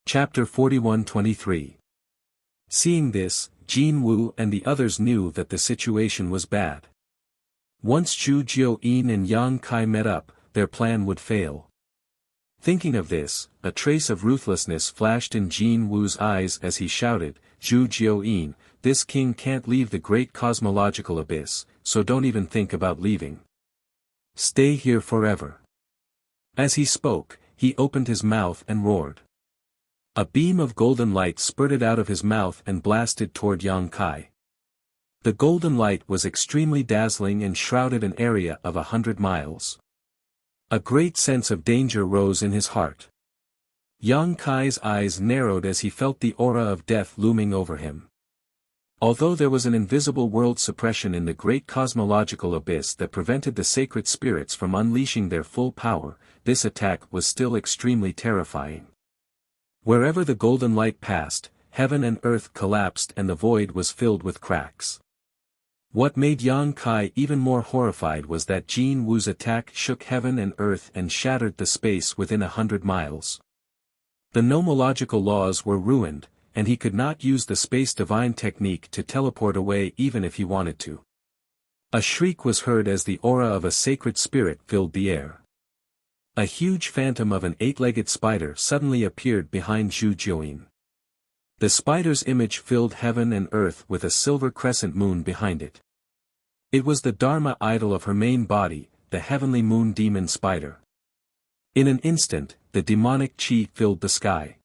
Chapter 41-23. Seeing this, Jin Wu and the others knew that the situation was bad. Once Zhu Jiuyin and Yang Kai met up, their plan would fail. Thinking of this, a trace of ruthlessness flashed in Jin Wu's eyes as he shouted, "Zhu Jiuyin, this king can't leave the great cosmological abyss, so don't even think about leaving. Stay here forever." As he spoke, he opened his mouth and roared. A beam of golden light spurted out of his mouth and blasted toward Yang Kai. The golden light was extremely dazzling and shrouded an area of 100 miles. A great sense of danger rose in his heart. Yang Kai's eyes narrowed as he felt the aura of death looming over him. Although there was an invisible world suppression in the great cosmological abyss that prevented the sacred spirits from unleashing their full power, this attack was still extremely terrifying. Wherever the golden light passed, heaven and earth collapsed and the void was filled with cracks. What made Yang Kai even more horrified was that Jin Wu's attack shook heaven and earth and shattered the space within 100 miles. The nomological laws were ruined, and he could not use the space divine technique to teleport away even if he wanted to. A shriek was heard as the aura of a sacred spirit filled the air. A huge phantom of an 8-legged spider suddenly appeared behind Zhu Jiuyin. The spider's image filled heaven and earth with a silver crescent moon behind it. It was the Dharma idol of her main body, the heavenly moon demon spider. In an instant, the demonic chi filled the sky.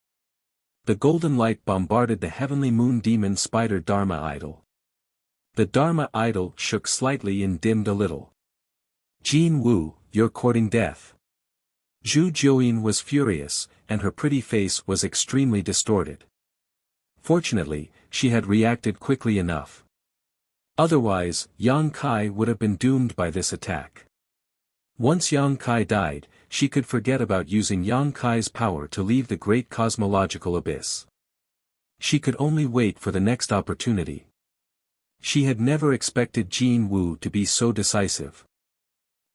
The golden light bombarded the heavenly moon demon spider Dharma idol. The Dharma idol shook slightly and dimmed a little. "Jin Wu, you're courting death." Zhu Jiuyin was furious, and her pretty face was extremely distorted. Fortunately, she had reacted quickly enough. Otherwise, Yang Kai would have been doomed by this attack. Once Yang Kai died, she could forget about using Yang Kai's power to leave the great cosmological abyss. She could only wait for the next opportunity. She had never expected Jin Wu to be so decisive.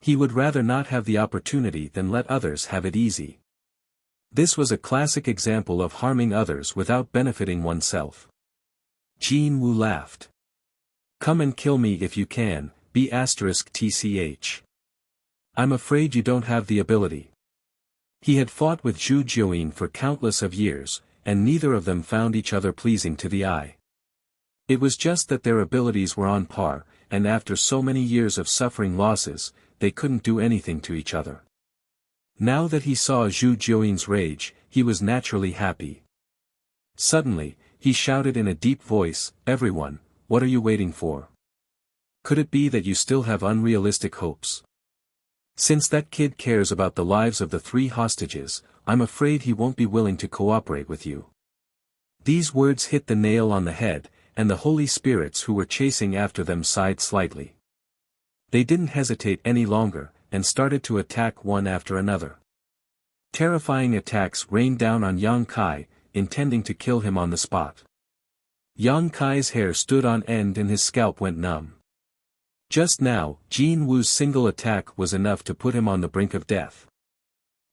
He would rather not have the opportunity than let others have it easy. This was a classic example of harming others without benefiting oneself. Jin Wu laughed. "Come and kill me if you can, B*TCH. I'm afraid you don't have the ability." He had fought with Zhu Jiuyin for countless of years, and neither of them found each other pleasing to the eye. It was just that their abilities were on par, and after so many years of suffering losses, they couldn't do anything to each other. Now that he saw Zhu Jiuyin's rage, he was naturally happy. Suddenly, he shouted in a deep voice, "Everyone, what are you waiting for? Could it be that you still have unrealistic hopes? Since that kid cares about the lives of the 3 hostages, I'm afraid he won't be willing to cooperate with you." These words hit the nail on the head, and the holy spirits who were chasing after them sighed slightly. They didn't hesitate any longer, and started to attack one after another. Terrifying attacks rained down on Yang Kai, intending to kill him on the spot. Yang Kai's hair stood on end and his scalp went numb. Just now, Jin Wu's single attack was enough to put him on the brink of death.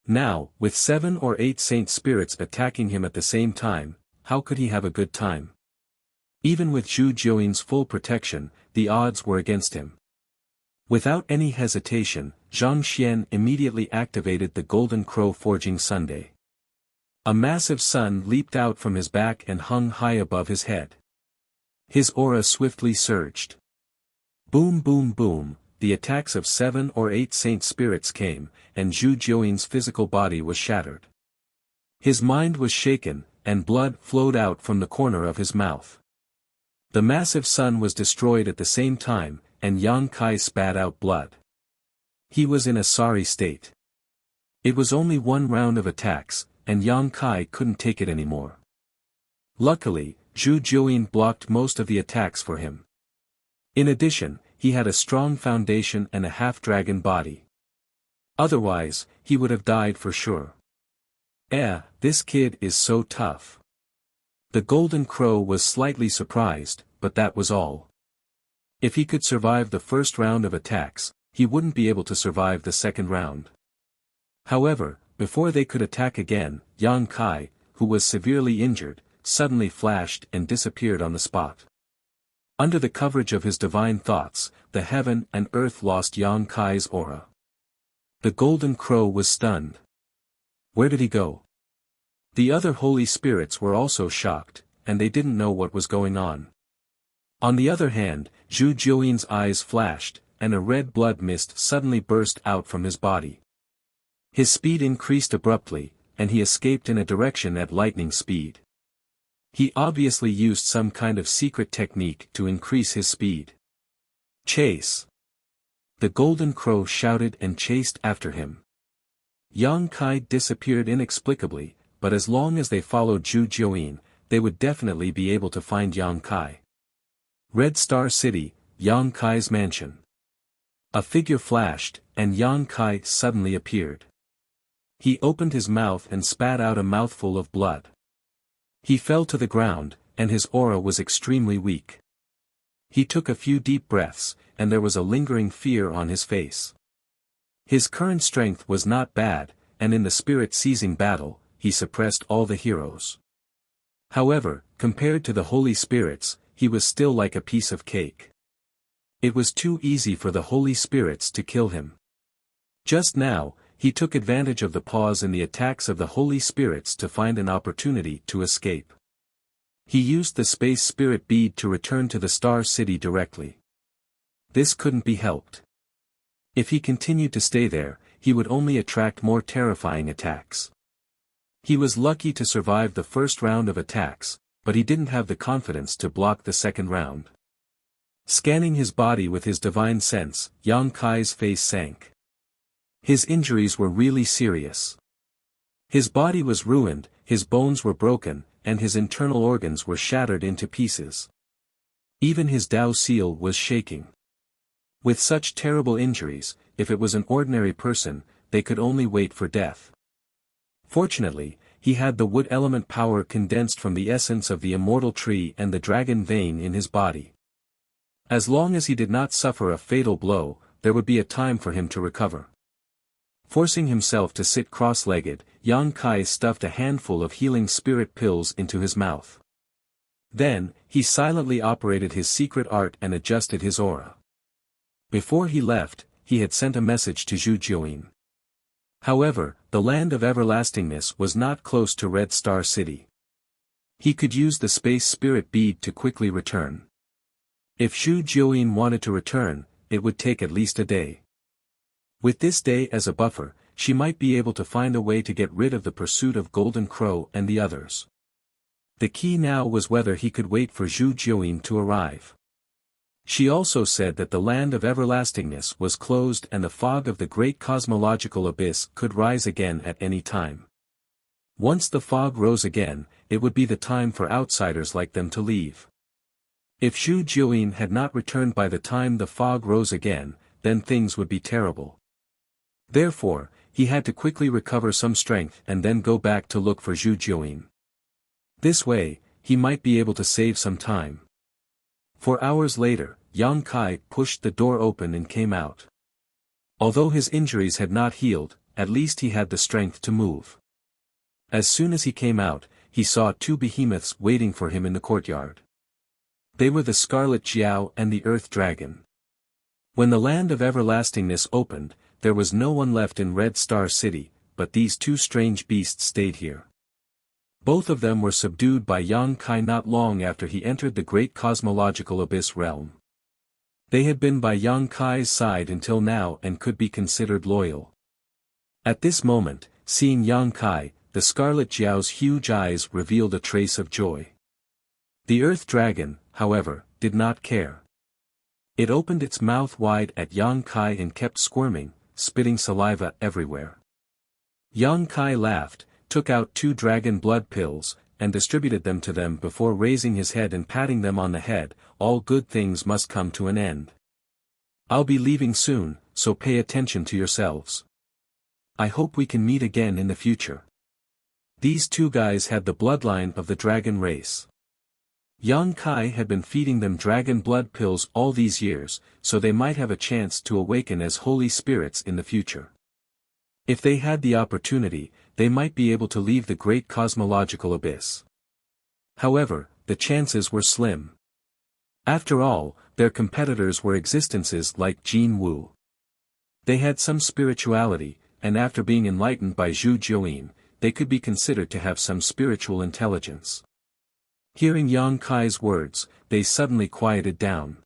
Now, with 7 or 8 saint spirits attacking him at the same time, how could he have a good time? Even with Zhu Jiuyin's full protection, the odds were against him. Without any hesitation, Zhang Xian immediately activated the Golden Crow Forging Sunday. A massive sun leaped out from his back and hung high above his head. His aura swiftly surged. Boom boom boom, the attacks of 7 or 8 saint spirits came, and Zhu Jiuyin's physical body was shattered. His mind was shaken, and blood flowed out from the corner of his mouth. The massive sun was destroyed at the same time, and Yang Kai spat out blood. He was in a sorry state. It was only one round of attacks, and Yang Kai couldn't take it anymore. Luckily, Zhu Jiuyin blocked most of the attacks for him. In addition, he had a strong foundation and a half-dragon body. Otherwise, he would have died for sure. This kid is so tough. The Golden Crow was slightly surprised, but that was all. If he could survive the first round of attacks, he wouldn't be able to survive the second round. However, before they could attack again, Yang Kai, who was severely injured, suddenly flashed and disappeared on the spot. Under the coverage of his divine thoughts, the heaven and earth lost Yang Kai's aura. The golden crow was stunned. Where did he go? The other holy spirits were also shocked, and they didn't know what was going on. On the other hand, Zhu Jiuyin's eyes flashed, and a red blood mist suddenly burst out from his body. His speed increased abruptly, and he escaped in a direction at lightning speed. He obviously used some kind of secret technique to increase his speed. Chase! The golden crow shouted and chased after him. Yang Kai disappeared inexplicably, but as long as they followed Zhu Jiuyin, they would definitely be able to find Yang Kai. Red Star City, Yang Kai's mansion. A figure flashed, and Yang Kai suddenly appeared. He opened his mouth and spat out a mouthful of blood. He fell to the ground, and his aura was extremely weak. He took a few deep breaths, and there was a lingering fear on his face. His current strength was not bad, and in the spirit-seizing battle, he suppressed all the heroes. However, compared to the holy spirits, he was still like a piece of cake. It was too easy for the holy spirits to kill him. Just now, he took advantage of the pause in the attacks of the holy spirits to find an opportunity to escape. He used the space spirit bead to return to the Star City directly. This couldn't be helped. If he continued to stay there, he would only attract more terrifying attacks. He was lucky to survive the first round of attacks, but he didn't have the confidence to block the second round. Scanning his body with his divine sense, Yang Kai's face sank. His injuries were really serious. His body was ruined, his bones were broken, and his internal organs were shattered into pieces. Even his Dao seal was shaking. With such terrible injuries, if it was an ordinary person, they could only wait for death. Fortunately, he had the wood element power condensed from the essence of the immortal tree and the dragon vein in his body. As long as he did not suffer a fatal blow, there would be a time for him to recover. Forcing himself to sit cross-legged, Yang Kai stuffed a handful of healing spirit pills into his mouth. Then, he silently operated his secret art and adjusted his aura. Before he left, he had sent a message to Zhu Jiuyin. However, the land of everlastingness was not close to Red Star City. He could use the space spirit bead to quickly return. If Zhu Jiuyin wanted to return, it would take at least a day. With this day as a buffer, she might be able to find a way to get rid of the pursuit of Golden Crow and the others. The key now was whether he could wait for Zhu Jiuyin to arrive. She also said that the land of everlastingness was closed and the fog of the great cosmological abyss could rise again at any time. Once the fog rose again, it would be the time for outsiders like them to leave. If Zhu Jiuyin had not returned by the time the fog rose again, then things would be terrible. Therefore, he had to quickly recover some strength and then go back to look for Zhu Jiuyin. This way, he might be able to save some time. 4 hours later, Yang Kai pushed the door open and came out. Although his injuries had not healed, at least he had the strength to move. As soon as he came out, he saw 2 behemoths waiting for him in the courtyard. They were the Scarlet Jiao and the Earth Dragon. When the land of everlastingness opened, there was no one left in Red Star City, but these 2 strange beasts stayed here. Both of them were subdued by Yang Kai not long after he entered the great cosmological abyss realm. They had been by Yang Kai's side until now and could be considered loyal. At this moment, seeing Yang Kai, the Scarlet Jiao's huge eyes revealed a trace of joy. The Earth Dragon, however, did not care. It opened its mouth wide at Yang Kai and kept squirming, spitting saliva everywhere. Yang Kai laughed, took out 2 dragon blood pills, and distributed them to them before raising his head and patting them on the head. All good things must come to an end. I'll be leaving soon, so pay attention to yourselves. I hope we can meet again in the future. These 2 guys had the bloodline of the dragon race. Yang Kai had been feeding them dragon blood pills all these years, so they might have a chance to awaken as holy spirits in the future. If they had the opportunity, they might be able to leave the great cosmological abyss. However, the chances were slim. After all, their competitors were existences like Jin Wu. They had some spirituality, and after being enlightened by Zhu Jiuyin, they could be considered to have some spiritual intelligence. Hearing Yang Kai's words, they suddenly quieted down.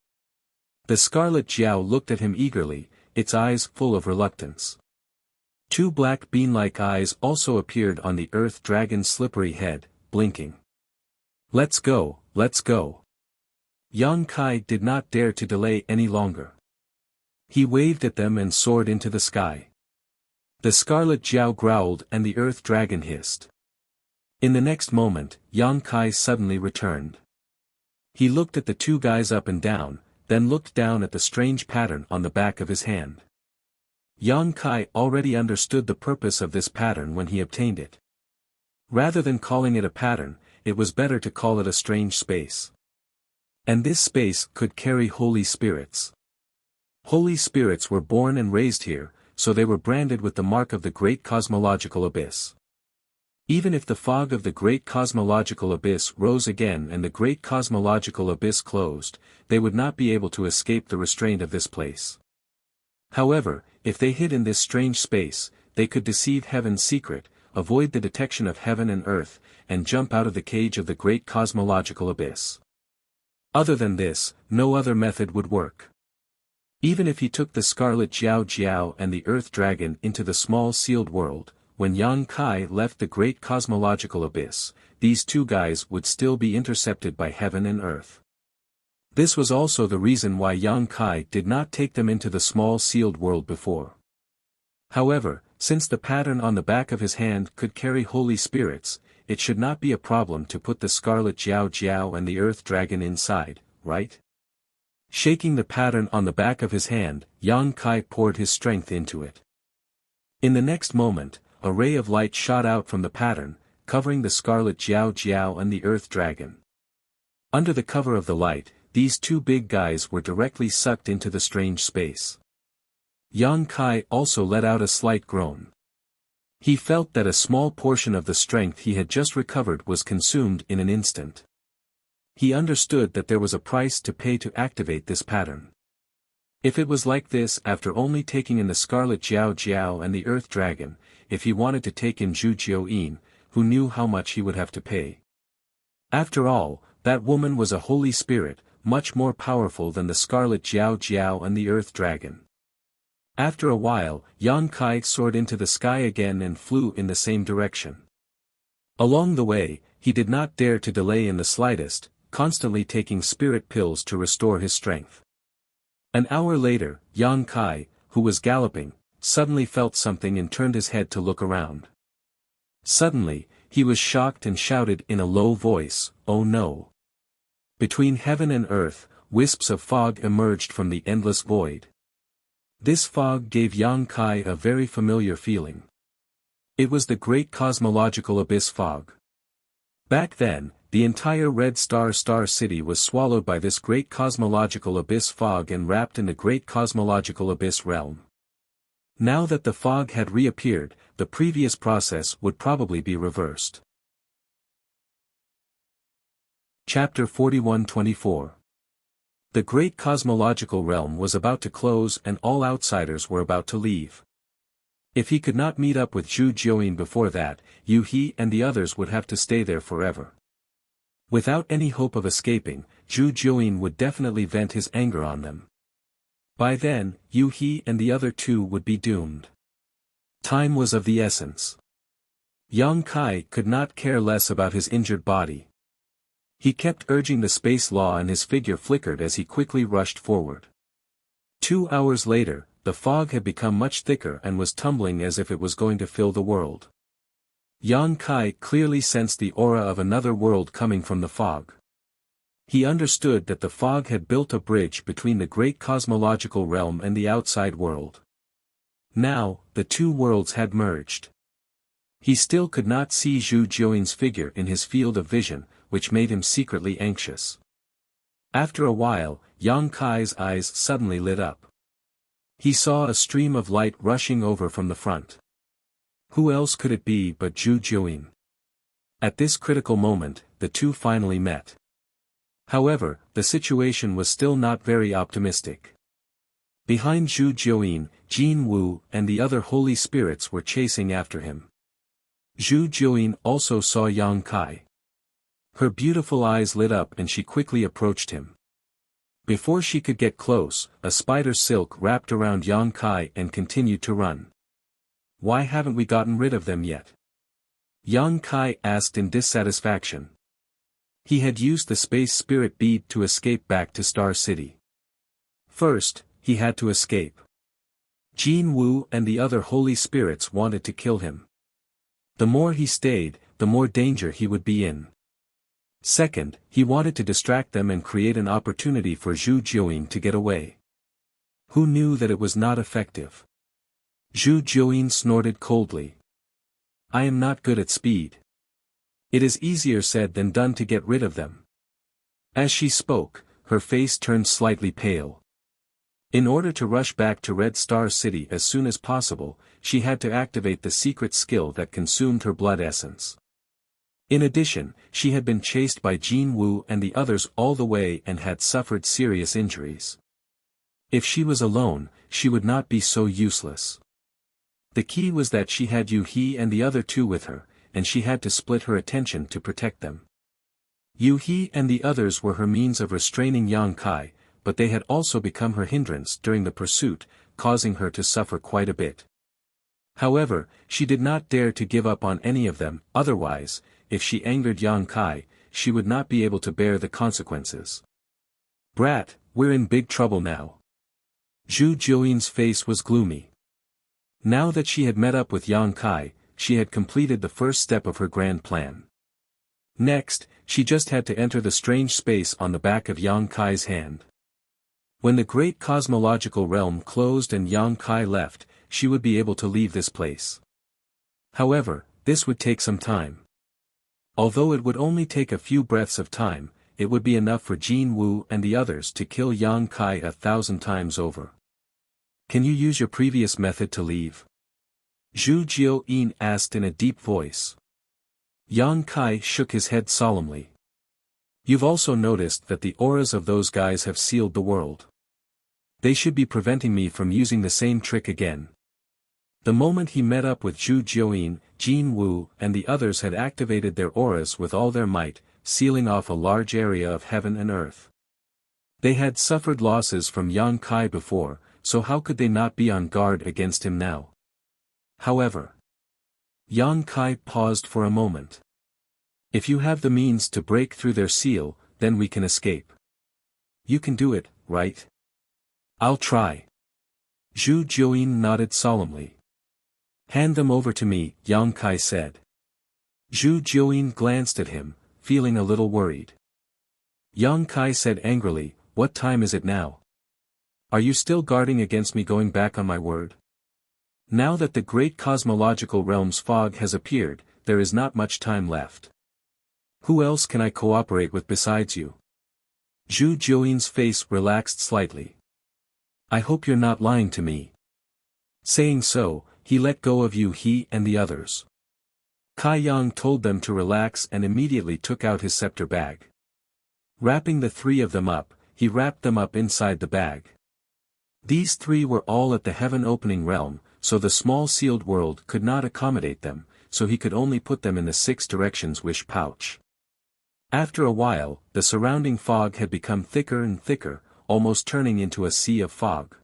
The Scarlet Jiao looked at him eagerly, its eyes full of reluctance. Two black bean-like eyes also appeared on the Earth Dragon's slippery head, blinking. "Let's go, let's go." Yang Kai did not dare to delay any longer. He waved at them and soared into the sky. The Scarlet Jiao growled and the Earth Dragon hissed. In the next moment, Yang Kai suddenly returned. He looked at the two guys up and down, then looked down at the strange pattern on the back of his hand. Yang Kai already understood the purpose of this pattern when he obtained it. Rather than calling it a pattern, it was better to call it a strange space. And this space could carry holy spirits. Holy spirits were born and raised here, so they were branded with the mark of the great cosmological abyss. Even if the fog of the great cosmological abyss rose again and the great cosmological abyss closed, they would not be able to escape the restraint of this place. However, if they hid in this strange space, they could deceive heaven's secret, avoid the detection of heaven and earth, and jump out of the cage of the great cosmological abyss. Other than this, no other method would work. Even if he took the Scarlet Jiao and the Earth Dragon into the small sealed world, when Yang Kai left the great cosmological abyss, these two guys would still be intercepted by heaven and earth. This was also the reason why Yang Kai did not take them into the small sealed world before. However, since the pattern on the back of his hand could carry holy spirits, it should not be a problem to put the Scarlet Jiao and the Earth Dragon inside, right? Shaking the pattern on the back of his hand, Yang Kai poured his strength into it. In the next moment, a ray of light shot out from the pattern, covering the Scarlet Jiao and the Earth Dragon. Under the cover of the light, these two big guys were directly sucked into the strange space. Yang Kai also let out a slight groan. He felt that a small portion of the strength he had just recovered was consumed in an instant. He understood that there was a price to pay to activate this pattern. If it was like this after only taking in the Scarlet Jiao and the Earth Dragon, if he wanted to take in Zhu Jiuyin, who knew how much he would have to pay? After all, that woman was a holy spirit, much more powerful than the Scarlet Jiao and the Earth Dragon. After a while, Yang Kai soared into the sky again and flew in the same direction. Along the way, he did not dare to delay in the slightest, constantly taking spirit pills to restore his strength. An hour later, Yang Kai, who was galloping, suddenly felt something and turned his head to look around. Suddenly, he was shocked and shouted in a low voice, "Oh no!" Between heaven and earth, wisps of fog emerged from the endless void. This fog gave Yang Kai a very familiar feeling. It was the great cosmological abyss fog. Back then, the entire Red Star City was swallowed by this great cosmological abyss fog and wrapped in the great cosmological abyss realm. Now that the fog had reappeared, the previous process would probably be reversed. Chapter 41-24. The great cosmological realm was about to close and all outsiders were about to leave. If he could not meet up with Zhu Jiuyin before that, He and the others would have to stay there forever. Without any hope of escaping, Zhu Jiuyin would definitely vent his anger on them. By then, He and the other two would be doomed. Time was of the essence. Yang Kai could not care less about his injured body. He kept urging the space law and his figure flickered as he quickly rushed forward. 2 hours later, the fog had become much thicker and was tumbling as if it was going to fill the world. Yang Kai clearly sensed the aura of another world coming from the fog. He understood that the fog had built a bridge between the great cosmological realm and the outside world. Now, the two worlds had merged. He still could not see Zhu Jiuyin's figure in his field of vision, which made him secretly anxious. After a while, Yang Kai's eyes suddenly lit up. He saw a stream of light rushing over from the front. Who else could it be but Zhu Jiuyin? At this critical moment, the two finally met. However, the situation was still not very optimistic. Behind Zhu Jiuyin, Jin Wu and the other holy spirits were chasing after him. Zhu Jiuyin also saw Yang Kai. Her beautiful eyes lit up and she quickly approached him. Before she could get close, a spider silk wrapped around Yang Kai and continued to run. Why haven't we gotten rid of them yet? Yang Kai asked in dissatisfaction. He had used the space spirit bead to escape back to Star City. First, he had to escape. Jin Wu and the other holy spirits wanted to kill him. The more he stayed, the more danger he would be in. Second, he wanted to distract them and create an opportunity for Zhu Jiuyin to get away. Who knew that it was not effective? Zhu Jiuyin snorted coldly. I am not good at speed. It is easier said than done to get rid of them. As she spoke, her face turned slightly pale. In order to rush back to Red Star City as soon as possible, she had to activate the secret skill that consumed her blood essence. In addition, she had been chased by Jin Wu and the others all the way and had suffered serious injuries. If she was alone, she would not be so useless. The key was that she had Yu He and the other two with her, and she had to split her attention to protect them. Yu He and the others were her means of restraining Yang Kai, but they had also become her hindrance during the pursuit, causing her to suffer quite a bit. However, she did not dare to give up on any of them, otherwise, if she angered Yang Kai, she would not be able to bear the consequences. Brat, we're in big trouble now. Zhu Jiuyin's face was gloomy. Now that she had met up with Yang Kai, she had completed the first step of her grand plan. Next, she just had to enter the strange space on the back of Yang Kai's hand. When the great cosmological realm closed and Yang Kai left, she would be able to leave this place. However, this would take some time. Although it would only take a few breaths of time, it would be enough for Jin Wu and the others to kill Yang Kai 1,000 times over. Can you use your previous method to leave? Zhu Jiuyin asked in a deep voice. Yang Kai shook his head solemnly. You've also noticed that the auras of those guys have sealed the world. They should be preventing me from using the same trick again. The moment he met up with Zhu Jiuyin, Jin Wu and the others had activated their auras with all their might, sealing off a large area of heaven and earth. They had suffered losses from Yang Kai before, so how could they not be on guard against him now? However, Yang Kai paused for a moment. If you have the means to break through their seal, then we can escape. You can do it, right? I'll try. Zhu Jiuyin nodded solemnly. Hand them over to me, Yang Kai said. Zhu Jiuyin glanced at him, feeling a little worried. Yang Kai said angrily, what time is it now? Are you still guarding against me going back on my word? Now that the great cosmological realm's fog has appeared, there is not much time left. Who else can I cooperate with besides you? Zhu Jiuyin's face relaxed slightly. I hope you're not lying to me. Saying so, he let go of Yu He and the others. Kai Yang told them to relax and immediately took out his scepter bag. Wrapping the three of them up, he wrapped them up inside the bag. These three were all at the heaven-opening realm, so the small sealed world could not accommodate them, so he could only put them in the 6 directions wish pouch. After a while, the surrounding fog had become thicker and thicker, almost turning into a sea of fog.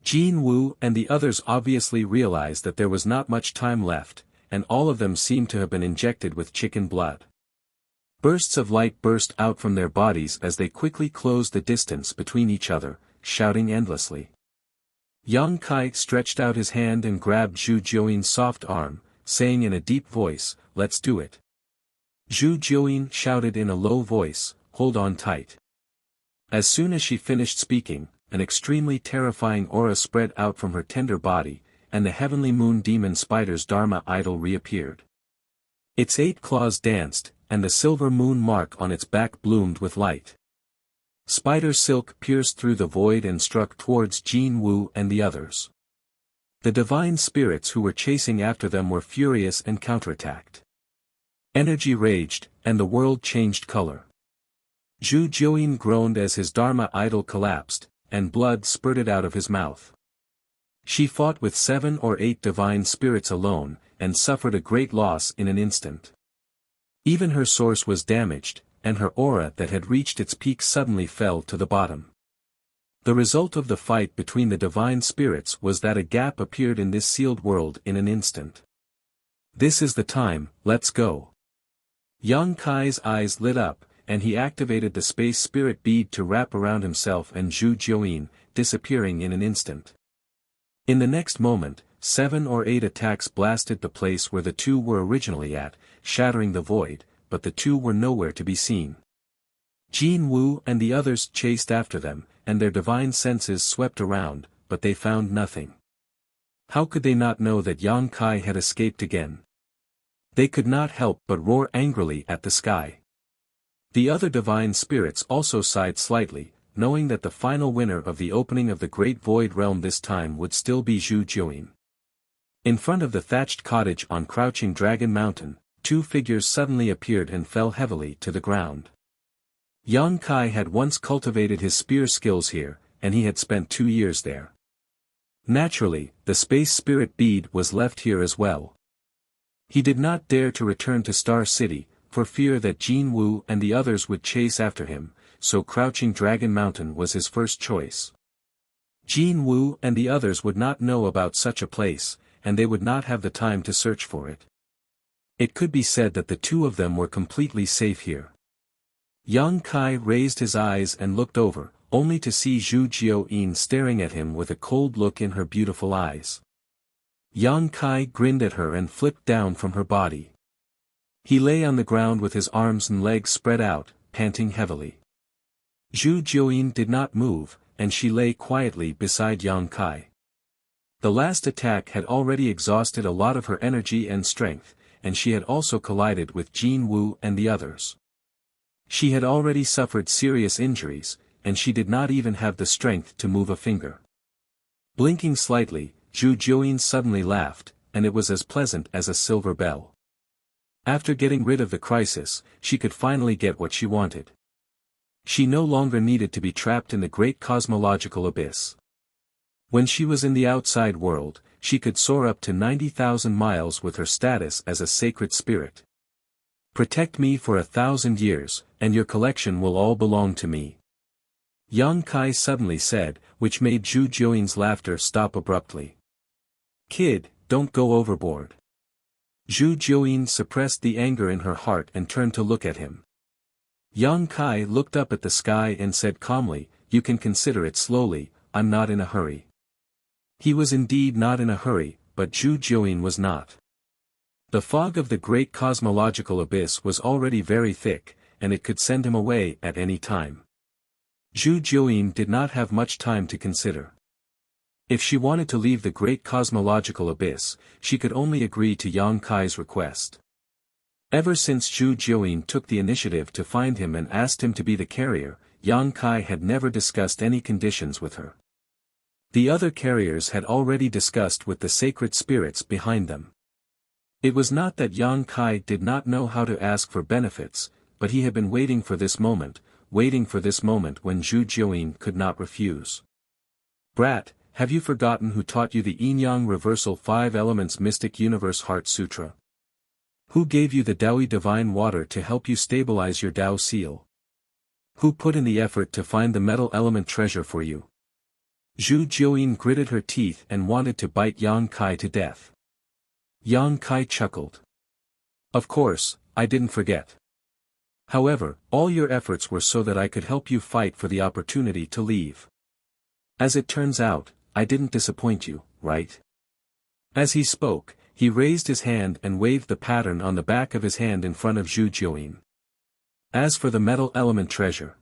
Jin Wu and the others obviously realized that there was not much time left, and all of them seemed to have been injected with chicken blood. Bursts of light burst out from their bodies as they quickly closed the distance between each other, shouting endlessly. Yang Kai stretched out his hand and grabbed Zhu Jiuyin's soft arm, saying in a deep voice, let's do it. Zhu Jiuyin shouted in a low voice, hold on tight. As soon as she finished speaking, an extremely terrifying aura spread out from her tender body, and the heavenly moon demon spider's Dharma idol reappeared. Its 8 claws danced, and the silver moon mark on its back bloomed with light. Spider silk pierced through the void and struck towards Jin Wu and the others. The divine spirits who were chasing after them were furious and counterattacked. Energy raged, and the world changed color. Zhu Jiuyin groaned as his Dharma idol collapsed, and blood spurted out of his mouth. She fought with 7 or 8 divine spirits alone, and suffered a great loss in an instant. Even her source was damaged, and her aura that had reached its peak suddenly fell to the bottom. The result of the fight between the divine spirits was that a gap appeared in this sealed world in an instant. This is the time, let's go. Yang Kai's eyes lit up, and he activated the space spirit bead to wrap around himself and Zhu Jiuyin, disappearing in an instant. In the next moment, 7 or 8 attacks blasted the place where the two were originally at, shattering the void, but the two were nowhere to be seen. Jin Wu and the others chased after them, and their divine senses swept around, but they found nothing. How could they not know that Yang Kai had escaped again? They could not help but roar angrily at the sky. The other divine spirits also sighed slightly, knowing that the final winner of the opening of the Great Void Realm this time would still be Zhu Jiuyin. In front of the thatched cottage on Crouching Dragon Mountain, 2 figures suddenly appeared and fell heavily to the ground. Yang Kai had once cultivated his spear skills here, and he had spent 2 years there. Naturally, the space spirit bead was left here as well. He did not dare to return to Star City, for fear that Jin Wu and the others would chase after him, so Crouching Dragon Mountain was his first choice. Jin Wu and the others would not know about such a place, and they would not have the time to search for it. It could be said that the two of them were completely safe here. Yang Kai raised his eyes and looked over, only to see Zhu Jiuyin staring at him with a cold look in her beautiful eyes. Yang Kai grinned at her and flipped down from her body. He lay on the ground with his arms and legs spread out, panting heavily. Zhu Jiuyin did not move, and she lay quietly beside Yang Kai. The last attack had already exhausted a lot of her energy and strength, and she had also collided with Jin Wu and the others. She had already suffered serious injuries, and she did not even have the strength to move a finger. Blinking slightly, Zhu Jiuyin suddenly laughed, and it was as pleasant as a silver bell. After getting rid of the crisis, she could finally get what she wanted. She no longer needed to be trapped in the great cosmological abyss. When she was in the outside world, she could soar up to 90,000 miles with her status as a sacred spirit. Protect me for 1,000 years, and your collection will all belong to me. Yang Kai suddenly said, which made Zhu Jiuyin's laughter stop abruptly. Kid, don't go overboard. Zhu Jiuyin suppressed the anger in her heart and turned to look at him. Yang Kai looked up at the sky and said calmly, you can consider it slowly, I'm not in a hurry. He was indeed not in a hurry, but Zhu Jiuyin was not. The fog of the great cosmological abyss was already very thick, and it could send him away at any time. Zhu Jiuyin did not have much time to consider. If she wanted to leave the great cosmological abyss, she could only agree to Yang Kai's request. Ever since Zhu Jiuyin took the initiative to find him and asked him to be the carrier, Yang Kai had never discussed any conditions with her. The other carriers had already discussed with the sacred spirits behind them. It was not that Yang Kai did not know how to ask for benefits, but he had been waiting for this moment when Zhu Jiuyin could not refuse. Brat, have you forgotten who taught you the Yin-Yang Reversal 5 Elements Mystic Universe Heart Sutra? Who gave you the Daoi Divine Water to help you stabilize your Dao seal? Who put in the effort to find the metal element treasure for you? Zhu Jiuyin gritted her teeth and wanted to bite Yang Kai to death. Yang Kai chuckled. Of course, I didn't forget. However, all your efforts were so that I could help you fight for the opportunity to leave. As it turns out, I didn't disappoint you, right? As he spoke, he raised his hand and waved the pattern on the back of his hand in front of Zhu Jiuyin. As for the metal element treasure,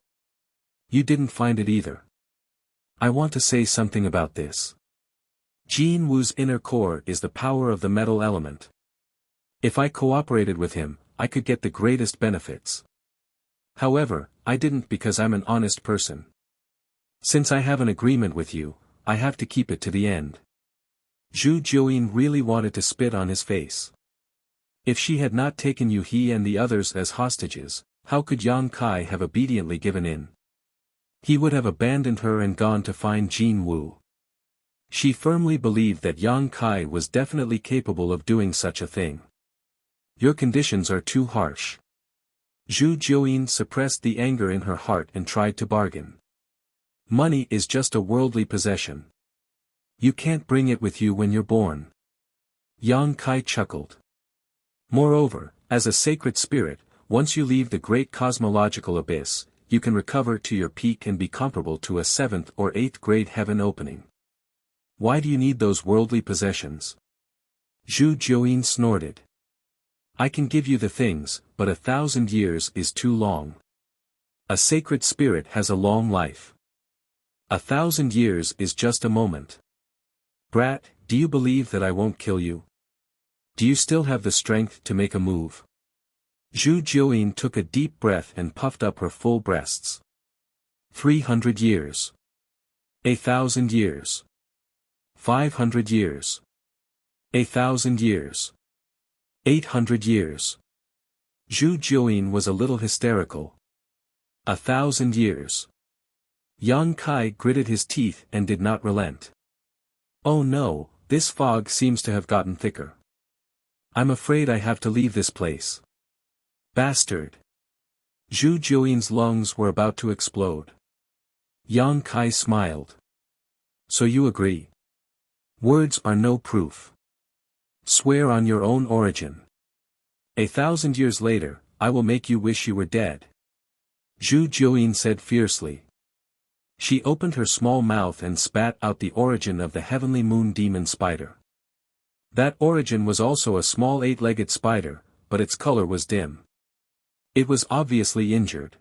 you didn't find it either. I want to say something about this. Jin Wu's inner core is the power of the metal element. If I cooperated with him, I could get the greatest benefits. However, I didn't because I'm an honest person. Since I have an agreement with you, I have to keep it to the end. Zhu Jiuyin really wanted to spit on his face. If she had not taken you he and the others as hostages, how could Yang Kai have obediently given in? He would have abandoned her and gone to find Jin Wu. She firmly believed that Yang Kai was definitely capable of doing such a thing. Your conditions are too harsh. Zhu Jiuyin suppressed the anger in her heart and tried to bargain. Money is just a worldly possession. You can't bring it with you when you're born. Yang Kai chuckled. Moreover, as a sacred spirit, once you leave the great cosmological abyss, you can recover to your peak and be comparable to a 7th or 8th grade heaven opening. Why do you need those worldly possessions? Zhu Jiuyin snorted. I can give you the things, but 1,000 years is too long. A sacred spirit has a long life. 1,000 years is just a moment. Brat, do you believe that I won't kill you? Do you still have the strength to make a move? Zhu Jiuyin took a deep breath and puffed up her full breasts. 300 years. 1,000 years. 500 years. 1,000 years. 800 years. Zhu Jiuyin was a little hysterical. 1,000 years. Yang Kai gritted his teeth and did not relent. Oh no, this fog seems to have gotten thicker. I'm afraid I have to leave this place. Bastard. Zhu Jiuyin's lungs were about to explode. Yang Kai smiled. So you agree? Words are no proof. Swear on your own origin. 1,000 years later, I will make you wish you were dead. Zhu Jiuyin said fiercely. She opened her small mouth and spat out the origin of the heavenly moon demon spider. That origin was also a small 8-legged spider, but its color was dim. It was obviously injured.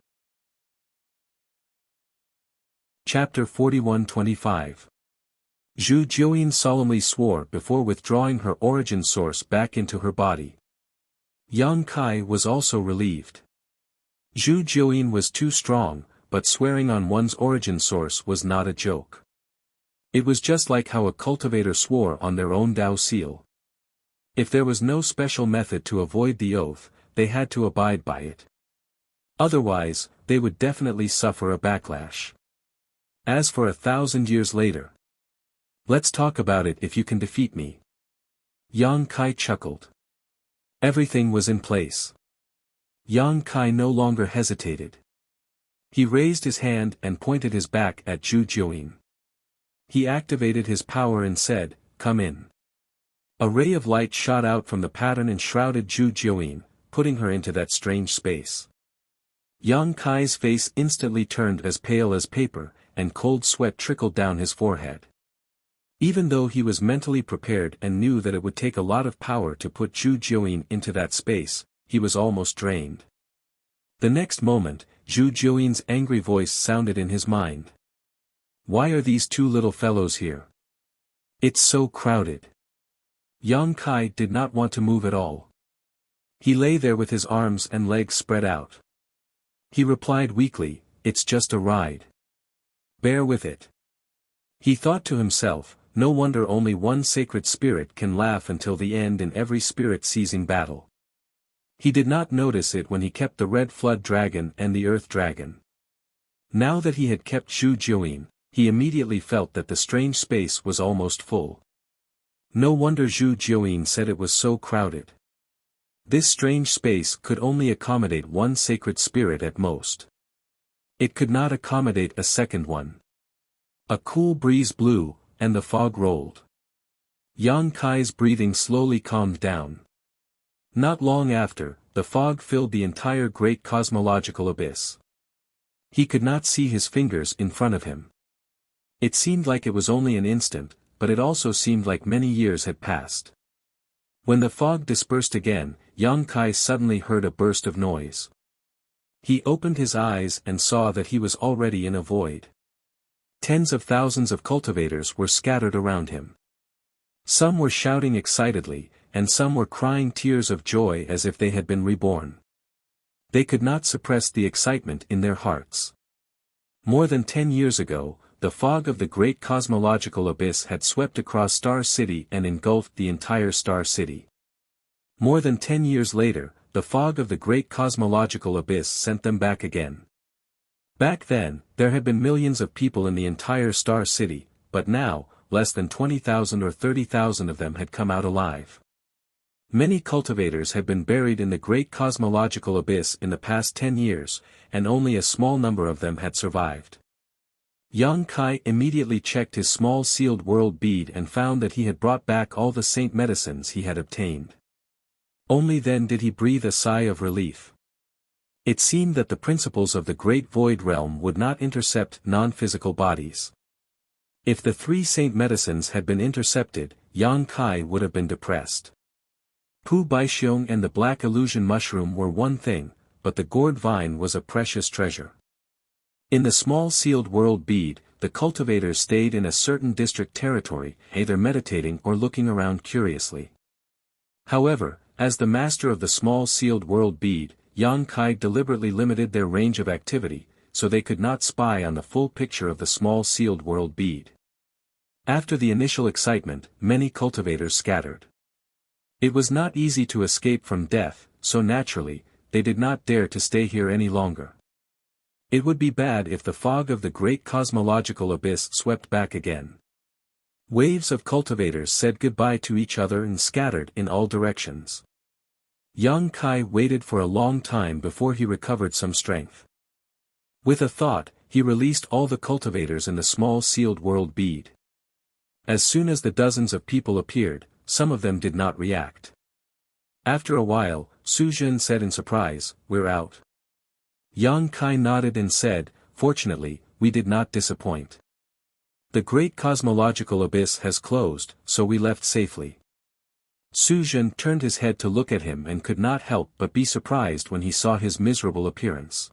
Chapter 41-25. Zhu Jiuyin solemnly swore before withdrawing her origin source back into her body. Yang Kai was also relieved. Zhu Jiuyin was too strong, but swearing on one's origin source was not a joke. It was just like how a cultivator swore on their own Dao seal. If there was no special method to avoid the oath, they had to abide by it. Otherwise, they would definitely suffer a backlash. As for 1,000 years later. Let's talk about it if you can defeat me. Yang Kai chuckled. Everything was in place. Yang Kai no longer hesitated. He raised his hand and pointed his back at Zhu Jiuyin. He activated his power and said, "Come in." A ray of light shot out from the pattern and shrouded Zhu Jiuyin, putting her into that strange space. Yang Kai's face instantly turned as pale as paper, and cold sweat trickled down his forehead. Even though he was mentally prepared and knew that it would take a lot of power to put Zhu Jiuyin into that space, he was almost drained. The next moment, Zhu Jiuyin's angry voice sounded in his mind. Why are these two little fellows here? It's so crowded. Yang Kai did not want to move at all. He lay there with his arms and legs spread out. He replied weakly, "It's just a ride. Bear with it." He thought to himself, no wonder only one sacred spirit can laugh until the end in every spirit-seizing battle. He did not notice it when he kept the red flood dragon and the earth dragon. Now that he had kept Zhu Jiuyin, he immediately felt that the strange space was almost full. No wonder Zhu Jiuyin said it was so crowded. This strange space could only accommodate one sacred spirit at most. It could not accommodate a second one. A cool breeze blew, and the fog rolled. Yang Kai's breathing slowly calmed down. Not long after, the fog filled the entire great cosmological abyss. He could not see his fingers in front of him. It seemed like it was only an instant, but it also seemed like many years had passed. When the fog dispersed again, Yang Kai suddenly heard a burst of noise. He opened his eyes and saw that he was already in a void. Tens of thousands of cultivators were scattered around him. Some were shouting excitedly, and some were crying tears of joy as if they had been reborn. They could not suppress the excitement in their hearts. More than 10 years ago, the fog of the great cosmological abyss had swept across Star City and engulfed the entire Star City. More than 10 years later, the fog of the great cosmological abyss sent them back again. Back then, there had been millions of people in the entire Star City, but now, less than 20,000 or 30,000 of them had come out alive. Many cultivators had been buried in the great cosmological abyss in the past 10 years, and only a small number of them had survived. Yang Kai immediately checked his small sealed world bead and found that he had brought back all the saint medicines he had obtained. Only then did he breathe a sigh of relief. It seemed that the principles of the Great Void Realm would not intercept non-physical bodies. If the 3 saint medicines had been intercepted, Yang Kai would have been depressed. Pu Baixiong and the black illusion mushroom were one thing, but the gourd vine was a precious treasure. In the small sealed world bead, the cultivators stayed in a certain district territory, either meditating or looking around curiously. However, as the master of the small sealed world bead, Yang Kai deliberately limited their range of activity, so they could not spy on the full picture of the small sealed world bead. After the initial excitement, many cultivators scattered. It was not easy to escape from death, so naturally, they did not dare to stay here any longer. It would be bad if the fog of the great cosmological abyss swept back again. Waves of cultivators said goodbye to each other and scattered in all directions. Yang Kai waited for a long time before he recovered some strength. With a thought, he released all the cultivators in the small sealed world bead. As soon as the dozens of people appeared, some of them did not react. After a while, Su Jin said in surprise, "We're out." Yang Kai nodded and said, "Fortunately, we did not disappoint. The great cosmological abyss has closed, so we left safely." Su Jin turned his head to look at him and could not help but be surprised when he saw his miserable appearance.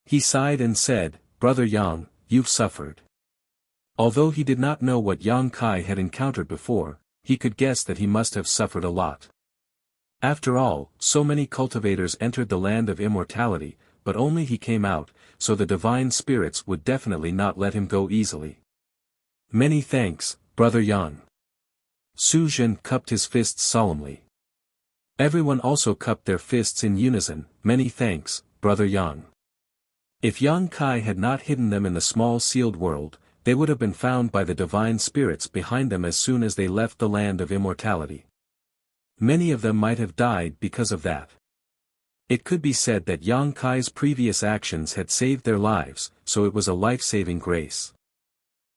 He sighed and said, "Brother Yang, you've suffered." Although he did not know what Yang Kai had encountered before, he could guess that he must have suffered a lot. After all, so many cultivators entered the land of immortality, but only he came out, so the divine spirits would definitely not let him go easily. "Many thanks, Brother Yang." Su Jin cupped his fists solemnly. Everyone also cupped their fists in unison, "Many thanks, Brother Yang." If Yang Kai had not hidden them in the small sealed world, they would have been found by the divine spirits behind them as soon as they left the land of immortality. Many of them might have died because of that. It could be said that Yang Kai's previous actions had saved their lives, so it was a life-saving grace.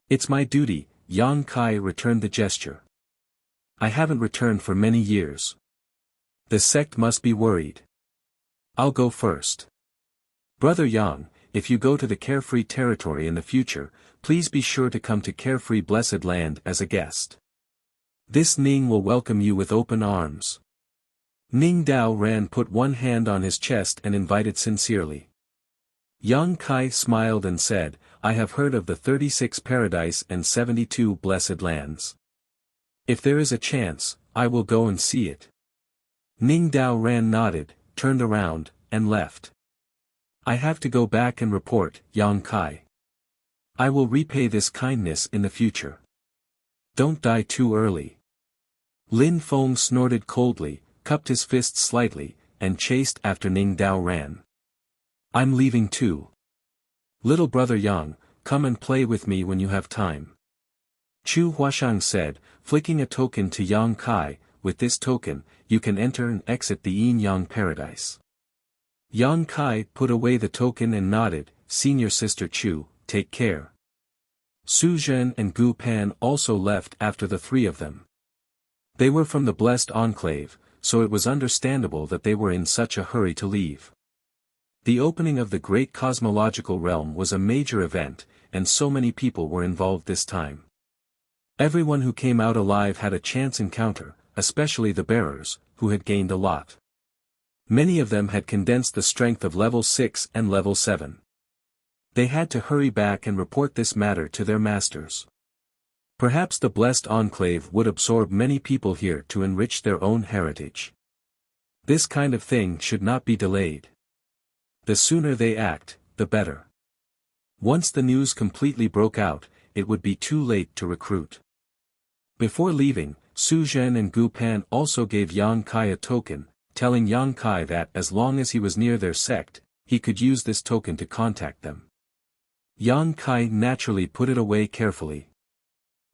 "It's my duty," Yang Kai returned the gesture. "I haven't returned for many years. The sect must be worried. I'll go first. Brother Yang, if you go to the Carefree territory in the future, please be sure to come to Carefree Blessed Land as a guest. This Ning will welcome you with open arms." Ning Dao Ran put one hand on his chest and invited sincerely. Yang Kai smiled and said, "I have heard of the 36 paradise and 72 blessed lands. If there is a chance, I will go and see it." Ning Dao Ran nodded, turned around, and left. "I have to go back and report, Yang Kai. I will repay this kindness in the future. Don't die too early." Lin Feng snorted coldly, cupped his fists slightly, and chased after Ning Dao Ran. "I'm leaving too. Little brother Yang, come and play with me when you have time." Chu Huashang said, flicking a token to Yang Kai, "With this token, you can enter and exit the Yin Yang paradise." Yang Kai put away the token and nodded, "Senior Sister Chu, take care." Su Zhen and Gu Pan also left after the 3 of them. They were from the Blessed Enclave, so it was understandable that they were in such a hurry to leave. The opening of the great cosmological realm was a major event, and so many people were involved this time. Everyone who came out alive had a chance encounter, especially the bearers, who had gained a lot. Many of them had condensed the strength of level 6 and level 7. They had to hurry back and report this matter to their masters. Perhaps the Blessed Enclave would absorb many people here to enrich their own heritage. This kind of thing should not be delayed. The sooner they act, the better. Once the news completely broke out, it would be too late to recruit. Before leaving, Su Zhen and Gu Pan also gave Yang Kai a token, telling Yang Kai that as long as he was near their sect, he could use this token to contact them. Yang Kai naturally put it away carefully.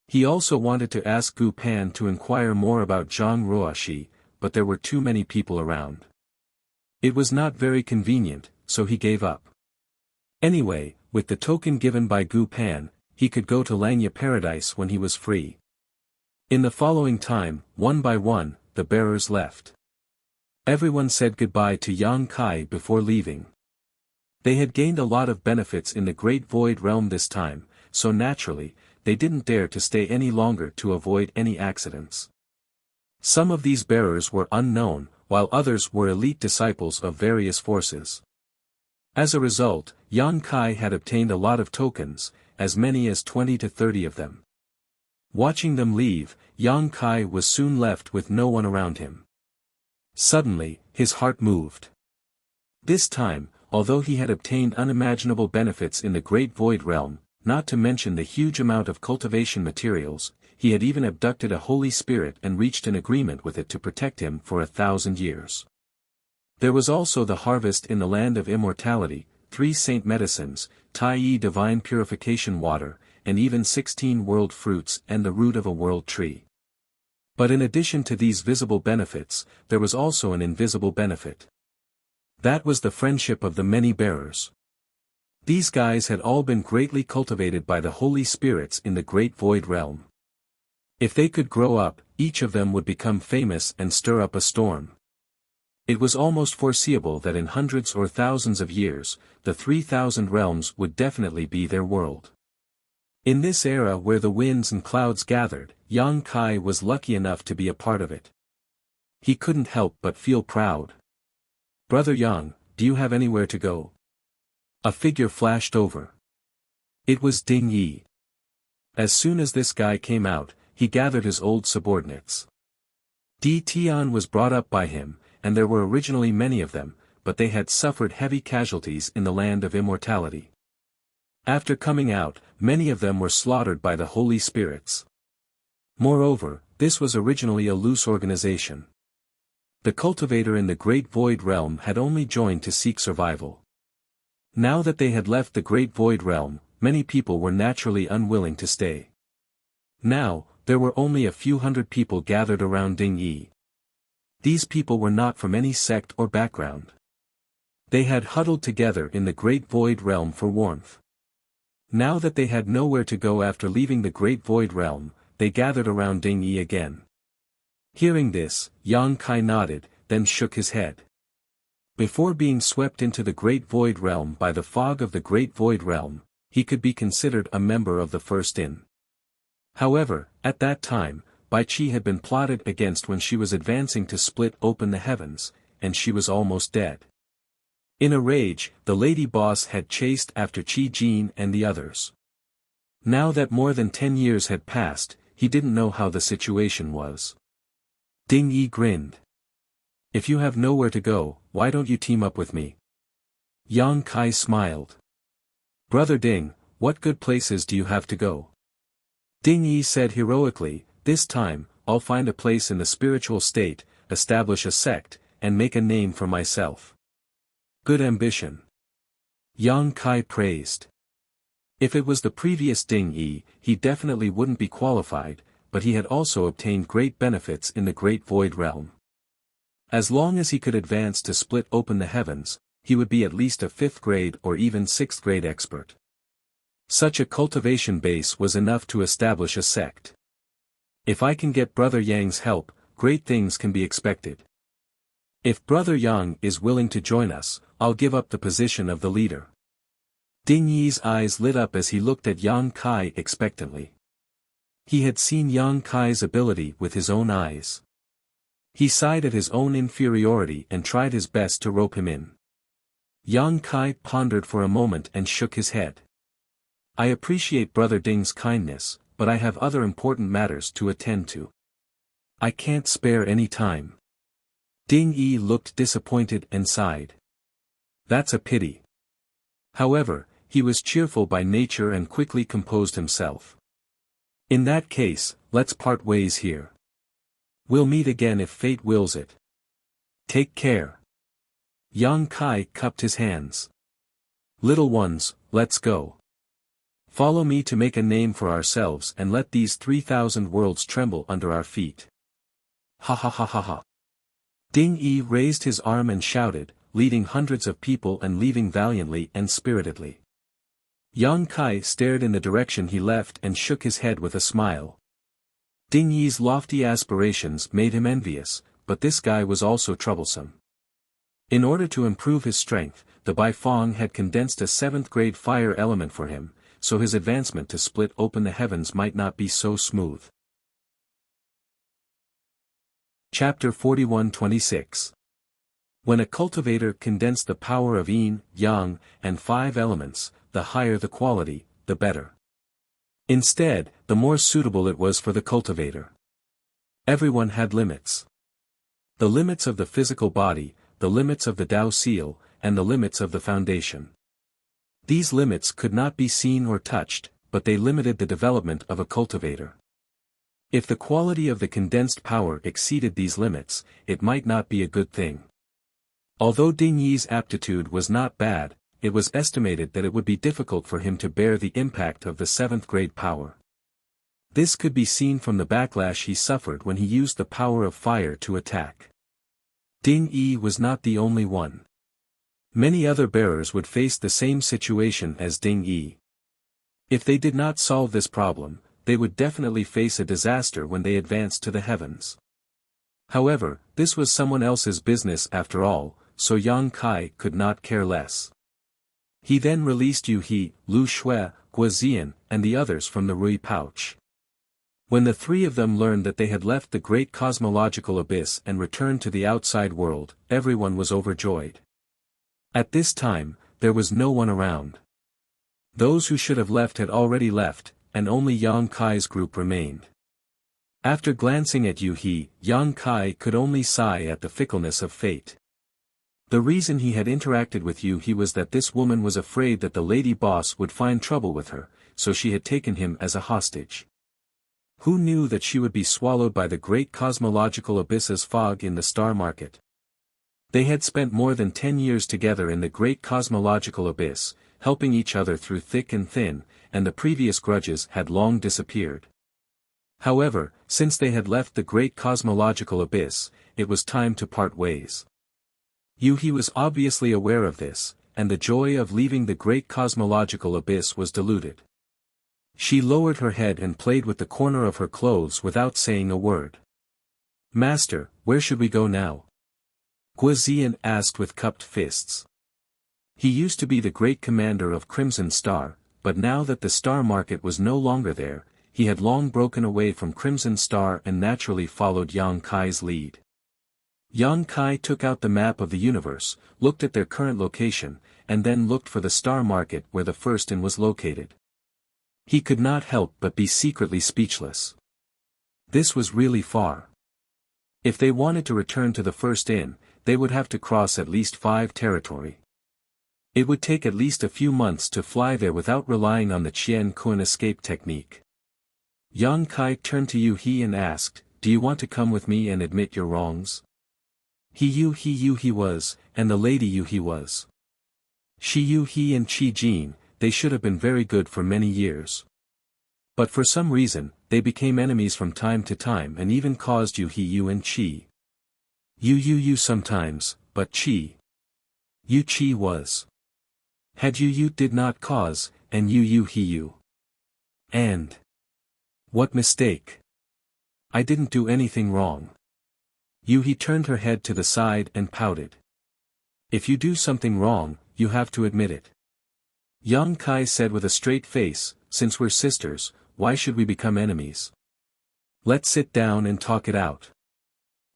He also wanted to ask Gu Pan to inquire more about Zhang Ruoxi, but there were too many people around. It was not very convenient, so he gave up. Anyway, with the token given by Gu Pan, he could go to Langya Paradise when he was free. In the following time, one by one, the bearers left. Everyone said goodbye to Yang Kai before leaving. They had gained a lot of benefits in the Great Void Realm this time, so naturally, they didn't dare to stay any longer to avoid any accidents. Some of these bearers were unknown, while others were elite disciples of various forces. As a result, Yang Kai had obtained a lot of tokens, as many as 20 to 30 of them. Watching them leave, Yang Kai was soon left with no one around him. Suddenly, his heart moved. This time, although he had obtained unimaginable benefits in the Great Void Realm, not to mention the huge amount of cultivation materials, he had even abducted a Holy Spirit and reached an agreement with it to protect him for 1,000 years. There was also the harvest in the land of immortality, 3 saint medicines, Tai divine purification water, and even 16 world fruits and the root of a world tree. But in addition to these visible benefits, there was also an invisible benefit. That was the friendship of the many bearers. These guys had all been greatly cultivated by the Holy Spirits in the Great Void Realm. If they could grow up, each of them would become famous and stir up a storm. It was almost foreseeable that in hundreds or thousands of years, the 3,000 realms would definitely be their world. In this era where the winds and clouds gathered, Yang Kai was lucky enough to be a part of it. He couldn't help but feel proud. "Brother Yang, do you have anywhere to go?" A figure flashed over. It was Ding Yi. As soon as this guy came out, he gathered his old subordinates. Di Tian was brought up by him, and there were originally many of them, but they had suffered heavy casualties in the land of immortality. After coming out, many of them were slaughtered by the Holy Spirits. Moreover, this was originally a loose organization. The cultivator in the Great Void Realm had only joined to seek survival. Now that they had left the Great Void Realm, many people were naturally unwilling to stay. Now, there were only a few hundred people gathered around Ding Yi. These people were not from any sect or background. They had huddled together in the Great Void Realm for warmth. Now that they had nowhere to go after leaving the Great Void Realm, they gathered around Ding Yi again. Hearing this, Yang Kai nodded, then shook his head. Before being swept into the Great Void Realm by the fog of the Great Void Realm, he could be considered a member of the First In. However, at that time, Bai Qi had been plotted against when she was advancing to split open the heavens, and she was almost dead. In a rage, the lady boss had chased after Qi Jin and the others. Now that more than 10 years had passed, he didn't know how the situation was. Ding Yi grinned. "If you have nowhere to go, why don't you team up with me?" Yang Kai smiled. "Brother Ding, what good places do you have to go?" Ding Yi said heroically, "This time, I'll find a place in the spiritual state, establish a sect, and make a name for myself." Good ambition. Yang Kai praised. If it was the previous Ding Yi, he definitely wouldn't be qualified, but he had also obtained great benefits in the Great Void Realm. As long as he could advance to split open the heavens, he would be at least a 5th grade or even 6th grade expert. Such a cultivation base was enough to establish a sect. If I can get Brother Yang's help, great things can be expected. If Brother Yang is willing to join us, I'll give up the position of the leader. Ding Yi's eyes lit up as he looked at Yang Kai expectantly. He had seen Yang Kai's ability with his own eyes. He sighed at his own inferiority and tried his best to rope him in. Yang Kai pondered for a moment and shook his head. "I appreciate Brother Ding's kindness, but I have other important matters to attend to. I can't spare any time." Ding Yi looked disappointed and sighed. "That's a pity. However, he was cheerful by nature and quickly composed himself. In that case, let's part ways here. We'll meet again if fate wills it. Take care. Yang Kai cupped his hands. Little ones, let's go. Follow me to make a name for ourselves and let these 3,000 worlds tremble under our feet. Ha ha ha ha ha. Ding Yi raised his arm and shouted, leading hundreds of people and leaving valiantly and spiritedly. Yang Kai stared in the direction he left and shook his head with a smile. Ding Yi's lofty aspirations made him envious, but this guy was also troublesome. In order to improve his strength, the Baifeng had condensed a 7th grade fire element for him, so his advancement to split open the heavens might not be so smooth. Chapter 41-26. When a cultivator condensed the power of yin, yang, and 5 elements, the higher the quality, the better. Instead, the more suitable it was for the cultivator. Everyone had limits. The limits of the physical body, the limits of the Tao seal, and the limits of the foundation. These limits could not be seen or touched, but they limited the development of a cultivator. If the quality of the condensed power exceeded these limits, it might not be a good thing. Although Ding Yi's aptitude was not bad, it was estimated that it would be difficult for him to bear the impact of the 7th grade power. This could be seen from the backlash he suffered when he used the power of fire to attack. Ding Yi was not the only one. Many other bearers would face the same situation as Ding Yi. If they did not solve this problem, they would definitely face a disaster when they advanced to the heavens. However, this was someone else's business after all, so Yang Kai could not care less. He then released Yu He, Lu Shui, Guo and the others from the Rui pouch. When the 3 of them learned that they had left the great cosmological abyss and returned to the outside world, everyone was overjoyed. At this time, there was no one around. Those who should have left had already left, and only Yang Kai's group remained. After glancing at Yu He, Yang Kai could only sigh at the fickleness of fate. The reason he had interacted with Yu He was that this woman was afraid that the lady boss would find trouble with her, so she had taken him as a hostage. Who knew that she would be swallowed by the great cosmological abyss's fog in the star market? They had spent more than 10 years together in the great cosmological abyss, helping each other through thick and thin, and the previous grudges had long disappeared. However, since they had left the great cosmological abyss, it was time to part ways. Yu He was obviously aware of this, and the joy of leaving the great cosmological abyss was diluted. She lowered her head and played with the corner of her clothes without saying a word. Master, where should we go now? Guo asked with cupped fists. He used to be the great commander of Crimson Star, but now that the star market was no longer there, he had long broken away from Crimson Star and naturally followed Yang Kai's lead. Yang Kai took out the map of the universe, looked at their current location, and then looked for the star market where the first inn was located. He could not help but be secretly speechless. This was really far. If they wanted to return to the first inn, they would have to cross at least 5 territory. It would take at least a few months to fly there without relying on the Qian Kun escape technique. Yang Kai turned to Yu He and asked, "Do you want to come with me and admit your wrongs?" Yu He was, and the lady Yu He was. Shi Yu He and Qi Jin, they should have been very good for many years. But for some reason, they became enemies from time to time and even caused Yu He and Qi Yu sometimes, but Qi was. Had Yu did not cause, and Yu He. And what mistake? I didn't do anything wrong. Yu He turned her head to the side and pouted. If you do something wrong, you have to admit it. Yang Kai said with a straight face, "Since we're sisters, why should we become enemies? Let's sit down and talk it out.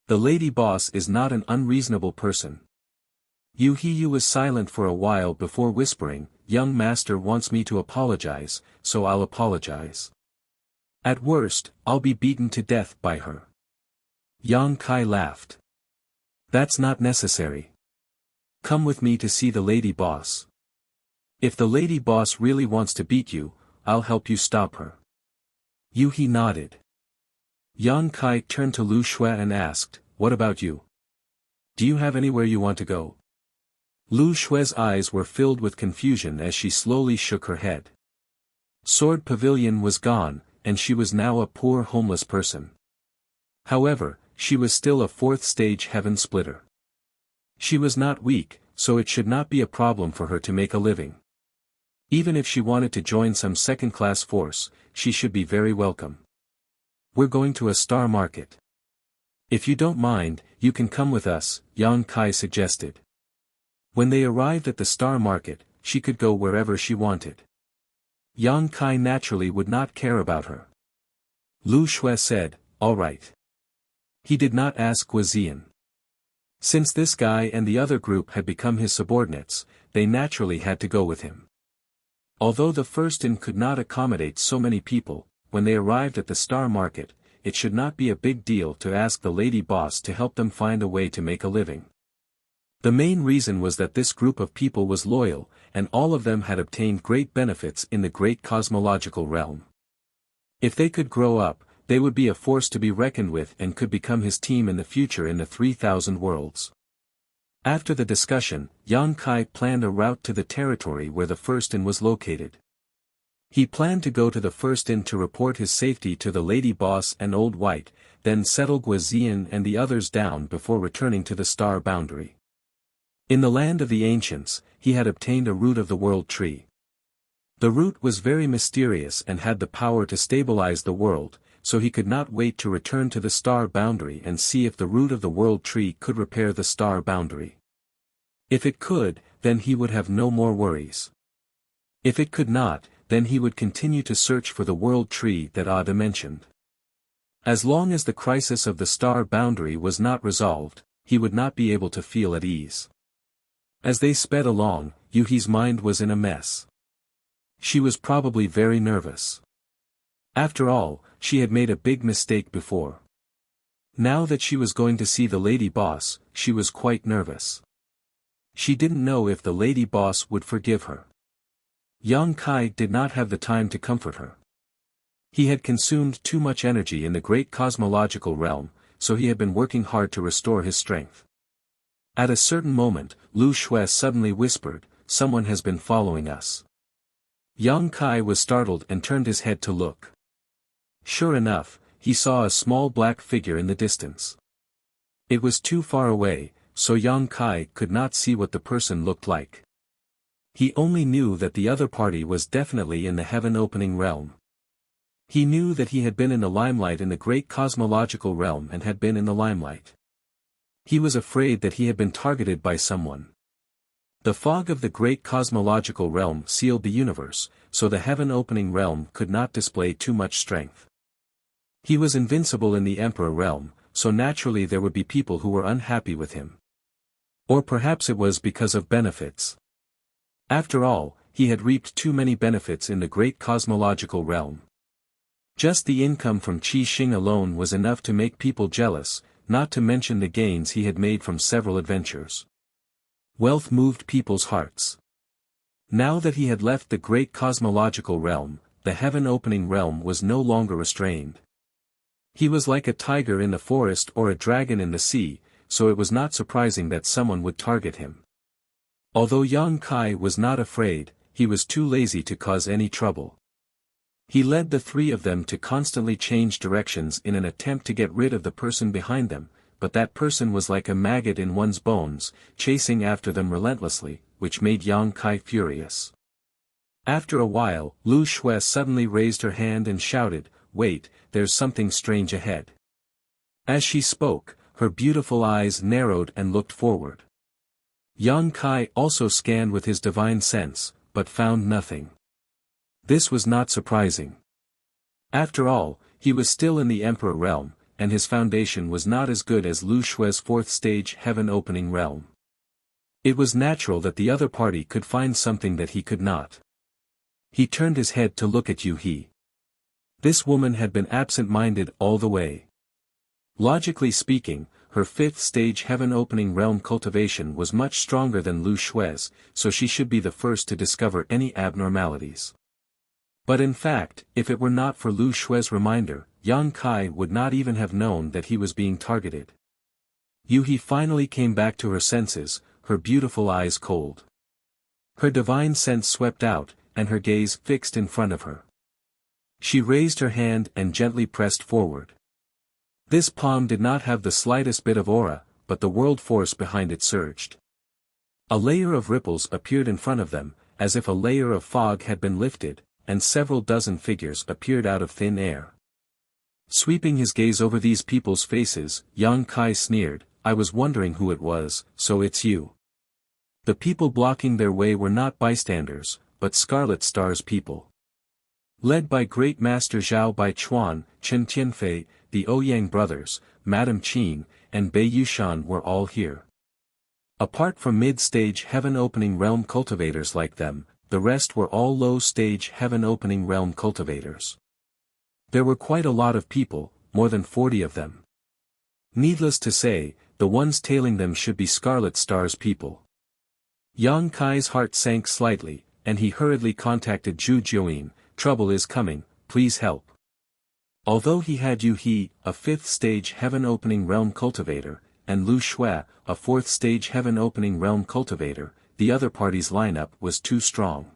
The lady boss is not an unreasonable person." Yu He was silent for a while before whispering, "Young master wants me to apologize, so I'll apologize. At worst, I'll be beaten to death by her." Yang Kai laughed. "That's not necessary. Come with me to see the lady boss." If the lady boss really wants to beat you, I'll help you stop her. Yu He nodded. Yang Kai turned to Lu Xue and asked, what about you? Do you have anywhere you want to go? Lu Xue's eyes were filled with confusion as she slowly shook her head. Sword Pavilion was gone, and she was now a poor homeless person. However, she was still a fourth-stage heaven splitter. She was not weak, so it should not be a problem for her to make a living. Even if she wanted to join some second-class force, she should be very welcome. We're going to a star market. If you don't mind, you can come with us, Yang Kai suggested. When they arrived at the star market, she could go wherever she wanted. Yang Kai naturally would not care about her. Lu Xue said, all right. He did not ask Guizian. Since this guy and the other group had become his subordinates, they naturally had to go with him. Although the first inn could not accommodate so many people, when they arrived at the star market, it should not be a big deal to ask the lady boss to help them find a way to make a living. The main reason was that this group of people was loyal, and all of them had obtained great benefits in the great cosmological realm. If they could grow up, they would be a force to be reckoned with and could become his team in the future in the 3,000 worlds. After the discussion, Yang Kai planned a route to the territory where the first inn was located. He planned to go to the first inn to report his safety to the lady boss and Old White, then settle Guizian and the others down before returning to the star boundary. In the land of the ancients, he had obtained a root of the world tree. The root was very mysterious and had the power to stabilize the world, so he could not wait to return to the star boundary and see if the root of the world tree could repair the star boundary. If it could, then he would have no more worries. If it could not, then he would continue to search for the world tree that Ada mentioned. As long as the crisis of the star boundary was not resolved, he would not be able to feel at ease. As they sped along, Yuhi's mind was in a mess. She was probably very nervous. After all, she had made a big mistake before. Now that she was going to see the lady boss, she was quite nervous. She didn't know if the lady boss would forgive her. Yang Kai did not have the time to comfort her. He had consumed too much energy in the great cosmological realm, so he had been working hard to restore his strength. At a certain moment, Lu Xue suddenly whispered, someone has been following us. Yang Kai was startled and turned his head to look. Sure enough, he saw a small black figure in the distance. It was too far away, so Yang Kai could not see what the person looked like. He only knew that the other party was definitely in the heaven-opening realm. He knew that he had been in the limelight in the great cosmological realm and had been in the limelight. He was afraid that he had been targeted by someone. The fog of the great cosmological realm sealed the universe, so the heaven-opening realm could not display too much strength. He was invincible in the Emperor realm, so naturally there would be people who were unhappy with him. Or perhaps it was because of benefits. After all, he had reaped too many benefits in the great cosmological realm. Just the income from Qi Xing alone was enough to make people jealous, not to mention the gains he had made from several adventures. Wealth moved people's hearts. Now that he had left the great cosmological realm, the heaven-opening realm was no longer restrained. He was like a tiger in the forest or a dragon in the sea, so it was not surprising that someone would target him. Although Yang Kai was not afraid, he was too lazy to cause any trouble. He led the three of them to constantly change directions in an attempt to get rid of the person behind them, but that person was like a maggot in one's bones, chasing after them relentlessly, which made Yang Kai furious. After a while, Lu Xue suddenly raised her hand and shouted, "Wait, there's something strange ahead." As she spoke, her beautiful eyes narrowed and looked forward. Yang Kai also scanned with his divine sense, but found nothing. This was not surprising. After all, he was still in the Emperor realm, and his foundation was not as good as Lu Xue's fourth-stage heaven-opening realm. It was natural that the other party could find something that he could not. He turned his head to look at Yu He. This woman had been absent-minded all the way. Logically speaking, her 5th stage heaven opening realm cultivation was much stronger than Lu Shui's, so she should be the first to discover any abnormalities. But in fact, if it were not for Lu Shui's reminder, Yang Kai would not even have known that he was being targeted. Yuhi finally came back to her senses, her beautiful eyes cold. Her divine sense swept out, and her gaze fixed in front of her. She raised her hand and gently pressed forward. This palm did not have the slightest bit of aura, but the world force behind it surged. A layer of ripples appeared in front of them, as if a layer of fog had been lifted, and several dozen figures appeared out of thin air. Sweeping his gaze over these people's faces, Yang Kai sneered, "I was wondering who it was, so it's you." The people blocking their way were not bystanders, but Scarlet Star's people. Led by Great Master Zhao Baichuan, Chen Tianfei, the Ouyang brothers, Madame Qin, and Bei Yushan were all here. Apart from mid-stage heaven-opening realm cultivators like them, the rest were all low-stage heaven-opening realm cultivators. There were quite a lot of people, more than 40 of them. Needless to say, the ones tailing them should be Scarlet Star's people. Yang Kai's heart sank slightly, and he hurriedly contacted Zhu Jiuyin, "Trouble is coming, please help." Although he had Yu He, a 5th stage heaven-opening realm cultivator, and Lu Shui, a 4th stage heaven-opening realm cultivator, the other party's lineup was too strong.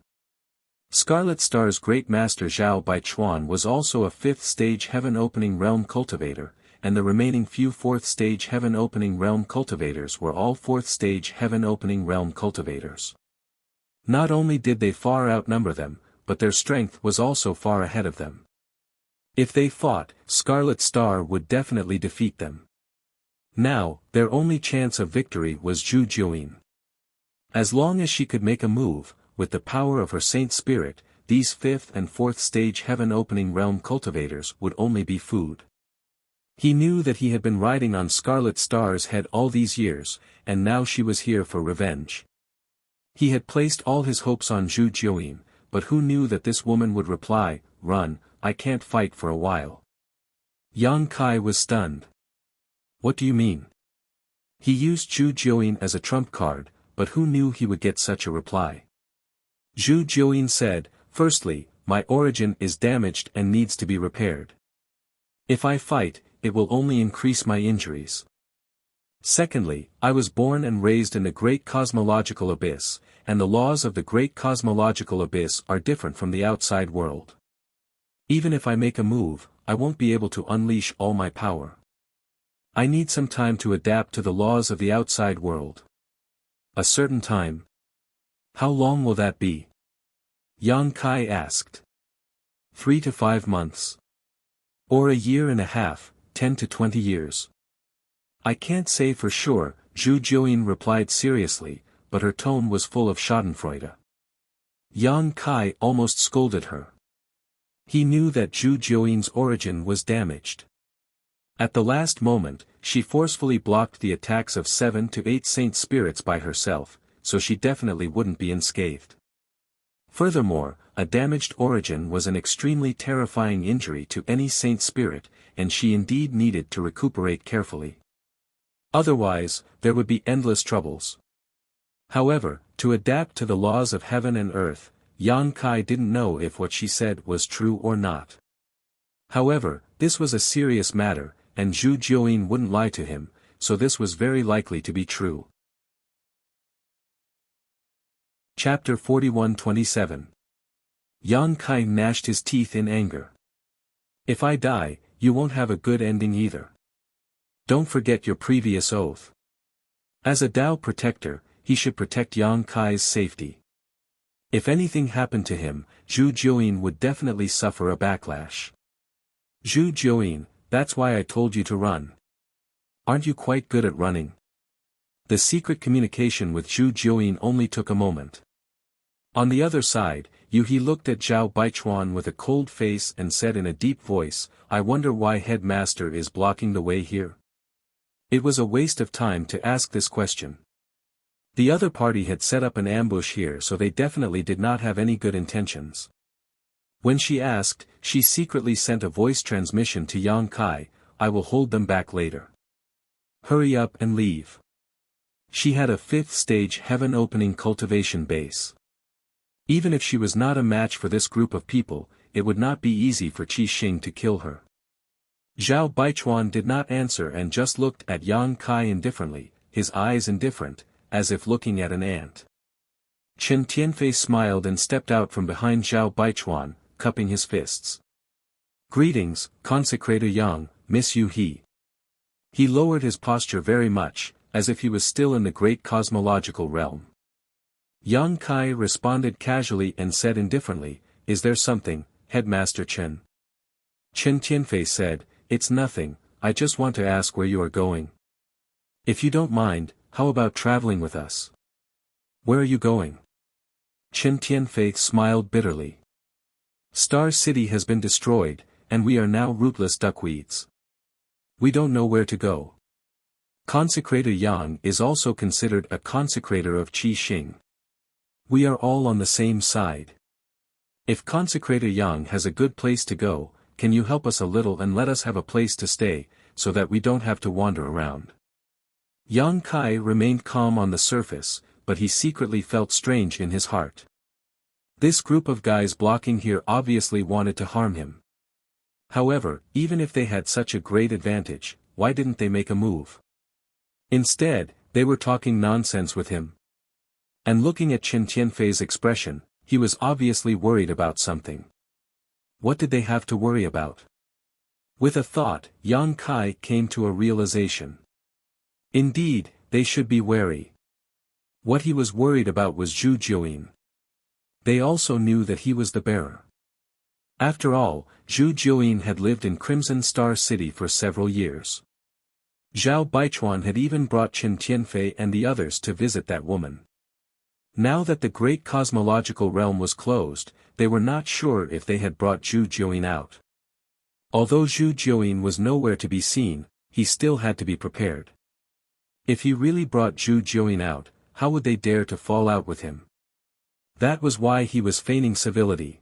Scarlet Star's Great Master Zhao Baichuan was also a 5th stage heaven-opening realm cultivator, and the remaining few 4th stage heaven-opening realm cultivators were all 4th stage heaven-opening realm cultivators. Not only did they far outnumber them, but their strength was also far ahead of them. If they fought, Scarlet Star would definitely defeat them. Now, their only chance of victory was Zhu Jiuyin. As long as she could make a move, with the power of her Saint Spirit, these 5th and 4th stage heaven-opening realm cultivators would only be food. He knew that he had been riding on Scarlet Star's head all these years, and now she was here for revenge. He had placed all his hopes on Zhu Jiuyin, but who knew that this woman would reply, "Run, I can't fight for a while." Yang Kai was stunned. "What do you mean?" He used Zhu Jiuyin as a trump card, but who knew he would get such a reply? Zhu Jiuyin said, "Firstly, my origin is damaged and needs to be repaired. If I fight, it will only increase my injuries. Secondly, I was born and raised in the great cosmological abyss, and the laws of the great cosmological abyss are different from the outside world. Even if I make a move, I won't be able to unleash all my power. I need some time to adapt to the laws of the outside world." "A certain time? How long will that be?" Yang Kai asked. 3 to 5 months. Or a year and a half, 10 to 20 years. "I can't say for sure," Zhu Jiuyin replied seriously, but her tone was full of schadenfreude. Yang Kai almost scolded her. He knew that Zhu Jiuyin's origin was damaged. At the last moment, she forcefully blocked the attacks of 7 to 8 saint spirits by herself, so she definitely wouldn't be unscathed. Furthermore, a damaged origin was an extremely terrifying injury to any saint spirit, and she indeed needed to recuperate carefully. Otherwise, there would be endless troubles. However, to adapt to the laws of heaven and earth, Yang Kai didn't know if what she said was true or not. However, this was a serious matter, and Zhu Jiuyin wouldn't lie to him, so this was very likely to be true. Chapter 41-27. Yang Kai gnashed his teeth in anger. "If I die, you won't have a good ending either. Don't forget your previous oath." As a Tao protector, he should protect Yang Kai's safety. If anything happened to him, Zhu Jiuyin would definitely suffer a backlash. "Zhu Jiuyin, that's why I told you to run. Aren't you quite good at running?" The secret communication with Zhu Jiuyin only took a moment. On the other side, Yu He looked at Zhao Baichuan with a cold face and said in a deep voice, "I wonder why headmaster is blocking the way here." It was a waste of time to ask this question. The other party had set up an ambush here, so they definitely did not have any good intentions. When she asked, she secretly sent a voice transmission to Yang Kai, "I will hold them back later." Hurry up and leave. She had a 5th-stage heaven-opening cultivation base. Even if she was not a match for this group of people, it would not be easy for Qi Xing to kill her. Zhao Baichuan did not answer and just looked at Yang Kai indifferently, his eyes indifferent, as if looking at an ant. Chen Tianfei smiled and stepped out from behind Zhao Baichuan, cupping his fists. Greetings, Consecrator Yang, Miss Yu He. He lowered his posture very much, as if he was still in the great cosmological realm. Yang Kai responded casually and said indifferently, "Is there something, Headmaster Chen?" Chen Tianfei said, "It's nothing, I just want to ask where you are going. If you don't mind, how about traveling with us?" "Where are you going?" Chen Tianfei smiled bitterly. "Star City has been destroyed, and we are now rootless duckweeds. We don't know where to go." Consecrator Yang is also considered a consecrator of Qi Xing. We are all on the same side. If Consecrator Yang has a good place to go, can you help us a little and let us have a place to stay, so that we don't have to wander around? Yang Kai remained calm on the surface, but he secretly felt strange in his heart. This group of guys blocking here obviously wanted to harm him. However, even if they had such a great advantage, why didn't they make a move? Instead, they were talking nonsense with him. And looking at Chen Tianfei's expression, he was obviously worried about something. What did they have to worry about? With a thought, Yang Kai came to a realization. Indeed, they should be wary. What he was worried about was Zhu Jiuyin. They also knew that he was the bearer. After all, Zhu Jiuyin had lived in Crimson Star City for several years. Zhao Baichuan had even brought Chen Tianfei and the others to visit that woman. Now that the great cosmological realm was closed, they were not sure if they had brought Zhu Jiuyin out. Although Zhu Jiuyin was nowhere to be seen, he still had to be prepared. If he really brought Zhu Jiuyin out, how would they dare to fall out with him? That was why he was feigning civility.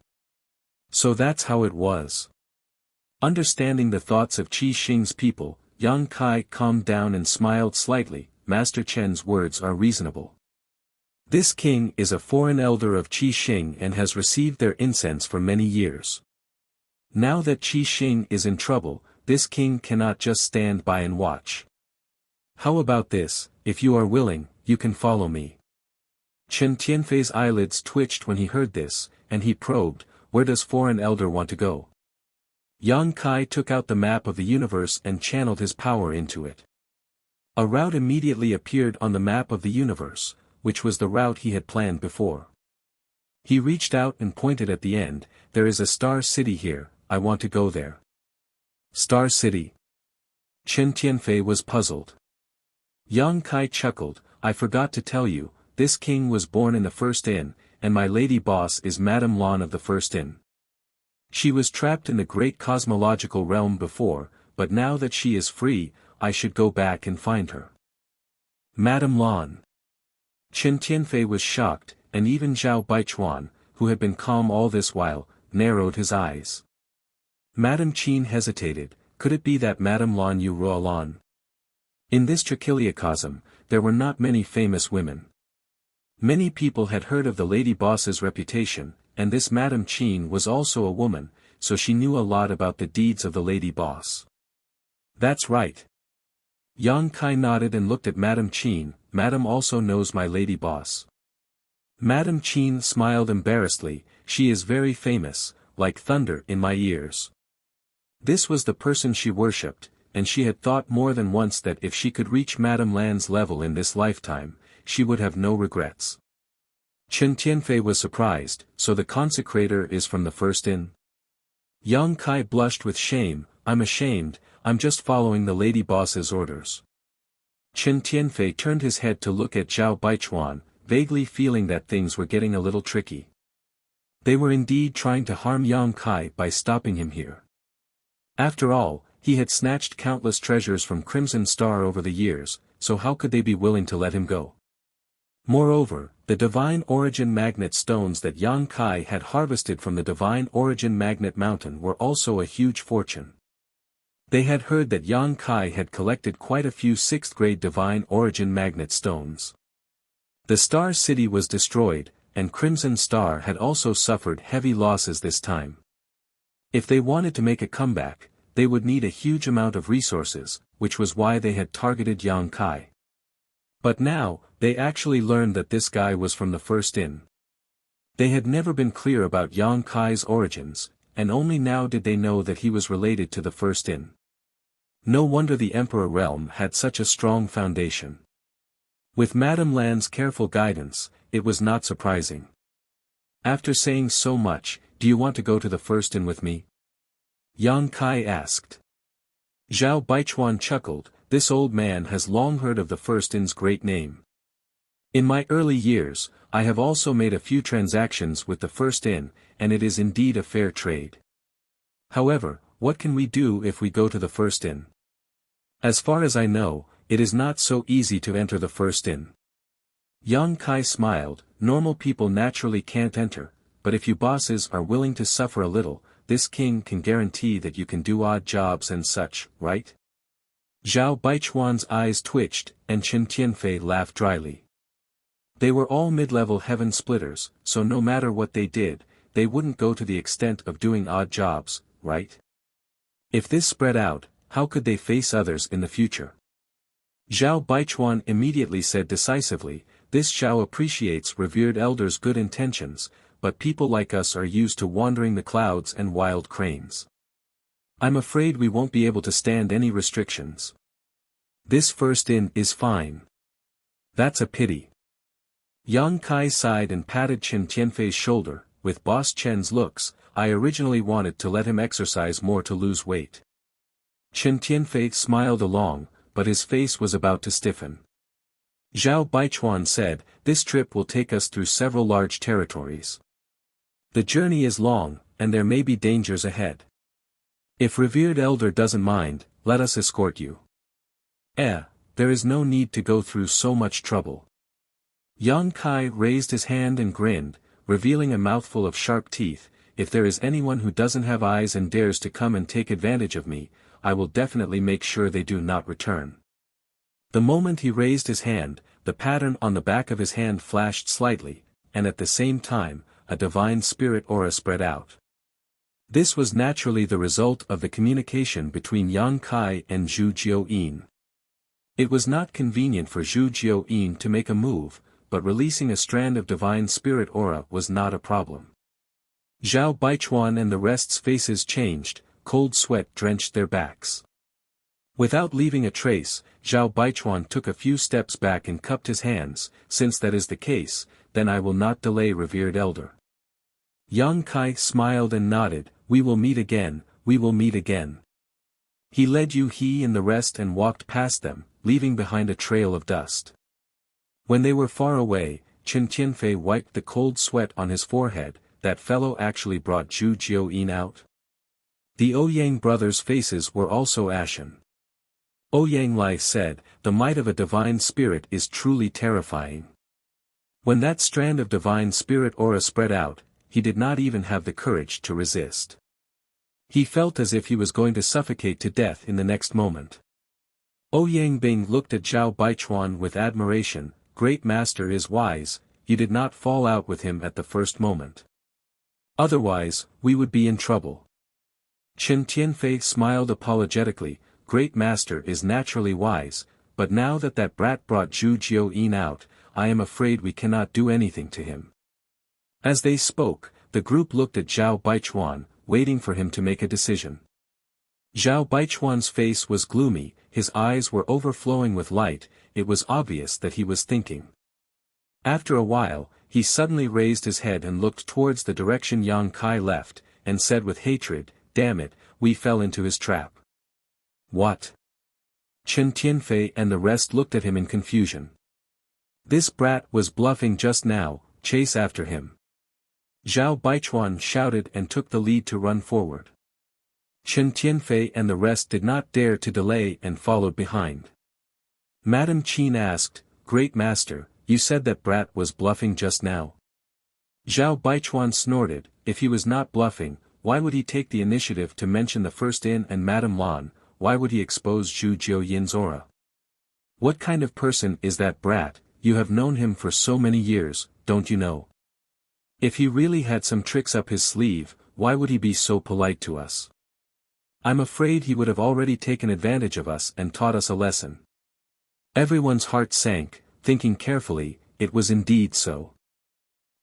So that's how it was. Understanding the thoughts of Qi Xing's people, Yang Kai calmed down and smiled slightly. Master Chen's words are reasonable. This king is a foreign elder of Qi Xing and has received their incense for many years. Now that Qi Xing is in trouble, this king cannot just stand by and watch. How about this, if you are willing, you can follow me. Chen Tianfei's eyelids twitched when he heard this, and he probed, where does foreign elder want to go? Yang Kai took out the map of the universe and channeled his power into it. A route immediately appeared on the map of the universe, which was the route he had planned before. He reached out and pointed at the end, there is a star city here, I want to go there. Star City? Chen Tianfei was puzzled. Yang Kai chuckled, I forgot to tell you, this king was born in the first inn, and my lady boss is Madame Lan of the first inn. She was trapped in the great cosmological realm before, but now that she is free, I should go back and find her. Madame Lan. Chen Tianfei was shocked, and even Zhao Baichuan, who had been calm all this while, narrowed his eyes. Madame Qin hesitated, could it be that Madame Lan Yu Ruolan? In this trichiliocosm, there were not many famous women. Many people had heard of the lady boss's reputation, and this Madame Qin was also a woman, so she knew a lot about the deeds of the lady boss. That's right. Yang Kai nodded and looked at Madame Qin, Madame also knows my lady boss. Madame Qin smiled embarrassedly, she is very famous, like thunder in my ears. This was the person she worshipped, and she had thought more than once that if she could reach Madame Lan's level in this lifetime, she would have no regrets. Chen Tianfei was surprised, so the consecrator is from the first inn? Yang Kai blushed with shame, I'm ashamed, I'm just following the lady boss's orders. Chen Tianfei turned his head to look at Zhao Baichuan, vaguely feeling that things were getting a little tricky. They were indeed trying to harm Yang Kai by stopping him here. After all, he had snatched countless treasures from Crimson Star over the years, so how could they be willing to let him go? Moreover, the Divine Origin Magnet stones that Yang Kai had harvested from the Divine Origin Magnet Mountain were also a huge fortune. They had heard that Yang Kai had collected quite a few 6th-grade divine origin magnet stones. The Star City was destroyed, and Crimson Star had also suffered heavy losses this time. If they wanted to make a comeback, they would need a huge amount of resources, which was why they had targeted Yang Kai. But now, they actually learned that this guy was from the First Inn. They had never been clear about Yang Kai's origins, and only now did they know that he was related to the First Inn. No wonder the Emperor realm had such a strong foundation. With Madame Lan's careful guidance, it was not surprising. After saying so much, do you want to go to the First Inn with me? Yang Kai asked. Zhao Baichuan chuckled, this old man has long heard of the First Inn's great name. In my early years, I have also made a few transactions with the First Inn, and it is indeed a fair trade. However, what can we do if we go to the First Inn? As far as I know, it is not so easy to enter the First Inn. Yang Kai smiled, normal people naturally can't enter, but if you bosses are willing to suffer a little, this king can guarantee that you can do odd jobs and such, right? Zhao Baichuan's eyes twitched, and Chen Tianfei laughed dryly. They were all mid-level heaven splitters, so no matter what they did, they wouldn't go to the extent of doing odd jobs, right? If this spread out, how could they face others in the future? Zhao Baichuan immediately said decisively, this Zhao appreciates revered elders' good intentions, but people like us are used to wandering the clouds and wild cranes. I'm afraid we won't be able to stand any restrictions. This First Inn is fine. That's a pity. Yang Kai sighed and patted Chen Tianfei's shoulder, with Boss Chen's looks, I originally wanted to let him exercise more to lose weight. Chen Tianfei smiled along, but his face was about to stiffen. Zhao Baichuan said, this trip will take us through several large territories. The journey is long, and there may be dangers ahead. If revered elder doesn't mind, let us escort you. There is no need to go through so much trouble. Yang Kai raised his hand and grinned, revealing a mouthful of sharp teeth, if there is anyone who doesn't have eyes and dares to come and take advantage of me, I will definitely make sure they do not return. The moment he raised his hand, the pattern on the back of his hand flashed slightly, and at the same time, a divine spirit aura spread out. This was naturally the result of the communication between Yang Kai and Zhu Jiuyin. It was not convenient for Zhu Jiuyin to make a move, but releasing a strand of divine spirit aura was not a problem. Zhao Baichuan and the rest's faces changed, cold sweat drenched their backs. Without leaving a trace, Zhao Baichuan took a few steps back and cupped his hands, since that is the case, then I will not delay revered elder. Yang Kai smiled and nodded, we will meet again, we will meet again. He led he and the rest and walked past them, leaving behind a trail of dust. When they were far away, Chen Tianfei wiped the cold sweat on his forehead, that fellow actually brought Zhu Jiuyin out. The Ouyang brothers' faces were also ashen. Ouyang Lai said, the might of a divine spirit is truly terrifying. When that strand of divine spirit aura spread out, he did not even have the courage to resist. He felt as if he was going to suffocate to death in the next moment. Ouyang Bing looked at Zhao Baichuan with admiration, great master is wise, you did not fall out with him at the first moment. Otherwise, we would be in trouble. Chen Tianfei smiled apologetically, great master is naturally wise, but now that that brat brought Zhu Jiuyin out, I am afraid we cannot do anything to him. As they spoke, the group looked at Zhao Baichuan, waiting for him to make a decision. Zhao Baichuan's face was gloomy, his eyes were overflowing with light, it was obvious that he was thinking. After a while, he suddenly raised his head and looked towards the direction Yang Kai left, and said with hatred, damn it, we fell into his trap. What? Chen Tianfei and the rest looked at him in confusion. This brat was bluffing just now, chase after him. Zhao Baichuan shouted and took the lead to run forward. Chen Tianfei and the rest did not dare to delay and followed behind. Madame Qin asked, Great Master, you said that brat was bluffing just now. Zhao Baichuan snorted, if he was not bluffing, why would he take the initiative to mention the First Inn and Madame Lan, why would he expose Zhu Jiuyin's aura? What kind of person is that brat? You have known him for so many years, don't you know? If he really had some tricks up his sleeve, why would he be so polite to us? I'm afraid he would have already taken advantage of us and taught us a lesson. Everyone's heart sank, thinking carefully, it was indeed so.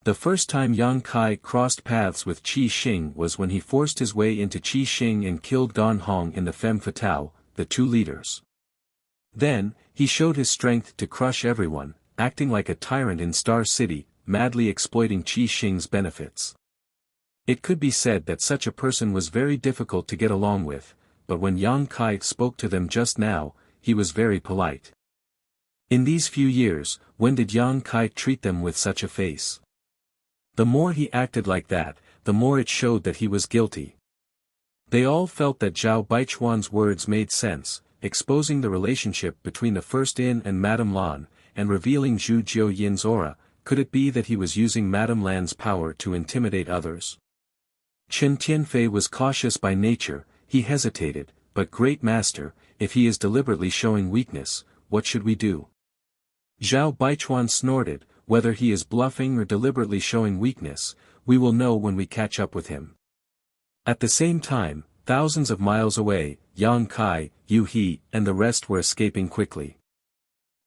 The first time Yang Kai crossed paths with Qi Xing was when he forced his way into Qi Xing and killed Gan Hong and the Femme Fatale, the two leaders. Then, he showed his strength to crush everyone, acting like a tyrant in Star City, madly exploiting Qi Xing's benefits. It could be said that such a person was very difficult to get along with, but when Yang Kai spoke to them just now, he was very polite. In these few years, when did Yang Kai treat them with such a face? The more he acted like that, the more it showed that he was guilty. They all felt that Zhao Baichuan's words made sense, exposing the relationship between the First In and Madame Lan, and revealing Zhu Jiuyin's aura. Could it be that he was using Madame Lan's power to intimidate others? Chen Tianfei was cautious by nature, he hesitated, but Great Master, if he is deliberately showing weakness, what should we do? Zhao Baichuan snorted, whether he is bluffing or deliberately showing weakness, we will know when we catch up with him. At the same time, thousands of miles away, Yang Kai, Yu He, and the rest were escaping quickly.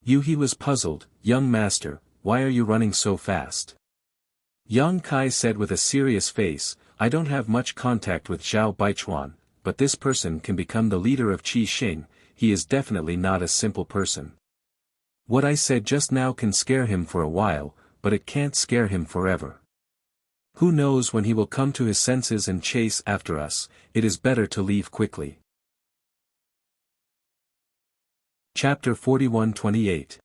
Yu He was puzzled, young master, why are you running so fast? Yang Kai said with a serious face, I don't have much contact with Zhao Baichuan, but this person can become the leader of Qi Xing, he is definitely not a simple person. What I said just now can scare him for a while, but it can't scare him forever. Who knows when he will come to his senses and chase after us, it is better to leave quickly. Chapter 41-28.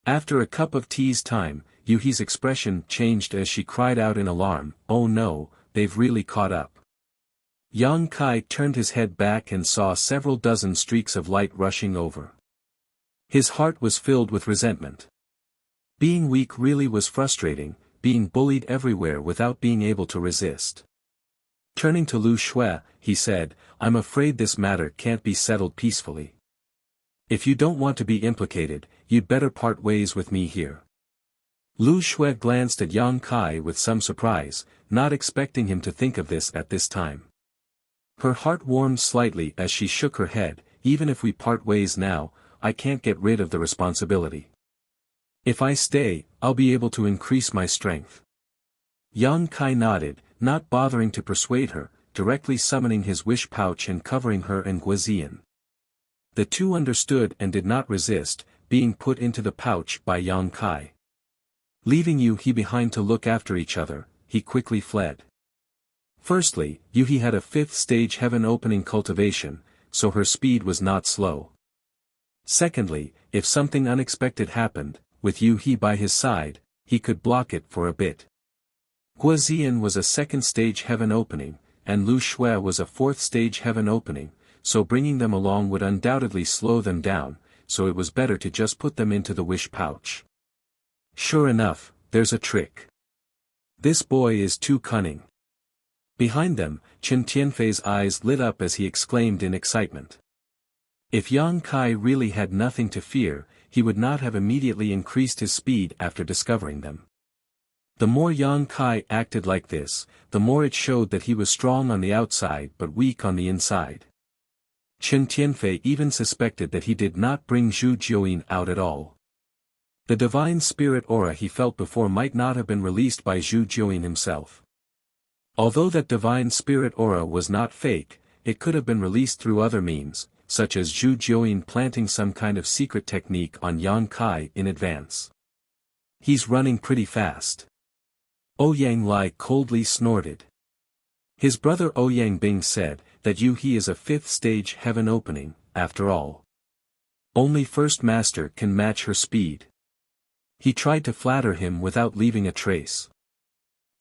After a cup of tea's time, Yu He's expression changed as she cried out in alarm, oh no, they've really caught up. Yang Kai turned his head back and saw several dozen streaks of light rushing over. His heart was filled with resentment. Being weak really was frustrating, being bullied everywhere without being able to resist. Turning to Lu Shui, he said, I'm afraid this matter can't be settled peacefully. If you don't want to be implicated, you'd better part ways with me here. Lu Shui glanced at Yang Kai with some surprise, not expecting him to think of this at this time. Her heart warmed slightly as she shook her head, even if we part ways now, I can't get rid of the responsibility. If I stay, I'll be able to increase my strength. Yang Kai nodded, not bothering to persuade her, directly summoning his wish pouch and covering her and Guizian. The two understood and did not resist, being put into the pouch by Yang Kai. Leaving Yu He behind to look after each other, he quickly fled. Firstly, Yu He had a 5th stage heaven opening cultivation, so her speed was not slow. Secondly, if something unexpected happened, with Yu He by his side, he could block it for a bit. Guizian was a 2nd stage heaven opening, and Lu Shui was a 4th stage heaven opening, so bringing them along would undoubtedly slow them down, so it was better to just put them into the wish pouch. Sure enough, there's a trick. This boy is too cunning. Behind them, Chen Tianfei's eyes lit up as he exclaimed in excitement. If Yang Kai really had nothing to fear, he would not have immediately increased his speed after discovering them. The more Yang Kai acted like this, the more it showed that he was strong on the outside but weak on the inside. Chen Tianfei even suspected that he did not bring Zhu Jiuyin out at all. The divine spirit aura he felt before might not have been released by Zhu Jiuyin himself. Although that divine spirit aura was not fake, it could have been released through other means, such as Zhu Jiuyin planting some kind of secret technique on Yang Kai in advance. He's running pretty fast. Ouyang Lai coldly snorted. His brother Ouyang Bing said that Yu He is a 5th stage heaven opening, after all. Only First Master can match her speed. He tried to flatter him without leaving a trace.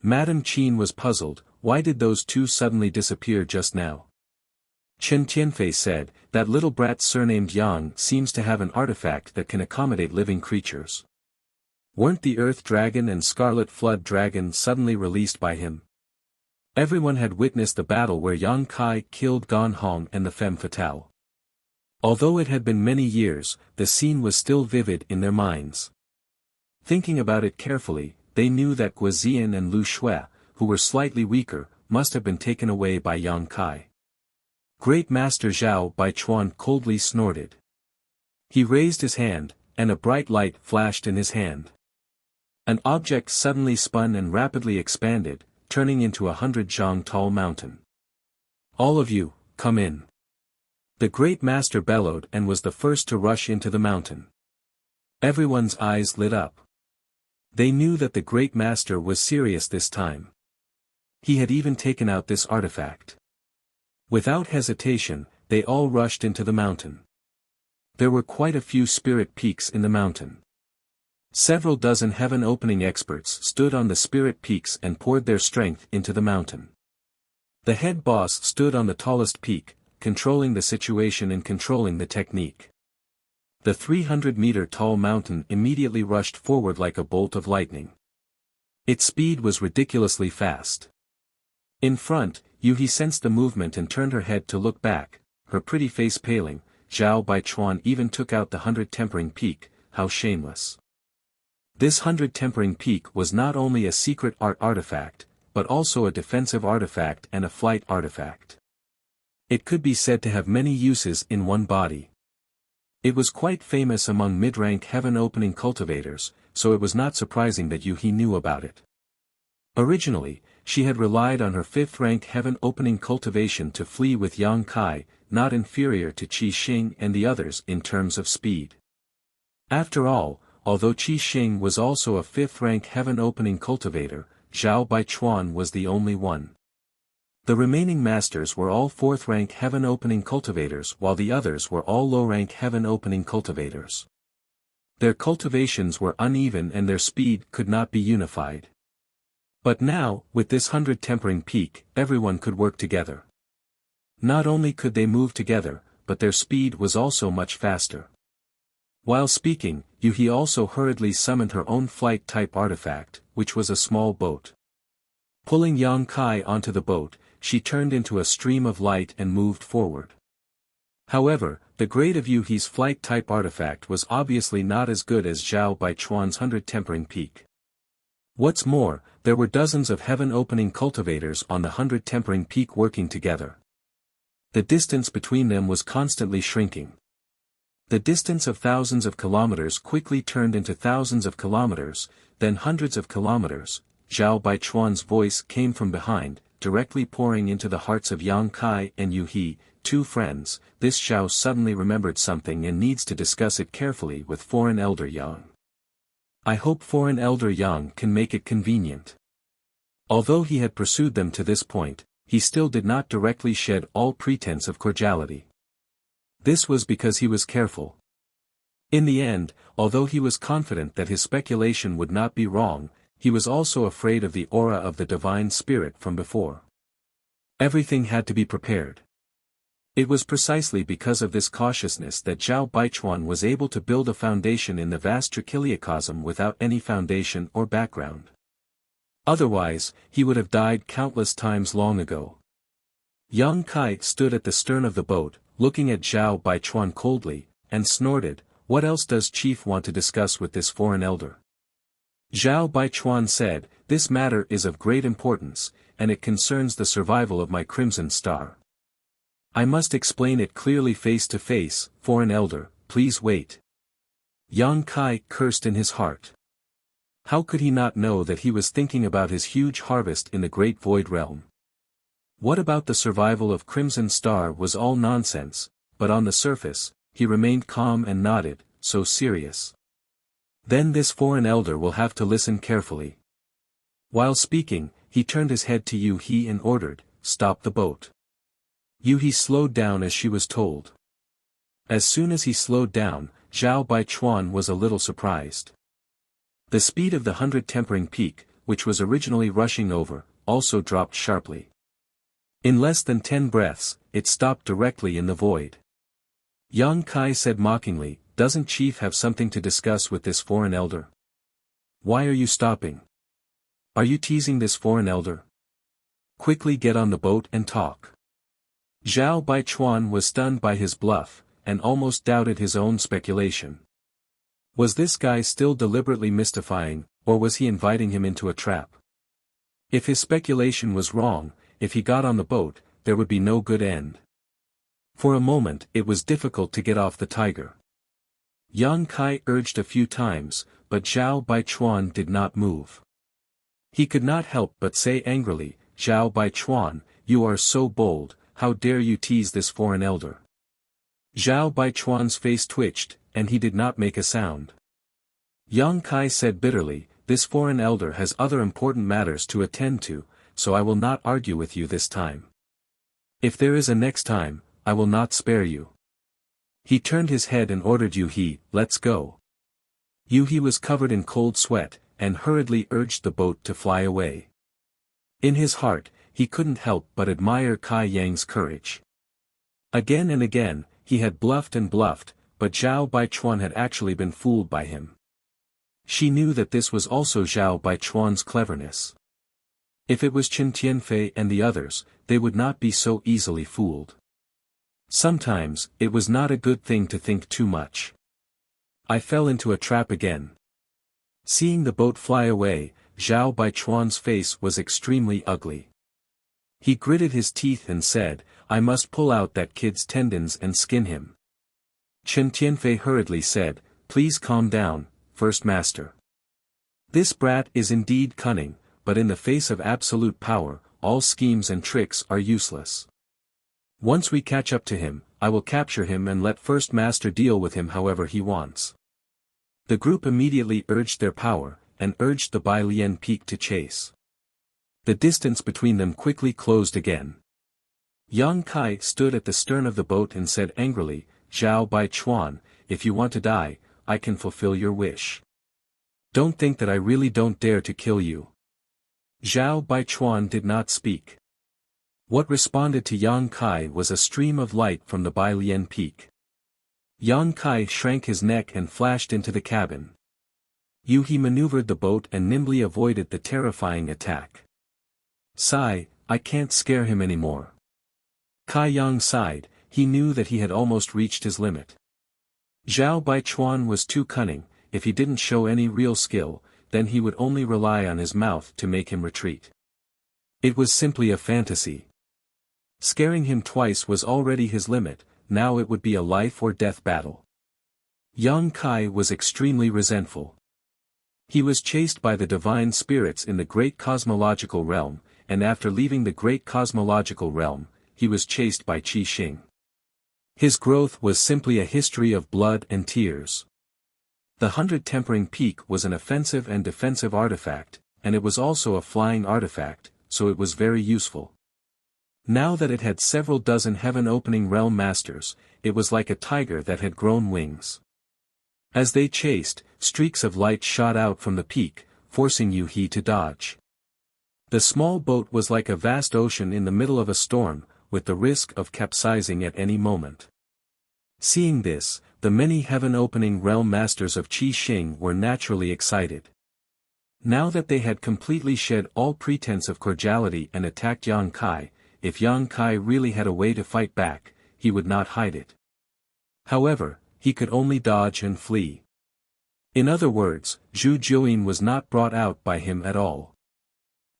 Madame Qin was puzzled, why did those two suddenly disappear just now? Chen Tianfei said, that little brat surnamed Yang seems to have an artifact that can accommodate living creatures. Weren't the Earth Dragon and Scarlet Flood Dragon suddenly released by him? Everyone had witnessed the battle where Yang Kai killed Gan Hong and the Femme Fatale. Although it had been many years, the scene was still vivid in their minds. Thinking about it carefully, they knew that Guizian and Lu Shui, who were slightly weaker, must have been taken away by Yang Kai. Great Master Zhao Baichuan coldly snorted. He raised his hand, and a bright light flashed in his hand. An object suddenly spun and rapidly expanded, turning into 100 zhang tall mountain. All of you, come in. The Great Master bellowed and was the first to rush into the mountain. Everyone's eyes lit up. They knew that the Great Master was serious this time. He had even taken out this artifact. Without hesitation, they all rushed into the mountain. There were quite a few spirit peaks in the mountain. Several dozen heaven-opening experts stood on the spirit peaks and poured their strength into the mountain. The head boss stood on the tallest peak, controlling the situation and controlling the technique. The 300-meter-tall mountain immediately rushed forward like a bolt of lightning. Its speed was ridiculously fast. In front, Yuhi sensed the movement and turned her head to look back, her pretty face paling. Zhao Baichuan even took out the 100 tempering peak. How shameless. This 100 tempering peak was not only a secret art artifact, but also a defensive artifact and a flight artifact. It could be said to have many uses in one body. It was quite famous among mid-rank heaven-opening cultivators, so it was not surprising that Yuhi knew about it. Originally, she had relied on her 5th-rank heaven-opening cultivation to flee with Yang Kai, not inferior to Qi Xing and the others in terms of speed. After all, although Qi Xing was also a 5th-rank heaven-opening cultivator, Zhao Baichuan was the only one. The remaining masters were all 4th-rank heaven-opening cultivators while the others were all low-rank heaven-opening cultivators. Their cultivations were uneven and their speed could not be unified. But now, with this 100 tempering peak, everyone could work together. Not only could they move together, but their speed was also much faster. While speaking, Yuhi also hurriedly summoned her own flight-type artifact, which was a small boat. Pulling Yang Kai onto the boat, she turned into a stream of light and moved forward. However, the grade of Yuhi's flight-type artifact was obviously not as good as Zhao Baichuan's 100 tempering peak. What's more, there were dozens of heaven-opening cultivators on the 100 tempering peak working together. The distance between them was constantly shrinking. The distance of thousands of kilometers quickly turned into thousands of kilometers, then hundreds of kilometers. Zhao Baichuan's voice came from behind, directly pouring into the hearts of Yang Kai and Yuhi, two friends. This Zhao suddenly remembered something and needs to discuss it carefully with Foreign Elder Yang. I hope Foreign Elder Yang can make it convenient. Although he had pursued them to this point, he still did not directly shed all pretense of cordiality. This was because he was careful. In the end, although he was confident that his speculation would not be wrong, he was also afraid of the aura of the divine spirit from before. Everything had to be prepared. It was precisely because of this cautiousness that Zhao Baichuan was able to build a foundation in the vast trichiliocosm without any foundation or background. Otherwise, he would have died countless times long ago. Yang Kai stood at the stern of the boat, looking at Zhao Baichuan coldly, and snorted, "What else does Chief want to discuss with this foreign elder?" Zhao Baichuan said, "This matter is of great importance, and it concerns the survival of my Crimson Star. I must explain it clearly face to face, foreign elder, please wait." Yang Kai cursed in his heart. How could he not know that he was thinking about his huge harvest in the Great Void Realm? What about the survival of Crimson Star was all nonsense, but on the surface, he remained calm and nodded, so serious. Then this foreign elder will have to listen carefully. While speaking, he turned his head to Yuhi and ordered, "Stop the boat." Yuhi slowed down as she was told. As soon as he slowed down, Zhao Baichuan was a little surprised. The speed of the 100 tempering peak, which was originally rushing over, also dropped sharply. In less than 10 breaths, it stopped directly in the void. Yang Kai said mockingly, "Doesn't Chief have something to discuss with this foreign elder? Why are you stopping? Are you teasing this foreign elder? Quickly get on the boat and talk." Zhao Baichuan was stunned by his bluff, and almost doubted his own speculation. Was this guy still deliberately mystifying, or was he inviting him into a trap? If his speculation was wrong, if he got on the boat, there would be no good end. For a moment it was difficult to get off the tiger. Yang Kai urged a few times, but Zhao Baichuan did not move. He could not help but say angrily, "Zhao Baichuan, you are so bold, how dare you tease this foreign elder?" Zhao Baichuan's face twitched, and he did not make a sound. Yang Kai said bitterly, "This foreign elder has other important matters to attend to, so I will not argue with you this time. If there is a next time, I will not spare you." He turned his head and ordered Yu-He, "Let's go." Yu-He was covered in cold sweat, and hurriedly urged the boat to fly away. In his heart, he couldn't help but admire Kai Yang's courage. Again and again, he had bluffed and bluffed, but Zhao Baichuan had actually been fooled by him. She knew that this was also Zhao Baichuan's cleverness. If it was Chen Tianfei and the others, they would not be so easily fooled. Sometimes, it was not a good thing to think too much. I fell into a trap again. Seeing the boat fly away, Zhao Baichuan's face was extremely ugly. He gritted his teeth and said, "I must pull out that kid's tendons and skin him." Chen Tianfei hurriedly said, "Please calm down, First Master. This brat is indeed cunning, but in the face of absolute power, all schemes and tricks are useless. Once we catch up to him, I will capture him and let First Master deal with him however he wants." The group immediately urged their power, and urged the Bai Lian Peak to chase. The distance between them quickly closed again. Yang Kai stood at the stern of the boat and said angrily, "Zhao Baichuan, if you want to die, I can fulfill your wish. Don't think that I really don't dare to kill you." Zhao Baichuan did not speak. What responded to Yang Kai was a stream of light from the Bai Lian Peak. Yang Kai shrank his neck and flashed into the cabin. Yu-He maneuvered the boat and nimbly avoided the terrifying attack. "Sigh, I can't scare him anymore." Kai Yang sighed, he knew that he had almost reached his limit. Zhao Baichuan was too cunning, if he didn't show any real skill, then he would only rely on his mouth to make him retreat. It was simply a fantasy. Scaring him twice was already his limit, now it would be a life-or-death battle. Yang Kai was extremely resentful. He was chased by the divine spirits in the great cosmological realm, and after leaving the great cosmological realm, he was chased by Qi Xing. His growth was simply a history of blood and tears. The 100-tempering peak was an offensive and defensive artifact, and it was also a flying artifact, so it was very useful. Now that it had several dozen heaven-opening realm masters, it was like a tiger that had grown wings. As they chased, streaks of light shot out from the peak, forcing Yu-He to dodge. The small boat was like a vast ocean in the middle of a storm, with the risk of capsizing at any moment. Seeing this, the many heaven-opening realm masters of Qi Xing were naturally excited. Now that they had completely shed all pretense of cordiality and attacked Yang Kai, if Yang Kai really had a way to fight back, he would not hide it. However, he could only dodge and flee. In other words, Zhu Jiuyin was not brought out by him at all.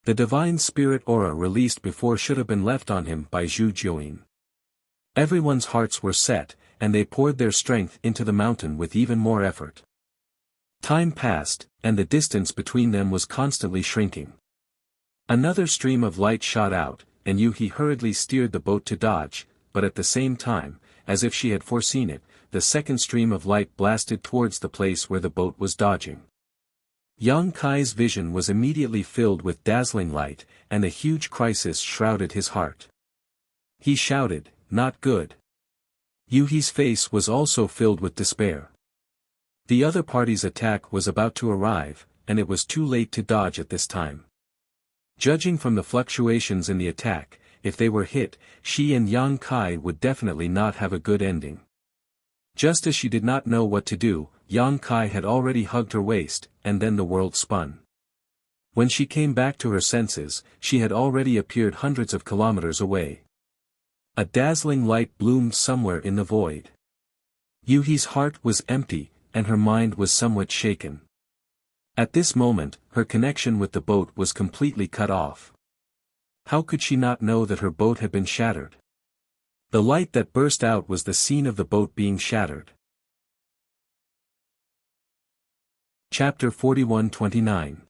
The divine spirit aura released before should have been left on him by Zhu Jiuyin. Everyone's hearts were set, and they poured their strength into the mountain with even more effort. Time passed, and the distance between them was constantly shrinking. Another stream of light shot out, and Yu-He hurriedly steered the boat to dodge, but at the same time, as if she had foreseen it, the second stream of light blasted towards the place where the boat was dodging. Yang Kai's vision was immediately filled with dazzling light, and a huge crisis shrouded his heart. He shouted, "Not good." Yu-He's face was also filled with despair. The other party's attack was about to arrive, and it was too late to dodge at this time. Judging from the fluctuations in the attack, if they were hit, she and Yang Kai would definitely not have a good ending. Just as she did not know what to do, Yang Kai had already hugged her waist, and then the world spun. When she came back to her senses, she had already appeared hundreds of kilometers away. A dazzling light bloomed somewhere in the void. Yuhi's heart was empty, and her mind was somewhat shaken. At this moment, her connection with the boat was completely cut off. How could she not know that her boat had been shattered? The light that burst out was the scene of the boat being shattered. Chapter 41-29.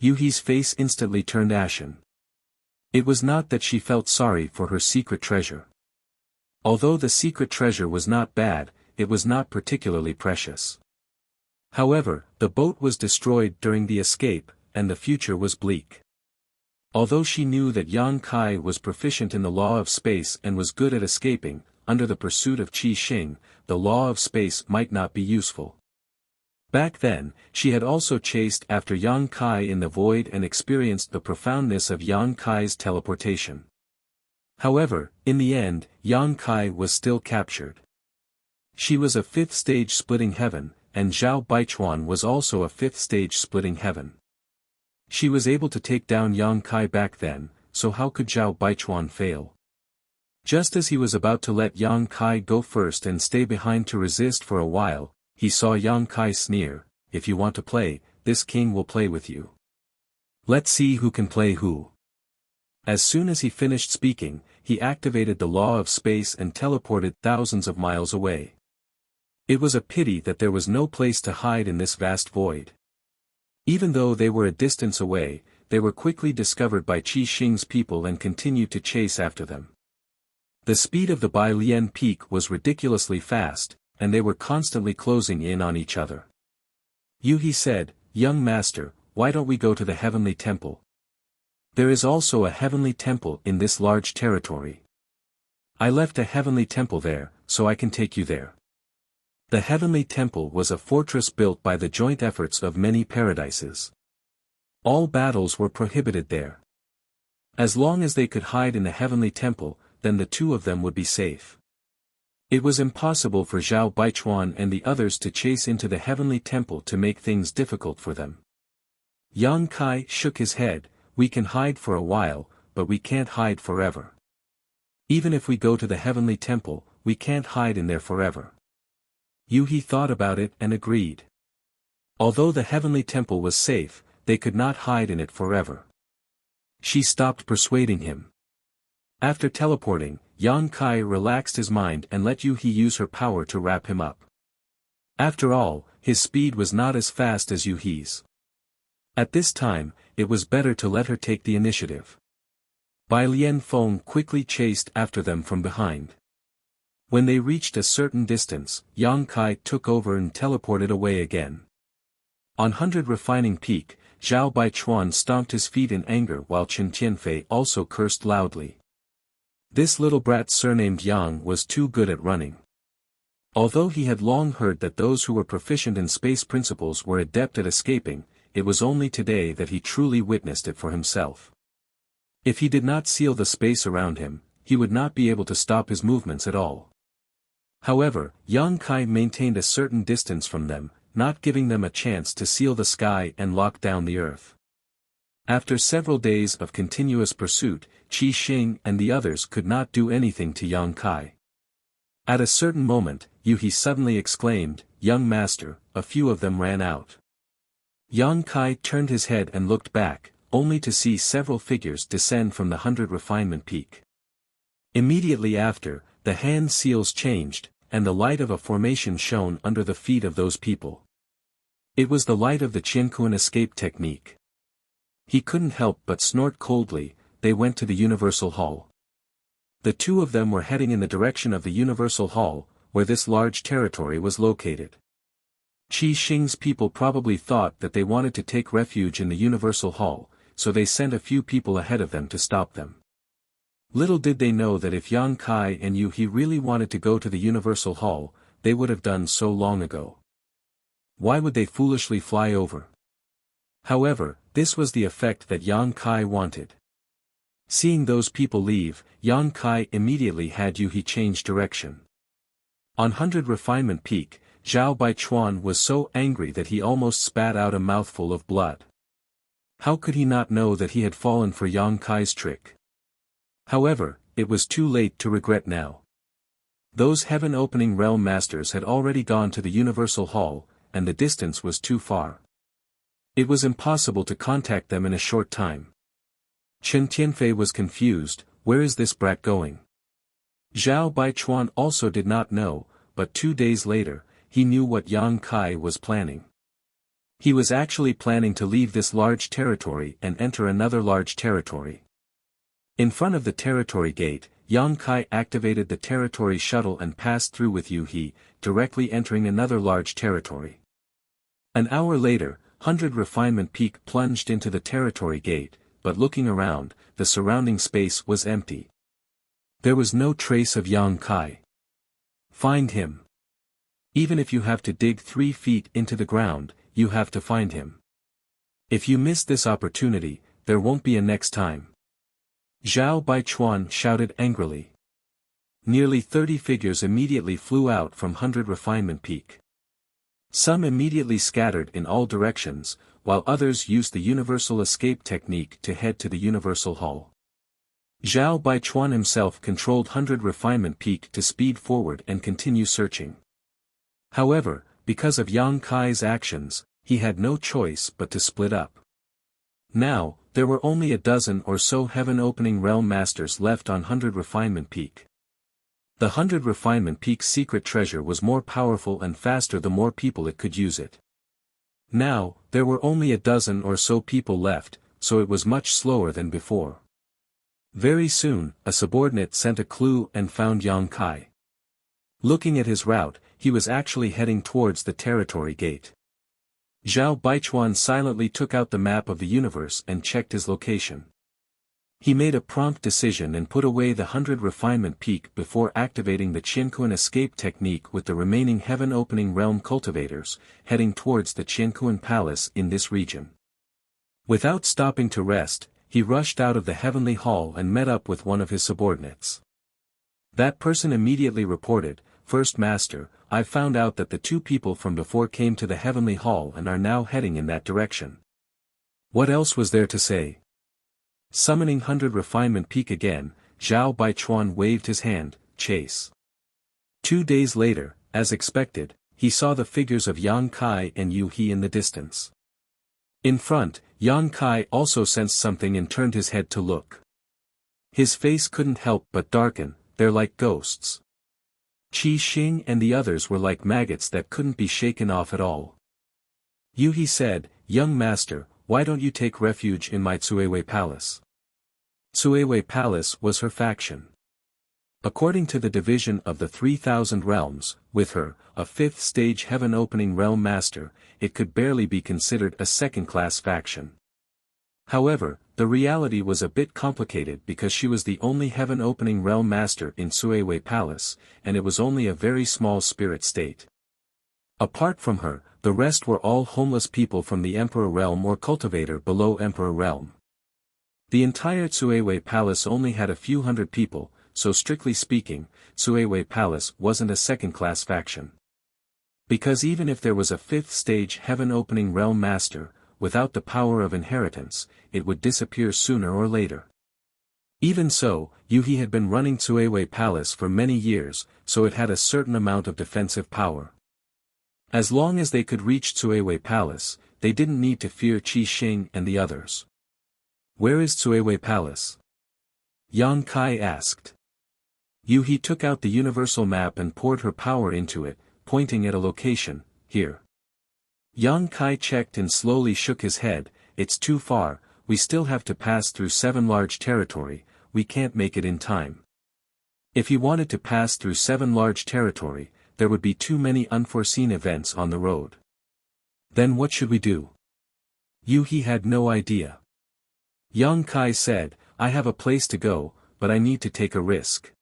Yuhi's face instantly turned ashen. It was not that she felt sorry for her secret treasure. Although the secret treasure was not bad, it was not particularly precious. However, the boat was destroyed during the escape, and the future was bleak. Although she knew that Yang Kai was proficient in the law of space and was good at escaping, under the pursuit of Qi Xing, the law of space might not be useful. Back then, she had also chased after Yang Kai in the void and experienced the profoundness of Yang Kai's teleportation. However, in the end, Yang Kai was still captured. She was a fifth stage splitting heaven, and Zhao Baichuan was also a fifth stage splitting heaven. She was able to take down Yang Kai back then, so how could Zhao Baichuan fail? Just as he was about to let Yang Kai go first and stay behind to resist for a while, he saw Yang Kai sneer, "If you want to play, this king will play with you. Let's see who can play who." As soon as he finished speaking, he activated the law of space and teleported thousands of miles away. It was a pity that there was no place to hide in this vast void. Even though they were a distance away, they were quickly discovered by Qi Xing's people and continued to chase after them. The speed of the Bai Lian peak was ridiculously fast, and they were constantly closing in on each other. Yuhi said, "Young master, why don't we go to the heavenly temple? There is also a heavenly temple in this large territory. I left a heavenly temple there, so I can take you there." The heavenly temple was a fortress built by the joint efforts of many paradises. All battles were prohibited there. As long as they could hide in the heavenly temple, then the two of them would be safe. It was impossible for Zhao Baichuan and the others to chase into the heavenly temple to make things difficult for them. Yang Kai shook his head, "We can hide for a while, but we can't hide forever. Even if we go to the heavenly temple, we can't hide in there forever." Yuhi thought about it and agreed. Although the heavenly temple was safe, they could not hide in it forever. She stopped persuading him. After teleporting, Yang Kai relaxed his mind and let Yuhi use her power to wrap him up. After all, his speed was not as fast as Yuhi's. At this time, it was better to let her take the initiative. Bai Lian Feng quickly chased after them from behind. When they reached a certain distance, Yang Kai took over and teleported away again. On 100 Refining Peak, Zhao Baichuan stomped his feet in anger while Chen Tianfei also cursed loudly. This little brat surnamed Yang was too good at running. Although he had long heard that those who were proficient in space principles were adept at escaping, it was only today that he truly witnessed it for himself. If he did not seal the space around him, he would not be able to stop his movements at all. However, Yang Kai maintained a certain distance from them, not giving them a chance to seal the sky and lock down the earth. After several days of continuous pursuit, Qi Xing and the others could not do anything to Yang Kai. At a certain moment, Yuhi suddenly exclaimed, "Young master," a few of them ran out. Yang Kai turned his head and looked back, only to see several figures descend from the 100 Refinement Peak. Immediately after, the hand seals changed, and the light of a formation shone under the feet of those people. It was the light of the Qianquan escape technique. He couldn't help but snort coldly. They went to the Universal Hall. The two of them were heading in the direction of the Universal Hall, where this large territory was located. Qi Xing's people probably thought that they wanted to take refuge in the Universal Hall, so they sent a few people ahead of them to stop them. Little did they know that if Yang Kai and Yuhi really wanted to go to the Universal Hall, they would have done so long ago. Why would they foolishly fly over? However, this was the effect that Yang Kai wanted. Seeing those people leave, Yang Kai immediately had Yuhi change direction. On 100 Refinement Peak, Zhao Baichuan was so angry that he almost spat out a mouthful of blood. How could he not know that he had fallen for Yang Kai's trick? However, it was too late to regret now. Those heaven-opening realm masters had already gone to the Universal Hall, and the distance was too far. It was impossible to contact them in a short time. Chen Tianfei was confused. Where is this brat going? Zhao Baichuan also did not know, but 2 days later, he knew what Yang Kai was planning. He was actually planning to leave this large territory and enter another large territory. In front of the territory gate, Yang Kai activated the territory shuttle and passed through with Yu He, directly entering another large territory. An hour later, 100 Refinement Peak plunged into the territory gate, but looking around, the surrounding space was empty. There was no trace of Yang Kai. Find him. Even if you have to dig 3 feet into the ground, you have to find him. If you miss this opportunity, there won't be a next time. Zhao Baichuan shouted angrily. Nearly 30 figures immediately flew out from 100 Refinement Peak. Some immediately scattered in all directions, while others used the universal escape technique to head to the Universal Hall. Zhao Baichuan himself controlled 100 Refinement Peak to speed forward and continue searching. However, because of Yang Kai's actions, he had no choice but to split up. Now, there were only a dozen or so heaven-opening realm masters left on 100 Refinement Peak. The 100 Refinement Peak's secret treasure was more powerful and faster the more people it could use it. Now, there were only a dozen or so people left, so it was much slower than before. Very soon, a subordinate sent a clue and found Yang Kai. Looking at his route, he was actually heading towards the territory gate. Zhao Baichuan silently took out the map of the universe and checked his location. He made a prompt decision and put away the 100 Refinement Peak before activating the Qianquan escape technique with the remaining heaven-opening realm cultivators, heading towards the Qianquan Palace in this region. Without stopping to rest, he rushed out of the Heavenly Hall and met up with one of his subordinates. That person immediately reported, "First Master, I found out that the 2 people from before came to the Heavenly Hall and are now heading in that direction." What else was there to say? Summoning 100 Refinement Peak again, Zhao Baichuan waved his hand, "Chase." 2 days later, as expected, he saw the figures of Yang Kai and Yu He in the distance. In front, Yang Kai also sensed something and turned his head to look. His face couldn't help but darken. "They're like ghosts." Qi Xing and the others were like maggots that couldn't be shaken off at all. Yu He said, "Young master, why don't you take refuge in my Cuewei Palace?" Cuewei Palace was her faction. According to the division of the 3,000 realms, with her, a 5th stage heaven-opening realm master, it could barely be considered a second-class faction. However, the reality was a bit complicated because she was the only heaven-opening realm master in Cuewei Palace, and it was only a very small spirit state. Apart from her, the rest were all homeless people from the Emperor Realm or cultivator below Emperor Realm. The entire Cuewei Palace only had a few hundred people, so strictly speaking, Cuewei Palace wasn't a second-class faction. Because even if there was a 5th stage heaven-opening realm master, without the power of inheritance, it would disappear sooner or later. Even so, Yu He had been running Cuewei Palace for many years, so it had a certain amount of defensive power. As long as they could reach Cuewei Palace, they didn't need to fear Qi Xing and the others. "Where is Cuewei Palace?" Yang Kai asked. Yu He took out the universal map and poured her power into it, pointing at a location, "Here." Yang Kai checked and slowly shook his head, "It's too far, we still have to pass through 7 large territory, we can't make it in time." If he wanted to pass through 7 large territory, there would be too many unforeseen events on the road. Then what should we do? Yu He had no idea. Yang Kai said, "I have a place to go, but I need to take a risk."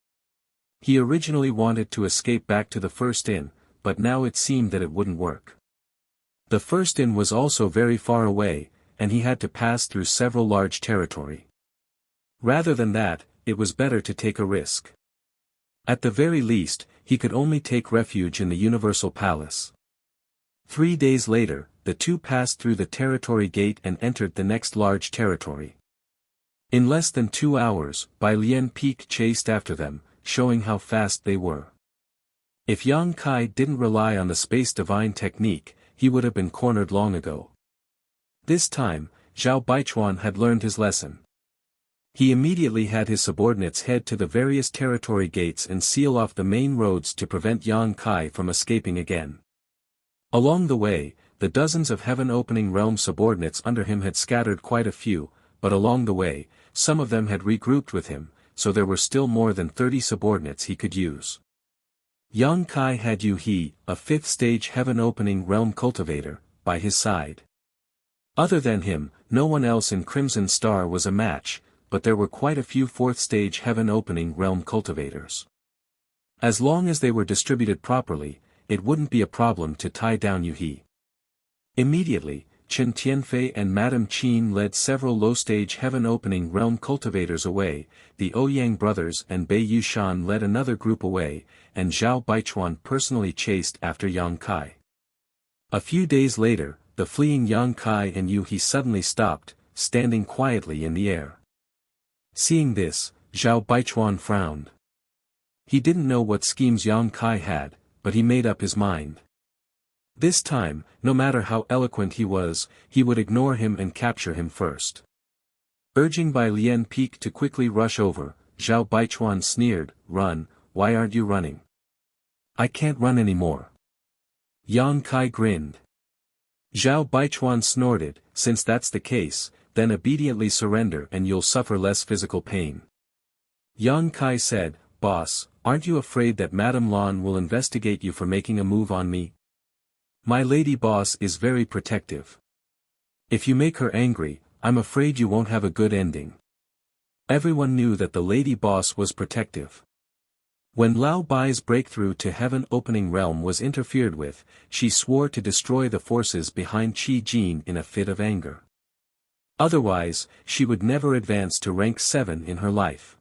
He originally wanted to escape back to the first inn, but now it seemed that it wouldn't work. The first inn was also very far away, and he had to pass through several large territory. Rather than that, it was better to take a risk. At the very least, he could only take refuge in the Universal Palace. 3 days later, the two passed through the territory gate and entered the next large territory. In less than 2 hours, Bai Lian Peak chased after them, showing how fast they were. If Yang Kai didn't rely on the space divine technique, he would have been cornered long ago. This time, Zhao Baichuan had learned his lesson. He immediately had his subordinates head to the various territory gates and seal off the main roads to prevent Yang Kai from escaping again. Along the way, the dozens of heaven-opening realm subordinates under him had scattered quite a few, but along the way, some of them had regrouped with him, so there were still more than 30 subordinates he could use. Yang Kai had Yu He, a 5th-stage heaven-opening realm cultivator, by his side. Other than him, no one else in Crimson Star was a match, but there were quite a few 4th-stage heaven-opening realm cultivators. As long as they were distributed properly, it wouldn't be a problem to tie down Yu He. Immediately, Chen Tianfei and Madame Qin led several low-stage heaven-opening realm cultivators away, the Ouyang brothers and Bei Yushan led another group away, and Zhao Baichuan personally chased after Yang Kai. A few days later, the fleeing Yang Kai and Yu He suddenly stopped, standing quietly in the air. Seeing this, Zhao Baichuan frowned. He didn't know what schemes Yang Kai had, but he made up his mind. This time, no matter how eloquent he was, he would ignore him and capture him first. Urging Bai Lian Peak to quickly rush over, Zhao Baichuan sneered, "Run, why aren't you running?" "I can't run anymore." Yang Kai grinned. Zhao Baichuan snorted, "Since that's the case, then obediently surrender and you'll suffer less physical pain." Yang Kai said, "Boss, aren't you afraid that Madame Lan will investigate you for making a move on me? My lady boss is very protective. If you make her angry, I'm afraid you won't have a good ending." Everyone knew that the lady boss was protective. When Lao Bai's breakthrough to heaven-opening realm was interfered with, she swore to destroy the forces behind Qi Jin in a fit of anger. Otherwise, she would never advance to rank 7 in her life.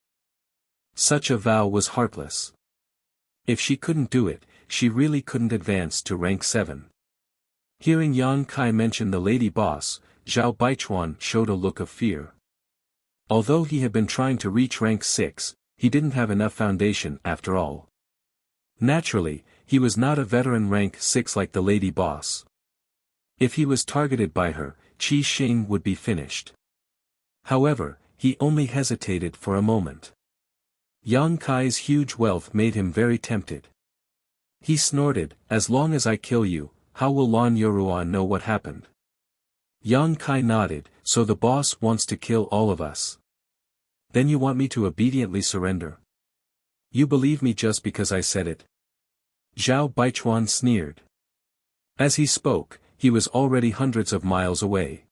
Such a vow was heartless. If she couldn't do it, she really couldn't advance to rank 7. Hearing Yang Kai mention the lady boss, Zhao Baichuan showed a look of fear. Although he had been trying to reach rank 6, he didn't have enough foundation after all. Naturally, he was not a veteran rank 6 like the lady boss. If he was targeted by her, Qi Xing would be finished. However, he only hesitated for a moment. Yang Kai's huge wealth made him very tempted. He snorted, "As long as I kill you, how will Lan Yoruan know what happened?" Yang Kai nodded, "So the boss wants to kill all of us. Then you want me to obediently surrender? You believe me just because I said it?" Zhao Baichuan sneered. As he spoke, he was already hundreds of miles away.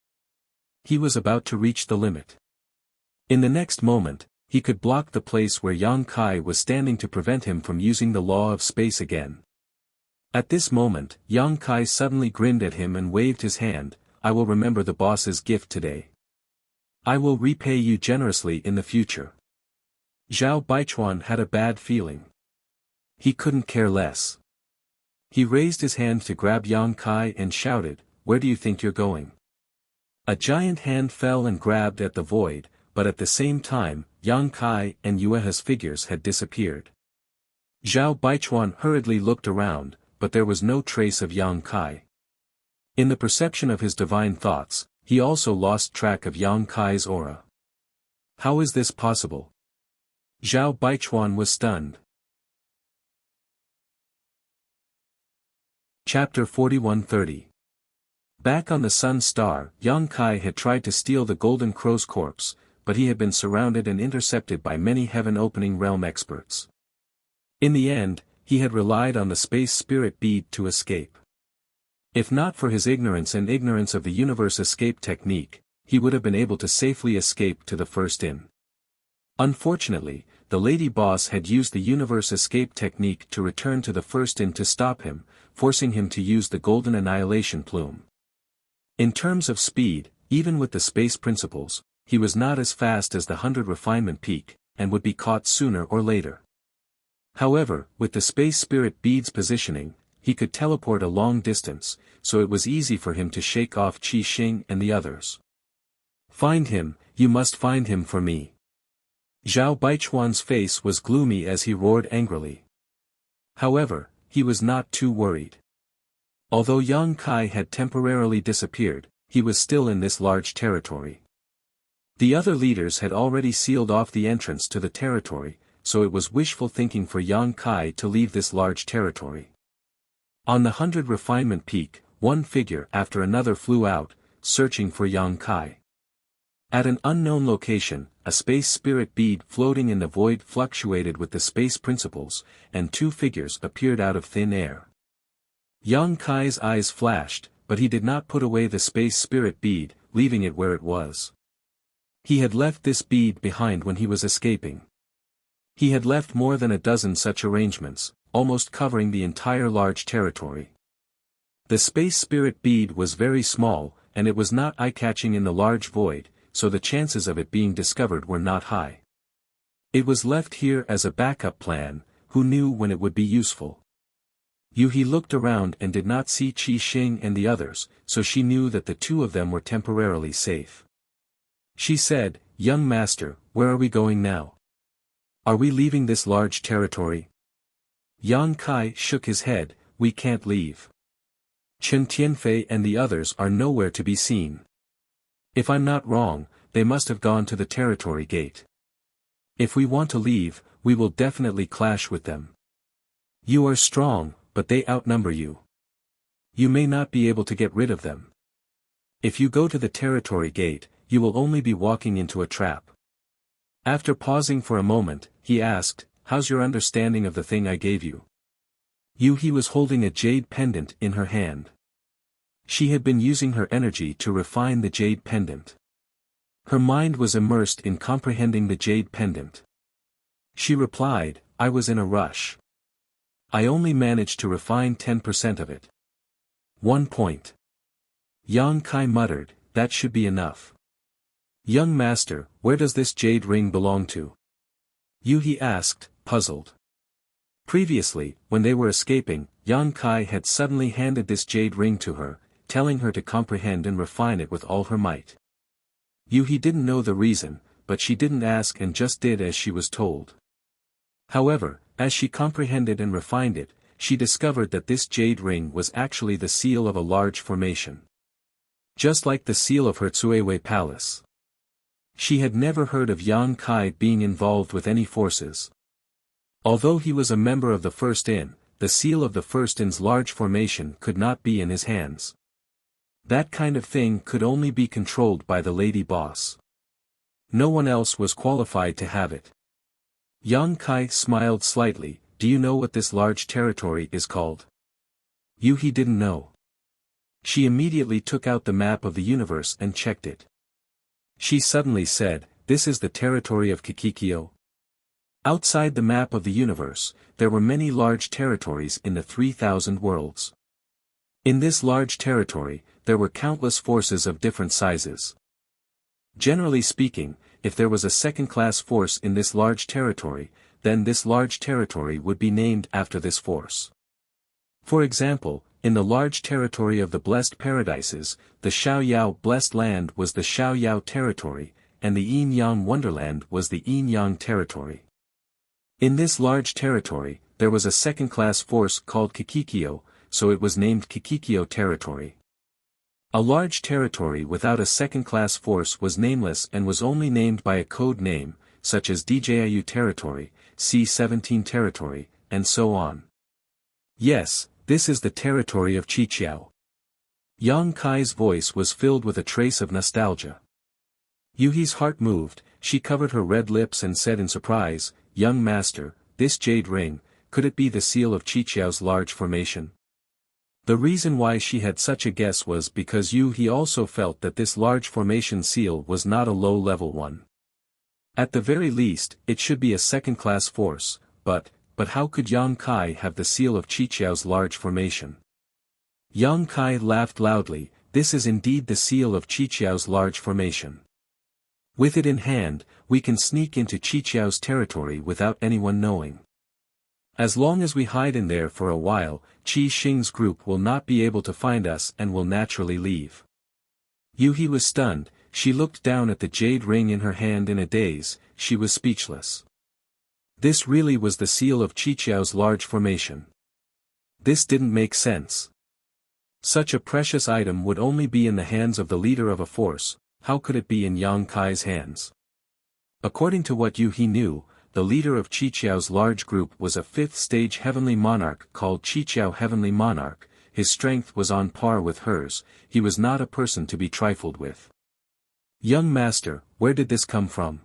He was about to reach the limit. In the next moment, he could block the place where Yang Kai was standing to prevent him from using the law of space again. At this moment, Yang Kai suddenly grinned at him and waved his hand, "I will remember the boss's gift today. I will repay you generously in the future." Zhao Baichuan had a bad feeling. He couldn't care less. He raised his hand to grab Yang Kai and shouted, "Where do you think you're going?" A giant hand fell and grabbed at the void, but at the same time, Yang Kai and Yueha's figures had disappeared. Zhao Baichuan hurriedly looked around, but there was no trace of Yang Kai. In the perception of his divine thoughts, he also lost track of Yang Kai's aura. How is this possible? Zhao Baichuan was stunned. Chapter 4130. Back on the Sun Star, Yang Kai had tried to steal the Golden Crow's corpse, but he had been surrounded and intercepted by many heaven-opening realm experts. In the end, he had relied on the space spirit bead to escape. If not for his ignorance and ignorance of the universe escape technique, he would have been able to safely escape to the first inn. Unfortunately, the lady boss had used the universe escape technique to return to the first inn to stop him, forcing him to use the golden annihilation plume. In terms of speed, even with the space principles, he was not as fast as the 100 refinement peak, and would be caught sooner or later. However, with the space spirit bead's positioning, he could teleport a long distance, so it was easy for him to shake off Qi Xing and the others. "Find him, you must find him for me." Zhao Baichuan's face was gloomy as he roared angrily. However, he was not too worried. Although Yang Kai had temporarily disappeared, he was still in this large territory. The other leaders had already sealed off the entrance to the territory, so it was wishful thinking for Yang Kai to leave this large territory. On the 100 refinement peak, one figure after another flew out, searching for Yang Kai. At an unknown location, a space spirit bead floating in the void fluctuated with the space principles, and two figures appeared out of thin air. Yang Kai's eyes flashed, but he did not put away the space spirit bead, leaving it where it was. He had left this bead behind when he was escaping. He had left more than a dozen such arrangements, almost covering the entire large territory. The space spirit bead was very small, and it was not eye-catching in the large void, so the chances of it being discovered were not high. It was left here as a backup plan, who knew when it would be useful. Yuhi looked around and did not see Qi Xing and the others, so she knew that the two of them were temporarily safe. She said, "Young master, where are we going now? Are we leaving this large territory?" Yang Kai shook his head, "We can't leave. Chen Tianfei and the others are nowhere to be seen. If I'm not wrong, they must have gone to the territory gate. If we want to leave, we will definitely clash with them. You are strong, but they outnumber you. You may not be able to get rid of them. If you go to the territory gate, you will only be walking into a trap." After pausing for a moment, he asked, "How's your understanding of the thing I gave you?" Yuhi was holding a jade pendant in her hand. She had been using her energy to refine the jade pendant. Her mind was immersed in comprehending the jade pendant. She replied, "I was in a rush. I only managed to refine 10% of it." 1 point. Yang Kai muttered, "That should be enough." "Young master, where does this jade ring belong to?" Yuhi asked, puzzled. Previously, when they were escaping, Yang Kai had suddenly handed this jade ring to her, telling her to comprehend and refine it with all her might. Yuhi didn't know the reason, but she didn't ask and just did as she was told. However, as she comprehended and refined it, she discovered that this jade ring was actually the seal of a large formation. Just like the seal of her Tsuewei Palace. She had never heard of Yang Kai being involved with any forces. Although he was a member of the First Inn, the seal of the First Inn's large formation could not be in his hands. That kind of thing could only be controlled by the lady boss. No one else was qualified to have it. Yang Kai smiled slightly, "Do you know what this large territory is called?" Yuhi didn't know. She immediately took out the map of the universe and checked it. She suddenly said, "This is the territory of Kikikyo." Outside the map of the universe, there were many large territories in the 3,000 worlds. In this large territory, there were countless forces of different sizes. Generally speaking, if there was a second-class force in this large territory, then this large territory would be named after this force. For example, in the large territory of the Blessed Paradises, the Xiaoyao Blessed Land was the Xiaoyao territory, and the Yin-Yang Wonderland was the Yin-Yang territory. In this large territory, there was a second-class force called Kikikyo, so it was named Kikikyo territory. A large territory without a second-class force was nameless and was only named by a code name, such as Djiu territory, C-17 territory, and so on. Yes, this is the territory of Qiqiao. Yang Kai's voice was filled with a trace of nostalgia. Yuhi's heart moved, she covered her red lips and said in surprise, "Young master, this jade ring, could it be the seal of Qiqiao's large formation?" The reason why she had such a guess was because Yuhi also felt that this large formation seal was not a low-level one. At the very least, it should be a second-class force, but how could Yang Kai have the seal of Qiqiao's large formation? Yang Kai laughed loudly, "This is indeed the seal of Qiqiao's large formation. With it in hand, we can sneak into Qiqiao's territory without anyone knowing. As long as we hide in there for a while, Qi Xing's group will not be able to find us and will naturally leave." Yuhi was stunned, she looked down at the jade ring in her hand in a daze, she was speechless. This really was the seal of Qiqiao's large formation. This didn't make sense. Such a precious item would only be in the hands of the leader of a force, how could it be in Yang Kai's hands? According to what he knew, the leader of Qiqiao's large group was a fifth-stage heavenly monarch called Qiqiao Heavenly Monarch. His strength was on par with hers, he was not a person to be trifled with. Young master, where did this come from?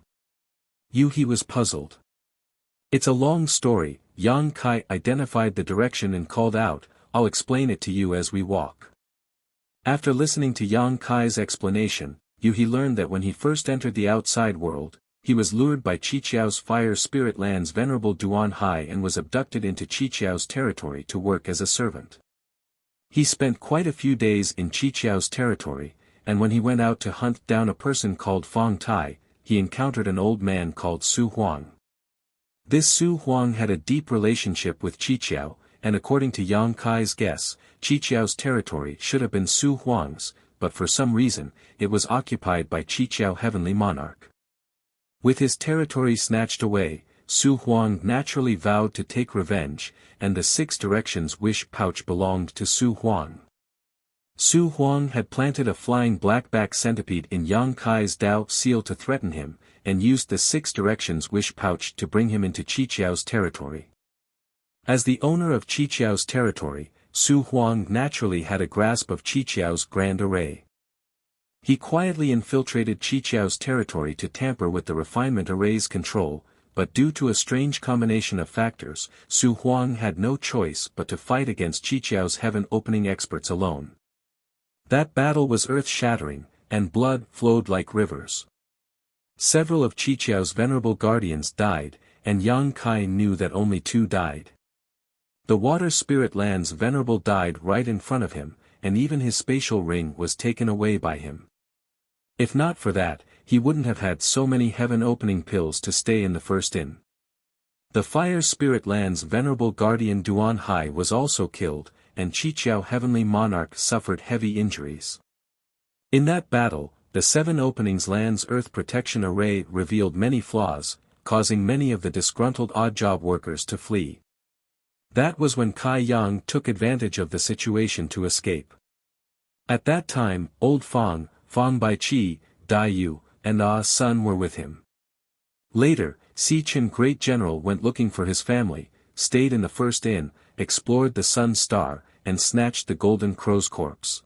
He was puzzled. It's a long story. Yang Kai identified the direction and called out, I'll explain it to you as we walk. After listening to Yang Kai's explanation, he learned that when he first entered the outside world, he was lured by Qiqiao's fire spirit land's venerable Duan Hai and was abducted into Qiqiao's territory to work as a servant. He spent quite a few days in Qiqiao's territory, and when he went out to hunt down a person called Fong Tai, he encountered an old man called Su Huang. This Su Huang had a deep relationship with Qiqiao, and according to Yang Kai's guess, Qiqiao's territory should have been Su Huang's, but for some reason, it was occupied by Qiqiao Heavenly Monarch. With his territory snatched away, Su Huang naturally vowed to take revenge, and the 6 directions wish pouch belonged to Su Huang. Su Huang had planted a flying blackback centipede in Yang Kai's Dao seal to threaten him, and used the 6 directions wish pouch to bring him into Qiqiao's territory. As the owner of Qiqiao's territory, Su Huang naturally had a grasp of Qiqiao's grand array. He quietly infiltrated Qiqiao's territory to tamper with the refinement array's control, but due to a strange combination of factors, Su Huang had no choice but to fight against Qiqiao's heaven-opening experts alone. That battle was earth-shattering, and blood flowed like rivers. Several of Qiqiao's venerable guardians died, and Yang Kai knew that only 2 died. The water spirit land's venerable died right in front of him, and even his spatial ring was taken away by him. If not for that, he wouldn't have had so many heaven-opening pills to stay in the first inn. The fire spirit land's venerable guardian Duan Hai was also killed, and Qiqiao Heavenly Monarch suffered heavy injuries. In that battle, the 7 openings land's earth protection array revealed many flaws, causing many of the disgruntled odd-job workers to flee. That was when Kai Yang took advantage of the situation to escape. At that time, old Fong Baiqi, Dai Yu, and Ah Sun were with him. Later, Si Chen Great General went looking for his family, stayed in the first inn, explored the Sun Star, and snatched the Golden Crow's corpse.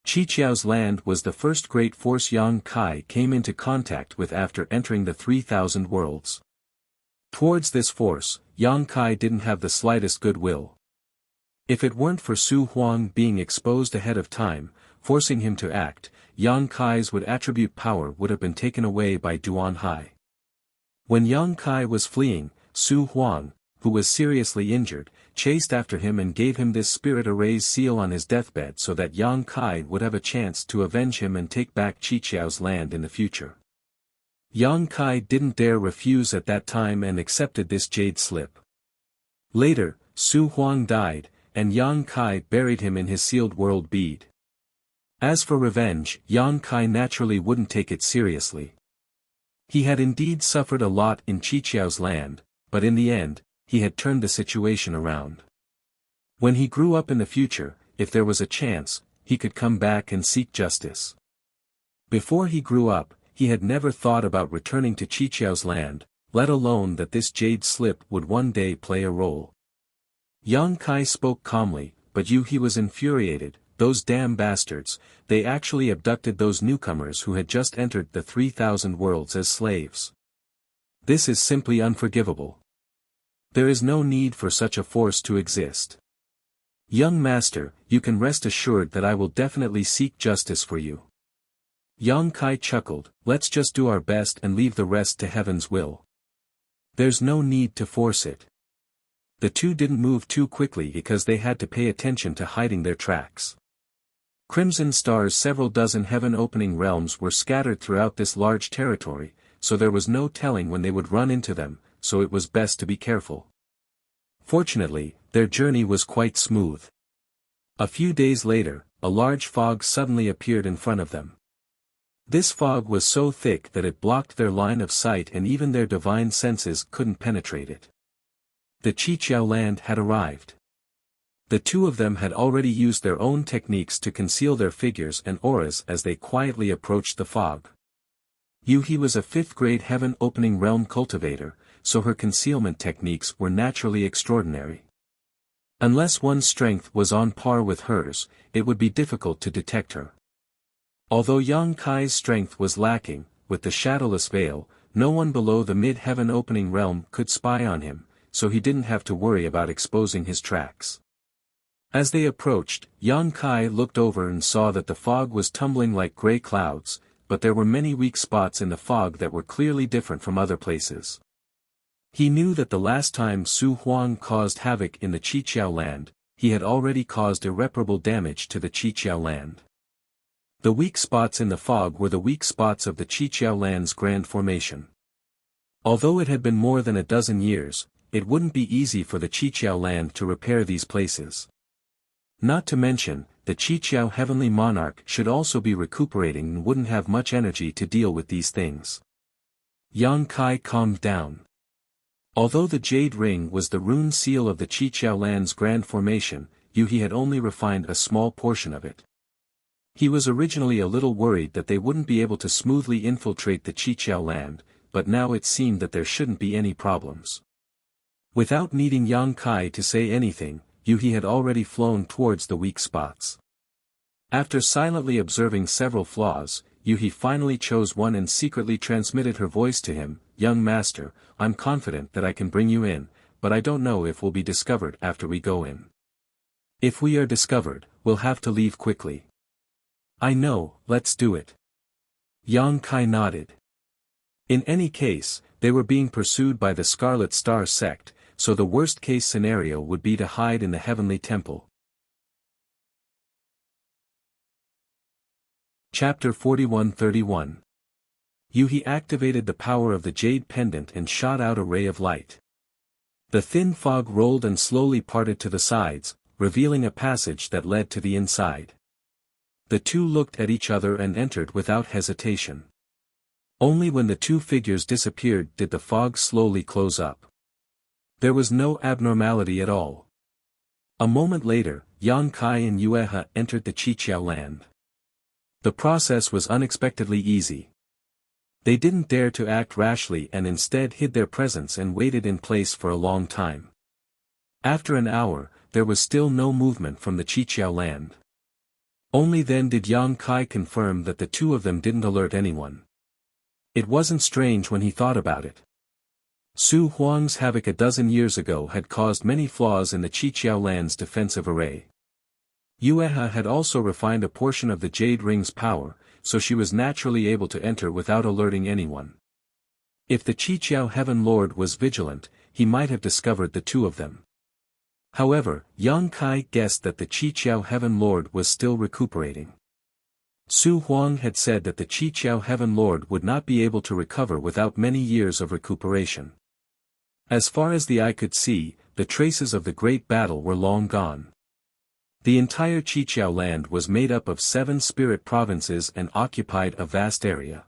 Qiqiao's land was the first great force Yang Kai came into contact with after entering the 3,000 worlds. Towards this force, Yang Kai didn't have the slightest goodwill. If it weren't for Su Huang being exposed ahead of time, forcing him to act, Yang Kai's attribute power would have been taken away by Duan Hai. When Yang Kai was fleeing, Su Huang, who was seriously injured, chased after him and gave him this spirit array's seal on his deathbed so that Yang Kai would have a chance to avenge him and take back Qiqiao's land in the future. Yang Kai didn't dare refuse at that time and accepted this jade slip. Later, Su Huang died, and Yang Kai buried him in his sealed world bead. As for revenge, Yang Kai naturally wouldn't take it seriously. He had indeed suffered a lot in Qiqiao's land, but in the end, he had turned the situation around. When he grew up in the future, if there was a chance, he could come back and seek justice. Before he grew up, he had never thought about returning to Qiqiao's land, let alone that this jade slip would one day play a role. Yang Kai spoke calmly, but he was infuriated. Those damn bastards, they actually abducted those newcomers who had just entered the 3,000 worlds as slaves. This is simply unforgivable. There is no need for such a force to exist. Young master, you can rest assured that I will definitely seek justice for you. Yang Kai chuckled, let's just do our best and leave the rest to heaven's will. There's no need to force it. The 2 didn't move too quickly because they had to pay attention to hiding their tracks. Crimson Star's several dozen heaven-opening realms were scattered throughout this large territory, so there was no telling when they would run into them, so it was best to be careful. Fortunately, their journey was quite smooth. A few days later, a large fog suddenly appeared in front of them. This fog was so thick that it blocked their line of sight and even their divine senses couldn't penetrate it. The Qiqiao land had arrived. The two of them had already used their own techniques to conceal their figures and auras as they quietly approached the fog. Yuhi was a 5th-grade heaven-opening realm cultivator, so her concealment techniques were naturally extraordinary. Unless one's strength was on par with hers, it would be difficult to detect her. Although Yang Kai's strength was lacking, with the shadowless veil, no one below the mid-heaven opening realm could spy on him, so he didn't have to worry about exposing his tracks. As they approached, Yang Kai looked over and saw that the fog was tumbling like gray clouds, but there were many weak spots in the fog that were clearly different from other places. He knew that the last time Su Huang caused havoc in the Qiqiao land, he had already caused irreparable damage to the Qiqiao land. The weak spots in the fog were the weak spots of the Qiqiao land's grand formation. Although it had been more than a dozen years, it wouldn't be easy for the Qiqiao land to repair these places. Not to mention, the Qiqiao heavenly monarch should also be recuperating and wouldn't have much energy to deal with these things. Yang Kai calmed down. Although the jade ring was the rune seal of the Qiqiao land's grand formation, Yuhi had only refined a small portion of it. He was originally a little worried that they wouldn't be able to smoothly infiltrate the Qiqiao land, but now it seemed that there shouldn't be any problems. Without needing Yang Kai to say anything, Yuhi had already flown towards the weak spots. After silently observing several flaws, Yuhi finally chose one and secretly transmitted her voice to him. "Young master, I'm confident that I can bring you in, but I don't know if we'll be discovered after we go in. If we are discovered, we'll have to leave quickly." "I know, let's do it." Yang Kai nodded. In any case, they were being pursued by the Scarlet Star sect, so the worst-case scenario would be to hide in the heavenly temple. Chapter 41-31. Yuhi activated the power of the jade pendant and shot out a ray of light. The thin fog rolled and slowly parted to the sides, revealing a passage that led to the inside. The two looked at each other and entered without hesitation. Only when the two figures disappeared did the fog slowly close up. There was no abnormality at all. A moment later, Yang Kai and Yueha entered the Qiqiao land. The process was unexpectedly easy. They didn't dare to act rashly and instead hid their presence and waited in place for a long time. After an hour, there was still no movement from the Qiqiao land. Only then did Yang Kai confirm that the two of them didn't alert anyone. It wasn't strange when he thought about it. Su Huang's havoc a dozen years ago had caused many flaws in the Qiqiao land's defensive array. Yueha had also refined a portion of the jade ring's power, so she was naturally able to enter without alerting anyone. If the Qiqiao Heaven Lord was vigilant, he might have discovered the two of them. However, Yang Kai guessed that the Qiqiao Heaven Lord was still recuperating. Su Huang had said that the Qiqiao Heaven Lord would not be able to recover without many years of recuperation. As far as the eye could see, the traces of the great battle were long gone. The entire Qiqiao land was made up of 7 spirit provinces and occupied a vast area.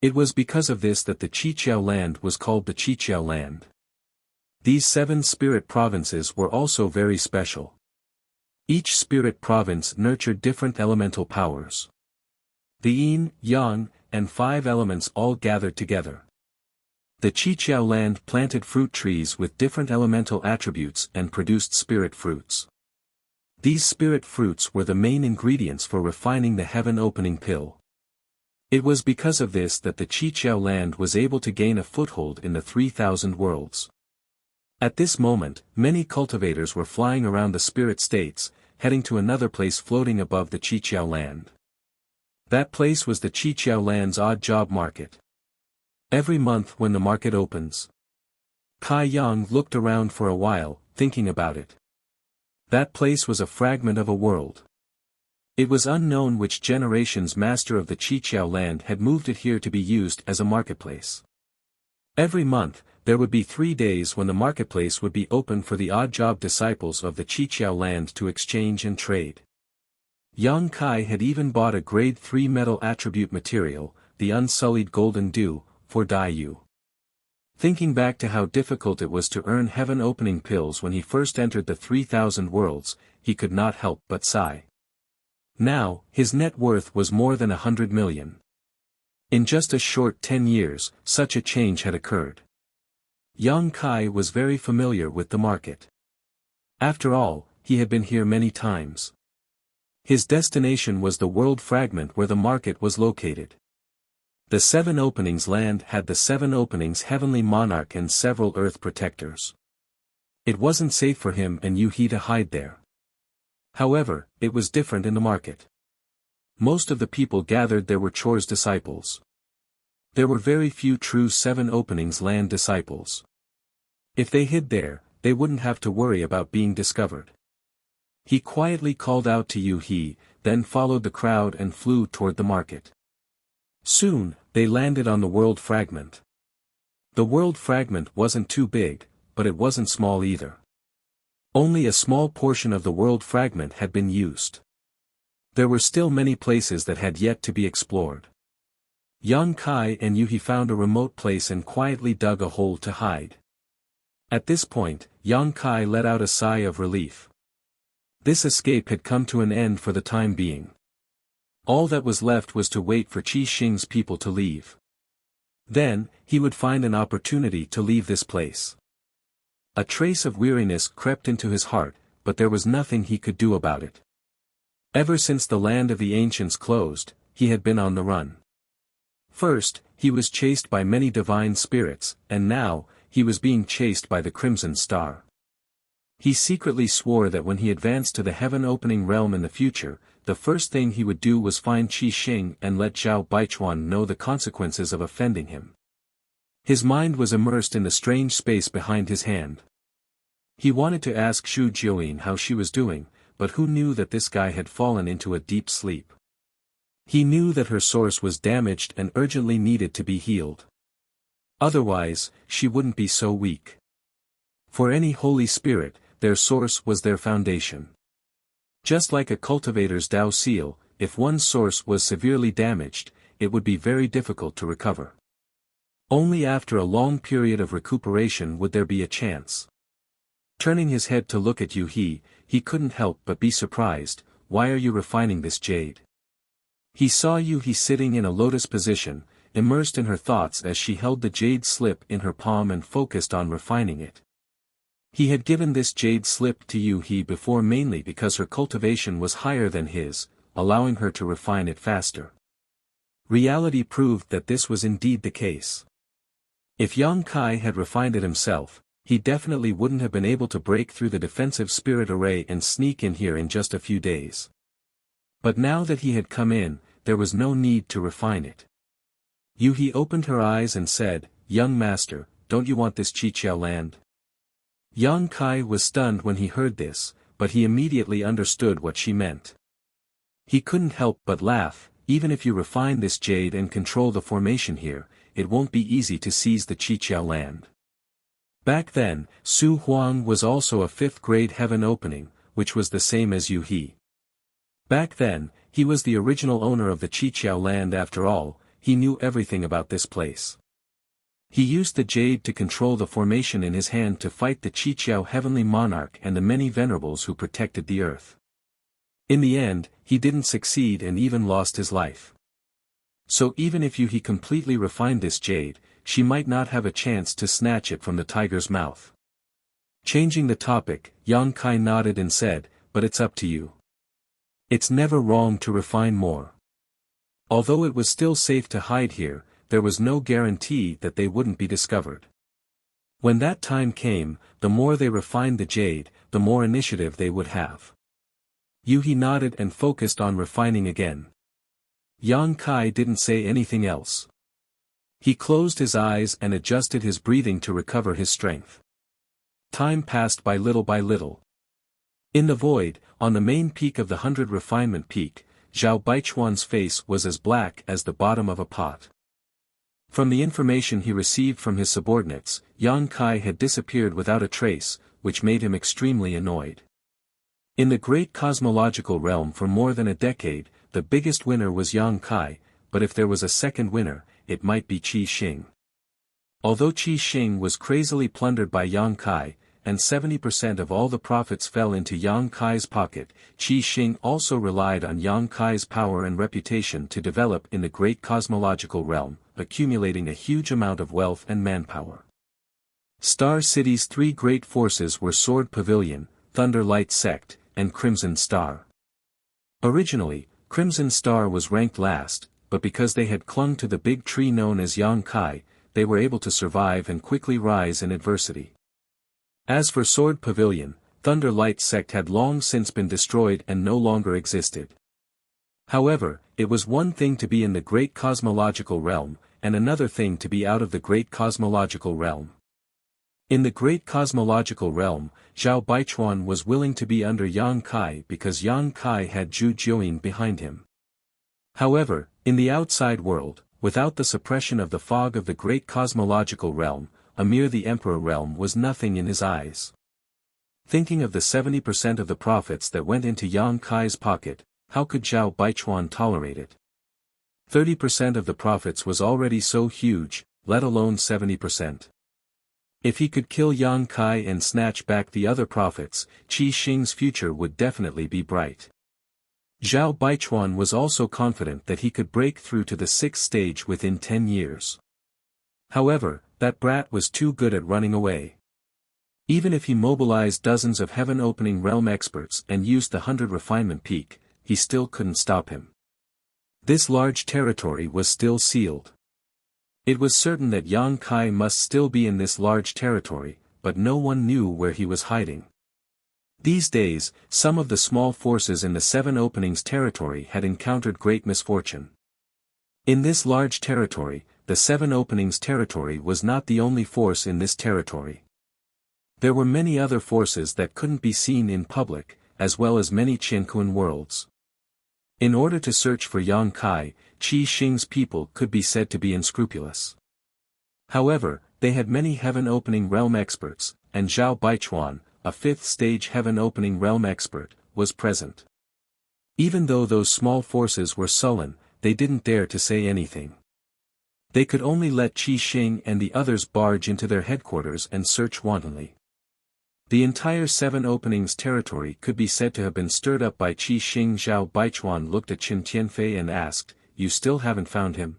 It was because of this that the Qiqiao land was called the Qiqiao land. These 7 spirit provinces were also very special. Each spirit province nurtured different elemental powers. The yin, yang, and 5 elements all gathered together. The Qiqiao land planted fruit trees with different elemental attributes and produced spirit fruits. These spirit fruits were the main ingredients for refining the heaven-opening pill. It was because of this that the Qiqiao land was able to gain a foothold in the 3,000 worlds. At this moment, many cultivators were flying around the spirit states, heading to another place floating above the Qiqiao land. That place was the Qiqiao land's odd job market. Every month when the market opens, Kai Yang looked around for a while, thinking about it. That place was a fragment of a world. It was unknown which generation's master of the Qiqiao land had moved it here to be used as a marketplace. Every month, there would be 3 days when the marketplace would be open for the odd-job disciples of the Qiqiao land to exchange and trade. Yang Kai had even bought a grade 3 metal attribute material, the unsullied golden dew, for Dai Yu. Thinking back to how difficult it was to earn heaven-opening pills when he first entered the 3,000 worlds, he could not help but sigh. Now, his net worth was more than 100 million. In just a short 10 years, such a change had occurred. Yang Kai was very familiar with the market. After all, he had been here many times. His destination was the world fragment where the market was located. The 7 openings land had the 7 openings heavenly monarch and several earth protectors. It wasn't safe for him and Yu-He to hide there. However, it was different in the market. Most of the people gathered there were Chor's disciples. There were very few true 7 openings land disciples. If they hid there, they wouldn't have to worry about being discovered. He quietly called out to Yu-He, then followed the crowd and flew toward the market. Soon, they landed on the world fragment. The world fragment wasn't too big, but it wasn't small either. Only a small portion of the world fragment had been used. There were still many places that had yet to be explored. Yang Kai and Yu-He found a remote place and quietly dug a hole to hide. At this point, Yang Kai let out a sigh of relief. This escape had come to an end for the time being. All that was left was to wait for Qi Xing's people to leave. Then, he would find an opportunity to leave this place. A trace of weariness crept into his heart, but there was nothing he could do about it. Ever since the land of the ancients closed, he had been on the run. First, he was chased by many divine spirits, and now, he was being chased by the Crimson Star. He secretly swore that when he advanced to the heaven-opening realm in the future, the first thing he would do was find Qi Xing and let Zhao Baichuan know the consequences of offending him. His mind was immersed in the strange space behind his hand. He wanted to ask Xu Jiuyin how she was doing, but who knew that this guy had fallen into a deep sleep. He knew that her source was damaged and urgently needed to be healed. Otherwise, she wouldn't be so weak. For any holy spirit, their source was their foundation. Just like a cultivator's Tao seal, if one's source was severely damaged, it would be very difficult to recover. Only after a long period of recuperation would there be a chance. Turning his head to look at Yu-He, he couldn't help but be surprised. Why are you refining this jade? He saw Yu-He sitting in a lotus position, immersed in her thoughts as she held the jade slip in her palm and focused on refining it. He had given this jade slip to Yu-He before mainly because her cultivation was higher than his, allowing her to refine it faster. Reality proved that this was indeed the case. If Yang Kai had refined it himself, he definitely wouldn't have been able to break through the defensive spirit array and sneak in here in just a few days. But now that he had come in, there was no need to refine it. Yu-He opened her eyes and said, "Young master, don't you want this Qiqiao land?" Yang Kai was stunned when he heard this, but he immediately understood what she meant. He couldn't help but laugh. Even if you refine this jade and control the formation here, it won't be easy to seize the Qiqiao land. Back then, Su Huang was also a 5th grade heaven opening, which was the same as Yu-He. Back then, he was the original owner of the Qiqiao land after all. He knew everything about this place. He used the jade to control the formation in his hand to fight the Qiqiao heavenly monarch and the many venerables who protected the earth. In the end, he didn't succeed and even lost his life. So even if Yu-He completely refined this jade, she might not have a chance to snatch it from the tiger's mouth. Changing the topic, Yang Kai nodded and said, "But it's up to you. It's never wrong to refine more." Although it was still safe to hide here, there was no guarantee that they wouldn't be discovered. When that time came, the more they refined the jade, the more initiative they would have. Yu-He nodded and focused on refining again. Yang Kai didn't say anything else. He closed his eyes and adjusted his breathing to recover his strength. Time passed by little. In the void, on the main peak of the 100 refinement peak, Zhao Baichuan's face was as black as the bottom of a pot. From the information he received from his subordinates, Yang Kai had disappeared without a trace, which made him extremely annoyed. In the great cosmological realm for more than a decade, the biggest winner was Yang Kai, but if there was a second winner, it might be Qi Xing. Although Qi Xing was crazily plundered by Yang Kai, and 70% of all the profits fell into Yang Kai's pocket, Qi Xing also relied on Yang Kai's power and reputation to develop in the great cosmological realm, accumulating a huge amount of wealth and manpower. Star City's three great forces were Sword Pavilion, Thunder Light Sect, and Crimson Star. Originally, Crimson Star was ranked last, but because they had clung to the big tree known as Yang Kai, they were able to survive and quickly rise in adversity. As for Sword Pavilion, Thunder Light Sect had long since been destroyed and no longer existed. However, it was one thing to be in the great cosmological realm, and another thing to be out of the great cosmological realm. In the great cosmological realm, Zhao Baichuan was willing to be under Yang Kai because Yang Kai had Zhu Jiuyin behind him. However, in the outside world, without the suppression of the fog of the great cosmological realm, a mere the emperor realm was nothing in his eyes. Thinking of the 70% of the profits that went into Yang Kai's pocket, how could Zhao Baichuan tolerate it? 30% of the profits was already so huge, let alone 70%. If he could kill Yang Kai and snatch back the other profits, Qi Xing's future would definitely be bright. Zhao Baichuan was also confident that he could break through to the 6th stage within 10 years. However, that brat was too good at running away. Even if he mobilized dozens of heaven-opening realm experts and used the 100 refinement peak, he still couldn't stop him. This large territory was still sealed. It was certain that Yang Kai must still be in this large territory, but no one knew where he was hiding. These days, some of the small forces in the 7 Openings territory had encountered great misfortune. In this large territory, the 7 Openings territory was not the only force in this territory. There were many other forces that couldn't be seen in public, as well as many Qianquan worlds. In order to search for Yang Kai, Qi Xing's people could be said to be unscrupulous. However, they had many heaven-opening realm experts, and Zhao Baichuan, a 5th-stage heaven-opening realm expert, was present. Even though those small forces were sullen, they didn't dare to say anything. They could only let Qi Xing and the others barge into their headquarters and search wantonly. The entire 7 Openings territory could be said to have been stirred up by Qi Xing. Zhao Baichuan looked at Chen Tianfei and asked, "You still haven't found him?"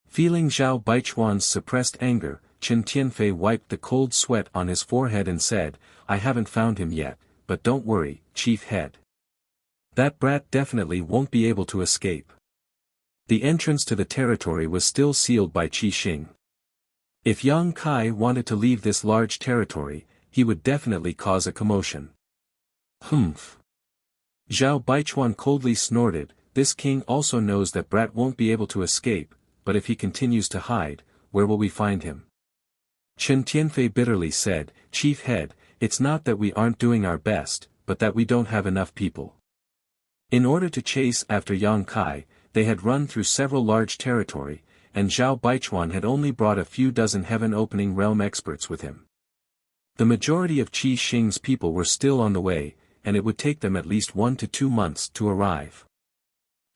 Feeling Zhao Baichuan's suppressed anger, Chen Tianfei wiped the cold sweat on his forehead and said, "I haven't found him yet, but don't worry, Chief Head. That brat definitely won't be able to escape." The entrance to the territory was still sealed by Qi Xing. If Yang Kai wanted to leave this large territory, he would definitely cause a commotion. Humph. Zhao Baichuan coldly snorted, "This king also knows that brat won't be able to escape, but if he continues to hide, where will we find him?" Chen Tianfei bitterly said, "Chief Head, it's not that we aren't doing our best, but that we don't have enough people." In order to chase after Yang Kai, they had run through several large territory, and Zhao Baichuan had only brought a few dozen heaven-opening realm experts with him. The majority of Qi Xing's people were still on the way, and it would take them at least 1 to 2 months to arrive.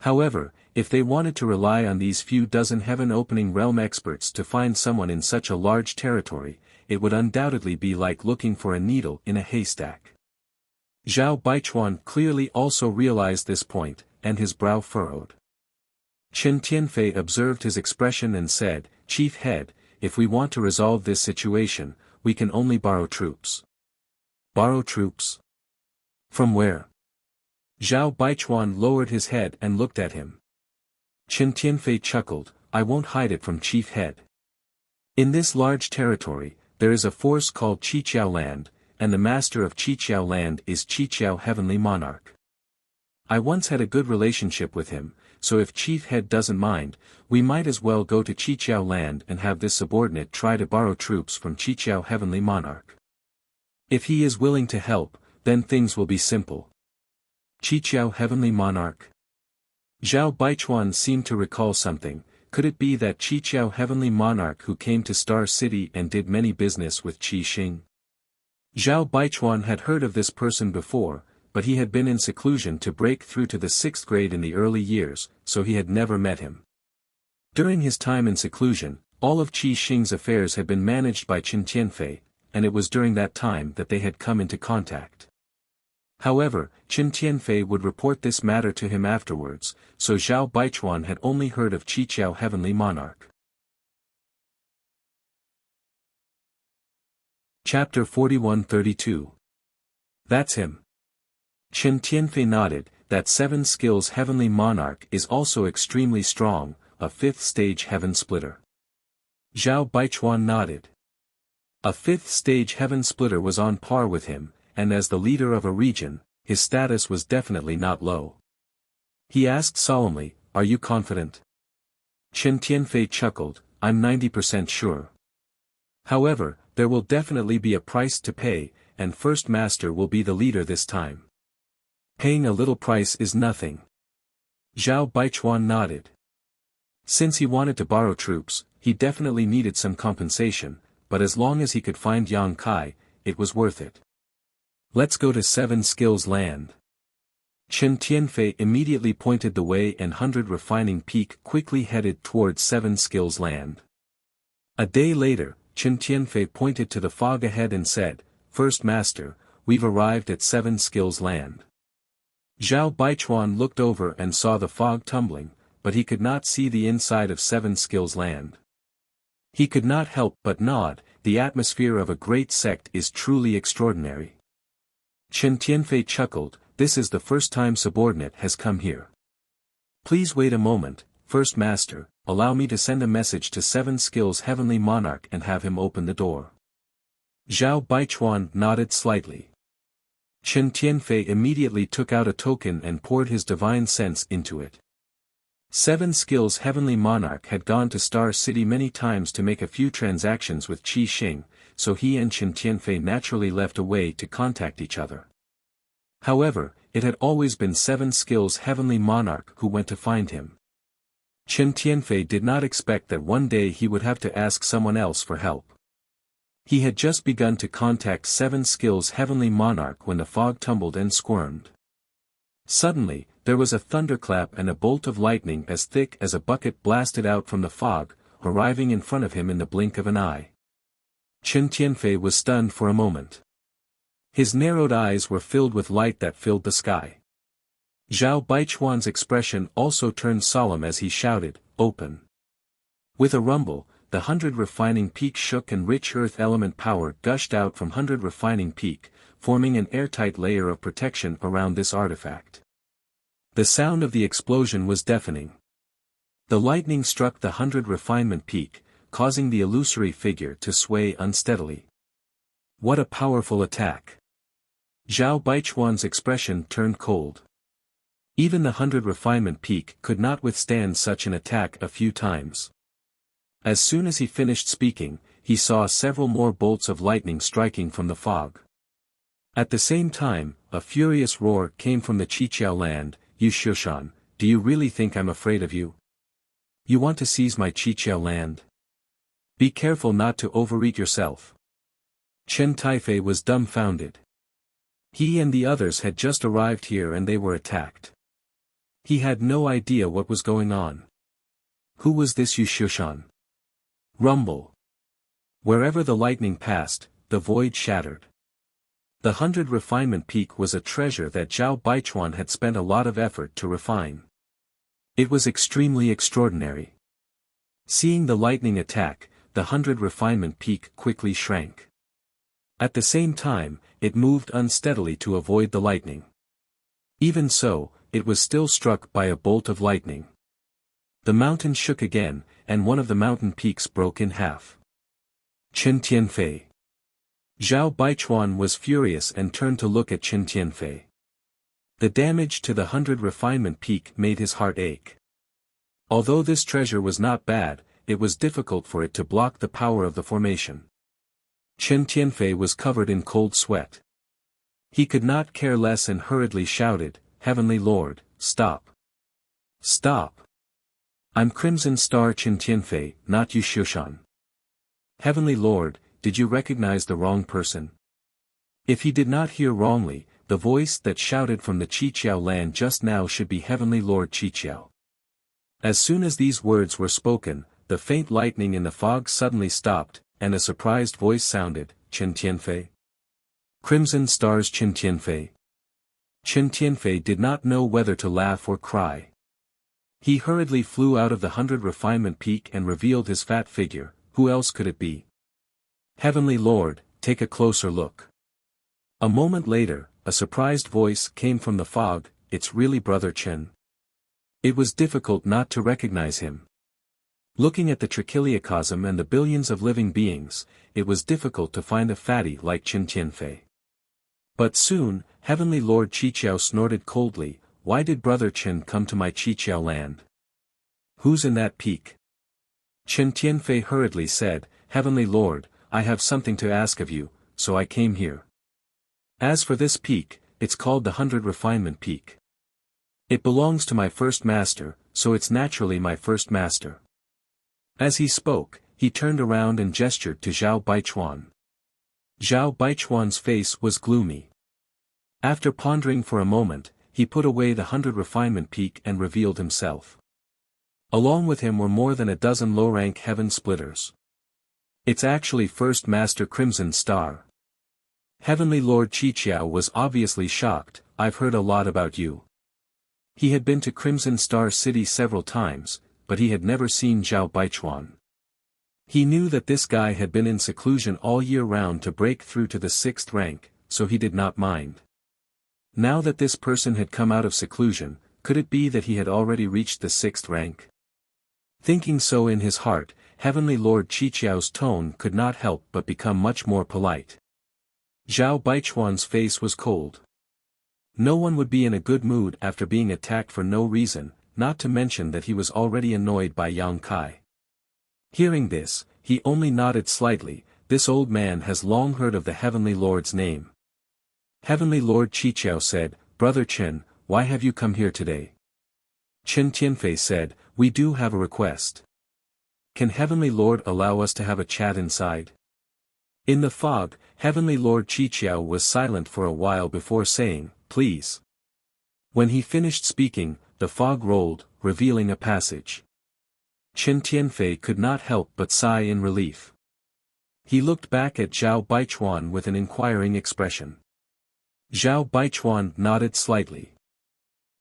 However, if they wanted to rely on these few dozen heaven-opening realm experts to find someone in such a large territory, it would undoubtedly be like looking for a needle in a haystack. Zhao Baichuan clearly also realized this point, and his brow furrowed. Chen Tianfei observed his expression and said, "Chief Head, if we want to resolve this situation, we can only borrow troops." "Borrow troops? From where?" Zhao Baichuan lowered his head and looked at him. Chen Tianfei chuckled, "I won't hide it from Chief Head. In this large territory, there is a force called Qiqiao Land, and the master of Qiqiao Land is Qiqiao Heavenly Monarch. I once had a good relationship with him, so if Chief Head doesn't mind, we might as well go to Qiqiao Land and have this subordinate try to borrow troops from Qiqiao Heavenly Monarch. If he is willing to help, then things will be simple." Qiqiao Heavenly Monarch? Zhao Baichuan seemed to recall something. Could it be that Qiqiao Heavenly Monarch who came to Star City and did many business with Qi Xing? Zhao Baichuan had heard of this person before, but he had been in seclusion to break through to the 6th grade in the early years, so he had never met him. During his time in seclusion, All of Qi Xing's affairs had been managed by Qin Tianfei, and it was during that time that they had come into contact. However, Qin Tianfei would report this matter to him afterwards, so Zhao Baichuan had only heard of Qiqiao Heavenly Monarch. Chapter 41-32. That's him. Qin Tianfei nodded. That 7 skills Heavenly Monarch is also extremely strong, a 5th stage Heaven Splitter. Zhao Baichuan nodded. A 5th stage Heaven Splitter was on par with him, and as the leader of a region, his status was definitely not low. He asked solemnly, "Are you confident?" Qin Tianfei chuckled, "I'm 90% sure. However, there will definitely be a price to pay, and First Master will be the leader this time. Paying a little price is nothing." Zhao Baichuan nodded. Since he wanted to borrow troops, he definitely needed some compensation, but as long as he could find Yang Kai, it was worth it. "Let's go to 7 Skills Land." Qin Tianfei immediately pointed the way and 100 Refining Peak quickly headed towards 7 Skills Land. A day later, Qin Tianfei pointed to the fog ahead and said, "First Master, we've arrived at 7 Skills Land." Zhao Baichuan looked over and saw the fog tumbling, but he could not see the inside of 7 Skills Land. He could not help but nod. The atmosphere of a great sect is truly extraordinary. Qin Tianfei chuckled, "This is the first time subordinate has come here. Please wait a moment, First Master, allow me to send a message to 7 Skills Heavenly Monarch and have him open the door." Zhao Baichuan nodded slightly. Qin Tianfei immediately took out a token and poured his divine sense into it. 7 Skills Heavenly Monarch had gone to Star City many times to make a few transactions with Qi Xing, so he and Qin Tianfei naturally left a way to contact each other. However, it had always been 7 Skills Heavenly Monarch who went to find him. Qin Tianfei did not expect that one day he would have to ask someone else for help. He had just begun to contact 7 Skills Heavenly Monarch when the fog tumbled and squirmed. Suddenly, there was a thunderclap and a bolt of lightning as thick as a bucket blasted out from the fog, arriving in front of him in the blink of an eye. Qin Tianfei was stunned for a moment. His narrowed eyes were filled with light that filled the sky. Zhao Baichuan's expression also turned solemn as he shouted, "Open!" With a rumble, the 100 Refining Peak shook and rich earth element power gushed out from 100 Refining Peak, forming an airtight layer of protection around this artifact. The sound of the explosion was deafening. The lightning struck the 100 Refinement Peak, causing the illusory figure to sway unsteadily. What a powerful attack! Zhao Baichuan's expression turned cold. Even the 100 Refinement Peak could not withstand such an attack a few times. As soon as he finished speaking, he saw several more bolts of lightning striking from the fog. At the same time, a furious roar came from the Qiqiao land. "You Shushan, do you really think I'm afraid of you? You want to seize my Qiqiao land? Be careful not to overeat yourself." Qin Tianfei was dumbfounded. He and the others had just arrived here and they were attacked. He had no idea what was going on. Who was this Yu Shushan? Rumble. Wherever the lightning passed, the void shattered. The 100 Refinement Peak was a treasure that Zhao Baichuan had spent a lot of effort to refine. It was extremely extraordinary. Seeing the lightning attack, the 100 Refinement Peak quickly shrank. At the same time, it moved unsteadily to avoid the lightning. Even so, it was still struck by a bolt of lightning. The mountain shook again, and one of the mountain peaks broke in half. Qin Tianfei. Zhao Baichuan was furious and turned to look at Qin Tianfei. The damage to the 100 Refinement Peak made his heart ache. Although this treasure was not bad, it was difficult for it to block the power of the formation. Qin Tianfei was covered in cold sweat. He could not care less and hurriedly shouted, "Heavenly Lord, stop! Stop! I'm Crimson Star Qin Tianfei, not Yu Shushan. Heavenly Lord, did you recognize the wrong person?" If he did not hear wrongly, the voice that shouted from the Qiqiao land just now should be Heavenly Lord Qiqiao. As soon as these words were spoken, the faint lightning in the fog suddenly stopped, and a surprised voice sounded, "Chen Tianfei." Crimson Star's Chen Tianfei. Chen Tianfei did not know whether to laugh or cry. He hurriedly flew out of the 100 refinement peak and revealed his fat figure. Who else could it be? Heavenly Lord, take a closer look. A moment later, a surprised voice came from the fog, "It's really Brother Chen." It was difficult not to recognize him. Looking at the trichiliocosm and the billions of living beings, it was difficult to find a fatty like Chen Tianfei. But soon, Heavenly Lord Qiqiao snorted coldly, "Why did Brother Chen come to my Qiqiao land? Who's in that peak?" Chen Tianfei hurriedly said, "Heavenly Lord, I have something to ask of you, so I came here. As for this peak, it's called the 100 Refinement Peak. It belongs to my first master, so it's naturally my first master." As he spoke, he turned around and gestured to Zhao Baichuan. Zhao Baichuan's face was gloomy. After pondering for a moment, he put away the 100 Refinement Peak and revealed himself. Along with him were more than a dozen low-rank heaven splitters. "It's actually First Master Crimson Star." Heavenly Lord Qiqiao was obviously shocked. "I've heard a lot about you." He had been to Crimson Star City several times, but he had never seen Zhao Baichuan. He knew that this guy had been in seclusion all year round to break through to the 6th rank, so he did not mind. Now that this person had come out of seclusion, could it be that he had already reached the 6th rank? Thinking so in his heart, Heavenly Lord Qiqiao's tone could not help but become much more polite. Zhao Baichuan's face was cold. No one would be in a good mood after being attacked for no reason, not to mention that he was already annoyed by Yang Kai. Hearing this, he only nodded slightly. This old man has long heard of the Heavenly Lord's name. Heavenly Lord Qiqiao said, "Brother Chen, why have you come here today?" Chen Tianfei said, "We do have a request. Can Heavenly Lord allow us to have a chat inside?" In the fog, Heavenly Lord Qiqiao was silent for a while before saying, "Please." When he finished speaking, the fog rolled, revealing a passage. Chen Tianfei could not help but sigh in relief. He looked back at Zhao Baichuan with an inquiring expression. Zhao Baichuan nodded slightly.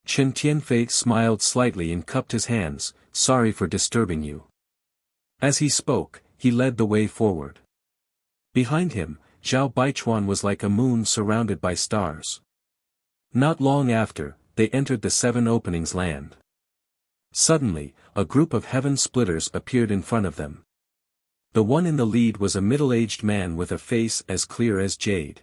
Chen Tianfei smiled slightly and cupped his hands, "Sorry for disturbing you." As he spoke, he led the way forward. Behind him, Zhao Baichuan was like a moon surrounded by stars. Not long after, they entered the 7 Openings land. Suddenly, a group of heaven splitters appeared in front of them. The one in the lead was a middle-aged man with a face as clear as jade.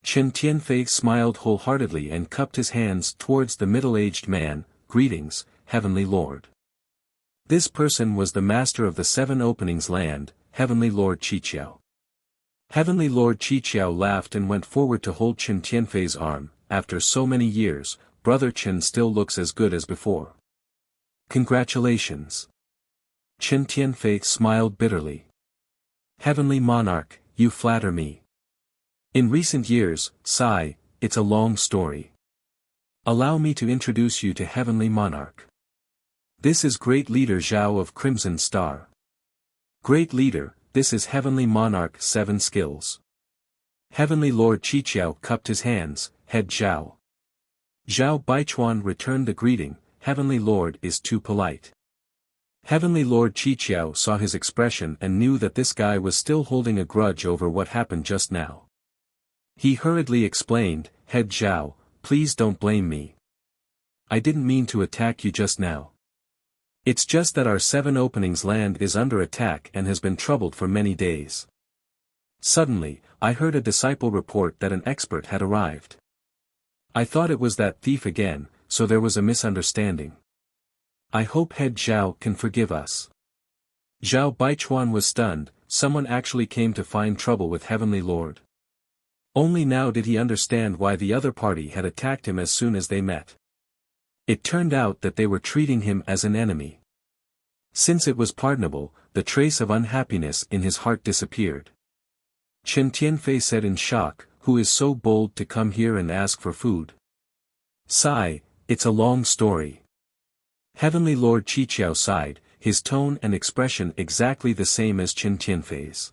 Chen Tianfei smiled wholeheartedly and cupped his hands towards the middle-aged man. "Greetings, Heavenly Lord." This person was the master of the 7 Openings land, Heavenly Lord Qiqiao. Heavenly Lord Qiqiao laughed and went forward to hold Chen Tianfei's arm. "After so many years, Brother Chen still looks as good as before. Congratulations." Chen Tianfei smiled bitterly. "Heavenly Monarch, you flatter me. In recent years, sigh, it's a long story. Allow me to introduce you to Heavenly Monarch. This is Great Leader Zhao of Crimson Star. Great Leader, this is Heavenly Monarch 7 Skills." Heavenly Lord Qiqiao cupped his hands. "Head Zhao." Zhao Baichuan returned the greeting. "Heavenly Lord is too polite." Heavenly Lord Qiqiao saw his expression and knew that this guy was still holding a grudge over what happened just now. He hurriedly explained, "Head Zhao, please don't blame me. I didn't mean to attack you just now. It's just that our 7 Openings land is under attack and has been troubled for many days. Suddenly, I heard a disciple report that an expert had arrived. I thought it was that thief again, so there was a misunderstanding. I hope Head Zhao can forgive us." Zhao Baichuan was stunned. Someone actually came to find trouble with Heavenly Lord. Only now did he understand why the other party had attacked him as soon as they met. It turned out that they were treating him as an enemy. Since it was pardonable, the trace of unhappiness in his heart disappeared. Chen Tianfei said in shock, "Who is so bold to come here and ask for food?" "Sigh, it's a long story." Heavenly Lord Qiqiao sighed. his tone and expression exactly the same as Qin Tianfei's.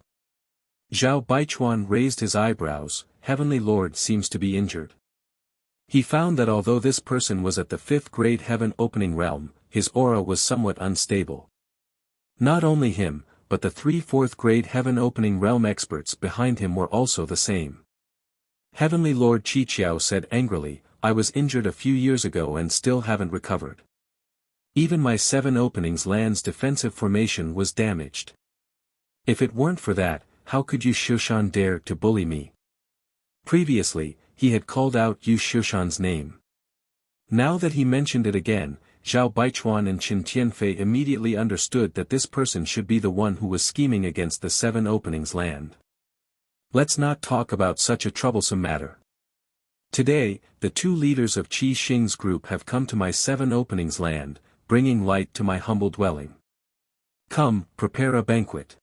Zhao Baichuan raised his eyebrows. Heavenly Lord seems to be injured. He found that although this person was at the 5th grade heaven opening realm, his aura was somewhat unstable. Not only him, but the 3 4th grade heaven opening realm experts behind him were also the same. Heavenly Lord Qiqiao said angrily, I was injured a few years ago and still haven't recovered. Even my 7 openings land's defensive formation was damaged. If it weren't for that, how could Yu Shushan dare to bully me? Previously, he had called out Yu Shushan's name. Now that he mentioned it again, Zhao Baichuan and Qin Tianfei immediately understood that this person should be the one who was scheming against the 7 openings land. Let's not talk about such a troublesome matter. Today, the 2 leaders of Qi Xing's group have come to my 7 openings land, bringing light to my humble dwelling. Come, prepare a banquet.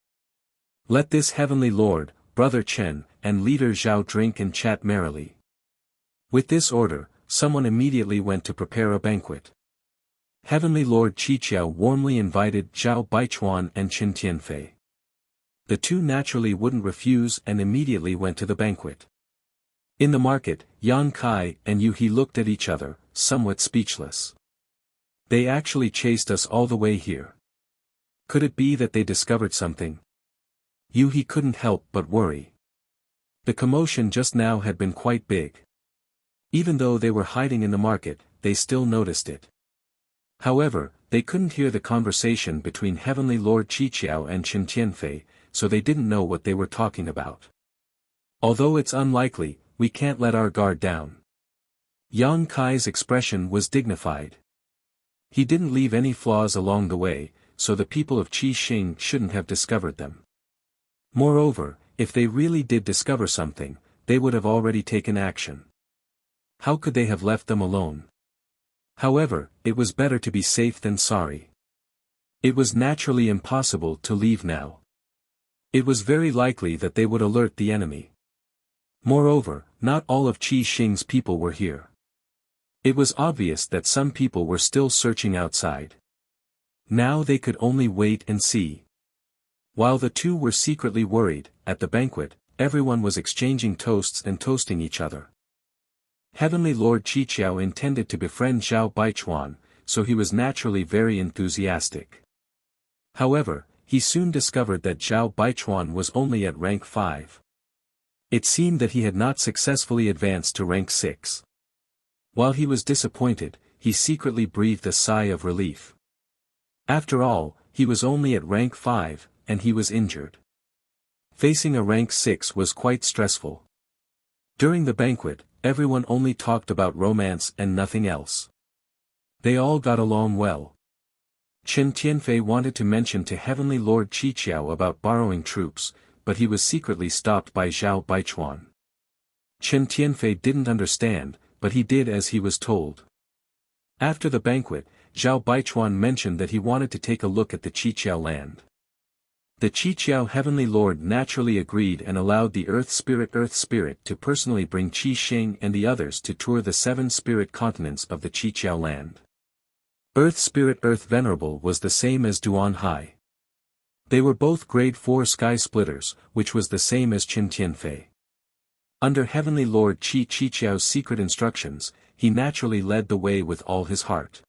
Let this heavenly lord, brother Chen, and leader Zhao drink and chat merrily. With this order, someone immediately went to prepare a banquet. Heavenly Lord Qiqiao warmly invited Zhao Baichuan and Qin Tianfei. The 2 naturally wouldn't refuse and immediately went to the banquet. In the market, Yang Kai and Yu He looked at each other, somewhat speechless. They actually chased us all the way here. Could it be that they discovered something? Yu He couldn't help but worry. The commotion just now had been quite big. Even though they were hiding in the market, they still noticed it. However, they couldn't hear the conversation between Heavenly Lord Qiqiao and Qin Tianfei, so they didn't know what they were talking about. Although it's unlikely, we can't let our guard down. Yang Kai's expression was dignified. He didn't leave any flaws along the way, so the people of Qi Xing shouldn't have discovered them. Moreover, if they really did discover something, they would have already taken action. How could they have left them alone? However, it was better to be safe than sorry. It was naturally impossible to leave now. It was very likely that they would alert the enemy. Moreover, not all of Qi Xing's people were here. It was obvious that some people were still searching outside. Now they could only wait and see. While the 2 were secretly worried, at the banquet, everyone was exchanging toasts and toasting each other. Heavenly Lord Qiqiao intended to befriend Zhao Baichuan, so he was naturally very enthusiastic. However, he soon discovered that Zhao Baichuan was only at rank 5. It seemed that he had not successfully advanced to rank 6. While he was disappointed, he secretly breathed a sigh of relief. After all, he was only at rank 5, and he was injured. Facing a rank 6 was quite stressful. During the banquet, everyone only talked about romance and nothing else. They all got along well. Qin Tianfei wanted to mention to Heavenly Lord Qiqiao about borrowing troops, but he was secretly stopped by Zhao Baichuan. Qin Tianfei didn't understand, but he did as he was told. After the banquet, Zhao Baichuan mentioned that he wanted to take a look at the Qiqiao land. The Qiqiao Heavenly Lord naturally agreed and allowed the Earth Spirit to personally bring Qi Xing and the others to tour the 7 spirit continents of the Qiqiao land. Earth Spirit Venerable was the same as Duan Hai. They were both grade 4 sky splitters, which was the same as Qin Tianfei. Under Heavenly Lord Qiqiao's secret instructions, he naturally led the way with all his heart.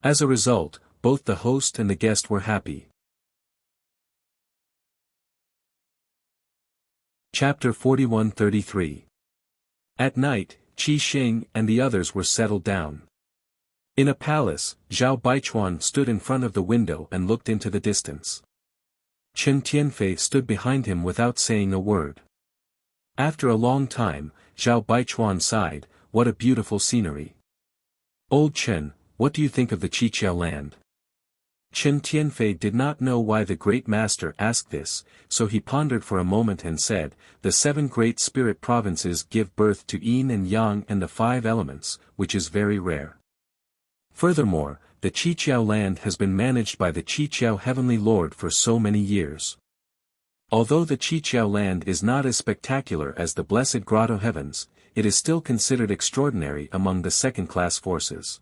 As a result, both the host and the guest were happy. Chapter 41-33. At night, Qi Xing and the others were settled down. In a palace, Zhao Baichuan stood in front of the window and looked into the distance. Qin Tianfei stood behind him without saying a word. After a long time, Zhao Baichuan sighed, "What a beautiful scenery. Old Chen, what do you think of the Qiqiao land?" Qin Tianfei did not know why the great master asked this, so he pondered for a moment and said, "The 7 great spirit provinces give birth to yin and yang and the 5 elements, which is very rare. Furthermore, the Qiqiao land has been managed by the Qiqiao Heavenly Lord for so many years. Although the Qiqiao land is not as spectacular as the blessed Grotto Heavens, it is still considered extraordinary among the second-class forces."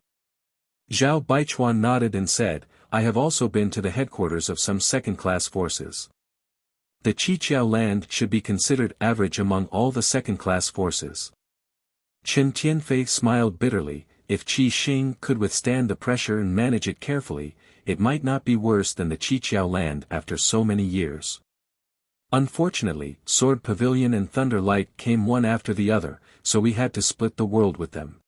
Zhao Baichuan nodded and said, I have also been to the headquarters of some second-class forces. The Qiqiao land should be considered average among all the second-class forces. Chen Tianfei smiled bitterly. If Qi Xing could withstand the pressure and manage it carefully, it might not be worse than the Qiqiao land after so many years. Unfortunately, Sword Pavilion and Thunder Light came one after the other, so we had to split the world with them.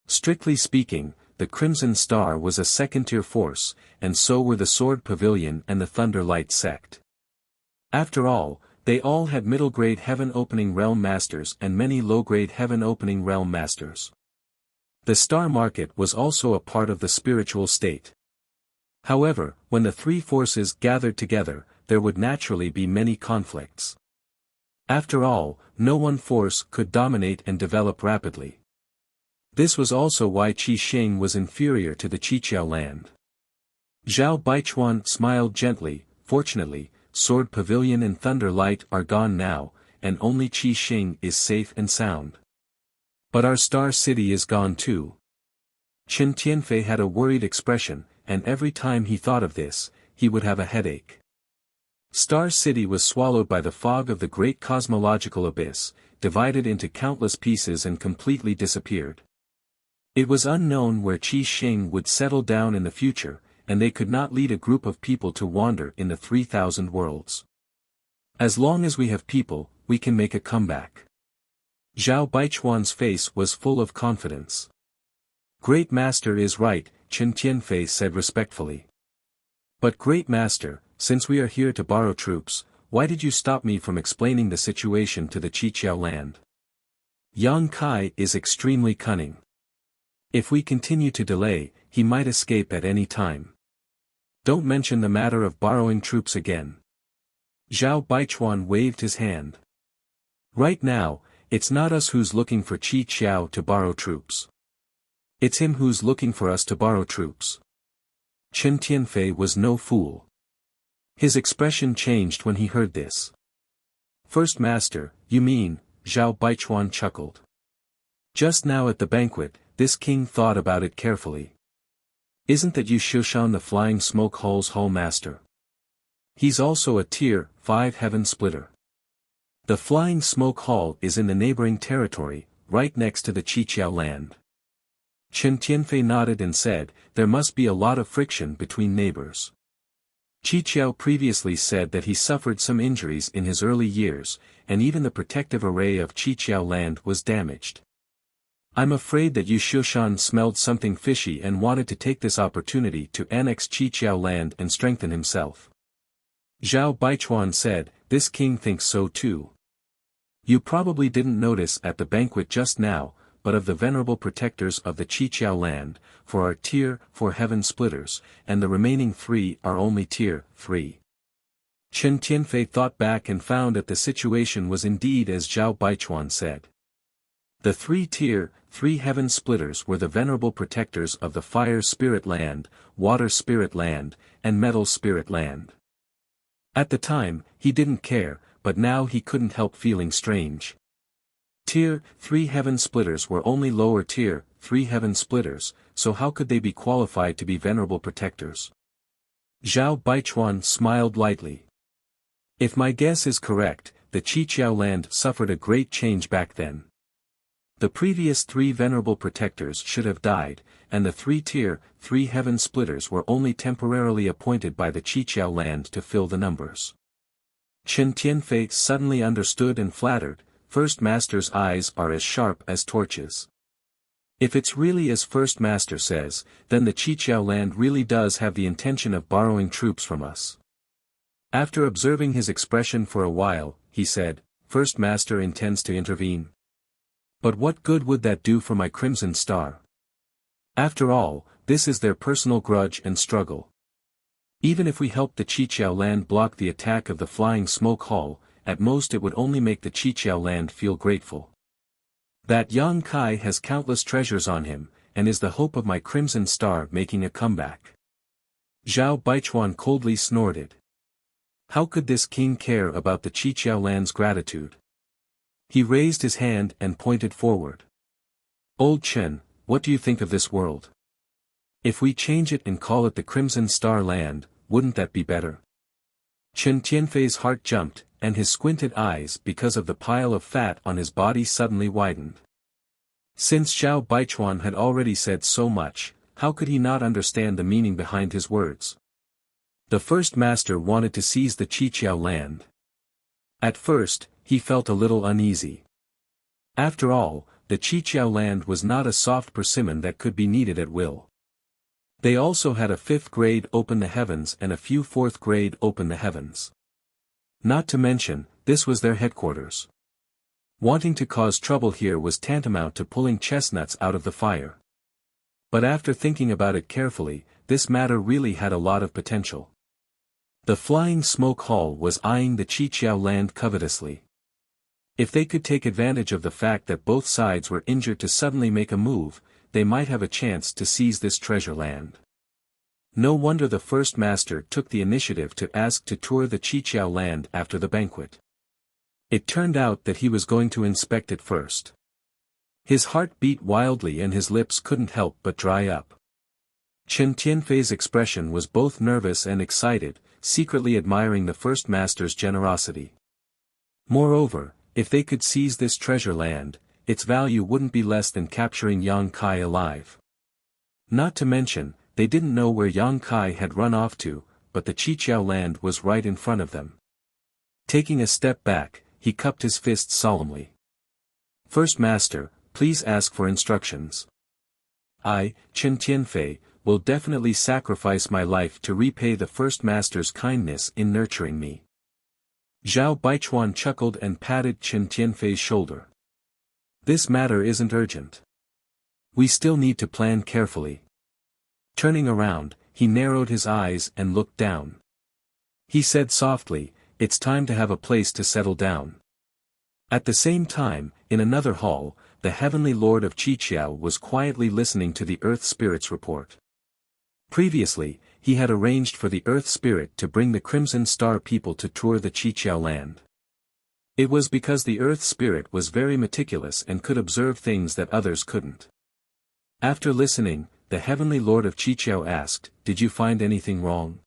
Strictly speaking, the Crimson Star was a second-tier force, and so were the Sword Pavilion and the Thunder Light sect. After all, they all had middle-grade Heaven-opening Realm Masters and many low-grade Heaven-opening Realm Masters. The Star Market was also a part of the spiritual state. However, when the three forces gathered together, there would naturally be many conflicts. After all, no one force could dominate and develop rapidly. This was also why Qi Xing was inferior to the Qiqiao land. Zhao Baichuan smiled gently. Fortunately, Sword Pavilion and Thunder Light are gone now, and only Qi Xing is safe and sound. But our Star City is gone too. Chen Tianfei had a worried expression, and every time he thought of this, he would have a headache. Star City was swallowed by the fog of the great cosmological abyss, divided into countless pieces and completely disappeared. It was unknown where Qi Xing would settle down in the future, and they could not lead a group of people to wander in the 3,000 worlds. As long as we have people, we can make a comeback. Zhao Baichuan's face was full of confidence. Great Master is right, Chen Tianfei said respectfully. But Great Master, since we are here to borrow troops, why did you stop me from explaining the situation to the Qiqiao land? Yang Kai is extremely cunning. If we continue to delay, he might escape at any time. Don't mention the matter of borrowing troops again. Zhao Baichuan waved his hand. Right now, it's not us who's looking for Qi Qiao to borrow troops. It's him who's looking for us to borrow troops. Chen Tianfei was no fool. His expression changed when he heard this. First Master, you mean, Zhao Baichuan chuckled. Just now at the banquet, this king thought about it carefully. Isn't that Yu Shushan the Flying Smoke Hall's Hall Master? He's also a Tier 5 Heaven Splitter. The Flying Smoke Hall is in the neighboring territory, right next to the Qiqiao land. Chen Tianfei nodded and said, there must be a lot of friction between neighbors. Qiqiao previously said that he suffered some injuries in his early years, and even the protective array of Qiqiao land was damaged. I'm afraid that Yu Shushan smelled something fishy and wanted to take this opportunity to annex Qiqiao land and strengthen himself. Zhao Baichuan said, this king thinks so too. You probably didn't notice at the banquet just now, but of the venerable protectors of the Qiqiao land, for our Tier 4 Heaven Splitters, and the remaining 3 are only Tier 3. Chen Tianfei thought back and found that the situation was indeed as Zhao Baichuan said. The 3 Tier 3 Heaven Splitters were the venerable protectors of the Fire Spirit Land, Water Spirit Land, and Metal Spirit Land. At the time, he didn't care, but now he couldn't help feeling strange. Tier 3 Heaven Splitters were only lower Tier 3 Heaven Splitters, so how could they be qualified to be venerable protectors? Zhao Baichuan smiled lightly. If my guess is correct, the Qiqiao land suffered a great change back then. The previous 3 venerable protectors should have died, and the 3 Tier 3 Heaven Splitters were only temporarily appointed by the Qiqiao land to fill the numbers. Chen Tianfei suddenly understood and flattered. First Master's eyes are as sharp as torches. If it's really as First Master says, then the Qiqiao land really does have the intention of borrowing troops from us. After observing his expression for a while, he said, First Master intends to intervene. But what good would that do for my Crimson Star? After all, this is their personal grudge and struggle. Even if we help the Qiqiao land block the attack of the Flying Smoke Hall, at most it would only make the Qiqiao land feel grateful. That Yang Kai has countless treasures on him, and is the hope of my Crimson Star making a comeback. Zhao Baichuan coldly snorted. How could this king care about the Qiqiao land's gratitude? He raised his hand and pointed forward. Old Chen, what do you think of this world? If we change it and call it the Crimson Star Land, wouldn't that be better? Chen Tianfei's heart jumped, and his squinted eyes because of the pile of fat on his body suddenly widened. Since Zhao Baichuan had already said so much, how could he not understand the meaning behind his words? The first master wanted to seize the Qiqiao land. At first, he felt a little uneasy. After all, the Qiqiao land was not a soft persimmon that could be kneaded at will. They also had a 5th grade open the heavens and a few 4th grade open the heavens. Not to mention, this was their headquarters. Wanting to cause trouble here was tantamount to pulling chestnuts out of the fire. But after thinking about it carefully, this matter really had a lot of potential. The Flying Smoke Hall was eyeing the Qiqiao land covetously. If they could take advantage of the fact that both sides were injured to suddenly make a move, they might have a chance to seize this treasure land. No wonder the first master took the initiative to ask to tour the Qiqiao land after the banquet. It turned out that he was going to inspect it first. His heart beat wildly and his lips couldn't help but dry up. Chen Tianfei's expression was both nervous and excited, secretly admiring the first master's generosity. Moreover, if they could seize this treasure land, its value wouldn't be less than capturing Yang Kai alive. Not to mention, they didn't know where Yang Kai had run off to, but the Qiqiao land was right in front of them. Taking a step back, he cupped his fists solemnly. First Master, please ask for instructions. I, Chen Tianfei, will definitely sacrifice my life to repay the First Master's kindness in nurturing me. Zhao Baichuan chuckled and patted Chen Tianfei's shoulder. This matter isn't urgent. We still need to plan carefully. Turning around, he narrowed his eyes and looked down. He said softly, it's time to have a place to settle down. At the same time, in another hall, the Heavenly Lord of Qiqiao was quietly listening to the Earth Spirit's report. Previously, he had arranged for the Earth Spirit to bring the Crimson Star people to tour the Qiqiao land. It was because the Earth Spirit was very meticulous and could observe things that others couldn't. After listening, the Heavenly Lord of Qiqiao asked, "Did you find anything wrong?"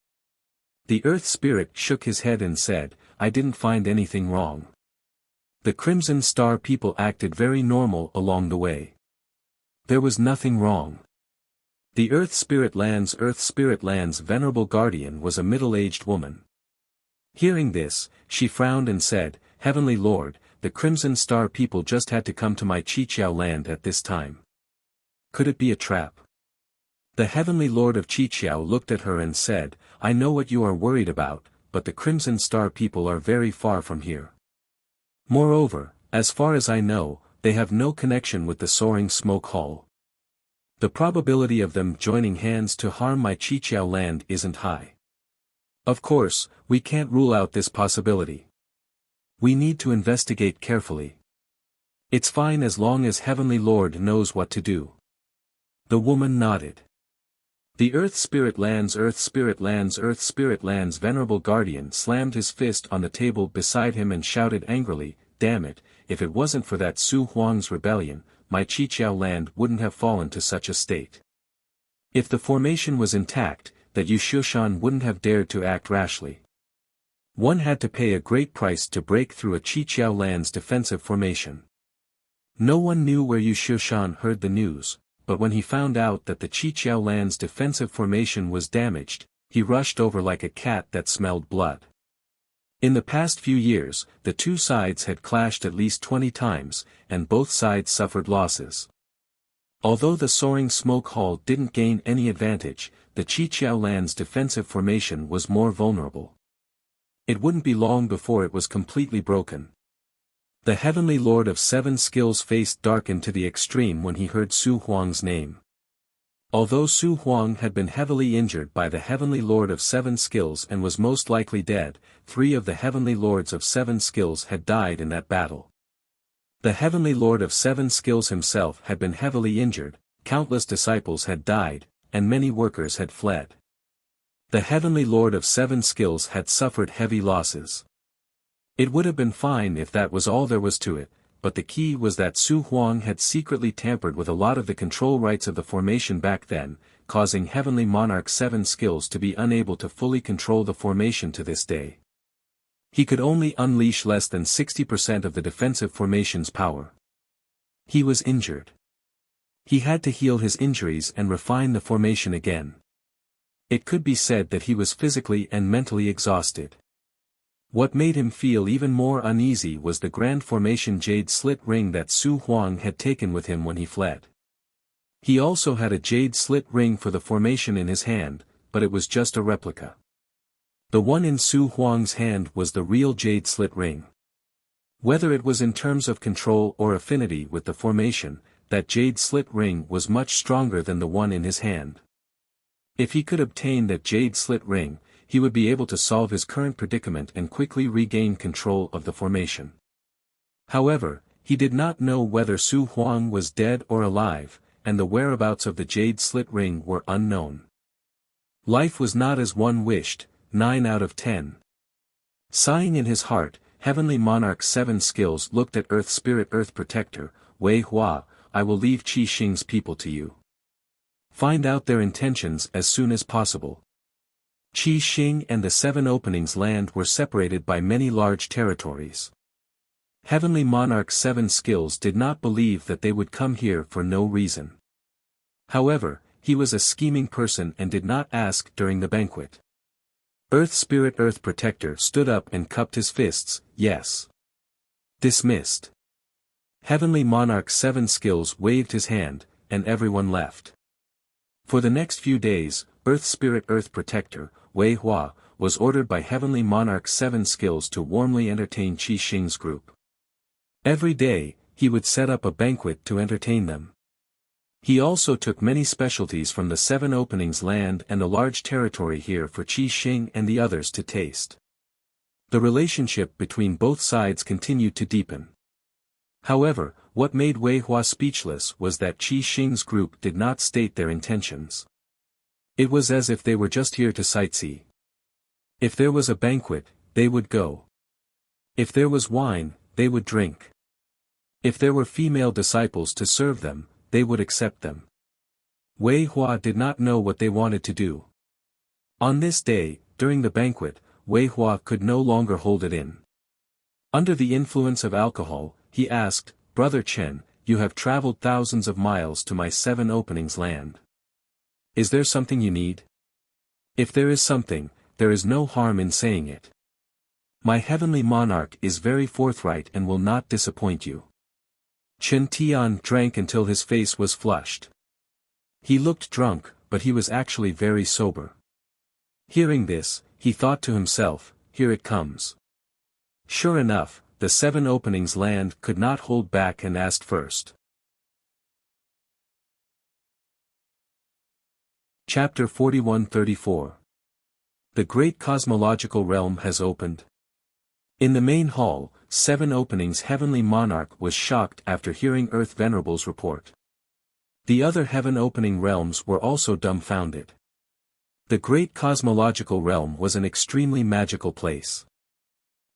The Earth Spirit shook his head and said, "I didn't find anything wrong. The Crimson Star people acted very normal along the way. There was nothing wrong." The Earth Spirit Land's venerable guardian was a middle-aged woman. Hearing this, she frowned and said, "Heavenly Lord, the Crimson Star people just had to come to my Qiqiao land at this time. Could it be a trap?" The Heavenly Lord of Qiqiao looked at her and said, "I know what you are worried about, but the Crimson Star people are very far from here. Moreover, as far as I know, they have no connection with the Soaring Smoke Hall. The probability of them joining hands to harm my Qiqiao land isn't high. Of course, we can't rule out this possibility. We need to investigate carefully. It's fine as long as Heavenly Lord knows what to do." The woman nodded. The Earth Spirit Land's venerable guardian slammed his fist on the table beside him and shouted angrily, "Damn it, if it wasn't for that Su Huang's rebellion, my Qiqiao land wouldn't have fallen to such a state. If the formation was intact, that Yu Shushan wouldn't have dared to act rashly. One had to pay a great price to break through a Qiqiao land's defensive formation." No one knew where Yu Shushan heard the news, but when he found out that the Qiqiao land's defensive formation was damaged, he rushed over like a cat that smelled blood. In the past few years, the two sides had clashed at least 20 times, and both sides suffered losses. Although the Soaring Smoke Hall didn't gain any advantage, the Qiqiao land's defensive formation was more vulnerable. It wouldn't be long before it was completely broken. The Heavenly Lord of Seven Skills' face darkened to the extreme when he heard Su Huang's name. Although Su Huang had been heavily injured by the Heavenly Lord of Seven Skills and was most likely dead, 3 of the Heavenly Lords of Seven Skills had died in that battle. The Heavenly Lord of Seven Skills himself had been heavily injured, countless disciples had died, and many workers had fled. The Heavenly Lord of Seven Skills had suffered heavy losses. It would have been fine if that was all there was to it, but the key was that Su Huang had secretly tampered with a lot of the control rights of the formation back then, causing Heavenly Monarch 7 skills to be unable to fully control the formation to this day. He could only unleash less than 60% of the defensive formation's power. He was injured. He had to heal his injuries and refine the formation again. It could be said that he was physically and mentally exhausted. What made him feel even more uneasy was the grand formation jade slit ring that Su Huang had taken with him when he fled. He also had a jade slit ring for the formation in his hand, but it was just a replica. The one in Su Huang's hand was the real jade slit ring. Whether it was in terms of control or affinity with the formation, that jade slit ring was much stronger than the one in his hand. If he could obtain that jade slit ring, he would be able to solve his current predicament and quickly regain control of the formation. However, he did not know whether Su Huang was dead or alive, and the whereabouts of the jade slit ring were unknown. Life was not as one wished, 9 out of 10. Sighing in his heart, Heavenly Monarch 7 skills looked at Earth Spirit Earth Protector, Wei Hua, I will leave Qi Xing's people to you. Find out their intentions as soon as possible. Qi Xing and the 7 openings land were separated by many large territories. Heavenly Monarch 7 skills did not believe that they would come here for no reason. However, he was a scheming person and did not ask during the banquet. Earth Spirit Earth Protector stood up and cupped his fists, yes. Dismissed. Heavenly Monarch 7 skills waved his hand, and everyone left. For the next few days, Earth Spirit Earth Protector, Wei Hua, was ordered by Heavenly Monarch 7 skills to warmly entertain Qi Xing's group. Every day, he would set up a banquet to entertain them. He also took many specialties from the 7 openings land and a large territory here for Qi Xing and the others to taste. The relationship between both sides continued to deepen. However, what made Wei Hua speechless was that Qi Xing's group did not state their intentions. It was as if they were just here to sightsee. If there was a banquet, they would go. If there was wine, they would drink. If there were female disciples to serve them, they would accept them. Wei Hua did not know what they wanted to do. On this day, during the banquet, Wei Hua could no longer hold it in. Under the influence of alcohol, he asked, Brother Chen, you have traveled thousands of miles to my 7 openings land. Is there something you need? If there is something, there is no harm in saying it. My Heavenly Monarch is very forthright and will not disappoint you. Chen Tian drank until his face was flushed. He looked drunk, but he was actually very sober. Hearing this, he thought to himself, here it comes. Sure enough, the 7 openings land could not hold back and asked first. Chapter 41-34. The Great Cosmological Realm has opened. In the main hall, 7 openings Heavenly Monarch was shocked after hearing Earth Venerable's report. The other heaven opening realms were also dumbfounded. The Great Cosmological Realm was an extremely magical place.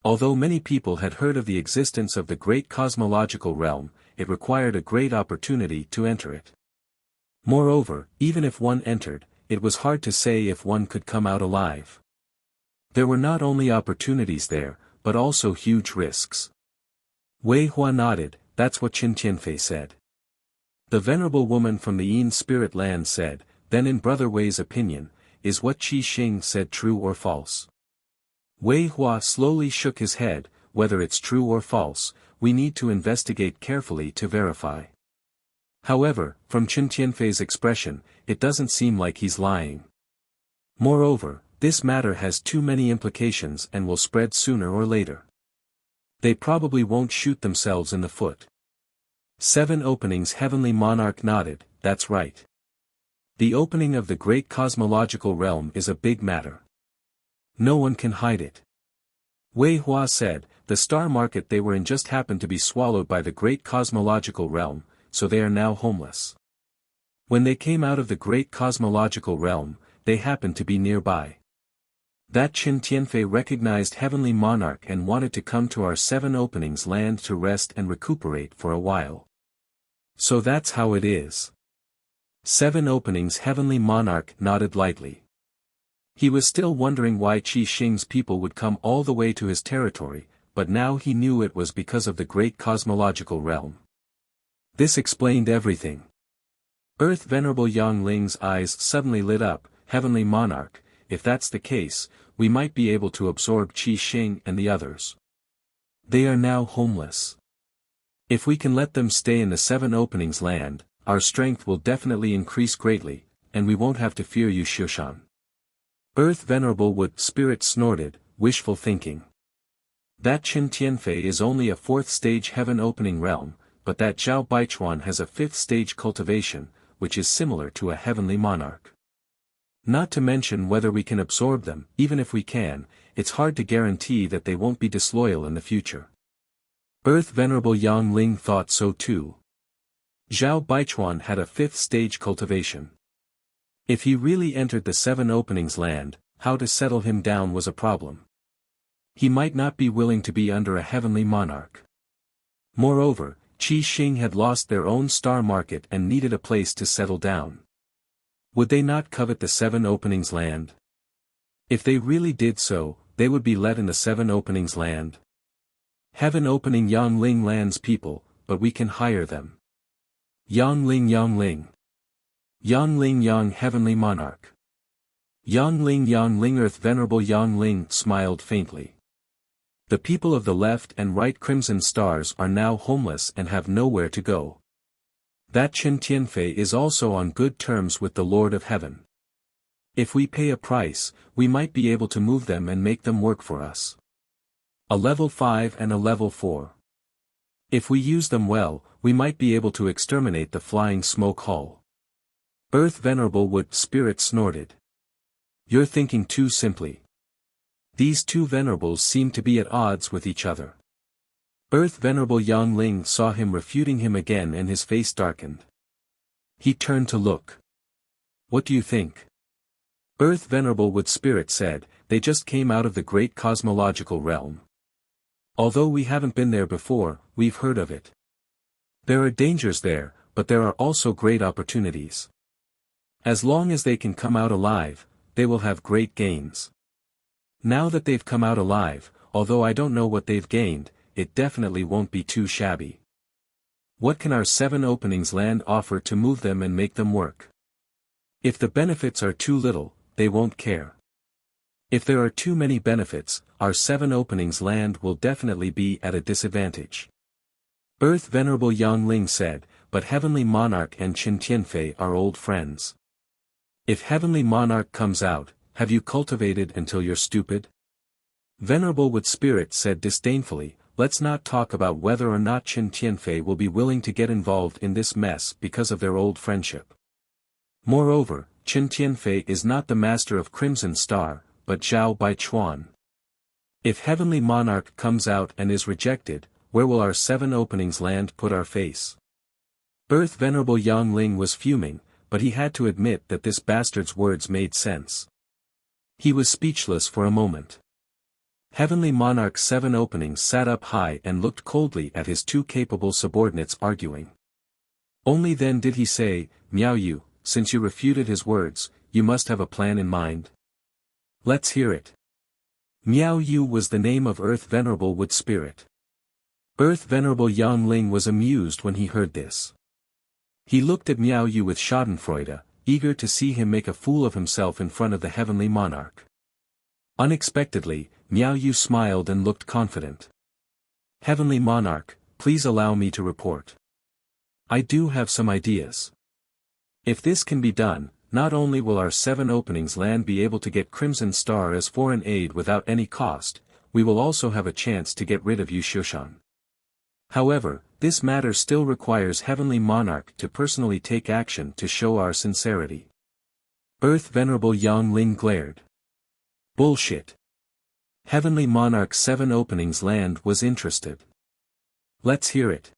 Although many people had heard of the existence of the Great Cosmological Realm, it required a great opportunity to enter it. Moreover, even if one entered, it was hard to say if one could come out alive. There were not only opportunities there, but also huge risks. Wei Hua nodded, that's what Qin Tianfei said. The venerable woman from the Yin Spirit Land said, then in Brother Wei's opinion, is what Qi Xing said true or false? Wei Hua slowly shook his head, whether it's true or false, we need to investigate carefully to verify. However, from Qin Tianfei's expression, it doesn't seem like he's lying. Moreover, this matter has too many implications and will spread sooner or later. They probably won't shoot themselves in the foot. 7 openings Heavenly Monarch nodded, that's right. The opening of the Great Cosmological Realm is a big matter. No one can hide it. Wei Hua said, the star market they were in just happened to be swallowed by the Great Cosmological Realm, so they are now homeless. When they came out of the Great Cosmological Realm, they happened to be nearby. That Qin Tianfei recognized Heavenly Monarch and wanted to come to our 7 Openings land to rest and recuperate for a while. So that's how it is. 7 Openings. Heavenly Monarch nodded lightly. He was still wondering why Qi Xing's people would come all the way to his territory, but now he knew it was because of the great cosmological realm. This explained everything. Earth Venerable Yang Ling's eyes suddenly lit up. Heavenly Monarch, if that's the case, we might be able to absorb Qi Xing and the others. They are now homeless. If we can let them stay in the 7 Openings land, our strength will definitely increase greatly, and we won't have to fear you Shushan. Earth Venerable Wood Spirit snorted, wishful thinking. That Qin Tianfei is only a 4th stage heaven opening realm, but that Zhao Baichuan has a 5th stage cultivation, which is similar to a heavenly monarch. Not to mention whether we can absorb them. Even if we can, it's hard to guarantee that they won't be disloyal in the future. Earth Venerable Yang Ling thought so too. Zhao Baichuan had a 5th stage cultivation. If he really entered the 7 Openings land, how to settle him down was a problem. He might not be willing to be under a heavenly monarch. Moreover, Qi Xing had lost their own star market and needed a place to settle down. Would they not covet the 7 Openings land? If they really did so, they would be let in the 7 Openings land. Heaven Opening Yang Ling lands people, but we can hire them. Yang Ling Yang Ling. Yang Ling Yang Heavenly Monarch. Yang Ling Earth Venerable Yang Ling smiled faintly. The people of the left and right Crimson Stars are now homeless and have nowhere to go. That Qin Tianfei is also on good terms with the Lord of Heaven. If we pay a price, we might be able to move them and make them work for us. A level 5 and a level 4. If we use them well, we might be able to exterminate the flying smoke hull. Earth Venerable Wood Spirit snorted. You're thinking too simply. These 2 venerables seem to be at odds with each other. Earth Venerable Yang Ling saw him refuting him again and his face darkened. He turned to look. What do you think? Earth Venerable Wood Spirit said, they just came out of the great cosmological realm. Although we haven't been there before, we've heard of it. There are dangers there, but there are also great opportunities. As long as they can come out alive, they will have great gains. Now that they've come out alive, although I don't know what they've gained, it definitely won't be too shabby. What can our 7 Openings land offer to move them and make them work? If the benefits are too little, they won't care. If there are too many benefits, our 7 Openings land will definitely be at a disadvantage. Earth Venerable Yang Ling said, but Heavenly Monarch and Qin Tianfei are old friends. If Heavenly Monarch comes out, have you cultivated until you're stupid? Venerable Wood Spirit said disdainfully, let's not talk about whether or not Qin Tianfei will be willing to get involved in this mess because of their old friendship. Moreover, Qin Tianfei is not the master of Crimson Star, but Zhao Baichuan. If Heavenly Monarch comes out and is rejected, where will our 7 Openings land put our face? Earth Venerable Yang Ling was fuming, but he had to admit that this bastard's words made sense. He was speechless for a moment. Heavenly Monarch's 7 Openings sat up high and looked coldly at his 2 capable subordinates arguing. Only then did he say, Miao Yu, since you refuted his words, you must have a plan in mind. Let's hear it. Miao Yu was the name of Earth Venerable Wood Spirit. Earth Venerable Yang Ling was amused when he heard this. He looked at Miao Yu with schadenfreude, eager to see him make a fool of himself in front of the Heavenly Monarch. Unexpectedly, Miao Yu smiled and looked confident. Heavenly Monarch, please allow me to report. I do have some ideas. If this can be done, not only will our 7 Openings land be able to get Crimson Star as foreign aid without any cost, we will also have a chance to get rid of Yu Shushan. However, this matter still requires Heavenly Monarch to personally take action to show our sincerity. Earth Venerable Yang Ling glared. Bullshit. Heavenly Monarch's 7 Openings land was interested. Let's hear it.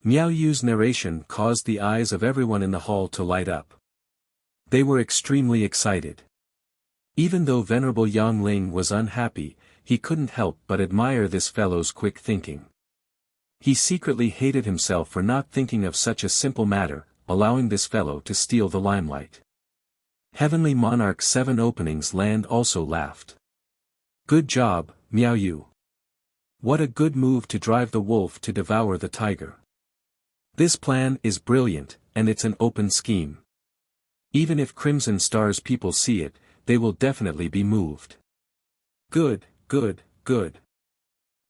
Miao Yu's narration caused the eyes of everyone in the hall to light up. They were extremely excited. Even though Venerable Yang Ling was unhappy, he couldn't help but admire this fellow's quick thinking. He secretly hated himself for not thinking of such a simple matter, allowing this fellow to steal the limelight. Heavenly Monarch 7 Openings Land also laughed. Good job, Miao Yu. What a good move to drive the wolf to devour the tiger. This plan is brilliant, and it's an open scheme. Even if Crimson Star's people see it, they will definitely be moved. Good, good, good.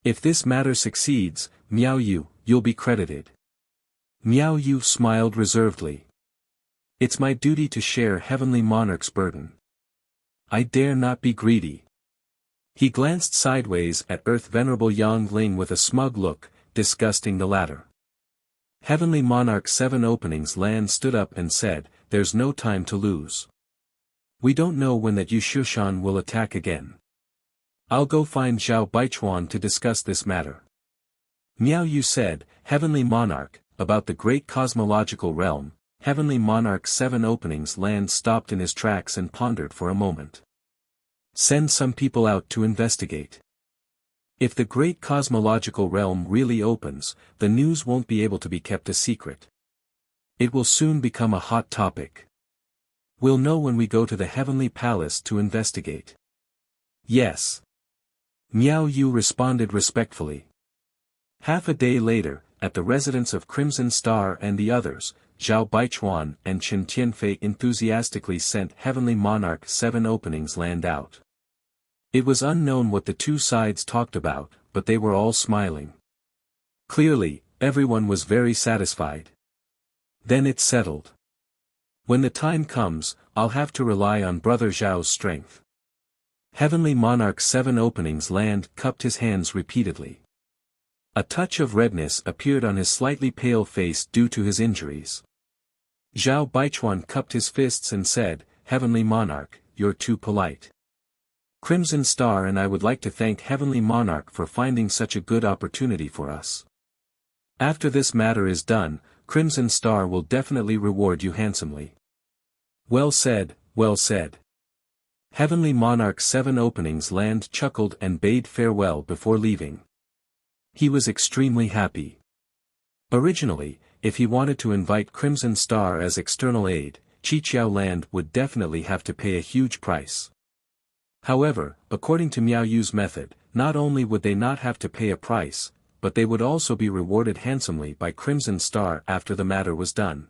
If this matter succeeds, Miao Yu, you'll be credited. Miao Yu smiled reservedly. It's my duty to share Heavenly Monarch's burden. I dare not be greedy. He glanced sideways at Earth Venerable Yang Ling with a smug look, disgusting the latter. Heavenly Monarch 7 Openings Land stood up and said, there's no time to lose. We don't know when that Yushushan will attack again. I'll go find Zhao Baichuan to discuss this matter. Miao Yu said, Heavenly Monarch, about the great cosmological realm. Heavenly Monarch 7 Openings Land stopped in his tracks and pondered for a moment. Send some people out to investigate. If the great cosmological realm really opens, the news won't be able to be kept a secret. It will soon become a hot topic. We'll know when we go to the Heavenly Palace to investigate. Yes. Miao Yu responded respectfully. Half a day later, at the residence of Crimson Star and the others, Zhao Baichuan and Qin Tianfei enthusiastically sent Heavenly Monarch 7 Openings Land out. It was unknown what the two sides talked about, but they were all smiling. Clearly, everyone was very satisfied. Then it's settled. When the time comes, I'll have to rely on Brother Zhao's strength. Heavenly Monarch 7 Openings Land cupped his hands repeatedly. A touch of redness appeared on his slightly pale face due to his injuries. Zhao Baichuan cupped his fists and said, Heavenly Monarch, you're too polite. Crimson Star and I would like to thank Heavenly Monarch for finding such a good opportunity for us. After this matter is done, Crimson Star will definitely reward you handsomely. Well said, well said. Heavenly Monarch 7 Openings Land chuckled and bade farewell before leaving. He was extremely happy. Originally, if he wanted to invite Crimson Star as external aid, Qiqiao Land would definitely have to pay a huge price. However, according to Miao Yu's method, not only would they not have to pay a price, but they would also be rewarded handsomely by Crimson Star after the matter was done.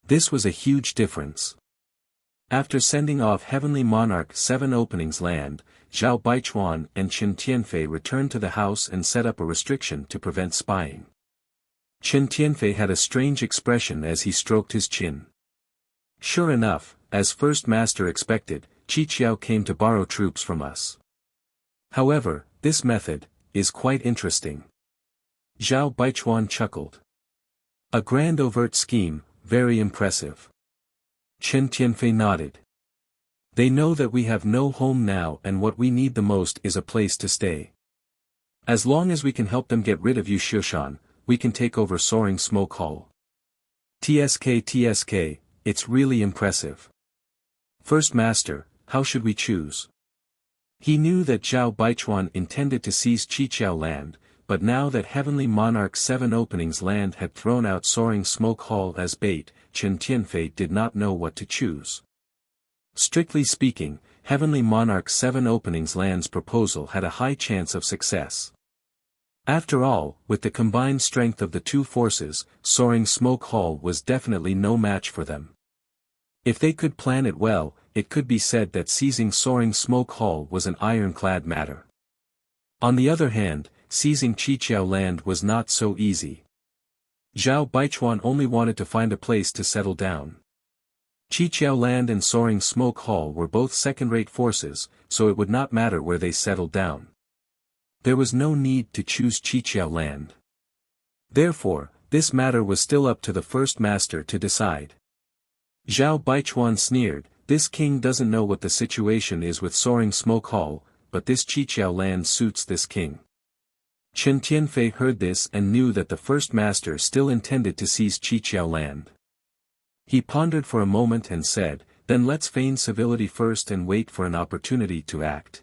This was a huge difference. After sending off Heavenly Monarch 7 Openings Land, Zhao Baichuan and Qin Tianfei returned to the house and set up a restriction to prevent spying. Qin Tianfei had a strange expression as he stroked his chin. Sure enough, as First Master expected, Qiqiao came to borrow troops from us. However, this method is quite interesting. Zhao Baichuan chuckled. A grand overt scheme, very impressive. Qin Tianfei nodded. They know that we have no home now and what we need the most is a place to stay. As long as we can help them get rid of Yushushan, we can take over Soaring Smoke Hall. TSK, it's really impressive. First Master, how should we choose? He knew that Zhao Baichuan intended to seize Qiqiao Land, but now that Heavenly Monarch 7 Openings Land had thrown out Soaring Smoke Hall as bait, Qin Tianfei did not know what to choose. Strictly speaking, Heavenly Monarch 7 Openings Land's proposal had a high chance of success. After all, with the combined strength of the two forces, Soaring Smoke Hall was definitely no match for them. If they could plan it well, it could be said that seizing Soaring Smoke Hall was an ironclad matter. On the other hand, seizing Qiqiao Land was not so easy. Zhao Baichuan only wanted to find a place to settle down. Qiqiao Land and Soaring Smoke Hall were both second-rate forces, so it would not matter where they settled down. There was no need to choose Qiqiao Land. Therefore, this matter was still up to the First Master to decide. Zhao Baichuan sneered, this king doesn't know what the situation is with Soaring Smoke Hall, but this Qiqiao Land suits this king. Qin Tianfei heard this and knew that the First Master still intended to seize Qiqiao Land. He pondered for a moment and said, Then let's feign civility first and wait for an opportunity to act.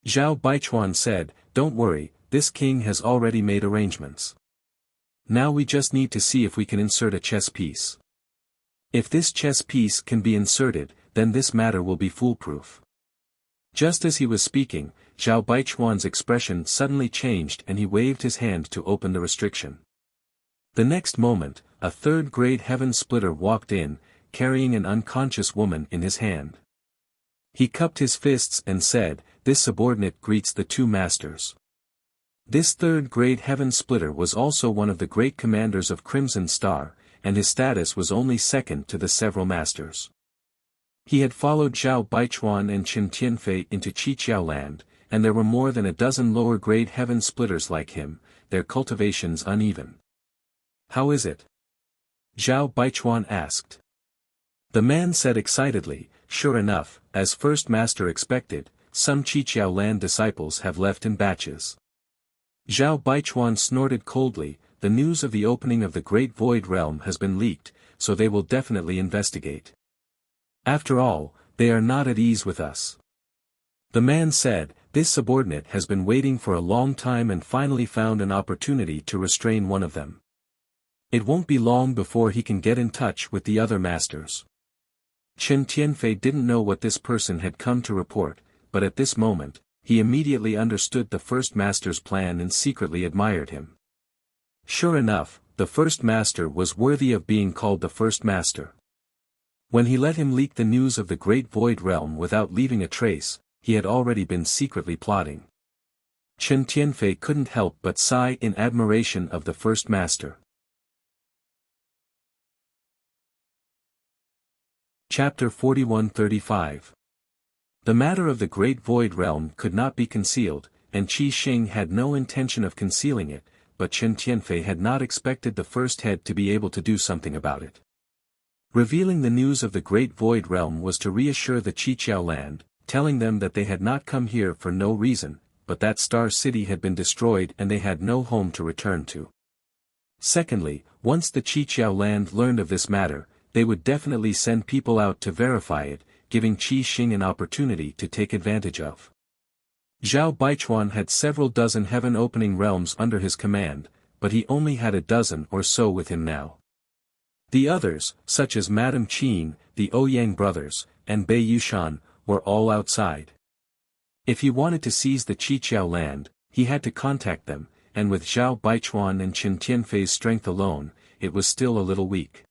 Zhao Baichuan said, don't worry, this king has already made arrangements. Now we just need to see if we can insert a chess piece. If this chess piece can be inserted, then this matter will be foolproof. Just as he was speaking, Zhao Baichuan's expression suddenly changed and he waved his hand to open the restriction. The next moment, a third-grade heaven splitter walked in, carrying an unconscious woman in his hand. He cupped his fists and said, this subordinate greets the two masters. This third-grade heaven splitter was also one of the great commanders of Crimson Star, and his status was only second to the several masters. He had followed Zhao Baichuan and Qin Tianfei into Qiqiao land, and there were more than a dozen lower-grade heaven splitters like him, their cultivations uneven. How is it? Zhao Baichuan asked. The man said excitedly, sure enough, as First Master expected, some Qiqiao land disciples have left in batches. Zhao Baichuan snorted coldly, the news of the opening of the Great Void Realm has been leaked, so they will definitely investigate. After all, they are not at ease with us. The man said, this subordinate has been waiting for a long time and finally found an opportunity to restrain one of them. It won't be long before he can get in touch with the other masters. Qin Tianfei didn't know what this person had come to report, but at this moment, he immediately understood the first master's plan and secretly admired him. Sure enough, the first master was worthy of being called the first master. When he let him leak the news of the Great Void Realm without leaving a trace, he had already been secretly plotting. Qin Tianfei couldn't help but sigh in admiration of the first master. Chapter 41-35. The matter of the Great Void Realm could not be concealed, and Qi Xing had no intention of concealing it, but Qin Tianfei had not expected the first head to be able to do something about it. Revealing the news of the Great Void Realm was to reassure the Qiqiao land, telling them that they had not come here for no reason, but that Star City had been destroyed and they had no home to return to. Secondly, once the Qiqiao land learned of this matter, they would definitely send people out to verify it, giving Qi Xing an opportunity to take advantage of. Zhao Baichuan had several dozen heaven-opening realms under his command, but he only had a dozen or so with him now. The others, such as Madame Qin, the Ouyang brothers, and Bei Yushan, were all outside. If he wanted to seize the Qiqiao land, he had to contact them, and with Zhao Baichuan and Qin Tianfei's strength alone, it was still a little weak.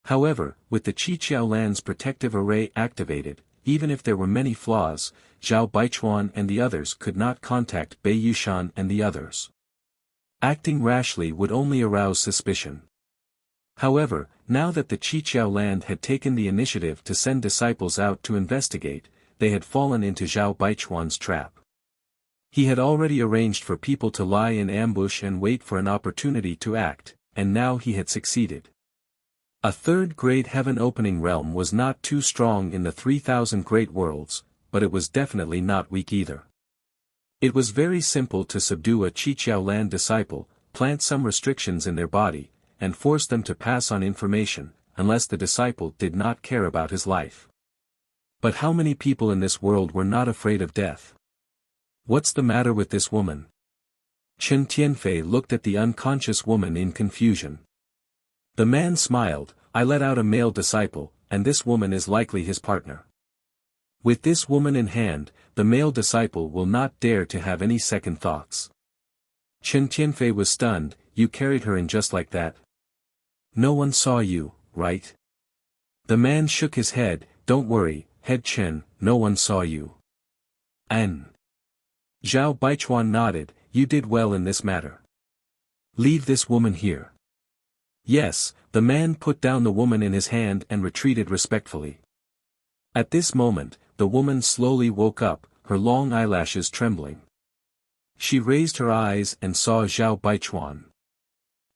However, with the Qiqiao land's protective array activated, even if there were many flaws, Zhao Baichuan and the others could not contact Bei Yushan and the others. Acting rashly would only arouse suspicion. However, now that the Qiqiao land had taken the initiative to send disciples out to investigate, they had fallen into Zhao Baichuan's trap. He had already arranged for people to lie in ambush and wait for an opportunity to act, and now he had succeeded. A third-grade heaven-opening realm was not too strong in the 3,000 great worlds, but it was definitely not weak either. It was very simple to subdue a Qiqiao land disciple, plant some restrictions in their body, and force them to pass on information, unless the disciple did not care about his life. But how many people in this world were not afraid of death? What's the matter with this woman? Qin Tianfei looked at the unconscious woman in confusion. The man smiled, I let out a male disciple, and this woman is likely his partner. With this woman in hand, the male disciple will not dare to have any second thoughts. Qin Tianfei was stunned, you carried her in just like that? No one saw you, right? The man shook his head, don't worry, head Qin, no one saw you. Zhao Baichuan nodded, you did well in this matter. Leave this woman here. Yes, the man put down the woman in his hand and retreated respectfully. At this moment, the woman slowly woke up, her long eyelashes trembling. She raised her eyes and saw Zhao Baichuan.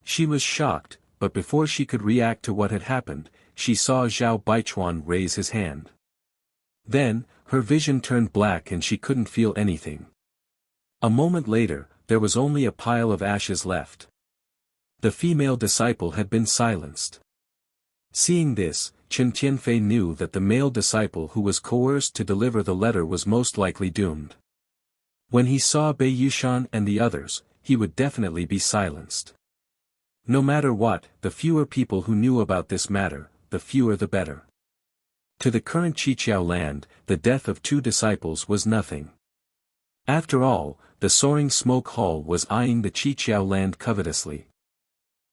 She was shocked, but before she could react to what had happened, she saw Zhao Baichuan raise his hand. Then, her vision turned black and she couldn't feel anything. A moment later, there was only a pile of ashes left. The female disciple had been silenced. Seeing this, Chen Tianfei knew that the male disciple who was coerced to deliver the letter was most likely doomed. When he saw Bei Yushan and the others, he would definitely be silenced. No matter what, the fewer people who knew about this matter, the fewer the better. To the current Qiqiao land, the death of 2 disciples was nothing. After all, the soaring smoke hall was eyeing the Qiqiao land covetously.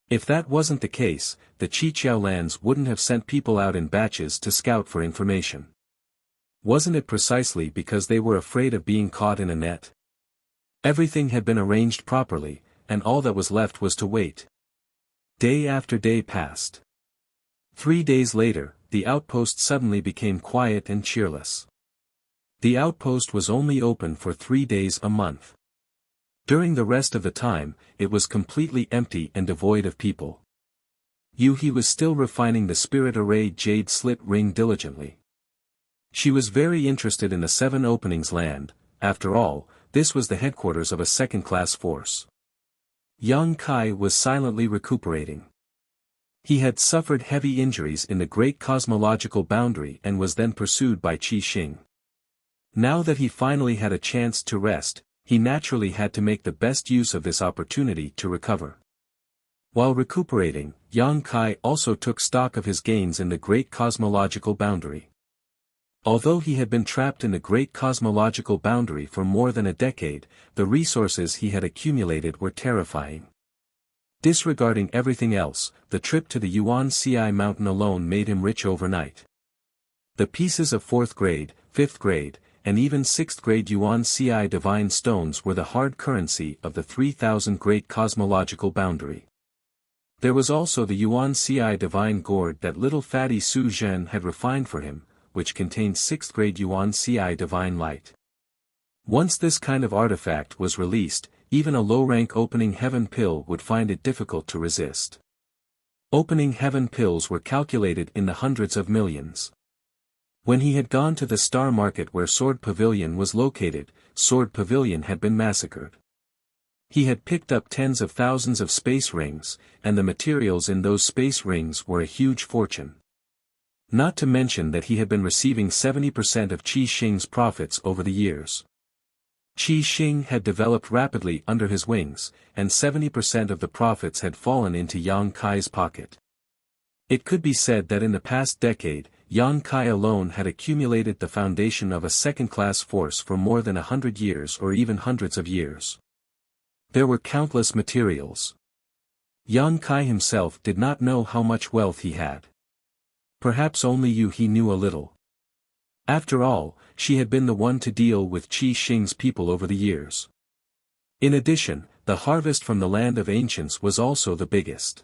If that wasn't the case, the Qiqiao lands wouldn't have sent people out in batches to scout for information. Wasn't it precisely because they were afraid of being caught in a net? Everything had been arranged properly, and all that was left was to wait. Day after day passed. 3 days later, the outpost suddenly became quiet and cheerless. The outpost was only open for 3 days a month. During the rest of the time, it was completely empty and devoid of people. Yuhi was still refining the spirit array jade slit ring diligently. She was very interested in the 7 openings land. After all, this was the headquarters of a second-class force. Yang Kai was silently recuperating. He had suffered heavy injuries in the great cosmological boundary and was then pursued by Qi Xing. Now that he finally had a chance to rest, he naturally had to make the best use of this opportunity to recover. While recuperating, Yang Kai also took stock of his gains in the great cosmological boundary. Although he had been trapped in the great cosmological boundary for more than a decade, the resources he had accumulated were terrifying. Disregarding everything else, the trip to the Yuan Ci mountain alone made him rich overnight. The pieces of 4th grade, 5th grade, and even 6th grade Yuan Ci divine stones were the hard currency of the 3,000 great cosmological boundary. There was also the Yuan Ci divine gourd that little fatty Su Zhen had refined for him, which contained 6th grade Yuan Ci divine light. Once this kind of artifact was released, even a low-rank opening heaven pill would find it difficult to resist. Opening heaven pills were calculated in the hundreds of millions. When he had gone to the star market where Sword Pavilion was located, Sword Pavilion had been massacred. He had picked up tens of thousands of space rings, and the materials in those space rings were a huge fortune. Not to mention that he had been receiving 70% of Qi Xing's profits over the years. Qi Xing had developed rapidly under his wings, and 70% of the profits had fallen into Yang Kai's pocket. It could be said that in the past decade, Yang Kai alone had accumulated the foundation of a second-class force for more than 100 years or even hundreds of years. There were countless materials. Yang Kai himself did not know how much wealth he had. Perhaps only Yuhi knew a little. After all, she had been the one to deal with Qi Xing's people over the years. In addition, the harvest from the land of ancients was also the biggest.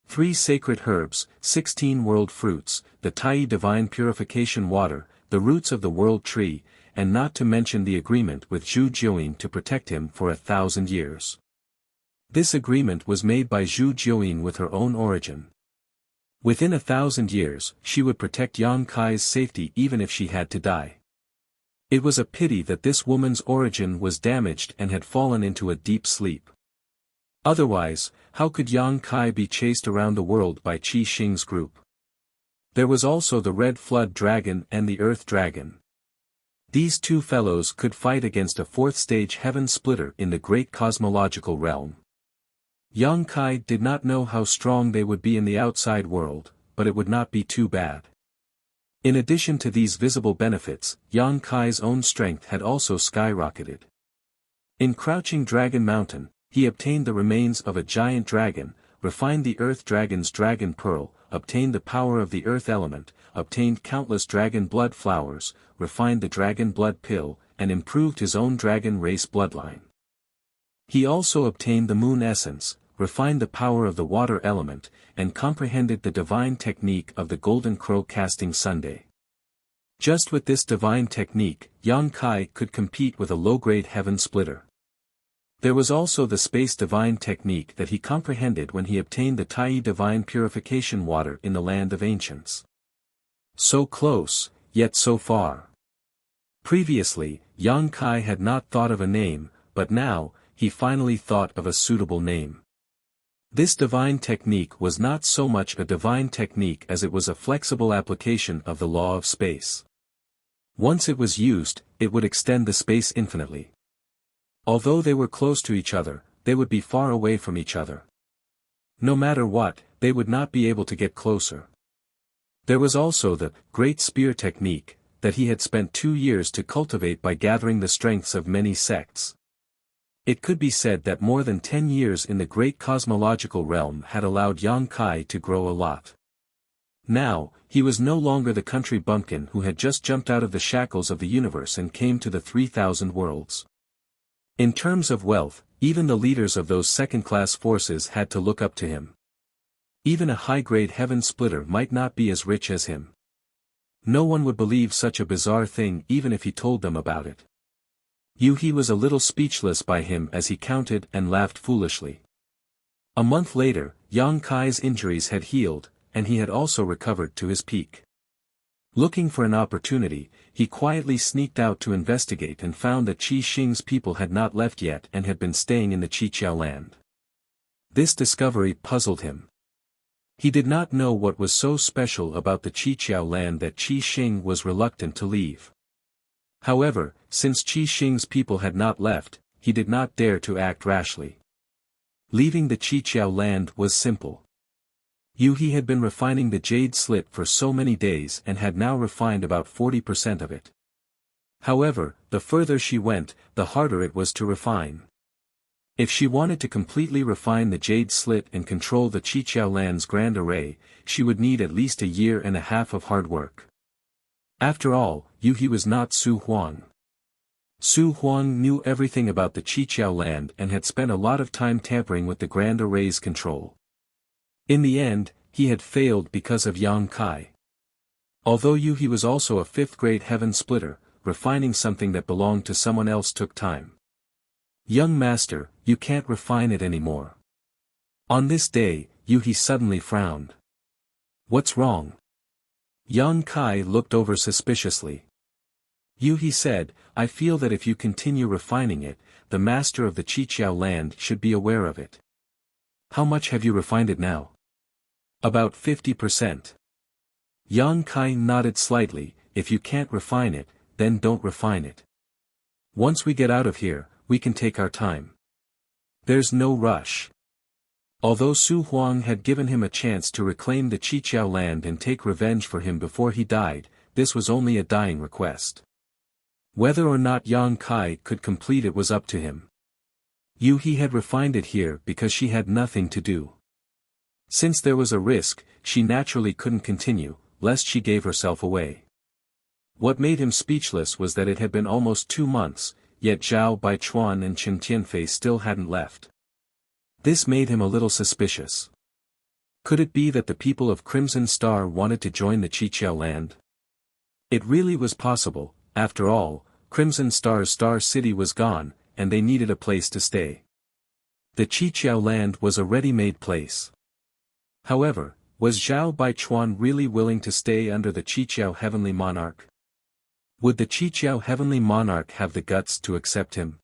3 sacred herbs, 16 world fruits, the Tai divine purification water, the roots of the world tree, and not to mention the agreement with Zhu Jiuyin to protect him for 1,000 years. This agreement was made by Zhu Jiuyin with her own origin. Within 1,000 years, she would protect Yang Kai's safety even if she had to die. It was a pity that this woman's origin was damaged and had fallen into a deep sleep. Otherwise, how could Yang Kai be chased around the world by Qi Xing's group? There was also the Red Flood Dragon and the Earth Dragon. These 2 fellows could fight against a 4th-stage heaven splitter in the great cosmological realm. Yang Kai did not know how strong they would be in the outside world, but it would not be too bad. In addition to these visible benefits, Yang Kai's own strength had also skyrocketed. In Crouching Dragon Mountain, he obtained the remains of a giant dragon, refined the Earth Dragon's dragon pearl, obtained the power of the Earth element, obtained countless dragon blood flowers, refined the dragon blood pill, and improved his own dragon race bloodline. He also obtained the moon essence, refined the power of the water element, and comprehended the divine technique of the golden crow casting Sunday. Just with this divine technique, Yang Kai could compete with a low-grade heaven splitter. There was also the space divine technique that he comprehended when he obtained the Tai divine purification water in the land of ancients. So close, yet so far. Previously, Yang Kai had not thought of a name, but now, he finally thought of a suitable name. This divine technique was not so much a divine technique as it was a flexible application of the law of space. Once it was used, it would extend the space infinitely. Although they were close to each other, they would be far away from each other. No matter what, they would not be able to get closer. There was also the Great Spear technique, that he had spent 2 years to cultivate by gathering the strengths of many sects. It could be said that more than 10 years in the great cosmological realm had allowed Yang Kai to grow a lot. Now, he was no longer the country bumpkin who had just jumped out of the shackles of the universe and came to the 3,000 worlds. In terms of wealth, even the leaders of those second-class forces had to look up to him. Even a high-grade heaven splitter might not be as rich as him. No one would believe such a bizarre thing even if he told them about it. He was a little speechless by him as he counted and laughed foolishly. A month later, Yang Kai's injuries had healed, and he had also recovered to his peak. Looking for an opportunity, he quietly sneaked out to investigate and found that Qi Xing's people had not left yet and had been staying in the Qiqiao land. This discovery puzzled him. He did not know what was so special about the Qiqiao land that Qi Xing was reluctant to leave. However, since Qi Xing's people had not left, he did not dare to act rashly. Leaving the Qiqiao land was simple. He had been refining the jade slit for so many days and had now refined about 40% of it. However, the further she went, the harder it was to refine. If she wanted to completely refine the jade slit and control the Qiqiao land's grand array, she would need at least 1.5 years of hard work. After all, he was not Su Huang. Su Huang knew everything about the Qiqiao land and had spent a lot of time tampering with the grand array's control. In the end, he had failed because of Yang Kai. Although he was also a 5th-grade heaven splitter, refining something that belonged to someone else took time. Young master, you can't refine it anymore. On this day, he suddenly frowned. What's wrong? Yang Kai looked over suspiciously. He said, I feel that if you continue refining it, the master of the Qiqiao land should be aware of it. How much have you refined it now? About 50%. Yang Kai nodded slightly. If you can't refine it, then don't refine it. Once we get out of here, we can take our time. There's no rush. Although Su Huang had given him a chance to reclaim the Qiqiao land and take revenge for him before he died, this was only a dying request. Whether or not Yang Kai could complete it was up to him. He had refined it here because she had nothing to do. Since there was a risk, she naturally couldn't continue, lest she gave herself away. What made him speechless was that it had been almost 2 months, yet Zhao Baichuan and Chen Tianfei still hadn't left. This made him a little suspicious. Could it be that the people of Crimson Star wanted to join the Qiqiao land? It really was possible. After all, Crimson Star's Star City was gone, and they needed a place to stay. The Qiqiao land was a ready-made place. However, was Zhao Baichuan really willing to stay under the Qiqiao Heavenly Monarch? Would the Qiqiao Heavenly Monarch have the guts to accept him?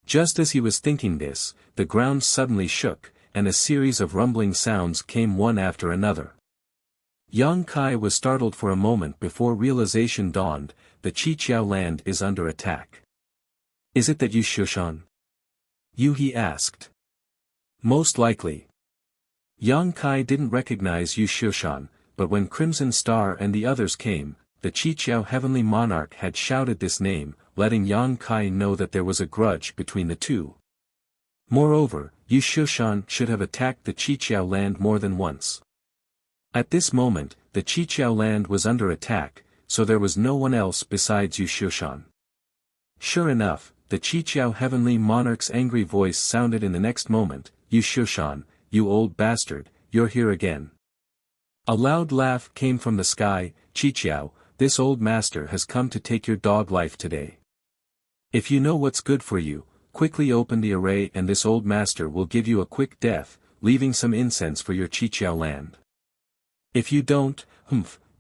Just as he was thinking this, the ground suddenly shook, and a series of rumbling sounds came one after another. Yang Kai was startled for a moment before realization dawned. The Qiqiao land is under attack. Is it that Yu Shushan? He asked. Most likely. Yang Kai didn't recognize Yu Shushan, but when Crimson Star and the others came, the Qiqiao Heavenly Monarch had shouted this name, letting Yang Kai know that there was a grudge between the two. Moreover, Yu Shushan should have attacked the Qiqiao land more than once. At this moment, the Qiqiao land was under attack, so there was no one else besides Yu Shushan. Sure enough, the Qiqiao Heavenly Monarch's angry voice sounded in the next moment. Yu Shushan, you old bastard, you're here again. A loud laugh came from the sky. Qiqiao, this old master has come to take your dog life today. If you know what's good for you, quickly open the array and this old master will give you a quick death, leaving some incense for your Qiqiao land. If you don't,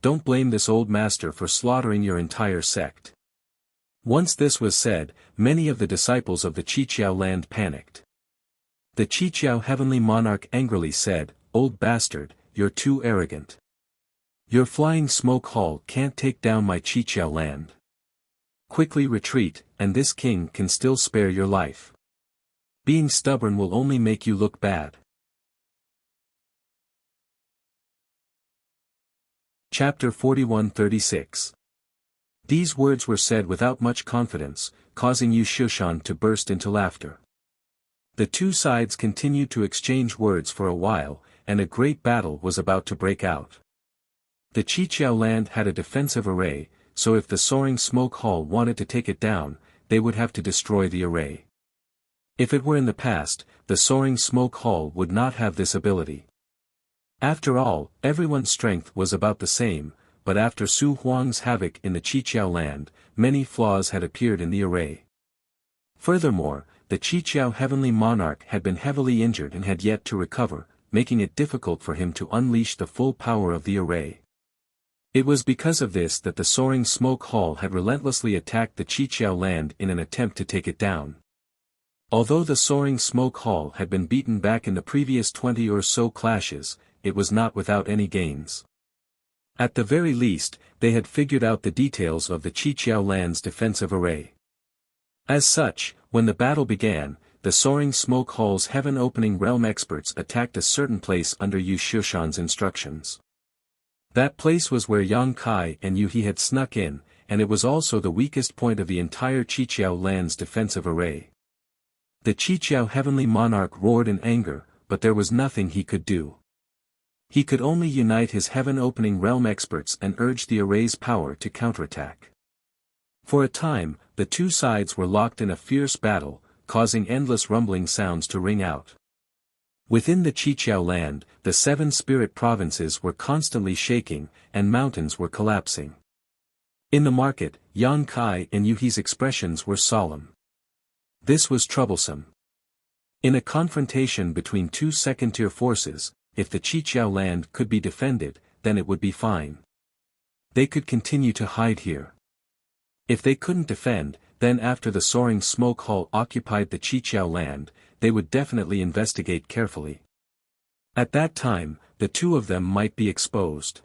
don't blame this old master for slaughtering your entire sect. Once this was said, many of the disciples of the Qiqiao land panicked. The Qiqiao heavenly monarch angrily said, "Old bastard, you're too arrogant. Your flying smoke hall can't take down my Qiqiao land. Quickly retreat, and this king can still spare your life. Being stubborn will only make you look bad." Chapter 41-36. These words were said without much confidence, causing Yu Shushan to burst into laughter. The two sides continued to exchange words for a while, and a great battle was about to break out. The Qiqiao land had a defensive array, so if the soaring smoke hall wanted to take it down, they would have to destroy the array. If it were in the past, the soaring smoke hall would not have this ability. After all, everyone's strength was about the same, but after Su Huang's havoc in the Qiqiao land, many flaws had appeared in the array. Furthermore, the Qiqiao heavenly monarch had been heavily injured and had yet to recover, making it difficult for him to unleash the full power of the array. It was because of this that the soaring smoke hall had relentlessly attacked the Qiqiao land in an attempt to take it down. Although the soaring smoke hall had been beaten back in the previous 20 or so clashes, it was not without any gains. At the very least, they had figured out the details of the Qiqiao land's defensive array. As such, when the battle began, the soaring smoke hall's heaven-opening realm experts attacked a certain place under Yu Shushan's instructions. That place was where Yang Kai and Yu He had snuck in, and it was also the weakest point of the entire Qiqiao land's defensive array. The Qiqiao heavenly monarch roared in anger, but there was nothing he could do. He could only unite his heaven-opening realm experts and urge the array's power to counterattack. For a time, the two sides were locked in a fierce battle, causing endless rumbling sounds to ring out. Within the Qiqiao land, the 7 spirit provinces were constantly shaking, and mountains were collapsing. In the market, Yang Kai and Yu He's expressions were solemn. This was troublesome. In a confrontation between two second-tier forces, if the Qiqiao land could be defended, then it would be fine. They could continue to hide here. If they couldn't defend, then after the soaring smoke hall occupied the Qiqiao land, they would definitely investigate carefully. At that time, the two of them might be exposed.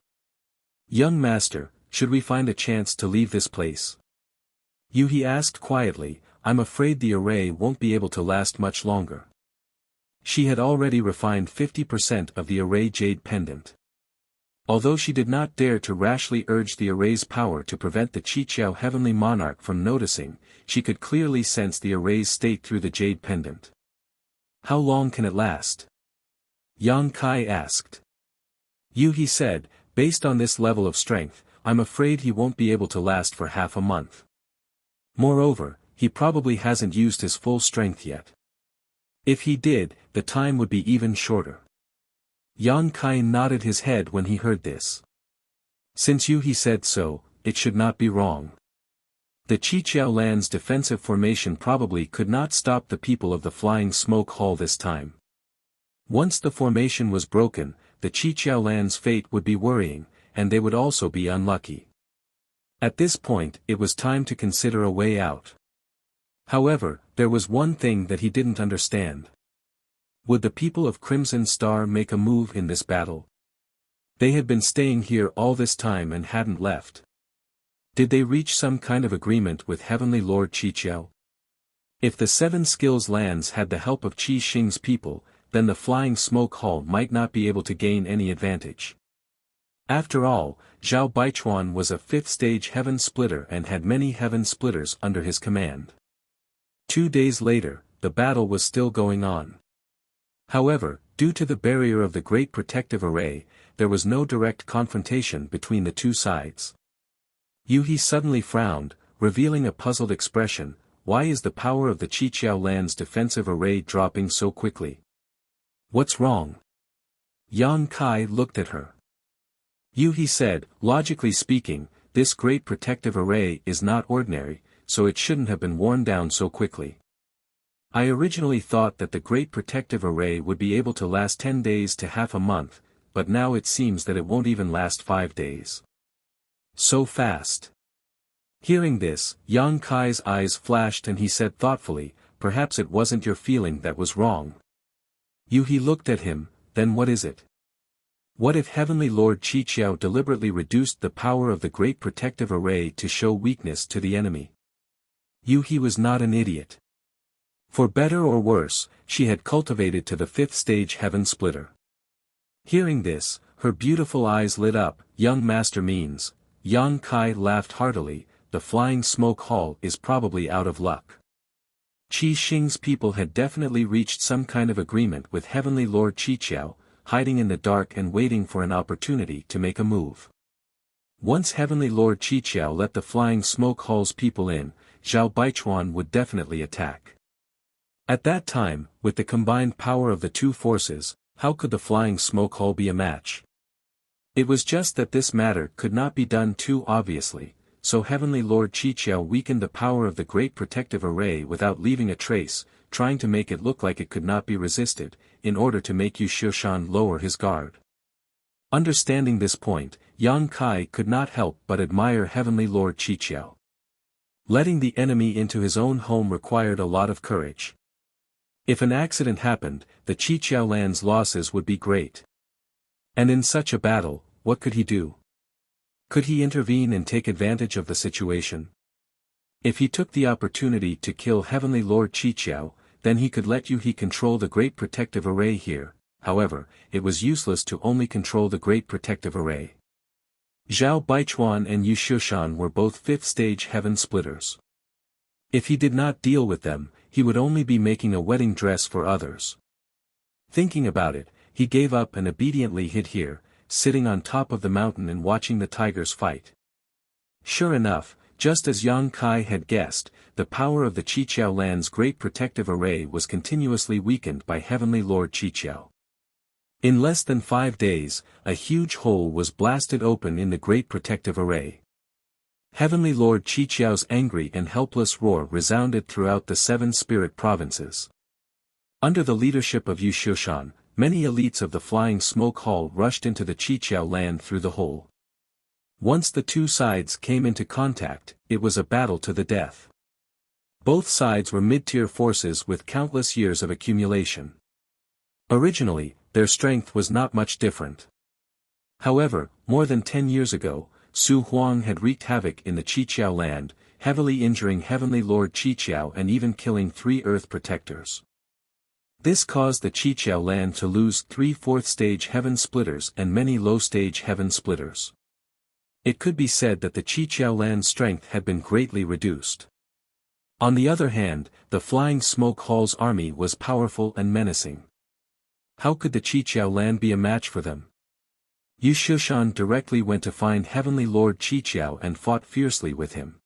"Young master, should we find a chance to leave this place?" Yu He asked quietly. "I'm afraid the array won't be able to last much longer." She had already refined 50% of the array jade pendant. Although she did not dare to rashly urge the array's power to prevent the Qiqiao heavenly monarch from noticing, she could clearly sense the array's state through the jade pendant. "How long can it last?" Yang Kai asked. Yu He said, "Based on this level of strength, I'm afraid he won't be able to last for half a month. Moreover, he probably hasn't used his full strength yet. If he did, the time would be even shorter." Yang Kai nodded his head when he heard this. Since Yu He said so, it should not be wrong. The Qiqiao land's defensive formation probably could not stop the people of the flying smoke hall this time. Once the formation was broken, the Qiqiao land's fate would be worrying, and they would also be unlucky. At this point, it was time to consider a way out. However, there was one thing that he didn't understand. Would the people of Crimson Star make a move in this battle? They had been staying here all this time and hadn't left. Did they reach some kind of agreement with Heavenly Lord Qiqiao? If the 7 skills lands had the help of Qi Xing's people, then the flying smoke hall might not be able to gain any advantage. After all, Zhao Baichuan was a 5th-stage heaven splitter and had many heaven splitters under his command. 2 days later, the battle was still going on. However, due to the barrier of the Great Protective Array, there was no direct confrontation between the two sides. Yu He suddenly frowned, revealing a puzzled expression. Why is the power of the Qiqiao land's defensive array dropping so quickly? What's wrong? Yang Kai looked at her. Yu He said, logically speaking, this Great Protective Array is not ordinary, so it shouldn't have been worn down so quickly. I originally thought that the Great Protective Array would be able to last 10 days to half a month, but now it seems that it won't even last 5 days. So fast. Hearing this, Yang Kai's eyes flashed and he said thoughtfully, perhaps it wasn't your feeling that was wrong. He looked at him, then what is it? What if Heavenly Lord Qiqiao deliberately reduced the power of the Great Protective Array to show weakness to the enemy? He was not an idiot. For better or worse, she had cultivated to the 5th stage Heaven Splitter. Hearing this, her beautiful eyes lit up. Young master means, Yang Kai laughed heartily, the flying smoke hall is probably out of luck. Qi Xing's people had definitely reached some kind of agreement with Heavenly Lord Qiqiao, hiding in the dark and waiting for an opportunity to make a move. Once Heavenly Lord Qiqiao let the flying smoke hall's people in, Zhao Baichuan would definitely attack. At that time, with the combined power of the two forces, how could the flying smoke hall be a match? It was just that this matter could not be done too obviously, so Heavenly Lord Qiqiao weakened the power of the Great Protective Array without leaving a trace, trying to make it look like it could not be resisted, in order to make Yu Xiushan lower his guard. Understanding this point, Yang Kai could not help but admire Heavenly Lord Qiqiao. Letting the enemy into his own home required a lot of courage. If an accident happened, the Qiqiao land's losses would be great. And in such a battle, what could he do? Could he intervene and take advantage of the situation? If he took the opportunity to kill Heavenly Lord Qiqiao, then he could let Yu He control the Great Protective Array here. However, it was useless to only control the Great Protective Array. Zhao Baichuan and Yu Xiushan were both 5th stage Heaven Splitters. If he did not deal with them, he would only be making a wedding dress for others. Thinking about it, he gave up and obediently hid here, sitting on top of the mountain and watching the tigers fight. Sure enough, just as Yang Kai had guessed, the power of the Qiqiao land's Great Protective Array was continuously weakened by Heavenly Lord Qiqiao. In less than 5 days, a huge hole was blasted open in the Great Protective Array. Heavenly Lord Qiqiao's angry and helpless roar resounded throughout the 7 spirit provinces. Under the leadership of Yu Xiushan, many elites of the Flying Smoke Hall rushed into the Qiqiao land through the hole. Once the two sides came into contact, it was a battle to the death. Both sides were mid-tier forces with countless years of accumulation. Originally, their strength was not much different. However, more than 10 years ago, Su Huang had wreaked havoc in the Qiqiao land, heavily injuring Heavenly Lord Qiqiao and even killing 3 Earth Protectors. This caused the Qiqiao land to lose 3 4th-stage Heaven Splitters and many low-stage Heaven Splitters. It could be said that the Qiqiao land's strength had been greatly reduced. On the other hand, the Flying Smoke Hall's army was powerful and menacing. How could the Qiqiao land be a match for them? Yu Xiushan directly went to find Heavenly Lord Qiqiao and fought fiercely with him.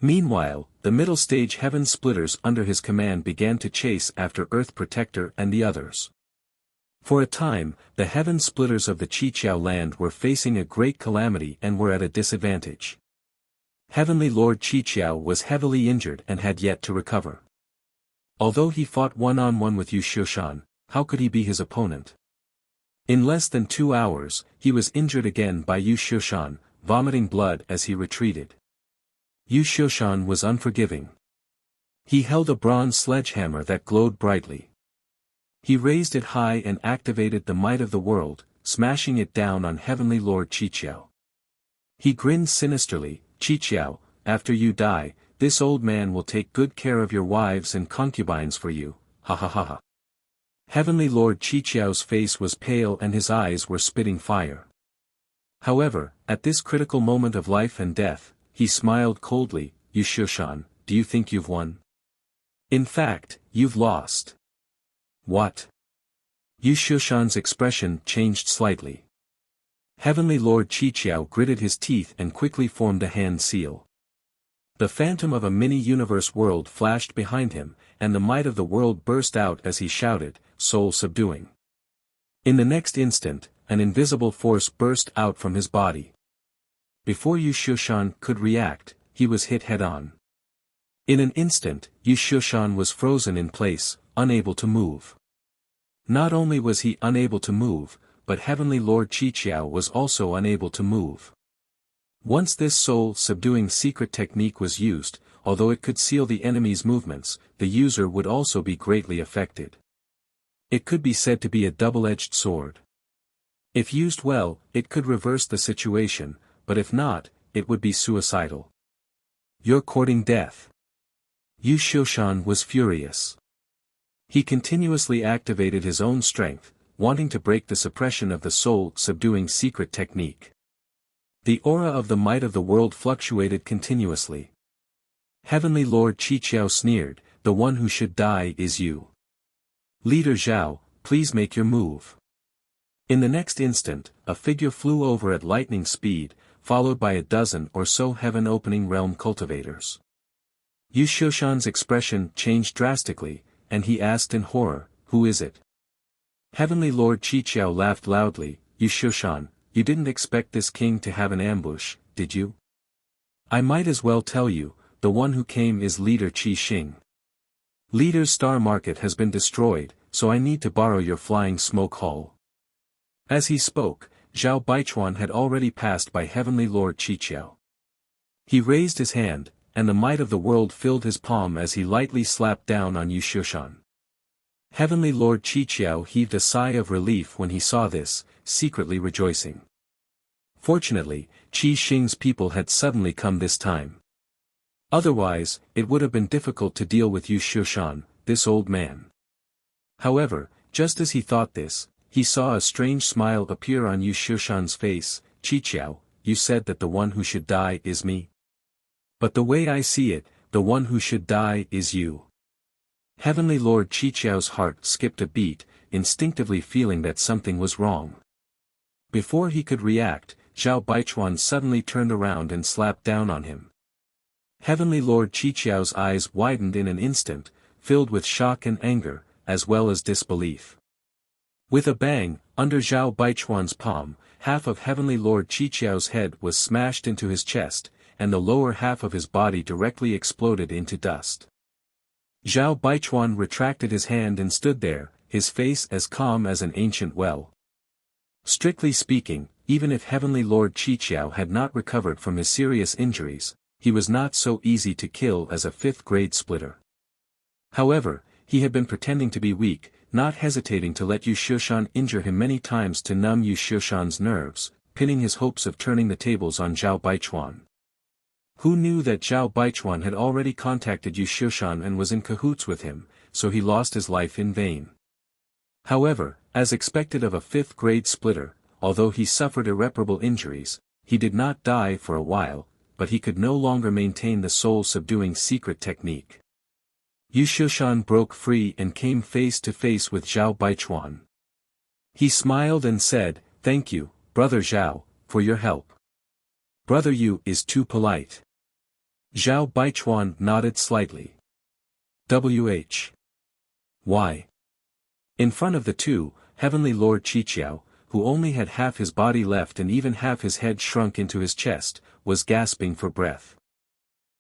Meanwhile, the middle-stage Heaven Splitters under his command began to chase after Earth Protector and the others. For a time, the Heaven Splitters of the Qiqiao land were facing a great calamity and were at a disadvantage. Heavenly Lord Qiqiao was heavily injured and had yet to recover. Although he fought one-on-one with Yu Xiushan, how could he be his opponent? In less than 2 hours, he was injured again by Yu Xiushan, vomiting blood as he retreated. Yu Xiushan was unforgiving. He held a bronze sledgehammer that glowed brightly. He raised it high and activated the might of the world, smashing it down on Heavenly Lord Qiqiao. He grinned sinisterly, "Qiqiao, after you die, this old man will take good care of your wives and concubines for you, ha ha ha ha." Heavenly Lord Qiqiao's face was pale and his eyes were spitting fire. However, at this critical moment of life and death, he smiled coldly, "Yu Xiushan, do you think you've won? In fact, you've lost." "What?" Yu Xiushan's expression changed slightly. Heavenly Lord Qiqiao gritted his teeth and quickly formed a hand seal. The phantom of a mini-universe world flashed behind him, and the might of the world burst out as he shouted, soul-subduing. In the next instant, an invisible force burst out from his body. Before Yu Xiushan could react, he was hit head-on. In an instant, Yu Xiushan was frozen in place, unable to move. Not only was he unable to move, but Heavenly Lord Qiqiao was also unable to move. Once this soul-subduing secret technique was used, although it could seal the enemy's movements, the user would also be greatly affected. It could be said to be a double-edged sword. If used well, it could reverse the situation, but if not, it would be suicidal. You're courting death. Yu Xiushan was furious. He continuously activated his own strength, wanting to break the suppression of the soul-subduing secret technique. The aura of the might of the world fluctuated continuously. Heavenly Lord Qiqiao sneered, "The one who should die is you. Leader Zhao, please make your move." In the next instant, a figure flew over at lightning speed, followed by a dozen or so heaven-opening realm cultivators. Yu Xiushan's expression changed drastically, and he asked in horror, "Who is it?" Heavenly Lord Qiqiao laughed loudly, "Yu Xiushan, you didn't expect this king to have an ambush, did you? I might as well tell you, the one who came is Leader Qi Xing. Leader's star market has been destroyed, so I need to borrow your flying smoke hull." As he spoke, Zhao Baichuan had already passed by Heavenly Lord Qiqiao. He raised his hand, and the might of the world filled his palm as he lightly slapped down on Yu Xiushan. Heavenly Lord Qiqiao heaved a sigh of relief when he saw this, secretly rejoicing. Fortunately, Qi Xing's people had suddenly come this time. Otherwise, it would have been difficult to deal with Yu Xiushan, this old man. However, just as he thought this, he saw a strange smile appear on Yu Xiushan's face. "Qiqiao, you said that the one who should die is me. But the way I see it, the one who should die is you." Heavenly Lord Qiqiao's heart skipped a beat, instinctively feeling that something was wrong. Before he could react, Zhao Baichuan suddenly turned around and slapped down on him. Heavenly Lord Qiqiao's eyes widened in an instant, filled with shock and anger, as well as disbelief. With a bang, under Zhao Baichuan's palm, half of Heavenly Lord Qiqiao's head was smashed into his chest, and the lower half of his body directly exploded into dust. Zhao Baichuan retracted his hand and stood there, his face as calm as an ancient well. Strictly speaking, even if Heavenly Lord Qiqiao had not recovered from his serious injuries, he was not so easy to kill as a fifth-grade splitter. However, he had been pretending to be weak, not hesitating to let Yu Xiushan injure him many times to numb Yu Xiushan's nerves, pinning his hopes of turning the tables on Zhao Baichuan. Who knew that Zhao Baichuan had already contacted Yu Xiushan and was in cahoots with him, so he lost his life in vain. However, as expected of a fifth-grade splitter, although he suffered irreparable injuries, he did not die for a while, but he could no longer maintain the soul-subduing secret technique. Yu Xiushan broke free and came face to face with Zhao Baichuan. He smiled and said, "Thank you, Brother Zhao, for your help. Brother Yu is too polite." Zhao Baichuan nodded slightly. Why? In front of the two, Heavenly Lord Qiqiao, who only had half his body left and even half his head shrunk into his chest, was gasping for breath.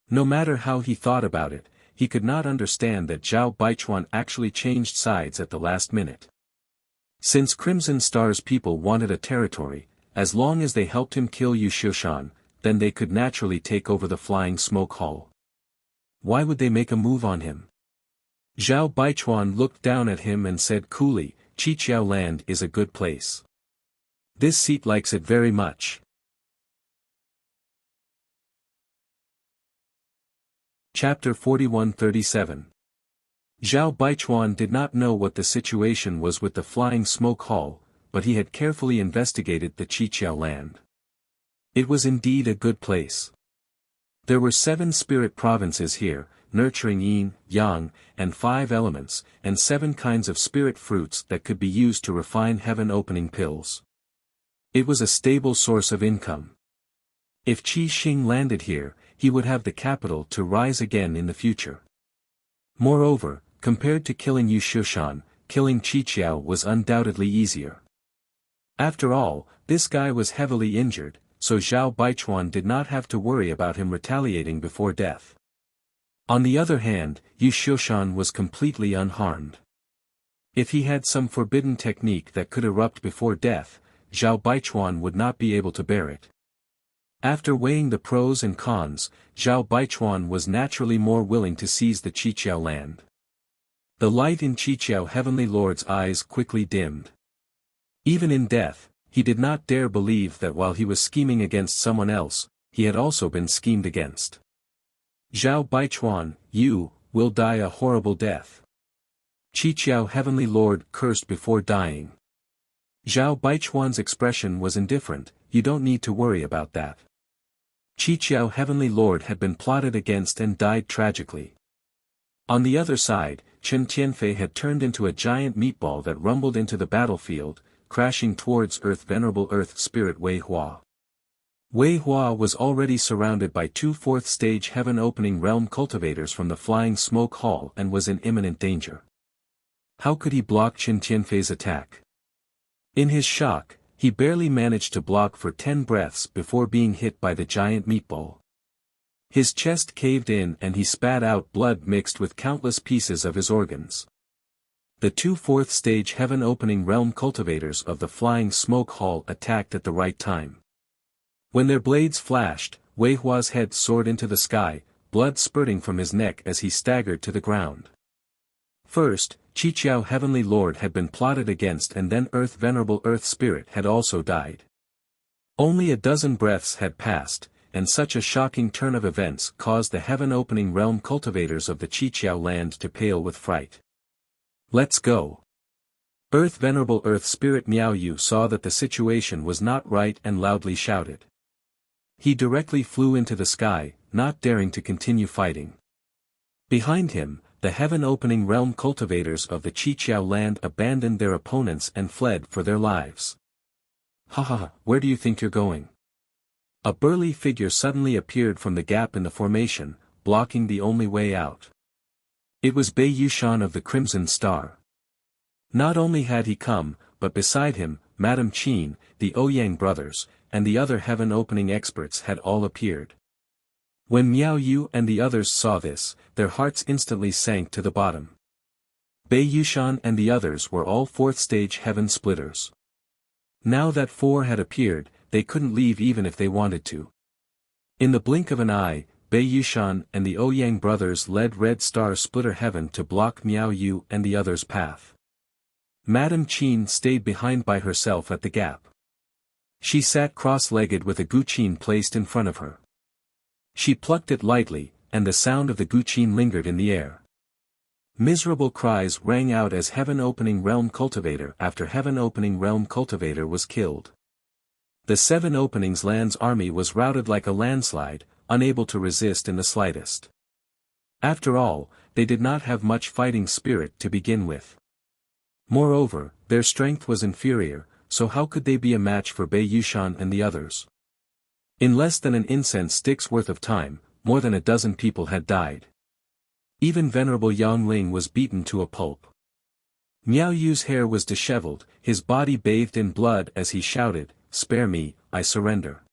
No matter how he thought about it, he could not understand that Zhao Baichuan actually changed sides at the last minute. Since Crimson Star's people wanted a territory, as long as they helped him kill Yu Xiushan, then they could naturally take over the flying smoke hull. Why would they make a move on him? Zhao Baichuan looked down at him and said coolly, "Qiqiao land is a good place. This seat likes it very much." Chapter 41-37. Zhao Baichuan did not know what the situation was with the flying smoke hull, but he had carefully investigated the Qiqiao land. It was indeed a good place. There were 7 spirit provinces here, nurturing yin, yang, and 5 elements, and 7 kinds of spirit fruits that could be used to refine heaven-opening pills. It was a stable source of income. If Qi Xing landed here, he would have the capital to rise again in the future. Moreover, compared to killing Yu Xiushan, killing Qiqiao was undoubtedly easier. After all, this guy was heavily injured, so Zhao Baichuan did not have to worry about him retaliating before death. On the other hand, Yu Xiushan was completely unharmed. If he had some forbidden technique that could erupt before death, Zhao Baichuan would not be able to bear it. After weighing the pros and cons, Zhao Baichuan was naturally more willing to seize the Qiqiao land. The light in Qiqiao Heavenly Lord's eyes quickly dimmed. Even in death, he did not dare believe that while he was scheming against someone else, he had also been schemed against. Zhao Baichuan, you will die a horrible death. Qiqiao Heavenly Lord cursed before dying. Zhao Baichuan's expression was indifferent, you don't need to worry about that. Qiqiao Heavenly Lord had been plotted against and died tragically. On the other side, Chen Tianfei had turned into a giant meatball that rumbled into the battlefield, crashing towards Earth. Venerable Earth Spirit Wei Hua. Wei Hua was already surrounded by 2 4th-stage heaven-opening realm cultivators from the Flying Smoke Hall and was in imminent danger. How could he block Chen Tianfei's attack? In his shock, he barely managed to block for 10 breaths before being hit by the giant meatball. His chest caved in and he spat out blood mixed with countless pieces of his organs. The 2 4th-stage heaven-opening realm cultivators of the Flying Smoke Hall attacked at the right time. When their blades flashed, Wei Hua's head soared into the sky, blood spurting from his neck as he staggered to the ground. First, Qiqiao Heavenly Lord had been plotted against and then Venerable Earth Spirit had also died. Only a dozen breaths had passed, and such a shocking turn of events caused the heaven-opening realm cultivators of the Qiqiao land to pale with fright. Let's go. Venerable Earth Spirit Miao Yu saw that the situation was not right and loudly shouted. He directly flew into the sky, not daring to continue fighting. Behind him, the heaven-opening realm cultivators of the Qiqiao land abandoned their opponents and fled for their lives. Ha, where do you think you're going? A burly figure suddenly appeared from the gap in the formation, blocking the only way out. It was Bei Yushan of the Crimson Star. Not only had he come, but beside him, Madame Qin, the Ouyang brothers, and the other heaven-opening experts had all appeared. When Miao Yu and the others saw this, their hearts instantly sank to the bottom. Bei Yushan and the others were all 4th-stage heaven splitters. Now that 4 had appeared, they couldn't leave even if they wanted to. In the blink of an eye, Bei Yushan and the Ouyang brothers led Red Star Splitter Heaven to block Miao Yu and the others' path. Madame Qin stayed behind by herself at the gap. She sat cross-legged with a guqin placed in front of her. She plucked it lightly, and the sound of the guqin lingered in the air. Miserable cries rang out as heaven-opening realm cultivator after heaven-opening realm cultivator was killed. The 7 Openings Land's army was routed like a landslide, unable to resist in the slightest. After all, they did not have much fighting spirit to begin with. Moreover, their strength was inferior, so how could they be a match for Bei Yushan and the others? In less than an incense stick's worth of time, more than a dozen people had died. Even Venerable Yang Ling was beaten to a pulp. Miao Yu's hair was disheveled, his body bathed in blood as he shouted, "Spare me, I surrender."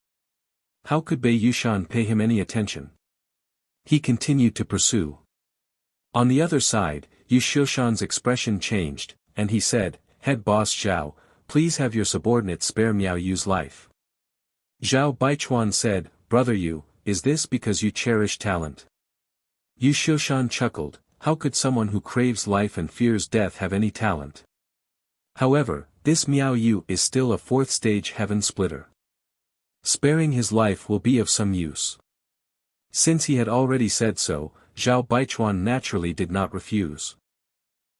How could Bei Yushan pay him any attention? He continued to pursue. On the other side, Yu Xiushan's expression changed, and he said, "Head boss Zhao, please have your subordinates spare Miao Yu's life." Zhao Baichuan said, "Brother Yu, is this because you cherish talent?" Yu Xiushan chuckled, "How could someone who craves life and fears death have any talent? However, this Miao Yu is still a 4th-stage heaven splitter. Sparing his life will be of some use." Since he had already said so, Zhao Baichuan naturally did not refuse.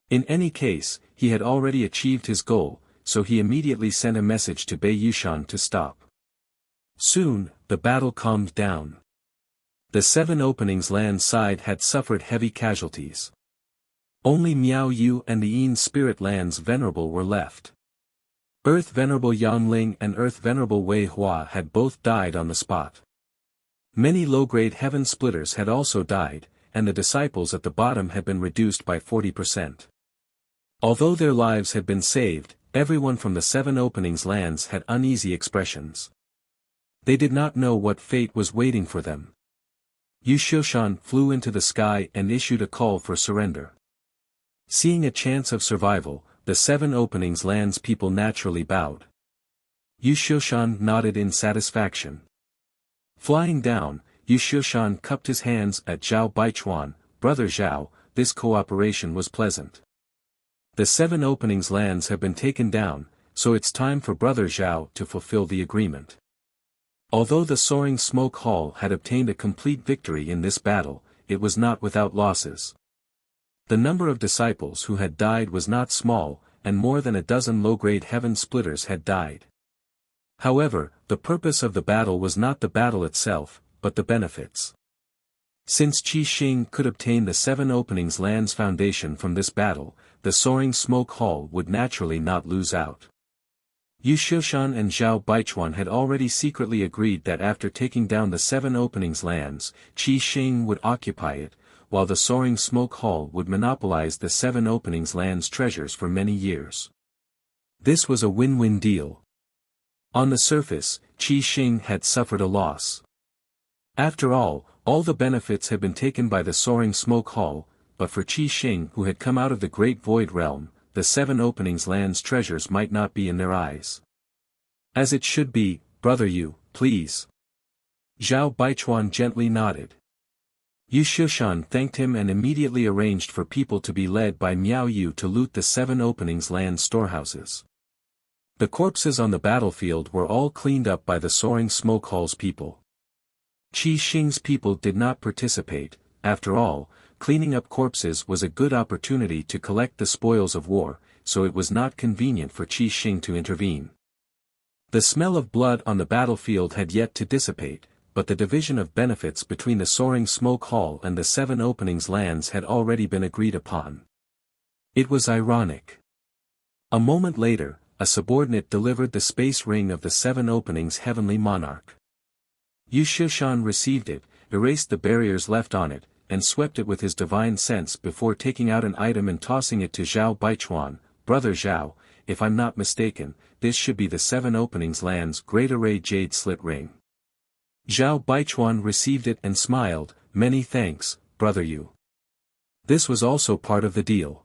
In any case, he had already achieved his goal, so he immediately sent a message to Bei Yushan to stop. Soon, the battle calmed down. The 7 Openings Land side had suffered heavy casualties. Only Miao Yu and the Yin Spirit Land's Venerable were left. Earth Venerable Yang Ling and Earth Venerable Wei Hua had both died on the spot. Many low-grade heaven splitters had also died, and the disciples at the bottom had been reduced by 40%. Although their lives had been saved, everyone from the 7 Openings Lands had uneasy expressions. They did not know what fate was waiting for them. Yu Xiushan flew into the sky and issued a call for surrender. Seeing a chance of survival, the 7 Openings Lands people naturally bowed. Yu Xiushan nodded in satisfaction. Flying down, Yu Xiushan cupped his hands at Zhao Baichuan, "Brother Zhao, this cooperation was pleasant. The 7 openings lands have been taken down, so it's time for Brother Zhao to fulfill the agreement. Although the Soaring Smoke Hall had obtained a complete victory in this battle, it was not without losses. The number of disciples who had died was not small, and more than a dozen low-grade heaven splitters had died. However, the purpose of the battle was not the battle itself, but the benefits. Since Qi Xing could obtain the 7 openings lands foundation from this battle, the Soaring Smoke Hall would naturally not lose out. Yu Xiushan and Zhao Baichuan had already secretly agreed that after taking down the 7 openings lands, Qi Xing would occupy it, while the Soaring Smoke Hall would monopolize the 7 openings lands treasures for many years. This was a win-win deal. On the surface, Qi Xing had suffered a loss. After all the benefits had been taken by the Soaring Smoke Hall, but for Qi Xing who had come out of the Great Void Realm, the 7 openings lands treasures might not be in their eyes. As it should be, brother Yu, please. Zhao Baichuan gently nodded. Yu Xiushan thanked him and immediately arranged for people to be led by Miao Yu to loot the 7 openings land storehouses. The corpses on the battlefield were all cleaned up by the Soaring Smoke Hall's people. Qi Xing's people did not participate. After all, cleaning up corpses was a good opportunity to collect the spoils of war, so it was not convenient for Qi Xing to intervene. The smell of blood on the battlefield had yet to dissipate, but the division of benefits between the Soaring Smoke Hall and the 7 openings lands had already been agreed upon. It was ironic. A moment later, a subordinate delivered the space ring of the 7 openings heavenly monarch. Yu Xiushan received it, erased the barriers left on it, and swept it with his divine sense before taking out an item and tossing it to Zhao Baichuan. Brother Zhao, if I'm not mistaken, this should be the 7 openings lands Great Array Jade Slit Ring. Zhao Baichuan received it and smiled. Many thanks, brother Yu. This was also part of the deal.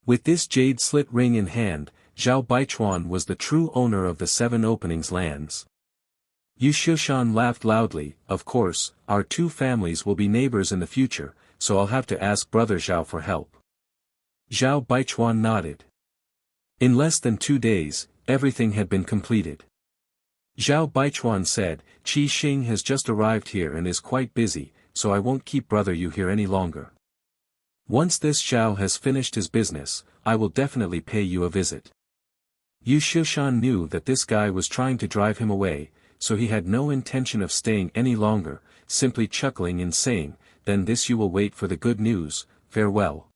With this jade slit ring in hand, Zhao Baichuan was the true owner of the 7 openings lands. Yu Xiushan laughed loudly. Of course, our 2 families will be neighbors in the future, so I'll have to ask brother Zhao for help. Zhao Baichuan nodded. In less than 2 days, everything had been completed. Zhao Baichuan said, Qi Xing has just arrived here and is quite busy, so I won't keep brother Yu here any longer. Once this Zhao has finished his business, I will definitely pay you a visit. Yu Xiushan knew that this guy was trying to drive him away, so he had no intention of staying any longer, simply chuckling and saying, then this you will wait for the good news. Farewell.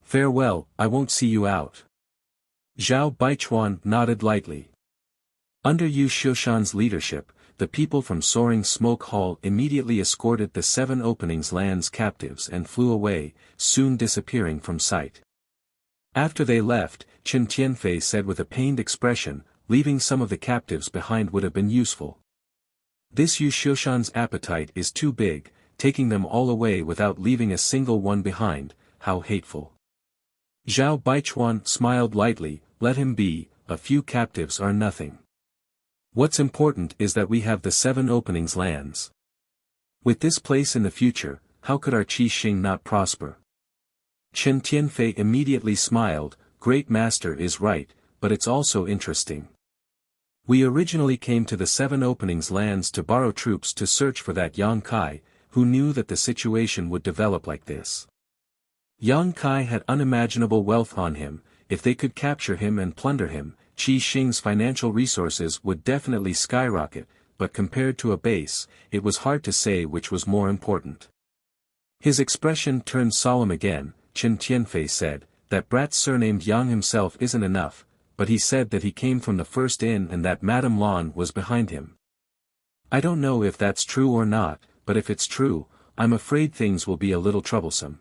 Farewell, I won't see you out. Zhao Baichuan nodded lightly. Under Yu Xiushan's leadership, the people from Soaring Smoke Hall immediately escorted the 7 openings lands captives and flew away, soon disappearing from sight. After they left, Chen Tianfei said with a pained expression, leaving some of the captives behind would have been useful. This Yu Xiushan's appetite is too big, taking them all away without leaving a single one behind, how hateful. Zhao Baichuan smiled lightly, let him be, a few captives are nothing. What's important is that we have the 7 openings lands. With this place in the future, how could our Qi Xing not prosper? Chen Tianfei immediately smiled, Great Master is right, but it's also interesting. We originally came to the 7 openings lands to borrow troops to search for that Yang Kai, who knew that the situation would develop like this. Yang Kai had unimaginable wealth on him. If they could capture him and plunder him, Qi Xing's financial resources would definitely skyrocket, but compared to a base, it was hard to say which was more important. His expression turned solemn again. Chen Tianfei said, that brat surnamed Yang himself isn't enough, but he said that he came from the first inn and that Madame Lan was behind him. I don't know if that's true or not, but if it's true, I'm afraid things will be a little troublesome.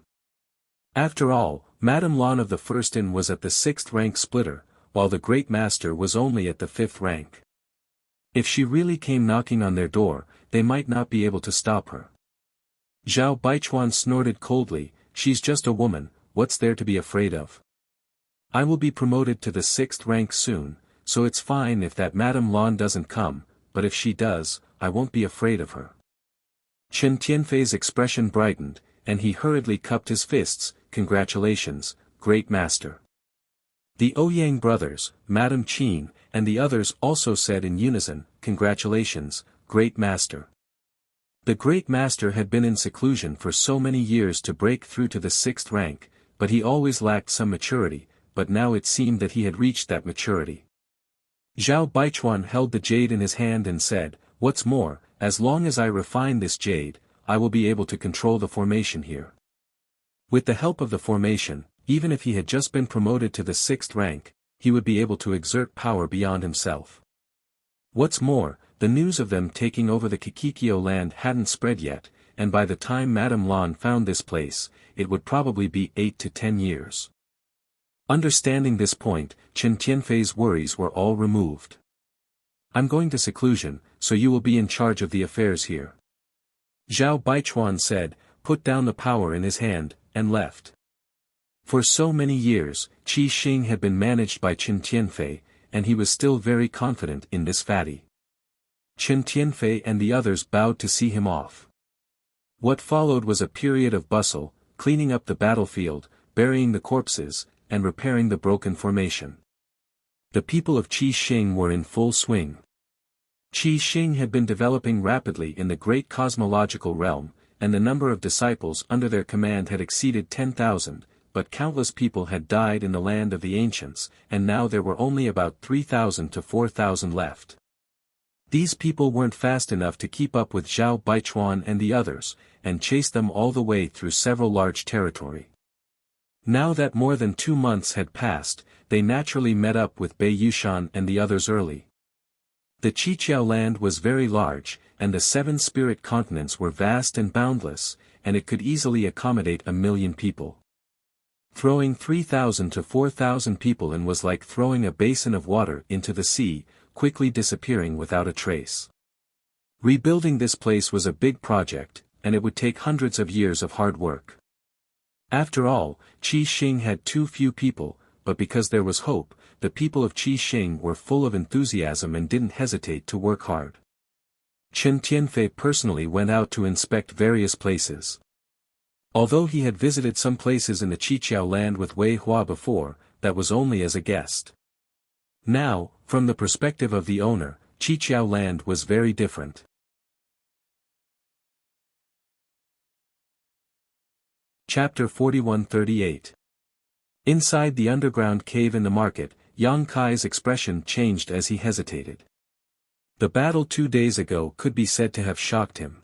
After all, Madame Lan of the first inn was at the 6th rank splitter, while the Great Master was only at the 5th rank. If she really came knocking on their door, they might not be able to stop her. Zhao Baichuan snorted coldly, she's just a woman, what's there to be afraid of? I will be promoted to the 6th rank soon, so it's fine if that Madame Lan doesn't come, but if she does, I won't be afraid of her. Chen Tianfei's expression brightened, and he hurriedly cupped his fists. "Congratulations, great master." The Ouyang brothers, Madame Qin, and the others also said in unison, "Congratulations, great master." The great master had been in seclusion for so many years to break through to the 6th rank, but he always lacked some maturity, but now it seemed that he had reached that maturity. Zhao Baichuan held the jade in his hand and said, "What's more, as long as I refine this jade, I will be able to control the formation here." With the help of the formation, even if he had just been promoted to the 6th rank, he would be able to exert power beyond himself. What's more, the news of them taking over the Kikikyo land hadn't spread yet, and by the time Madame Lan found this place, it would probably be 8 to 10 years. Understanding this point, Chen Tianfei's worries were all removed. "I'm going to seclusion, so you will be in charge of the affairs here," Zhao Baichuan said, put down the power in his hand, and left. For so many years, Qi Xing had been managed by Chen Tianfei, and he was still very confident in this fatty. Chen Tianfei and the others bowed to see him off. What followed was a period of bustle, cleaning up the battlefield, burying the corpses, and repairing the broken formation. The people of Qi Xing were in full swing. Qi Xing had been developing rapidly in the great cosmological realm, and the number of disciples under their command had exceeded 10,000, but countless people had died in the land of the ancients, and now there were only about 3,000 to 4,000 left. These people weren't fast enough to keep up with Zhao Baichuan and the others, and chased them all the way through several large territory. Now that more than 2 months had passed, they naturally met up with Bei Yushan and the others early. The Qiqiao land was very large, and the 7 spirit continents were vast and boundless, and it could easily accommodate 1 million people. Throwing 3,000 to 4,000 people in was like throwing a basin of water into the sea, quickly disappearing without a trace. Rebuilding this place was a big project, and it would take hundreds of years of hard work. After all, Qi Xing had too few people, but because there was hope, the people of Qi Xing were full of enthusiasm and didn't hesitate to work hard. Chen Tianfei personally went out to inspect various places. Although he had visited some places in the Qiqiao land with Wei Hua before, that was only as a guest. Now, from the perspective of the owner, Qiqiao land was very different. Chapter 41-38. Inside the underground cave in the market, Yang Kai's expression changed as he hesitated. The battle 2 days ago could be said to have shocked him.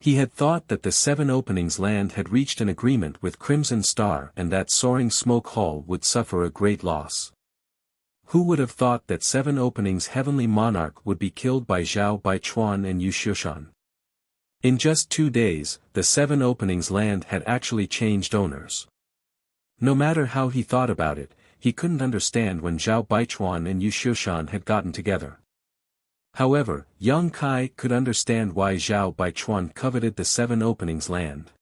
He had thought that the 7 Openings land had reached an agreement with Crimson Star and that Soaring Smoke Hall would suffer a great loss. Who would have thought that 7 Openings Heavenly Monarch would be killed by Zhao Baichuan and Yu Xiushan? In just 2 days, the 7 Openings land had actually changed owners. No matter how he thought about it, he couldn't understand when Zhao Baichuan and Yu Xiushan had gotten together. However, Yang Kai could understand why Zhao Baichuan coveted the 7 Openings land.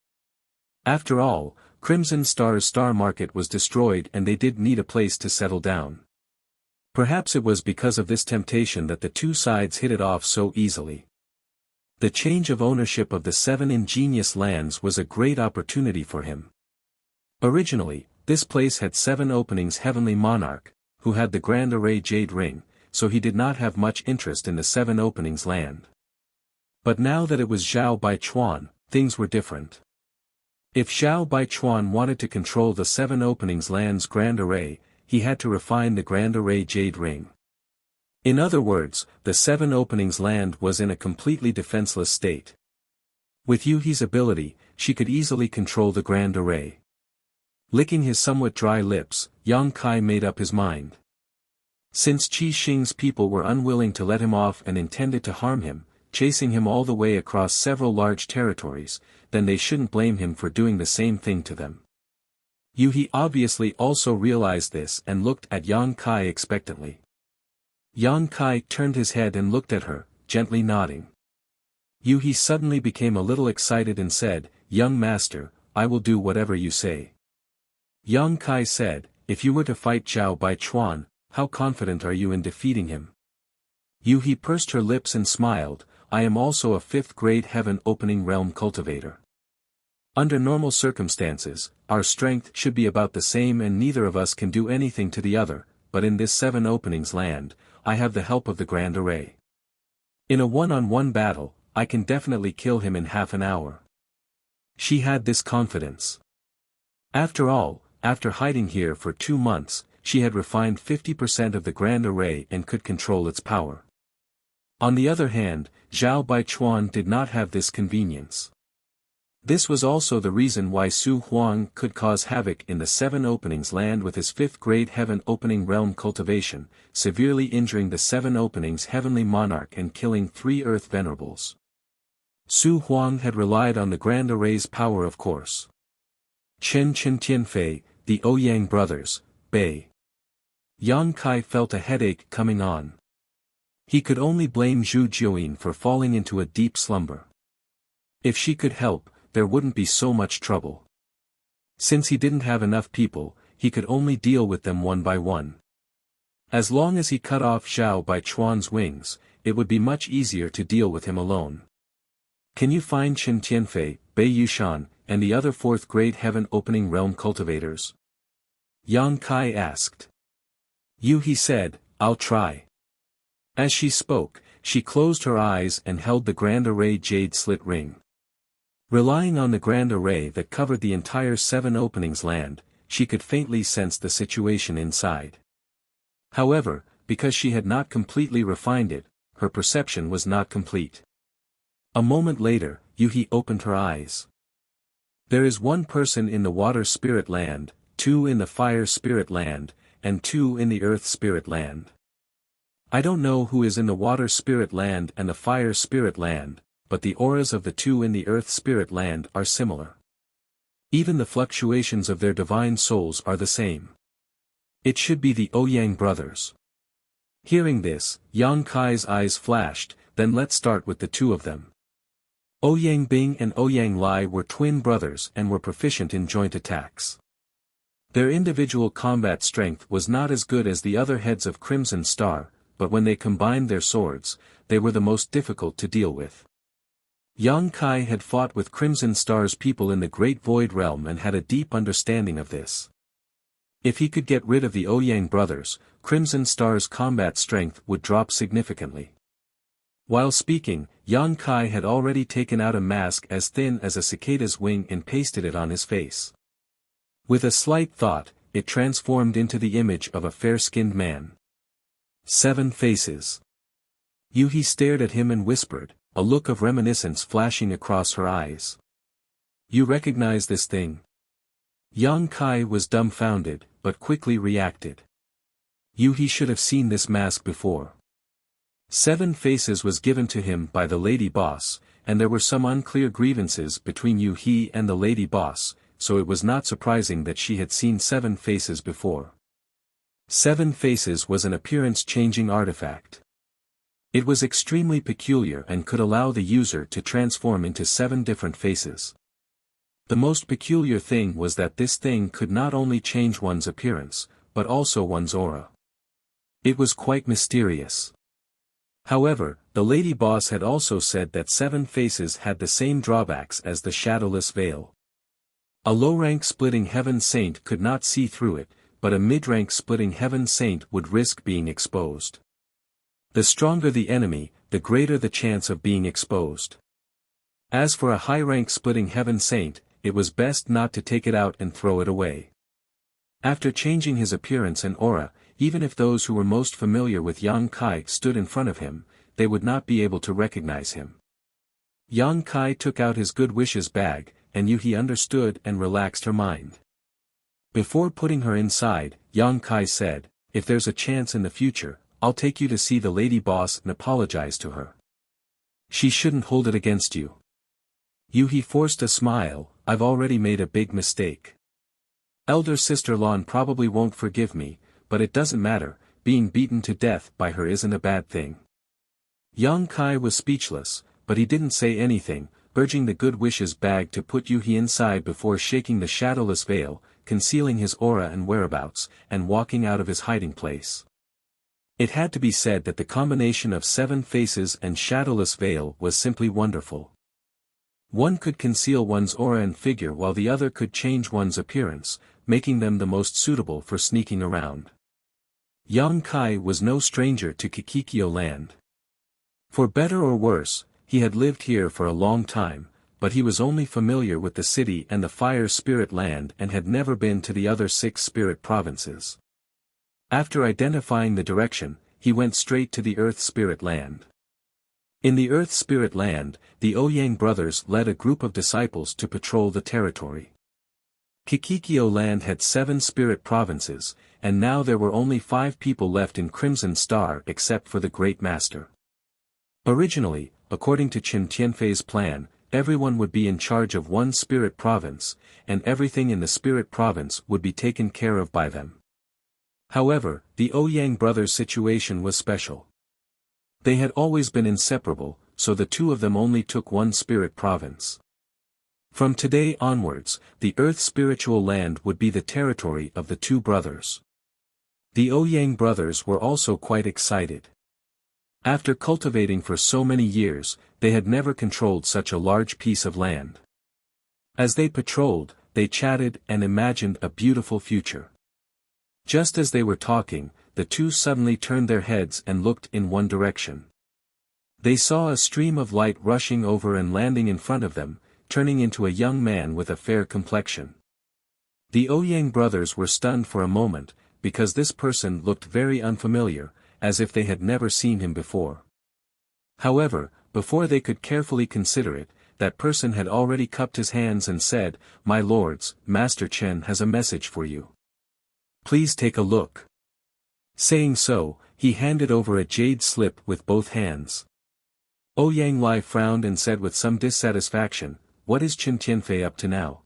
After all, Crimson Star's star market was destroyed and they did need a place to settle down. Perhaps it was because of this temptation that the two sides hit it off so easily. The change of ownership of the 7 ingenious lands was a great opportunity for him. Originally, this place had 7 Openings Heavenly Monarch, who had the Grand Array Jade Ring, so he did not have much interest in the 7 Openings land. But now that it was Zhao Baichuan, things were different. If Zhao Baichuan wanted to control the 7 Openings land's Grand Array, he had to refine the Grand Array Jade Ring. In other words, the 7 Openings land was in a completely defenseless state. With Yuhi's ability, she could easily control the Grand Array. Licking his somewhat dry lips, Yang Kai made up his mind. Since Qi Xing's people were unwilling to let him off and intended to harm him, chasing him all the way across several large territories, then they shouldn't blame him for doing the same thing to them. Yuhi obviously also realized this and looked at Yang Kai expectantly. Yang Kai turned his head and looked at her, gently nodding. Yuhi suddenly became a little excited and said, "Young master, I will do whatever you say." Yang Kai said, "If you were to fight Zhao Baichuan, how confident are you in defeating him?" Yuhi pursed her lips and smiled, "I am also a 5th grade heaven opening realm cultivator. Under normal circumstances, our strength should be about the same and neither of us can do anything to the other, but in this 7 openings land, I have the help of the Grand Array. In a one-on-one battle, I can definitely kill him in half an hour. She had this confidence. After all, after hiding here for 2 months, she had refined 50% of the Grand Array and could control its power. On the other hand, Zhao Baichuan did not have this convenience. This was also the reason why Su Huang could cause havoc in the 7 openings land with his 5th grade heaven opening realm cultivation, severely injuring the 7 openings heavenly monarch and killing 3 earth venerables. Su Huang had relied on the Grand Array's power, of course. Chen Tianfei, the Ouyang brothers, Bei. Yang Kai felt a headache coming on. He could only blame Zhu Jiuyin for falling into a deep slumber. If she could help, there wouldn't be so much trouble. Since he didn't have enough people, he could only deal with them one by one. As long as he cut off Zhao Baichuan's wings, it would be much easier to deal with him alone. Can you find Chen Tianfei, Bei Yushan, and the other 4th grade heaven opening realm cultivators? Yang Kai asked. He said, I'll try. As she spoke, she closed her eyes and held the Grand Array jade slit ring. Relying on the Grand Array that covered the entire 7 openings land, she could faintly sense the situation inside. However, because she had not completely refined it, her perception was not complete. A moment later, Yuhi opened her eyes. There is 1 person in the water spirit land, 2 in the fire spirit land, and 2 in the earth spirit land. I don't know who is in the water spirit land and the fire spirit land, but the auras of the 2 in the earth spirit land are similar. Even the fluctuations of their divine souls are the same. It should be the Ouyang brothers. Hearing this, Yang Kai's eyes flashed, then let's start with the 2 of them. Ouyang Bing and Ouyang Lai were twin brothers and were proficient in joint attacks. Their individual combat strength was not as good as the other heads of Crimson Star, but when they combined their swords, they were the most difficult to deal with. Yang Kai had fought with Crimson Star's people in the Great Void Realm and had a deep understanding of this. If he could get rid of the Ouyang brothers, Crimson Star's combat strength would drop significantly. While speaking, Yang Kai had already taken out a mask as thin as a cicada's wing and pasted it on his face. With a slight thought, it transformed into the image of a fair-skinned man. 7 faces. Yuhi stared at him and whispered, a look of reminiscence flashing across her eyes. You recognize this thing? Yang Kai was dumbfounded, but quickly reacted. Yuhi should have seen this mask before. 7 faces was given to him by the lady boss, and there were some unclear grievances between Yuhi and the lady boss, so it was not surprising that she had seen 7 faces before. 7 faces was an appearance-changing artifact. It was extremely peculiar and could allow the user to transform into 7 different faces. The most peculiar thing was that this thing could not only change one's appearance, but also one's aura. It was quite mysterious. However, the lady boss had also said that 7 faces had the same drawbacks as the shadowless veil. A low-rank splitting heaven saint could not see through it, but a mid-rank splitting heaven saint would risk being exposed. The stronger the enemy, the greater the chance of being exposed. As for a high-rank splitting heaven saint, it was best not to take it out and throw it away. After changing his appearance and aura, even if those who were most familiar with Yang Kai stood in front of him, they would not be able to recognize him. Yang Kai took out his good wishes bag, and Yuhi understood and relaxed her mind. Before putting her inside, Yang Kai said, if there's a chance in the future, I'll take you to see the lady boss and apologize to her. She shouldn't hold it against you. Yuhi forced a smile, I've already made a big mistake. Elder sister Lan probably won't forgive me, but it doesn't matter, being beaten to death by her isn't a bad thing. Yang Kai was speechless, but he didn't say anything, urging the good wishes bag to put Yuhi inside before shaking the shadowless veil, concealing his aura and whereabouts, and walking out of his hiding place. It had to be said that the combination of 7 faces and shadowless veil was simply wonderful. One could conceal one's aura and figure while the other could change one's appearance, making them the most suitable for sneaking around. Yang Kai was no stranger to Kikikyo land. For better or worse, he had lived here for a long time, but he was only familiar with the city and the fire spirit land and had never been to the other 6 spirit provinces. After identifying the direction, he went straight to the earth spirit land. In the earth spirit land, the Ouyang brothers led a group of disciples to patrol the territory. Kikikyo land had 7 spirit provinces, and now there were only 5 people left in Crimson Star except for the Great Master. Originally, according to Qin Tianfei's plan, everyone would be in charge of one spirit province, and everything in the spirit province would be taken care of by them. However, the Ouyang brothers' situation was special. They had always been inseparable, so the 2 of them only took one spirit province. From today onwards, the Earth spiritual land would be the territory of the 2 brothers. The Ouyang brothers were also quite excited. After cultivating for so many years, they had never controlled such a large piece of land. As they patrolled, they chatted and imagined a beautiful future. Just as they were talking, the 2 suddenly turned their heads and looked in one direction. They saw a stream of light rushing over and landing in front of them, turning into a young man with a fair complexion. The Ouyang brothers were stunned for a moment, because this person looked very unfamiliar, as if they had never seen him before. However, before they could carefully consider it, that person had already cupped his hands and said, "My lords, Master Chen has a message for you. Please take a look." Saying so, he handed over a jade slip with both hands. Ouyang Lai frowned and said with some dissatisfaction, "What is Qin Tianfei up to now?"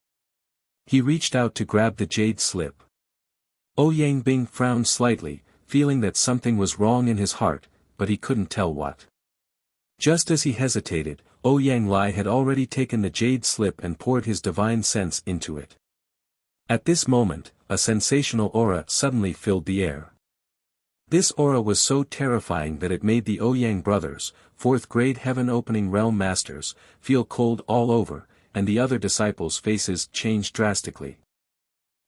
He reached out to grab the jade slip. Ouyang Bing frowned slightly, feeling that something was wrong in his heart, but he couldn't tell what. Just as he hesitated, Ouyang Lai had already taken the jade slip and poured his divine sense into it. At this moment, a sensational aura suddenly filled the air. This aura was so terrifying that it made the Ouyang brothers, 4th grade heaven opening realm masters, feel cold all over, and the other disciples' faces changed drastically.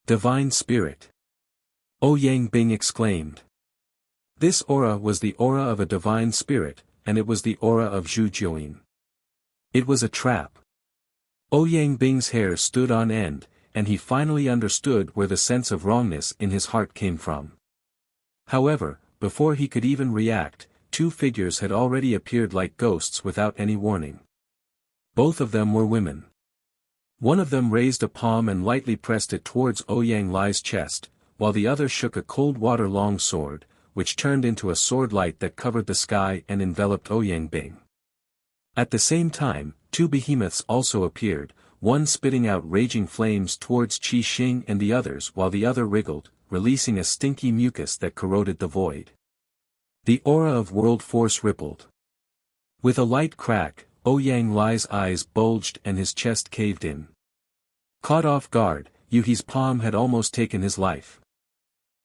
Divine Spirit! Ouyang Bing exclaimed. This aura was the aura of a divine spirit, and it was the aura of Zhu Jiuyin. It was a trap. Ouyang Bing's hair stood on end, and he finally understood where the sense of wrongness in his heart came from. However, before he could even react, 2 figures had already appeared like ghosts without any warning. Both of them were women. One of them raised a palm and lightly pressed it towards Ouyang Lai's chest, while the other shook a cold water-long sword, which turned into a sword light that covered the sky and enveloped Ouyang Bing. At the same time, 2 behemoths also appeared, one spitting out raging flames towards Qi Xing and the others while the other wriggled, releasing a stinky mucus that corroded the void. The aura of world force rippled. With a light crack, Ouyang Lai's eyes bulged and his chest caved in. Caught off guard, Yuhi's palm had almost taken his life.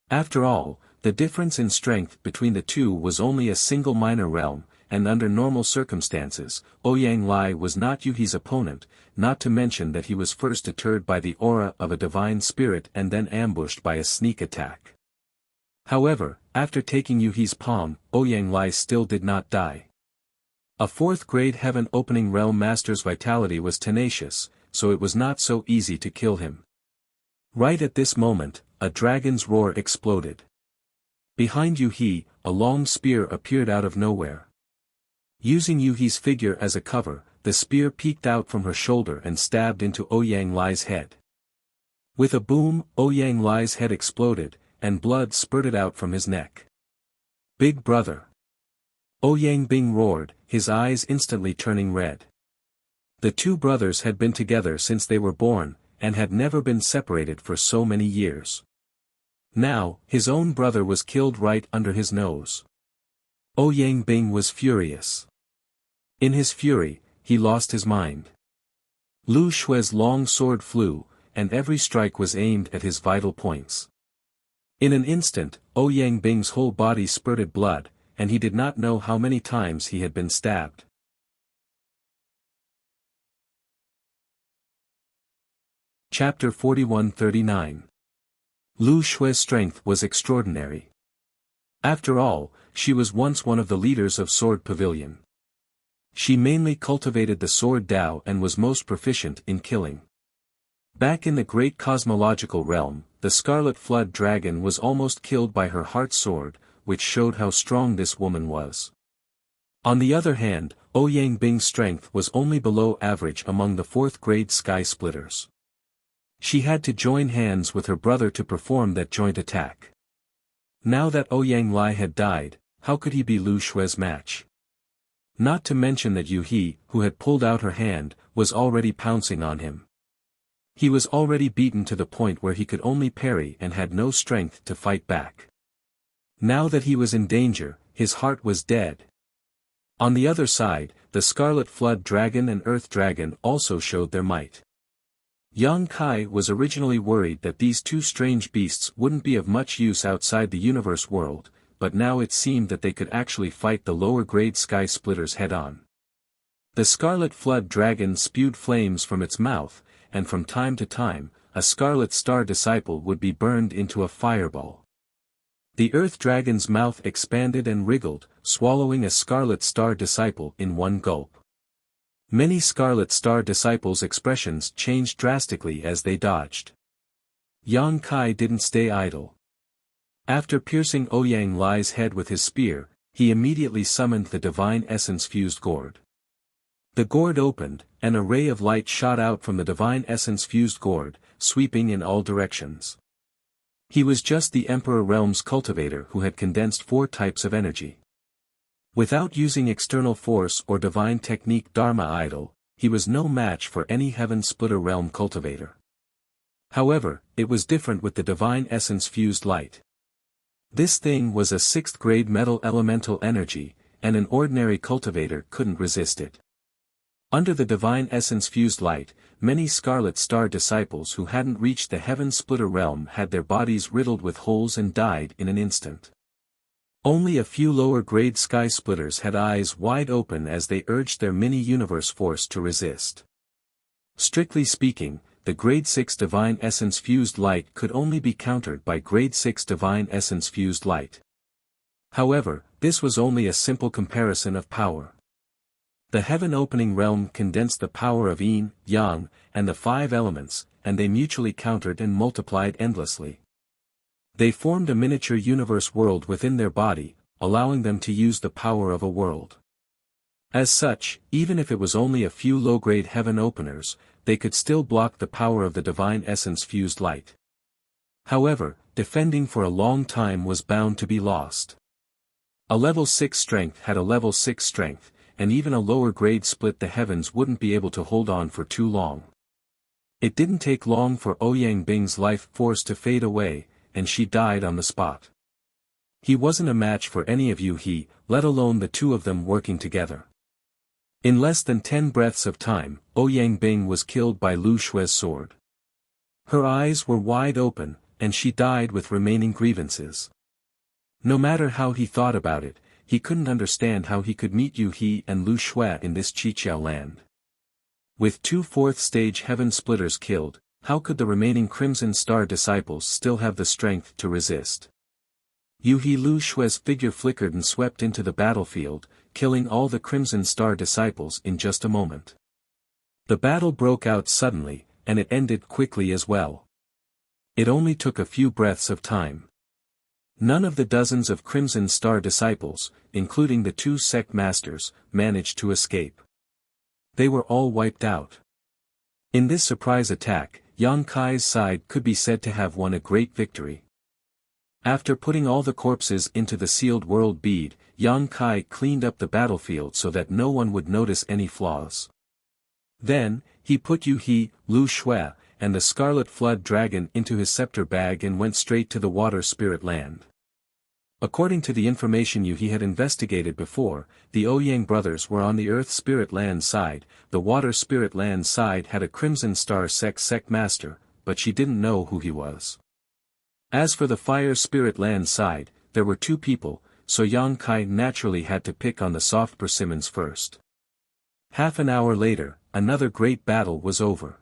After all, the difference in strength between the 2 was only a single minor realm, and under normal circumstances, Ouyang Lai was not Yuhi's opponent, not to mention that he was first deterred by the aura of a divine spirit and then ambushed by a sneak attack. However, after taking Yuhi's palm, Ouyang Lai still did not die. A 4th grade heaven opening realm master's vitality was tenacious, so it was not so easy to kill him. Right at this moment, a dragon's roar exploded. Behind Yuhi, a long spear appeared out of nowhere. Using Yuhi's figure as a cover, the spear peeked out from her shoulder and stabbed into Ouyang Lai's head. With a boom, Ouyang Lai's head exploded, and blood spurted out from his neck. "Big brother!" Ouyang Bing roared, his eyes instantly turning red. The 2 brothers had been together since they were born, and had never been separated for so many years. Now, his own brother was killed right under his nose. Ouyang Bing was furious. In his fury, he lost his mind. Lu Shui's long sword flew, and every strike was aimed at his vital points. In an instant, Ouyang Bing's whole body spurted blood, and he did not know how many times he had been stabbed. Chapter 41-39. Lu Xue's strength was extraordinary. After all, she was once one of the leaders of Sword Pavilion. She mainly cultivated the sword Dao and was most proficient in killing. Back in the great cosmological realm, the Scarlet Flood Dragon was almost killed by her heart sword, which showed how strong this woman was. On the other hand, Ouyang Bing's strength was only below average among the 4th grade Sky Splitters. She had to join hands with her brother to perform that joint attack. Now that Ouyang Lai had died, how could he be Lu Xue's match? Not to mention that Yu He, who had pulled out her hand, was already pouncing on him. He was already beaten to the point where he could only parry and had no strength to fight back. Now that he was in danger, his heart was dead. On the other side, the Scarlet Flood Dragon and Earth Dragon also showed their might. Yang Kai was originally worried that these two strange beasts wouldn't be of much use outside the universe world, but now it seemed that they could actually fight the lower-grade Sky Splitters head-on. The Scarlet Flood Dragon spewed flames from its mouth, and from time to time, a Scarlet Star Disciple would be burned into a fireball. The Earth Dragon's mouth expanded and wriggled, swallowing a Scarlet Star Disciple in one gulp. Many Scarlet Star Disciples' expressions changed drastically as they dodged. Yang Kai didn't stay idle. After piercing Ouyang Lai's head with his spear, he immediately summoned the Divine Essence-fused gourd. The gourd opened, and a ray of light shot out from the Divine Essence-fused gourd, sweeping in all directions. He was just the Emperor Realm's cultivator who had condensed 4 types of energy. Without using external force or divine technique Dharma idol, he was no match for any Heaven Splitter Realm cultivator. However, it was different with the Divine Essence-fused light. This thing was a 6th grade metal elemental energy, and an ordinary cultivator couldn't resist it. Under the Divine Essence-fused light, many Scarlet Star Disciples who hadn't reached the Heaven Splitter Realm had their bodies riddled with holes and died in an instant. Only a few lower-grade Sky Splitters had eyes wide open as they urged their mini-universe force to resist. Strictly speaking, the Grade 6 Divine Essence-fused light could only be countered by Grade 6 Divine Essence-fused light. However, this was only a simple comparison of power. The Heaven-opening realm condensed the power of Yin, Yang, and the 5 elements, and they mutually countered and multiplied endlessly. They formed a miniature universe world within their body, allowing them to use the power of a world. As such, even if it was only a few low-grade heaven openers, they could still block the power of the Divine Essence-fused light. However, defending for a long time was bound to be lost. A level 6 strength had a level 6 strength, and even a lower grade split the heavens wouldn't be able to hold on for too long. It didn't take long for Ouyang Bing's life force to fade away, and she died on the spot. He wasn't a match for any of Yu He, let alone the two of them working together. In less than 10 breaths of time, Ouyang Bing was killed by Lu Xue's sword. Her eyes were wide open, and she died with remaining grievances. No matter how he thought about it, he couldn't understand how he could meet Yu He and Lu Xue in this Qiqiao land. With 2 4th-stage Heaven Splitters killed, how could the remaining Crimson Star Disciples still have the strength to resist? Yu He Lu Xue's figure flickered and swept into the battlefield, killing all the Crimson Star Disciples in just a moment. The battle broke out suddenly, and it ended quickly as well. It only took a few breaths of time. None of the dozens of Crimson Star Disciples, including the 2 sect masters, managed to escape. They were all wiped out. In this surprise attack, Yang Kai's side could be said to have won a great victory. After putting all the corpses into the sealed world bead, Yang Kai cleaned up the battlefield so that no one would notice any flaws. Then, he put Yu He, Lu Xue, and the Scarlet Flood Dragon into his scepter bag and went straight to the Water Spirit Land. According to the information Yu He had investigated before, the Ouyang brothers were on the Earth Spirit Land side, the Water Spirit Land side had a Crimson Star sect master, but she didn't know who he was. As for the Fire Spirit Land side, there were 2 people, so Yang Kai naturally had to pick on the soft persimmons first. Half an hour later, another great battle was over.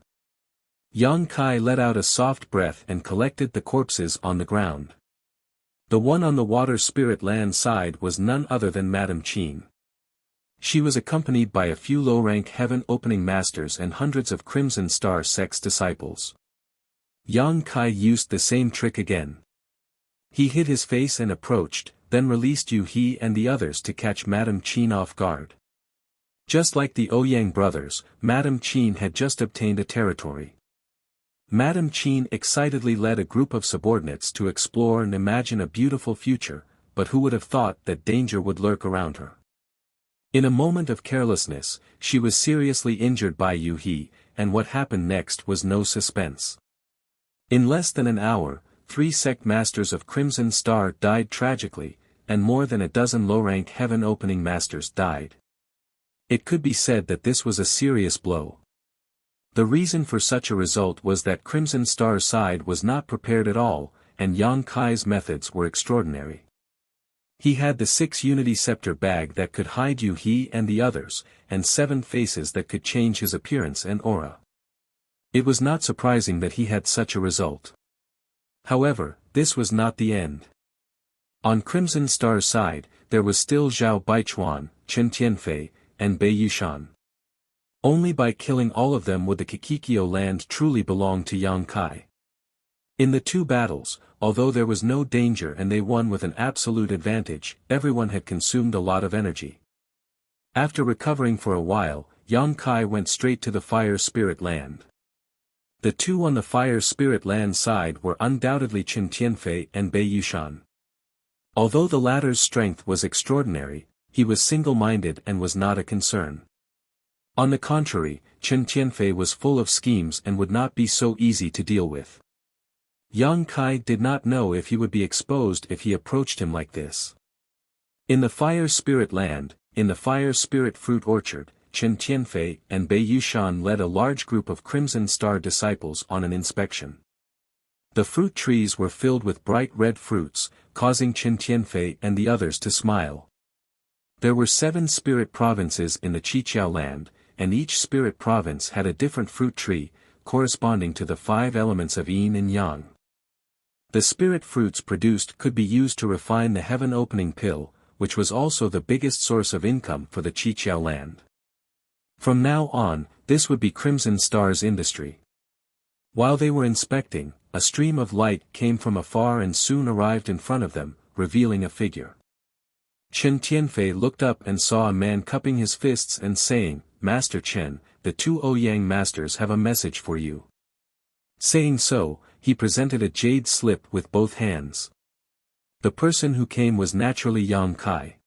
Yang Kai let out a soft breath and collected the corpses on the ground. The one on the water spirit land side was none other than Madame Qin. She was accompanied by a few low-rank heaven-opening masters and hundreds of Crimson Star sect's disciples. Yang Kai used the same trick again. He hid his face and approached, then released Yu He and the others to catch Madame Qin off guard. Just like the Ouyang brothers, Madame Qin had just obtained a territory. Madame Qin excitedly led a group of subordinates to explore and imagine a beautiful future, but who would have thought that danger would lurk around her? In a moment of carelessness, she was seriously injured by Yu He, and what happened next was no suspense. In less than an hour, 3 sect masters of Crimson Star died tragically, and more than a dozen low-rank heaven-opening masters died. It could be said that this was a serious blow. The reason for such a result was that Crimson Star's side was not prepared at all, and Yang Kai's methods were extraordinary. He had the 6 Unity Scepter bag that could hide Yu He and the others, and 7 faces that could change his appearance and aura. It was not surprising that he had such a result. However, this was not the end. On Crimson Star's side, there was still Zhao Baichuan, Chen Tianfei, and Bei Yushan. Only by killing all of them would the Kikikyo land truly belong to Yang Kai. In the 2 battles, although there was no danger and they won with an absolute advantage, everyone had consumed a lot of energy. After recovering for a while, Yang Kai went straight to the Fire Spirit land. The 2 on the Fire Spirit land side were undoubtedly Chen Tianfei and Bei Yushan. Although the latter's strength was extraordinary, he was single-minded and was not a concern. On the contrary, Chen Tianfei was full of schemes and would not be so easy to deal with. Yang Kai did not know if he would be exposed if he approached him like this. In the Fire Spirit land, in the Fire Spirit Fruit Orchard, Chen Tianfei and Bei Yushan led a large group of Crimson Star disciples on an inspection. The fruit trees were filled with bright red fruits, causing Chen Tianfei and the others to smile. There were 7 spirit provinces in the Qiqiao land, and each spirit province had a different fruit tree, corresponding to the 5 elements of yin and yang. The spirit fruits produced could be used to refine the heaven-opening pill, which was also the biggest source of income for the Qiqiao land. From now on, this would be Crimson Star's industry. While they were inspecting, a stream of light came from afar and soon arrived in front of them, revealing a figure. Chen Tianfei looked up and saw a man cupping his fists and saying, "Master Chen, the 2 Ouyang masters have a message for you." Saying so, he presented a jade slip with both hands. The person who came was naturally Yang Kai.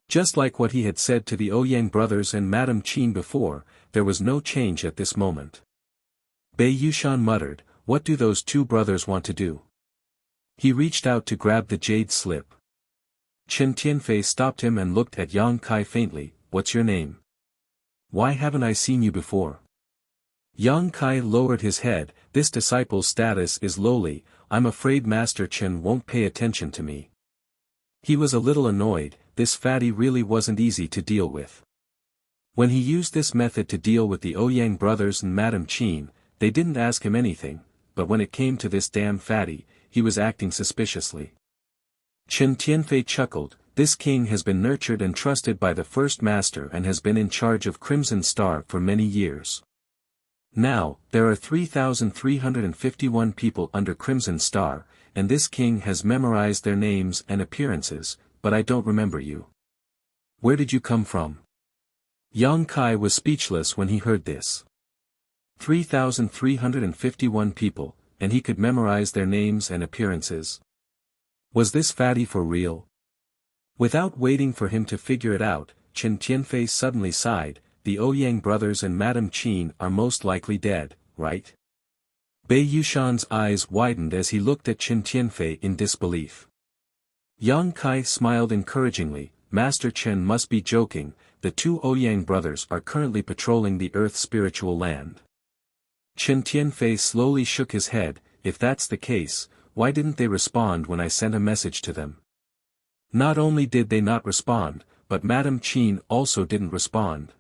Just like what he had said to the Ouyang brothers and Madame Qin before, there was no change at this moment. Bei Yushan muttered, "What do those 2 brothers want to do?" He reached out to grab the jade slip. Chen Tianfei stopped him and looked at Yang Kai faintly, "What's your name? Why haven't I seen you before?" Yang Kai lowered his head, "This disciple's status is lowly, I'm afraid Master Chen won't pay attention to me." He was a little annoyed, this fatty really wasn't easy to deal with. When he used this method to deal with the Ouyang brothers and Madame Qin, they didn't ask him anything, but when it came to this damn fatty, he was acting suspiciously. Chen Tianfei chuckled, "This king has been nurtured and trusted by the first master and has been in charge of Crimson Star for many years. Now, there are 3,351 people under Crimson Star, and this king has memorized their names and appearances, but I don't remember you. Where did you come from?" Yang Kai was speechless when he heard this. 3,351 people, and he could memorize their names and appearances. Was this fatty for real? Without waiting for him to figure it out, Chen Tianfei suddenly sighed, "The Ouyang brothers and Madame Qin are most likely dead, right?" Bei Yushan's eyes widened as he looked at Chen Tianfei in disbelief. Yang Kai smiled encouragingly, "Master Chen must be joking, the 2 Ouyang brothers are currently patrolling the Earth spiritual land." Chen Tianfei slowly shook his head, "If that's the case, why didn't they respond when I sent a message to them?" Not only did they not respond, but Madame Qin also didn't respond.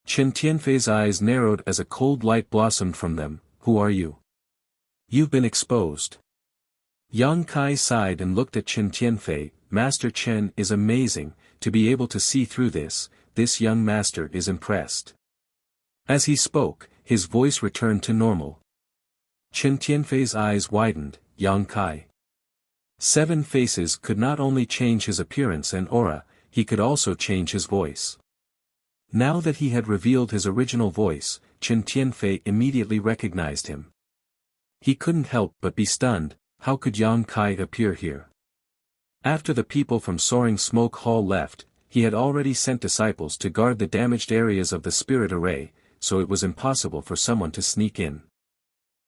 Chen Tianfei's eyes narrowed as a cold light blossomed from them, who are you? You've been exposed. Yang Kai sighed and looked at Chen Tianfei. Master Chen is amazing, to be able to see through this young master is impressed. As he spoke, his voice returned to normal. Chen Tianfei's eyes widened. Yang Kai. 7 faces could not only change his appearance and aura, he could also change his voice. Now that he had revealed his original voice, Chen Tianfei immediately recognized him. He couldn't help but be stunned. How could Yang Kai appear here? After the people from Soaring Smoke Hall left, he had already sent disciples to guard the damaged areas of the spirit array, so it was impossible for someone to sneak in.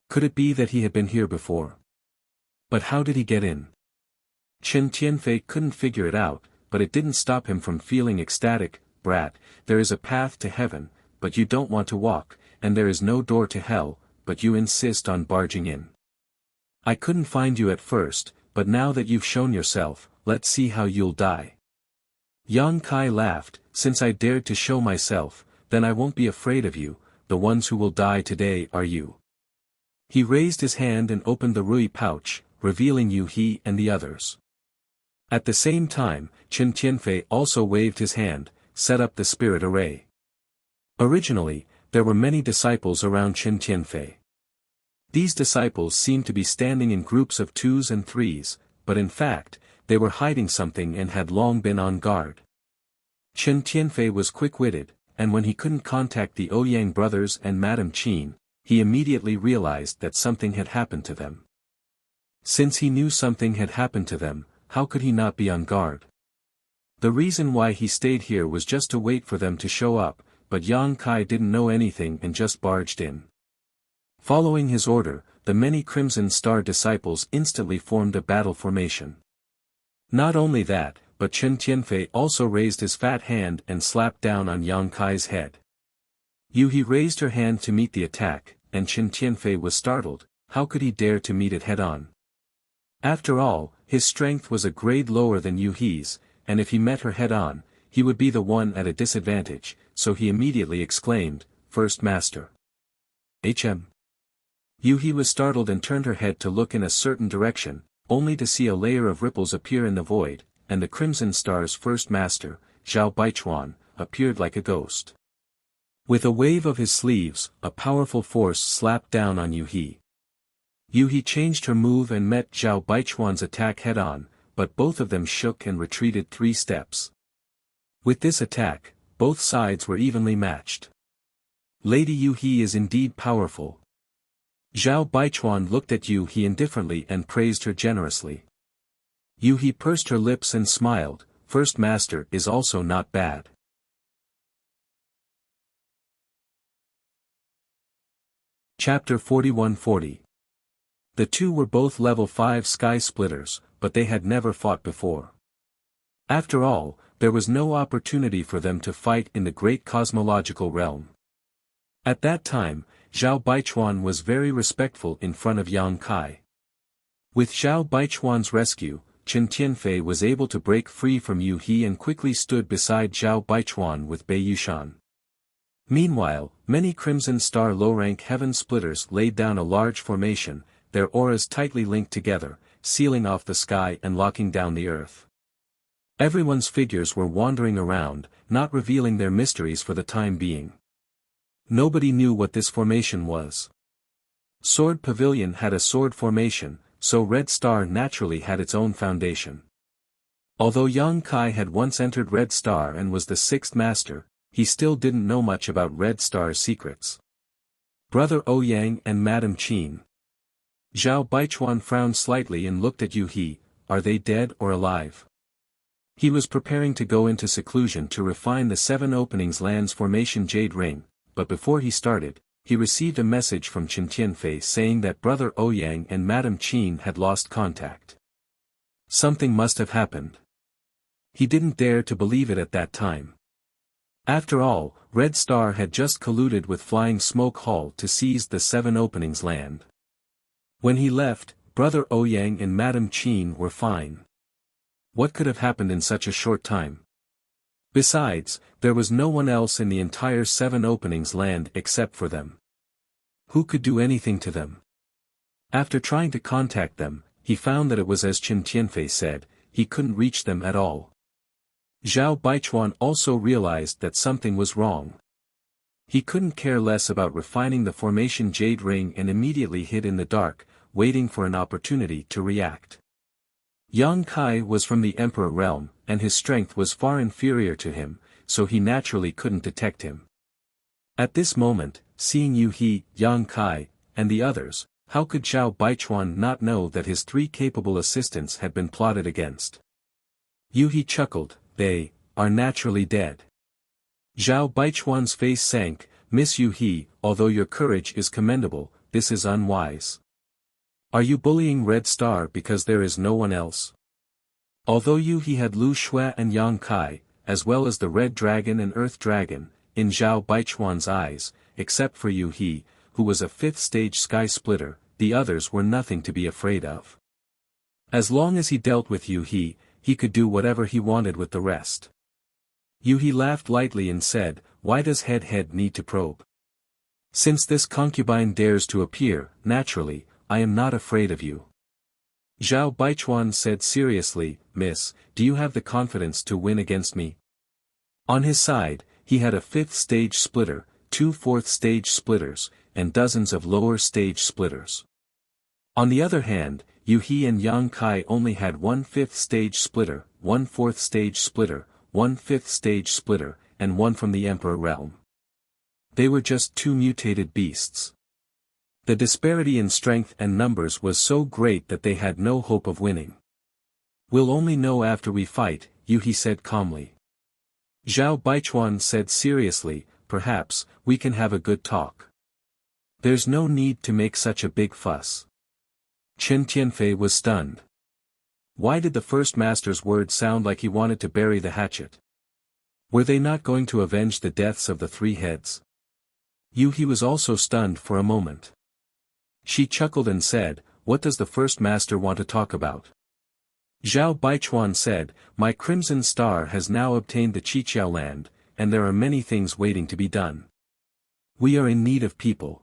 Could it be that he had been here before? But how did he get in? Chen Tianfei couldn't figure it out, but it didn't stop him from feeling ecstatic. Brat, there is a path to heaven, but you don't want to walk, and there is no door to hell, but you insist on barging in. I couldn't find you at first, but now that you've shown yourself, let's see how you'll die. Yang Kai laughed. Since I dared to show myself, then I won't be afraid of you. The ones who will die today are you. He raised his hand and opened the Rui pouch, revealing Yu He and the others. At the same time, Chen Tianfei also waved his hand, set up the spirit array. Originally, there were many disciples around Chen Tianfei. These disciples seemed to be standing in groups of 2s and 3s, but in fact, they were hiding something and had long been on guard. Chen Tianfei was quick-witted, and when he couldn't contact the Ouyang brothers and Madame Qin, he immediately realized that something had happened to them. Since he knew something had happened to them, how could he not be on guard? The reason why he stayed here was just to wait for them to show up, but Yang Kai didn't know anything and just barged in. Following his order, the many Crimson Star disciples instantly formed a battle formation. Not only that, but Chen Tianfei also raised his fat hand and slapped down on Yang Kai's head. Yu He raised her hand to meet the attack, and Chen Tianfei was startled. How could he dare to meet it head-on? After all, his strength was a grade lower than Yu He's, and if he met her head-on, he would be the one at a disadvantage, so he immediately exclaimed, "First Master." "Hm." Yu He was startled and turned her head to look in a certain direction, only to see a layer of ripples appear in the void, and the Crimson Star's first master, Zhao Baichuan, appeared like a ghost. With a wave of his sleeves, a powerful force slapped down on Yu He. Yu He changed her move and met Zhao Baichuan's attack head-on, but both of them shook and retreated 3 steps. With this attack, both sides were evenly matched. Lady Yu He is indeed powerful. Zhao Baichuan looked at Yu He indifferently and praised her generously. Yu He pursed her lips and smiled. First Master is also not bad. Chapter 4140. The two were both level 5 sky splitters, but they had never fought before. After all, there was no opportunity for them to fight in the great cosmological realm. At that time, Zhao Baichuan was very respectful in front of Yang Kai. With Zhao Baichuan's rescue, Chen Tianfei was able to break free from Yu He and quickly stood beside Zhao Baichuan with Bei Yushan. Meanwhile, many Crimson Star low-rank heaven splitters laid down a large formation, their auras tightly linked together, sealing off the sky and locking down the earth. Everyone's figures were wandering around, not revealing their mysteries for the time being. Nobody knew what this formation was. Sword Pavilion had a sword formation, so Red Star naturally had its own foundation. Although Yang Kai had once entered Red Star and was the 6th master, he still didn't know much about Red Star's secrets. Brother Ouyang and Madame Qin. Zhao Baichuan frowned slightly and looked at Yu He. Are they dead or alive? He was preparing to go into seclusion to refine the 7 openings land's formation jade ring, but before he started, he received a message from Chen Tianfei saying that Brother Ouyang and Madame Qin had lost contact. Something must have happened. He didn't dare to believe it at that time. After all, Red Star had just colluded with Flying Smoke Hall to seize the 7 openings land. When he left, Brother Ouyang and Madame Qin were fine. What could have happened in such a short time? Besides, there was no one else in the entire 7 openings land except for them. Who could do anything to them? After trying to contact them, he found that it was as Chen Tianfei said, he couldn't reach them at all. Zhao Baichuan also realized that something was wrong. He couldn't care less about refining the formation jade ring and immediately hid in the dark, waiting for an opportunity to react. Yang Kai was from the Emperor realm, and his strength was far inferior to him, so he naturally couldn't detect him. At this moment, seeing Yu He, Yang Kai, and the others, how could Zhao Baichuan not know that his three capable assistants had been plotted against? Yu He chuckled, "They are naturally dead." Zhao Baichuan's face sank, "Miss Yu He, although your courage is commendable, this is unwise. Are you bullying Red Star because there is no one else?" Although Yu He had Lu Shui and Yang Kai, as well as the Red Dragon and Earth Dragon, in Zhao Baichuan's eyes, except for Yu He, who was a fifth-stage sky splitter, the others were nothing to be afraid of. As long as he dealt with Yu He, he could do whatever he wanted with the rest. Yu He laughed lightly and said, "Why does Head need to probe? Since this concubine dares to appear, naturally, I am not afraid of you." Zhao Baichuan said seriously, "Miss, do you have the confidence to win against me?" On his side, he had a fifth-stage splitter, two fourth-stage splitters, and dozens of lower-stage splitters. On the other hand, Yu He and Yang Kai only had one fifth-stage splitter, one fourth-stage splitter, one fifth-stage splitter, and one from the Emperor realm. They were just two mutated beasts. The disparity in strength and numbers was so great that they had no hope of winning. "We'll only know after we fight," Yu He said calmly. Zhao Baichuan said seriously, "Perhaps, we can have a good talk. There's no need to make such a big fuss." Chen Tianfei was stunned. Why did the first master's words sound like he wanted to bury the hatchet? Were they not going to avenge the deaths of the three heads? Yu He was also stunned for a moment. She chuckled and said, "What does the first master want to talk about?" Zhao Baichuan said, "My Crimson Star has now obtained the Qiqiao land, and there are many things waiting to be done. We are in need of people.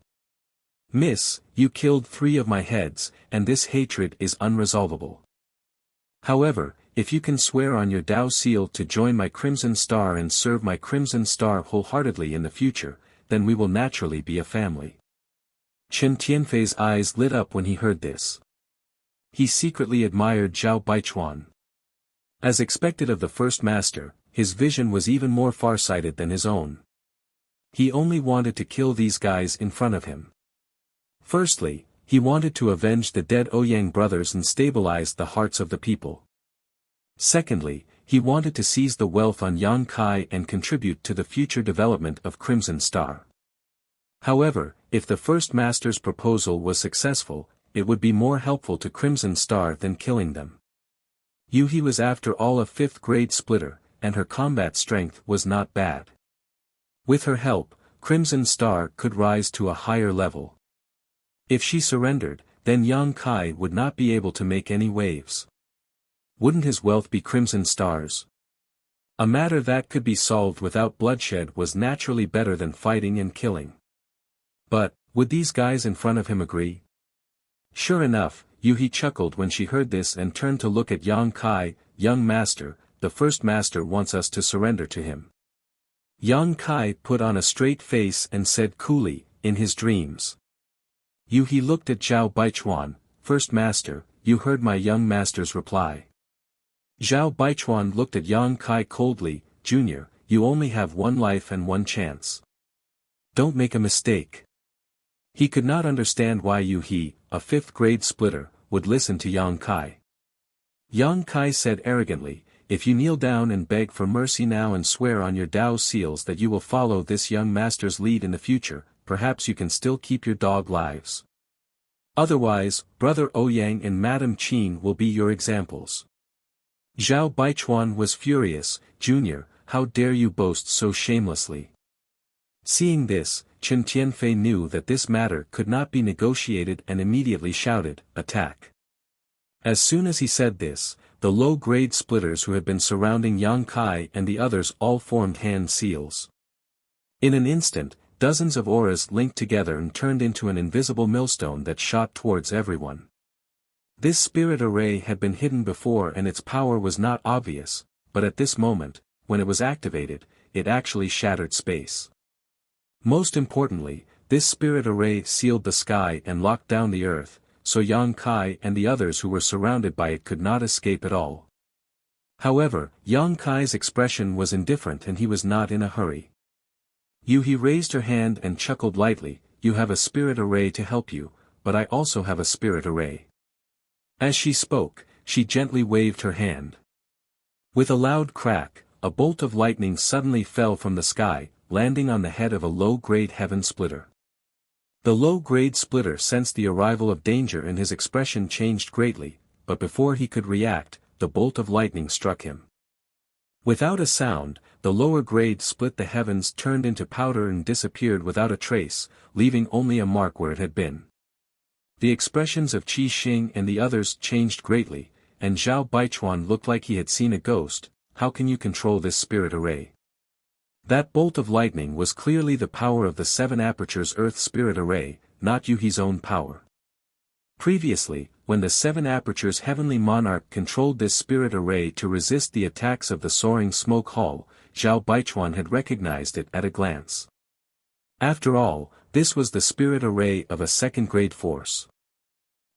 Miss, you killed 3 of my heads, and this hatred is unresolvable. However, if you can swear on your Dao seal to join my Crimson Star and serve my Crimson Star wholeheartedly in the future, then we will naturally be a family." Chen Tianfei's eyes lit up when he heard this. He secretly admired Zhao Baichuan. As expected of the first master, his vision was even more farsighted than his own. He only wanted to kill these guys in front of him. Firstly, he wanted to avenge the dead Ouyang brothers and stabilize the hearts of the people. Secondly, he wanted to seize the wealth on Yang Kai and contribute to the future development of Crimson Star. However, if the first master's proposal was successful, it would be more helpful to Crimson Star than killing them. Yu He was after all a 5th-grade splitter, and her combat strength was not bad. With her help, Crimson Star could rise to a higher level. If she surrendered, then Yang Kai would not be able to make any waves. Wouldn't his wealth be Crimson Star's? A matter that could be solved without bloodshed was naturally better than fighting and killing. But, would these guys in front of him agree? Sure enough, Yu He chuckled when she heard this and turned to look at Yang Kai. "Young master, the first master wants us to surrender to him." Yang Kai put on a straight face and said coolly, "In his dreams." Yu He looked at Zhao Baichuan, "First master, you heard my young master's reply." Zhao Baichuan looked at Yang Kai coldly, "Junior, you only have one life and one chance. Don't make a mistake." He could not understand why Yu He, a 5th-grade splitter, would listen to Yang Kai. Yang Kai said arrogantly, "If you kneel down and beg for mercy now and swear on your Dao seals that you will follow this young master's lead in the future, perhaps you can still keep your dog lives. Otherwise, Brother Ouyang and Madam Qin will be your examples." Zhao Baichuan was furious, "Junior, how dare you boast so shamelessly?" Seeing this, Chen Tianfei knew that this matter could not be negotiated and immediately shouted, "Attack!" As soon as he said this, the low-grade splitters who had been surrounding Yang Kai and the others all formed hand seals. In an instant, dozens of auras linked together and turned into an invisible millstone that shot towards everyone. This spirit array had been hidden before and its power was not obvious, but at this moment, when it was activated, it actually shattered space. Most importantly, this spirit array sealed the sky and locked down the earth, so Yang Kai and the others who were surrounded by it could not escape at all. However, Yang Kai's expression was indifferent and he was not in a hurry. Yuhi raised her hand and chuckled lightly, "You have a spirit array to help you, but I also have a spirit array." As she spoke, she gently waved her hand. With a loud crack, a bolt of lightning suddenly fell from the sky, landing on the head of a low-grade heaven splitter. The low-grade splitter sensed the arrival of danger and his expression changed greatly, but before he could react, the bolt of lightning struck him. Without a sound, the lower grade split the heavens turned into powder and disappeared without a trace, leaving only a mark where it had been. The expressions of Qi Xing and the others changed greatly, and Zhao Baichuan looked like he had seen a ghost. How can you control this spirit array? That bolt of lightning was clearly the power of the Seven Apertures Earth Spirit Array, not Yuhi's own power. Previously, when the Seven Apertures Heavenly Monarch controlled this spirit array to resist the attacks of the soaring smoke hall, Zhao Baichuan had recognized it at a glance. After all, this was the spirit array of a second-grade force.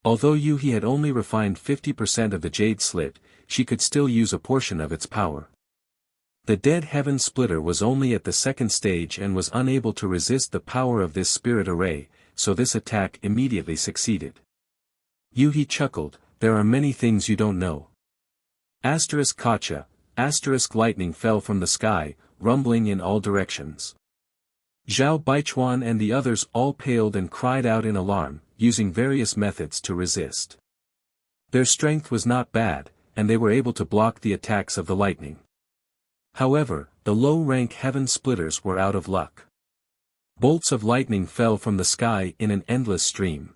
Although Yuhi had only refined 50% of the jade slit, she could still use a portion of its power. The dead heaven splitter was only at the second stage and was unable to resist the power of this spirit array, so this attack immediately succeeded. Yuhi chuckled, "There are many things you don't know." Kacha, lightning fell from the sky, rumbling in all directions. Zhao Baichuan and the others all paled and cried out in alarm, using various methods to resist. Their strength was not bad, and they were able to block the attacks of the lightning. However, the low-rank heaven splitters were out of luck. Bolts of lightning fell from the sky in an endless stream.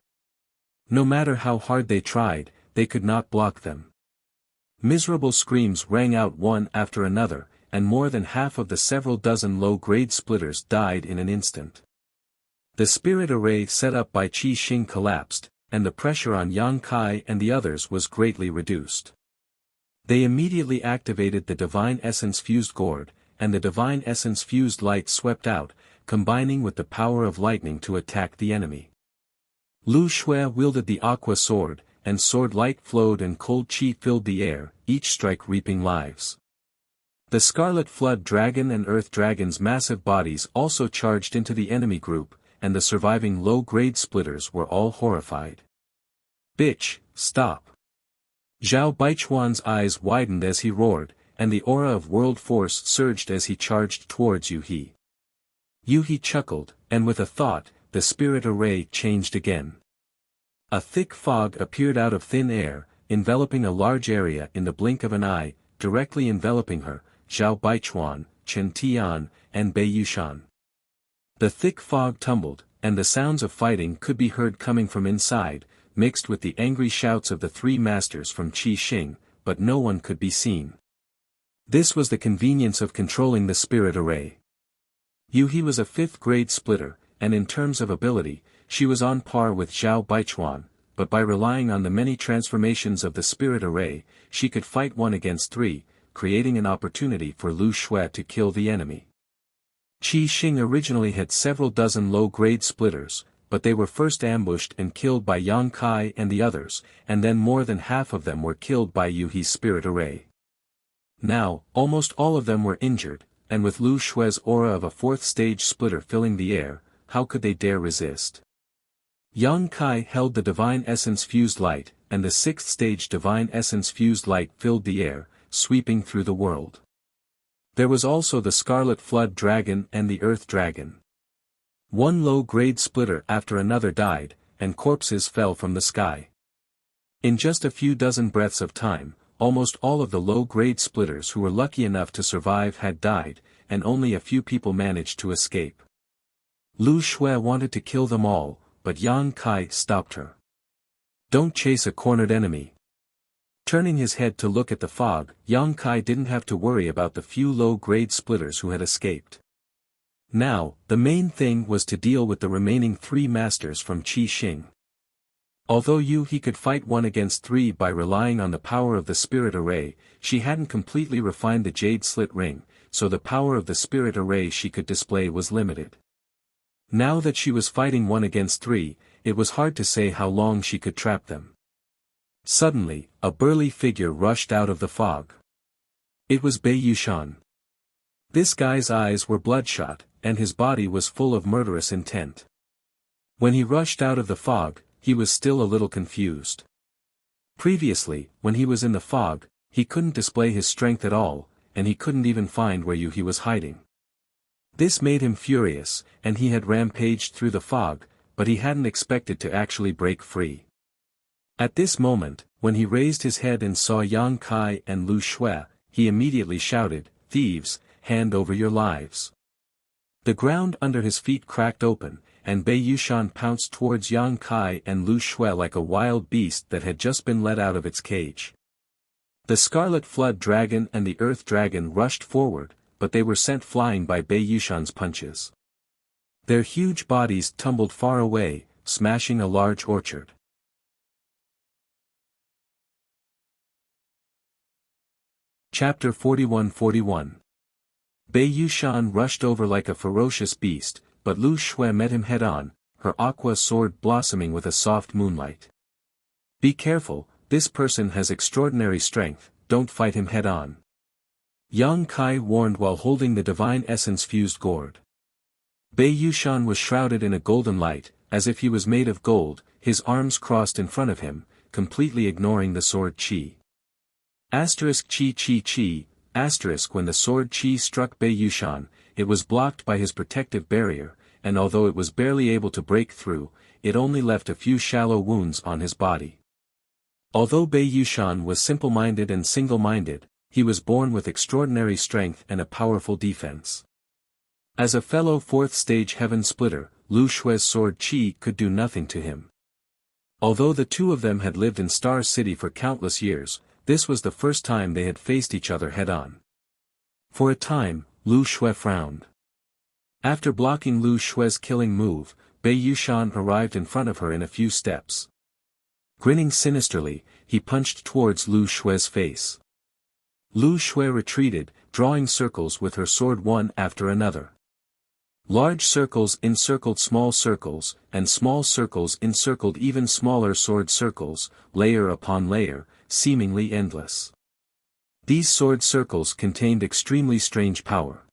No matter how hard they tried, they could not block them. Miserable screams rang out one after another, and more than half of the several dozen low-grade splitters died in an instant. The spirit array set up by Qi Xing collapsed, and the pressure on Yang Kai and the others was greatly reduced. They immediately activated the Divine Essence Fused Gourd, and the Divine Essence Fused Light swept out, combining with the power of lightning to attack the enemy. Lu Shui wielded the Aqua Sword, and sword light flowed and cold chi filled the air, each strike reaping lives. The Scarlet Flood Dragon and Earth Dragon's massive bodies also charged into the enemy group, and the surviving low-grade splitters were all horrified. "Bitch, stop!" Zhao Baichuan's eyes widened as he roared, and the aura of world force surged as he charged towards Yuhi. Yuhi chuckled, and with a thought, the spirit array changed again. A thick fog appeared out of thin air, enveloping a large area in the blink of an eye, directly enveloping her, Zhao Baichuan, Chen Tian, and Bei Yushan. The thick fog tumbled, and the sounds of fighting could be heard coming from inside, mixed with the angry shouts of the three masters from Qi Xing, but no one could be seen. This was the convenience of controlling the spirit array. Yuhi was a fifth-grade splitter, and in terms of ability, she was on par with Zhao Baichuan, but by relying on the many transformations of the spirit array, she could fight one against three, creating an opportunity for Lu Shui to kill the enemy. Qi Xing originally had several dozen low-grade splitters, but they were first ambushed and killed by Yang Kai and the others, and then more than half of them were killed by Yuhi's spirit array. Now, almost all of them were injured, and with Lu Shui's aura of a fourth-stage splitter filling the air, how could they dare resist? Yang Kai held the Divine Essence Fused Light, and the sixth-stage Divine Essence Fused Light filled the air, sweeping through the world. There was also the Scarlet Flood Dragon and the Earth Dragon. One low-grade splitter after another died, and corpses fell from the sky. In just a few dozen breaths of time, almost all of the low-grade splitters who were lucky enough to survive had died, and only a few people managed to escape. Lu Shui wanted to kill them all, but Yang Kai stopped her. "Don't chase a cornered enemy." Turning his head to look at the fog, Yang Kai didn't have to worry about the few low-grade splitters who had escaped. Now, the main thing was to deal with the remaining 3 masters from Qi Xing. Although he could fight 1 against 3 by relying on the power of the spirit array, she hadn't completely refined the jade slit ring, so the power of the spirit array she could display was limited. Now that she was fighting 1 against 3, it was hard to say how long she could trap them. Suddenly, a burly figure rushed out of the fog. It was Bei Yushan. This guy's eyes were bloodshot, and his body was full of murderous intent. When he rushed out of the fog, he was still a little confused. Previously, when he was in the fog, he couldn't display his strength at all, and he couldn't even find where he was hiding. This made him furious, and he had rampaged through the fog, but he hadn't expected to actually break free. At this moment, when he raised his head and saw Yang Kai and Lu Shui, he immediately shouted, "Thieves, hand over your lives." The ground under his feet cracked open, and Bei Yushan pounced towards Yang Kai and Lu Shui like a wild beast that had just been let out of its cage. The Scarlet Flood Dragon and the Earth Dragon rushed forward, but they were sent flying by Bei Yushan's punches. Their huge bodies tumbled far away, smashing a large orchard. Chapter 41-41. Bei Yushan rushed over like a ferocious beast, but Lu Shui met him head-on, her aqua sword blossoming with a soft moonlight. "Be careful, this person has extraordinary strength, don't fight him head-on," Yang Kai warned while holding the divine essence-fused gourd. Bei Yushan was shrouded in a golden light, as if he was made of gold, his arms crossed in front of him, completely ignoring the sword Qi. Qi. When the sword Qi struck Bei Yushan, it was blocked by his protective barrier, and although it was barely able to break through, it only left a few shallow wounds on his body. Although Bei Yushan was simple-minded and single-minded, he was born with extraordinary strength and a powerful defense. As a fellow 4th stage heaven splitter, Lu Shui's sword Qi could do nothing to him. Although the 2 of them had lived in Star City for countless years, this was the first time they had faced each other head-on. For a time, Lu Shui frowned. After blocking Lu Shui's killing move, Bei Yushan arrived in front of her in a few steps. Grinning sinisterly, he punched towards Lu Shui's face. Lu Shui retreated, drawing circles with her sword one after another. Large circles encircled small circles, and small circles encircled even smaller sword circles, layer upon layer, seemingly endless. These sword circles contained extremely strange power.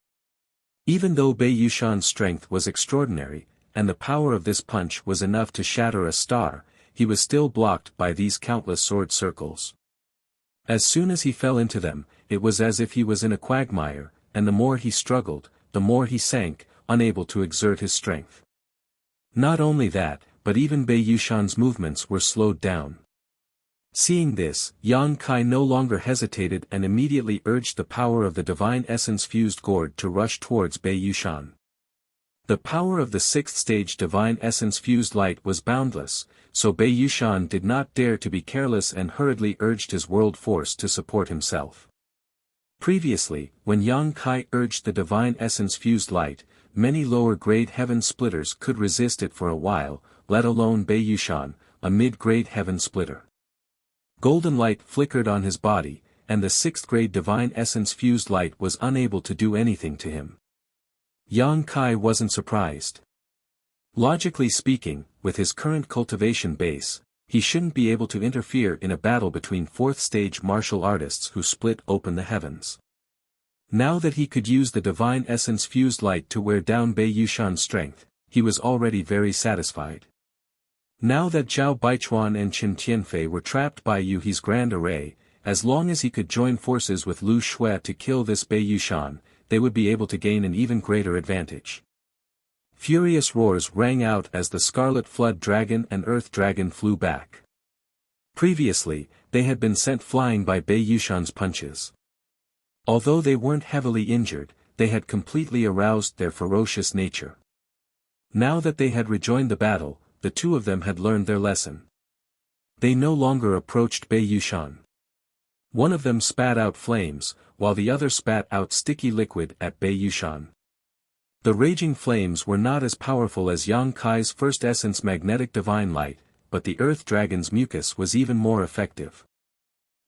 Even though Bei Yushan's strength was extraordinary, and the power of this punch was enough to shatter a star, he was still blocked by these countless sword circles. As soon as he fell into them, it was as if he was in a quagmire, and the more he struggled, the more he sank, unable to exert his strength. Not only that, but even Bei Yushan's movements were slowed down. Seeing this, Yang Kai no longer hesitated and immediately urged the power of the divine essence-fused gourd to rush towards Bei Yushan. The power of the 6th stage divine essence-fused light was boundless, so Bei Yushan did not dare to be careless and hurriedly urged his world force to support himself. Previously, when Yang Kai urged the divine essence-fused light, many lower-grade heaven splitters could resist it for a while, let alone Bei Yushan, a mid-grade heaven splitter. Golden light flickered on his body, and the 6th-grade divine essence-fused light was unable to do anything to him. Yang Kai wasn't surprised. Logically speaking, with his current cultivation base, he shouldn't be able to interfere in a battle between 4th-stage martial artists who split open the heavens. Now that he could use the divine essence-fused light to wear down Bei Yushan's strength, he was already very satisfied. Now that Zhao Baichuan and Qin Tianfei were trapped by Yuhi's grand array, as long as he could join forces with Lu Shui to kill this Bei Yushan, they would be able to gain an even greater advantage. Furious roars rang out as the Scarlet Flood Dragon and Earth Dragon flew back. Previously, they had been sent flying by Bei Yushan's punches. Although they weren't heavily injured, they had completely aroused their ferocious nature. Now that they had rejoined the battle, the 2 of them had learned their lesson. They no longer approached Bei Yushan. One of them spat out flames, while the other spat out sticky liquid at Bei Yushan. The raging flames were not as powerful as Yang Kai's first essence magnetic divine light, but the Earth Dragon's mucus was even more effective.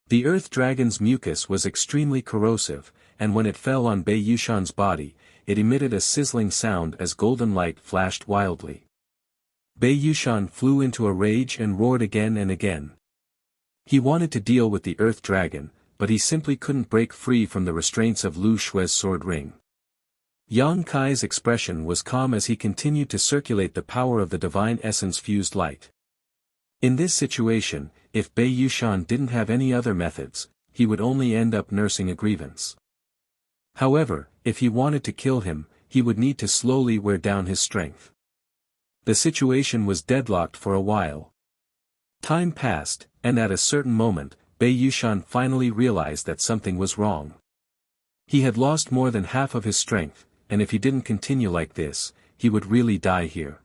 The Earth Dragon's mucus was extremely corrosive, and when it fell on Bei Yushan's body, it emitted a sizzling sound as golden light flashed wildly. Bei Yushan flew into a rage and roared again and again. He wanted to deal with the Earth Dragon, but he simply couldn't break free from the restraints of Lu Shue's sword ring. Yang Kai's expression was calm as he continued to circulate the power of the divine essence-fused light. In this situation, if Bei Yushan didn't have any other methods, he would only end up nursing a grievance. However, if he wanted to kill him, he would need to slowly wear down his strength. The situation was deadlocked for a while. Time passed, and at a certain moment, Bei Yushan finally realized that something was wrong. He had lost more than half of his strength, and if he didn't continue like this, he would really die here.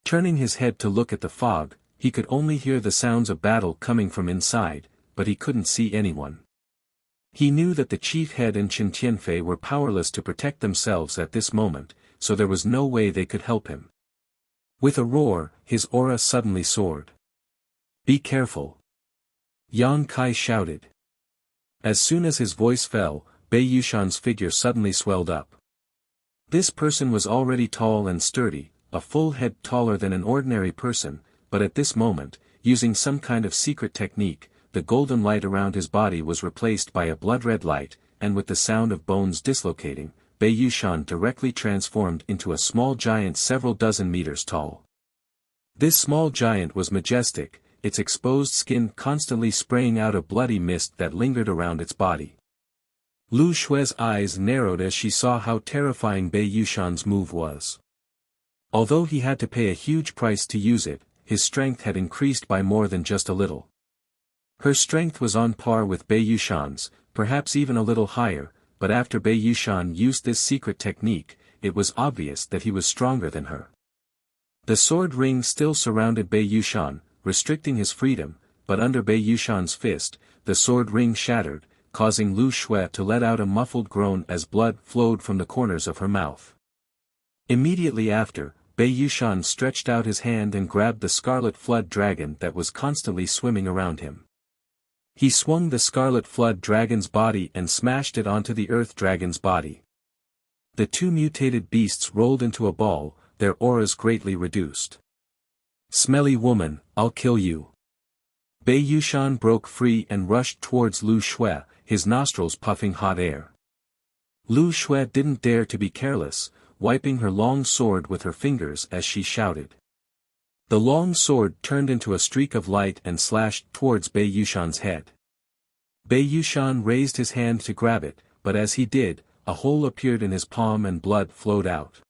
Turning his head to look at the fog, he could only hear the sounds of battle coming from inside, but he couldn't see anyone. He knew that the chief head and Chen Tianfei were powerless to protect themselves at this moment, so there was no way they could help him. With a roar, his aura suddenly soared. "Be careful!" Yang Kai shouted. As soon as his voice fell, Bei Yushan's figure suddenly swelled up. This person was already tall and sturdy, a full head taller than an ordinary person, but at this moment, using some kind of secret technique, the golden light around his body was replaced by a blood-red light, and with the sound of bones dislocating, Bei Yushan directly transformed into a small giant several dozen meters tall. This small giant was majestic, its exposed skin constantly spraying out a bloody mist that lingered around its body. Lu Shue's eyes narrowed as she saw how terrifying Bei Yushan's move was. Although he had to pay a huge price to use it, his strength had increased by more than just a little. Her strength was on par with Bei Yushan's, perhaps even a little higher, but after Bei Yushan used this secret technique, it was obvious that he was stronger than her. The sword ring still surrounded Bei Yushan, restricting his freedom, but under Bei Yushan's fist, the sword ring shattered, causing Lu Shue to let out a muffled groan as blood flowed from the corners of her mouth. Immediately after, Bei Yushan stretched out his hand and grabbed the scarlet flood dragon that was constantly swimming around him. He swung the scarlet flood dragon's body and smashed it onto the earth dragon's body. The two mutated beasts rolled into a ball, their auras greatly reduced. "Smelly woman, I'll kill you." Bei Yushan broke free and rushed towards Lu Shue, his nostrils puffing hot air. Lu Shue didn't dare to be careless, wiping her long sword with her fingers as she shouted. The long sword turned into a streak of light and slashed towards Bei Yushan's head. Bei Yushan raised his hand to grab it, but as he did, a hole appeared in his palm and blood flowed out.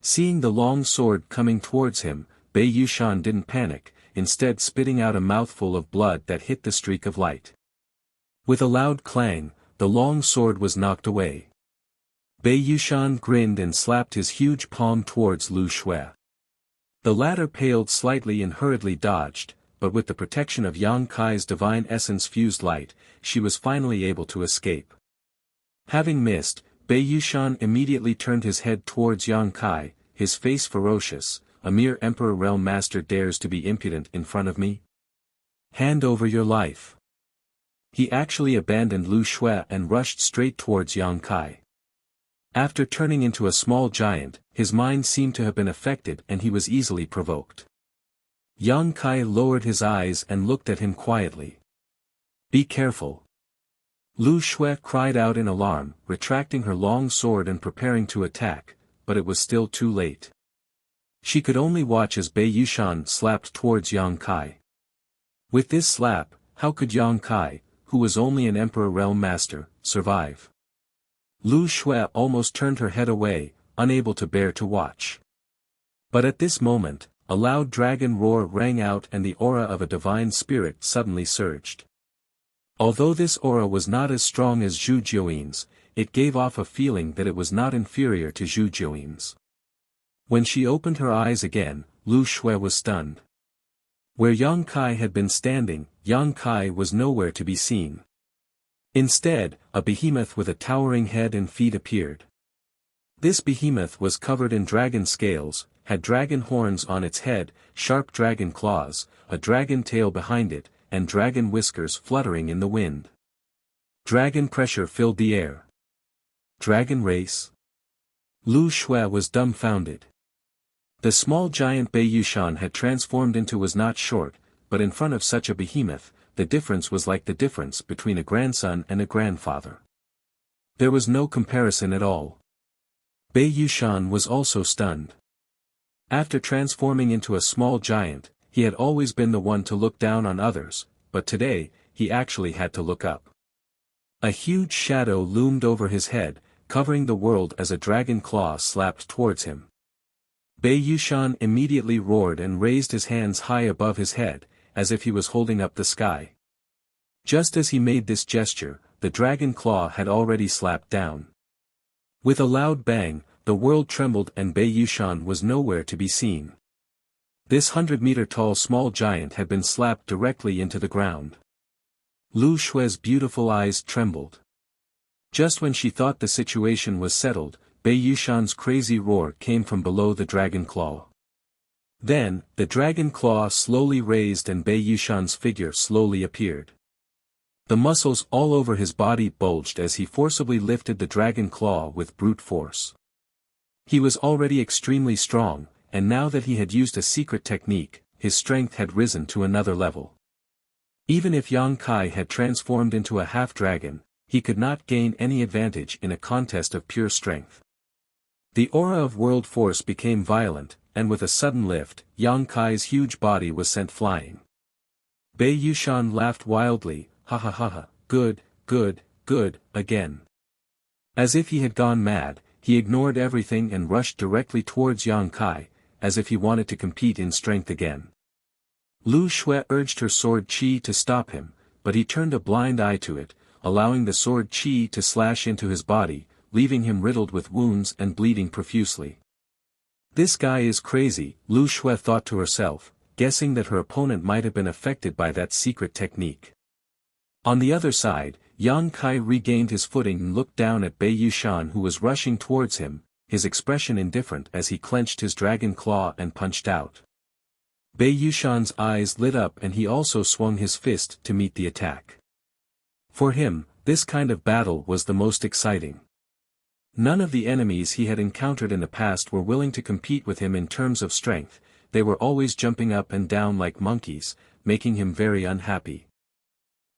Seeing the long sword coming towards him, Bei Yushan didn't panic, instead spitting out a mouthful of blood that hit the streak of light. With a loud clang, the long sword was knocked away. Bei Yushan grinned and slapped his huge palm towards Lu Shue. The latter paled slightly and hurriedly dodged, but with the protection of Yang Kai's divine essence-fused light, she was finally able to escape. Having missed, Bei Yushan immediately turned his head towards Yang Kai, his face ferocious. "A mere Emperor Realm Master dares to be impudent in front of me? Hand over your life." He actually abandoned Lu Shue and rushed straight towards Yang Kai. After turning into a small giant, his mind seemed to have been affected and he was easily provoked. Yang Kai lowered his eyes and looked at him quietly. "Be careful." Lu Shue cried out in alarm, retracting her long sword and preparing to attack, but it was still too late. She could only watch as Bei Yushan slapped towards Yang Kai. With this slap, how could Yang Kai, who was only an Emperor Realm Master, survive? Lu Shue almost turned her head away, unable to bear to watch. But at this moment, a loud dragon roar rang out and the aura of a divine spirit suddenly surged. Although this aura was not as strong as Zhu Jiuyin's, it gave off a feeling that it was not inferior to Zhu Jiuyin's. When she opened her eyes again, Lu Shue was stunned. Where Yang Kai had been standing, Yang Kai was nowhere to be seen. Instead, a behemoth with a towering head and feet appeared. This behemoth was covered in dragon scales, had dragon horns on its head, sharp dragon claws, a dragon tail behind it, and dragon whiskers fluttering in the wind. Dragon pressure filled the air. Dragon race? Lu Shui was dumbfounded. The small giant Bei Yushan had transformed into was not short, but in front of such a behemoth, the difference was like the difference between a grandson and a grandfather. There was no comparison at all. Bei Yushan was also stunned. After transforming into a small giant, he had always been the one to look down on others, but today, he actually had to look up. A huge shadow loomed over his head, covering the world as a dragon claw slapped towards him. Bei Yushan immediately roared and raised his hands high above his head, as if he was holding up the sky. Just as he made this gesture, the dragon claw had already slapped down. With a loud bang, the world trembled and Bei Yushan was nowhere to be seen. This 100-meter-tall small giant had been slapped directly into the ground. Lu Shui's beautiful eyes trembled. Just when she thought the situation was settled, Bei Yushan's crazy roar came from below the dragon claw. Then, the dragon claw slowly raised and Bei Yushan's figure slowly appeared. The muscles all over his body bulged as he forcibly lifted the dragon claw with brute force. He was already extremely strong, and now that he had used a secret technique, his strength had risen to another level. Even if Yang Kai had transformed into a half-dragon, he could not gain any advantage in a contest of pure strength. The aura of world force became violent, and with a sudden lift, Yang Kai's huge body was sent flying. Bei Yushan laughed wildly, ha ha ha ha, good, again. As if he had gone mad, he ignored everything and rushed directly towards Yang Kai, as if he wanted to compete in strength again. Lu Shui urged her sword qi to stop him, but he turned a blind eye to it, allowing the sword qi to slash into his body, leaving him riddled with wounds and bleeding profusely. This guy is crazy, Lu Shui thought to herself, guessing that her opponent might have been affected by that secret technique. On the other side, Yang Kai regained his footing and looked down at Bei Yushan who was rushing towards him, his expression indifferent as he clenched his dragon claw and punched out. Bei Yushan's eyes lit up and he also swung his fist to meet the attack. For him, this kind of battle was the most exciting. None of the enemies he had encountered in the past were willing to compete with him in terms of strength, they were always jumping up and down like monkeys, making him very unhappy.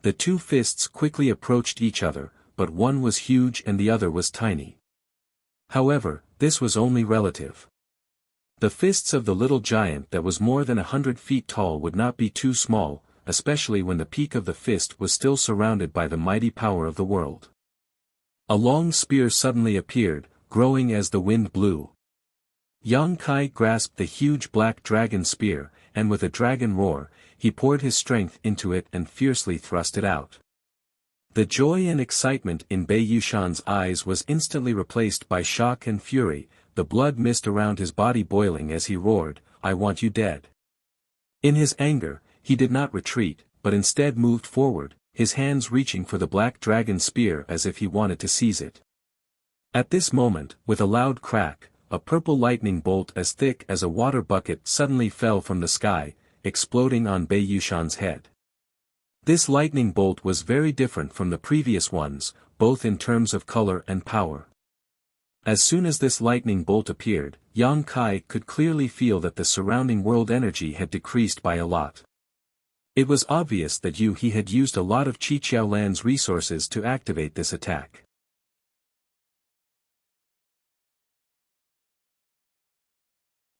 The two fists quickly approached each other, but one was huge and the other was tiny. However, this was only relative. The fists of the little giant that was more than 100 feet tall would not be too small, especially when the peak of the fist was still surrounded by the mighty power of the world. A long spear suddenly appeared, growing as the wind blew. Yang Kai grasped the huge black dragon spear, and with a dragon roar, he poured his strength into it and fiercely thrust it out. The joy and excitement in Bei Yushan's eyes was instantly replaced by shock and fury, the blood mist around his body boiling as he roared, "I want you dead." In his anger, he did not retreat, but instead moved forward, his hands reaching for the black dragon spear as if he wanted to seize it. At this moment, with a loud crack, a purple lightning bolt as thick as a water bucket suddenly fell from the sky, exploding on Bei Yushan's head. This lightning bolt was very different from the previous ones, both in terms of color and power. As soon as this lightning bolt appeared, Yang Kai could clearly feel that the surrounding world energy had decreased by a lot. It was obvious that he had used a lot of Qiqiaolan's resources to activate this attack.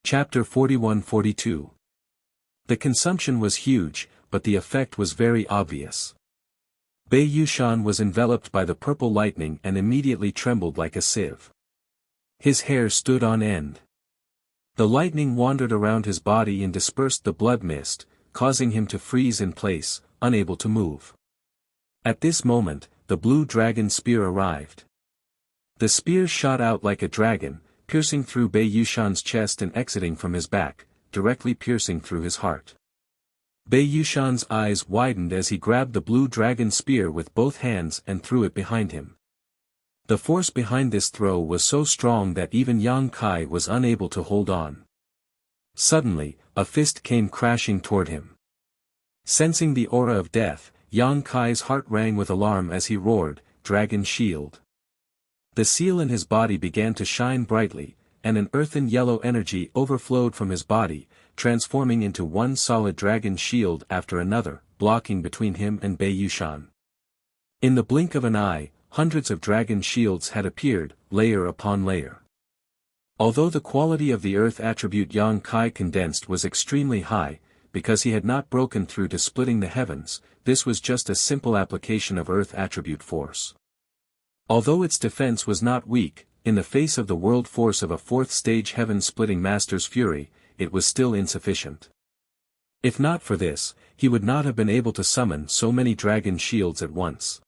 Chapter 41-42. The consumption was huge, but the effect was very obvious. Bei Yushan was enveloped by the purple lightning and immediately trembled like a sieve. His hair stood on end. The lightning wandered around his body and dispersed the blood mist, causing him to freeze in place, unable to move. At this moment, the blue dragon spear arrived. The spear shot out like a dragon, piercing through Bei Yushan's chest and exiting from his back, directly piercing through his heart. Bei Yushan's eyes widened as he grabbed the blue dragon spear with both hands and threw it behind him. The force behind this throw was so strong that even Yang Kai was unable to hold on. Suddenly, a fist came crashing toward him. Sensing the aura of death, Yang Kai's heart rang with alarm as he roared, "Dragon Shield!" The seal in his body began to shine brightly, and an earthen yellow energy overflowed from his body, transforming into one solid dragon shield after another, blocking between him and Bei Yushan. In the blink of an eye, hundreds of dragon shields had appeared, layer upon layer. Although the quality of the earth attribute Yang Kai condensed was extremely high, because he had not broken through to splitting the heavens, this was just a simple application of earth attribute force. Although its defense was not weak, in the face of the world force of a fourth-stage heaven-splitting master's fury, it was still insufficient. If not for this, he would not have been able to summon so many dragon shields at once.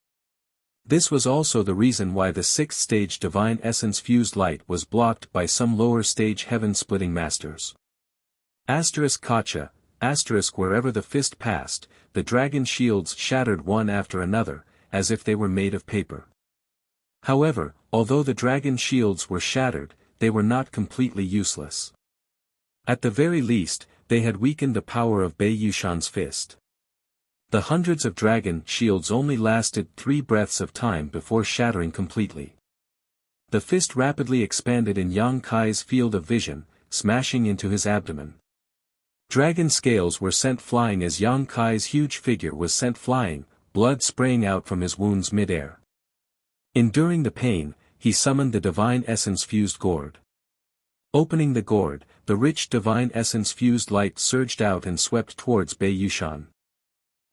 This was also the reason why the sixth-stage divine essence-fused light was blocked by some lower-stage heaven-splitting masters. Kacha, wherever the fist passed, the dragon shields shattered one after another, as if they were made of paper. However, although the dragon shields were shattered, they were not completely useless. At the very least, they had weakened the power of Bei Yushan's fist. The hundreds of dragon shields only lasted 3 breaths of time before shattering completely. The fist rapidly expanded in Yang Kai's field of vision, smashing into his abdomen. Dragon scales were sent flying as Yang Kai's huge figure was sent flying, blood spraying out from his wounds mid-air. Enduring the pain, he summoned the divine essence-fused gourd. Opening the gourd, the rich divine essence-fused light surged out and swept towards Bei Yushan.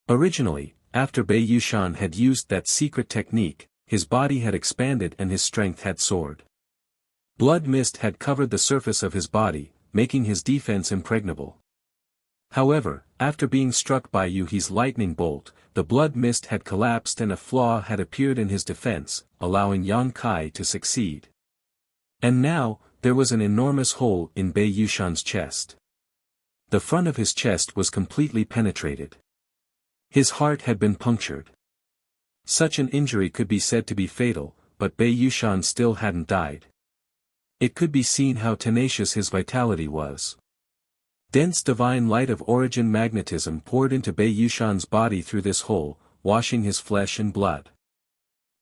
Originally, after Bei Yushan had used that secret technique, his body had expanded and his strength had soared. Blood mist had covered the surface of his body, making his defense impregnable. However, after being struck by Yuhi's lightning bolt, the blood mist had collapsed and a flaw had appeared in his defense, allowing Yang Kai to succeed. And now, there was an enormous hole in Bei Yushan's chest. The front of his chest was completely penetrated. His heart had been punctured. Such an injury could be said to be fatal, but Bei Yushan still hadn't died. It could be seen how tenacious his vitality was. Dense divine light of origin magnetism poured into Bei Yushan's body through this hole, washing his flesh and blood.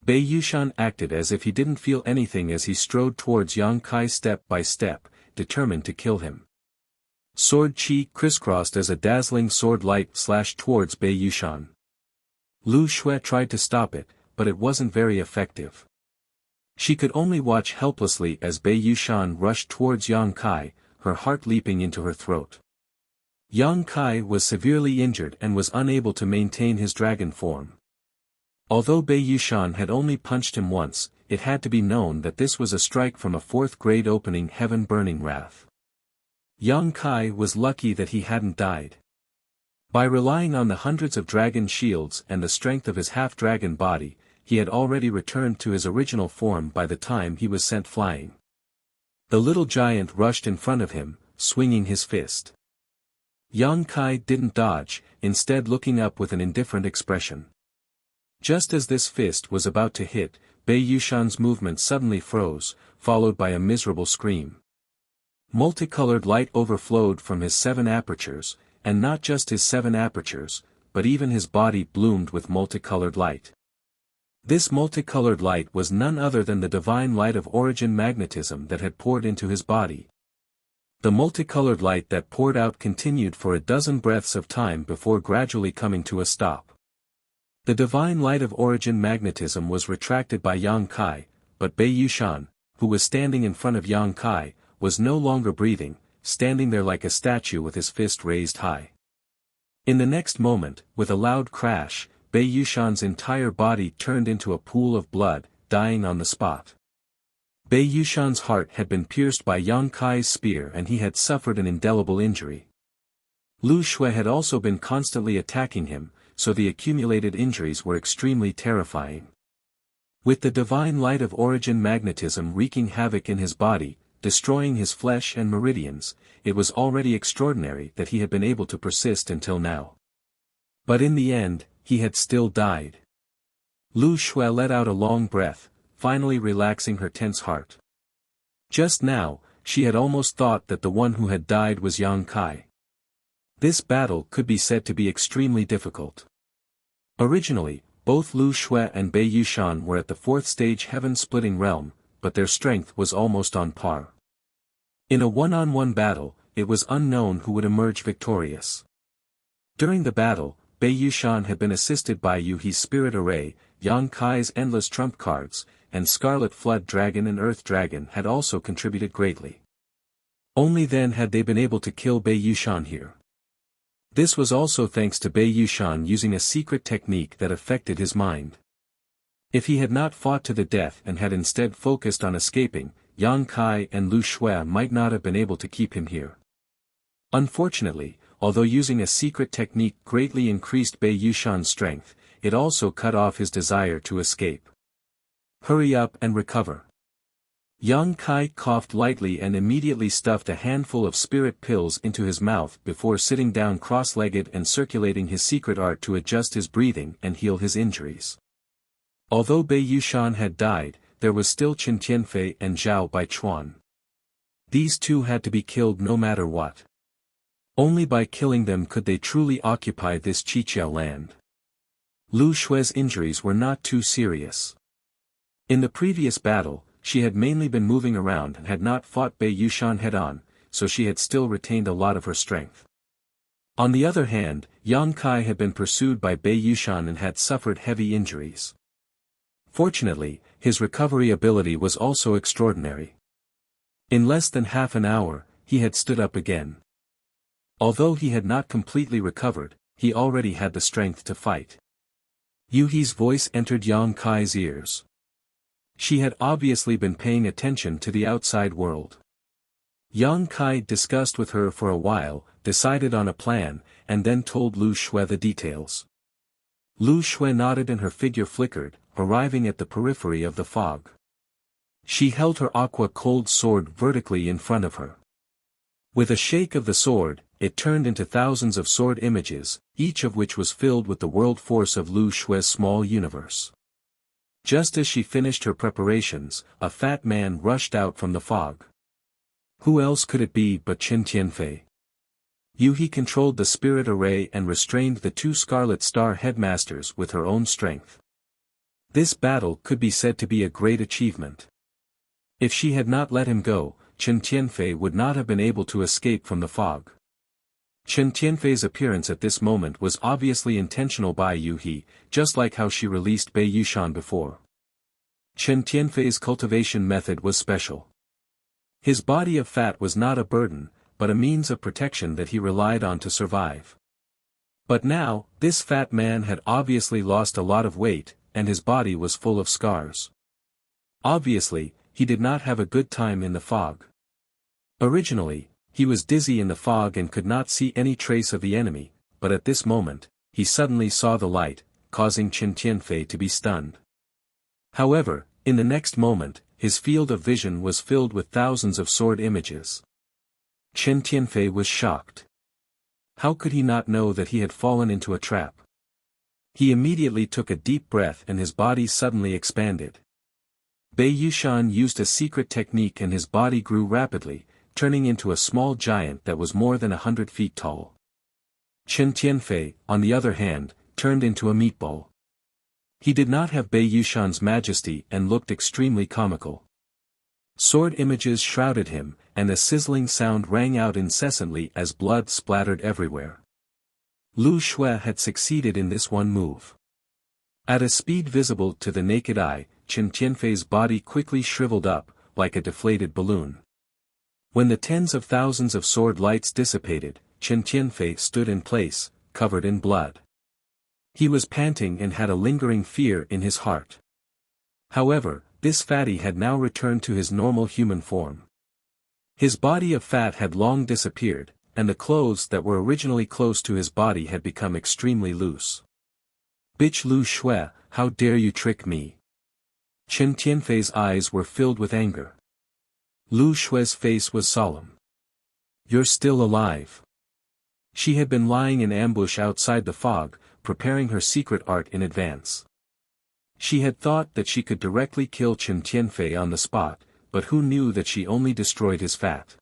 Bei Yushan acted as if he didn't feel anything as he strode towards Yang Kai step by step, determined to kill him. Sword chi crisscrossed as a dazzling sword light slashed towards Bei Yushan. Lu Shui tried to stop it, but it wasn't very effective. She could only watch helplessly as Bei Yushan rushed towards Yang Kai, her heart leaping into her throat. Yang Kai was severely injured and was unable to maintain his dragon form. Although Bei Yushan had only punched him once, it had to be known that this was a strike from a 4th-grade opening heaven-burning wrath. Yang Kai was lucky that he hadn't died. By relying on the hundreds of dragon shields and the strength of his half-dragon body, he had already returned to his original form by the time he was sent flying. The little giant rushed in front of him, swinging his fist. Yang Kai didn't dodge, instead looking up with an indifferent expression. Just as this fist was about to hit, Bei Yushan's movement suddenly froze, followed by a miserable scream. Multicolored light overflowed from his 7 apertures, and not just his 7 apertures, but even his body bloomed with multicolored light. This multicolored light was none other than the divine light of origin magnetism that had poured into his body. The multicolored light that poured out continued for a dozen breaths of time before gradually coming to a stop. The divine light of origin magnetism was retracted by Yang Kai, but Bei Yushan, who was standing in front of Yang Kai, was no longer breathing, standing there like a statue with his fist raised high. In the next moment, with a loud crash, Bei Yushan's entire body turned into a pool of blood, dying on the spot. Bei Yushan's heart had been pierced by Yang Kai's spear and he had suffered an indelible injury. Lu Shui had also been constantly attacking him, so the accumulated injuries were extremely terrifying. With the divine light of origin magnetism wreaking havoc in his body, destroying his flesh and meridians, it was already extraordinary that he had been able to persist until now. But in the end, he had still died. Lu Shui let out a long breath, finally relaxing her tense heart. Just now, she had almost thought that the one who had died was Yang Kai. This battle could be said to be extremely difficult. Originally, both Lu Xue and Bei Yushan were at the fourth stage heaven-splitting realm, but their strength was almost on par. In a one-on-one battle, it was unknown who would emerge victorious. During the battle, Bei Yushan had been assisted by Yu He's Spirit Array, Yang Kai's endless trump cards, and Scarlet Flood Dragon and Earth Dragon had also contributed greatly. Only then had they been able to kill Bei Yushan here. This was also thanks to Bei Yushan using a secret technique that affected his mind. If he had not fought to the death and had instead focused on escaping, Yang Kai and Lu Xue might not have been able to keep him here. Unfortunately, although using a secret technique greatly increased Bei Yushan's strength, it also cut off his desire to escape. Hurry up and recover. Yang Kai coughed lightly and immediately stuffed a handful of spirit pills into his mouth before sitting down cross-legged and circulating his secret art to adjust his breathing and heal his injuries. Although Bei Yushan had died, there was still Qin Tianfei and Zhao Baichuan. These two had to be killed no matter what. Only by killing them could they truly occupy this Qiqiao land. Lu Xue's injuries were not too serious. In the previous battle, she had mainly been moving around and had not fought Bei Yushan head-on, so she had still retained a lot of her strength. On the other hand, Yang Kai had been pursued by Bei Yushan and had suffered heavy injuries. Fortunately, his recovery ability was also extraordinary. In less than half an hour, he had stood up again. Although he had not completely recovered, he already had the strength to fight. Yu He's voice entered Yang Kai's ears. She had obviously been paying attention to the outside world. Yang Kai discussed with her for a while, decided on a plan, and then told Lu Xue the details. Lu Xue nodded and her figure flickered, arriving at the periphery of the fog. She held her aqua-cold sword vertically in front of her. With a shake of the sword, it turned into thousands of sword images, each of which was filled with the world force of Lu Xue's small universe. Just as she finished her preparations, a fat man rushed out from the fog. Who else could it be but Qin Tianfei? Yu He controlled the spirit array and restrained the two Scarlet Star headmasters with her own strength. This battle could be said to be a great achievement. If she had not let him go, Qin Tianfei would not have been able to escape from the fog. Qin Tianfei's appearance at this moment was obviously intentional by Yu He, just like how she released Bei Yushan before. Qin Tianfei's cultivation method was special. His body of fat was not a burden, but a means of protection that he relied on to survive. But now, this fat man had obviously lost a lot of weight, and his body was full of scars. Obviously, he did not have a good time in the fog. Originally, he was dizzy in the fog and could not see any trace of the enemy, but at this moment, he suddenly saw the light, causing Qin Tianfei to be stunned. However, in the next moment, his field of vision was filled with thousands of sword images. Qin Tianfei was shocked. How could he not know that he had fallen into a trap? He immediately took a deep breath and his body suddenly expanded. Bei Yushan used a secret technique and his body grew rapidly, turning into a small giant that was more than 100 feet tall. Qin Tianfei, on the other hand, turned into a meatball. He did not have Bei Yushan's majesty and looked extremely comical. Sword images shrouded him, and a sizzling sound rang out incessantly as blood splattered everywhere. Lu Xue had succeeded in this one move. At a speed visible to the naked eye, Qin Tianfei's body quickly shriveled up, like a deflated balloon. When the tens of thousands of sword lights dissipated, Qin Tianfei stood in place, covered in blood. He was panting and had a lingering fear in his heart. However, this fatty had now returned to his normal human form. His body of fat had long disappeared, and the clothes that were originally close to his body had become extremely loose. Bitch Lu Xue, how dare you trick me? Qin Tianfei's eyes were filled with anger. Lu Xue's face was solemn. You're still alive. She had been lying in ambush outside the fog, preparing her secret art in advance. She had thought that she could directly kill Chen Tianfei on the spot, but who knew that she only destroyed his fat?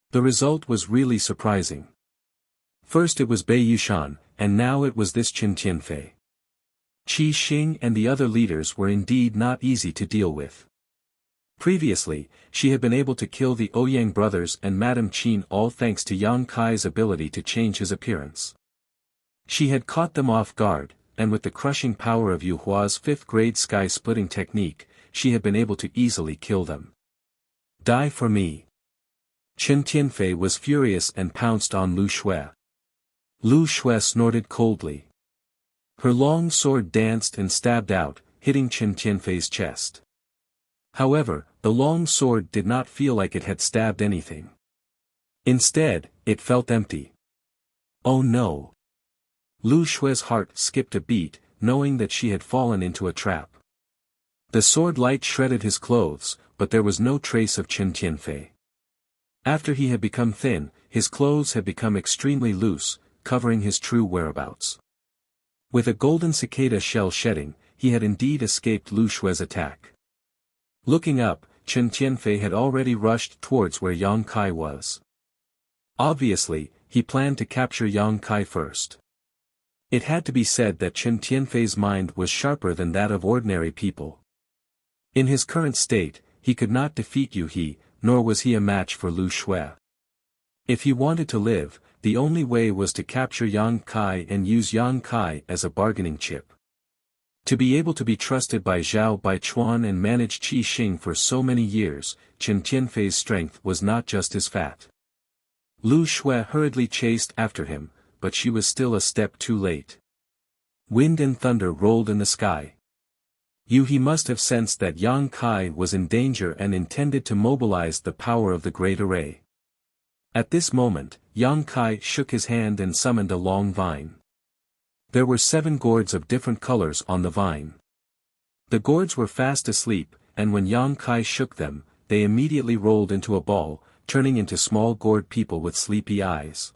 The result was really surprising. First it was Bei Yushan, and now it was this Chen Tianfei. Qi Xing and the other leaders were indeed not easy to deal with. Previously, she had been able to kill the Ouyang brothers and Madame Qin all thanks to Yang Kai's ability to change his appearance. She had caught them off guard, and with the crushing power of Yu Hua's fifth-grade sky-splitting technique, she had been able to easily kill them. Die for me. Chen Tianfei was furious and pounced on Lu Shui. Lu Shui snorted coldly. Her long sword danced and stabbed out, hitting Chen Tianfei's chest. However, the long sword did not feel like it had stabbed anything. Instead, it felt empty. Oh no! Lu Shui's heart skipped a beat, knowing that she had fallen into a trap. The sword light shredded his clothes, but there was no trace of Chen Tianfei. After he had become thin, his clothes had become extremely loose, covering his true whereabouts. With a golden cicada shell shedding, he had indeed escaped Lu Shui's attack. Looking up, Chen Tianfei had already rushed towards where Yang Kai was. Obviously, he planned to capture Yang Kai first. It had to be said that Chen Tianfei's mind was sharper than that of ordinary people. In his current state, he could not defeat Yu He, nor was he a match for Lu Shui. If he wanted to live, the only way was to capture Yang Kai and use Yang Kai as a bargaining chip. To be able to be trusted by Zhao Baichuan and manage Qi Xing for so many years, Chen Tianfei's strength was not just his fat. Lu Shui hurriedly chased after him, but she was still a step too late. Wind and thunder rolled in the sky. Yu He must have sensed that Yang Kai was in danger and intended to mobilize the power of the Great Array. At this moment, Yang Kai shook his hand and summoned a long vine. There were 7 gourds of different colors on the vine. The gourds were fast asleep, and when Yang Kai shook them, they immediately rolled into a ball, turning into small gourd people with sleepy eyes.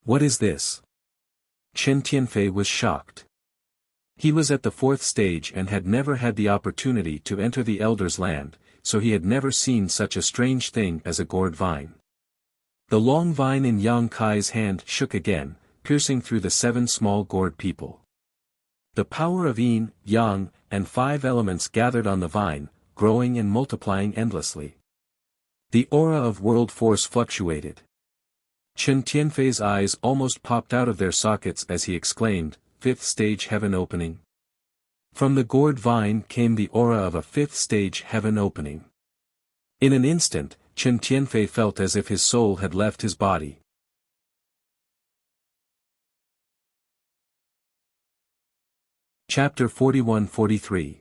What is this? Chen Tianfei was shocked. He was at the 4th stage and had never had the opportunity to enter the Elder's land, so he had never seen such a strange thing as a gourd vine. The long vine in Yang Kai's hand shook again, piercing through the 7 small gourd people. The power of Yin, Yang, and 5 elements gathered on the vine, growing and multiplying endlessly. The aura of world force fluctuated. Chen Tianfei's eyes almost popped out of their sockets as he exclaimed, 5th stage heaven opening. From the gourd vine came the aura of a 5th stage heaven opening. In an instant, Chen Tianfei felt as if his soul had left his body. Chapter 41-43.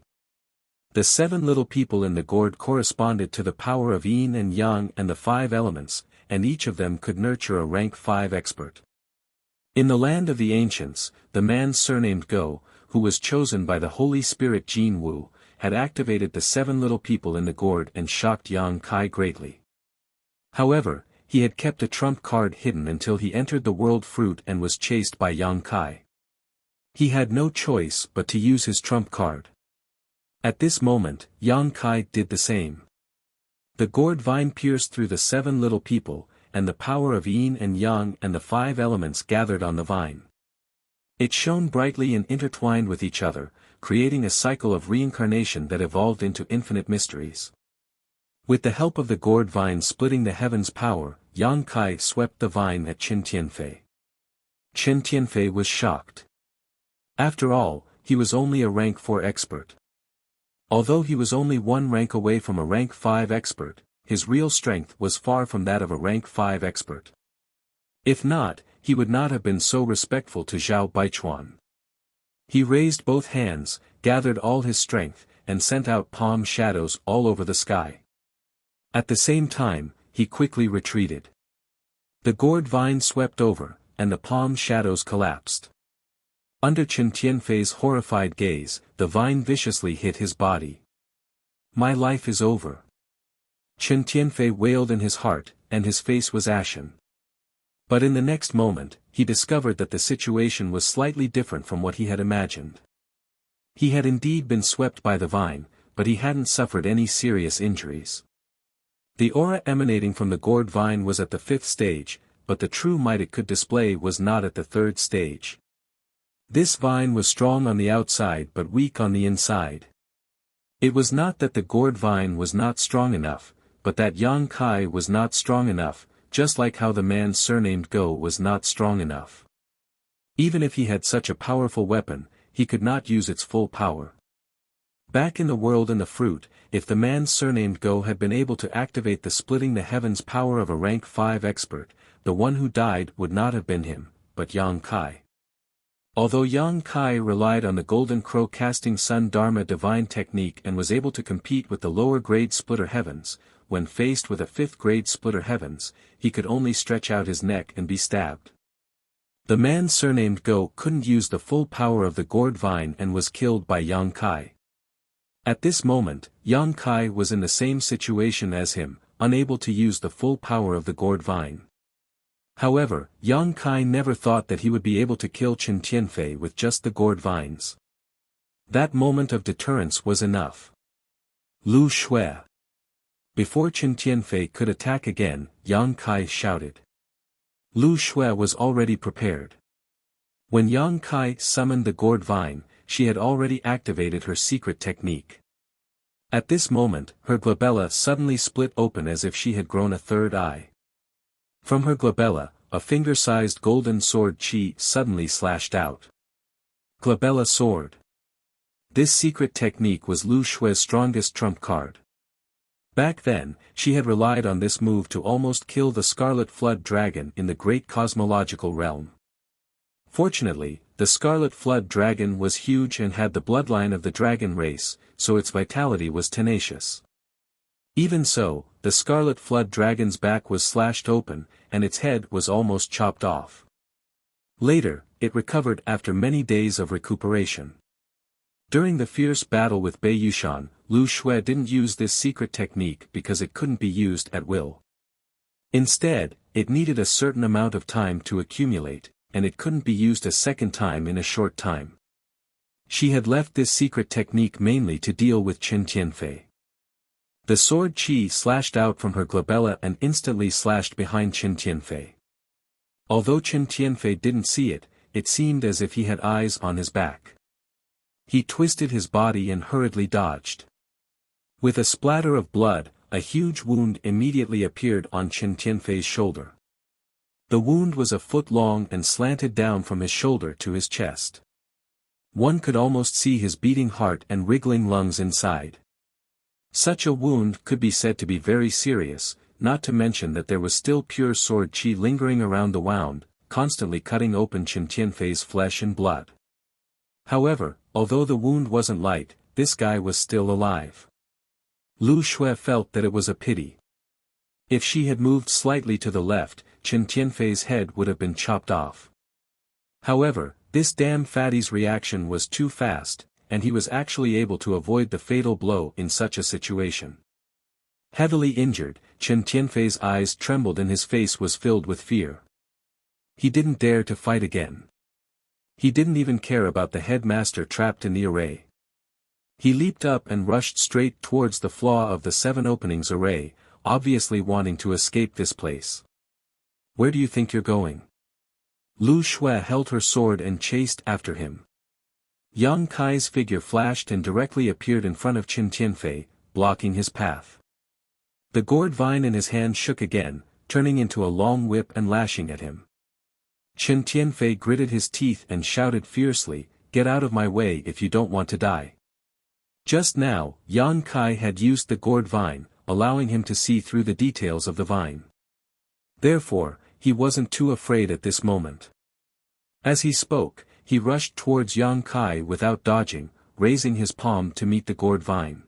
The 7 little people in the gourd corresponded to the power of Yin and Yang and the 5 elements, and each of them could nurture a rank 5 expert. In the land of the ancients, the man surnamed Go, who was chosen by the Holy Spirit Jin Wu, had activated the 7 little people in the gourd and shocked Yang Kai greatly. However, he had kept a trump card hidden until he entered the world fruit and was chased by Yang Kai. He had no choice but to use his trump card. At this moment, Yang Kai did the same. The gourd vine pierced through the 7 little people, and the power of Yin and Yang and the 5 elements gathered on the vine. It shone brightly and intertwined with each other, creating a cycle of reincarnation that evolved into infinite mysteries. With the help of the gourd vine splitting the heavens' power, Yang Kai swept the vine at Chen Tianfei. Chen Tianfei was shocked. After all, he was only a rank 4 expert. Although he was only 1 rank away from a rank 5 expert, his real strength was far from that of a rank 5 expert. If not, he would not have been so respectful to Zhao Baichuan. He raised both hands, gathered all his strength, and sent out palm shadows all over the sky. At the same time, he quickly retreated. The gourd vine swept over, and the palm shadows collapsed. Under Chen Tianfei's horrified gaze, the vine viciously hit his body. My life is over. Chen Tianfei wailed in his heart, and his face was ashen. But in the next moment, he discovered that the situation was slightly different from what he had imagined. He had indeed been swept by the vine, but he hadn't suffered any serious injuries. The aura emanating from the gourd vine was at the 5th stage, but the true might it could display was not at the 3rd stage. This vine was strong on the outside but weak on the inside. It was not that the gourd vine was not strong enough, but that Yang Kai was not strong enough, just like how the man surnamed Go was not strong enough. Even if he had such a powerful weapon, he could not use its full power. Back in the world and the fruit, if the man surnamed Go had been able to activate the splitting the heavens power of a rank 5 expert, the one who died would not have been him, but Yang Kai. Although Yang Kai relied on the Golden Crow casting sun dharma divine technique and was able to compete with the lower grade splitter heavens, when faced with a 5th grade splitter heavens, he could only stretch out his neck and be stabbed. The man surnamed Go couldn't use the full power of the gourd vine and was killed by Yang Kai. At this moment, Yang Kai was in the same situation as him, unable to use the full power of the gourd vine. However, Yang Kai never thought that he would be able to kill Chen Tianfei with just the gourd vines. That moment of deterrence was enough. Lu Shui. Before Chen Tianfei could attack again, Yang Kai shouted. Lu Shui was already prepared. When Yang Kai summoned the gourd vine, she had already activated her secret technique. At this moment, her glabella suddenly split open as if she had grown a 3rd eye. From her glabella, a finger-sized golden sword chi suddenly slashed out. Glabella sword. This secret technique was Lu Shui's strongest trump card. Back then, she had relied on this move to almost kill the Scarlet Flood Dragon in the great cosmological realm. Fortunately, the Scarlet Flood Dragon was huge and had the bloodline of the dragon race, so its vitality was tenacious. Even so, the Scarlet Flood Dragon's back was slashed open, and its head was almost chopped off. Later, it recovered after many days of recuperation. During the fierce battle with Bei Yushan, Lu Shui didn't use this secret technique because it couldn't be used at will. Instead, it needed a certain amount of time to accumulate, and it couldn't be used a second time in a short time. She had left this secret technique mainly to deal with Chen Tianfei. The sword chi slashed out from her glabella and instantly slashed behind Chen Tianfei. Although Chen Tianfei didn't see it, it seemed as if he had eyes on his back. He twisted his body and hurriedly dodged. With a splatter of blood, a huge wound immediately appeared on Chen Tianfei's shoulder. The wound was a foot long and slanted down from his shoulder to his chest. One could almost see his beating heart and wriggling lungs inside. Such a wound could be said to be very serious, not to mention that there was still pure sword chi lingering around the wound, constantly cutting open Chen Tianfei's flesh and blood. However, although the wound wasn't light, this guy was still alive. Lu Shui felt that it was a pity. If she had moved slightly to the left, Chen Tianfei's head would have been chopped off. However, this damn fatty's reaction was too fast, and he was actually able to avoid the fatal blow in such a situation. Heavily injured, Chen Tianfei's eyes trembled and his face was filled with fear. He didn't dare to fight again. He didn't even care about the headmaster trapped in the array. He leaped up and rushed straight towards the flaw of the 7 openings array, obviously wanting to escape this place. Where do you think you're going? Lu Shui held her sword and chased after him. Yang Kai's figure flashed and directly appeared in front of Chen Tianfei, blocking his path. The gourd vine in his hand shook again, turning into a long whip and lashing at him. Chen Tianfei gritted his teeth and shouted fiercely, "Get out of my way if you don't want to die." Just now, Yang Kai had used the gourd vine, allowing him to see through the details of the vine. Therefore, he wasn't too afraid at this moment. As he spoke, he rushed towards Yang Kai without dodging, raising his palm to meet the gourd vine.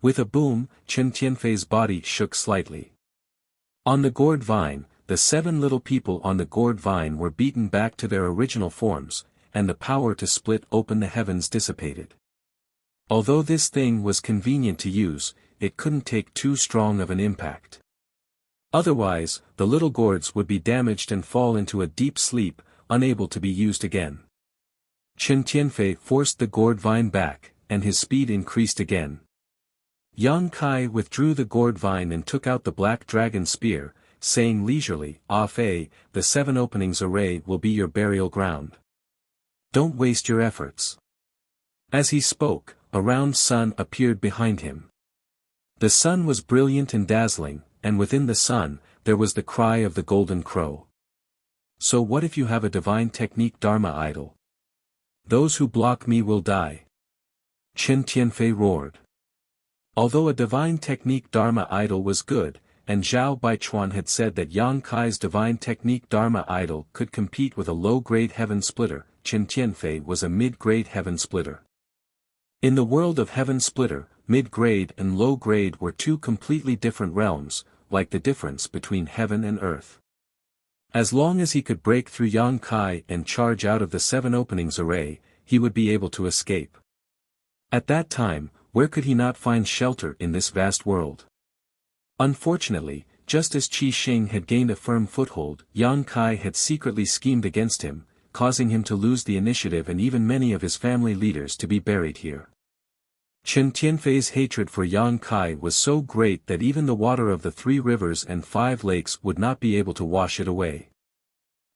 With a boom, Chen Tianfei's body shook slightly. On the gourd vine, the 7 little people on the gourd vine were beaten back to their original forms, and the power to split open the heavens dissipated. Although this thing was convenient to use, it couldn't take too strong of an impact. Otherwise, the little gourds would be damaged and fall into a deep sleep, unable to be used again. Chen Tianfei forced the gourd vine back, and his speed increased again. Yang Kai withdrew the gourd vine and took out the black dragon spear, saying leisurely, "Ah Fei, the 7 openings array will be your burial ground. Don't waste your efforts." As he spoke, a round sun appeared behind him. The sun was brilliant and dazzling, and within the sun, there was the cry of the golden crow. "So what if you have a divine technique Dharma idol? Those who block me will die." Chen Tianfei roared. Although a divine technique Dharma idol was good, and Zhao Baichuan had said that Yang Kai's divine technique Dharma idol could compete with a low-grade heaven splitter, Chen Tianfei was a mid-grade heaven splitter. In the world of heaven splitter, mid-grade and low-grade were two completely different realms, like the difference between heaven and earth. As long as he could break through Yang Kai and charge out of the 7 openings array, he would be able to escape. At that time, where could he not find shelter in this vast world? Unfortunately, just as Qi Xing had gained a firm foothold, Yang Kai had secretly schemed against him, causing him to lose the initiative and even many of his family leaders to be buried here. Chen Tianfei's hatred for Yang Kai was so great that even the water of the 3 rivers and 5 lakes would not be able to wash it away.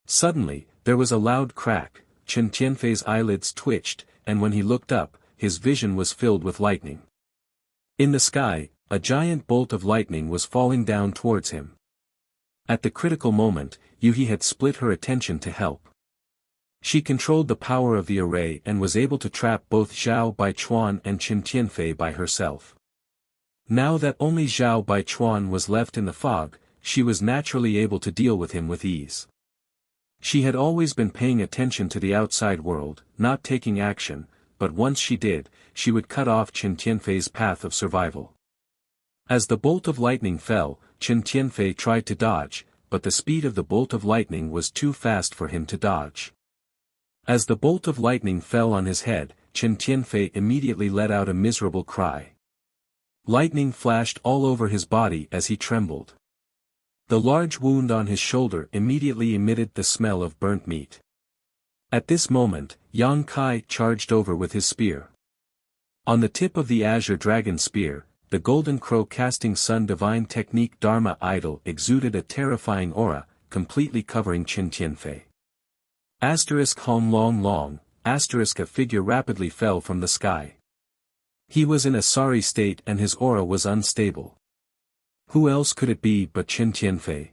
Suddenly, there was a loud crack, Chen Tianfei's eyelids twitched, and when he looked up, his vision was filled with lightning. In the sky, a giant bolt of lightning was falling down towards him. At the critical moment, Yuhi had split her attention to help. She controlled the power of the array and was able to trap both Zhao Baichuan and Chen Tianfei by herself. Now that only Zhao Baichuan was left in the fog, she was naturally able to deal with him with ease. She had always been paying attention to the outside world, not taking action, but once she did, she would cut off Chen Tianfei's path of survival. As the bolt of lightning fell, Chen Tianfei tried to dodge, but the speed of the bolt of lightning was too fast for him to dodge. As the bolt of lightning fell on his head, Chen Tianfei immediately let out a miserable cry. Lightning flashed all over his body as he trembled. The large wound on his shoulder immediately emitted the smell of burnt meat. At this moment, Yang Kai charged over with his spear. On the tip of the azure dragon spear, the golden crow casting sun divine technique Dharma idol exuded a terrifying aura, completely covering Chen Tianfei. Hong long long, a figure rapidly fell from the sky. He was in a sorry state and his aura was unstable. Who else could it be but Chen Tianfei?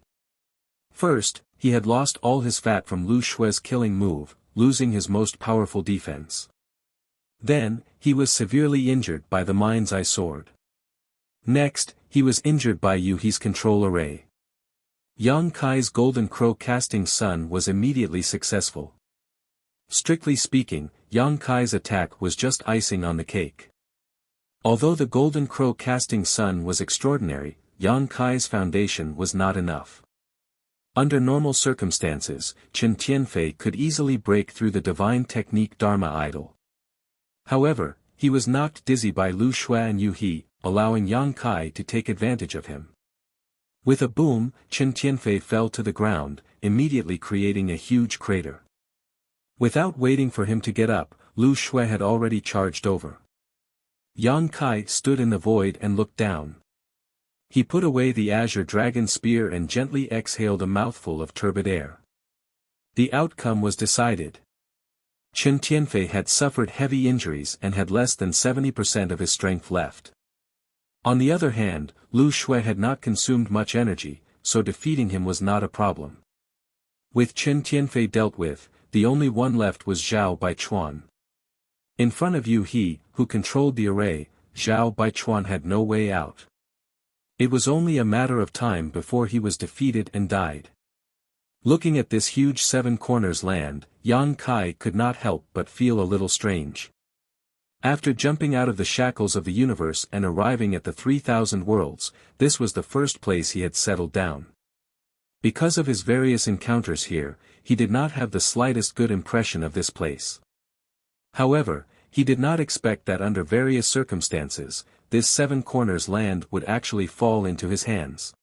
First, he had lost all his fat from Lu Shue's killing move, losing his most powerful defense. Then, he was severely injured by the mind's eye sword. Next, he was injured by Yuhi's control array. Yang Kai's golden crow casting sun was immediately successful. Strictly speaking, Yang Kai's attack was just icing on the cake. Although the golden crow casting sun was extraordinary, Yang Kai's foundation was not enough. Under normal circumstances, Chen Tianfei could easily break through the divine technique Dharma idol. However, he was knocked dizzy by Lu Shui and Yuhi, allowing Yang Kai to take advantage of him. With a boom, Chen Tianfei fell to the ground, immediately creating a huge crater. Without waiting for him to get up, Lu Shui had already charged over. Yang Kai stood in the void and looked down. He put away the azure dragon spear and gently exhaled a mouthful of turbid air. The outcome was decided. Chen Tianfei had suffered heavy injuries and had less than 70% of his strength left. On the other hand, Lu Shui had not consumed much energy, so defeating him was not a problem. With Chen Tianfei dealt with, the only one left was Zhao Baichuan. In front of Yu He, who controlled the array, Zhao Baichuan had no way out. It was only a matter of time before he was defeated and died. Looking at this huge 7 corners land, Yang Kai could not help but feel a little strange. After jumping out of the shackles of the universe and arriving at the 3,000 worlds, this was the first place he had settled down. Because of his various encounters here, he did not have the slightest good impression of this place. However, he did not expect that under various circumstances, this 7 corners land would actually fall into his hands.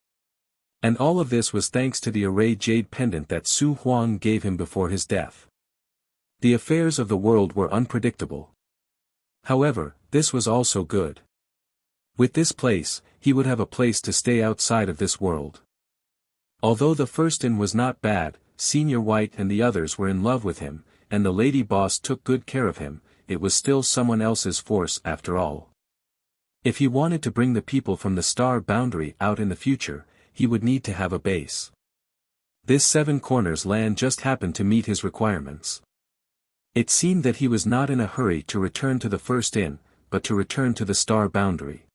And all of this was thanks to the array jade pendant that Su Huang gave him before his death. The affairs of the world were unpredictable. However, this was also good. With this place, he would have a place to stay outside of this world. Although the first inn was not bad, Senior White and the others were in love with him, and the lady boss took good care of him, it was still someone else's force after all. If he wanted to bring the people from the star boundary out in the future, he would need to have a base. This Seven Corners land just happened to meet his requirements. It seemed that he was not in a hurry to return to the first inn, but to return to the star boundary.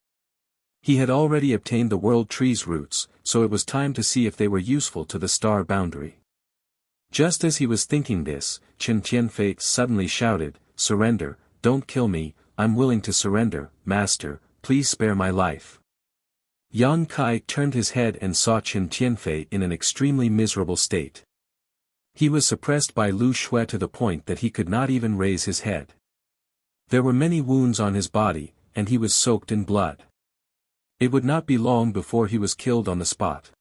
He had already obtained the world tree's roots, so it was time to see if they were useful to the star boundary. Just as he was thinking this, Chen Tianfei suddenly shouted, "Surrender, don't kill me, I'm willing to surrender, master, please spare my life." Yang Kai turned his head and saw Chen Tianfei in an extremely miserable state. He was suppressed by Lu Shui to the point that he could not even raise his head. There were many wounds on his body, and he was soaked in blood. It would not be long before he was killed on the spot.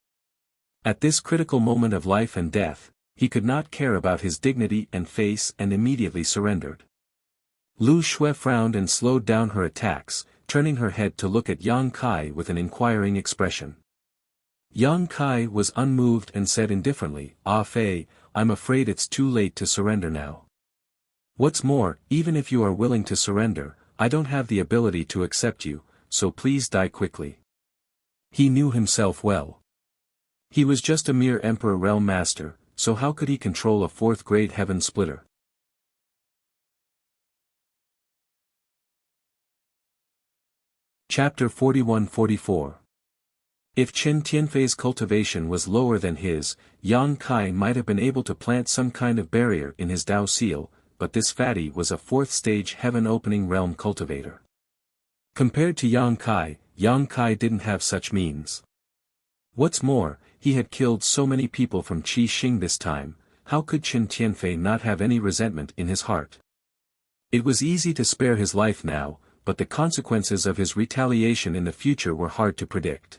At this critical moment of life and death, he could not care about his dignity and face and immediately surrendered. Lu Shui frowned and slowed down her attacks, turning her head to look at Yang Kai with an inquiring expression. Yang Kai was unmoved and said indifferently, "Ah Fei, I'm afraid it's too late to surrender now. What's more, even if you are willing to surrender, I don't have the ability to accept you, so please die quickly." He knew himself well. He was just a mere Emperor Realm Master, so how could he control a fourth-grade heaven splitter? Chapter 41-44. If Chen Tianfei's cultivation was lower than his, Yang Kai might have been able to plant some kind of barrier in his Dao seal, but this fatty was a fourth-stage heaven-opening realm cultivator. Compared to Yang Kai didn't have such means. What's more, he had killed so many people from Qi Xing this time, how could Chen Tianfei not have any resentment in his heart? It was easy to spare his life now, but the consequences of his retaliation in the future were hard to predict.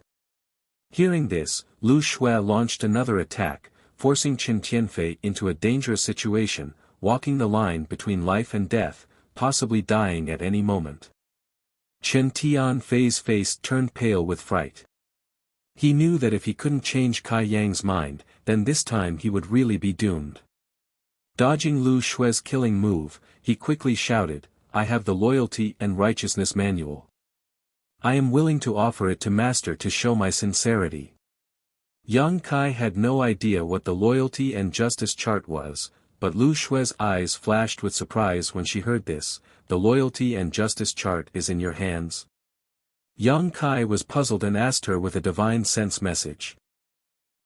Hearing this, Lu Shui launched another attack, forcing Chen Tianfei into a dangerous situation, walking the line between life and death, possibly dying at any moment. Chen Tianfei's face turned pale with fright. He knew that if he couldn't change Kai Yang's mind, then this time he would really be doomed. Dodging Lu Shui's killing move, he quickly shouted, "I have the Loyalty and Righteousness Manual. I am willing to offer it to Master to show my sincerity." Yang Kai had no idea what the Loyalty and Justice chart was, but Lu Shui's eyes flashed with surprise when she heard this. "The Loyalty and Justice chart is in your hands?" Yang Kai was puzzled and asked her with a divine sense message.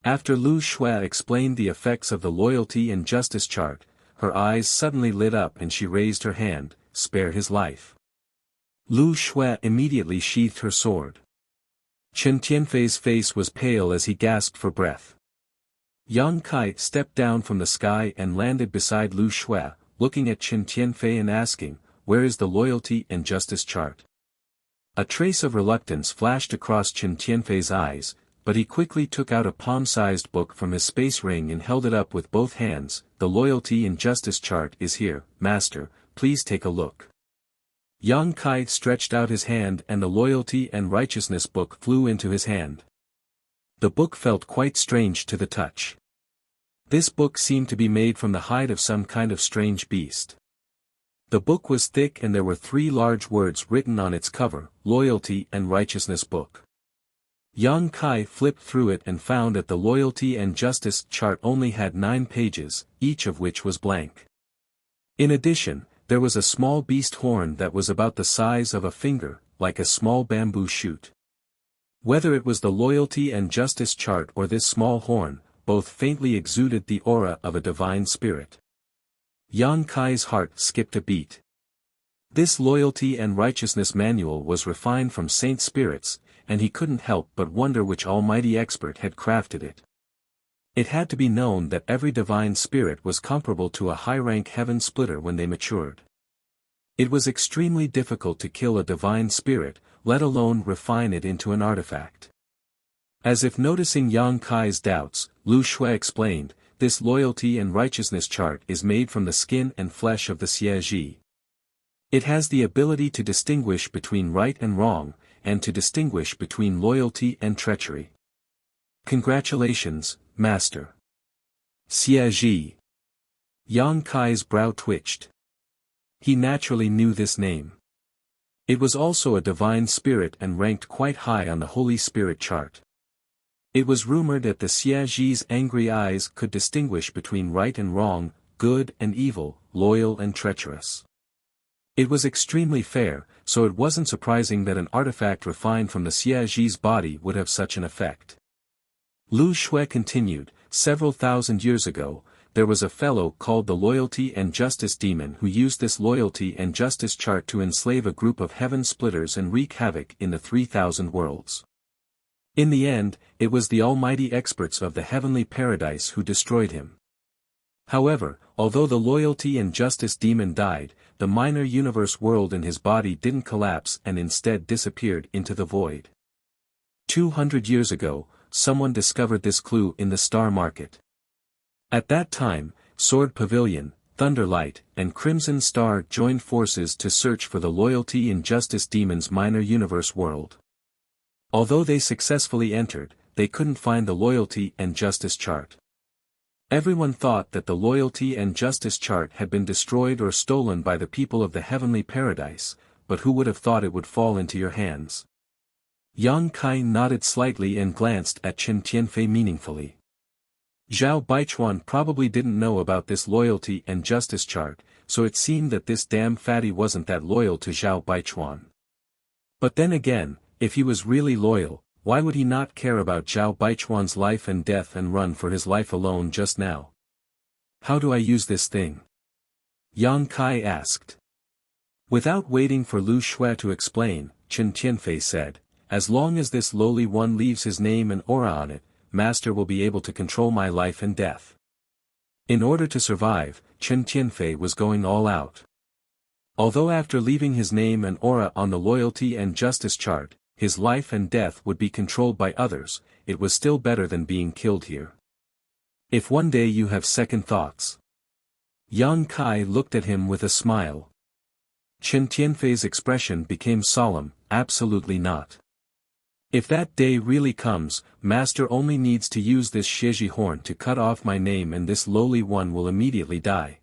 After Lu Shui explained the effects of the Loyalty and Justice chart, her eyes suddenly lit up and she raised her hand, "Spare his life." Lu Shui immediately sheathed her sword. Chen Tianfei's face was pale as he gasped for breath. Yang Kai stepped down from the sky and landed beside Lu Shui, looking at Chen Tianfei and asking, "Where is the Loyalty and Justice chart?" A trace of reluctance flashed across Chen Tianfei's eyes, but he quickly took out a palm-sized book from his space ring and held it up with both hands. "The Loyalty and Justice chart is here, Master, please take a look." Yang Kai stretched out his hand and the Loyalty and Righteousness book flew into his hand. The book felt quite strange to the touch. This book seemed to be made from the hide of some kind of strange beast. The book was thick and there were 3 large words written on its cover, "Loyalty and Righteousness Book." Yang Kai flipped through it and found that the Loyalty and Justice chart only had 9 pages, each of which was blank. In addition, there was a small beast horn that was about the size of a finger, like a small bamboo shoot. Whether it was the Loyalty and Justice chart or this small horn, both faintly exuded the aura of a divine spirit. Yang Kai's heart skipped a beat. This Loyalty and Righteousness Manual was refined from saint spirits, and he couldn't help but wonder which almighty expert had crafted it. It had to be known that every divine spirit was comparable to a high-rank heaven splitter when they matured. It was extremely difficult to kill a divine spirit, let alone refine it into an artifact. As if noticing Yang Kai's doubts, Lu Shui explained, this loyalty and righteousness chart is made from the skin and flesh of the Xie. It has the ability to distinguish between right and wrong, and to distinguish between loyalty and treachery. Congratulations, Master. Xie. Yang Kai's brow twitched. He naturally knew this name. It was also a divine spirit and ranked quite high on the Holy Spirit chart. It was rumored that the Xie's angry eyes could distinguish between right and wrong, good and evil, loyal and treacherous. It was extremely fair, so it wasn't surprising that an artifact refined from the Xie's body would have such an effect. Lu Shui continued, several thousand years ago, there was a fellow called the Loyalty and Justice Demon who used this loyalty and justice chart to enslave a group of heaven splitters and wreak havoc in the 3,000 worlds. In the end, it was the almighty experts of the heavenly paradise who destroyed him. However, although the Loyalty and Justice Demon died, the minor universe world in his body didn't collapse and instead disappeared into the void. 200 years ago, someone discovered this clue in the star market. At that time, Sword Pavilion, Thunderlight, and Crimson Star joined forces to search for the Loyalty and Justice Demon's minor universe world. Although they successfully entered, they couldn't find the Loyalty and Justice chart. Everyone thought that the Loyalty and Justice chart had been destroyed or stolen by the people of the heavenly paradise, but who would have thought it would fall into your hands? Yang Kai nodded slightly and glanced at Chen Tianfei meaningfully. Zhao Baichuan probably didn't know about this Loyalty and Justice chart, so it seemed that this damn fatty wasn't that loyal to Zhao Baichuan. But then again, if he was really loyal, why would he not care about Zhao Baichuan's life and death and run for his life alone just now? How do I use this thing? Yang Kai asked. Without waiting for Lu Shui to explain, Chen Tianfei said, as long as this lowly one leaves his name and aura on it, Master will be able to control my life and death. In order to survive, Chen Tianfei was going all out. Although after leaving his name and aura on the Loyalty and Justice chart, his life and death would be controlled by others, it was still better than being killed here. If one day you have second thoughts. Yang Kai looked at him with a smile. Chen Tianfei's expression became solemn, absolutely not. If that day really comes, Master only needs to use this Shiji horn to cut off my name and this lowly one will immediately die.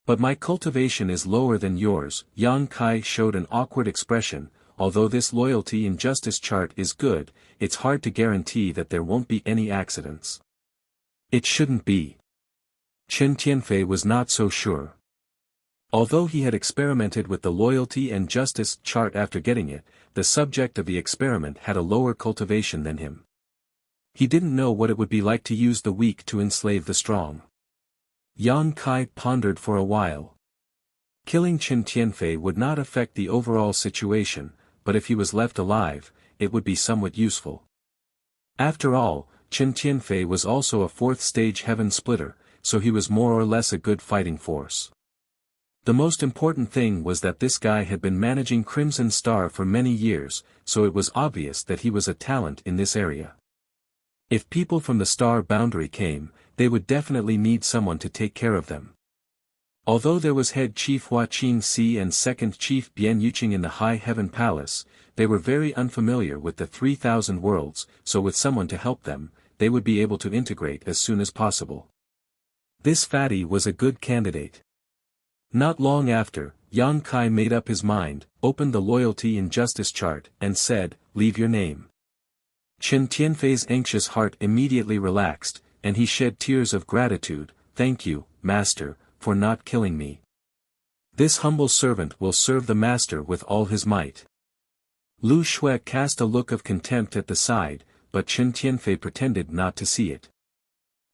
But my cultivation is lower than yours. Yang Kai showed an awkward expression. Although this Loyalty and Justice chart is good, it's hard to guarantee that there won't be any accidents. It shouldn't be. Chen Tianfei was not so sure. Although he had experimented with the Loyalty and Justice chart after getting it, the subject of the experiment had a lower cultivation than him. He didn't know what it would be like to use the weak to enslave the strong. Yang Kai pondered for a while. Killing Chen Tianfei would not affect the overall situation, but if he was left alive, it would be somewhat useful. After all, Chen Tianfei was also a fourth-stage heaven splitter, so he was more or less a good fighting force. The most important thing was that this guy had been managing Crimson Star for many years, so it was obvious that he was a talent in this area. If people from the star boundary came, they would definitely need someone to take care of them. Although there was head chief Hua Qingxi and second chief Bian Yuqing in the High Heaven Palace, they were very unfamiliar with the 3,000 worlds, so with someone to help them, they would be able to integrate as soon as possible. This fatty was a good candidate. Not long after, Yang Kai made up his mind, opened the Loyalty and Justice chart, and said, "Leave your name." Chen Tianfei's anxious heart immediately relaxed, and he shed tears of gratitude. "Thank you, Master, for not killing me. This humble servant will serve the Master with all his might." Lu Shui cast a look of contempt at the side, but Chen Tianfei pretended not to see it.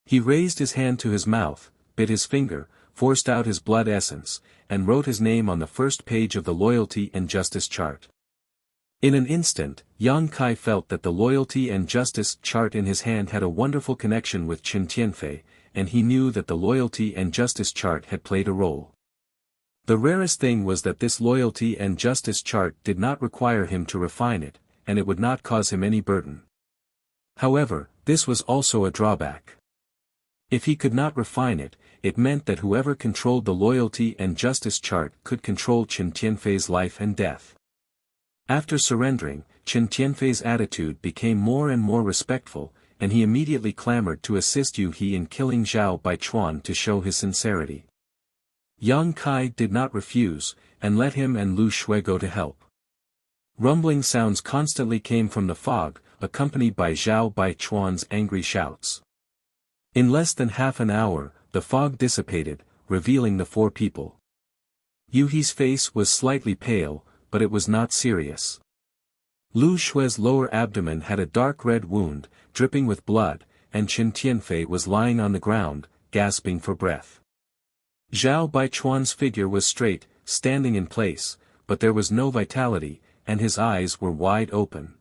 He raised his hand to his mouth, bit his finger, forced out his blood essence, and wrote his name on the first page of the Loyalty and Justice chart. In an instant, Yang Kai felt that the Loyalty and Justice chart in his hand had a wonderful connection with Chen Tianfei, and he knew that the Loyalty and Justice chart had played a role. The rarest thing was that this Loyalty and Justice chart did not require him to refine it, and it would not cause him any burden. However, this was also a drawback. If he could not refine it, it meant that whoever controlled the loyalty and justice chart could control Chen Tianfei's life and death. After surrendering, Chen Tianfei's attitude became more and more respectful, and he immediately clamored to assist Yu He in killing Zhao Baichuan to show his sincerity. Yang Kai did not refuse, and let him and Lu Shui go to help. Rumbling sounds constantly came from the fog, accompanied by Zhao Baichuan's angry shouts. In less than half an hour, the fog dissipated, revealing the four people. Yu He's face was slightly pale, but it was not serious. Lu Shui's lower abdomen had a dark red wound, dripping with blood, and Chen Tianfei was lying on the ground, gasping for breath. Zhao Baichuan's figure was straight, standing in place, but there was no vitality, and his eyes were wide open.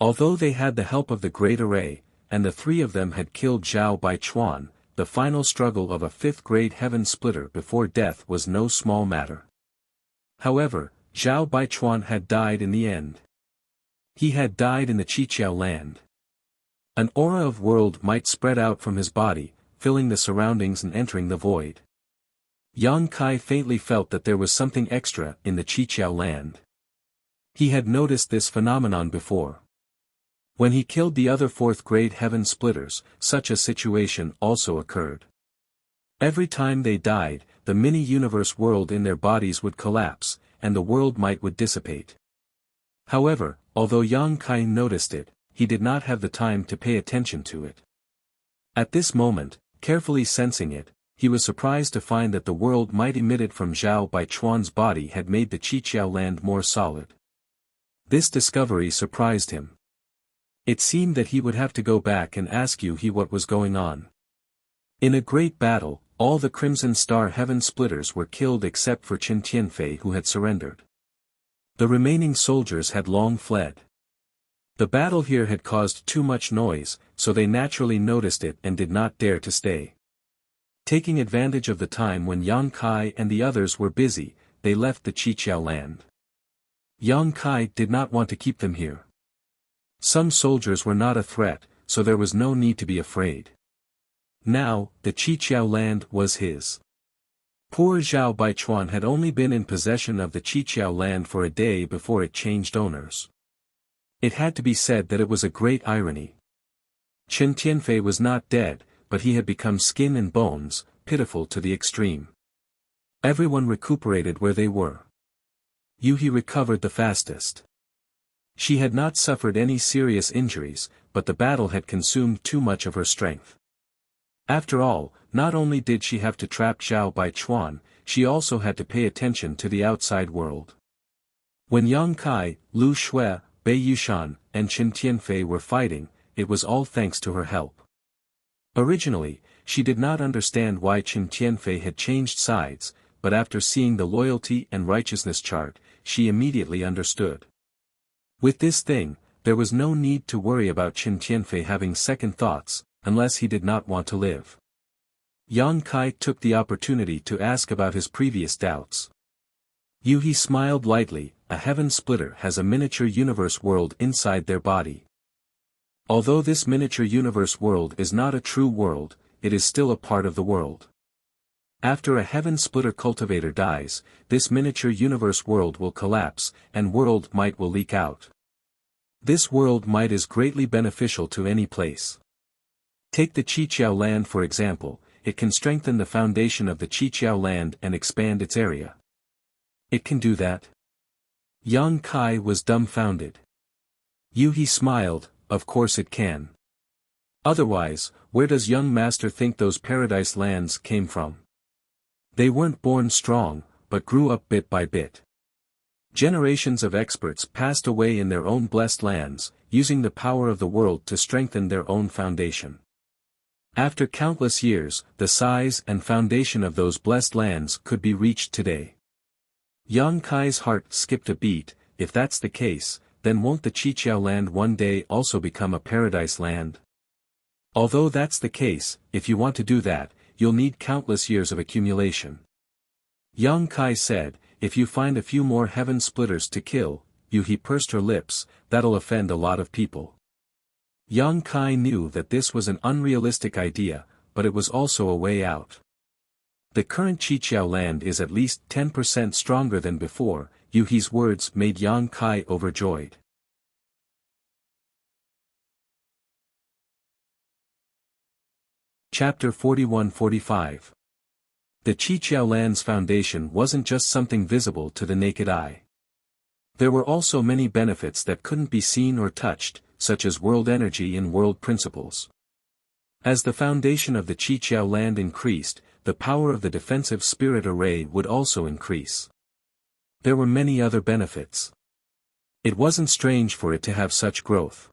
Although they had the help of the Great Array, and the three of them had killed Zhao Baichuan, the final struggle of a fifth-grade heaven splitter before death was no small matter. However, Zhao Baichuan had died in the end. He had died in the Qiqiao land. An aura of world might spread out from his body, filling the surroundings and entering the void. Yang Kai faintly felt that there was something extra in the Qiqiao land. He had noticed this phenomenon before. When he killed the other fourth-grade heaven splitters, such a situation also occurred. Every time they died, the mini-universe world in their bodies would collapse, and the world might would dissipate. However, although Yang Kai noticed it, he did not have the time to pay attention to it. At this moment, carefully sensing it, he was surprised to find that the world might emitted from Zhao Baichuan's body had made the Qiqiao land more solid. This discovery surprised him. It seemed that he would have to go back and ask Yu He what was going on. In a great battle, all the Crimson Star Heaven Splitters were killed except for Chen Tianfei who had surrendered. The remaining soldiers had long fled. The battle here had caused too much noise, so they naturally noticed it and did not dare to stay. Taking advantage of the time when Yang Kai and the others were busy, they left the Qiqiao land. Yang Kai did not want to keep them here. Some soldiers were not a threat, so there was no need to be afraid. Now, the Qiqiao land was his. Poor Zhao Baichuan had only been in possession of the Qiqiao land for a day before it changed owners. It had to be said that it was a great irony. Chen Tianfei was not dead, but he had become skin and bones, pitiful to the extreme. Everyone recuperated where they were. Yu He recovered the fastest. She had not suffered any serious injuries, but the battle had consumed too much of her strength. After all, not only did she have to trap Zhao Baichuan, she also had to pay attention to the outside world. When Yang Kai, Lu Shui, Bei Yushan, and Chen Tianfei were fighting, it was all thanks to her help. Originally, she did not understand why Chen Tianfei had changed sides, but after seeing the loyalty and righteousness chart, she immediately understood. With this thing, there was no need to worry about Chen Tianfei having second thoughts, unless he did not want to live. Yang Kai took the opportunity to ask about his previous doubts. Yu He smiled lightly. A heaven splitter has a miniature universe world inside their body. Although this miniature universe world is not a true world, it is still a part of the world. After a heaven splitter cultivator dies, this miniature universe world will collapse, and world might will leak out. This world might is greatly beneficial to any place. Take the Qiqiao land for example, it can strengthen the foundation of the Qiqiao land and expand its area. It can do that? Yang Kai was dumbfounded. Yu He smiled, of course it can. Otherwise, where does young master think those paradise lands came from? They weren't born strong, but grew up bit by bit. Generations of experts passed away in their own blessed lands, using the power of the world to strengthen their own foundation. After countless years, the size and foundation of those blessed lands could be reached today. Yang Kai's heart skipped a beat. If that's the case, then won't the Qiqiao land one day also become a paradise land? Although that's the case, if you want to do that, you'll need countless years of accumulation. Yang Kai said, if you find a few more heaven splitters to kill, Yu He pursed her lips, that'll offend a lot of people. Yang Kai knew that this was an unrealistic idea, but it was also a way out. The current Qiqiao land is at least 10% stronger than before. Yu He's words made Yang Kai overjoyed. Chapter 41-45. The Qiqiao land's foundation wasn't just something visible to the naked eye. There were also many benefits that couldn't be seen or touched, such as world energy and world principles. As the foundation of the Qiqiao land increased, the power of the defensive spirit array would also increase. There were many other benefits. It wasn't strange for it to have such growth.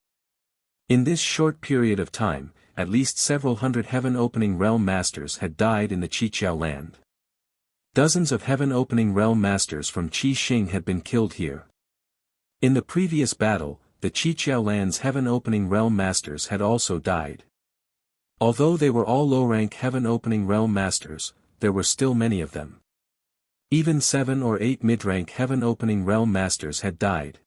In this short period of time, at least several hundred heaven-opening realm masters had died in the Qiqiao land. Dozens of heaven-opening realm masters from Qi Xing had been killed here. In the previous battle, the Qiqiao land's heaven-opening realm masters had also died. Although they were all low-rank heaven-opening realm masters, there were still many of them. Even 7 or 8 mid-rank heaven-opening realm masters had died.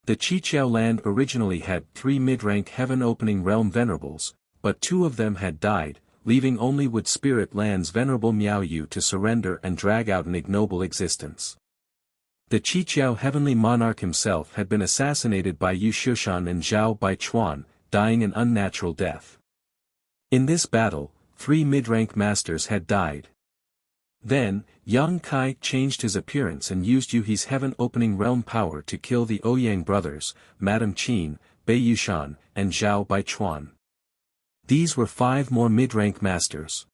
The Qiqiao land originally had 3 mid-rank heaven-opening realm venerables, but 2 of them had died, leaving only Wood Spirit Land's venerable Miao Yu to surrender and drag out an ignoble existence. The Qiqiao heavenly monarch himself had been assassinated by Yu Shushan and Zhao Baichuan, dying an unnatural death. In this battle, 3 mid-rank masters had died. Then, Yang Kai changed his appearance and used Yu He's heaven-opening realm power to kill the Ouyang brothers, Madame Qin, Bei Yushan, and Zhao Baichuan. These were 5 more mid-rank masters.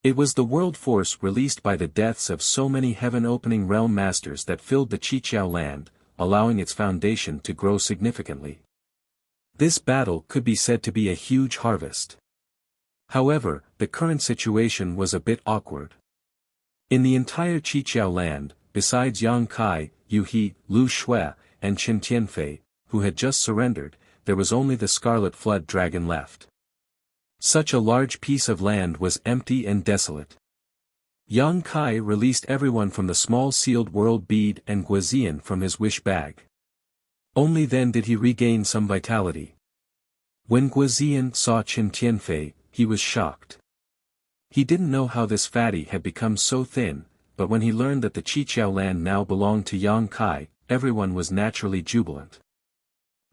It was the world force released by the deaths of so many heaven-opening realm masters that filled the Qiqiao land, allowing its foundation to grow significantly. This battle could be said to be a huge harvest. However, the current situation was a bit awkward. In the entire Qiqiao land, besides Yang Kai, Yu He, Lu Shui, and Qin Tianfei, who had just surrendered, there was only the Scarlet Flood Dragon left. Such a large piece of land was empty and desolate. Yang Kai released everyone from the small sealed world bead and Guizian from his wish bag. Only then did he regain some vitality. When Guizian saw Qin Tianfei, he was shocked. He didn't know how this fatty had become so thin, but when he learned that the Qiqiao land now belonged to Yang Kai, everyone was naturally jubilant.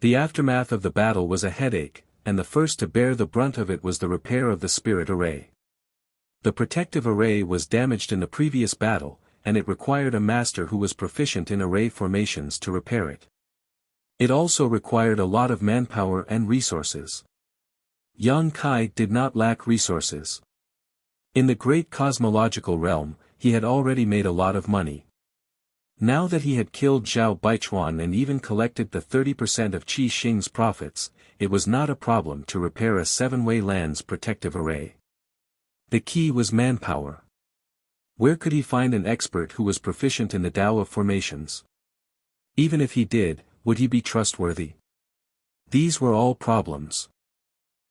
The aftermath of the battle was a headache, and the first to bear the brunt of it was the repair of the spirit array. The protective array was damaged in the previous battle, and it required a master who was proficient in array formations to repair it. It also required a lot of manpower and resources. Yang Kai did not lack resources. In the great cosmological realm, he had already made a lot of money. Now that he had killed Zhao Baichuan and even collected the 30% of Qi Xing's profits, it was not a problem to repair a 7-way land's protective array. The key was manpower. Where could he find an expert who was proficient in the Tao of formations? Even if he did, would he be trustworthy? These were all problems.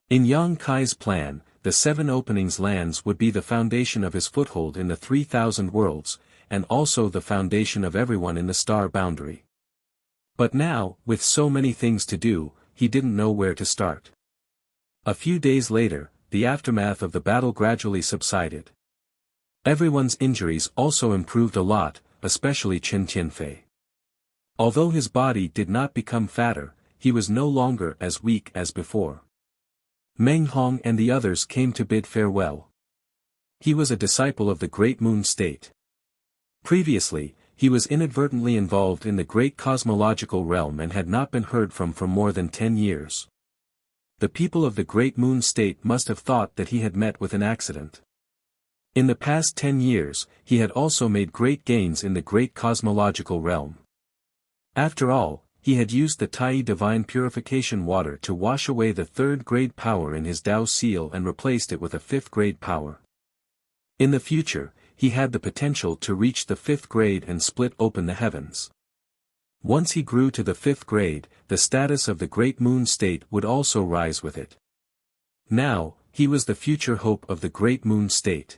In Yang Kai's plan, the 7 openings lands would be the foundation of his foothold in the 3,000 worlds, and also the foundation of everyone in the star boundary. But now, with so many things to do, he didn't know where to start. A few days later, the aftermath of the battle gradually subsided. Everyone's injuries also improved a lot, especially Qin Tianfei. Although his body did not become fatter, he was no longer as weak as before. Meng Hong and the others came to bid farewell. He was a disciple of the Great Moon State. Previously, he was inadvertently involved in the great cosmological realm and had not been heard from for more than 10 years. The people of the Great Moon State must have thought that he had met with an accident. In the past 10 years, he had also made great gains in the great cosmological realm. After all, he had used the Tai Divine Purification Water to wash away the 3rd grade power in his Tao seal and replaced it with a 5th grade power. In the future, he had the potential to reach the 5th grade and split open the heavens. Once he grew to the 5th grade, the status of the Great Moon State would also rise with it. Now, he was the future hope of the Great Moon State.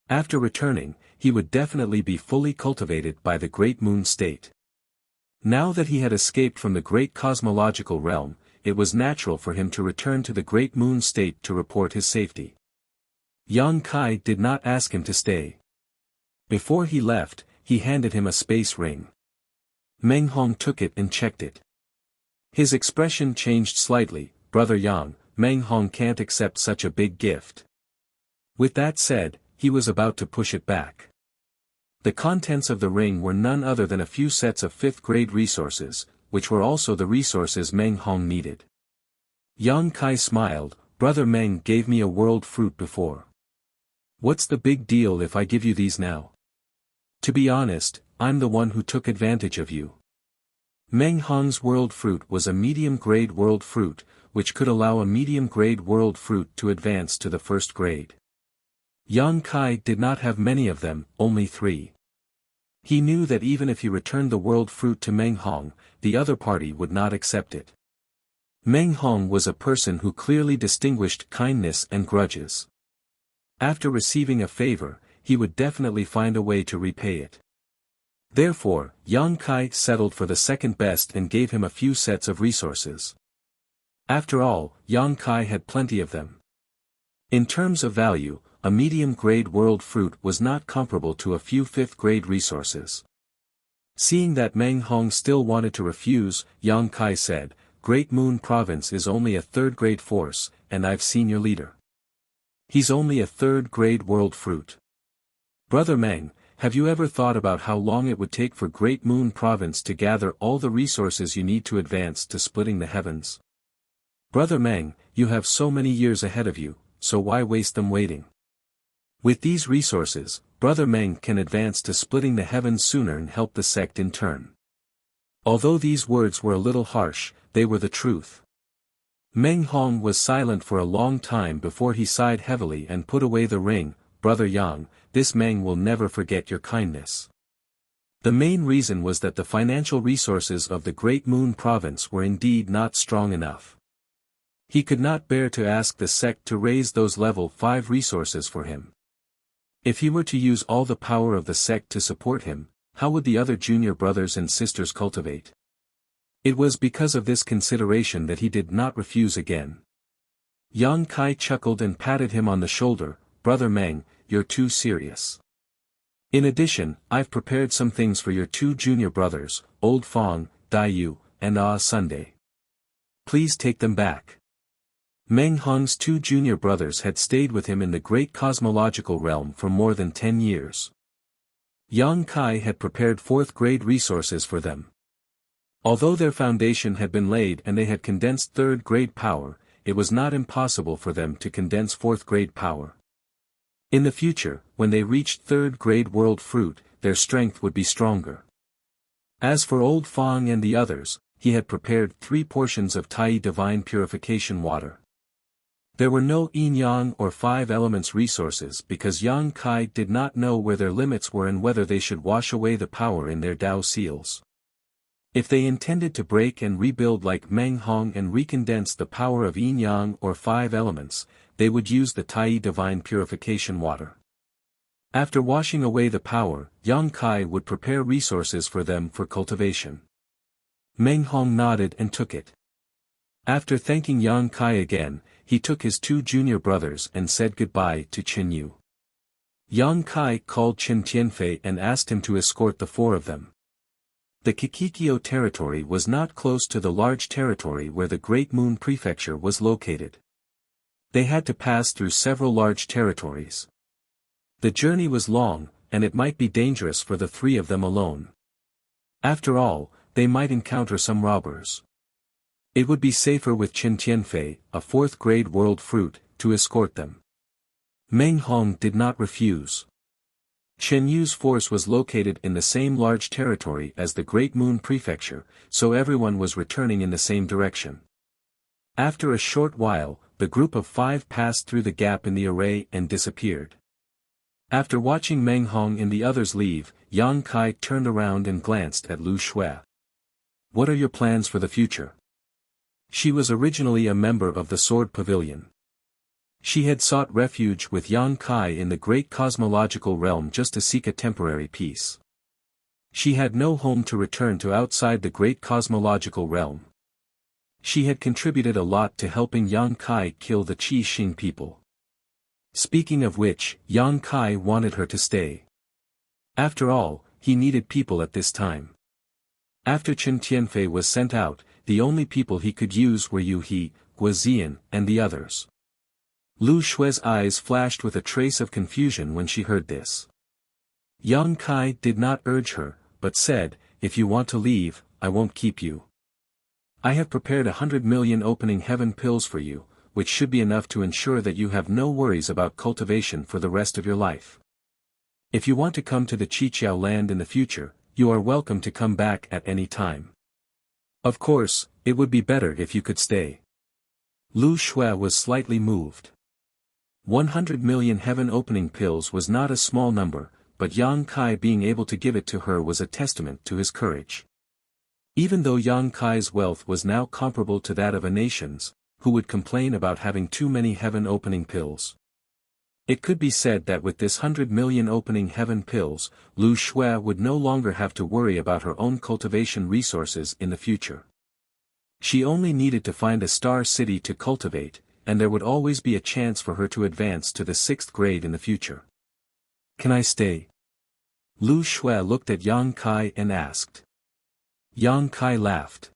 After returning, he would definitely be fully cultivated by the Great Moon State. Now that he had escaped from the great cosmological realm, it was natural for him to return to the Great Moon State to report his safety. Yang Kai did not ask him to stay. Before he left, he handed him a space ring. Meng Hong took it and checked it. His expression changed slightly. Brother Yang, Meng Hong can't accept such a big gift. With that said, he was about to push it back. The contents of the ring were none other than a few sets of 5th grade resources, which were also the resources Meng Hong needed. Yang Kai smiled. Brother Meng gave me a world fruit before. What's the big deal if I give you these now? To be honest, I'm the one who took advantage of you. Meng Hong's world fruit was a medium-grade world fruit, which could allow a medium-grade world fruit to advance to the 1st grade. Yang Kai did not have many of them, only 3. He knew that even if he returned the world fruit to Meng Hong, the other party would not accept it. Meng Hong was a person who clearly distinguished kindness and grudges. After receiving a favor, he would definitely find a way to repay it. Therefore, Yang Kai settled for the second best and gave him a few sets of resources. After all, Yang Kai had plenty of them. In terms of value, a medium-grade world fruit was not comparable to a few 5th-grade resources. Seeing that Meng Hong still wanted to refuse, Yang Kai said, Great Moon Province is only a 3rd-grade force, and I've seen your leader. He's only a 3rd-grade world fruit. Brother Meng, have you ever thought about how long it would take for Great Moon Province to gather all the resources you need to advance to splitting the heavens? Brother Meng, you have so many years ahead of you, so why waste them waiting? With these resources, Brother Meng can advance to splitting the heavens sooner and help the sect in turn. Although these words were a little harsh, they were the truth. Meng Hong was silent for a long time before he sighed heavily and put away the ring. Brother Yang, this Meng will never forget your kindness. The main reason was that the financial resources of the Great Moon Province were indeed not strong enough. He could not bear to ask the sect to raise those level 5 resources for him. If he were to use all the power of the sect to support him, how would the other junior brothers and sisters cultivate? It was because of this consideration that he did not refuse again. Yang Kai chuckled and patted him on the shoulder. Brother Meng, you're too serious. In addition, I've prepared some things for your 2 junior brothers, Old Fong, Dai Yu, and Ah Sunday. Please take them back. Meng Hong's 2 junior brothers had stayed with him in the great cosmological realm for more than 10 years. Yang Kai had prepared 4th-grade resources for them. Although their foundation had been laid and they had condensed 3rd-grade power, it was not impossible for them to condense 4th-grade power. In the future, when they reached 3rd-grade world fruit, their strength would be stronger. As for Old Fong and the others, he had prepared 3 portions of Tai divine purification water. There were no yin-yang or 5 elements resources because Yang Kai did not know where their limits were and whether they should wash away the power in their Tao seals. If they intended to break and rebuild like Meng Hong and recondense the power of yin-yang or 5 elements, they would use the Tai divine purification water. After washing away the power, Yang Kai would prepare resources for them for cultivation. Meng Hong nodded and took it. After thanking Yang Kai again, he took his 2 junior brothers and said goodbye to Qin Yu. Yang Kai called Qin Tianfei and asked him to escort the 4 of them. The Kikikyo territory was not close to the large territory where the Great Moon Prefecture was located. They had to pass through several large territories. The journey was long, and it might be dangerous for the 3 of them alone. After all, they might encounter some robbers. It would be safer with Qin Tianfei, a 4th-grade world fruit, to escort them. Meng Hong did not refuse. Qin Yu's force was located in the same large territory as the Great Moon Prefecture, so everyone was returning in the same direction. After a short while, the group of 5 passed through the gap in the array and disappeared. After watching Meng Hong and the others leave, Yang Kai turned around and glanced at Lu Shui. What are your plans for the future? She was originally a member of the Sword Pavilion. She had sought refuge with Yang Kai in the great cosmological realm just to seek a temporary peace. She had no home to return to outside the great cosmological realm. She had contributed a lot to helping Yang Kai kill the Qi Xing people. Speaking of which, Yang Kai wanted her to stay. After all, he needed people at this time. After Chen Tianfei was sent out, the only people he could use were Yu He, Guozian, and the others. Lu Shue's eyes flashed with a trace of confusion when she heard this. Yang Kai did not urge her, but said, "If you want to leave, I won't keep you. I have prepared 100 million opening heaven pills for you, which should be enough to ensure that you have no worries about cultivation for the rest of your life. If you want to come to the Qiqiao land in the future, you are welcome to come back at any time. Of course, it would be better if you could stay." Lu Shui was slightly moved. 100 million heaven opening pills was not a small number, but Yang Kai being able to give it to her was a testament to his courage. Even though Yang Kai's wealth was now comparable to that of a nation's, who would complain about having too many heaven opening pills? It could be said that with this 100 million opening heaven pills, Lu Shui would no longer have to worry about her own cultivation resources in the future. She only needed to find a star city to cultivate, and there would always be a chance for her to advance to the 6th grade in the future. "Can I stay?" Lu Shui looked at Yang Kai and asked. Yang Kai laughed.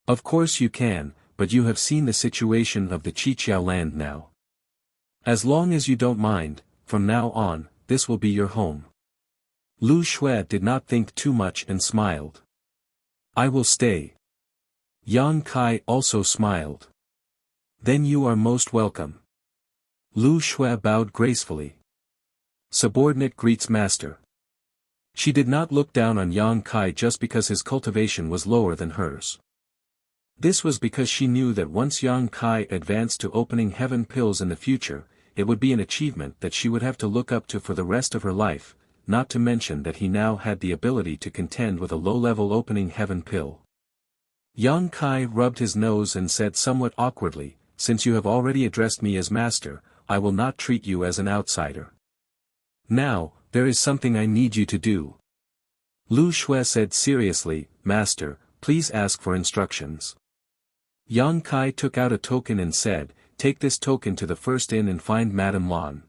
"Of course you can, but you have seen the situation of the Qiqiao land now. As long as you don't mind, from now on, this will be your home." Lu Shui did not think too much and smiled. "I will stay." Yang Kai also smiled. "Then you are most welcome." Lu Shui bowed gracefully. Subordinate greets master. She did not look down on Yang Kai just because his cultivation was lower than hers. This was because she knew that once Yang Kai advanced to opening heaven pills in the future, it would be an achievement that she would have to look up to for the rest of her life, not to mention that he now had the ability to contend with a low-level opening heaven pill. Yang Kai rubbed his nose and said somewhat awkwardly, "Since you have already addressed me as master, I will not treat you as an outsider. Now, there is something I need you to do." Lu Shui said seriously, "Master, please ask for instructions." Yang Kai took out a token and said, "Take this token to the first inn and find Madame Lan.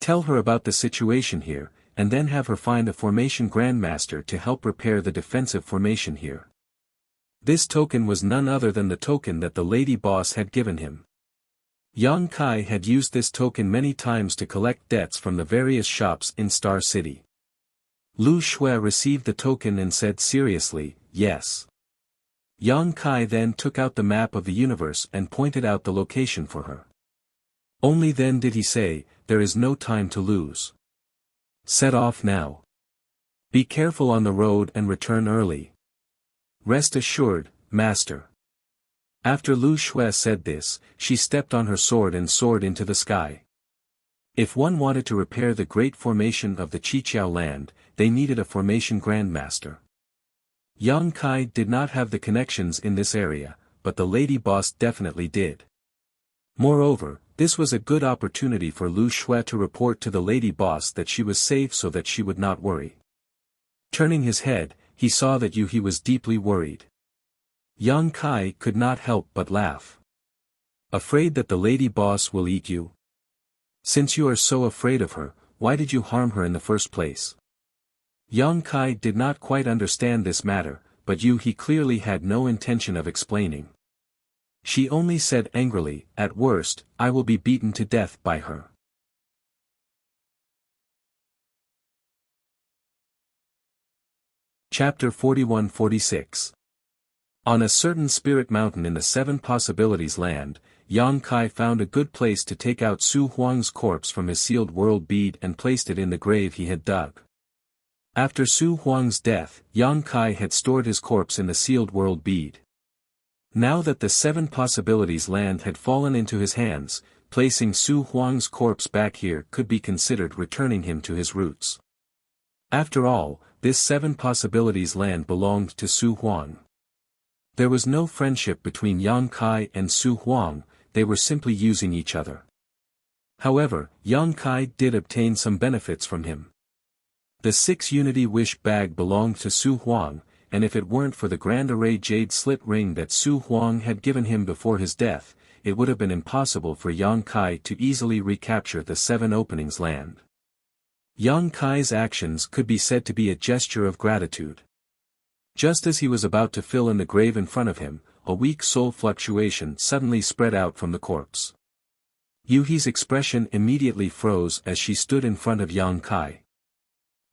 Tell her about the situation here, and then have her find a formation grandmaster to help repair the defensive formation here." This token was none other than the token that the lady boss had given him. Yang Kai had used this token many times to collect debts from the various shops in Star City. Lu Shui received the token and said seriously, "Yes." Yang Kai then took out the map of the universe and pointed out the location for her. Only then did he say, "There is no time to lose. Set off now. Be careful on the road and return early." "Rest assured, master." After Lu Shui said this, she stepped on her sword and soared into the sky. If one wanted to repair the great formation of the Qiqiao land, they needed a formation grandmaster. Yang Kai did not have the connections in this area, but the lady boss definitely did. Moreover, this was a good opportunity for Lu Shui to report to the lady boss that she was safe so that she would not worry. Turning his head, he saw that Yu He was deeply worried. Yang Kai could not help but laugh. "Afraid that the lady boss will eat you? Since you are so afraid of her, why did you harm her in the first place?" Yang Kai did not quite understand this matter, but Yu He clearly had no intention of explaining. She only said angrily, "At worst, I will be beaten to death by her." Chapter 41-46. On a certain spirit mountain in the Seven Possibilities land, Yang Kai found a good place to take out Su Huang's corpse from his sealed world bead and placed it in the grave he had dug. After Su Huang's death, Yang Kai had stored his corpse in the sealed world bead. Now that the Seven Possibilities land had fallen into his hands, placing Su Huang's corpse back here could be considered returning him to his roots. After all, this Seven Possibilities land belonged to Su Huang. There was no friendship between Yang Kai and Su Huang, they were simply using each other. However, Yang Kai did obtain some benefits from him. The 6 Unity Wish bag belonged to Su Huang, and if it weren't for the Grand Array Jade Slit Ring that Su Huang had given him before his death, it would have been impossible for Yang Kai to easily recapture the Seven Openings land. Yang Kai's actions could be said to be a gesture of gratitude. Just as he was about to fill in the grave in front of him, a weak soul fluctuation suddenly spread out from the corpse. Yuhi's expression immediately froze as she stood in front of Yang Kai.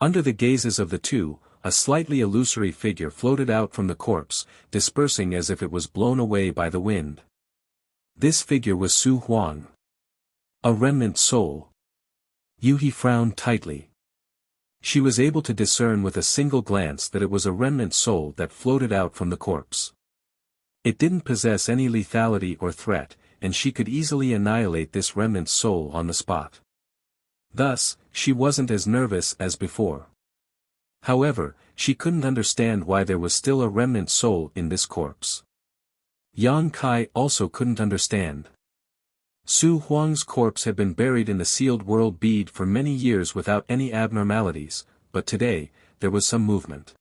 Under the gazes of the two, a slightly illusory figure floated out from the corpse, dispersing as if it was blown away by the wind. This figure was Su Huang. A remnant soul. Yuhi frowned tightly. She was able to discern with a single glance that it was a remnant soul that floated out from the corpse. It didn't possess any lethality or threat, and she could easily annihilate this remnant soul on the spot. Thus, she wasn't as nervous as before. However, she couldn't understand why there was still a remnant soul in this corpse. Yang Kai also couldn't understand. Su Huang's corpse had been buried in the sealed world bead for many years without any abnormalities, but today, there was some movement.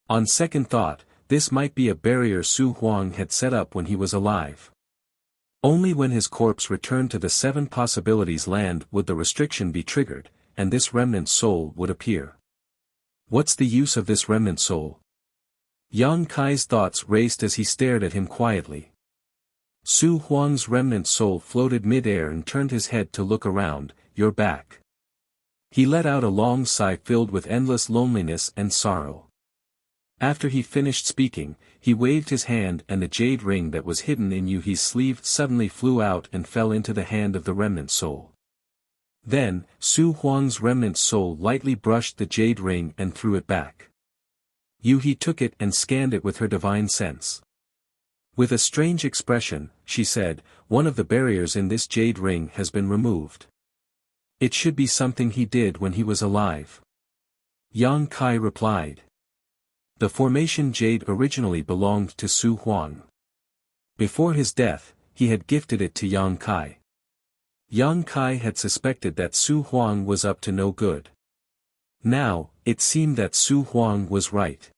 On second thought, this might be a barrier Su Huang had set up when he was alive. Only when his corpse returned to the Seven Possibilities land would the restriction be triggered, and this remnant soul would appear. What's the use of this remnant soul? Yang Kai's thoughts raced as he stared at him quietly. Su Huang's remnant soul floated mid-air and turned his head to look around. "You're back." He let out a long sigh filled with endless loneliness and sorrow. After he finished speaking, he waved his hand and the jade ring that was hidden in Yuhi's sleeve suddenly flew out and fell into the hand of the remnant soul. Then, Su Huang's remnant soul lightly brushed the jade ring and threw it back. Yuhi took it and scanned it with her divine sense. With a strange expression, she said, "One of the barriers in this jade ring has been removed. It should be something he did when he was alive." Yang Kai replied. The formation jade originally belonged to Su Huang. Before his death, he had gifted it to Yang Kai. Yang Kai had suspected that Su Huang was up to no good. Now, it seemed that Su Huang was right.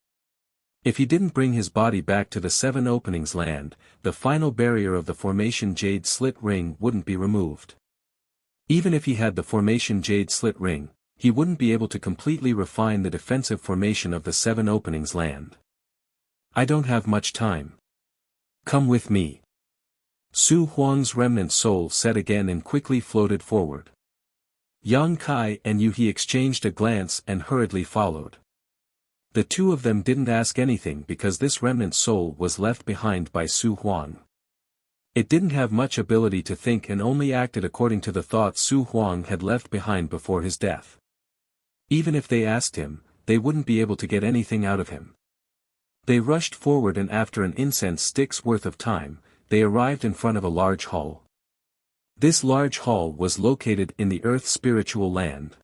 If he didn't bring his body back to the Seven Openings land, the final barrier of the formation jade slit ring wouldn't be removed. Even if he had the formation jade slit ring, he wouldn't be able to completely refine the defensive formation of the Seven Openings land. "I don't have much time. Come with me." Su Huang's remnant soul said again and quickly floated forward. Yang Kai and Yuhi exchanged a glance and hurriedly followed. The two of them didn't ask anything because this remnant soul was left behind by Su Huang. It didn't have much ability to think and only acted according to the thoughts Su Huang had left behind before his death. Even if they asked him, they wouldn't be able to get anything out of him. They rushed forward and after an incense stick's worth of time, they arrived in front of a large hall. This large hall was located in the Earth's spiritual land.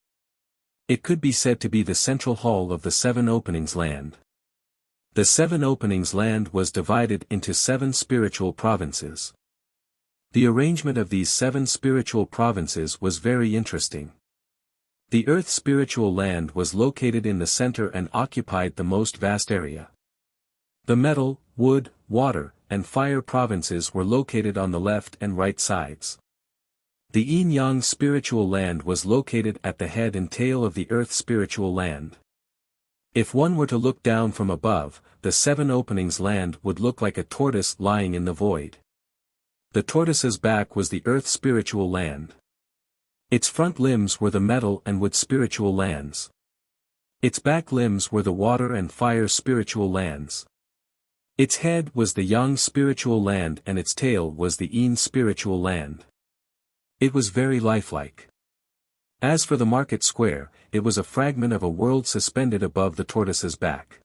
It could be said to be the central hall of the Seven Openings land. The Seven Openings land was divided into 7 spiritual provinces. The arrangement of these 7 spiritual provinces was very interesting. The Earth's spiritual land was located in the center and occupied the most vast area. The metal, wood, water, and fire provinces were located on the left and right sides. The Yin-Yang spiritual land was located at the head and tail of the Earth spiritual land. If one were to look down from above, the Seven Openings land would look like a tortoise lying in the void. The tortoise's back was the Earth spiritual land. Its front limbs were the metal and wood spiritual lands. Its back limbs were the water and fire spiritual lands. Its head was the Yang spiritual land and its tail was the Yin spiritual land. It was very lifelike. As for the market square, it was a fragment of a world suspended above the tortoise's back.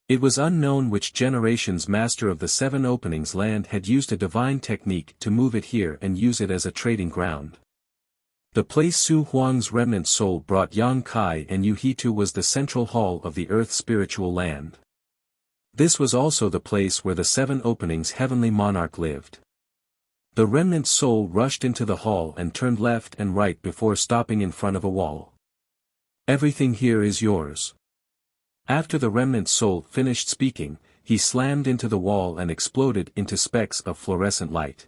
It was unknown which generation's master of the Seven Openings land had used a divine technique to move it here and use it as a trading ground. The place Su Huang's remnant soul brought Yang Kai and Yuhi to was the central hall of the Earth spiritual land. This was also the place where the Seven Openings heavenly monarch lived. The remnant soul rushed into the hall and turned left and right before stopping in front of a wall. "Everything here is yours." After the remnant soul finished speaking, he slammed into the wall and exploded into specks of fluorescent light.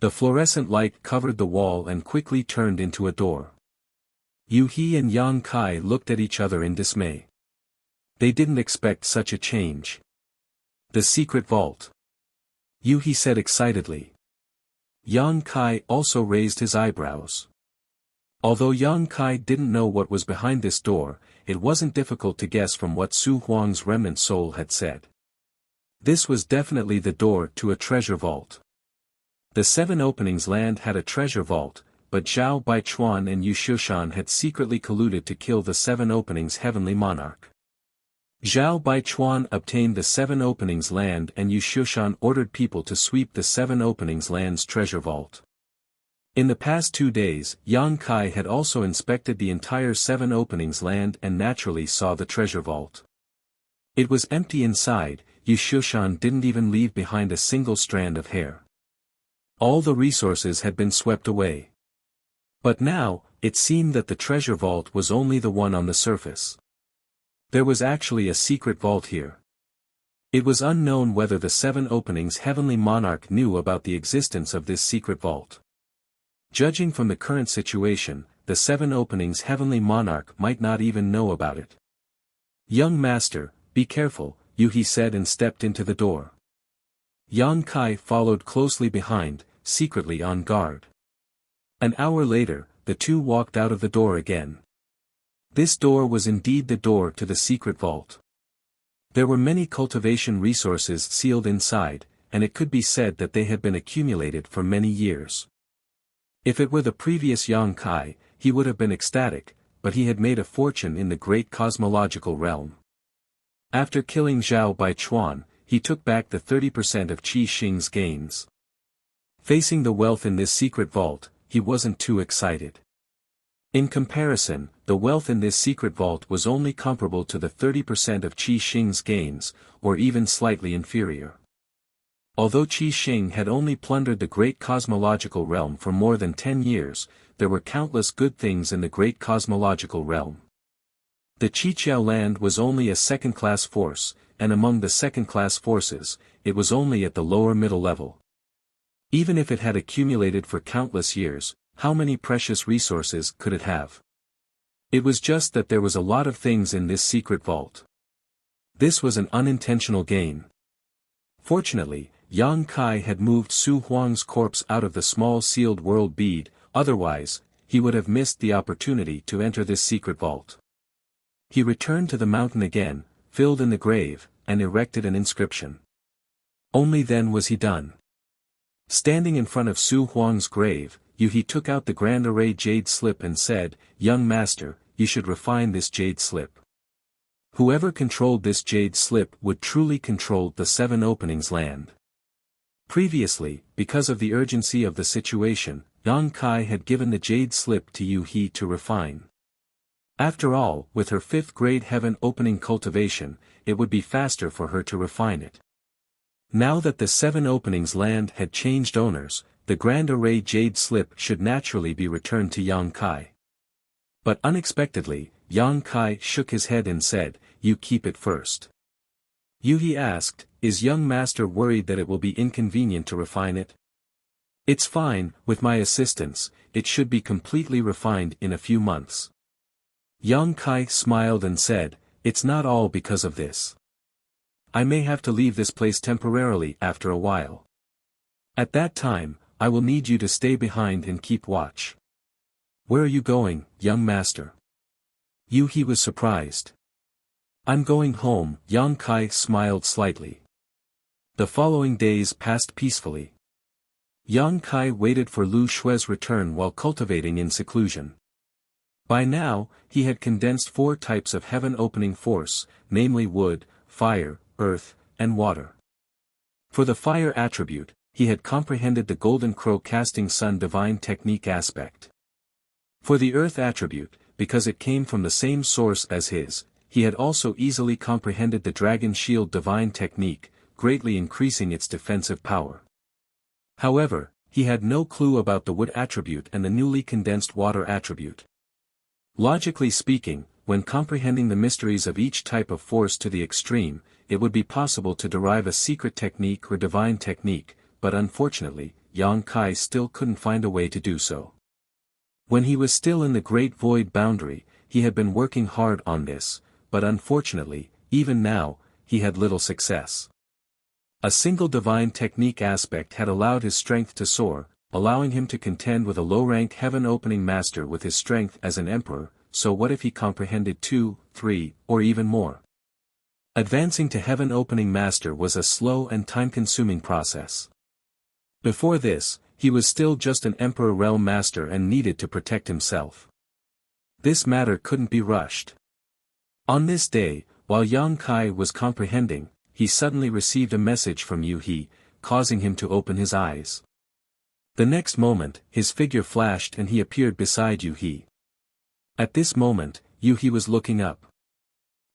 The fluorescent light covered the wall and quickly turned into a door. Yu He and Yang Kai looked at each other in dismay. They didn't expect such a change. The secret vault. Yu He said excitedly. Yang Kai also raised his eyebrows. Although Yang Kai didn't know what was behind this door, it wasn't difficult to guess from what Su Huang's remnant soul had said. This was definitely the door to a treasure vault. The 7 Openings land had a treasure vault, but Zhao Baichuan and Yu Shushan had secretly colluded to kill the 7 Openings heavenly monarch. Zhao Baichuan obtained the 7 Openings land and Yu Shushan ordered people to sweep the 7 Openings land's treasure vault. In the past 2 days, Yang Kai had also inspected the entire 7 Openings land and naturally saw the treasure vault. It was empty inside. Yu Shushan didn't even leave behind a single strand of hair. All the resources had been swept away. But now, it seemed that the treasure vault was only the one on the surface. There was actually a secret vault here. It was unknown whether the 7 Openings heavenly monarch knew about the existence of this secret vault. Judging from the current situation, the 7 Openings heavenly monarch might not even know about it. Young master, be careful, Yu He said and stepped into the door. Yang Kai followed closely behind, secretly on guard. An hour later, the two walked out of the door again. This door was indeed the door to the secret vault. There were many cultivation resources sealed inside, and it could be said that they had been accumulated for many years. If it were the previous Yang Kai, he would have been ecstatic, but he had made a fortune in the great cosmological realm. After killing Zhao Baichuan, he took back the 30% of Qi Xing's gains. Facing the wealth in this secret vault, he wasn't too excited. In comparison, the wealth in this secret vault was only comparable to the 30% of Qi Xing's gains, or even slightly inferior. Although Qi Xing had only plundered the great cosmological realm for more than 10 years, there were countless good things in the great cosmological realm. The Qiqiao land was only a second-class force, and among the second-class forces, it was only at the lower middle level. Even if it had accumulated for countless years, how many precious resources could it have? It was just that there was a lot of things in this secret vault. This was an unintentional gain. Fortunately, Yang Kai had moved Su Huang's corpse out of the small sealed world bead, otherwise, he would have missed the opportunity to enter this secret vault. He returned to the mountain again, filled in the grave, and erected an inscription. Only then was he done. Standing in front of Su Huang's grave, Yu He took out the Grand Array jade slip and said, "Young master, you should refine this jade slip." Whoever controlled this jade slip would truly control the 7 Openings land. Previously, because of the urgency of the situation, Yang Kai had given the jade slip to Yu He to refine. After all, with her 5th grade heaven opening cultivation, it would be faster for her to refine it. Now that the 7 Openings land had changed owners, the Grand Array jade slip should naturally be returned to Yang Kai. But unexpectedly, Yang Kai shook his head and said, "You keep it first." Yu He asked, "Is young master worried that it will be inconvenient to refine it?" "It's fine, with my assistance, it should be completely refined in a few months." Yang Kai smiled and said, "It's not all because of this. I may have to leave this place temporarily after a while. At that time, I will need you to stay behind and keep watch." "Where are you going, young master?" Yu He was surprised. "I'm going home," Yang Kai smiled slightly. The following days passed peacefully. Yang Kai waited for Lu Xue's return while cultivating in seclusion. By now, he had condensed 4 types of heaven opening force, namely wood, fire, earth, and water. For the fire attribute, he had comprehended the golden crow casting sun divine technique aspect. For the earth attribute, because it came from the same source as his, he had also easily comprehended the dragon shield divine technique, greatly increasing its defensive power. However, he had no clue about the wood attribute and the newly condensed water attribute. Logically speaking, when comprehending the mysteries of each type of force to the extreme, it would be possible to derive a secret technique or divine technique, but unfortunately, Yang Kai still couldn't find a way to do so. When he was still in the Great Void boundary, he had been working hard on this, but unfortunately, even now, he had little success. A single divine technique aspect had allowed his strength to soar, allowing him to contend with a low-ranked heaven-opening master with his strength as an emperor, so what if he comprehended 2, 3, or even more? Advancing to heaven-opening master was a slow and time-consuming process. Before this, he was still just an emperor realm master and needed to protect himself. This matter couldn't be rushed. On this day, while Yang Kai was comprehending, he suddenly received a message from Yu He, causing him to open his eyes. The next moment, his figure flashed and he appeared beside Yu He. At this moment, Yu He was looking up.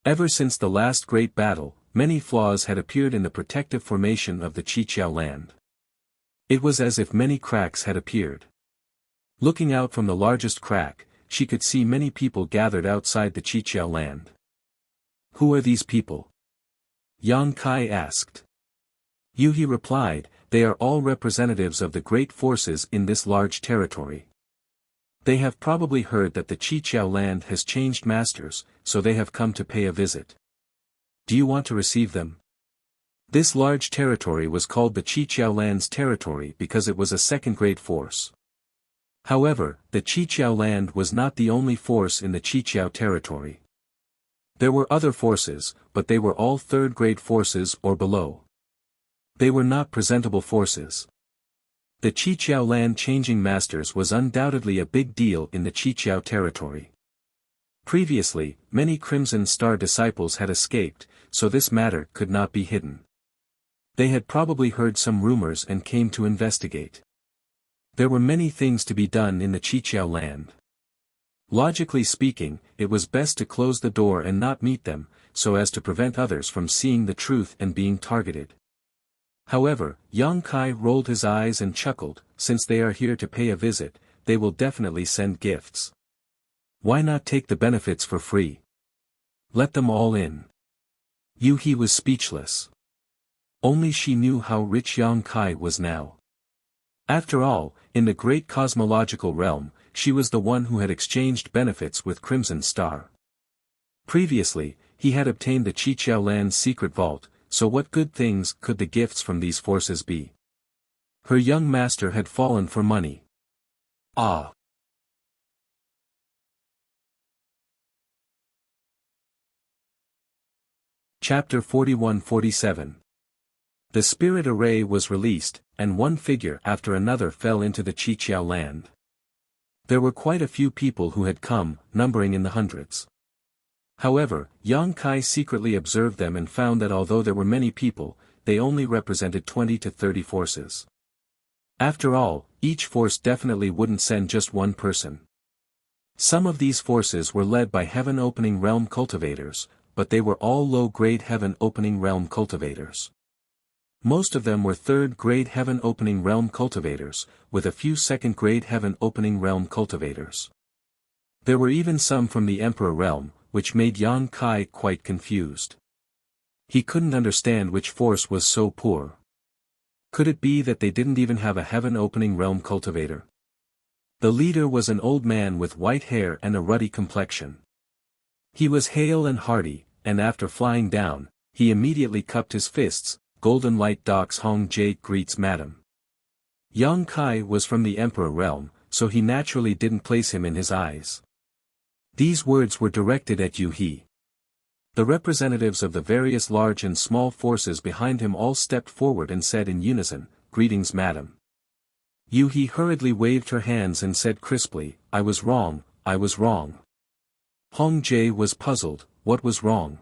Ever since the last great battle, many flaws had appeared in the protective formation of the Qiqiao land. It was as if many cracks had appeared. Looking out from the largest crack, she could see many people gathered outside the Qiqiao land. Who are these people? Yang Kai asked. Yu He replied, they are all representatives of the great forces in this large territory. They have probably heard that the Qiqiao land has changed masters, so they have come to pay a visit. Do you want to receive them? This large territory was called the Qiqiao land's territory because it was a second-grade force. However, the Qiqiao land was not the only force in the Qiqiao territory. There were other forces, but they were all third-grade forces or below. They were not presentable forces. The Qiqiao land changing masters was undoubtedly a big deal in the Qiqiao territory. Previously, many Crimson Star disciples had escaped, so this matter could not be hidden. They had probably heard some rumors and came to investigate. There were many things to be done in the Qiqiao land. Logically speaking, it was best to close the door and not meet them, so as to prevent others from seeing the truth and being targeted. However, Yang Kai rolled his eyes and chuckled, since they are here to pay a visit, they will definitely send gifts. Why not take the benefits for free? Let them all in. Yu He was speechless. Only she knew how rich Yang Kai was now. After all, in the great cosmological realm, she was the one who had exchanged benefits with Crimson Star. Previously, he had obtained the Qiqiao land's secret vault, so what good things could the gifts from these forces be? Her young master had fallen for money. Ah! Chapter 41-47. The spirit array was released, and one figure after another fell into the Qiqiao land. There were quite a few people who had come, numbering in the hundreds. However, Yang Kai secretly observed them and found that although there were many people, they only represented 20 to 30 forces. After all, each force definitely wouldn't send just one person. Some of these forces were led by heaven-opening realm cultivators, but they were all low-grade heaven-opening realm cultivators. Most of them were third-grade heaven-opening realm cultivators, with a few second-grade heaven-opening realm cultivators. There were even some from the Emperor realm, which made Yang Kai quite confused. He couldn't understand which force was so poor. Could it be that they didn't even have a heaven-opening realm cultivator? The leader was an old man with white hair and a ruddy complexion. He was hale and hearty, and after flying down, he immediately cupped his fists. Golden Light Docks Hong Jie greets Madam. Yang Kai was from the Emperor realm, so he naturally didn't place him in his eyes. These words were directed at Yu He. The representatives of the various large and small forces behind him all stepped forward and said in unison, "Greetings, Madam." Yu He hurriedly waved her hands and said crisply, "I was wrong, I was wrong." Hong Jie was puzzled, what was wrong?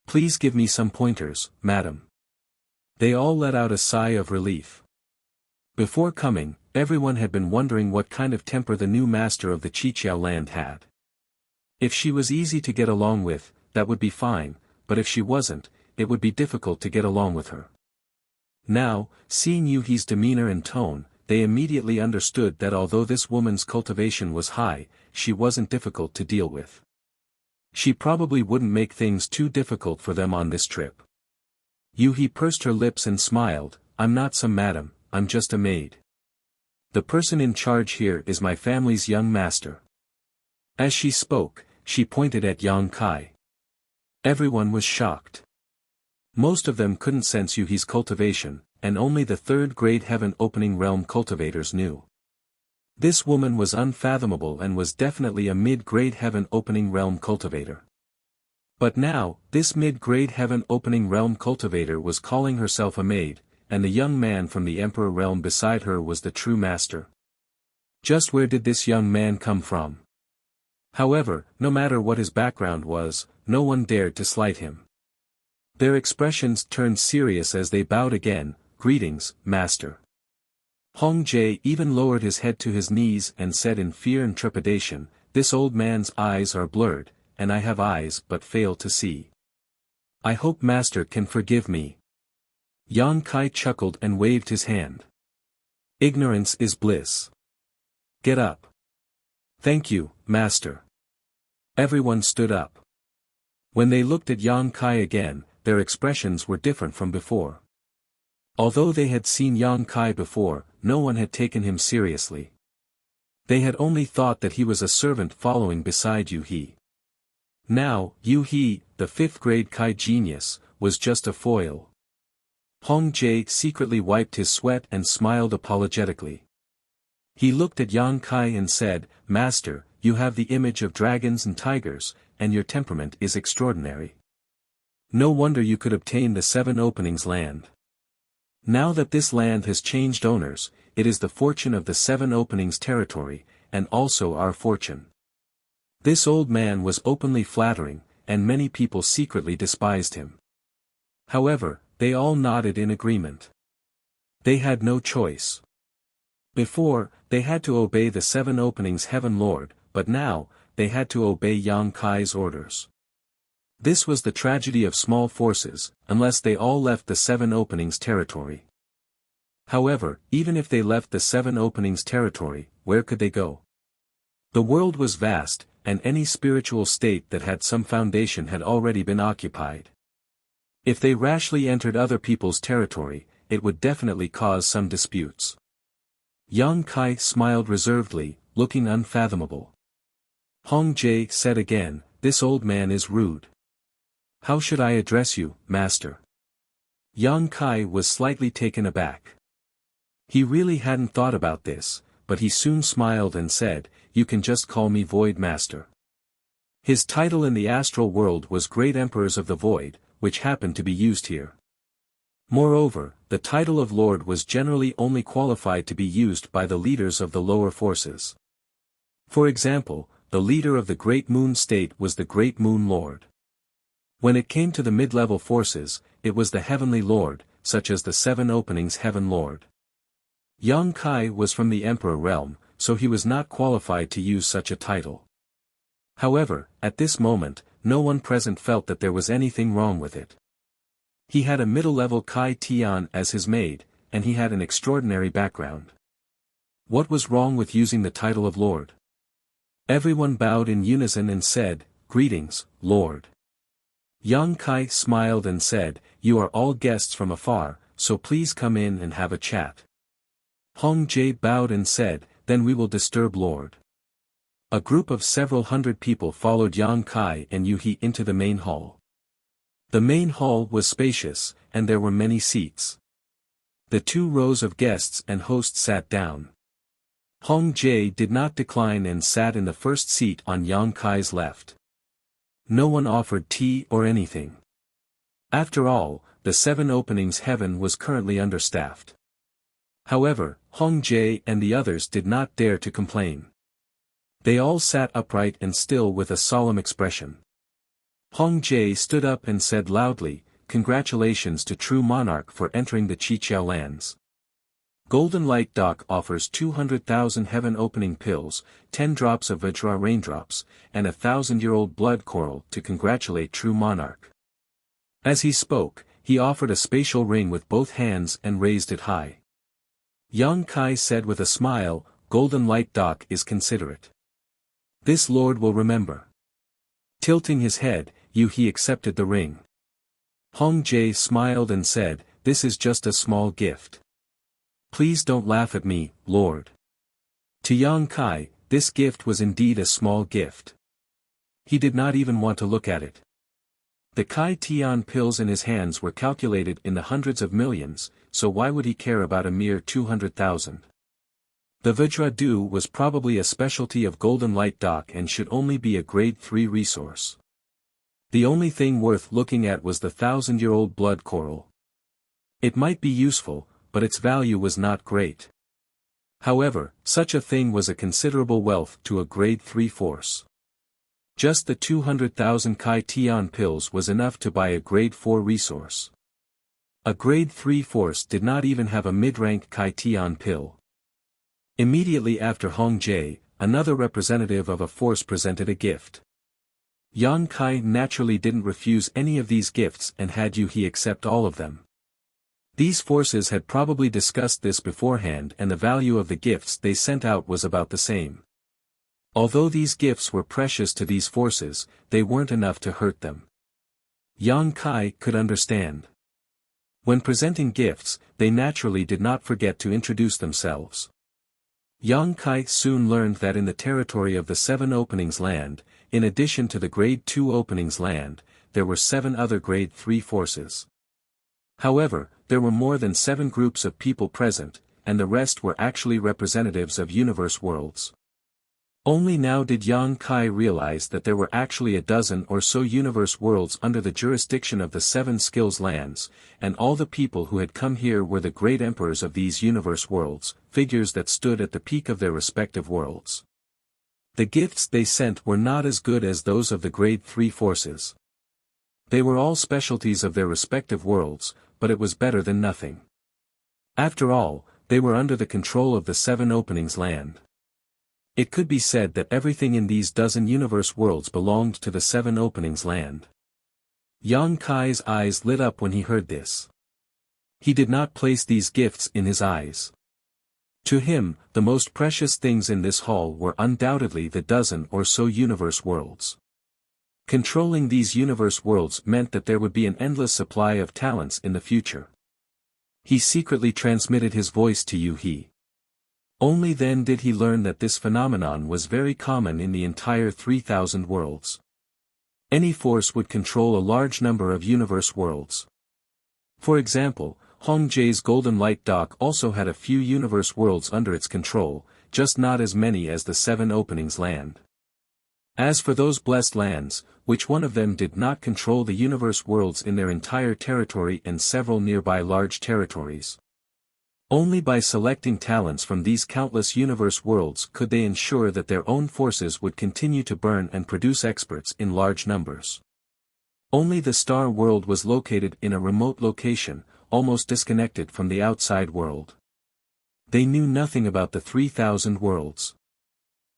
"Please give me some pointers, Madam." They all let out a sigh of relief. Before coming, everyone had been wondering what kind of temper the new master of the Qiqiao land had. If she was easy to get along with, that would be fine, but if she wasn't, it would be difficult to get along with her. Now, seeing Yu He's demeanor and tone, they immediately understood that although this woman's cultivation was high, she wasn't difficult to deal with. She probably wouldn't make things too difficult for them on this trip. Yu He pursed her lips and smiled, "I'm not some madam, I'm just a maid." The person in charge here is my family's young master. As she spoke, she pointed at Yang Kai. Everyone was shocked. Most of them couldn't sense Yuhi's cultivation, and only the third-grade heaven opening realm cultivators knew. This woman was unfathomable and was definitely a mid-grade heaven opening realm cultivator. But now, this mid-grade heaven opening realm cultivator was calling herself a maid, and the young man from the Emperor realm beside her was the true master. Just where did this young man come from? However, no matter what his background was, no one dared to slight him. Their expressions turned serious as they bowed again. Greetings, master. Hong Jie even lowered his head to his knees and said in fear and trepidation, this old man's eyes are blurred, and I have eyes but fail to see. I hope master can forgive me. Yang Kai chuckled and waved his hand. Ignorance is bliss. Get up. Thank you, master. Everyone stood up. When they looked at Yang Kai again, their expressions were different from before. Although they had seen Yang Kai before, no one had taken him seriously. They had only thought that he was a servant following beside Yu He. Now, Yu He, the fifth-grade Kai genius, was just a foil. Hong Jie secretly wiped his sweat and smiled apologetically. He looked at Yang Kai and said, Master, you have the image of dragons and tigers, and your temperament is extraordinary. No wonder you could obtain the 7 openings land. Now that this land has changed owners, it is the fortune of the 7 openings territory, and also our fortune. This old man was openly flattering, and many people secretly despised him. However, they all nodded in agreement. They had no choice. Before, they had to obey the 7 openings heaven lord, but now, they had to obey Yang Kai's orders. This was the tragedy of small forces, unless they all left the 7 openings territory. However, even if they left the 7 openings territory, where could they go? The world was vast, and any spiritual state that had some foundation had already been occupied. If they rashly entered other people's territory, it would definitely cause some disputes. Yang Kai smiled reservedly, looking unfathomable. Hong Jie said again, this old man is rude. How should I address you, master? Yang Kai was slightly taken aback. He really hadn't thought about this, but he soon smiled and said, you can just call me Void Master. His title in the astral world was Great Emperors of the Void, which happened to be used here. Moreover, the title of Lord was generally only qualified to be used by the leaders of the lower forces. For example, the leader of the Great Moon State was the Great Moon Lord. When it came to the mid-level forces, it was the Heavenly Lord, such as the 7 openings Heaven Lord. Yang Kai was from the Emperor realm, so he was not qualified to use such a title. However, at this moment, no one present felt that there was anything wrong with it. He had a middle-level Kai Tian as his maid, and he had an extraordinary background. What was wrong with using the title of Lord? Everyone bowed in unison and said, Greetings, Lord. Yang Kai smiled and said, You are all guests from afar, so please come in and have a chat. Hong Jie bowed and said, Then we will disturb Lord. A group of several hundred people followed Yang Kai and Yu He into the main hall. The main hall was spacious, and there were many seats. The 2 rows of guests and hosts sat down. Hong Jie did not decline and sat in the first seat on Yang Kai's left. No one offered tea or anything. After all, the 7 openings heaven was currently understaffed. However, Hong Jie and the others did not dare to complain. They all sat upright and still with a solemn expression. Hong Jie stood up and said loudly, Congratulations to True Monarch for entering the Chiqiao lands. Golden Light Dock offers 200,000 heaven opening pills, 10 drops of Vajra raindrops, and 1,000-year-old blood coral to congratulate True Monarch. As he spoke, he offered a spatial ring with both hands and raised it high. Yang Kai said with a smile, Golden Light Dock is considerate. This lord will remember. Tilting his head, Yu He accepted the ring. Hong Jie smiled and said, This is just a small gift. Please don't laugh at me, Lord. To Yang Kai, this gift was indeed a small gift. He did not even want to look at it. The Kai Tian pills in his hands were calculated in the hundreds of millions, so why would he care about a mere 200,000? The Vajra was probably a specialty of Golden Light Dock and should only be a grade 3 resource. The only thing worth looking at was the 1,000-year-old blood coral. It might be useful, but its value was not great. However, such a thing was a considerable wealth to a grade 3 force. Just the 200,000 Kai Tian pills was enough to buy a grade 4 resource. A grade 3 force did not even have a mid-rank Kai Tian pill. Immediately after Hong Jie, another representative of a force presented a gift. Yang Kai naturally didn't refuse any of these gifts and had Yu He accept all of them. These forces had probably discussed this beforehand and the value of the gifts they sent out was about the same. Although these gifts were precious to these forces, they weren't enough to hurt them. Yang Kai could understand. When presenting gifts, they naturally did not forget to introduce themselves. Yang Kai soon learned that in the territory of the 7 openings land, in addition to the grade 2 openings land, there were 7 other grade 3 forces. However, there were more than 7 groups of people present, and the rest were actually representatives of universe worlds. Only now did Yang Kai realize that there were actually a dozen or so universe worlds under the jurisdiction of the 7 skills lands, and all the people who had come here were the great emperors of these universe worlds, figures that stood at the peak of their respective worlds. The gifts they sent were not as good as those of the grade 3 forces. They were all specialties of their respective worlds, but it was better than nothing. After all, they were under the control of the 7 openings land. It could be said that everything in these dozen universe worlds belonged to the 7 openings land. Yang Kai's eyes lit up when he heard this. He did not place these gifts in his eyes. To him, the most precious things in this hall were undoubtedly the dozen or so universe worlds. Controlling these universe worlds meant that there would be an endless supply of talents in the future. He secretly transmitted his voice to Yu He. Only then did he learn that this phenomenon was very common in the entire 3,000 worlds. Any force would control a large number of universe worlds. For example, Hong Jie's Golden Light Dock also had a few universe worlds under its control, just not as many as the 7 openings land. As for those blessed lands, which one of them did not control the universe worlds in their entire territory and several nearby large territories? Only by selecting talents from these countless universe worlds could they ensure that their own forces would continue to burn and produce experts in large numbers. Only the star world was located in a remote location, almost disconnected from the outside world. They knew nothing about the 3,000 worlds.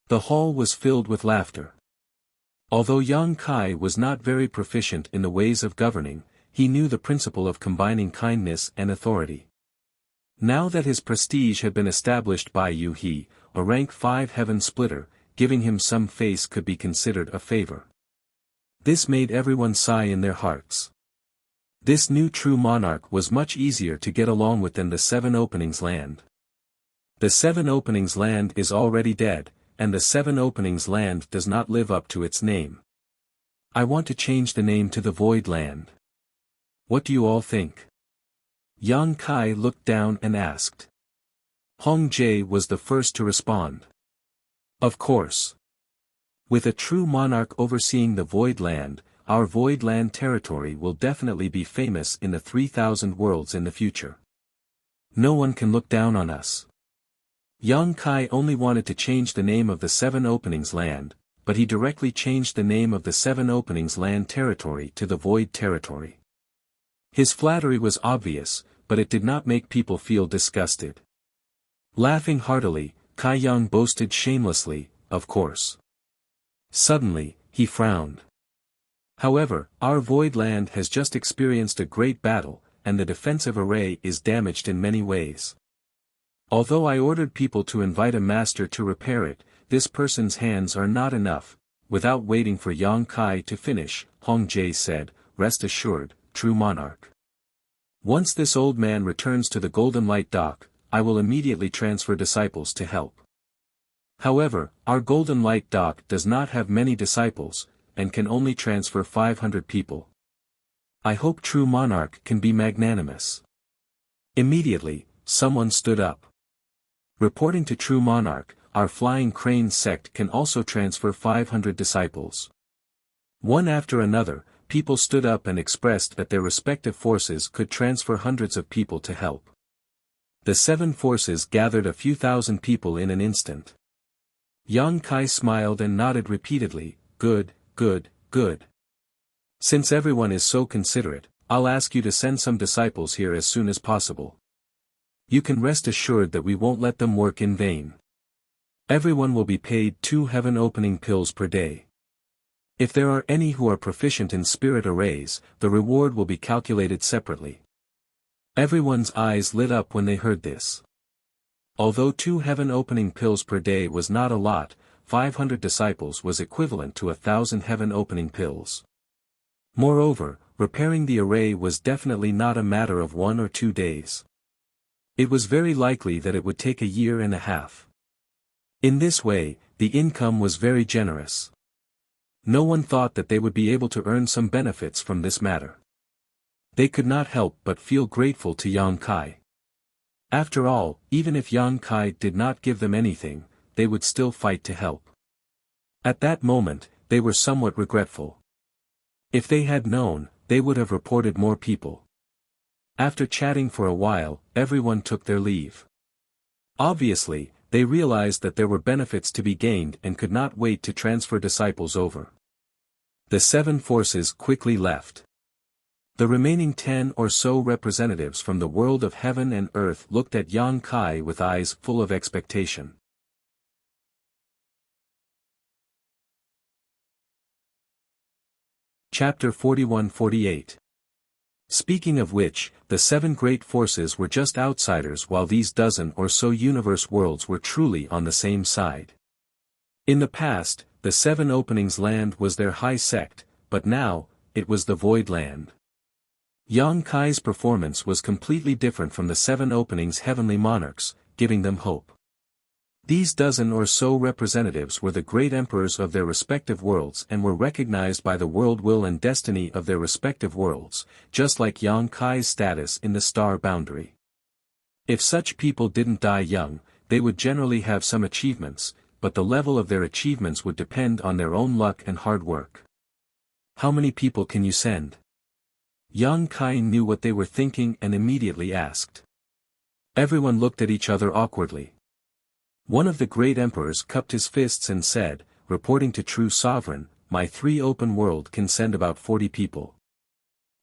The hall was filled with laughter. Although Yang Kai was not very proficient in the ways of governing, he knew the principle of combining kindness and authority. Now that his prestige had been established by Yu He, a rank 5 heaven splitter, giving him some face could be considered a favor. This made everyone sigh in their hearts. This new true monarch was much easier to get along with than the 7 openings land. The 7 openings land is already dead, and the 7 openings land does not live up to its name. I want to change the name to the Void Land. What do you all think? Yang Kai looked down and asked. Hong Jie was the first to respond. Of course. With a true monarch overseeing the Void Land, our Void Land territory will definitely be famous in the 3,000 worlds in the future. No one can look down on us. Yang Kai only wanted to change the name of the 7 openings land, but he directly changed the name of the 7 openings land territory to the Void territory. His flattery was obvious, but it did not make people feel disgusted. Laughing heartily, Kai Yang boasted shamelessly, of course. Suddenly, he frowned. However, our Void Land has just experienced a great battle, and the defensive array is damaged in many ways. Although I ordered people to invite a master to repair it, this person's hands are not enough. Without waiting for Yang Kai to finish, Hong Jie said, rest assured, true monarch. Once this old man returns to the Golden Light Dock, I will immediately transfer disciples to help. However, our Golden Light Dock does not have many disciples, and can only transfer 500 people. I hope True Monarch can be magnanimous." Immediately, someone stood up. "Reporting to True Monarch, our Flying Crane sect can also transfer 500 disciples." One after another, people stood up and expressed that their respective forces could transfer hundreds of people to help. The 7 forces gathered a few thousand people in an instant. Yang Kai smiled and nodded repeatedly, "Good, good, good. Since everyone is so considerate, I'll ask you to send some disciples here as soon as possible. You can rest assured that we won't let them work in vain. Everyone will be paid 2 heaven-opening pills per day. If there are any who are proficient in spirit arrays, the reward will be calculated separately." Everyone's eyes lit up when they heard this. Although 2 heaven-opening pills per day was not a lot, 500 disciples was equivalent to 1,000 heaven-opening pills. Moreover, repairing the array was definitely not a matter of 1 or 2 days. It was very likely that it would take a year and a half. In this way, the income was very generous. No one thought that they would be able to earn some benefits from this matter. They could not help but feel grateful to Yang Kai. After all, even if Yang Kai did not give them anything, they would still fight to help. At that moment, they were somewhat regretful. If they had known, they would have reported more people. After chatting for a while, everyone took their leave. Obviously, they realized that there were benefits to be gained and could not wait to transfer disciples over. The 7 forces quickly left. The remaining 10 or so representatives from the world of heaven and earth looked at Yang Kai with eyes full of expectation. Chapter 41-48. Speaking of which, the 7 great forces were just outsiders while these dozen or so universe worlds were truly on the same side. In the past, the 7 openings land was their high sect, but now, it was the void land. Yang Kai's performance was completely different from the 7 openings heavenly monarchs, giving them hope. These dozen or so representatives were the great emperors of their respective worlds and were recognized by the world will and destiny of their respective worlds, just like Yang Kai's status in the star boundary. If such people didn't die young, they would generally have some achievements, but the level of their achievements would depend on their own luck and hard work. "How many people can you send?" Yang Kai knew what they were thinking and immediately asked. Everyone looked at each other awkwardly. One of the great emperors cupped his fists and said, "Reporting to True Sovereign, my 3 open world can send about 40 people."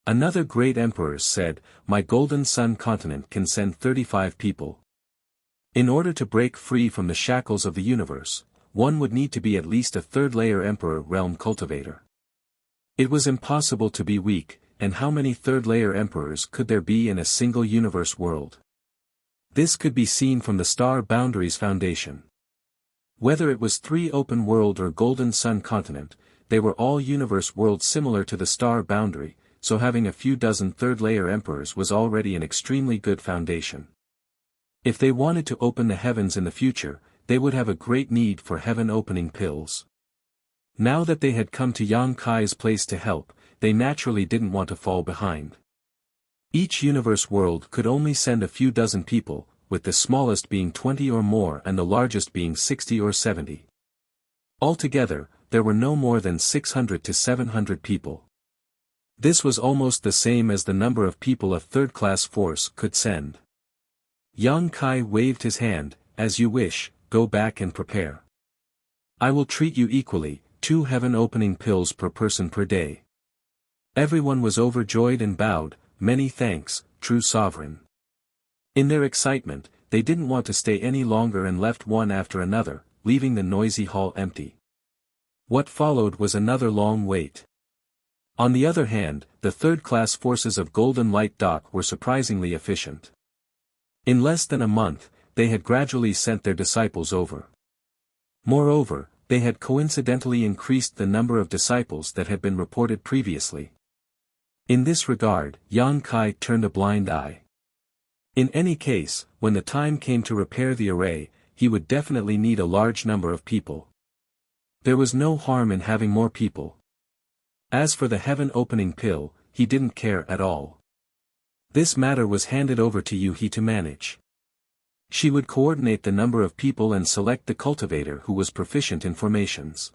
Another great emperor said, "My Golden Sun continent can send 35 people." In order to break free from the shackles of the universe, one would need to be at least a 3rd-layer emperor realm cultivator. It was impossible to be weak, and how many 3rd-layer emperors could there be in a single universe world? This could be seen from the star boundary's foundation. Whether it was 3 open world or Golden Sun continent, they were all universe worlds similar to the star boundary, so having a few dozen 3rd-layer emperors was already an extremely good foundation. If they wanted to open the heavens in the future, they would have a great need for heaven-opening pills. Now that they had come to Yang Kai's place to help, they naturally didn't want to fall behind. Each universe world could only send a few dozen people, with the smallest being 20 or more and the largest being 60 or 70. Altogether, there were no more than 600 to 700 people. This was almost the same as the number of people a 3rd-class force could send. Yang Kai waved his hand, "As you wish, go back and prepare. I will treat you equally, 2 heaven-opening pills per person per day." Everyone was overjoyed and bowed, "Many thanks, True Sovereign." In their excitement, they didn't want to stay any longer and left one after another, leaving the noisy hall empty. What followed was another long wait. On the other hand, the 3rd-class forces of Golden Light Dock were surprisingly efficient. In less than a month, they had gradually sent their disciples over. Moreover, they had coincidentally increased the number of disciples that had been reported previously. In this regard, Yang Kai turned a blind eye. In any case, when the time came to repair the array, he would definitely need a large number of people. There was no harm in having more people. As for the heaven-opening pill, he didn't care at all. This matter was handed over to Yuhi to manage. She would coordinate the number of people and select the cultivator who was proficient in formations.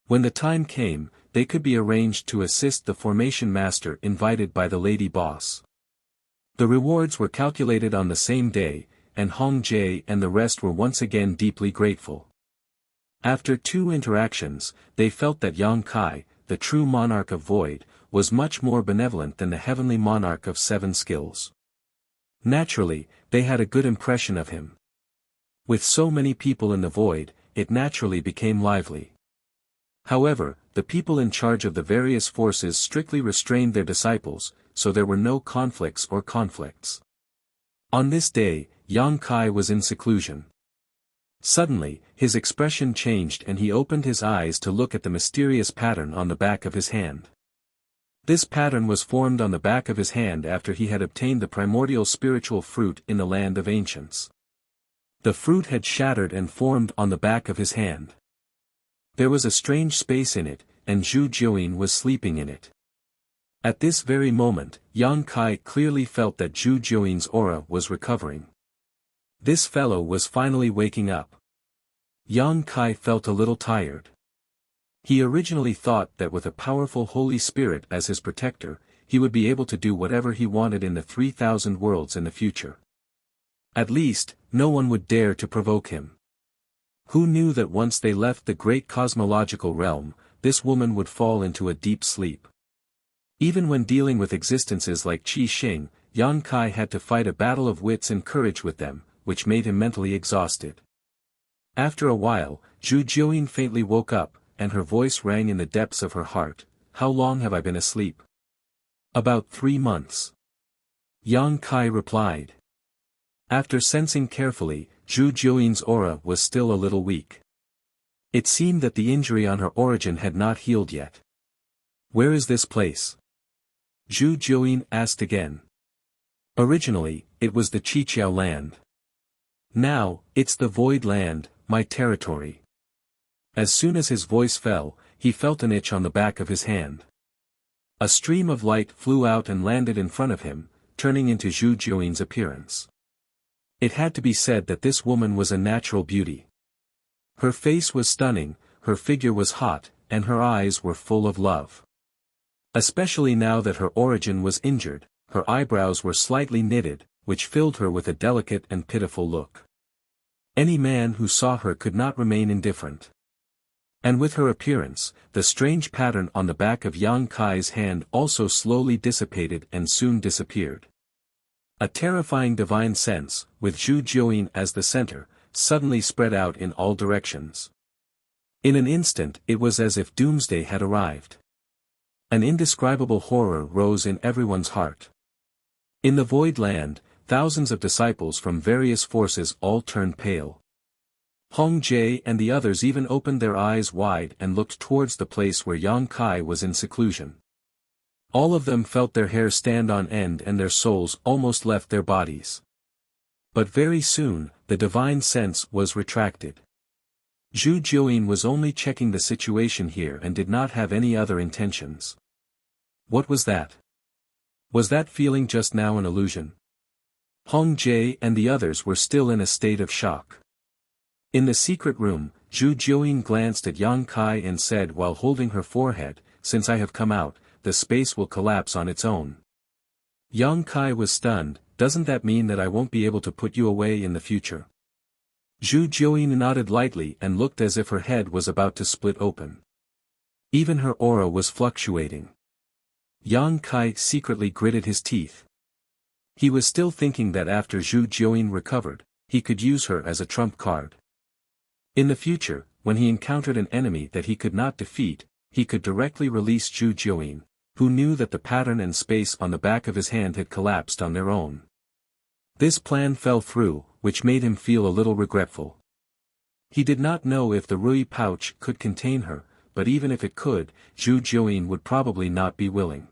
When the time came, they could be arranged to assist the formation master invited by the lady boss. The rewards were calculated on the same day, and Hong Jie and the rest were once again deeply grateful. After 2 interactions, they felt that Yang Kai, the true monarch of Void, was much more benevolent than the heavenly monarch of 7 skills. Naturally, they had a good impression of him. With so many people in the Void, it naturally became lively. However, the people in charge of the various forces strictly restrained their disciples, so there were no conflicts or conflicts. On this day, Yang Kai was in seclusion. Suddenly, his expression changed and he opened his eyes to look at the mysterious pattern on the back of his hand. This pattern was formed on the back of his hand after he had obtained the primordial spiritual fruit in the land of ancients. The fruit had shattered and formed on the back of his hand. There was a strange space in it, and Zhu Jiuyin was sleeping in it. At this very moment, Yang Kai clearly felt that Zhu Jiuyin's aura was recovering. This fellow was finally waking up. Yang Kai felt a little tired. He originally thought that with a powerful Holy Spirit as his protector, he would be able to do whatever he wanted in the 3,000 worlds in the future. At least, no one would dare to provoke him. Who knew that once they left the great cosmological realm, this woman would fall into a deep sleep. Even when dealing with existences like Qi Xing, Yang Kai had to fight a battle of wits and courage with them, which made him mentally exhausted. After a while, Zhu Jiuyin faintly woke up, and her voice rang in the depths of her heart. How long have I been asleep? About 3 months. Yang Kai replied. After sensing carefully, Zhu Jiuyin's aura was still a little weak. It seemed that the injury on her origin had not healed yet. Where is this place? Zhu Jiuyin asked again. Originally, it was the Qiqiao land. Now, it's the Void land, my territory. As soon as his voice fell, he felt an itch on the back of his hand. A stream of light flew out and landed in front of him, turning into Zhu Jiuyin's appearance. It had to be said that this woman was a natural beauty. Her face was stunning, her figure was hot, and her eyes were full of love. Especially now that her origin was injured, her eyebrows were slightly knitted, which filled her with a delicate and pitiful look. Any man who saw her could not remain indifferent. And with her appearance, the strange pattern on the back of Yang Kai's hand also slowly dissipated and soon disappeared. A terrifying divine sense, with Zhu Jiuyin as the center, suddenly spread out in all directions. In an instant it was as if doomsday had arrived. An indescribable horror rose in everyone's heart. In the Void Land, thousands of disciples from various forces all turned pale. Hong Jie and the others even opened their eyes wide and looked towards the place where Yang Kai was in seclusion. All of them felt their hair stand on end and their souls almost left their bodies. But very soon, the divine sense was retracted. Zhu Jiuyin was only checking the situation here and did not have any other intentions. What was that? Was that feeling just now an illusion? Hong Jie and the others were still in a state of shock. In the secret room, Zhu Jiuyin glanced at Yang Kai and said while holding her forehead, "Since I have come out, the space will collapse on its own." Yang Kai was stunned. "Doesn't that mean that I won't be able to put you away in the future?" Zhu Jiuyin nodded lightly and looked as if her head was about to split open. Even her aura was fluctuating. Yang Kai secretly gritted his teeth. He was still thinking that after Zhu Jiuyin recovered, he could use her as a trump card. In the future, when he encountered an enemy that he could not defeat, he could directly release Zhu Jiuyin, who knew that the pattern and space on the back of his hand had collapsed on their own. This plan fell through, which made him feel a little regretful. He did not know if the Rui pouch could contain her, but even if it could, Zhu Jiuyin would probably not be willing.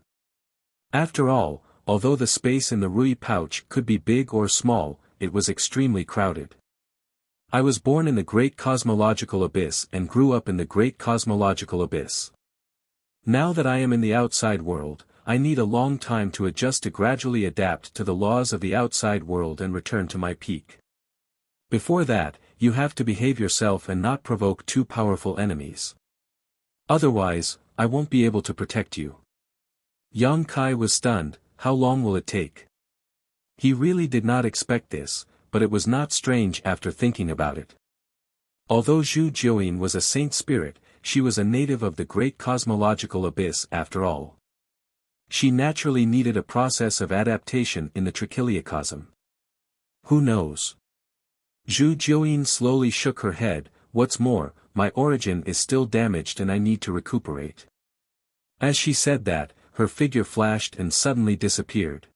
After all, although the space in the Rui pouch could be big or small, it was extremely crowded. I was born in the great cosmological abyss and grew up in the great cosmological abyss. Now that I am in the outside world, I need a long time to adjust to gradually adapt to the laws of the outside world and return to my peak. Before that, you have to behave yourself and not provoke too powerful enemies. Otherwise, I won't be able to protect you. Yang Kai was stunned. How long will it take? He really did not expect this, but it was not strange after thinking about it. Although Zhu Jiuyin was a saint spirit, she was a native of the great cosmological abyss after all. She naturally needed a process of adaptation in the trichiliocosm. Who knows? Zhu Jiuyin slowly shook her head. What's more, my origin is still damaged and I need to recuperate. As she said that, her figure flashed and suddenly disappeared.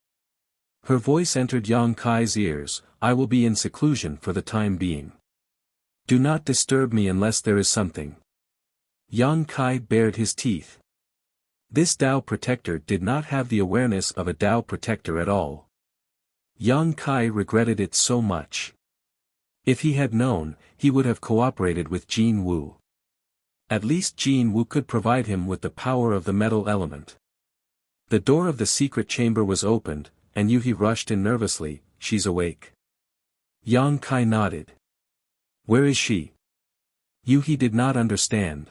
Her voice entered Yang Kai's ears. I will be in seclusion for the time being. Do not disturb me unless there is something. Yang Kai bared his teeth. This Tao protector did not have the awareness of a Tao protector at all. Yang Kai regretted it so much. If he had known, he would have cooperated with Jin Wu. At least Jin Wu could provide him with the power of the metal element. The door of the secret chamber was opened, and Yuhi rushed in nervously. She's awake. Yang Kai nodded. Where is she? Yuhi did not understand.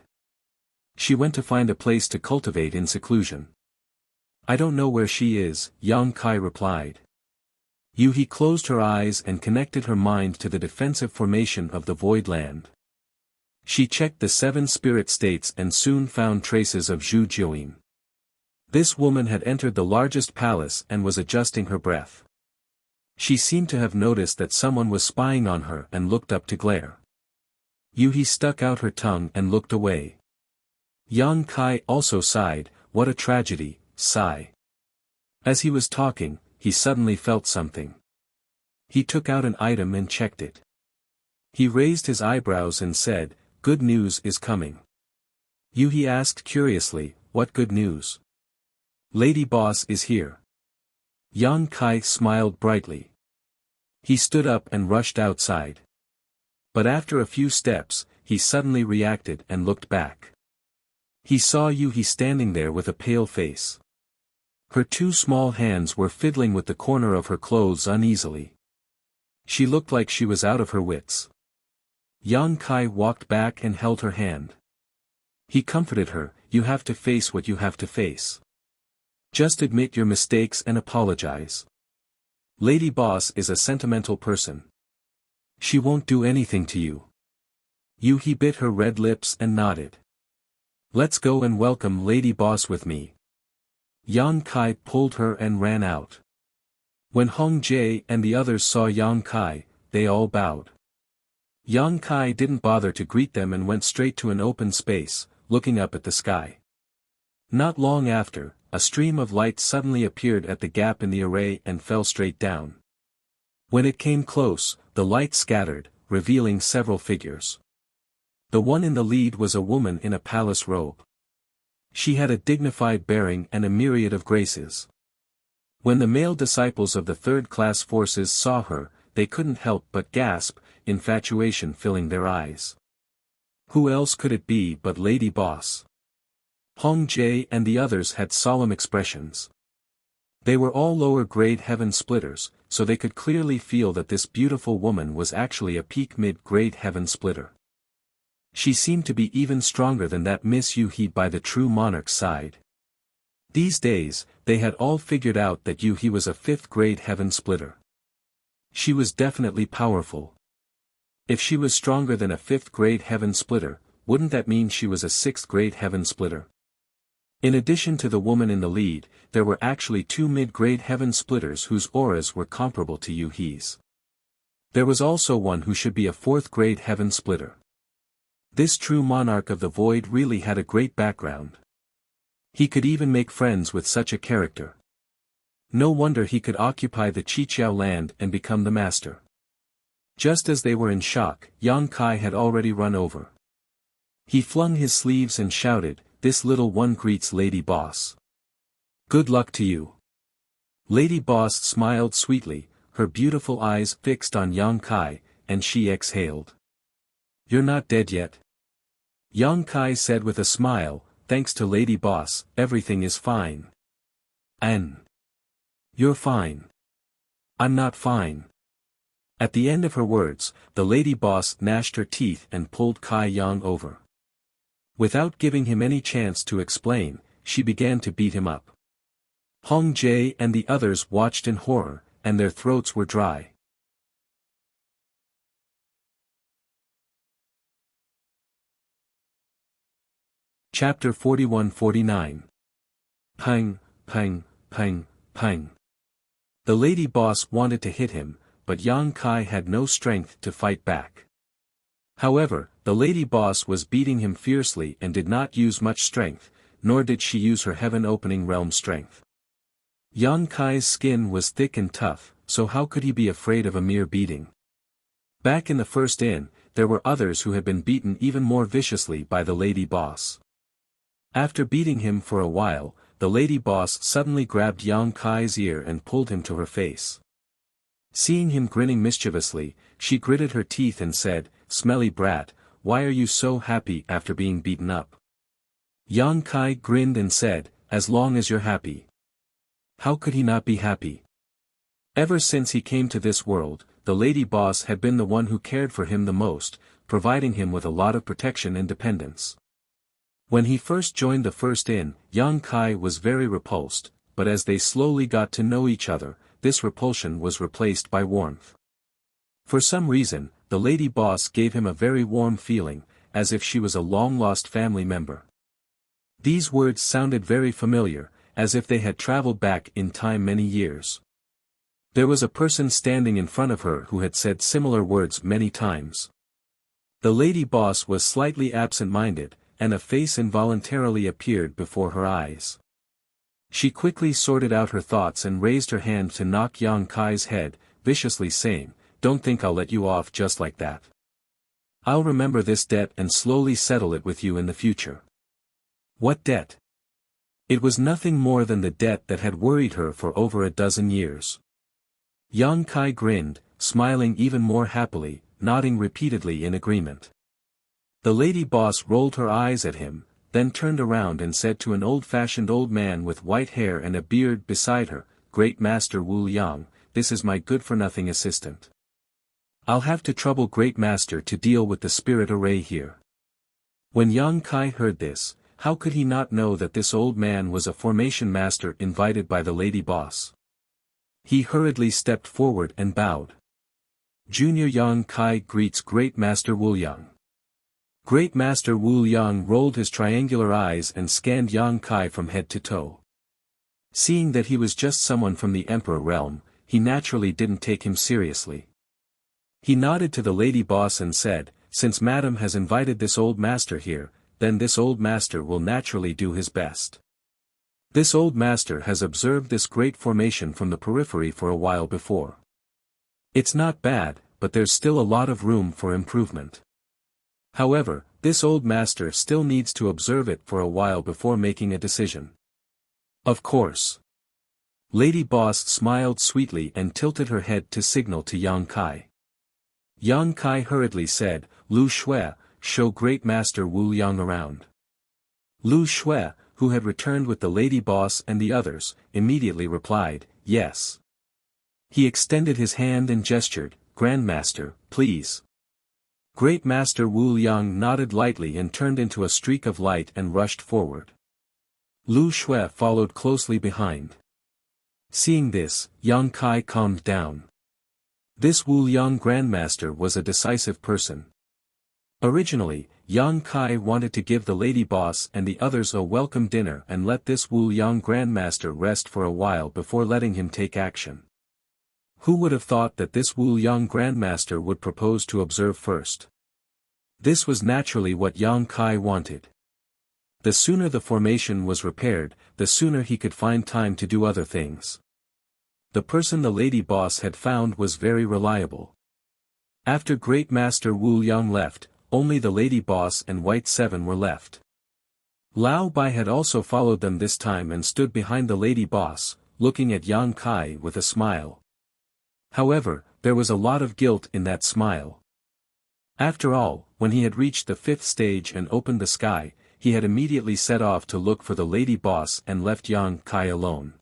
She went to find a place to cultivate in seclusion. I don't know where she is, Yang Kai replied. Yuhi closed her eyes and connected her mind to the defensive formation of the void land. She checked the 7 spirit states and soon found traces of Zhu Jiuyin. This woman had entered the largest palace and was adjusting her breath. She seemed to have noticed that someone was spying on her and looked up to glare. Yuhi stuck out her tongue and looked away. Yang Kai also sighed. What a tragedy, sigh. As he was talking, he suddenly felt something. He took out an item and checked it. He raised his eyebrows and said, good news is coming. Yuhi asked curiously, what good news? Lady Boss is here. Yang Kai smiled brightly. He stood up and rushed outside. But after a few steps, he suddenly reacted and looked back. He saw Yuhi standing there with a pale face. Her 2 small hands were fiddling with the corner of her clothes uneasily. She looked like she was out of her wits. Yang Kai walked back and held her hand. He comforted her. You have to face what you have to face. Just admit your mistakes and apologize. Lady Boss is a sentimental person. She won't do anything to you. Yuhi bit her red lips and nodded. Let's go and welcome Lady Boss with me. Yang Kai pulled her and ran out. When Hong Jie and the others saw Yang Kai, they all bowed. Yang Kai didn't bother to greet them and went straight to an open space, looking up at the sky. Not long after, a stream of light suddenly appeared at the gap in the array and fell straight down. When it came close, the light scattered, revealing several figures. The one in the lead was a woman in a palace robe. She had a dignified bearing and a myriad of graces. When the male disciples of the third-class forces saw her, they couldn't help but gasp, infatuation filling their eyes. Who else could it be but Lady Boss? Hong Jie and the others had solemn expressions. They were all lower-grade heaven splitters, so they could clearly feel that this beautiful woman was actually a peak mid-grade heaven splitter. She seemed to be even stronger than that Miss Yuhi by the true monarch's side. These days, they had all figured out that Yuhi was a 5th-grade heaven splitter. She was definitely powerful. If she was stronger than a 5th-grade heaven splitter, wouldn't that mean she was a 6th-grade heaven splitter? In addition to the woman in the lead, there were actually 2 mid-grade heaven splitters whose auras were comparable to Yuhi's. There was also one who should be a 4th-grade heaven splitter. This true monarch of the void really had a great background. He could even make friends with such a character. No wonder he could occupy the Qiqiao land and become the master. Just as they were in shock, Yang Kai had already run over. He flung his sleeves and shouted, "This little one greets Lady Boss. Good luck to you." Lady Boss smiled sweetly, her beautiful eyes fixed on Yang Kai. and she exhaled. "You're not dead yet?" Yang Kai said with a smile, "Thanks to Lady Boss, everything is fine." You're fine." "I'm not fine." At the end of her words, the Lady Boss gnashed her teeth and pulled Kai Yang over. Without giving him any chance to explain, she began to beat him up. Hong Jie and the others watched in horror, and their throats were dry. Chapter 41-49. Pang, pang, pang, pang. The Lady Boss wanted to hit him, but Yang Kai had no strength to fight back. However, the Lady Boss was beating him fiercely and did not use much strength, nor did she use her heaven-opening realm strength. Yang Kai's skin was thick and tough, so how could he be afraid of a mere beating? Back in the first inn, there were others who had been beaten even more viciously by the Lady Boss. After beating him for a while, the Lady Boss suddenly grabbed Yang Kai's ear and pulled him to her face. Seeing him grinning mischievously, she gritted her teeth and said, "Smelly brat, why are you so happy after being beaten up?" Yang Kai grinned and said, "As long as you're happy." How could he not be happy? Ever since he came to this world, the Lady Boss had been the one who cared for him the most, providing him with a lot of protection and dependence. When he first joined the first inn, Yang Kai was very repulsed, but as they slowly got to know each other, this repulsion was replaced by warmth. For some reason, the Lady Boss gave him a very warm feeling, as if she was a long-lost family member. These words sounded very familiar, as if they had traveled back in time many years. There was a person standing in front of her who had said similar words many times. The Lady Boss was slightly absent-minded, and a face involuntarily appeared before her eyes. She quickly sorted out her thoughts and raised her hand to knock Yang Kai's head, viciously saying, "Don't think I'll let you off just like that. I'll remember this debt and slowly settle it with you in the future." What debt? It was nothing more than the debt that had worried her for over a dozen years. Yang Kai grinned, smiling even more happily, nodding repeatedly in agreement. The Lady Boss rolled her eyes at him, then turned around and said to an old-fashioned old man with white hair and a beard beside her, "Great Master Wu Liang, this is my good-for-nothing assistant. I'll have to trouble Great Master to deal with the spirit array here." When Yang Kai heard this, how could he not know that this old man was a formation master invited by the Lady Boss? He hurriedly stepped forward and bowed. Junior Yang Kai greets Great Master Wu Liang. Great Master Wu Liang rolled his triangular eyes and scanned Yang Kai from head to toe. Seeing that he was just someone from the Emperor realm, he naturally didn't take him seriously. He nodded to the Lady Boss and said, "Since Madam has invited this old master here, then this old master will naturally do his best. This old master has observed this great formation from the periphery for a while before. It's not bad, but there's still a lot of room for improvement. However, this old master still needs to observe it for a while before making a decision." "Of course." Lady Boss smiled sweetly and tilted her head to signal to Yang Kai. Yang Kai hurriedly said, "Lu Shui, show Great Master Wu Liang around." Lu Shui, who had returned with the Lady Boss and the others, immediately replied, "Yes." He extended his hand and gestured, "Grandmaster, please." Great Master Wu Liang nodded lightly and turned into a streak of light and rushed forward. Lu Shui followed closely behind. Seeing this, Yang Kai calmed down. This Wu Liang Grandmaster was a decisive person. Originally, Yang Kai wanted to give the Lady Boss and the others a welcome dinner and let this Wu Liang Grandmaster rest for a while before letting him take action. Who would have thought that this Wu Liang Grandmaster would propose to observe first? This was naturally what Yang Kai wanted. The sooner the formation was repaired, the sooner he could find time to do other things. The person the Lady Boss had found was very reliable. After Great Master Wu Liang left, only the Lady Boss and White Seven were left. Lao Bai had also followed them this time and stood behind the Lady Boss, looking at Yang Kai with a smile. However, there was a lot of guilt in that smile. After all, when he had reached the 5th stage and opened the sky, he had immediately set off to look for the lady boss and left Yang Kai alone.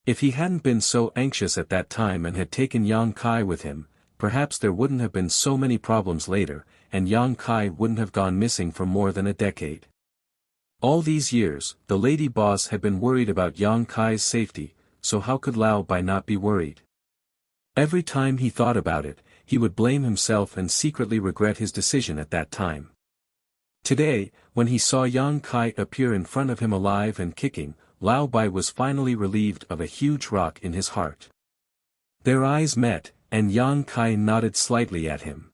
If he hadn't been so anxious at that time and had taken Yang Kai with him, perhaps there wouldn't have been so many problems later, and Yang Kai wouldn't have gone missing for more than a decade. All these years, the lady boss had been worried about Yang Kai's safety, so how could Lao Bai not be worried? Every time he thought about it, he would blame himself and secretly regret his decision at that time. Today, when he saw Yang Kai appear in front of him alive and kicking, Lao Bai was finally relieved of a huge rock in his heart. Their eyes met, and Yang Kai nodded slightly at him.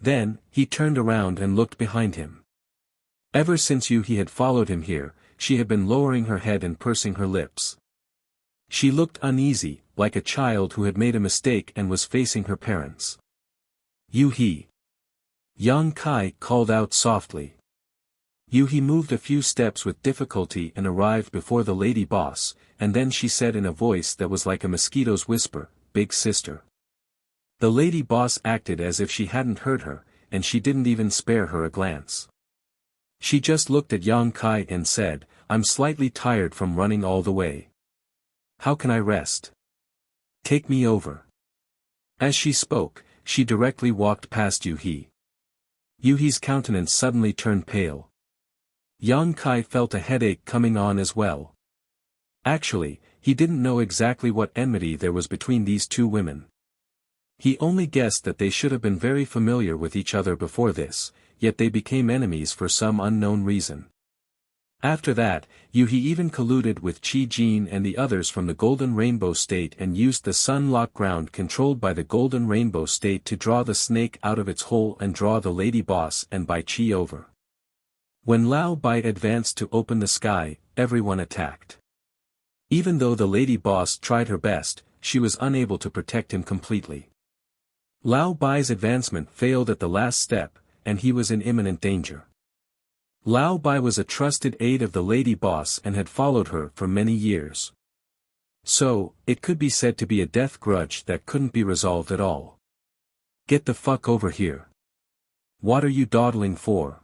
Then, he turned around and looked behind him. Ever since he had followed him here, she had been lowering her head and pursing her lips. She looked uneasy, like a child who had made a mistake and was facing her parents. He. Yang Kai called out softly. He moved a few steps with difficulty and arrived before the lady boss, and then she said in a voice that was like a mosquito's whisper, "Big sister." The lady boss acted as if she hadn't heard her, and she didn't even spare her a glance. She just looked at Yang Kai and said, "I'm slightly tired from running all the way. How can I rest? Take me over." As she spoke, she directly walked past Yuhi. Yuhi's countenance suddenly turned pale. Yang Kai felt a headache coming on as well. Actually, he didn't know exactly what enmity there was between these two women. He only guessed that they should have been very familiar with each other before this, yet they became enemies for some unknown reason. After that, Yuhi even colluded with Qi Jin and the others from the Golden Rainbow State and used the Sun-Lock ground controlled by the Golden Rainbow State to draw the snake out of its hole and draw the lady boss and Bai Qi over. When Lao Bai advanced to open the sky, everyone attacked. Even though the lady boss tried her best, she was unable to protect him completely. Lao Bai's advancement failed at the last step, and he was in imminent danger. Lao Bai was a trusted aide of the lady boss and had followed her for many years. So, it could be said to be a death grudge that couldn't be resolved at all. "Get the fuck over here. What are you dawdling for?"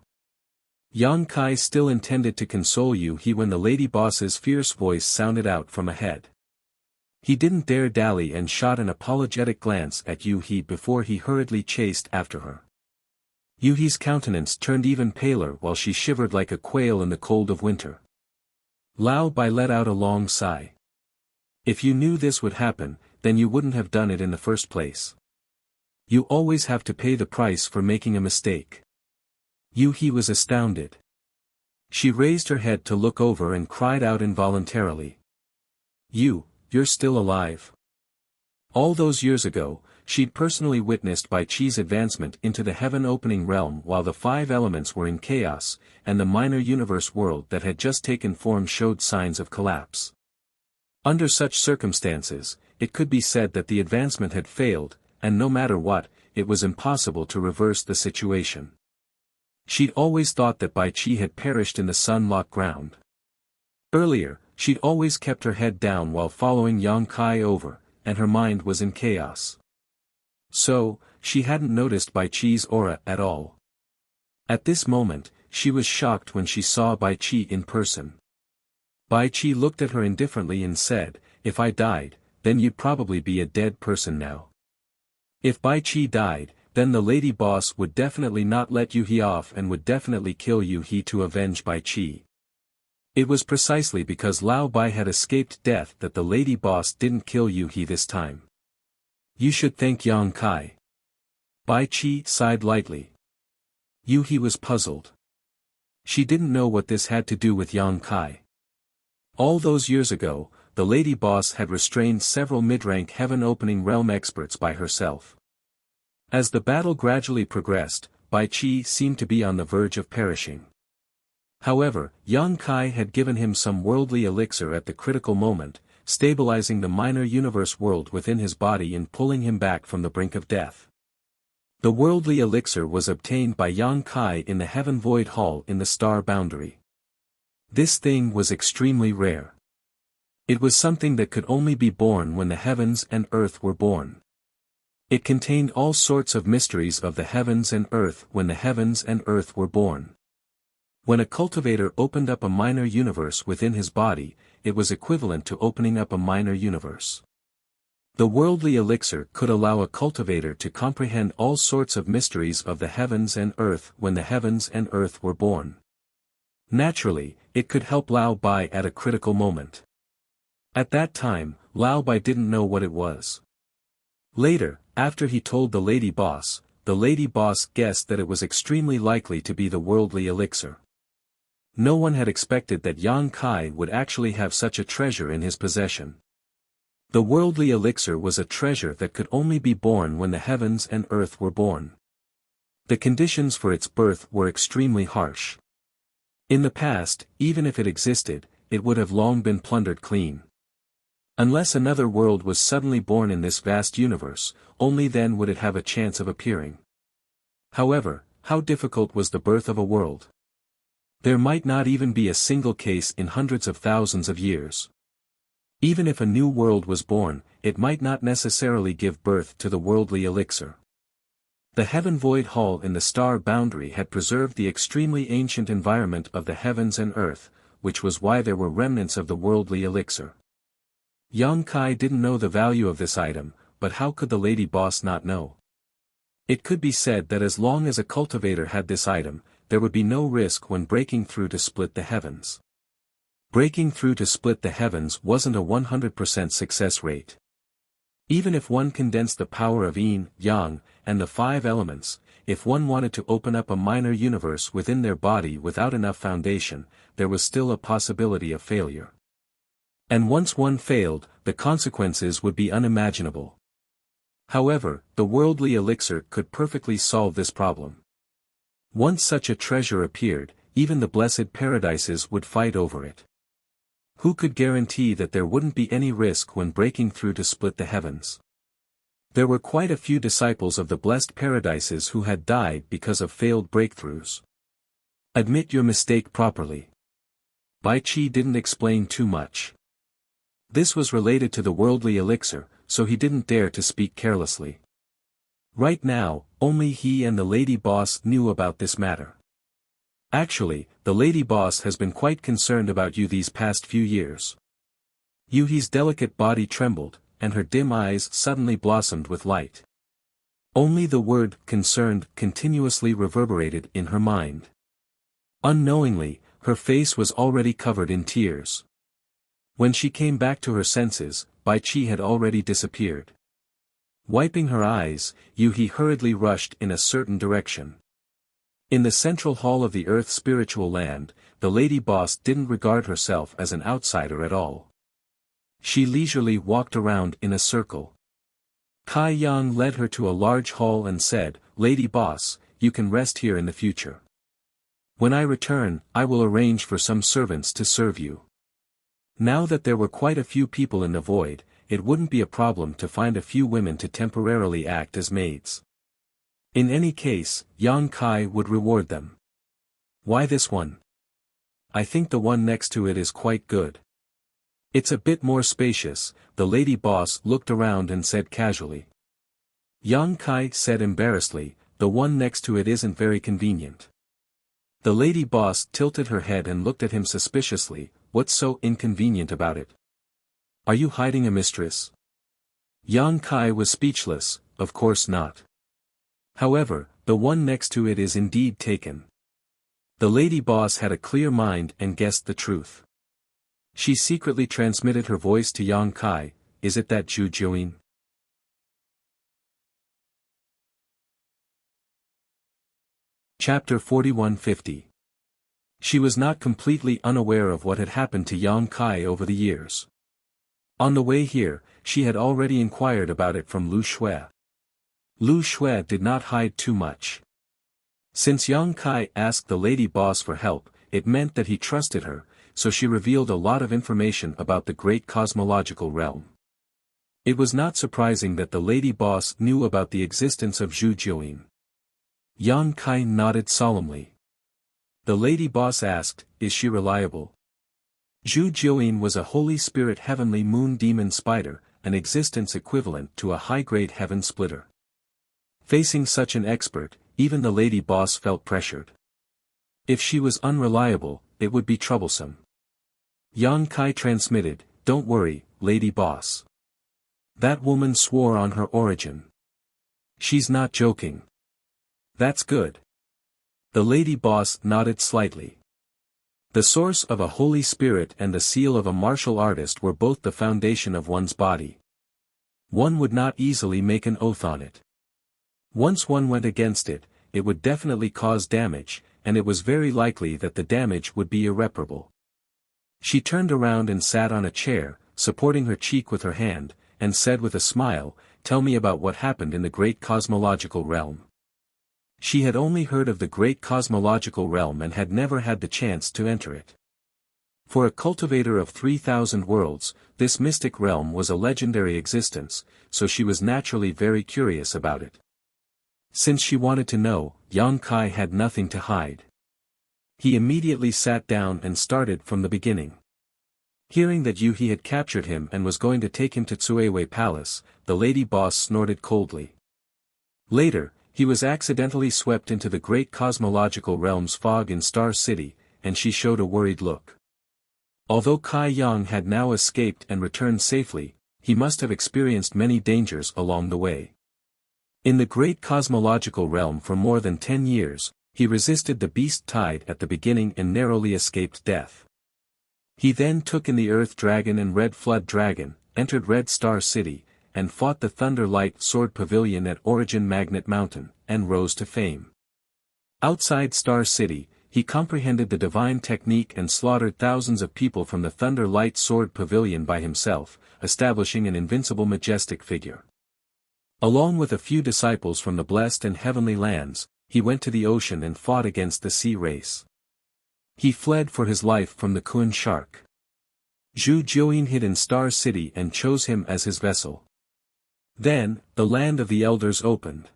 Yang Kai still intended to console Yuhi when the lady boss's fierce voice sounded out from ahead. He didn't dare dally and shot an apologetic glance at Yuhi before he hurriedly chased after her. Yuhi's countenance turned even paler while she shivered like a quail in the cold of winter. Lao Bai let out a long sigh. "If you knew this would happen, then you wouldn't have done it in the first place. You always have to pay the price for making a mistake." Yuhi was astounded. She raised her head to look over and cried out involuntarily. You're still alive." All those years ago, she'd personally witnessed Bai Qi's advancement into the heaven-opening realm while the 5 elements were in chaos, and the minor universe world that had just taken form showed signs of collapse. Under such circumstances, it could be said that the advancement had failed, and no matter what, it was impossible to reverse the situation. She'd always thought that Bai Qi had perished in the Sun-Lock ground. Earlier, she'd always kept her head down while following Yang Kai over, and her mind was in chaos. So, she hadn't noticed Bai Qi's aura at all. At this moment, she was shocked when she saw Bai Qi in person. Bai Qi looked at her indifferently and said, "If I died, then you'd probably be a dead person now." If Bai Qi died, then the lady boss would definitely not let Yuhi off and would definitely kill Yuhi to avenge Bai Qi. It was precisely because Lao Bai had escaped death that the lady boss didn't kill Yuhi this time. "You should thank Yang Kai." Bai Qi sighed lightly. Yuhi was puzzled. She didn't know what this had to do with Yang Kai. All those years ago, the lady boss had restrained several mid-rank heaven-opening realm experts by herself. As the battle gradually progressed, Bai Qi seemed to be on the verge of perishing. However, Yang Kai had given him some worldly elixir at the critical moment, stabilizing the minor universe world within his body and pulling him back from the brink of death. The worldly elixir was obtained by Yang Kai in the Heaven Void Hall in the Star Boundary. This thing was extremely rare. It was something that could only be born when the heavens and earth were born. It contained all sorts of mysteries of the heavens and earth when the heavens and earth were born. When a cultivator opened up a minor universe within his body, it was equivalent to opening up a minor universe. The worldly elixir could allow a cultivator to comprehend all sorts of mysteries of the heavens and earth when the heavens and earth were born. Naturally, it could help Lao Bai at a critical moment. At that time, Lao Bai didn't know what it was. Later, after he told the lady boss guessed that it was extremely likely to be the worldly elixir. No one had expected that Yang Kai would actually have such a treasure in his possession. The worldly elixir was a treasure that could only be born when the heavens and earth were born. The conditions for its birth were extremely harsh. In the past, even if it existed, it would have long been plundered clean. Unless another world was suddenly born in this vast universe, only then would it have a chance of appearing. However, how difficult was the birth of a world? There might not even be a single case in hundreds of thousands of years. Even if a new world was born, it might not necessarily give birth to the worldly elixir. The heaven void hall in the star boundary had preserved the extremely ancient environment of the heavens and earth, which was why there were remnants of the worldly elixir. Yang Kai didn't know the value of this item, but how could the lady boss not know? It could be said that as long as a cultivator had this item, there would be no risk when breaking through to split the heavens. Breaking through to split the heavens wasn't a 100% success rate. Even if one condensed the power of yin, yang, and the 5 elements, if one wanted to open up a minor universe within their body without enough foundation, there was still a possibility of failure. And once one failed, the consequences would be unimaginable. However, the worldly elixir could perfectly solve this problem. Once such a treasure appeared, even the blessed paradises would fight over it. Who could guarantee that there wouldn't be any risk when breaking through to split the heavens? There were quite a few disciples of the blessed paradises who had died because of failed breakthroughs. Admit your mistake properly. Bai Qi didn't explain too much. This was related to the worldly elixir, so he didn't dare to speak carelessly. Right now, only he and the lady boss knew about this matter. Actually, the lady boss has been quite concerned about you these past few years. Yuhi's delicate body trembled, and her dim eyes suddenly blossomed with light. Only the word concerned continuously reverberated in her mind. Unknowingly, her face was already covered in tears. When she came back to her senses, Bai Qi had already disappeared. Wiping her eyes, Yuhi hurriedly rushed in a certain direction. In the central hall of the Earth spiritual land, the lady boss didn't regard herself as an outsider at all. She leisurely walked around in a circle. Kai Yang led her to a large hall and said, "Lady boss, you can rest here in the future. When I return, I will arrange for some servants to serve you." Now that there were quite a few people in the void, it wouldn't be a problem to find a few women to temporarily act as maids. In any case, Yang Kai would reward them. Why this one? I think the one next to it is quite good. It's a bit more spacious, the lady boss looked around and said casually. Yang Kai said embarrassedly, the one next to it isn't very convenient. The lady boss tilted her head and looked at him suspiciously, what's so inconvenient about it? Are you hiding a mistress? Yang Kai was speechless, of course not. However, the one next to it is indeed taken. The lady boss had a clear mind and guessed the truth. She secretly transmitted her voice to Yang Kai, is it that Zhu Jiuyin? Chapter 4150. She was not completely unaware of what had happened to Yang Kai over the years. On the way here, she had already inquired about it from Lu Shui. Lu Shui did not hide too much. Since Yang Kai asked the lady boss for help, it meant that he trusted her, so she revealed a lot of information about the great cosmological realm. It was not surprising that the lady boss knew about the existence of Zhu Jiuyin. Yang Kai nodded solemnly. The lady boss asked, is she reliable? Zhu Jiuyin was a holy spirit heavenly moon demon spider, an existence equivalent to a high-grade heaven splitter. Facing such an expert, even the lady boss felt pressured. If she was unreliable, it would be troublesome. Yang Kai transmitted, "Don't worry, lady boss. That woman swore on her origin. She's not joking." "That's good." The lady boss nodded slightly. The source of a Holy Spirit and the seal of a martial artist were both the foundation of one's body. One would not easily make an oath on it. Once one went against it, it would definitely cause damage, and it was very likely that the damage would be irreparable. She turned around and sat on a chair, supporting her cheek with her hand, and said with a smile, "Tell me about what happened in the great cosmological realm." She had only heard of the great cosmological realm and had never had the chance to enter it. For a cultivator of 3,000 worlds, this mystic realm was a legendary existence, so she was naturally very curious about it. Since she wanted to know, Yang Kai had nothing to hide. He immediately sat down and started from the beginning. Hearing that Yuhi had captured him and was going to take him to Tsueiwei Palace, the lady boss snorted coldly. Later, he was accidentally swept into the great cosmological realm's fog in Star City, and she showed a worried look. Although Kai Yang had now escaped and returned safely, he must have experienced many dangers along the way. In the great cosmological realm for more than 10 years, he resisted the beast tide at the beginning and narrowly escaped death. He then took in the Earth Dragon and Red Flood Dragon, entered Red Star City, and fought the Thunder Light Sword Pavilion at Origin Magnet Mountain, and rose to fame. Outside Star City, he comprehended the divine technique and slaughtered thousands of people from the Thunder Light Sword Pavilion by himself, establishing an invincible majestic figure. Along with a few disciples from the blessed and heavenly lands, he went to the ocean and fought against the sea race. He fled for his life from the Kun shark. Zhu Jiuyin hid in Star City and chose him as his vessel. Then, the land of the elders opened.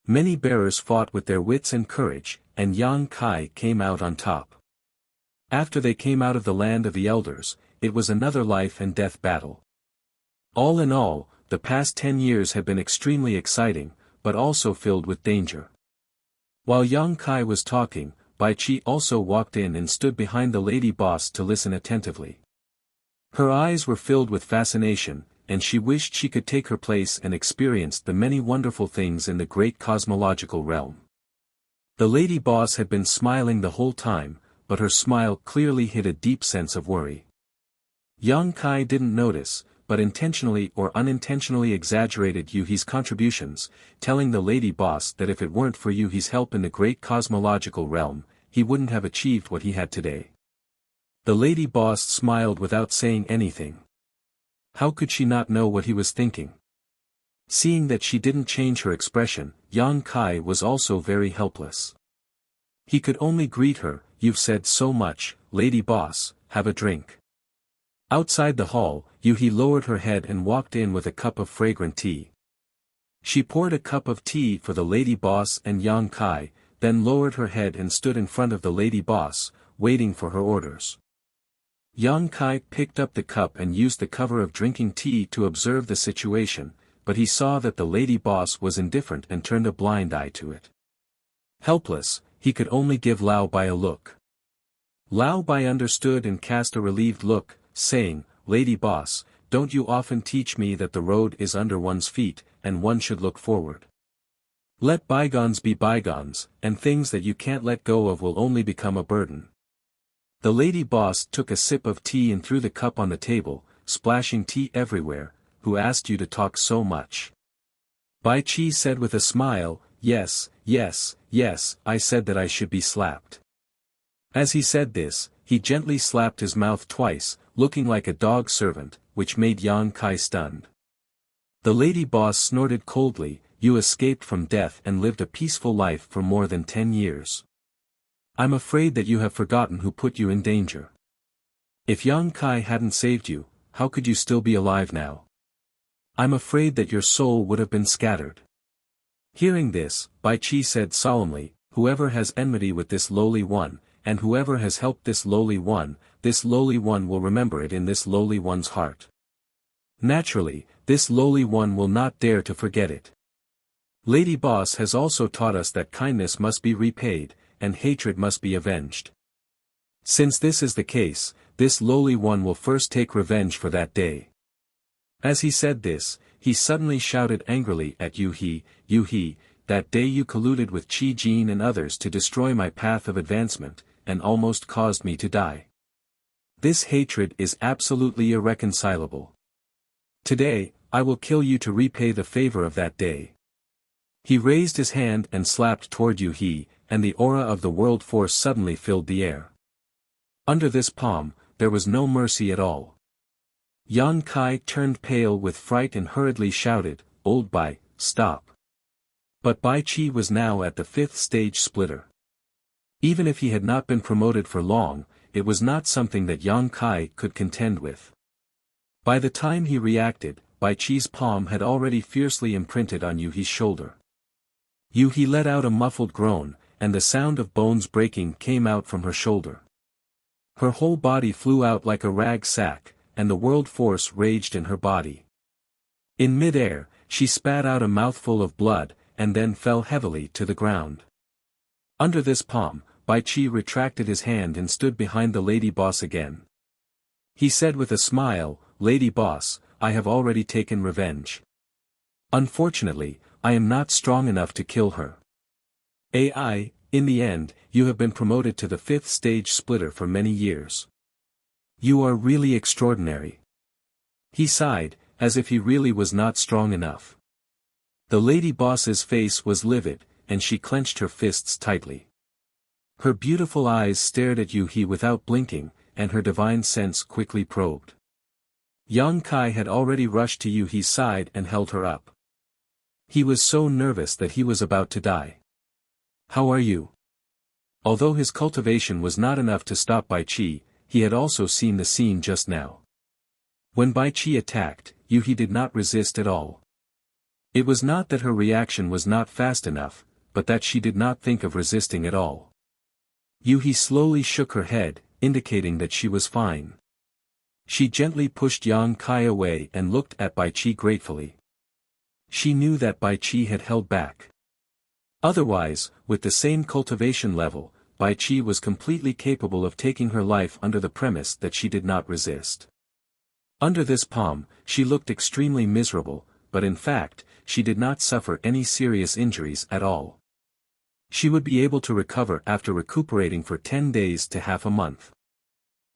Many bearers fought with their wits and courage, and Yang Kai came out on top. After they came out of the land of the elders, it was another life and death battle. All in all, the past 10 years had been extremely exciting, but also filled with danger. While Yang Kai was talking, Bai Qi also walked in and stood behind the lady boss to listen attentively. Her eyes were filled with fascination, and she wished she could take her place and experience the many wonderful things in the great cosmological realm. The lady boss had been smiling the whole time, but her smile clearly hid a deep sense of worry. Yang Kai didn't notice, but intentionally or unintentionally exaggerated Yuhi's contributions, telling the lady boss that if it weren't for Yuhi's help in the great cosmological realm, he wouldn't have achieved what he had today. The lady boss smiled without saying anything. How could she not know what he was thinking? Seeing that she didn't change her expression, Yang Kai was also very helpless. He could only greet her, "You've said so much, lady boss, have a drink." Outside the hall, Yuhi lowered her head and walked in with a cup of fragrant tea. She poured a cup of tea for the lady boss and Yang Kai, then lowered her head and stood in front of the lady boss, waiting for her orders. Yang Kai picked up the cup and used the cover of drinking tea to observe the situation, but he saw that the lady boss was indifferent and turned a blind eye to it. Helpless, he could only give Lao Bai a look. Lao Bai understood and cast a relieved look, saying, "Lady boss, don't you often teach me that the road is under one's feet, and one should look forward? Let bygones be bygones, and things that you can't let go of will only become a burden." The lady boss took a sip of tea and threw the cup on the table, splashing tea everywhere. "Who asked you to talk so much?" Bai Qi said with a smile, Yes, I said that I should be slapped." As he said this, he gently slapped his mouth twice, looking like a dog servant, which made Yang Kai stunned. The lady boss snorted coldly, "You escaped from death and lived a peaceful life for more than 10 years. I'm afraid that you have forgotten who put you in danger. If Yang Kai hadn't saved you, how could you still be alive now? I'm afraid that your soul would have been scattered." Hearing this, Bai Qi said solemnly, "Whoever has enmity with this lowly one, and whoever has helped this lowly one will remember it in this lowly one's heart. Naturally, this lowly one will not dare to forget it. Lady Boss has also taught us that kindness must be repaid, and hatred must be avenged. Since this is the case, this lowly one will first take revenge for that day. As he said this, he suddenly shouted angrily at Yu He, that day you colluded with Qi Jin and others to destroy my path of advancement, and almost caused me to die. This hatred is absolutely irreconcilable. Today, I will kill you to repay the favor of that day. He raised his hand and slapped toward Yu He, and the aura of the world force suddenly filled the air. Under this palm, there was no mercy at all. Yang Kai turned pale with fright and hurriedly shouted, "Old Bai, stop." But Bai Qi was now at the 5th stage splitter. Even if he had not been promoted for long, it was not something that Yang Kai could contend with. By the time he reacted, Bai Qi's palm had already fiercely imprinted on Yu He's shoulder. Yu He let out a muffled groan, and the sound of bones breaking came out from her shoulder. Her whole body flew out like a rag sack, and the world force raged in her body. In mid-air, she spat out a mouthful of blood, and then fell heavily to the ground. Under this palm, Bai Qi retracted his hand and stood behind the Lady Boss again. He said with a smile, "Lady Boss, I have already taken revenge. Unfortunately, I am not strong enough to kill her. In the end, you have been promoted to the 5th stage splitter for many years. You are really extraordinary." He sighed, as if he really was not strong enough. The Lady Boss's face was livid, and she clenched her fists tightly. Her beautiful eyes stared at Yu He without blinking, and her divine sense quickly probed. Yang Kai had already rushed to Yu He's side and held her up. He was so nervous that he was about to die. "How are you?" Although his cultivation was not enough to stop Bai Qi, he had also seen the scene just now. When Bai Qi attacked, Yu He did not resist at all. It was not that her reaction was not fast enough, but that she did not think of resisting at all. Yu He slowly shook her head, indicating that she was fine. She gently pushed Yang Kai away and looked at Bai Qi gratefully. She knew that Bai Qi had held back. Otherwise, with the same cultivation level, Bai Qi was completely capable of taking her life under the premise that she did not resist. Under this palm, she looked extremely miserable, but in fact, she did not suffer any serious injuries at all. She would be able to recover after recuperating for 10 days to half a month.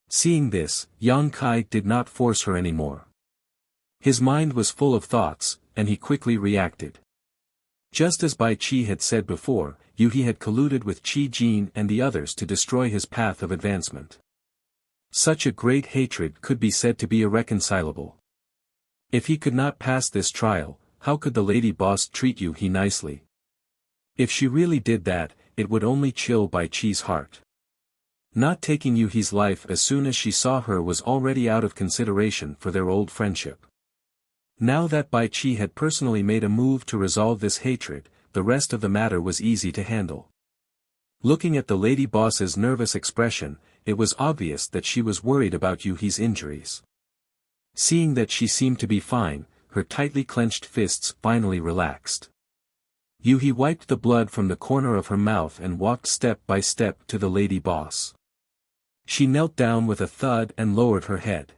Seeing this, Yang Kai did not force her anymore. His mind was full of thoughts, and he quickly reacted. Just as Bai Qi had said before, Yu He had colluded with Qi Jin and the others to destroy his path of advancement. Such a great hatred could be said to be irreconcilable. If he could not pass this trial, how could the Lady Boss treat Yu He nicely? If she really did that, it would only chill Bai Qi's heart. Not taking Yu He's life as soon as she saw her was already out of consideration for their old friendship. Now that Bai Qi had personally made a move to resolve this hatred, the rest of the matter was easy to handle. Looking at the Lady Boss's nervous expression, it was obvious that she was worried about Yu He's injuries. Seeing that she seemed to be fine, her tightly clenched fists finally relaxed. Yu He wiped the blood from the corner of her mouth and walked step by step to the Lady Boss. She knelt down with a thud and lowered her head.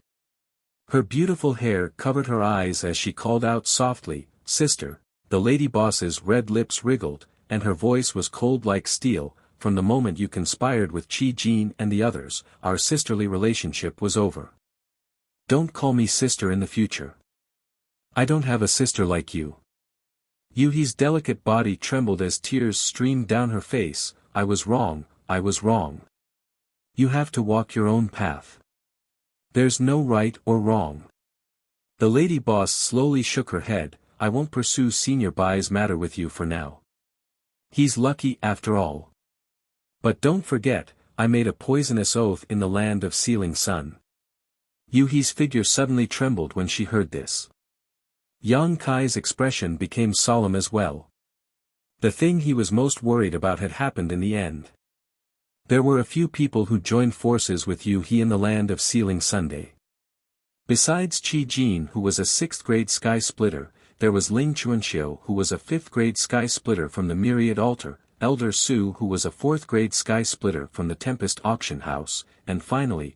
Her beautiful hair covered her eyes as she called out softly, "Sister." The Lady Boss's red lips wriggled, and her voice was cold like steel. "From the moment you conspired with Qi Jin and the others, our sisterly relationship was over. Don't call me sister in the future. I don't have a sister like you." Yu He's delicate body trembled as tears streamed down her face. "I was wrong, I was wrong. You have to walk your own path. There's no right or wrong." The Lady Boss slowly shook her head. "I won't pursue Senior Bai's matter with you for now. He's lucky after all. But don't forget, I made a poisonous oath in the land of Sealing Sun." Yu He's figure suddenly trembled when she heard this. Yang Kai's expression became solemn as well. The thing he was most worried about had happened in the end. There were a few people who joined forces with Yu He in the land of Sealing Sunday. Besides Qi Jin, who was a 6th grade sky splitter, there was Ling Chuanxiu who was a 5th grade sky splitter from the Myriad Altar, Elder Su who was a 4th grade sky splitter from the Tempest Auction House, and finally,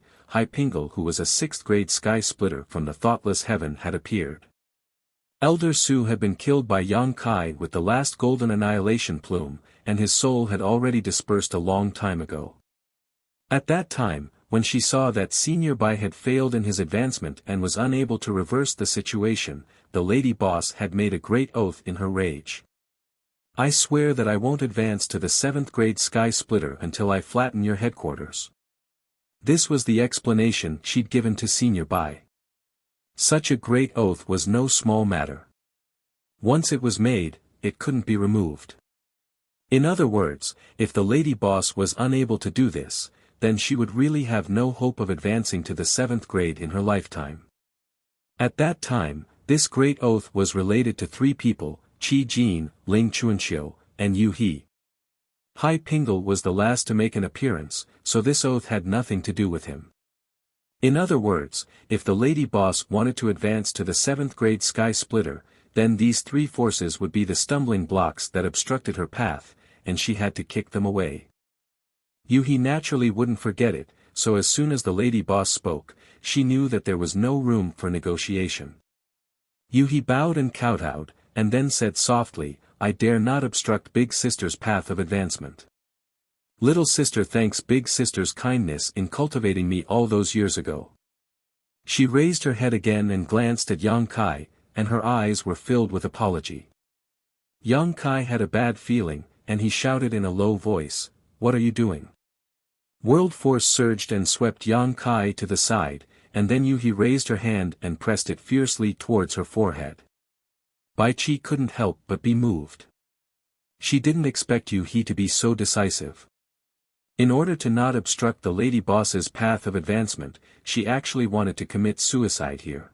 Pinnacle who was a 6th grade sky splitter from the Thoughtless Heaven had appeared. Elder Su had been killed by Yang Kai with the last golden annihilation plume, and his soul had already dispersed a long time ago. At that time, when she saw that Senior Bai had failed in his advancement and was unable to reverse the situation, the lady boss had made a great oath in her rage. "I swear that I won't advance to the 7th grade sky splitter until I flatten your headquarters." This was the explanation she'd given to Senior Bai. Such a great oath was no small matter. Once it was made, it couldn't be removed. In other words, if the lady boss was unable to do this, then she would really have no hope of advancing to the 7th grade in her lifetime. At that time, this great oath was related to 3 people, Qi Jin, Ling Chuanxiu, and Yu He. Pinnacle was the last to make an appearance, so this oath had nothing to do with him. In other words, if the lady boss wanted to advance to the 7th grade sky splitter, then these 3 forces would be the stumbling blocks that obstructed her path, and she had to kick them away. Yu He naturally wouldn't forget it, so as soon as the lady boss spoke, she knew that there was no room for negotiation. Yu He bowed and kowtowed, and then said softly, "I dare not obstruct Big Sister's path of advancement. Little sister thanks Big Sister's kindness in cultivating me all those years ago." She raised her head again and glanced at Yang Kai, and her eyes were filled with apology. Yang Kai had a bad feeling, and he shouted in a low voice, "What are you doing?" World force surged and swept Yang Kai to the side, and then Yu He raised her hand and pressed it fiercely towards her forehead. Bai Qi couldn't help but be moved. She didn't expect Yu He to be so decisive. In order to not obstruct the lady boss's path of advancement, she actually wanted to commit suicide here.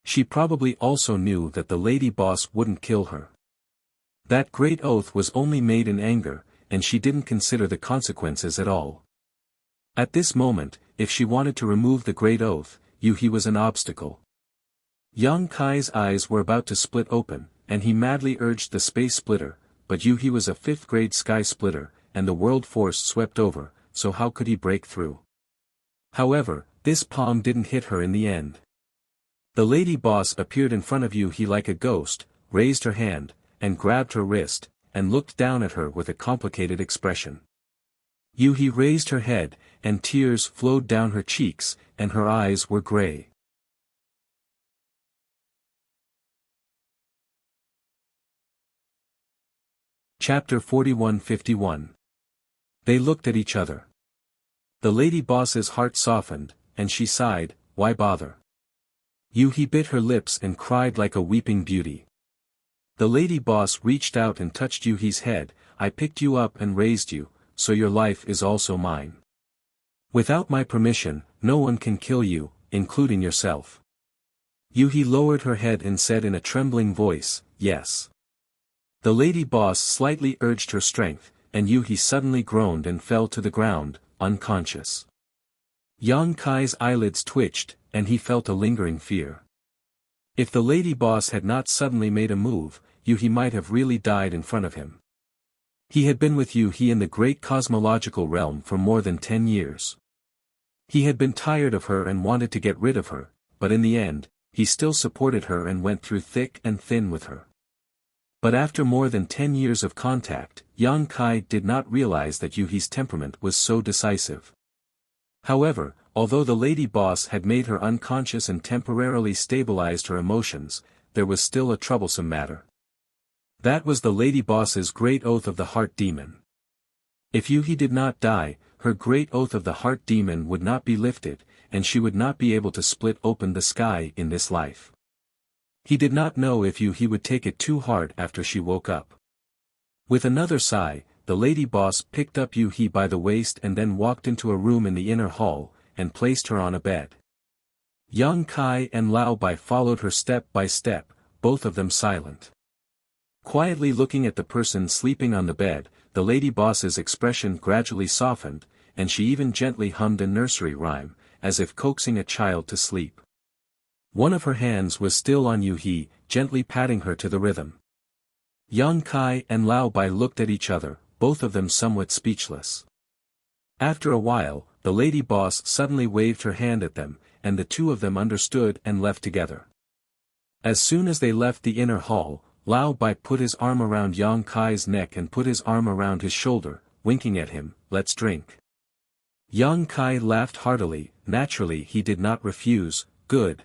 She probably also knew that the lady boss wouldn't kill her. That great oath was only made in anger, and she didn't consider the consequences at all. At this moment, if she wanted to remove the great oath, Yu He was an obstacle. Yang Kai's eyes were about to split open, and he madly urged the space splitter, but Yu He was a 5th grade sky splitter, and the world force swept over, so how could he break through? However, this palm didn't hit her in the end. The lady boss appeared in front of Yu He like a ghost, raised her hand, and grabbed her wrist, and looked down at her with a complicated expression. Yu He raised her head, and tears flowed down her cheeks, and her eyes were gray. Chapter 41-51. They looked at each other. The lady boss's heart softened, and she sighed, "Why bother?" Yu He bit her lips and cried like a weeping beauty. The lady boss reached out and touched Yu He's head. "I picked you up and raised you, so your life is also mine. Without my permission, no one can kill you, including yourself." Yu He lowered her head and said in a trembling voice, "Yes." The lady boss slightly urged her strength, and Yu He suddenly groaned and fell to the ground, unconscious. Yang Kai's eyelids twitched, and he felt a lingering fear. If the lady boss had not suddenly made a move, Yu He might have really died in front of him. He had been with Yu He in the great cosmological realm for more than 10 years. He had been tired of her and wanted to get rid of her, but in the end, he still supported her and went through thick and thin with her. But after more than 10 years of contact, Yang Kai did not realize that Yu He's temperament was so decisive. However, although the lady boss had made her unconscious and temporarily stabilized her emotions, there was still a troublesome matter. That was the lady boss's great oath of the heart demon. If Yu He did not die, her great oath of the heart demon would not be lifted, and she would not be able to split open the sky in this life. He did not know if Yu He would take it too hard after she woke up. With another sigh, the lady boss picked up Yu He by the waist and then walked into a room in the inner hall, and placed her on a bed. Yang Kai and Lao Bai followed her step by step, both of them silent. Quietly looking at the person sleeping on the bed, the lady boss's expression gradually softened, and she even gently hummed a nursery rhyme, as if coaxing a child to sleep. One of her hands was still on Yu He, gently patting her to the rhythm. Yang Kai and Lao Bai looked at each other, both of them somewhat speechless. After a while, the lady boss suddenly waved her hand at them, and the two of them understood and left together. As soon as they left the inner hall, Lao Bai put his arm around Yang Kai's neck and put his arm around his shoulder, winking at him, "Let's drink." Yang Kai laughed heartily. Naturally he did not refuse. Good.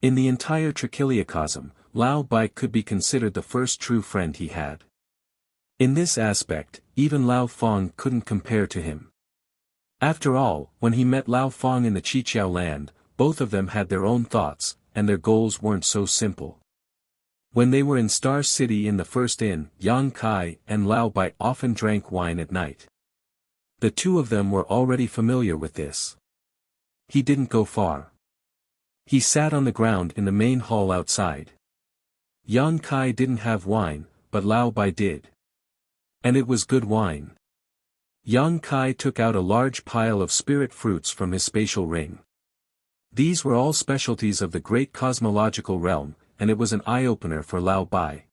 In the entire trichiliocosm, Lao Bai could be considered the first true friend he had. In this aspect, even Lao Fong couldn't compare to him. After all, when he met Lao Fong in the Qiqiao land, both of them had their own thoughts, and their goals weren't so simple. When they were in Star City in the first inn, Yang Kai and Lao Bai often drank wine at night. The two of them were already familiar with this. He didn't go far. He sat on the ground in the main hall outside. Yang Kai didn't have wine, but Lao Bai did. And it was good wine. Yang Kai took out a large pile of spirit fruits from his spatial ring. These were all specialties of the great cosmological realm, and it was an eye-opener for Lao Bai.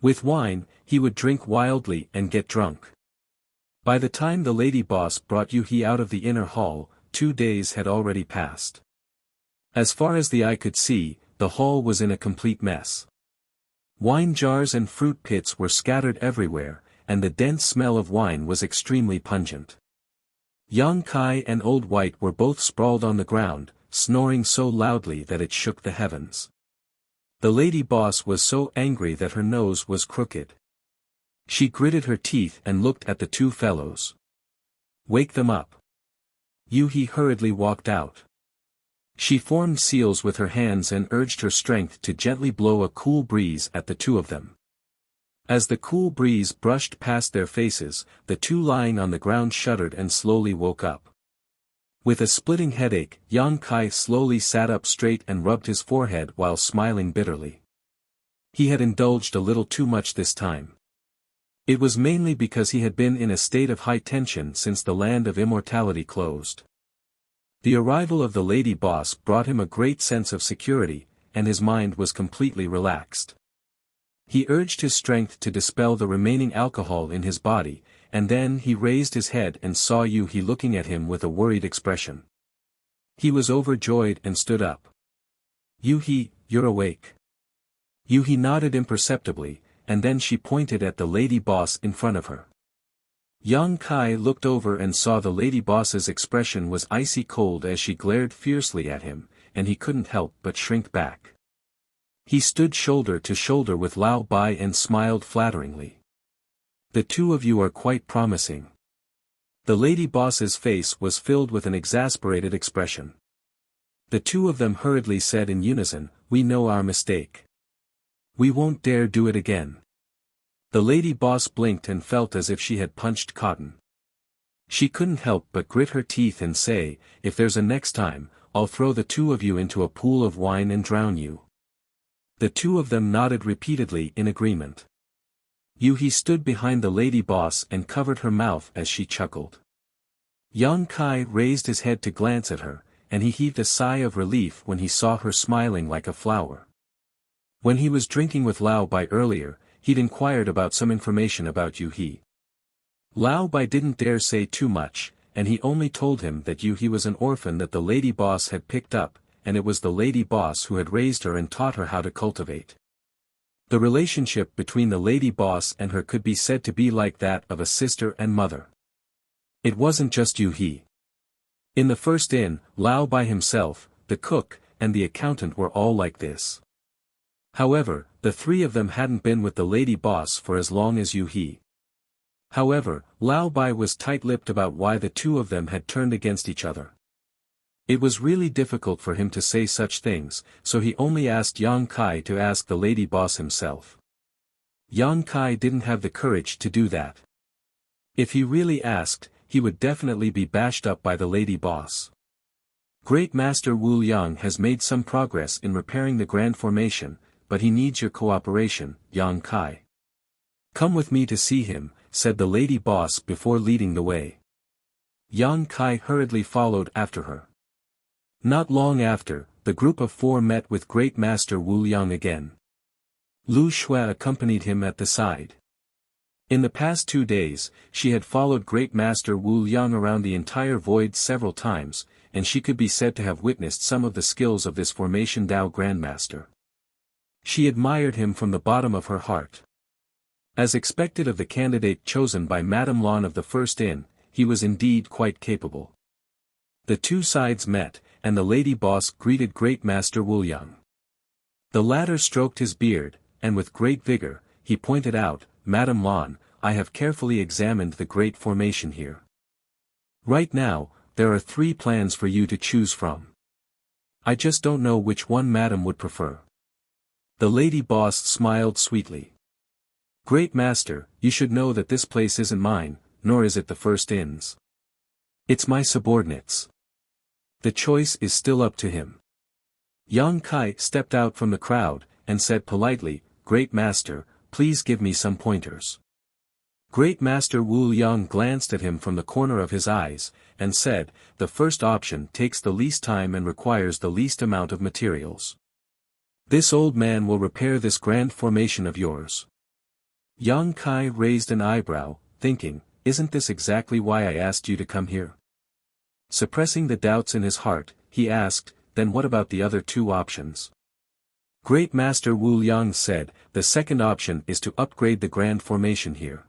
With wine, he would drink wildly and get drunk. By the time the lady boss brought Yu-He out of the inner hall, 2 days had already passed. As far as the eye could see, the hall was in a complete mess. Wine jars and fruit pits were scattered everywhere, and the dense smell of wine was extremely pungent. Yang Kai and Old White were both sprawled on the ground, snoring so loudly that it shook the heavens. The lady boss was so angry that her nose was crooked. She gritted her teeth and looked at the two fellows. "Wake them up." Yu-He hurriedly walked out. She formed seals with her hands and urged her strength to gently blow a cool breeze at the two of them. As the cool breeze brushed past their faces, the two lying on the ground shuddered and slowly woke up. With a splitting headache, Yang Kai slowly sat up straight and rubbed his forehead while smiling bitterly. He had indulged a little too much this time. It was mainly because he had been in a state of high tension since the land of immortality closed. The arrival of the lady boss brought him a great sense of security, and his mind was completely relaxed. He urged his strength to dispel the remaining alcohol in his body, and then he raised his head and saw Yu-He looking at him with a worried expression. He was overjoyed and stood up. "Yu-He, you're awake." Yu-He nodded imperceptibly, and then she pointed at the lady boss in front of her. Yang Kai looked over and saw the lady boss's expression was icy cold as she glared fiercely at him, and he couldn't help but shrink back. He stood shoulder to shoulder with Lao Bai and smiled flatteringly. "The two of you are quite promising." The lady boss's face was filled with an exasperated expression. The two of them hurriedly said in unison, "We know our mistake. We won't dare do it again." The lady boss blinked and felt as if she had punched cotton. She couldn't help but grit her teeth and say, "If there's a next time, I'll throw the two of you into a pool of wine and drown you." The two of them nodded repeatedly in agreement. Yu-He stood behind the lady boss and covered her mouth as she chuckled. Yang Kai raised his head to glance at her, and he heaved a sigh of relief when he saw her smiling like a flower. When he was drinking with Lao Bai earlier, he'd inquired about some information about Yu-He. Lao Bai didn't dare say too much, and he only told him that Yu-He was an orphan that the lady boss had picked up, and it was the lady boss who had raised her and taught her how to cultivate. The relationship between the lady boss and her could be said to be like that of a sister and mother. It wasn't just Yu-He. In the first inn, Lao Bai himself, the cook, and the accountant were all like this. However, the three of them hadn't been with the lady boss for as long as Yu-He. However, Lao Bai was tight-lipped about why the two of them had turned against each other. It was really difficult for him to say such things, so he only asked Yang Kai to ask the lady boss himself. Yang Kai didn't have the courage to do that. If he really asked, he would definitely be bashed up by the lady boss. Great Master Wu Liang has made some progress in repairing the Grand Formation, but he needs your cooperation, Yang Kai. "Come with me to see him," said the lady boss before leading the way. Yang Kai hurriedly followed after her. Not long after, the group of four met with Great Master Wu Yang again. Lu Shui accompanied him at the side. In the past 2 days, she had followed Great Master Wu Yang around the entire void several times, and she could be said to have witnessed some of the skills of this Formation Dao Grandmaster. She admired him from the bottom of her heart. As expected of the candidate chosen by Madame Lan of the First Inn, he was indeed quite capable. The two sides met, and the lady boss greeted Great Master Wu Yang. The latter stroked his beard, and with great vigor, he pointed out, "Madame Lan, I have carefully examined the great formation here. Right now, there are 3 plans for you to choose from. I just don't know which one Madame would prefer." The lady boss smiled sweetly. "Great Master, you should know that this place isn't mine, nor is it the First Inn's. It's my subordinates. The choice is still up to him." Yang Kai stepped out from the crowd, and said politely, "Great Master, please give me some pointers." Great Master Wu Yang glanced at him from the corner of his eyes, and said, "The first option takes the least time and requires the least amount of materials. This old man will repair this grand formation of yours." Yang Kai raised an eyebrow, thinking, "Isn't this exactly why I asked you to come here?" Suppressing the doubts in his heart, he asked, "Then what about the other 2 options?" Great Master Wu Yang said, "The second option is to upgrade the grand formation here.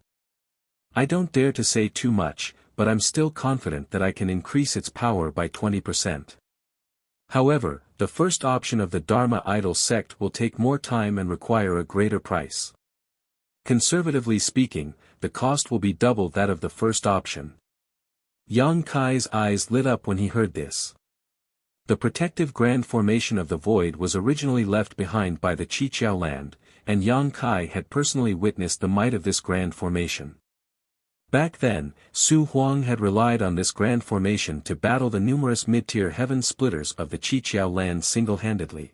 I don't dare to say too much, but I'm still confident that I can increase its power by 20%. However, the first option of the Dharma Idol sect will take more time and require a greater price. Conservatively speaking, the cost will be double that of the first option." Yang Kai's eyes lit up when he heard this. The protective grand formation of the void was originally left behind by the Qiqiao land, and Yang Kai had personally witnessed the might of this grand formation. Back then, Su Huang had relied on this grand formation to battle the numerous mid-tier heaven splitters of the Qiqiao land single-handedly.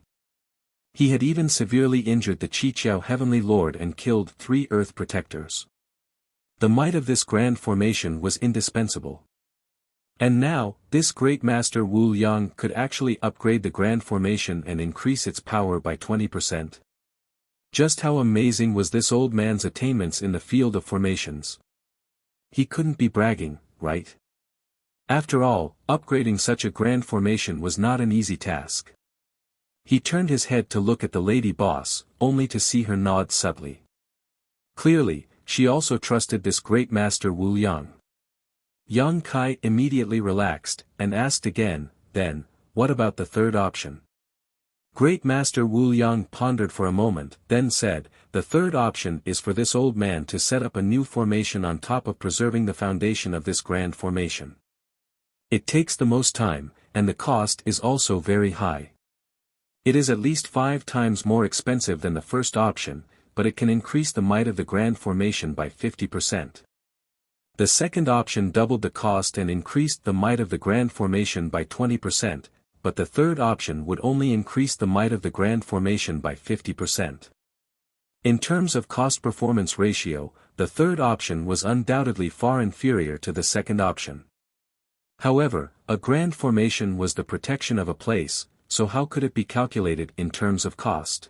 He had even severely injured the Qiqiao heavenly lord and killed 3 earth protectors. The might of this grand formation was indispensable. And now, this great master Wu Yang could actually upgrade the grand formation and increase its power by 20%. Just how amazing was this old man's attainments in the field of formations. He couldn't be bragging, right? After all, upgrading such a grand formation was not an easy task. He turned his head to look at the lady boss, only to see her nod subtly. Clearly, she also trusted this great master Wu Yang. Yang Kai immediately relaxed, and asked again, "Then, what about the third option?" Great Master Wu Yang pondered for a moment, then said, "The third option is for this old man to set up a new formation on top of preserving the foundation of this grand formation. It takes the most time, and the cost is also very high. It is at least 5 times more expensive than the first option, but it can increase the might of the grand formation by 50%. The second option doubled the cost and increased the might of the grand formation by 20%, but the third option would only increase the might of the grand formation by 50%. In terms of cost-performance ratio, the third option was undoubtedly far inferior to the second option. However, a grand formation was the protection of a place, so how could it be calculated in terms of cost?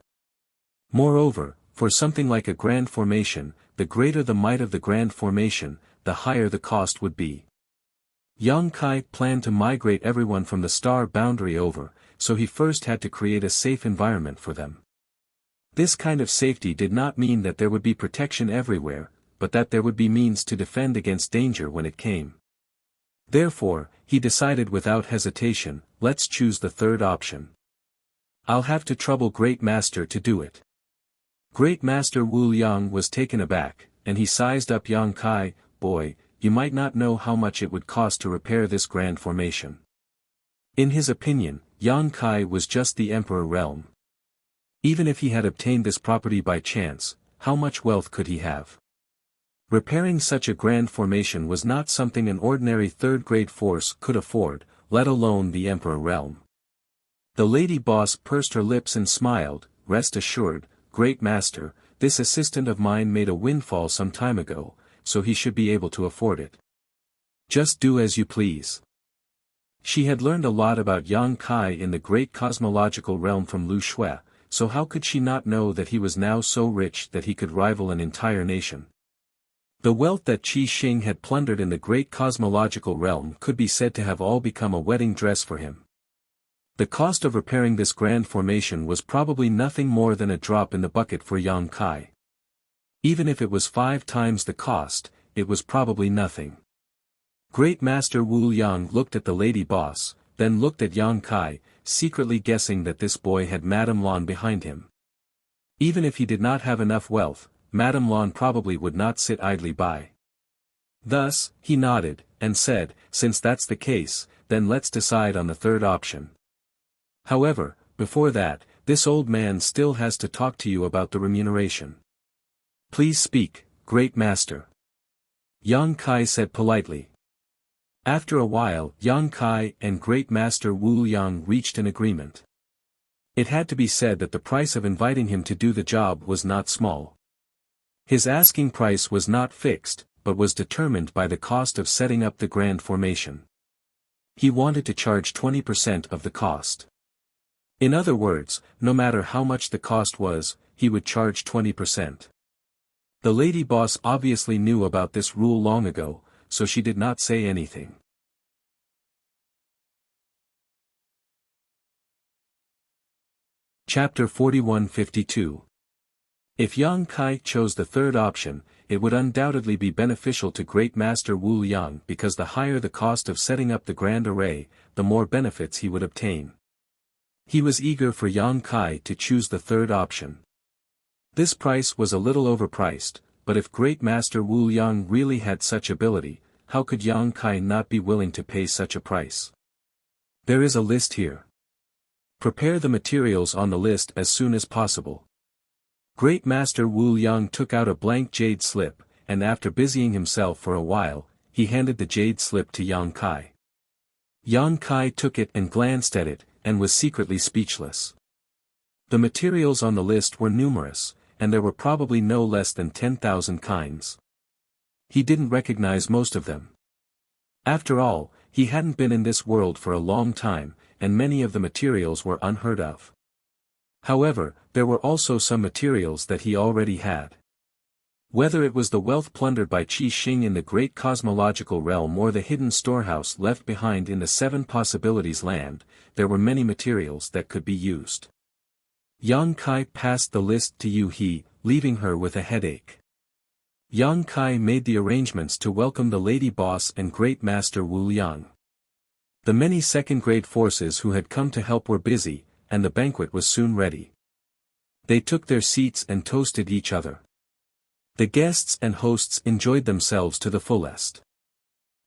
Moreover, for something like a grand formation, the greater the might of the grand formation, the higher the cost would be. Yang Kai planned to migrate everyone from the star boundary over, so he first had to create a safe environment for them. This kind of safety did not mean that there would be protection everywhere, but that there would be means to defend against danger when it came. Therefore, he decided without hesitation, let's choose the third option. I'll have to trouble Great Master to do it. Great Master Wu Yang was taken aback, and he sized up Yang Kai, boy, you might not know how much it would cost to repair this grand formation. In his opinion, Yang Kai was just the emperor realm. Even if he had obtained this property by chance, how much wealth could he have? Repairing such a grand formation was not something an ordinary third-grade force could afford, let alone the emperor realm. The lady boss pursed her lips and smiled, rest assured, Great Master, this assistant of mine made a windfall some time ago, so he should be able to afford it. Just do as you please. She had learned a lot about Yang Kai in the great cosmological realm from Lu Shui, so how could she not know that he was now so rich that he could rival an entire nation? The wealth that Qi Xing had plundered in the great cosmological realm could be said to have all become a wedding dress for him. The cost of repairing this grand formation was probably nothing more than a drop in the bucket for Yang Kai. Even if it was 5 times the cost, it was probably nothing. Great Master Wu Yang looked at the lady boss, then looked at Yang Kai, secretly guessing that this boy had Madame Lan behind him. Even if he did not have enough wealth, Madame Lan probably would not sit idly by. Thus, he nodded, and said, since that's the case, then let's decide on the third option. However, before that, this old man still has to talk to you about the remuneration. Please speak, Great Master. Yang Kai said politely. After a while, Yang Kai and Great Master Wu Yang reached an agreement. It had to be said that the price of inviting him to do the job was not small. His asking price was not fixed, but was determined by the cost of setting up the grand formation. He wanted to charge 20% of the cost. In other words, no matter how much the cost was, he would charge 20%. The lady boss obviously knew about this rule long ago, so she did not say anything. Chapter 4152. If Yang Kai chose the third option, it would undoubtedly be beneficial to Great Master Wu Yang because the higher the cost of setting up the grand array, the more benefits he would obtain. He was eager for Yang Kai to choose the third option. This price was a little overpriced, but if Great Master Wu Yang really had such ability, how could Yang Kai not be willing to pay such a price? There is a list here. Prepare the materials on the list as soon as possible. Great Master Wu Yang took out a blank jade slip, and after busying himself for a while, he handed the jade slip to Yang Kai. Yang Kai took it and glanced at it, and was secretly speechless. The materials on the list were numerous, and there were probably no less than 10,000 kinds. He didn't recognize most of them. After all, he hadn't been in this world for a long time, and many of the materials were unheard of. However, there were also some materials that he already had. Whether it was the wealth plundered by Qi Xing in the great cosmological realm or the hidden storehouse left behind in the 7 Possibilities land, there were many materials that could be used. Yang Kai passed the list to Yu He, leaving her with a headache. Yang Kai made the arrangements to welcome the lady boss and Great Master Wu Yang. The many second-grade forces who had come to help were busy, and the banquet was soon ready. They took their seats and toasted each other. The guests and hosts enjoyed themselves to the fullest.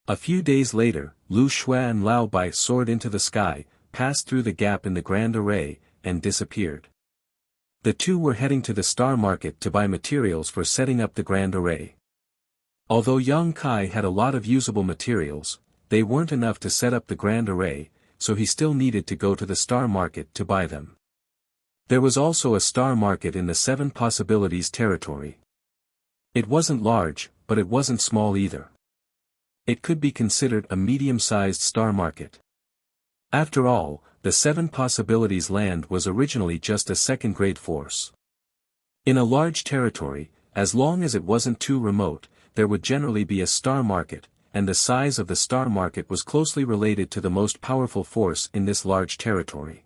A few days later, Lu Shui and Lao Bai soared into the sky, passed through the gap in the grand array, and disappeared. The two were heading to the star market to buy materials for setting up the grand array. Although Yang Kai had a lot of usable materials, they weren't enough to set up the grand array, so he still needed to go to the star market to buy them. There was also a star market in the 7 Possibilities territory. It wasn't large, but it wasn't small either. It could be considered a medium-sized star market. After all, the 7 Possibilities land was originally just a second-grade force. In a large territory, as long as it wasn't too remote, there would generally be a star market, and the size of the star market was closely related to the most powerful force in this large territory.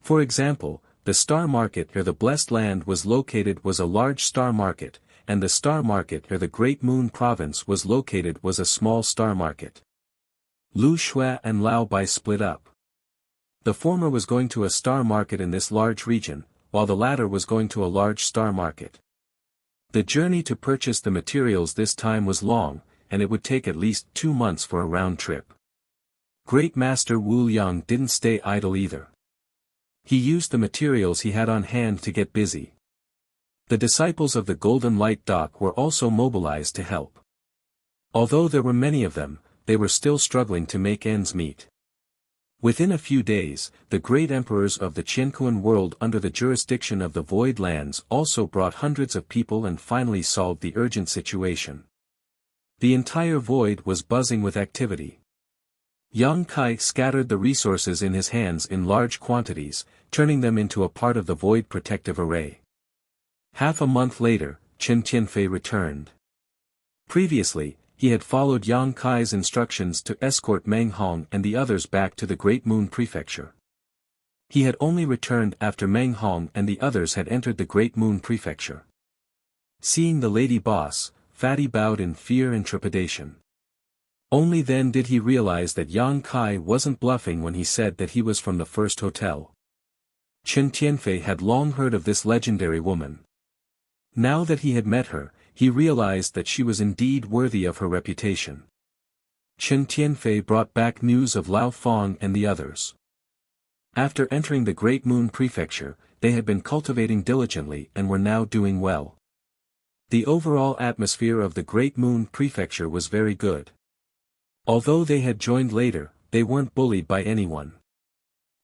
For example, the star market where the Blessed Land was located was a large star market, and the star market where the Great Moon Province was located was a small star market. Lu Shui and Lao Bai split up. The former was going to a star market in this large region, while the latter was going to a large star market. The journey to purchase the materials this time was long, and it would take at least 2 months for a round trip. Great Master Wu Yang didn't stay idle either. He used the materials he had on hand to get busy. The disciples of the Golden Light Dock were also mobilized to help. Although there were many of them, they were still struggling to make ends meet. Within a few days, the great emperors of the Qiankuan world under the jurisdiction of the Void Lands also brought hundreds of people and finally solved the urgent situation. The entire void was buzzing with activity. Yang Kai scattered the resources in his hands in large quantities, turning them into a part of the void protective array. Half a month later, Chen Tianfei returned. Previously, he had followed Yang Kai's instructions to escort Meng Hong and the others back to the Great Moon Prefecture. He had only returned after Meng Hong and the others had entered the Great Moon Prefecture. Seeing the lady boss, Fatty bowed in fear and trepidation. Only then did he realize that Yang Kai wasn't bluffing when he said that he was from the first hotel. Chen Tianfei had long heard of this legendary woman. Now that he had met her, he realized that she was indeed worthy of her reputation. Chen Tianfei brought back news of Lao Fong and the others. After entering the Great Moon Prefecture, they had been cultivating diligently and were now doing well. The overall atmosphere of the Great Moon Prefecture was very good. Although they had joined later, they weren't bullied by anyone.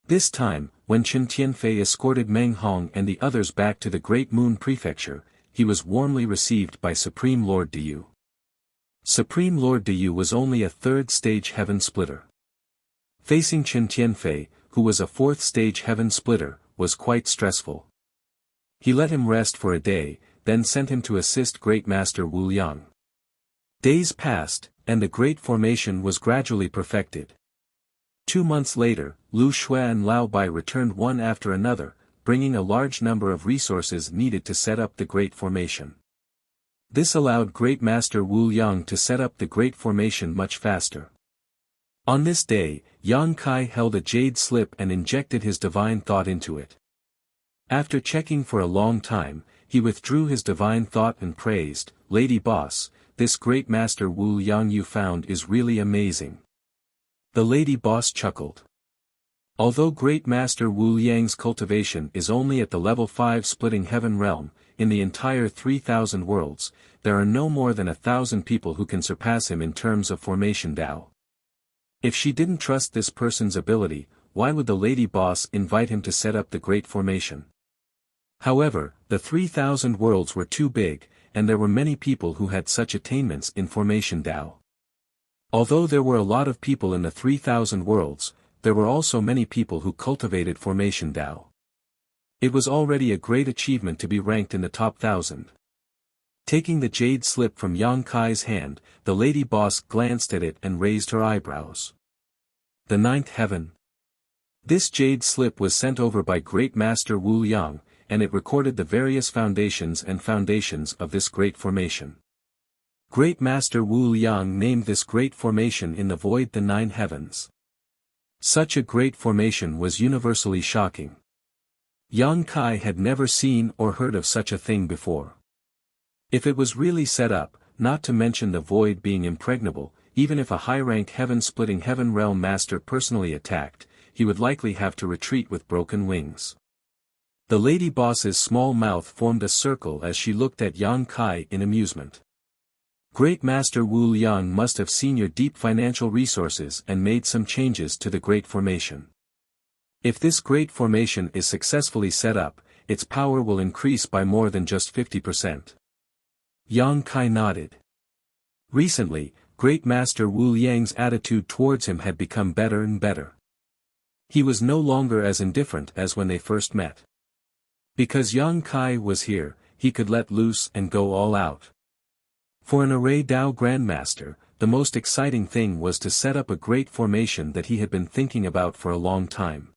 This time, when Chen Tianfei escorted Meng Hong and the others back to the Great Moon Prefecture, he was warmly received by Supreme Lord Diyu. Supreme Lord Diyu was only a third-stage heaven splitter. Facing Chen Tianfei, who was a fourth-stage heaven splitter, was quite stressful. He let him rest for a day, then sent him to assist Great Master Wu Liang. Days passed, and the Great Formation was gradually perfected. 2 months later, Lu Shui and Lao Bai returned one after another, bringing a large number of resources needed to set up the Great Formation. This allowed Great Master Wu Liang to set up the Great Formation much faster. On this day, Yang Kai held a jade slip and injected his divine thought into it. After checking for a long time, he withdrew his divine thought and praised, "Lady Boss, this Great Master Wu Liang you found is really amazing." The lady boss chuckled. Although Great Master Wu Liang's cultivation is only at the level 5 splitting heaven realm, in the entire 3,000 worlds, there are no more than 1,000 people who can surpass him in terms of formation Dao. If she didn't trust this person's ability, why would the lady boss invite him to set up the Great Formation? However, the 3,000 worlds were too big, and there were many people who had such attainments in formation Dao. Although there were a lot of people in the 3,000 worlds, there were also many people who cultivated formation Dao. It was already a great achievement to be ranked in the top 1,000. Taking the jade slip from Yang Kai's hand, the lady boss glanced at it and raised her eyebrows. The 9th heaven. This jade slip was sent over by Great Master Wu Liang, and it recorded the various foundations of this great formation. Great Master Wu Liang named this great formation in the void the 9 heavens. Such a great formation was universally shocking. Yang Kai had never seen or heard of such a thing before. If it was really set up, not to mention the void being impregnable, even if a high-rank heaven-splitting heaven realm master personally attacked, he would likely have to retreat with broken wings. The lady boss's small mouth formed a circle as she looked at Yang Kai in amusement. Great Master Wu Liang must have seen your deep financial resources and made some changes to the Great Formation. If this Great Formation is successfully set up, its power will increase by more than just 50%. Yang Kai nodded. Recently, Great Master Wu Liang's attitude towards him had become better and better. He was no longer as indifferent as when they first met. Because Yang Kai was here, he could let loose and go all out. For an Array Dao Grandmaster, the most exciting thing was to set up a great formation that he had been thinking about for a long time.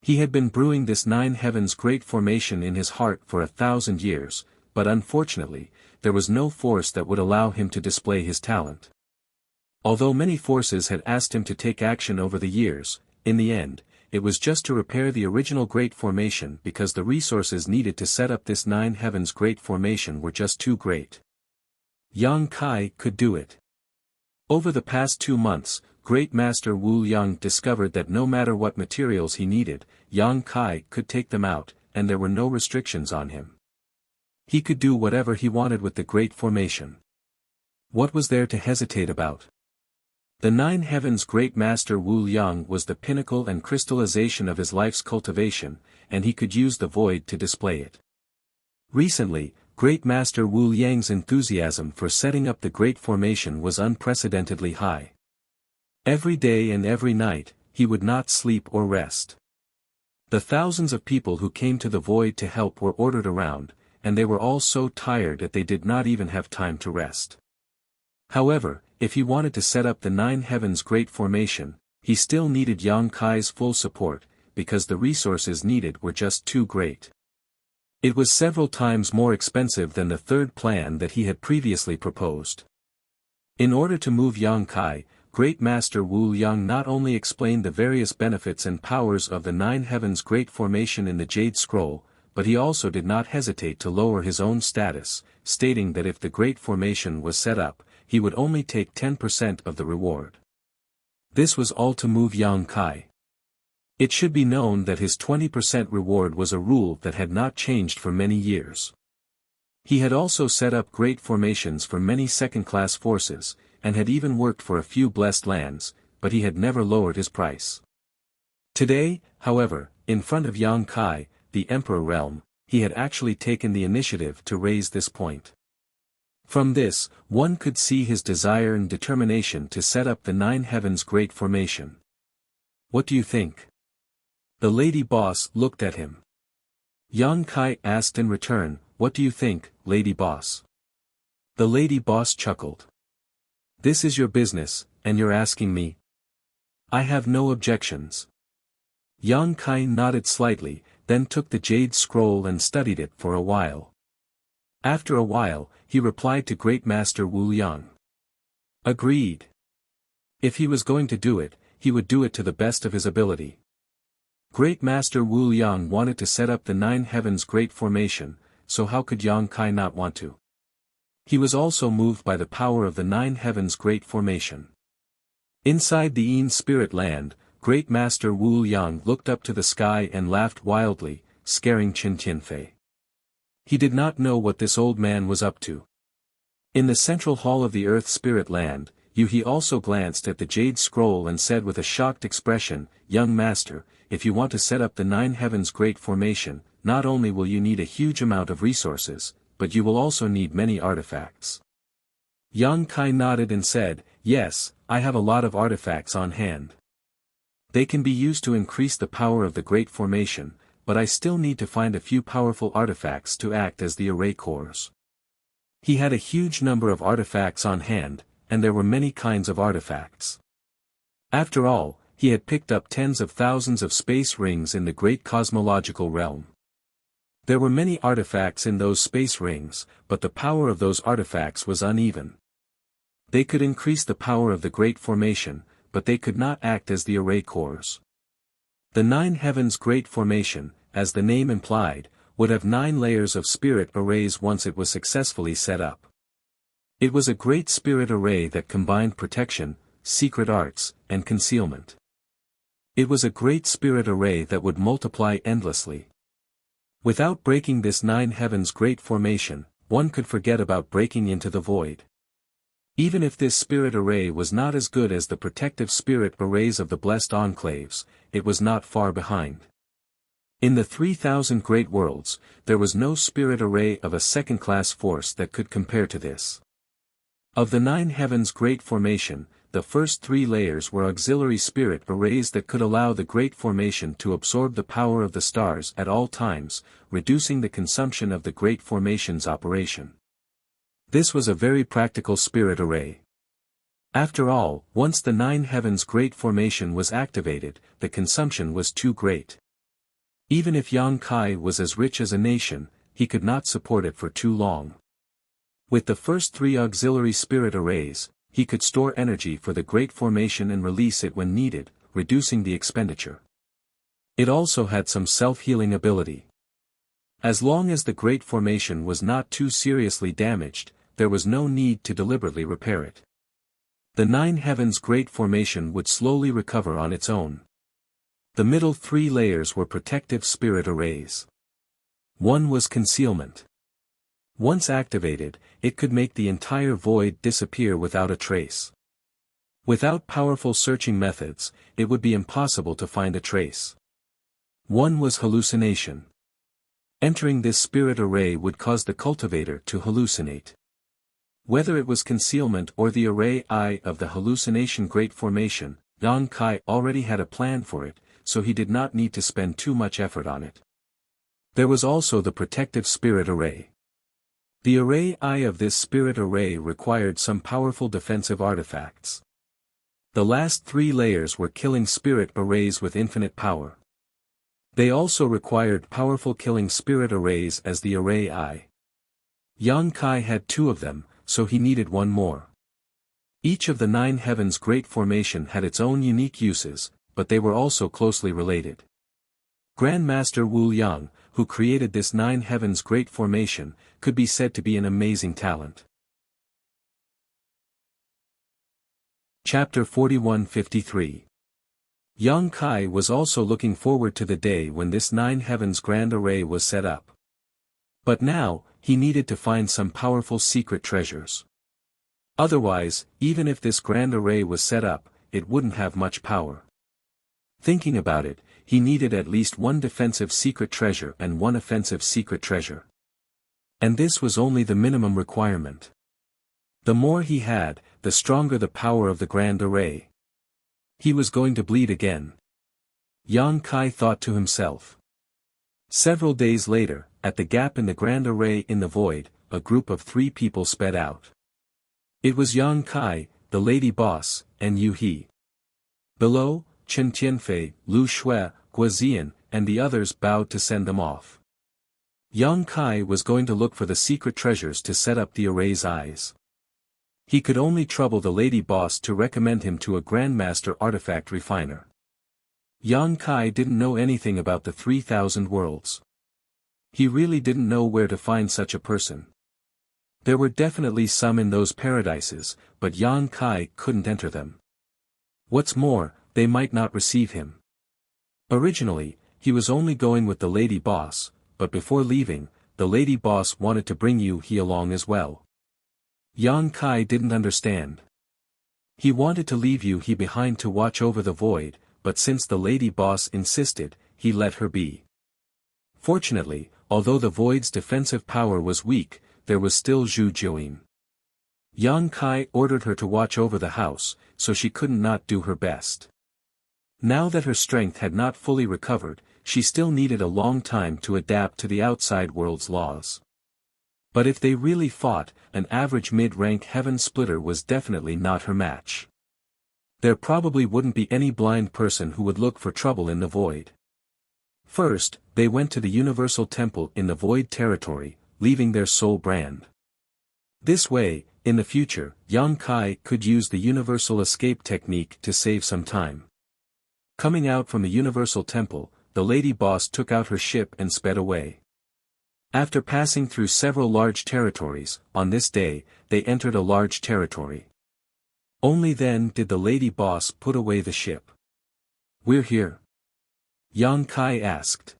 He had been brewing this 9 heavens great formation in his heart for 1,000 years, but unfortunately, there was no force that would allow him to display his talent. Although many forces had asked him to take action over the years, in the end, it was just to repair the original great formation because the resources needed to set up this 9 heavens great formation were just too great. Yang Kai could do it. Over the past 2 months, Great Master Wu Liang discovered that no matter what materials he needed, Yang Kai could take them out, and there were no restrictions on him. He could do whatever he wanted with the great formation. What was there to hesitate about? The 9 heavens Great Master Wu Liang was the pinnacle and crystallization of his life's cultivation, and he could use the void to display it. Recently, Great Master Wu Liang's enthusiasm for setting up the great formation was unprecedentedly high. Every day and every night, he would not sleep or rest. The thousands of people who came to the void to help were ordered around, and they were all so tired that they did not even have time to rest. However, if he wanted to set up the Nine Heavens Great Formation, he still needed Yang Kai's full support, because the resources needed were just too great. It was several times more expensive than the third plan that he had previously proposed. In order to move Yang Kai, Great Master Wu Liang not only explained the various benefits and powers of the Nine Heavens Great Formation in the Jade Scroll, but he also did not hesitate to lower his own status, stating that if the Great Formation was set up, he would only take 10% of the reward. This was all to move Yang Kai. It should be known that his 20% reward was a rule that had not changed for many years. He had also set up great formations for many second-class forces, and had even worked for a few blessed lands, but he had never lowered his price. Today, however, in front of Yang Kai, the Emperor realm, he had actually taken the initiative to raise this point. From this, one could see his desire and determination to set up the Nine Heavens Great Formation. What do you think? The lady boss looked at him. Yang Kai asked in return, "What do you think, lady boss?" The lady boss chuckled. "This is your business, and you're asking me? I have no objections." Yang Kai nodded slightly, then took the jade scroll and studied it for a while. After a while, he replied to Great Master Wu Liang. Agreed. If he was going to do it, he would do it to the best of his ability. Great Master Wu Liang wanted to set up the Nine Heavens Great Formation, so how could Yang Kai not want to? He was also moved by the power of the Nine Heavens Great Formation. Inside the Yin Spirit Land, Great Master Wu Liang looked up to the sky and laughed wildly, scaring Qin Tianfei. He did not know what this old man was up to. In the central hall of the Earth Spirit Land, He also glanced at the jade scroll and said with a shocked expression, "Young master, if you want to set up the Nine Heavens Great Formation, not only will you need a huge amount of resources, but you will also need many artifacts." Yang Kai nodded and said, "Yes, I have a lot of artifacts on hand. They can be used to increase the power of the Great Formation, but I still need to find a few powerful artifacts to act as the array cores." He had a huge number of artifacts on hand, and there were many kinds of artifacts. After all, he had picked up tens of thousands of space rings in the great cosmological realm. There were many artifacts in those space rings, but the power of those artifacts was uneven. They could increase the power of the Great Formation, but they could not act as the array cores. The Nine Heavens Great Formation, as the name implied, would have 9 layers of spirit arrays once it was successfully set up. It was a great spirit array that combined protection, secret arts, and concealment. It was a great spirit array that would multiply endlessly. Without breaking this Nine Heavens Great Formation, one could forget about breaking into the void. Even if this spirit array was not as good as the protective spirit arrays of the blessed enclaves, it was not far behind. In the 3,000 great worlds, there was no spirit array of a second-class force that could compare to this. Of the Nine Heavens Great Formation, the first 3 layers were auxiliary spirit arrays that could allow the Great Formation to absorb the power of the stars at all times, reducing the consumption of the Great Formation's operation. This was a very practical spirit array. After all, once the Nine Heavens Great Formation was activated, the consumption was too great. Even if Yang Kai was as rich as a nation, he could not support it for too long. With the first 3 auxiliary spirit arrays, he could store energy for the Great Formation and release it when needed, reducing the expenditure. It also had some self-healing ability. As long as the Great Formation was not too seriously damaged, there was no need to deliberately repair it. The Nine Heavens Great Formation would slowly recover on its own. The middle 3 layers were protective spirit arrays. One was concealment. Once activated, it could make the entire void disappear without a trace. Without powerful searching methods, it would be impossible to find a trace. One was hallucination. Entering this spirit array would cause the cultivator to hallucinate. Whether it was concealment or the array eye of the hallucination Great Formation, Yang Kai already had a plan for it, so he did not need to spend too much effort on it. There was also the protective spirit array. The array eye of this spirit array required some powerful defensive artifacts. The last 3 layers were killing spirit arrays with infinite power. They also required powerful killing spirit arrays as the array eye. Yang Kai had 2 of them, so he needed 1 more. Each of the 9 heavens Great Formation had its own unique uses, but they were also closely related. Grandmaster Wu Yang, who created this 9 heavens Great Formation, could be said to be an amazing talent. Chapter 41-53. Yang Kai was also looking forward to the day when this 9 heavens grand array was set up. But now, he needed to find some powerful secret treasures. Otherwise, even if this grand array was set up, it wouldn't have much power. Thinking about it, he needed at least 1 defensive secret treasure and 1 offensive secret treasure. And this was only the minimum requirement. The more he had, the stronger the power of the grand array. He was going to bleed again. Yang Kai thought to himself. Several days later, at the gap in the grand array in the void, a group of 3 people sped out. It was Yang Kai, the lady boss, and Yu He. Below, Chen Tianfei, Lu Shui, Guozian, and the others bowed to send them off. Yang Kai was going to look for the secret treasures to set up the array's eyes. He could only trouble the lady boss to recommend him to a grandmaster artifact refiner. Yang Kai didn't know anything about the 3,000 worlds. He really didn't know where to find such a person. There were definitely some in those paradises, but Yang Kai couldn't enter them. What's more, they might not receive him. Originally, he was only going with the lady boss, but before leaving, the lady boss wanted to bring Yu He along as well. Yang Kai didn't understand. He wanted to leave Yu He behind to watch over the void, but since the lady boss insisted, he let her be. Fortunately, although the void's defensive power was weak, there was still Zhu Jiuyin. Yang Kai ordered her to watch over the house, so she couldn't not do her best. Now that her strength had not fully recovered, she still needed a long time to adapt to the outside world's laws. But if they really fought, an average mid-rank heaven splitter was definitely not her match. There probably wouldn't be any blind person who would look for trouble in the void. First, they went to the Universal Temple in the void territory, leaving their soul brand. This way, in the future, Yang Kai could use the Universal Escape technique to save some time. Coming out from the Universal Temple, the lady boss took out her ship and sped away. After passing through several large territories, on this day, they entered a large territory. Only then did the lady boss put away the ship. "We're here?" Yang Kai asked.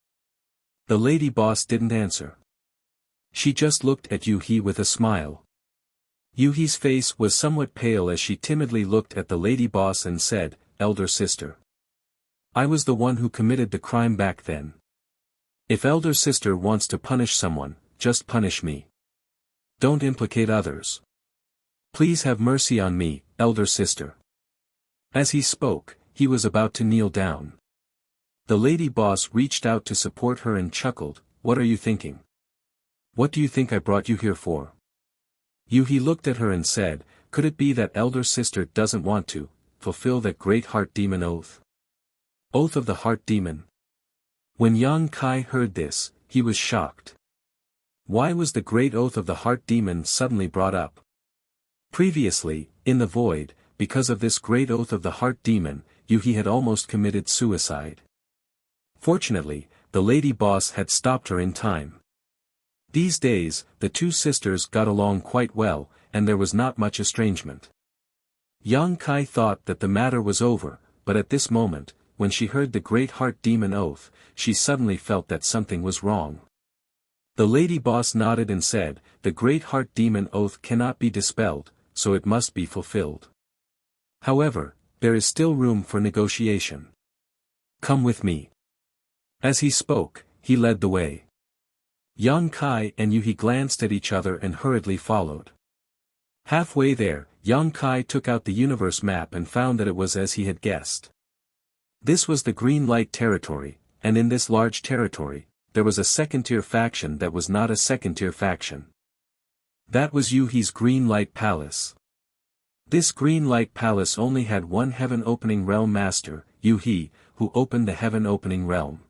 The lady boss didn't answer. She just looked at Yu He with a smile. Yu He's face was somewhat pale as she timidly looked at the lady boss and said, "Elder sister. I was the one who committed the crime back then. If elder sister wants to punish someone, just punish me. Don't implicate others. Please have mercy on me, elder sister." As he spoke, he was about to kneel down. The lady boss reached out to support her and chuckled, "What are you thinking? What do you think I brought you here for?" Yu He looked at her and said, "Could it be that elder sister doesn't want to fulfill that great heart demon oath?" Oath of the heart demon. When Yang Kai heard this, he was shocked. Why was the great oath of the heart demon suddenly brought up? Previously, in the void, because of this great oath of the heart demon, Yu He had almost committed suicide. Fortunately, the lady boss had stopped her in time. These days, the 2 sisters got along quite well, and there was not much estrangement. Yang Kai thought that the matter was over, but at this moment, when she heard the great heart demon oath, she suddenly felt that something was wrong. The lady boss nodded and said, "The great heart demon oath cannot be dispelled, so it must be fulfilled. However, there is still room for negotiation. Come with me." As he spoke, he led the way. Yang Kai and Yu He glanced at each other and hurriedly followed. Halfway there, Yang Kai took out the universe map and found that it was as he had guessed. This was the green light territory, and in this large territory, there was a second-tier faction that was not a second-tier faction. That was Yuhi's Green Light Palace. This Green Light Palace only had one heaven-opening realm master, Yuhi, who opened the heaven-opening realm.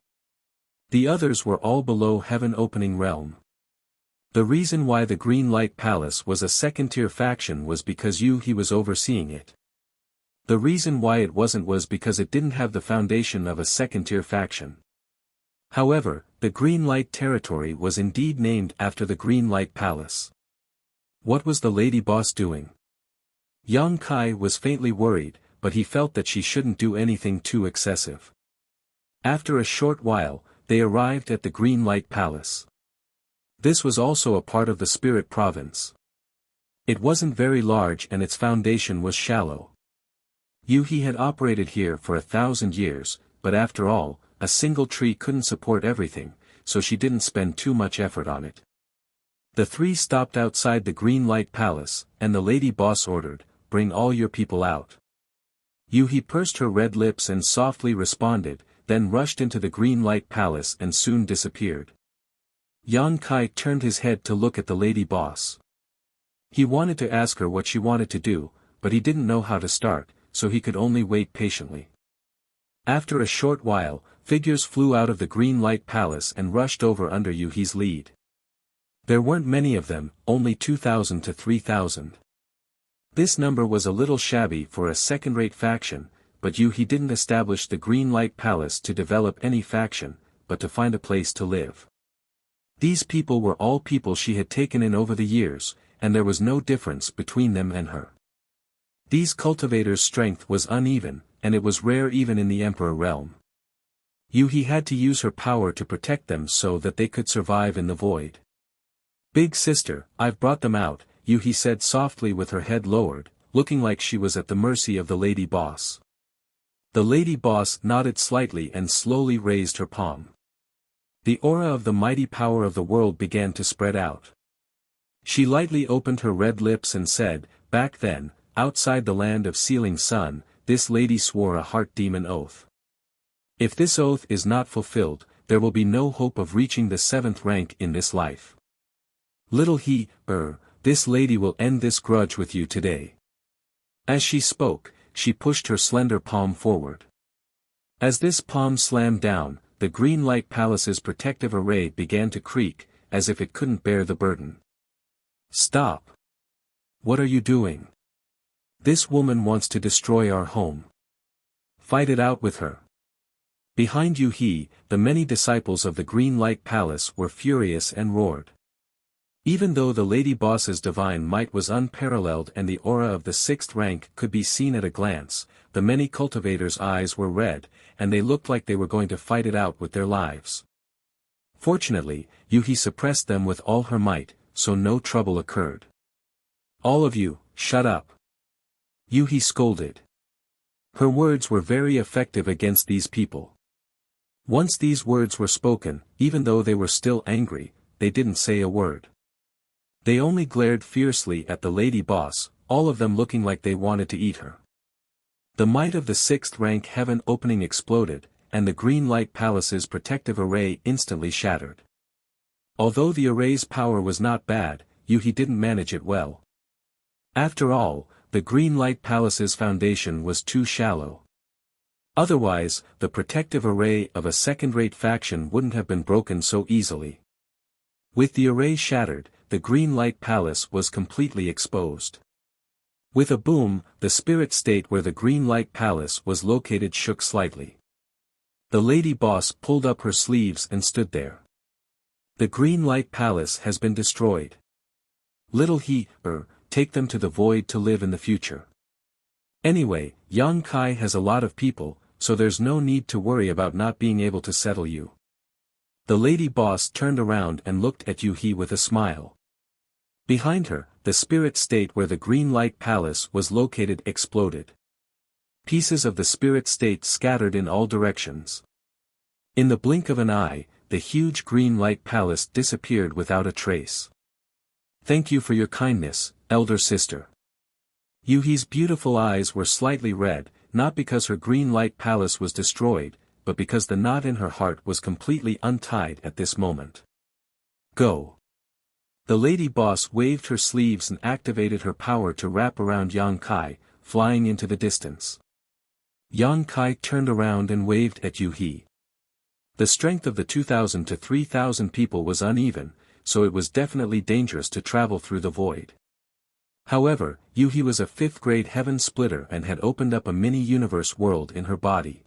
The others were all below heaven-opening realm. The reason why the Green Light Palace was a second-tier faction was because Yuhi was overseeing it. The reason why it wasn't was because it didn't have the foundation of a second-tier faction. However, the Green Light territory was indeed named after the Green Light Palace. What was the lady boss doing? Yang Kai was faintly worried, but he felt that she shouldn't do anything too excessive. After a short while, they arrived at the Green Light Palace. This was also a part of the Spirit Province. It wasn't very large and its foundation was shallow. Yuhi had operated here for 1,000 years, but after all, a single tree couldn't support everything, so she didn't spend too much effort on it. The three stopped outside the Green Light Palace, and the lady boss ordered, "Bring all your people out." Yuhi pursed her red lips and softly responded, then rushed into the Green Light Palace and soon disappeared. Yang Kai turned his head to look at the lady boss. He wanted to ask her what she wanted to do, but he didn't know how to start, so he could only wait patiently. After a short while, figures flew out of the Green Light Palace and rushed over under Yuhi's lead. There weren't many of them, only 2,000 to 3,000. This number was a little shabby for a second-rate faction, but Yuhi didn't establish the Green Light Palace to develop any faction, but to find a place to live. These people were all people she had taken in over the years, and there was no difference between them and her. These cultivators' strength was uneven, and it was rare even in the Emperor realm. Yuhi had to use her power to protect them so that they could survive in the void. "Big sister, I've brought them out," Yuhi said softly with her head lowered, looking like she was at the mercy of the lady boss. The lady boss nodded slightly and slowly raised her palm. The aura of the mighty power of the world began to spread out. She lightly opened her red lips and said, "Back then, outside the land of Sealing Sun, this lady swore a heart demon oath. If this oath is not fulfilled, there will be no hope of reaching the 7th rank in this life. Little this lady will end this grudge with you today." As she spoke, she pushed her slender palm forward. As this palm slammed down, the Green Light Palace's protective array began to creak, as if it couldn't bear the burden. "Stop! What are you doing? This woman wants to destroy our home. Fight it out with her." Behind Yuhi, the many disciples of the Green Light Palace were furious and roared. Even though the lady boss's divine might was unparalleled and the aura of the 6th rank could be seen at a glance, the many cultivators' eyes were red, and they looked like they were going to fight it out with their lives. Fortunately, Yuhi suppressed them with all her might, so no trouble occurred. "All of you, shut up!" Yuhi scolded. Her words were very effective against these people. Once these words were spoken, even though they were still angry, they didn't say a word. They only glared fiercely at the lady boss, all of them looking like they wanted to eat her. The might of the 6th rank heaven opening exploded, and the Green Light Palace's protective array instantly shattered. Although the array's power was not bad, Yuhi didn't manage it well. After all, the Green Light Palace's foundation was too shallow. Otherwise, the protective array of a second-rate faction wouldn't have been broken so easily. With the array shattered, the Green Light Palace was completely exposed. With a boom, the spirit state where the Green Light Palace was located shook slightly. The lady boss pulled up her sleeves and stood there. "The Green Light Palace has been destroyed. Little take them to the void to live in the future. Anyway, Yang Kai has a lot of people, so there's no need to worry about not being able to settle you." The lady boss turned around and looked at Yuhi with a smile. Behind her, the spirit state where the Green Light Palace was located exploded. Pieces of the spirit state scattered in all directions. In the blink of an eye, the huge Green Light Palace disappeared without a trace. Thank you for your kindness, elder sister. Yuhi's beautiful eyes were slightly red, not because her green light palace was destroyed, but because the knot in her heart was completely untied at this moment. Go. The lady boss waved her sleeves and activated her power to wrap around Yang Kai, flying into the distance. Yang Kai turned around and waved at Yuhi. The strength of the 2,000 to 3,000 people was uneven, so it was definitely dangerous to travel through the void. However, Yuhi was a 5th-grade heaven splitter and had opened up a mini-universe world in her body.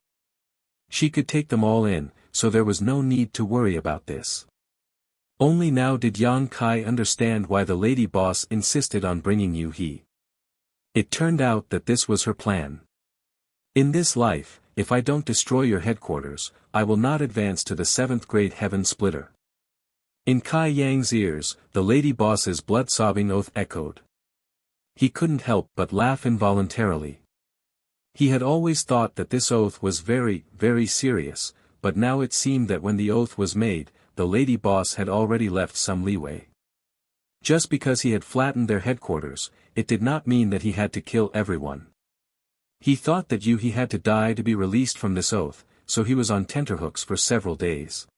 She could take them all in, so there was no need to worry about this. Only now did Yang Kai understand why the lady boss insisted on bringing Yuhi. It turned out that this was her plan. In this life, if I don't destroy your headquarters, I will not advance to the 7th-grade heaven splitter. In Kai Yang's ears, the lady boss's blood-sobbing oath echoed. He couldn't help but laugh involuntarily. He had always thought that this oath was very, very serious, but now it seemed that when the oath was made, the lady boss had already left some leeway. Just because he had flattened their headquarters, it did not mean that he had to kill everyone. He thought that Yuhi had to die to be released from this oath, so he was on tenterhooks for several days.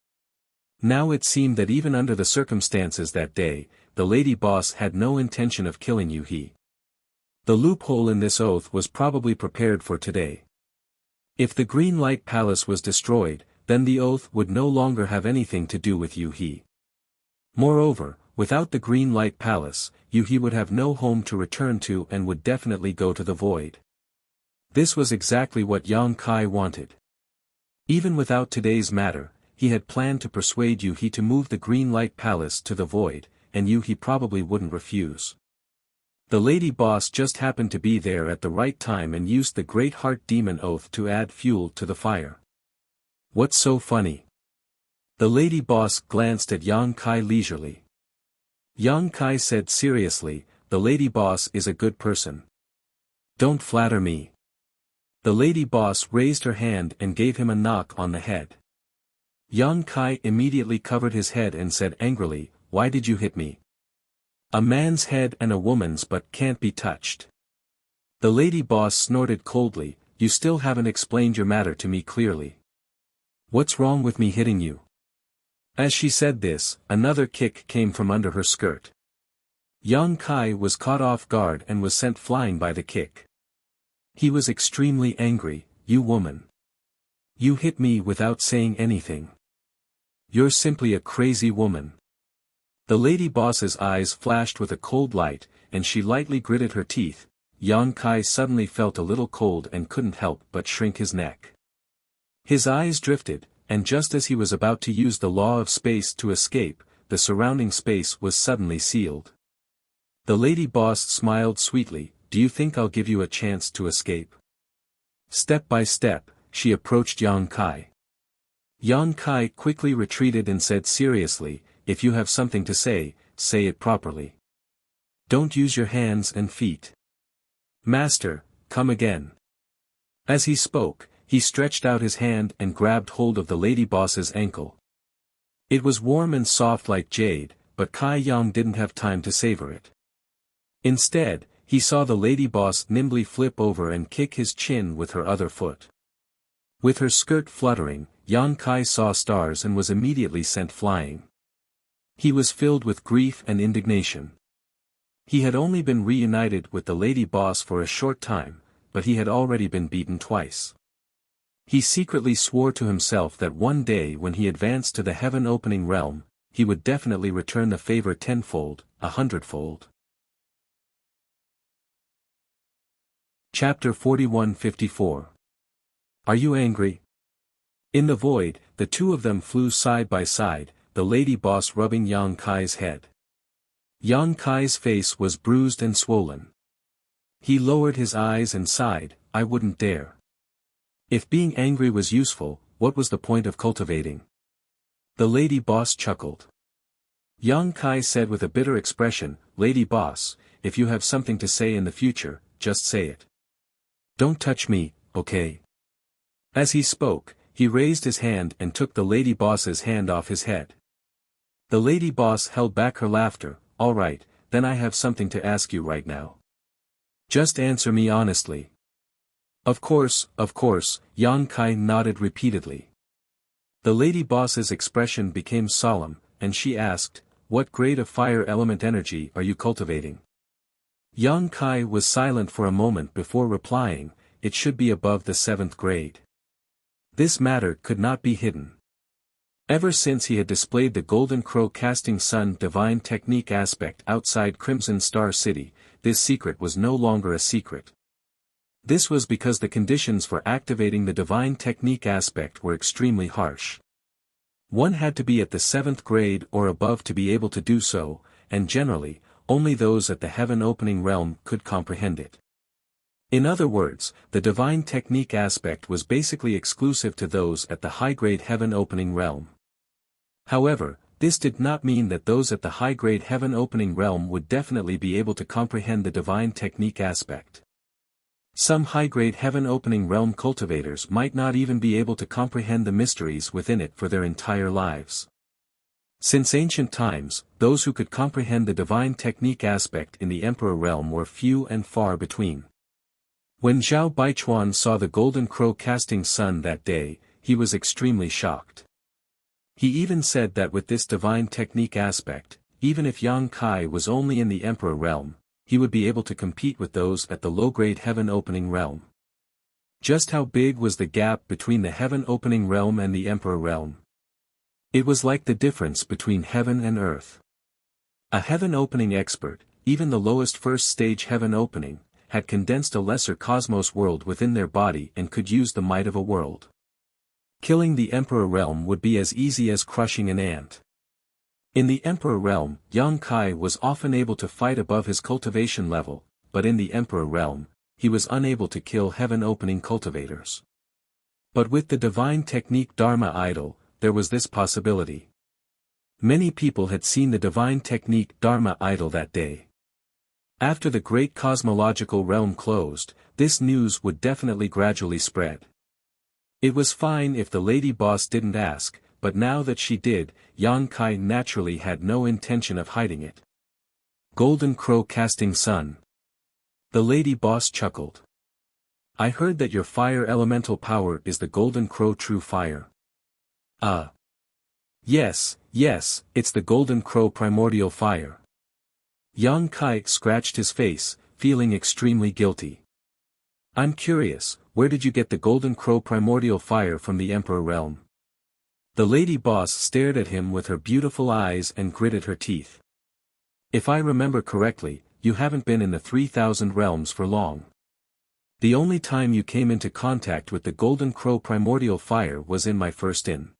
Now it seemed that even under the circumstances that day, the lady boss had no intention of killing Yuhi. The loophole in this oath was probably prepared for today. If the Green Light Palace was destroyed, then the oath would no longer have anything to do with Yuhi. Moreover, without the Green Light Palace, Yuhi would have no home to return to and would definitely go to the void. This was exactly what Yang Kai wanted. Even without today's matter, he had planned to persuade Yuhi to move the Green Light Palace to the void, and Yuhi probably wouldn't refuse. The lady boss just happened to be there at the right time and used the Great Heart Demon Oath to add fuel to the fire. What's so funny? The lady boss glanced at Yang Kai leisurely. Yang Kai said seriously, the lady boss is a good person. Don't flatter me. The lady boss raised her hand and gave him a knock on the head. Yang Kai immediately covered his head and said angrily, why did you hit me? A man's head and a woman's but can't be touched. The lady boss snorted coldly, you still haven't explained your matter to me clearly. What's wrong with me hitting you? As she said this, another kick came from under her skirt. Yang Kai was caught off guard and was sent flying by the kick. He was extremely angry, you woman. You hit me without saying anything. You're simply a crazy woman. The lady boss's eyes flashed with a cold light, and she lightly gritted her teeth. Yang Kai suddenly felt a little cold and couldn't help but shrink his neck. His eyes drifted, and just as he was about to use the law of space to escape, the surrounding space was suddenly sealed. The lady boss smiled sweetly, do you think I'll give you a chance to escape? Step by step, she approached Yang Kai. Yang Kai quickly retreated and said seriously, if you have something to say it properly. Don't use your hands and feet. Master, come again. As he spoke, he stretched out his hand and grabbed hold of the lady boss's ankle. It was warm and soft like jade, but Kai Yang didn't have time to savor it. Instead, he saw the lady boss nimbly flip over and kick his chin with her other foot. With her skirt fluttering, Yang Kai saw stars and was immediately sent flying. He was filled with grief and indignation. He had only been reunited with the lady boss for a short time, but he had already been beaten twice. He secretly swore to himself that one day when he advanced to the heaven-opening realm, he would definitely return the favor tenfold, 100-fold. Chapter 4154. Are you angry? In the void, the two of them flew side by side, the lady boss rubbing Yang Kai's head. Yang Kai's face was bruised and swollen. He lowered his eyes and sighed, I wouldn't dare. If being angry was useful, what was the point of cultivating? The lady boss chuckled. Yang Kai said with a bitter expression, Lady boss, if you have something to say in the future, just say it. Don't touch me, okay? As he spoke, he raised his hand and took the lady boss's hand off his head. The lady boss held back her laughter, all right, then I have something to ask you right now. Just answer me honestly. Of course, Yang Kai nodded repeatedly. The lady boss's expression became solemn, and she asked, what grade of fire element energy are you cultivating? Yang Kai was silent for a moment before replying, it should be above the 7th grade. This matter could not be hidden. Ever since he had displayed the Golden Crow Casting Sun divine technique aspect outside Crimson Star City, this secret was no longer a secret. This was because the conditions for activating the divine technique aspect were extremely harsh. One had to be at the 7th grade or above to be able to do so, and generally, only those at the heaven opening realm could comprehend it. In other words, the divine technique aspect was basically exclusive to those at the high-grade heaven opening realm. However, this did not mean that those at the high-grade heaven opening realm would definitely be able to comprehend the divine technique aspect. Some high-grade heaven opening realm cultivators might not even be able to comprehend the mysteries within it for their entire lives. Since ancient times, those who could comprehend the divine technique aspect in the Emperor realm were few and far between. When Zhao Baichuan saw the Golden Crow Casting Sun that day, he was extremely shocked. He even said that with this divine technique aspect, even if Yang Kai was only in the Emperor realm, he would be able to compete with those at the low-grade heaven opening realm. Just how big was the gap between the heaven opening realm and the Emperor realm? It was like the difference between heaven and earth. A heaven opening expert, even the lowest first stage heaven opening, had condensed a lesser cosmos world within their body and could use the might of a world. Killing the Emperor realm would be as easy as crushing an ant. In the Emperor realm, Yang Kai was often able to fight above his cultivation level, but in the Emperor realm, he was unable to kill heaven opening cultivators. But with the divine technique Dharma idol, there was this possibility. Many people had seen the divine technique Dharma idol that day. After the great cosmological realm closed, this news would definitely gradually spread. It was fine if the lady boss didn't ask, but now that she did, Yang Kai naturally had no intention of hiding it. Golden Crow Casting Sun. The lady boss chuckled. I heard that your fire elemental power is the Golden Crow True Fire. Yes, it's the Golden Crow Primordial Fire. Yang Kai scratched his face, feeling extremely guilty. I'm curious, where did you get the Golden Crow Primordial Fire from the Emperor realm? The lady boss stared at him with her beautiful eyes and gritted her teeth. If I remember correctly, you haven't been in the 3,000 realms for long. The only time you came into contact with the Golden Crow Primordial Fire was in my first inn.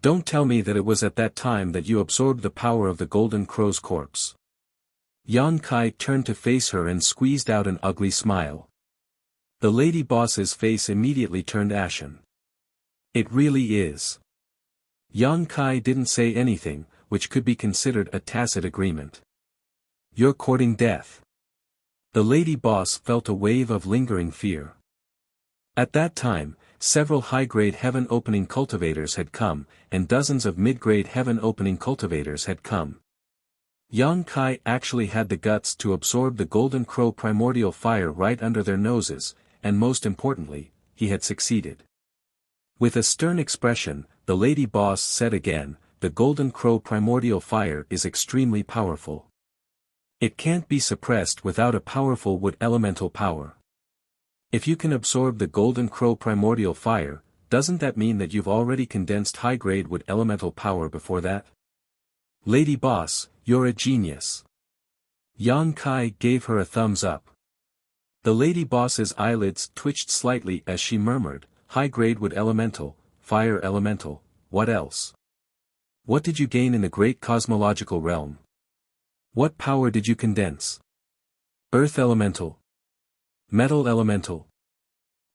Don't tell me that it was at that time that you absorbed the power of the Golden Crow's corpse. Yang Kai turned to face her and squeezed out an ugly smile. The lady boss's face immediately turned ashen. It really is. Yang Kai didn't say anything, which could be considered a tacit agreement. You're courting death. The lady boss felt a wave of lingering fear. At that time, several high-grade heaven opening cultivators had come, and dozens of mid-grade heaven opening cultivators had come. Yang Kai actually had the guts to absorb the Golden Crow Primordial Fire right under their noses, and most importantly, he had succeeded. With a stern expression, the lady boss said again, the Golden Crow Primordial Fire is extremely powerful. It can't be suppressed without a powerful wood elemental power. If you can absorb the Golden Crow Primordial Fire, doesn't that mean that you've already condensed high-grade wood elemental power before that? Lady boss, you're a genius. Yang Kai gave her a thumbs up. The lady boss's eyelids twitched slightly as she murmured, high-grade wood elemental, fire elemental, what else? What did you gain in the great cosmological realm? What power did you condense? Earth elemental. Metal elemental.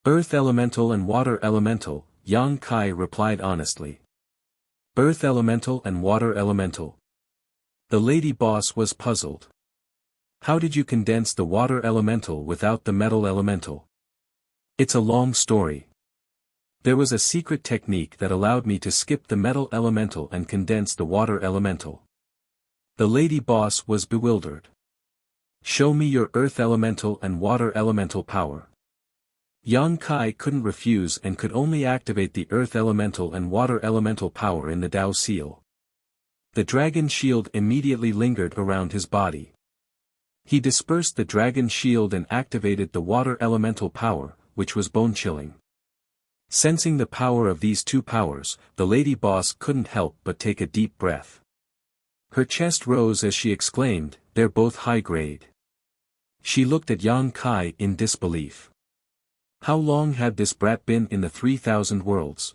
Earth elemental and water elemental, Yang Kai replied honestly. Earth elemental and water elemental. The lady boss was puzzled. How did you condense the water elemental without the metal elemental? It's a long story. There was a secret technique that allowed me to skip the metal elemental and condense the water elemental. The lady boss was bewildered. Show me your earth elemental and water elemental power. Yang Kai couldn't refuse and could only activate the earth elemental and water elemental power in the Dao seal. The dragon shield immediately lingered around his body. He dispersed the dragon shield and activated the water elemental power, which was bone-chilling. Sensing the power of these two powers, the lady boss couldn't help but take a deep breath. Her chest rose as she exclaimed, "They're both high-grade." She looked at Yang Kai in disbelief. How long had this brat been in the 3,000 worlds?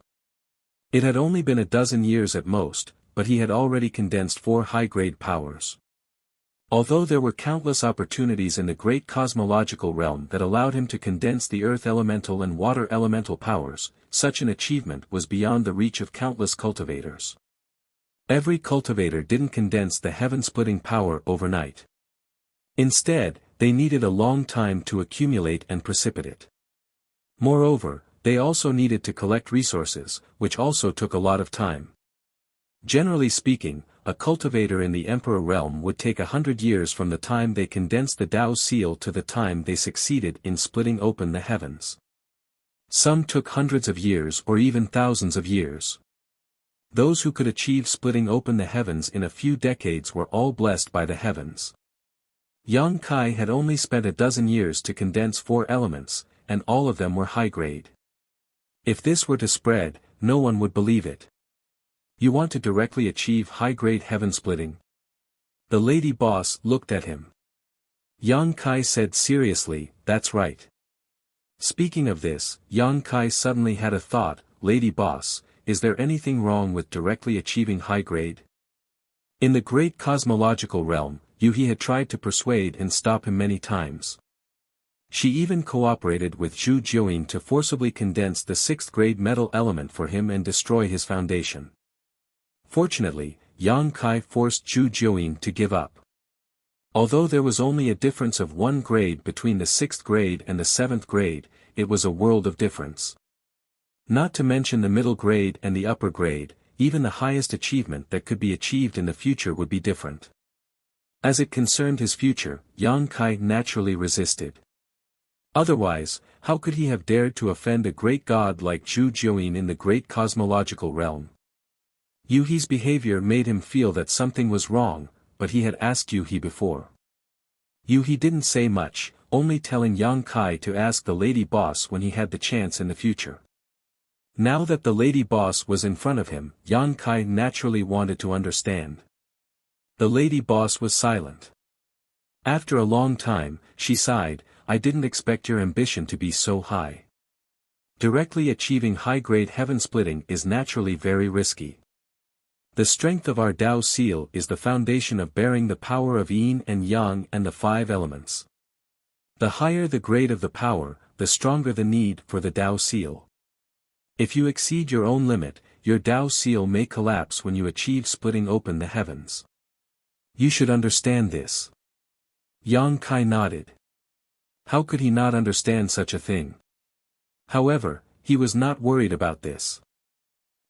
It had only been a dozen years at most, but he had already condensed 4 high-grade powers. Although there were countless opportunities in the great cosmological realm that allowed him to condense the earth elemental and water elemental powers, such an achievement was beyond the reach of countless cultivators. Every cultivator didn't condense the heaven-splitting power overnight. Instead, they needed a long time to accumulate and precipitate. Moreover, they also needed to collect resources, which also took a lot of time. Generally speaking, a cultivator in the Emperor realm would take 100 years from the time they condensed the Dao seal to the time they succeeded in splitting open the heavens. Some took hundreds of years or even thousands of years. Those who could achieve splitting open the heavens in a few decades were all blessed by the heavens. Yang Kai had only spent a dozen years to condense 4 elements, and all of them were high-grade. If this were to spread, no one would believe it. You want to directly achieve high-grade heaven-splitting? The lady boss looked at him. Yang Kai said seriously, "That's right." Speaking of this, Yang Kai suddenly had a thought, "Lady boss, is there anything wrong with directly achieving high-grade?" In the great cosmological realm, He had tried to persuade and stop him many times. She even cooperated with Zhu Jiuyin to forcibly condense the 6th grade metal element for him and destroy his foundation. Fortunately, Yang Kai forced Zhu Jiuyin to give up. Although there was only a difference of 1 grade between the 6th grade and the 7th grade, it was a world of difference. Not to mention the middle grade and the upper grade, even the highest achievement that could be achieved in the future would be different. As it concerned his future, Yang Kai naturally resisted. Otherwise, how could he have dared to offend a great god like Zhu Jiuyin in the great cosmological realm? Yuhi's behavior made him feel that something was wrong, but he had asked Yuhi before. Yuhi didn't say much, only telling Yang Kai to ask the lady boss when he had the chance in the future. Now that the lady boss was in front of him, Yang Kai naturally wanted to understand. The lady boss was silent. After a long time, she sighed, "I didn't expect your ambition to be so high. Directly achieving high-grade heaven-splitting is naturally very risky. The strength of our Dao seal is the foundation of bearing the power of yin and yang and the 5 elements. The higher the grade of the power, the stronger the need for the Dao seal. If you exceed your own limit, your Dao seal may collapse when you achieve splitting open the heavens. You should understand this." Yang Kai nodded. How could he not understand such a thing? However, he was not worried about this.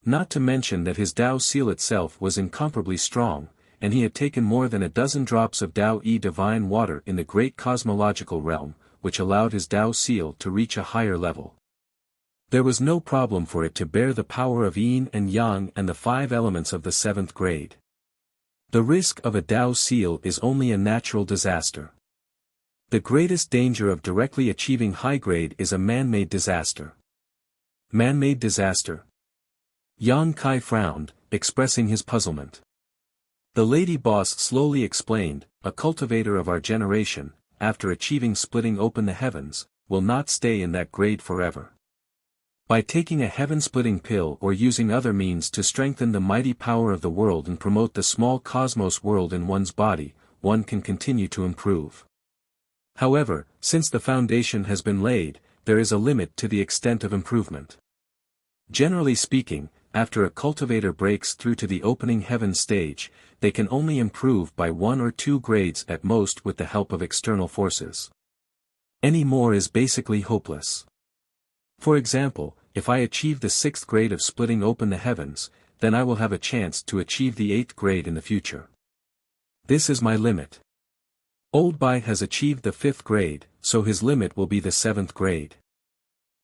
Not to mention that his Dao seal itself was incomparably strong, and he had taken more than a dozen drops of Dao-E divine water in the great cosmological realm, which allowed his Dao seal to reach a higher level. There was no problem for it to bear the power of yin and yang and the 5 elements of the 7th grade. The risk of a Dao seal is only a natural disaster. The greatest danger of directly achieving high grade is a man-made disaster. Man-made disaster? Yang Kai frowned, expressing his puzzlement. The lady boss slowly explained, "A cultivator of our generation, after achieving splitting open the heavens, will not stay in that grade forever. By taking a heaven-splitting pill or using other means to strengthen the mighty power of the world and promote the small cosmos world in one's body, one can continue to improve. However, since the foundation has been laid, there is a limit to the extent of improvement. Generally speaking, after a cultivator breaks through to the opening heaven stage, they can only improve by 1 or 2 grades at most with the help of external forces. Any more is basically hopeless. For example, if I achieve the 6th grade of splitting open the heavens, then I will have a chance to achieve the 8th grade in the future. This is my limit. Old Bai has achieved the 5th grade, so his limit will be the 7th grade.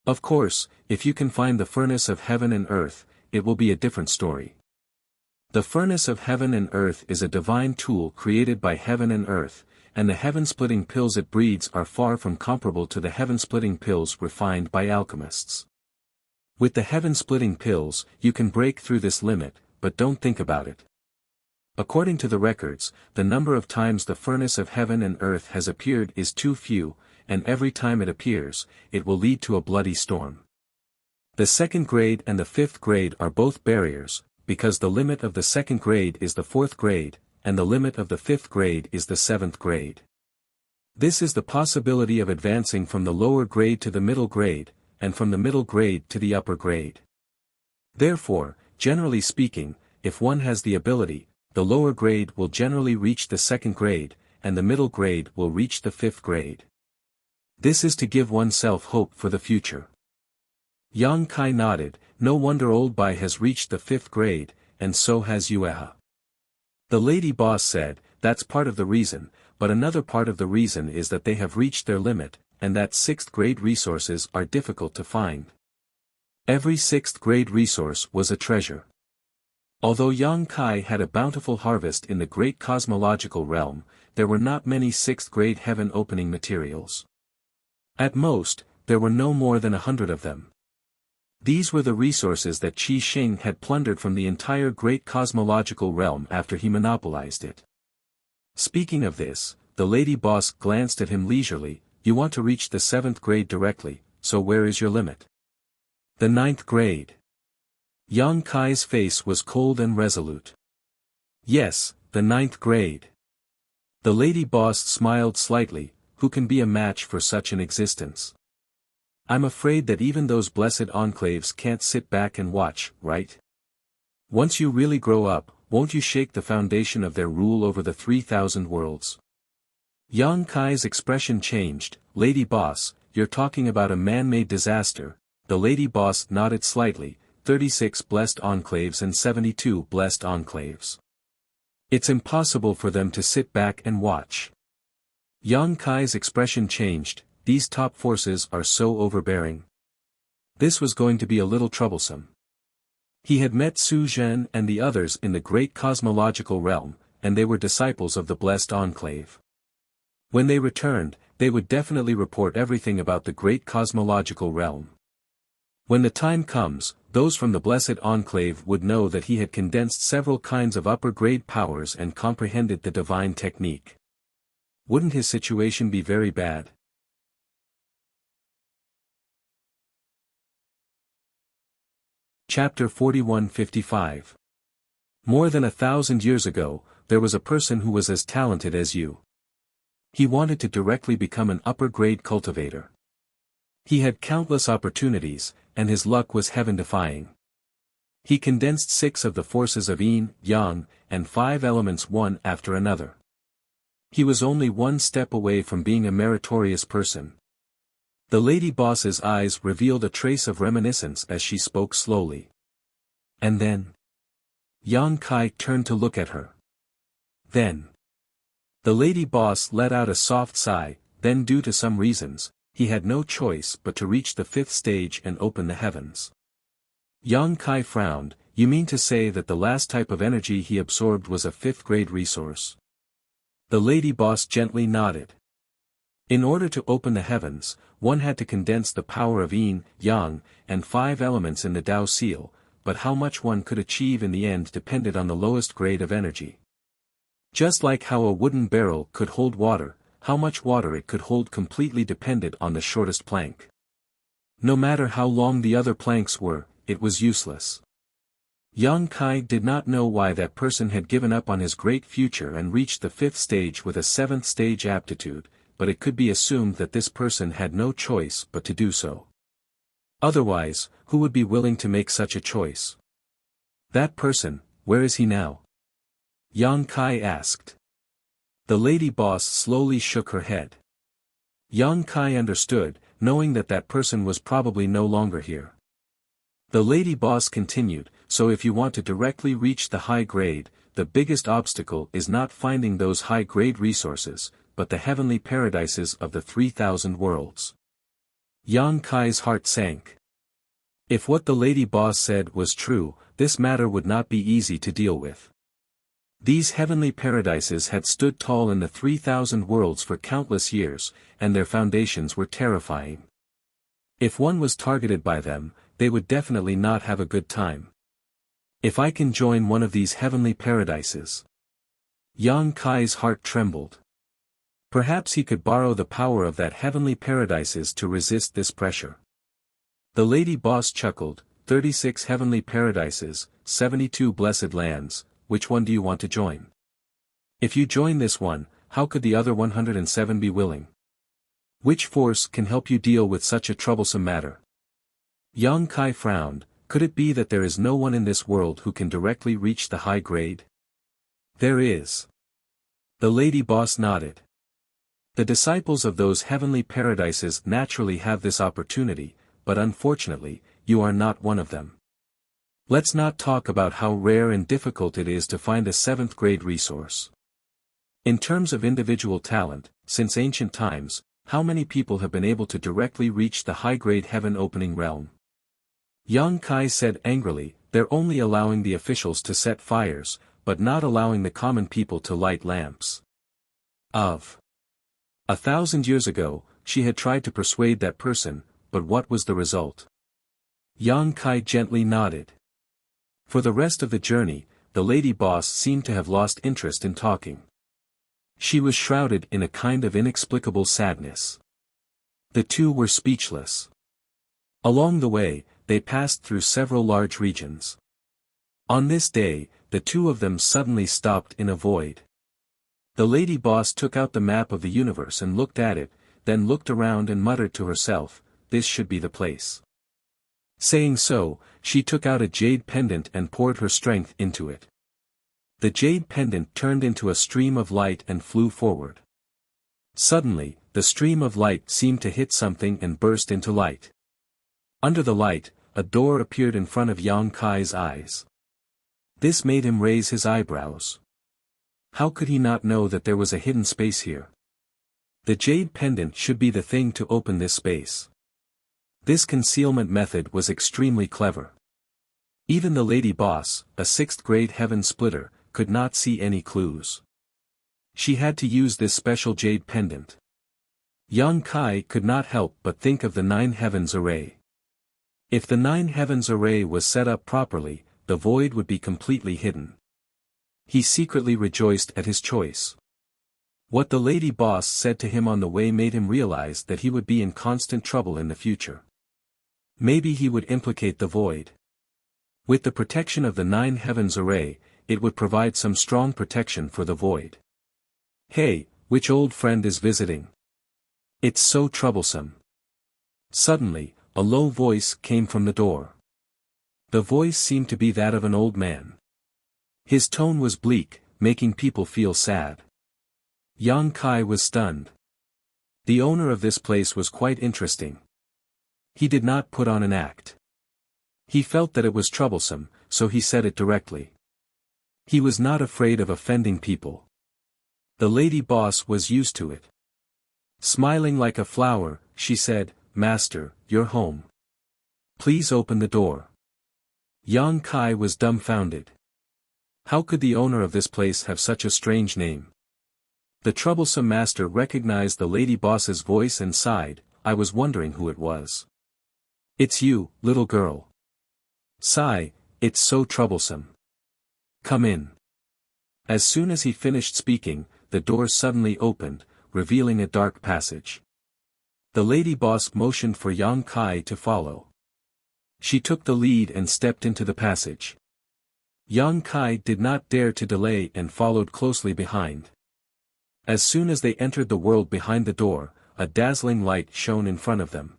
Of course, if you can find the furnace of heaven and earth, it will be a different story. The furnace of heaven and earth is a divine tool created by heaven and earth, and the heaven-splitting pills it breeds are far from comparable to the heaven-splitting pills refined by alchemists. With the heaven-splitting pills, you can break through this limit, but don't think about it. According to the records, the number of times the furnace of heaven and earth has appeared is too few, and every time it appears, it will lead to a bloody storm. The 2nd grade and the 5th grade are both barriers, because the limit of the 2nd grade is the 4th grade, and the limit of the 5th grade is the 7th grade. This is the possibility of advancing from the lower grade to the middle grade, and from the middle grade to the upper grade. Therefore, generally speaking, if one has the ability, the lower grade will generally reach the 2nd grade, and the middle grade will reach the 5th grade. This is to give oneself hope for the future. Yang Kai nodded. No wonder Old Bai has reached the 5th grade, and so has Yueha. The lady boss said, that's part of the reason, but another part of the reason is that they have reached their limit, and that 6th grade resources are difficult to find. Every 6th grade resource was a treasure. Although Yang Kai had a bountiful harvest in the great cosmological realm, there were not many 6th grade heaven-opening materials. At most, there were no more than 100 of them. These were the resources that Qi Xing had plundered from the entire great cosmological realm after he monopolized it. Speaking of this, the lady boss glanced at him leisurely. You want to reach the 7th grade directly, so where is your limit? The 9th grade. Yang Kai's face was cold and resolute. Yes, the 9th grade. The lady boss smiled slightly. Who can be a match for such an existence? I'm afraid that even those blessed enclaves can't sit back and watch, right? Once you really grow up, won't you shake the foundation of their rule over the 3,000 worlds? Yang Kai's expression changed. Lady boss, you're talking about a man-made disaster. The lady boss nodded slightly. 36 blessed enclaves and 72 blessed enclaves. It's impossible for them to sit back and watch. Yang Kai's expression changed. These top forces are so overbearing. This was going to be a little troublesome. He had met Su Zhen and the others in the great cosmological realm, and they were disciples of the blessed enclave. When they returned, they would definitely report everything about the great cosmological realm. When the time comes, those from the blessed enclave would know that he had condensed several kinds of upper-grade powers and comprehended the divine technique. Wouldn't his situation be very bad? Chapter 41-55. More than 1,000 years ago, there was a person who was as talented as you. He wanted to directly become an upper-grade cultivator. He had countless opportunities, and his luck was heaven-defying. He condensed 6 of the forces of yin, yang, and 5 elements one after another. He was only one step away from being a meritorious person. The lady boss's eyes revealed a trace of reminiscence as she spoke slowly. And then? Yang Kai turned to look at her. Then. The lady boss let out a soft sigh. Then, due to some reasons, he had no choice but to reach the 5th stage and open the heavens. Yang Kai frowned. You mean to say that the last type of energy he absorbed was a 5th grade resource? The lady boss gently nodded. In order to open the heavens, one had to condense the power of yin, yang, and 5 elements in the Tao seal, but how much one could achieve in the end depended on the lowest grade of energy. Just like how a wooden barrel could hold water, how much water it could hold completely depended on the shortest plank. No matter how long the other planks were, it was useless. Yang Kai did not know why that person had given up on his great future and reached the 5th stage with a 7th stage aptitude, but it could be assumed that this person had no choice but to do so. Otherwise, who would be willing to make such a choice? That person, where is he now? Yang Kai asked. The lady boss slowly shook her head. Yang Kai understood, knowing that that person was probably no longer here. The lady boss continued, so if you want to directly reach the high grade, the biggest obstacle is not finding those high-grade resources, but the heavenly paradises of the 3,000 worlds. Yang Kai's heart sank. If what the lady boss said was true, this matter would not be easy to deal with. These heavenly paradises had stood tall in the 3,000 worlds for countless years, and their foundations were terrifying. If one was targeted by them, they would definitely not have a good time. If I can join one of these heavenly paradises. Yang Kai's heart trembled. Perhaps he could borrow the power of that heavenly paradises to resist this pressure. The lady boss chuckled, 36 heavenly paradises, 72 blessed lands, which one do you want to join? If you join this one, how could the other 107 be willing? Which force can help you deal with such a troublesome matter? Yang Kai frowned. Could it be that there is no one in this world who can directly reach the high grade? There is. The lady boss nodded. The disciples of those heavenly paradises naturally have this opportunity, but unfortunately, you are not one of them. Let's not talk about how rare and difficult it is to find a 7th grade resource. In terms of individual talent, since ancient times, how many people have been able to directly reach the high-grade heaven-opening realm? Yang Kai said angrily, they're only allowing the officials to set fires, but not allowing the common people to light lamps. 1,000 years ago, she had tried to persuade that person, but what was the result? Yang Kai gently nodded. For the rest of the journey, the lady boss seemed to have lost interest in talking. She was shrouded in a kind of inexplicable sadness. The two were speechless. Along the way, they passed through several large regions. On this day, the two of them suddenly stopped in a void. The lady boss took out the map of the universe and looked at it, then looked around and muttered to herself, this should be the place. Saying so, she took out a jade pendant and poured her strength into it. The jade pendant turned into a stream of light and flew forward. Suddenly, the stream of light seemed to hit something and burst into light. Under the light, a door appeared in front of Yang Kai's eyes. This made him raise his eyebrows. How could he not know that there was a hidden space here? The jade pendant should be the thing to open this space. This concealment method was extremely clever. Even the lady boss, a 6th grade heaven splitter, could not see any clues. She had to use this special jade pendant. Yang Kai could not help but think of the 9 heavens array. If the 9 heavens array was set up properly, the void would be completely hidden. He secretly rejoiced at his choice. What the lady boss said to him on the way made him realize that he would be in constant trouble in the future. Maybe he would implicate the void. With the protection of the 9 heavens array, it would provide some strong protection for the void. Hey, which old friend is visiting? It's so troublesome. Suddenly, a low voice came from the door. The voice seemed to be that of an old man. His tone was bleak, making people feel sad. Yang Kai was stunned. The owner of this place was quite interesting. He did not put on an act. He felt that it was troublesome, so he said it directly. He was not afraid of offending people. The lady boss was used to it. Smiling like a flower, she said, Master, you're home. Please open the door. Yang Kai was dumbfounded. How could the owner of this place have such a strange name? The troublesome master recognized the lady boss's voice and sighed, I was wondering who it was. It's you, little girl. Sigh, it's so troublesome. Come in. As soon as he finished speaking, the door suddenly opened, revealing a dark passage. The lady boss motioned for Yang Kai to follow. She took the lead and stepped into the passage. Yang Kai did not dare to delay and followed closely behind. As soon as they entered the world behind the door, a dazzling light shone in front of them.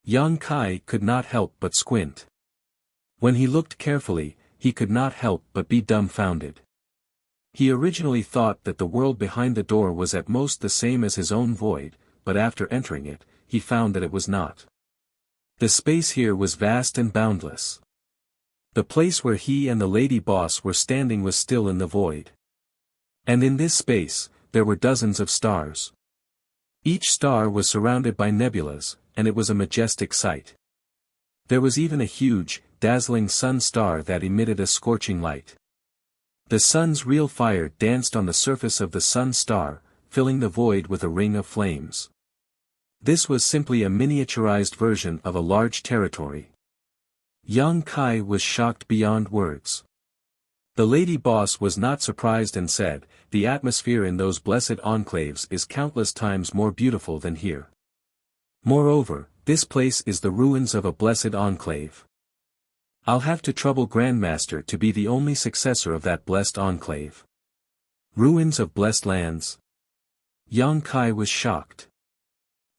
Yang Kai could not help but squint. When he looked carefully, he could not help but be dumbfounded. He originally thought that the world behind the door was at most the same as his own void, but after entering it, he found that it was not. The space here was vast and boundless. The place where he and the lady boss were standing was still in the void. And in this space, there were dozens of stars. Each star was surrounded by nebulas, and it was a majestic sight. There was even a huge, dazzling sun star that emitted a scorching light. The sun's real fire danced on the surface of the sun star, filling the void with a ring of flames. This was simply a miniaturized version of a large territory. Yang Kai was shocked beyond words. The lady boss was not surprised and said, "The atmosphere in those blessed enclaves is countless times more beautiful than here. Moreover, this place is the ruins of a blessed enclave. I'll have to trouble Grandmaster to be the only successor of that blessed enclave." Ruins of blessed lands? Yang Kai was shocked.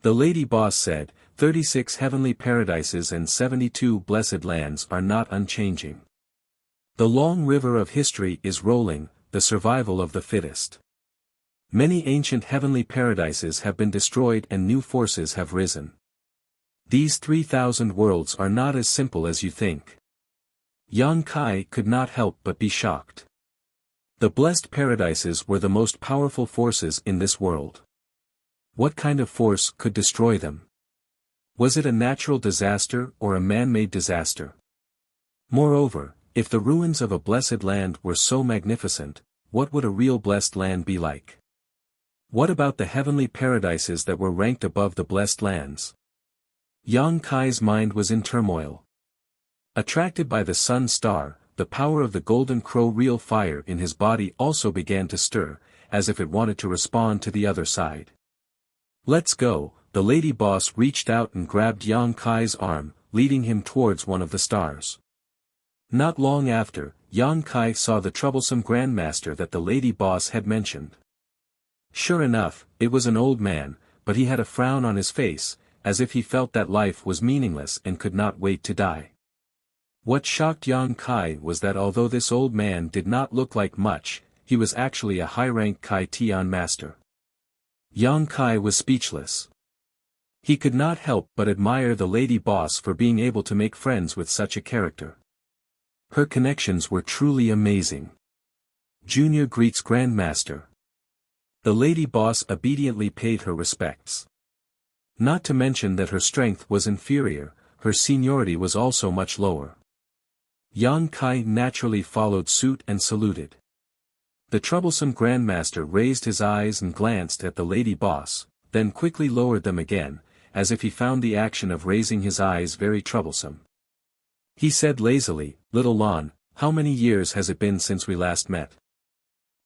The lady boss said, 36 heavenly paradises and 72 blessed lands are not unchanging. The long river of history is rolling, the survival of the fittest. Many ancient heavenly paradises have been destroyed and new forces have risen. These 3,000 worlds are not as simple as you think. Yang Kai could not help but be shocked. The blessed paradises were the most powerful forces in this world. What kind of force could destroy them? Was it a natural disaster or a man-made disaster? Moreover, if the ruins of a blessed land were so magnificent, what would a real blessed land be like? What about the heavenly paradises that were ranked above the blessed lands? Yang Kai's mind was in turmoil. Attracted by the sun star, the power of the golden crow real fire in his body also began to stir, as if it wanted to respond to the other side. "Let's go." The lady boss reached out and grabbed Yang Kai's arm, leading him towards one of the stars. Not long after, Yang Kai saw the troublesome grandmaster that the lady boss had mentioned. Sure enough, it was an old man, but he had a frown on his face, as if he felt that life was meaningless and could not wait to die. What shocked Yang Kai was that although this old man did not look like much, he was actually a high-ranked Kai Tian master. Yang Kai was speechless. He could not help but admire the lady boss for being able to make friends with such a character. Her connections were truly amazing. Junior greets Grandmaster. The lady boss obediently paid her respects. Not to mention that her strength was inferior, her seniority was also much lower. Yang Kai naturally followed suit and saluted. The troublesome Grandmaster raised his eyes and glanced at the lady boss, then quickly lowered them again, as if he found the action of raising his eyes very troublesome. He said lazily, "Little Lon, how many years has it been since we last met?"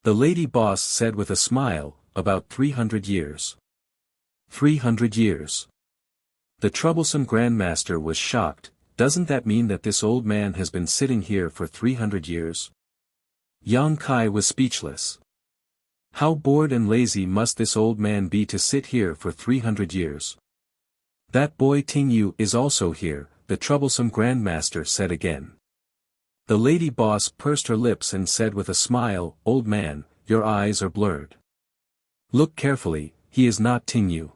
The lady boss said with a smile, "About 300 years. 300 years. The troublesome Grandmaster was shocked. Doesn't that mean that this old man has been sitting here for 300 years? Yang Kai was speechless. How bored and lazy must this old man be to sit here for 300 years? That boy Tingyu is also here, the troublesome Grandmaster said again. The lady boss pursed her lips and said with a smile, "Old man, your eyes are blurred. Look carefully, he is not Tingyu."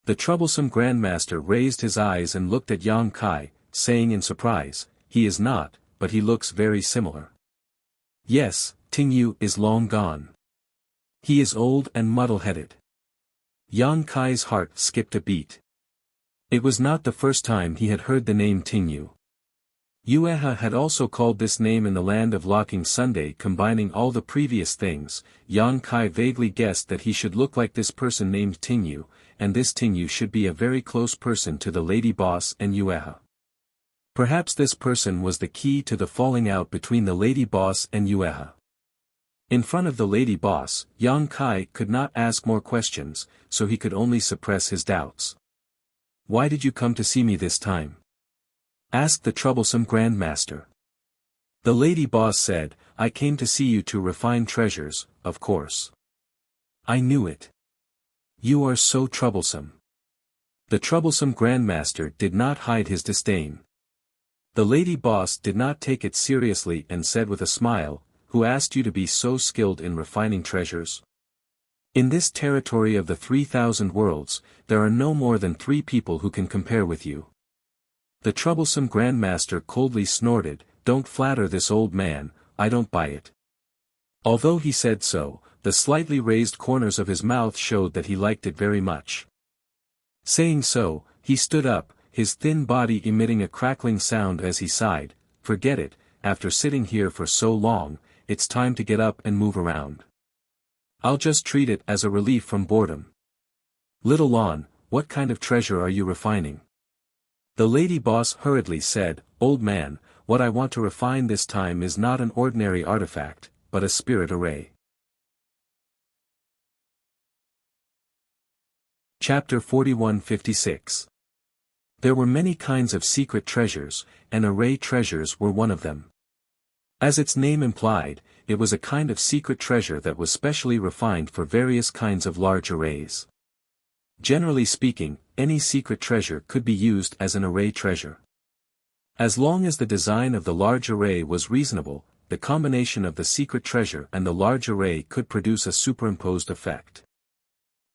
The troublesome Grandmaster raised his eyes and looked at Yang Kai, saying in surprise, "He is not, but he looks very similar. Yes, Tingyu is long gone. He is old and muddle-headed." Yang Kai's heart skipped a beat. It was not the first time he had heard the name Tingyu. Yueha had also called this name in the land of Locking Sunday. Combining all the previous things, Yang Kai vaguely guessed that he should look like this person named Tingyu, and this Tingyu should be a very close person to the lady boss and Yueha. Perhaps this person was the key to the falling out between the lady boss and Yueha. In front of the lady boss, Yang Kai could not ask more questions, so he could only suppress his doubts. "Why did you come to see me this time?" asked the troublesome Grandmaster. The lady boss said, "I came to see you to refine treasures, of course." "I knew it. You are so troublesome." The troublesome Grandmaster did not hide his disdain. The lady boss did not take it seriously and said with a smile, "Who asked you to be so skilled in refining treasures? In this territory of the 3,000 worlds, there are no more than 3 people who can compare with you. The troublesome Grandmaster coldly snorted, "Don't flatter this old man, I don't buy it." Although he said so, the slightly raised corners of his mouth showed that he liked it very much. Saying so, he stood up, his thin body emitting a crackling sound as he sighed, "Forget it, after sitting here for so long, it's time to get up and move around. I'll just treat it as a relief from boredom." "Little Lon, what kind of treasure are you refining?" The lady boss hurriedly said, "Old man, what I want to refine this time is not an ordinary artifact, but a spirit array." Chapter 41-56. There were many kinds of secret treasures, and array treasures were one of them. As its name implied, it was a kind of secret treasure that was specially refined for various kinds of large arrays. Generally speaking, any secret treasure could be used as an array treasure. As long as the design of the large array was reasonable, the combination of the secret treasure and the large array could produce a superimposed effect.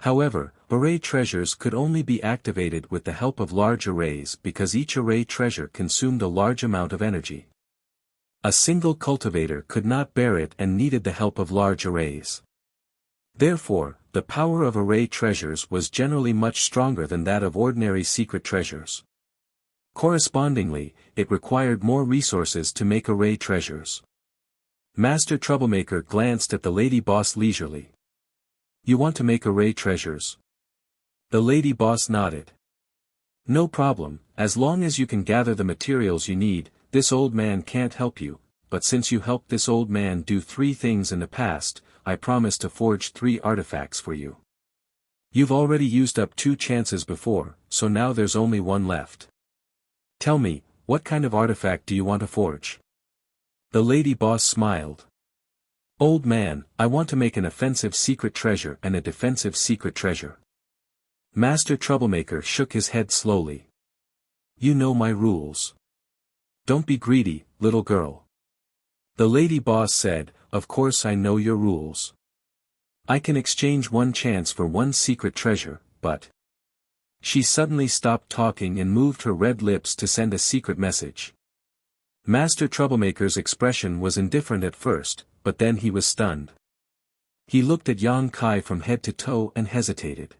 However, array treasures could only be activated with the help of large arrays because each array treasure consumed a large amount of energy. A single cultivator could not bear it and needed the help of large arrays. Therefore, the power of array treasures was generally much stronger than that of ordinary secret treasures. Correspondingly, it required more resources to make array treasures. Master Troublemaker glanced at the lady boss leisurely. "You want to make array treasures?" The lady boss nodded. "No problem, as long as you can gather the materials you need. This old man can't help you, but since you helped this old man do 3 things in the past, I promise to forge 3 artifacts for you. You've already used up 2 chances before, so now there's only 1 left. Tell me, what kind of artifact do you want to forge?" The lady boss smiled. "Old man, I want to make an offensive secret treasure and a defensive secret treasure." Master Troublemaker shook his head slowly. "You know my rules. Don't be greedy, little girl." The lady boss said, "Of course I know your rules. I can exchange 1 chance for 1 secret treasure, but..." She suddenly stopped talking and moved her red lips to send a secret message. Master Troublemaker's expression was indifferent at first, but then he was stunned. He looked at Yang Kai from head to toe and hesitated.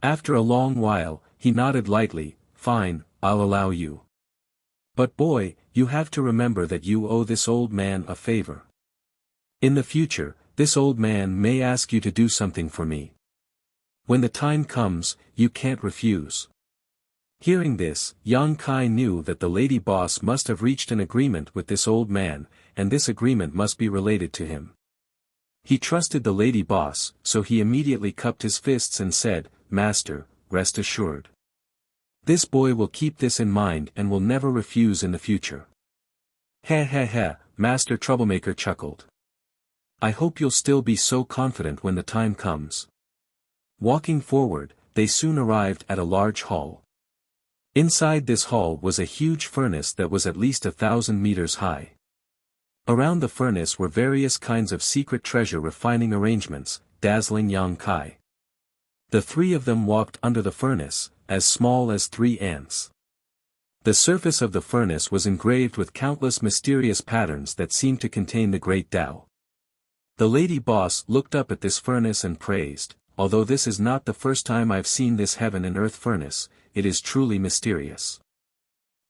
After a long while, he nodded lightly, "Fine, I'll allow you. But boy, you have to remember that you owe this old man a favor. In the future, this old man may ask you to do something for me. When the time comes, you can't refuse." Hearing this, Yang Kai knew that the lady boss must have reached an agreement with this old man, and this agreement must be related to him. He trusted the lady boss, so he immediately cupped his fists and said, "Master, rest assured. This boy will keep this in mind and will never refuse in the future." "Heh heh heh," Master Troublemaker chuckled. "I hope you'll still be so confident when the time comes." Walking forward, they soon arrived at a large hall. Inside this hall was a huge furnace that was at least 1,000 meters high. Around the furnace were various kinds of secret treasure refining arrangements, dazzling Yang Kai. The 3 of them walked under the furnace, as small as 3 ants. The surface of the furnace was engraved with countless mysterious patterns that seemed to contain the great Tao. The lady boss looked up at this furnace and praised, "Although this is not the first time I've seen this heaven and earth furnace, it is truly mysterious."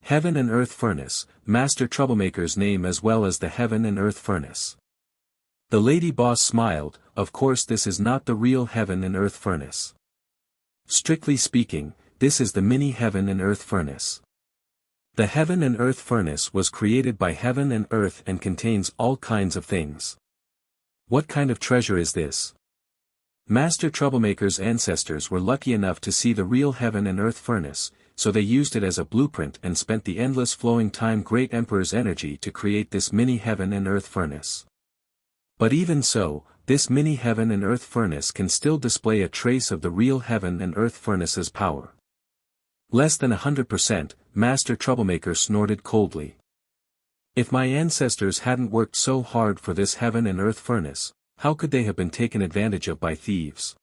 Heaven and Earth Furnace, Master Troublemaker's name as well as the Heaven and Earth Furnace. The lady boss smiled, "Of course this is not the real Heaven and Earth Furnace. Strictly speaking, this is the mini Heaven and Earth Furnace. The Heaven and Earth Furnace was created by Heaven and Earth and contains all kinds of things." "What kind of treasure is this?" Master Troublemaker's ancestors were lucky enough to see the real Heaven and Earth Furnace, so they used it as a blueprint and spent the endless flowing time Great Emperor's energy to create this mini Heaven and Earth Furnace. But even so, this mini Heaven and Earth Furnace can still display a trace of the real Heaven and Earth Furnace's power. "Less than 100%, Master Troublemaker snorted coldly. "If my ancestors hadn't worked so hard for this Heaven and Earth Furnace, how could they have been taken advantage of by thieves?"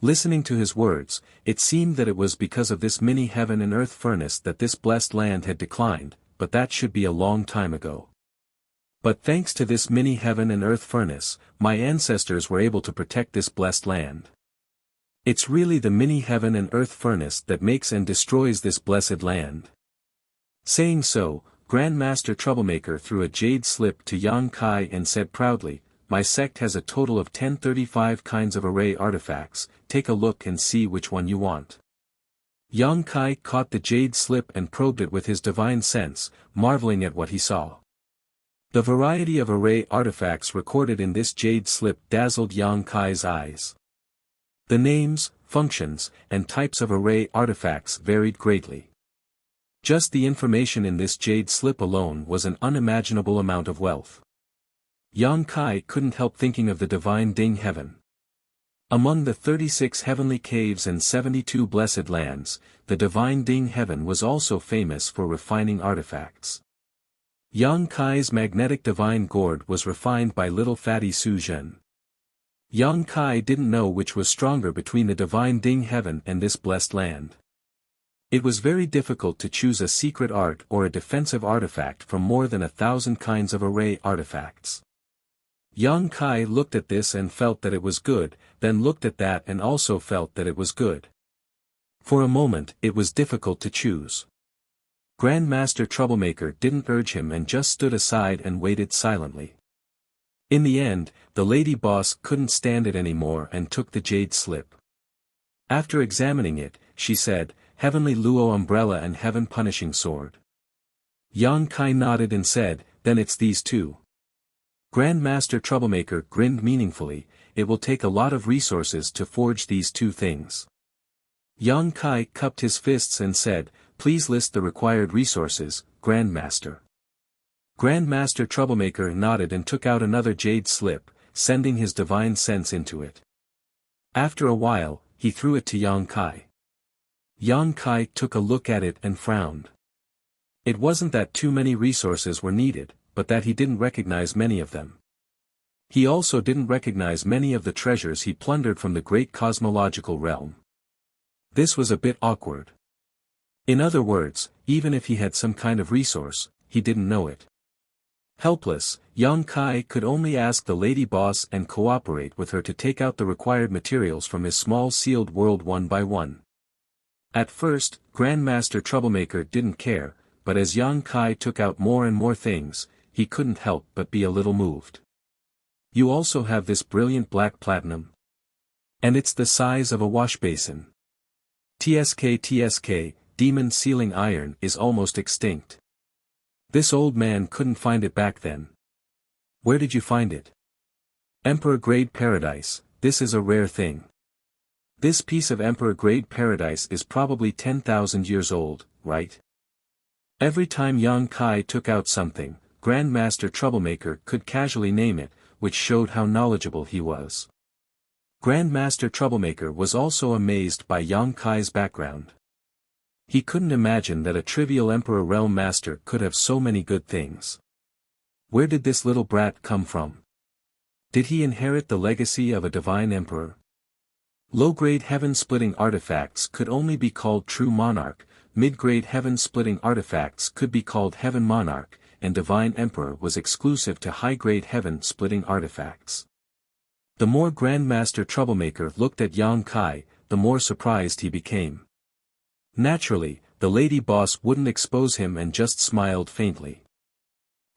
Listening to his words, it seemed that it was because of this mini heaven and earth furnace that this blessed land had declined, but that should be a long time ago. But thanks to this mini heaven and earth furnace, my ancestors were able to protect this blessed land. It's really the mini heaven and earth furnace that makes and destroys this blessed land. Saying so, Grandmaster Troublemaker threw a jade slip to Yang Kai and said proudly, "My sect has a total of 1035 kinds of array artifacts, take a look and see which one you want." Yang Kai caught the jade slip and probed it with his divine sense, marveling at what he saw. The variety of array artifacts recorded in this jade slip dazzled Yang Kai's eyes. The names, functions, and types of array artifacts varied greatly. Just the information in this jade slip alone was an unimaginable amount of wealth. Yang Kai couldn't help thinking of the divine Ding Heaven. Among the 36 heavenly caves and 72 blessed lands, the divine Ding Heaven was also famous for refining artifacts. Yang Kai's magnetic divine gourd was refined by little fatty Su Zhen. Yang Kai didn't know which was stronger between the divine Ding Heaven and this blessed land. It was very difficult to choose a secret art or a defensive artifact from more than 1,000 kinds of array artifacts. Yang Kai looked at this and felt that it was good, then looked at that and also felt that it was good. For a moment it was difficult to choose. Grandmaster Troublemaker didn't urge him and just stood aside and waited silently. In the end, the lady boss couldn't stand it anymore and took the jade slip. After examining it, she said, "Heavenly Luo umbrella and heaven punishing sword." Yang Kai nodded and said, "Then it's these two." Grandmaster Troublemaker grinned meaningfully, "It will take a lot of resources to forge these two things." Yang Kai cupped his fists and said, "Please list the required resources, Grandmaster." Grandmaster Troublemaker nodded and took out another jade slip, sending his divine sense into it. After a while, he threw it to Yang Kai. Yang Kai took a look at it and frowned. It wasn't that too many resources were needed, but that he didn't recognize many of them. He also didn't recognize many of the treasures he plundered from the great cosmological realm. This was a bit awkward. In other words, even if he had some kind of resource, he didn't know it. Helpless, Yang Kai could only ask the lady boss and cooperate with her to take out the required materials from his small sealed world one by one. At first, Grandmaster Troublemaker didn't care, but as Yang Kai took out more and more things, he couldn't help but be a little moved. "You also have this brilliant black platinum. And it's the size of a wash basin. TSK, demon sealing iron is almost extinct. This old man couldn't find it back then. Where did you find it?" "Emperor-grade paradise, this is a rare thing. This piece of Emperor-grade paradise is probably 10,000 years old, right?" Every time Yang Kai took out something, Grandmaster Troublemaker could casually name it, which showed how knowledgeable he was. Grandmaster Troublemaker was also amazed by Yang Kai's background. He couldn't imagine that a trivial Emperor Realm Master could have so many good things. Where did this little brat come from? Did he inherit the legacy of a divine emperor? Low-grade heaven-splitting artifacts could only be called True Monarch, mid-grade heaven-splitting artifacts could be called Heaven Monarch, and Divine Emperor was exclusive to high-grade heaven-splitting artifacts. The more Grandmaster Troublemaker looked at Yang Kai, the more surprised he became. Naturally, the lady boss wouldn't expose him and just smiled faintly.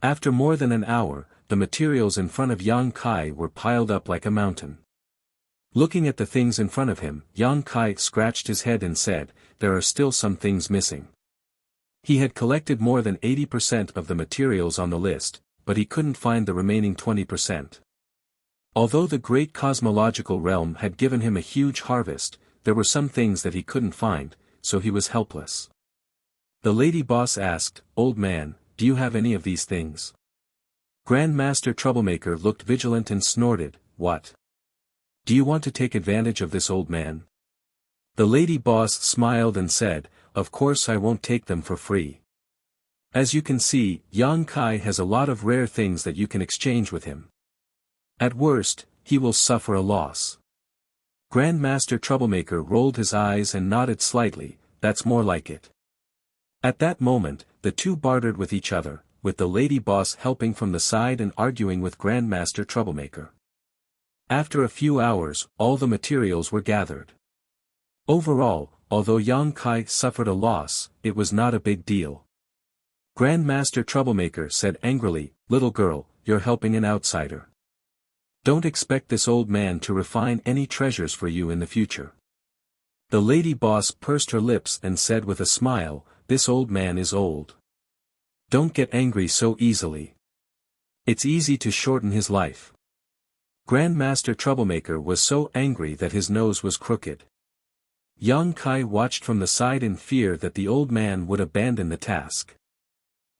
After more than an hour, the materials in front of Yang Kai were piled up like a mountain. Looking at the things in front of him, Yang Kai scratched his head and said, "There are still some things missing." He had collected more than 80% of the materials on the list, but he couldn't find the remaining 20%. Although the great cosmological realm had given him a huge harvest, there were some things that he couldn't find, so he was helpless. The lady boss asked, "Old man, do you have any of these things?" Grandmaster Troublemaker looked vigilant and snorted, "What? Do you want to take advantage of this old man?" The lady boss smiled and said, "Of course I won't take them for free. As you can see, Yang Kai has a lot of rare things that you can exchange with him. At worst, he will suffer a loss." Grandmaster Troublemaker rolled his eyes and nodded slightly, "That's more like it." At that moment, the two bartered with each other, with the lady boss helping from the side and arguing with Grandmaster Troublemaker. After a few hours, all the materials were gathered. Overall, although Yang Kai suffered a loss, it was not a big deal. Grandmaster Troublemaker said angrily, "Little girl, you're helping an outsider. Don't expect this old man to refine any treasures for you in the future." The lady boss pursed her lips and said with a smile, "This old man is old. Don't get angry so easily. It's easy to shorten his life." Grandmaster Troublemaker was so angry that his nose was crooked. Yang Kai watched from the side in fear that the old man would abandon the task.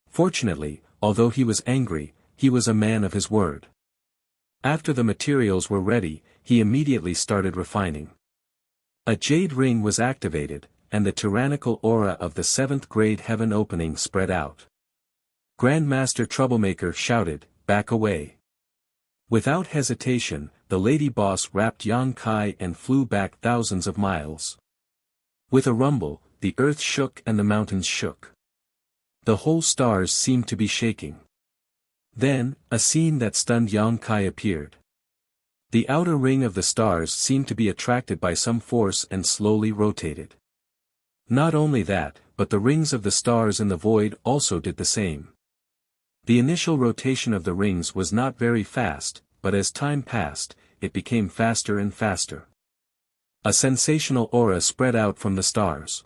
Fortunately, although he was angry, he was a man of his word. After the materials were ready, he immediately started refining. A jade ring was activated, and the tyrannical aura of the 7th grade heaven opening spread out. Grandmaster Troublemaker shouted, "Back away." Without hesitation, the lady boss wrapped Yang Kai and flew back thousands of miles. With a rumble, the earth shook and the mountains shook. The whole stars seemed to be shaking. Then, a scene that stunned Yang Kai appeared. The outer ring of the stars seemed to be attracted by some force and slowly rotated. Not only that, but the rings of the stars in the void also did the same. The initial rotation of the rings was not very fast, but as time passed, it became faster and faster. A sensational aura spread out from the stars.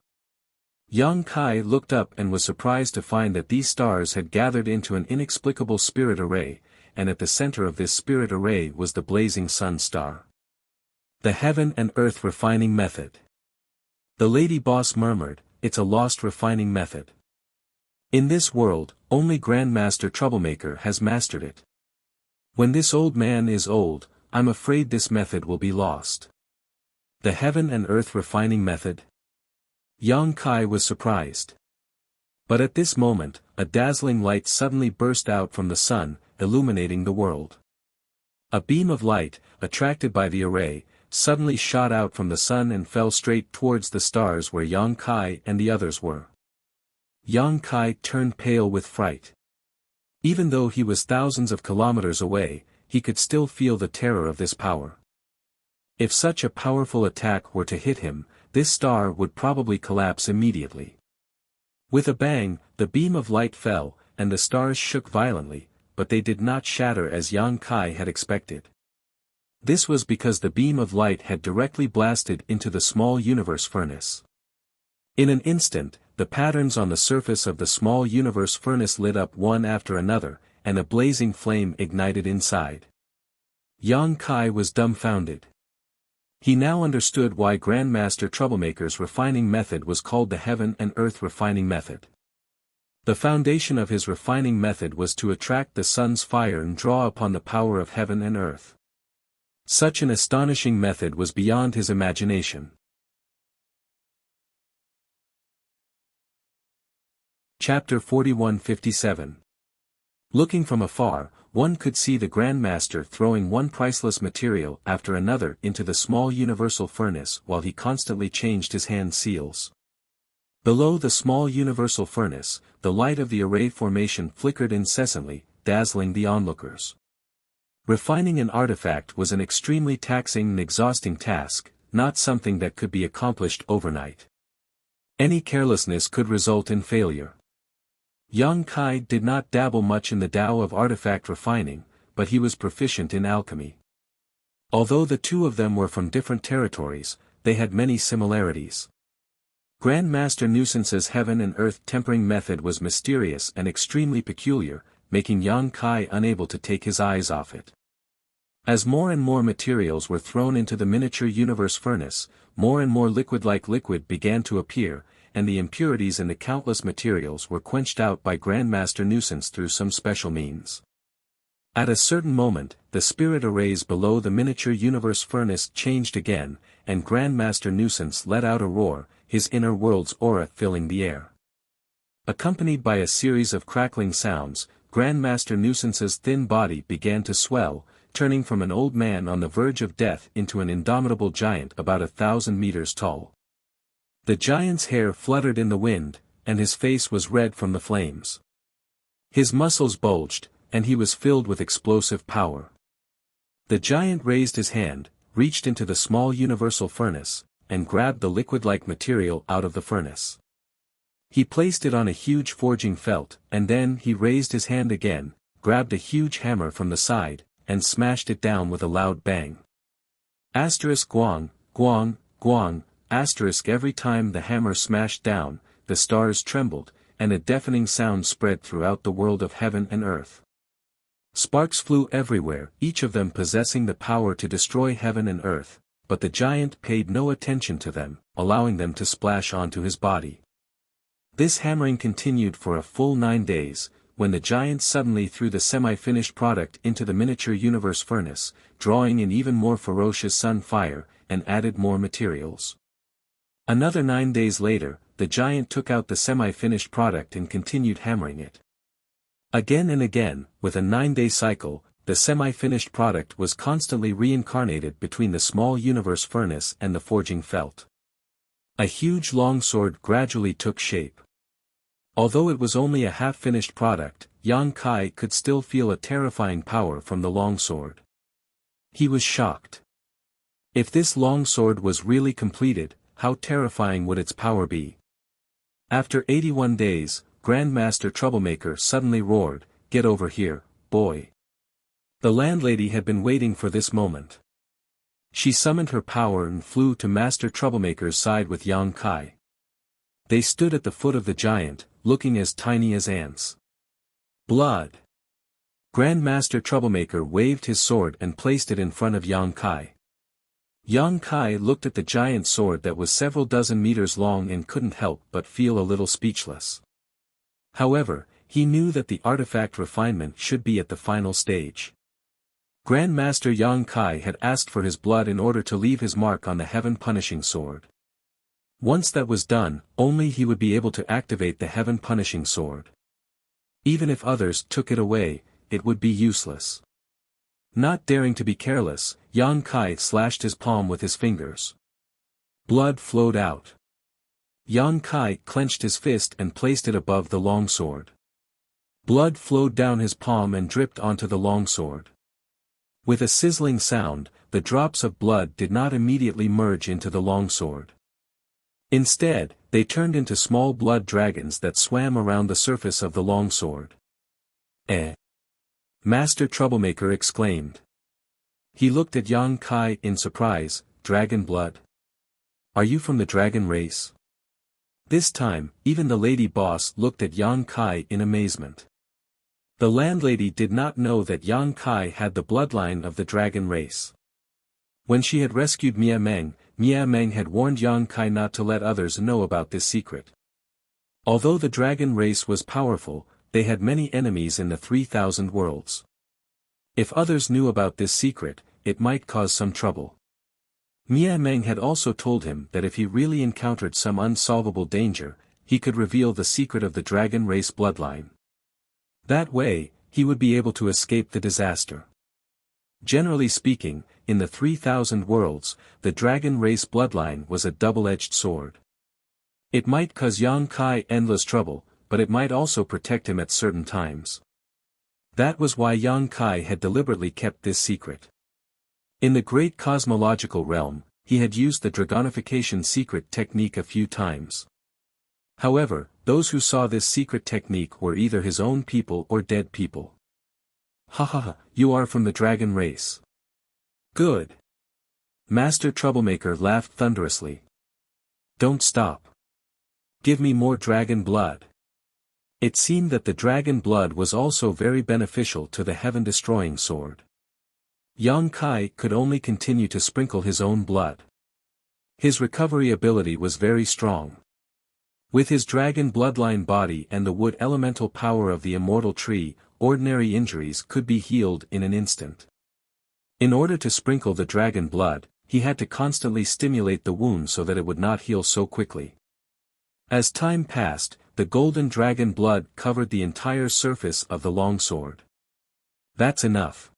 Yang Kai looked up and was surprised to find that these stars had gathered into an inexplicable spirit array, and at the center of this spirit array was the blazing sun star. The heaven and earth refining method. The lady boss murmured, "It's a lost refining method. In this world, only Grandmaster Troublemaker has mastered it. When this old man is old, I'm afraid this method will be lost." The heaven and earth refining method? Yang Kai was surprised. But at this moment, a dazzling light suddenly burst out from the sun, illuminating the world. A beam of light, attracted by the array, suddenly shot out from the sun and fell straight towards the stars where Yang Kai and the others were. Yang Kai turned pale with fright. Even though he was thousands of kilometers away, he could still feel the terror of this power. If such a powerful attack were to hit him, this star would probably collapse immediately. With a bang, the beam of light fell, and the stars shook violently, but they did not shatter as Yang Kai had expected. This was because the beam of light had directly blasted into the small universe furnace. In an instant, the patterns on the surface of the small universe furnace lit up one after another, and a blazing flame ignited inside. Yang Kai was dumbfounded. He now understood why Grandmaster Troublemaker's refining method was called the Heaven and Earth Refining Method. The foundation of his refining method was to attract the sun's fire and draw upon the power of heaven and earth. Such an astonishing method was beyond his imagination. Chapter 4157. Looking from afar, one could see the Grandmaster throwing one priceless material after another into the small universal furnace while he constantly changed his hand seals. Below the small universal furnace, the light of the array formation flickered incessantly, dazzling the onlookers. Refining an artifact was an extremely taxing and exhausting task, not something that could be accomplished overnight. Any carelessness could result in failure. Yang Kai did not dabble much in the Tao of artifact refining, but he was proficient in alchemy. Although the two of them were from different territories, they had many similarities. Grandmaster Nuisance's heaven and earth tempering method was mysterious and extremely peculiar, making Yang Kai unable to take his eyes off it. As more and more materials were thrown into the miniature universe furnace, more and more liquid-like liquid began to appear, and the impurities in the countless materials were quenched out by Grandmaster Nuisance through some special means. At a certain moment, the spirit arrays below the miniature universe furnace changed again, and Grandmaster Nuisance let out a roar, his inner world's aura filling the air. Accompanied by a series of crackling sounds, Grandmaster Nuisance's thin body began to swell, turning from an old man on the verge of death into an indomitable giant about 1,000 meters tall. The giant's hair fluttered in the wind, and his face was red from the flames. His muscles bulged, and he was filled with explosive power. The giant raised his hand, reached into the small universal furnace, and grabbed the liquid-like material out of the furnace. He placed it on a huge forging felt, and then he raised his hand again, grabbed a huge hammer from the side, and smashed it down with a loud bang. Asterisk guang, guang, guang, asterisk every time the hammer smashed down, the stars trembled, and a deafening sound spread throughout the world of heaven and earth. Sparks flew everywhere, each of them possessing the power to destroy heaven and earth, but the giant paid no attention to them, allowing them to splash onto his body. This hammering continued for a full 9 days, when the giant suddenly threw the semi-finished product into the miniature universe furnace, drawing in even more ferocious sun fire, and added more materials. Another 9 days later, the giant took out the semi-finished product and continued hammering it. Again and again, with a 9-day cycle, the semi-finished product was constantly reincarnated between the small universe furnace and the forging felt. A huge longsword gradually took shape. Although it was only a half-finished product, Yang Kai could still feel a terrifying power from the longsword. He was shocked. If this longsword was really completed, how terrifying would its power be? After 81 days, Grandmaster Troublemaker suddenly roared, "Get over here, boy." The landlady had been waiting for this moment. She summoned her power and flew to Master Troublemaker's side with Yang Kai. They stood at the foot of the giant, looking as tiny as ants. Blood! Grandmaster Troublemaker waved his sword and placed it in front of Yang Kai. Yang Kai looked at the giant sword that was several dozen meters long and couldn't help but feel a little speechless. However, he knew that the artifact refinement should be at the final stage. Grandmaster Yang Kai had asked for his blood in order to leave his mark on the heaven-punishing sword. Once that was done, only he would be able to activate the heaven-punishing sword. Even if others took it away, it would be useless. Not daring to be careless, Yang Kai slashed his palm with his fingers. Blood flowed out. Yang Kai clenched his fist and placed it above the longsword. Blood flowed down his palm and dripped onto the longsword. With a sizzling sound, the drops of blood did not immediately merge into the longsword. Instead, they turned into small blood dragons that swam around the surface of the longsword. "Eh!" Master Troublemaker exclaimed. He looked at Yang Kai in surprise. "Dragon blood? Are you from the dragon race?" This time, even the lady boss looked at Yang Kai in amazement. The landlady did not know that Yang Kai had the bloodline of the dragon race. When she had rescued Mia Meng had warned Yang Kai not to let others know about this secret. Although the dragon race was powerful, they had many enemies in the 3,000 worlds. If others knew about this secret, it might cause some trouble. Mia Meng had also told him that if he really encountered some unsolvable danger, he could reveal the secret of the dragon race bloodline. That way, he would be able to escape the disaster. Generally speaking, in the 3,000 worlds, the dragon race bloodline was a double-edged sword. It might cause Yang Kai endless trouble, but it might also protect him at certain times. That was why Yang Kai had deliberately kept this secret. In the great cosmological realm, he had used the dragonification secret technique a few times. However, those who saw this secret technique were either his own people or dead people. "Ha ha ha, you are from the dragon race. Good." Master Troublemaker laughed thunderously. "Don't stop. Give me more dragon blood." It seemed that the dragon blood was also very beneficial to the heaven-destroying sword. Yang Kai could only continue to sprinkle his own blood. His recovery ability was very strong. With his dragon bloodline body and the wood elemental power of the immortal tree, ordinary injuries could be healed in an instant. In order to sprinkle the dragon blood, he had to constantly stimulate the wound so that it would not heal so quickly. As time passed, the golden dragon blood covered the entire surface of the longsword. "That's enough.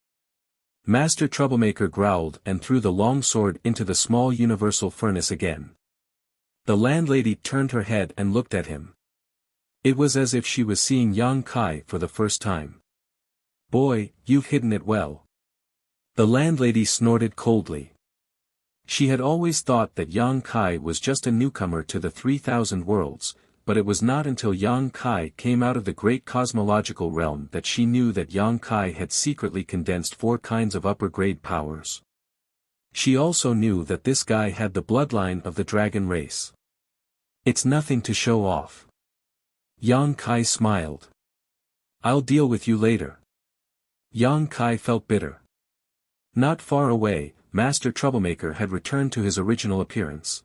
Master Troublemaker growled and threw the long sword into the small universal furnace again. The landlady turned her head and looked at him. It was as if she was seeing Yang Kai for the first time. "Boy, you've hidden it well." The landlady snorted coldly. She had always thought that Yang Kai was just a newcomer to the 3,000 worlds, but it was not until Yang Kai came out of the great cosmological realm that she knew that Yang Kai had secretly condensed 4 kinds of upper-grade powers. She also knew that this guy had the bloodline of the dragon race. "It's nothing to show off." Yang Kai smiled. "I'll deal with you later." Yang Kai felt bitter. Not far away, Master Troublemaker had returned to his original appearance.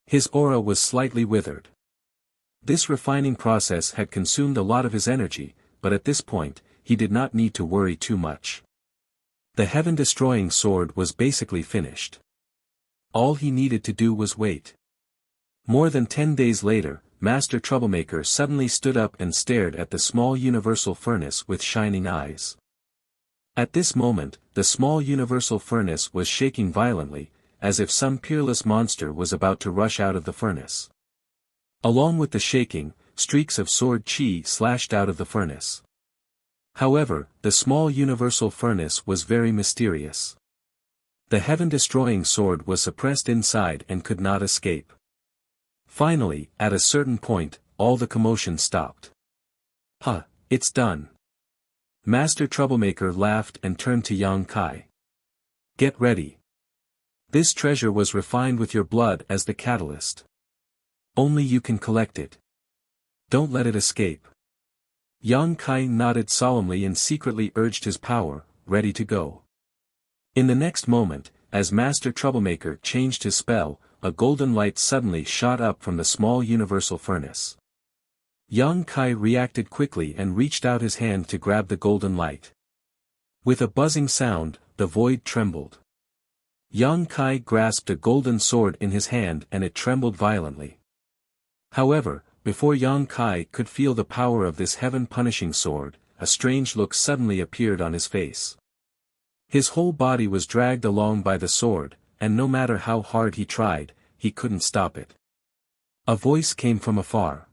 His aura was slightly withered. This refining process had consumed a lot of his energy, but at this point, he did not need to worry too much. The heaven-destroying sword was basically finished. All he needed to do was wait. More than 10 days later, Master Troublemaker suddenly stood up and stared at the small universal furnace with shining eyes. At this moment, the small universal furnace was shaking violently, as if some peerless monster was about to rush out of the furnace. Along with the shaking, streaks of sword chi slashed out of the furnace. However, the small universal furnace was very mysterious. The heaven-destroying sword was suppressed inside and could not escape. Finally, at a certain point, all the commotion stopped. "Huh, it's done." Master Troublemaker laughed and turned to Yang Kai. "Get ready. This treasure was refined with your blood as the catalyst. Only you can collect it. Don't let it escape." Yang Kai nodded solemnly and secretly urged his power, ready to go. In the next moment, as Master Troublemaker changed his spell, a golden light suddenly shot up from the small universal furnace. Yang Kai reacted quickly and reached out his hand to grab the golden light. With a buzzing sound, the void trembled. Yang Kai grasped a golden sword in his hand and it trembled violently. However, before Yang Kai could feel the power of this heaven-punishing sword, a strange look suddenly appeared on his face. His whole body was dragged along by the sword, and no matter how hard he tried, he couldn't stop it. A voice came from afar.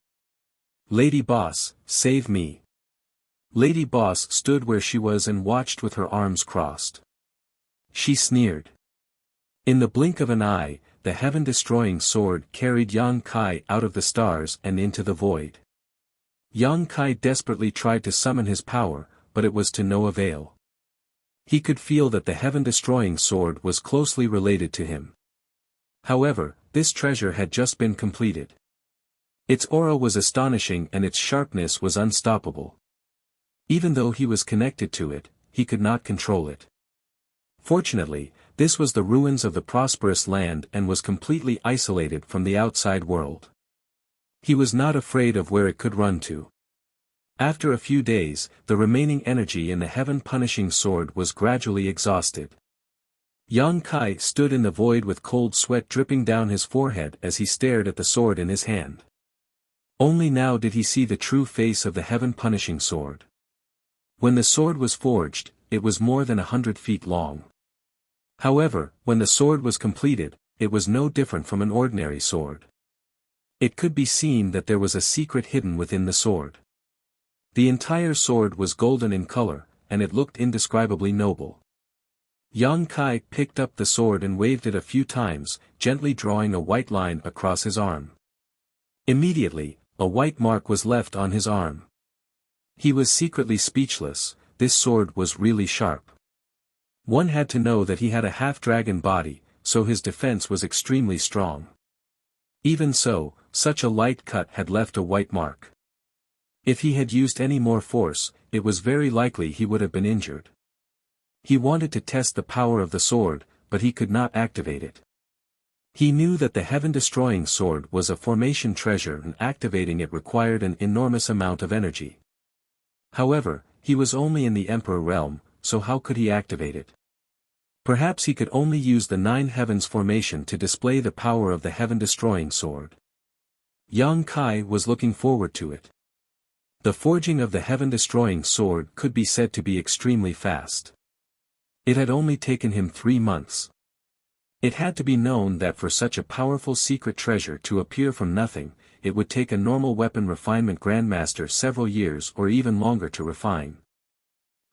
"Lady Boss, save me." Lady Boss stood where she was and watched with her arms crossed. She sneered. In the blink of an eye, the heaven-destroying sword carried Yang Kai out of the stars and into the void. Yang Kai desperately tried to summon his power, but it was to no avail. He could feel that the heaven-destroying sword was closely related to him. However, this treasure had just been completed. Its aura was astonishing and its sharpness was unstoppable. Even though he was connected to it, he could not control it. Fortunately, this was the ruins of the prosperous land and was completely isolated from the outside world. He was not afraid of where it could run to. After a few days, the remaining energy in the heaven-punishing sword was gradually exhausted. Yang Kai stood in the void with cold sweat dripping down his forehead as he stared at the sword in his hand. Only now did he see the true face of the heaven-punishing sword. When the sword was forged, it was more than 100 feet long. However, when the sword was completed, it was no different from an ordinary sword. It could be seen that there was a secret hidden within the sword. The entire sword was golden in color, and it looked indescribably noble. Yang Kai picked up the sword and waved it a few times, gently drawing a white line across his arm. Immediately, a white mark was left on his arm. He was secretly speechless. This sword was really sharp. One had to know that he had a half-dragon body, so his defense was extremely strong. Even so, such a light cut had left a white mark. If he had used any more force, it was very likely he would have been injured. He wanted to test the power of the sword, but he could not activate it. He knew that the heaven-destroying sword was a formation treasure and activating it required an enormous amount of energy. However, he was only in the Emperor realm, so how could he activate it? Perhaps he could only use the 9 heavens formation to display the power of the heaven-destroying sword. Yang Kai was looking forward to it. The forging of the heaven-destroying sword could be said to be extremely fast. It had only taken him 3 months. It had to be known that for such a powerful secret treasure to appear from nothing, it would take a normal weapon refinement grandmaster several years or even longer to refine.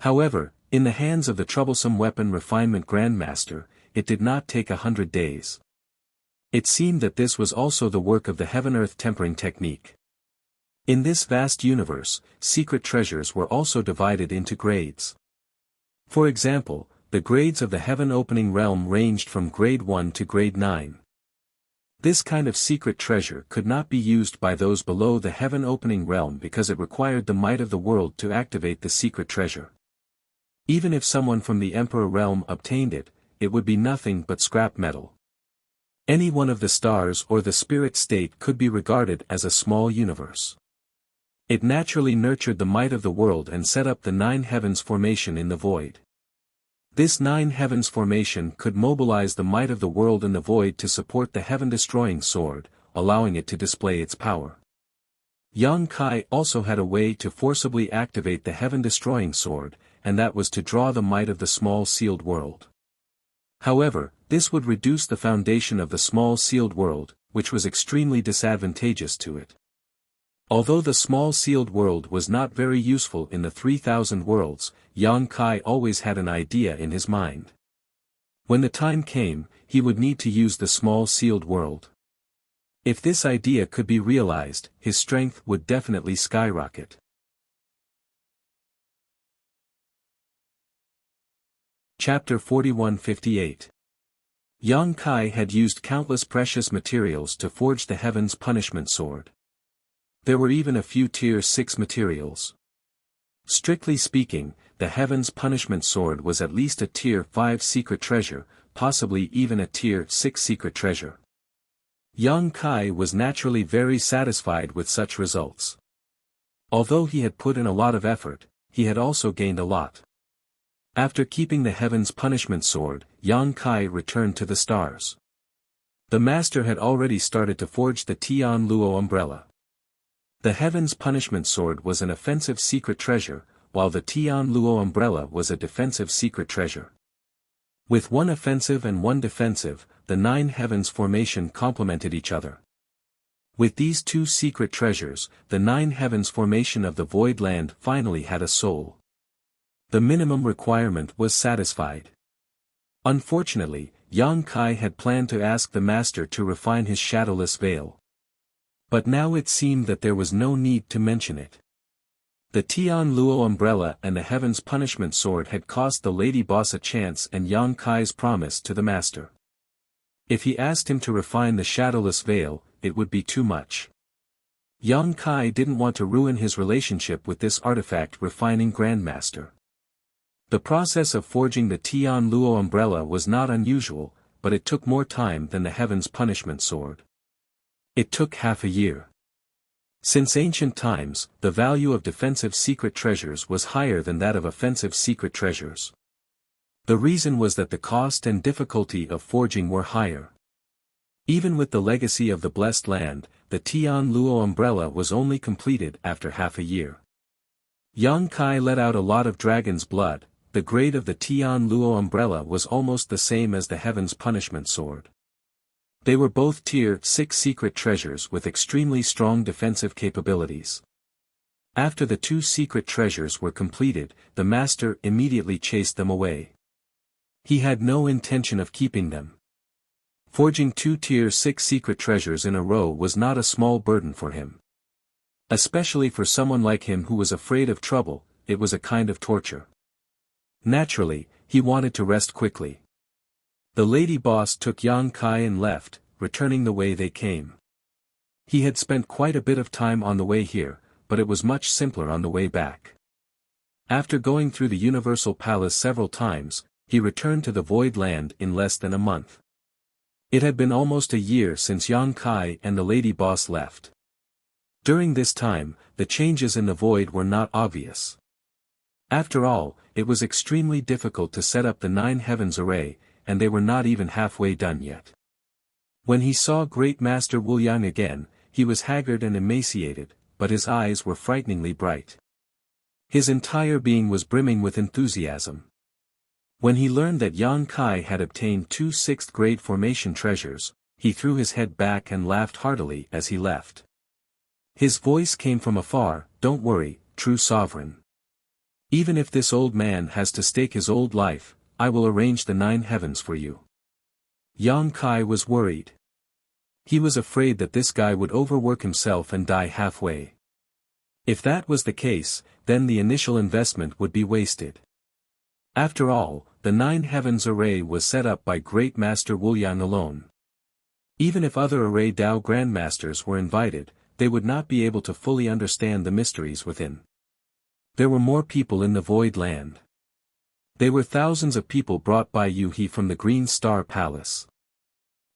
However, in the hands of the troublesome weapon refinement grandmaster, it did not take 100 days. It seemed that this was also the work of the heaven-earth tempering technique. In this vast universe, secret treasures were also divided into grades. For example, the grades of the heaven-opening realm ranged from grade 1 to grade 9. This kind of secret treasure could not be used by those below the heaven-opening realm because it required the might of the world to activate the secret treasure. Even if someone from the Emperor realm obtained it, it would be nothing but scrap metal. Any one of the stars or the spirit state could be regarded as a small universe. It naturally nurtured the might of the world and set up the 9 heavens formation in the void. This 9 heavens formation could mobilize the might of the world in the void to support the heaven-destroying sword, allowing it to display its power. Yang Kai also had a way to forcibly activate the heaven-destroying sword, and that was to draw the might of the small sealed world. However, this would reduce the foundation of the small sealed world, which was extremely disadvantageous to it. Although the small sealed world was not very useful in the 3,000 worlds, Yang Kai always had an idea in his mind. When the time came, he would need to use the small sealed world. If this idea could be realized, his strength would definitely skyrocket. Chapter 41-58. Yang Kai had used countless precious materials to forge the Heaven's Punishment Sword. There were even a few Tier 6 materials. Strictly speaking, the Heaven's Punishment Sword was at least a Tier 5 secret treasure, possibly even a Tier 6 secret treasure. Yang Kai was naturally very satisfied with such results. Although he had put in a lot of effort, he had also gained a lot. After keeping the Heaven's Punishment Sword, Yang Kai returned to the stars. The master had already started to forge the Tian Luo umbrella. The Heaven's Punishment Sword was an offensive secret treasure, while the Tian Luo umbrella was a defensive secret treasure. With one offensive and one defensive, the 9 heavens formation complemented each other. With these 2 secret treasures, the 9 heavens formation of the Void Land finally had a soul. The minimum requirement was satisfied. Unfortunately, Yang Kai had planned to ask the master to refine his shadowless veil. But now it seemed that there was no need to mention it. The Tian Luo umbrella and the Heaven's Punishment Sword had cost the lady boss a chance and Yang Kai's promise to the master. If he asked him to refine the shadowless veil, it would be too much. Yang Kai didn't want to ruin his relationship with this artifact refining grandmaster. The process of forging the Tian Luo umbrella was not unusual, but it took more time than the Heaven's Punishment Sword. It took half a year. Since ancient times, the value of defensive secret treasures was higher than that of offensive secret treasures. The reason was that the cost and difficulty of forging were higher. Even with the legacy of the Blessed Land, the Tian Luo umbrella was only completed after half a year. Yang Kai let out a lot of dragon's blood. The grade of the Tian Luo umbrella was almost the same as the Heaven's Punishment Sword. They were both Tier 6 secret treasures with extremely strong defensive capabilities. After the 2 secret treasures were completed, the master immediately chased them away. He had no intention of keeping them. Forging 2 Tier 6 secret treasures in a row was not a small burden for him. Especially for someone like him who was afraid of trouble, it was a kind of torture. Naturally, he wanted to rest quickly. The lady boss took Yang Kai and left, returning the way they came. He had spent quite a bit of time on the way here, but it was much simpler on the way back. After going through the Universal Palace several times, he returned to the Void Land in less than a month. It had been almost a year since Yang Kai and the lady boss left. During this time, the changes in the void were not obvious. After all, it was extremely difficult to set up the 9 heavens array, and they were not even halfway done yet. When he saw Great Master Wu Yang again, he was haggard and emaciated, but his eyes were frighteningly bright. His entire being was brimming with enthusiasm. When he learned that Yang Kai had obtained 2 6th-grade formation treasures, he threw his head back and laughed heartily as he left. His voice came from afar, "Don't worry, true sovereign. Even if this old man has to stake his old life, I will arrange the 9 heavens for you." Yang Kai was worried. He was afraid that this guy would overwork himself and die halfway. If that was the case, then the initial investment would be wasted. After all, the 9 heavens array was set up by Great Master Wuliang alone. Even if other array Dao Grandmasters were invited, they would not be able to fully understand the mysteries within. There were more people in the Void Land. They were thousands of people brought by Yu He from the Green Star Palace.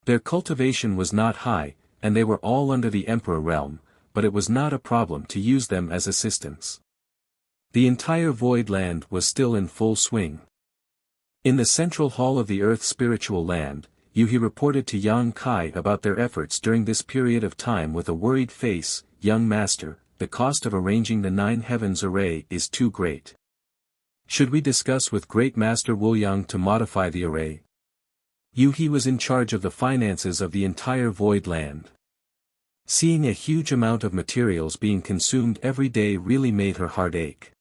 Their cultivation was not high, and they were all under the Emperor realm, but it was not a problem to use them as assistants. The entire Void Land was still in full swing. In the central hall of the Earth Spiritual Land, Yu He reported to Yang Kai about their efforts during this period of time with a worried face. "Young master, the cost of arranging the 9 heavens array is too great. Should we discuss with Great Master Wuliang to modify the array?" Yu He was in charge of the finances of the entire Void Land. Seeing a huge amount of materials being consumed every day really made her heart ache.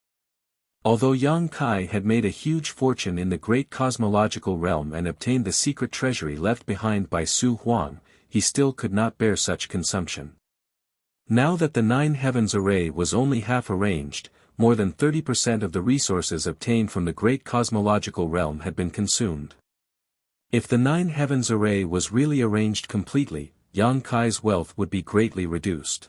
Although Yang Kai had made a huge fortune in the great cosmological realm and obtained the secret treasury left behind by Su Huang, he still could not bear such consumption. Now that the 9 heavens array was only half arranged, more than 30% of the resources obtained from the great cosmological realm had been consumed. If the 9 heavens array was really arranged completely, Yang Kai's wealth would be greatly reduced.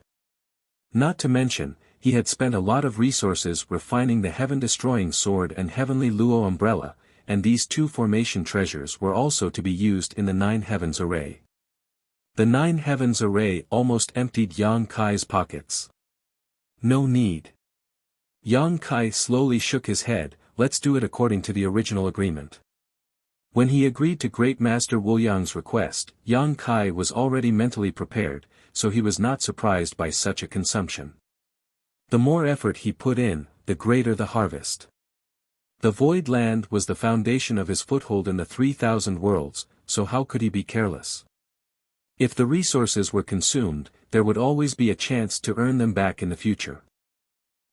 Not to mention, he had spent a lot of resources refining the heaven-destroying sword and heavenly Luo umbrella, and these 2 formation treasures were also to be used in the 9 heavens array. The 9 heavens array almost emptied Yang Kai's pockets. No need. Yang Kai slowly shook his head. "Let's do it according to the original agreement." When he agreed to Great Master Wuliang's request, Yang Kai was already mentally prepared, so he was not surprised by such a consumption. The more effort he put in, the greater the harvest. The Void Land was the foundation of his foothold in the 3,000 worlds, so how could he be careless? If the resources were consumed, there would always be a chance to earn them back in the future.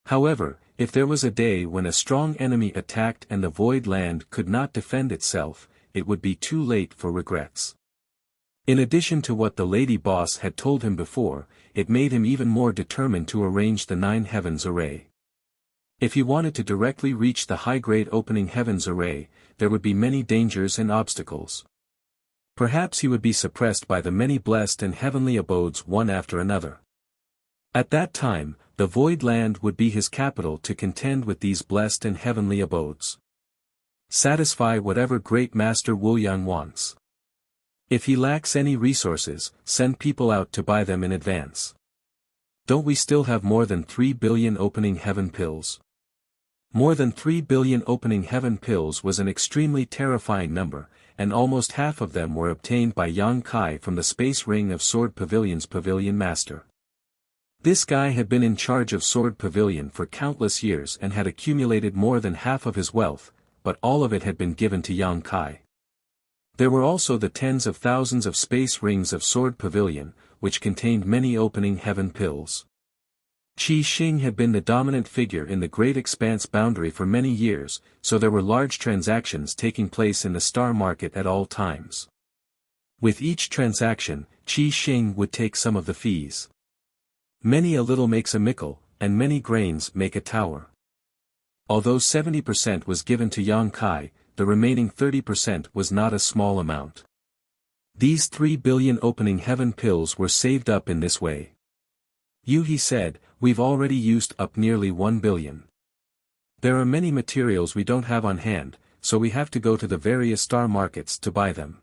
However, if there was a day when a strong enemy attacked and the Void Land could not defend itself, it would be too late for regrets. In addition to what the Lady Boss had told him before, it made him even more determined to arrange the 9 heavens array. If he wanted to directly reach the high-grade opening heavens array, there would be many dangers and obstacles. Perhaps he would be suppressed by the many blessed and heavenly abodes one after another. At that time, the Void Land would be his capital to contend with these blessed and heavenly abodes. Satisfy whatever Great Master Wuliang wants. If he lacks any resources, send people out to buy them in advance. Don't we still have more than 3 billion opening heaven pills? More than 3 billion opening heaven pills was an extremely terrifying number, and almost half of them were obtained by Yang Kai from the Space Ring of Sword Pavilion's Pavilion Master. This guy had been in charge of Sword Pavilion for countless years and had accumulated more than half of his wealth, but all of it had been given to Yang Kai. There were also the tens of thousands of space rings of Sword Pavilion, which contained many opening heaven pills. Qi Xing had been the dominant figure in the Great Expanse boundary for many years, so there were large transactions taking place in the star market at all times. With each transaction, Qi Xing would take some of the fees. Many a little makes a mickle, and many grains make a tower. Although 70% was given to Yang Kai, the remaining 30% was not a small amount. These 3 billion opening heaven pills were saved up in this way. Yu He said, "We've already used up nearly 1 billion. There are many materials we don't have on hand, so we have to go to the various star markets to buy them."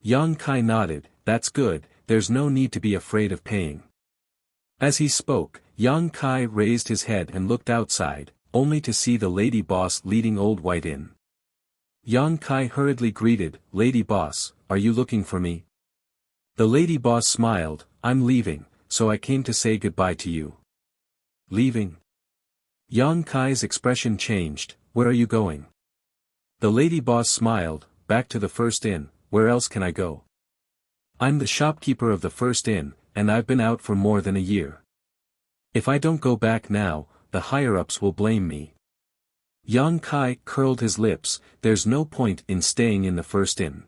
Yang Kai nodded. "That's good, there's no need to be afraid of paying." As he spoke, Yang Kai raised his head and looked outside, only to see the Lady Boss leading Old White in. Yang Kai hurriedly greeted, "Lady Boss, are you looking for me?" The Lady Boss smiled, "I'm leaving, so I came to say goodbye to you." "Leaving?" Yang Kai's expression changed. "Where are you going?" The lady boss smiled, back to the first inn, where else can I go? I'm the shopkeeper of the first inn, and I've been out for more than a year. If I don't go back now, the higher-ups will blame me. Yang Kai curled his lips, there's no point in staying in the first inn.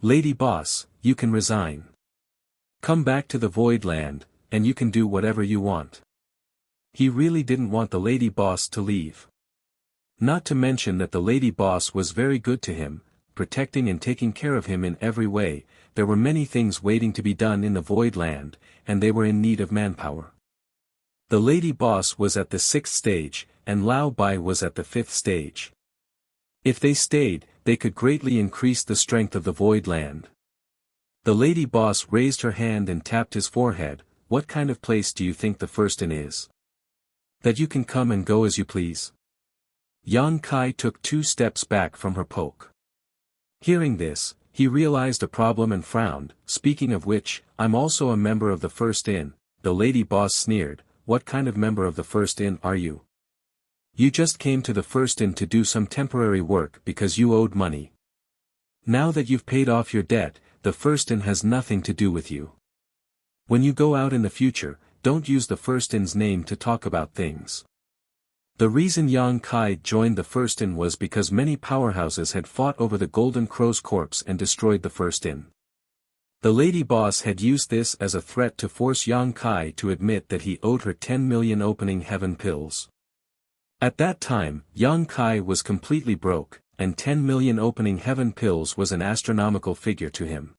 Lady boss, you can resign. Come back to the Void Land, and you can do whatever you want. He really didn't want the lady boss to leave. Not to mention that the lady boss was very good to him, protecting and taking care of him in every way. There were many things waiting to be done in the Void Land, and they were in need of manpower. The lady boss was at the 6th stage, and Lao Bai was at the 5th stage. If they stayed, they could greatly increase the strength of the Void Land. The lady boss raised her hand and tapped his forehead. What kind of place do you think the first inn is? That you can come and go as you please? Yang Kai took 2 steps back from her poke. Hearing this, he realized a problem and frowned. Speaking of which, I'm also a member of the first inn. The lady boss sneered. What kind of member of the first inn are you? You just came to the first inn to do some temporary work because you owed money. Now that you've paid off your debt, the first inn has nothing to do with you. When you go out in the future, don't use the first inn's name to talk about things. The reason Yang Kai joined the first inn was because many powerhouses had fought over the Golden Crow's corpse and destroyed the first inn. The lady boss had used this as a threat to force Yang Kai to admit that he owed her 10 million opening heaven pills. At that time, Yang Kai was completely broke, and 10 million opening heaven pills was an astronomical figure to him.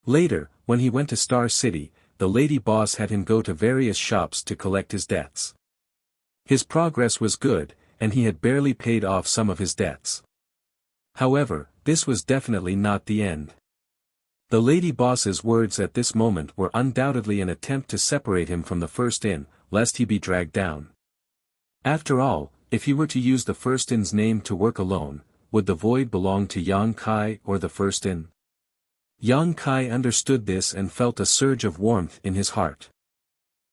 Later, when he went to Star City, the lady boss had him go to various shops to collect his debts. His progress was good, and he had barely paid off some of his debts. However, this was definitely not the end. The lady boss's words at this moment were undoubtedly an attempt to separate him from the first inn, lest he be dragged down. After all, if he were to use the first inn's name to work alone, would the void belong to Yang Kai or the first inn? Yang Kai understood this and felt a surge of warmth in his heart.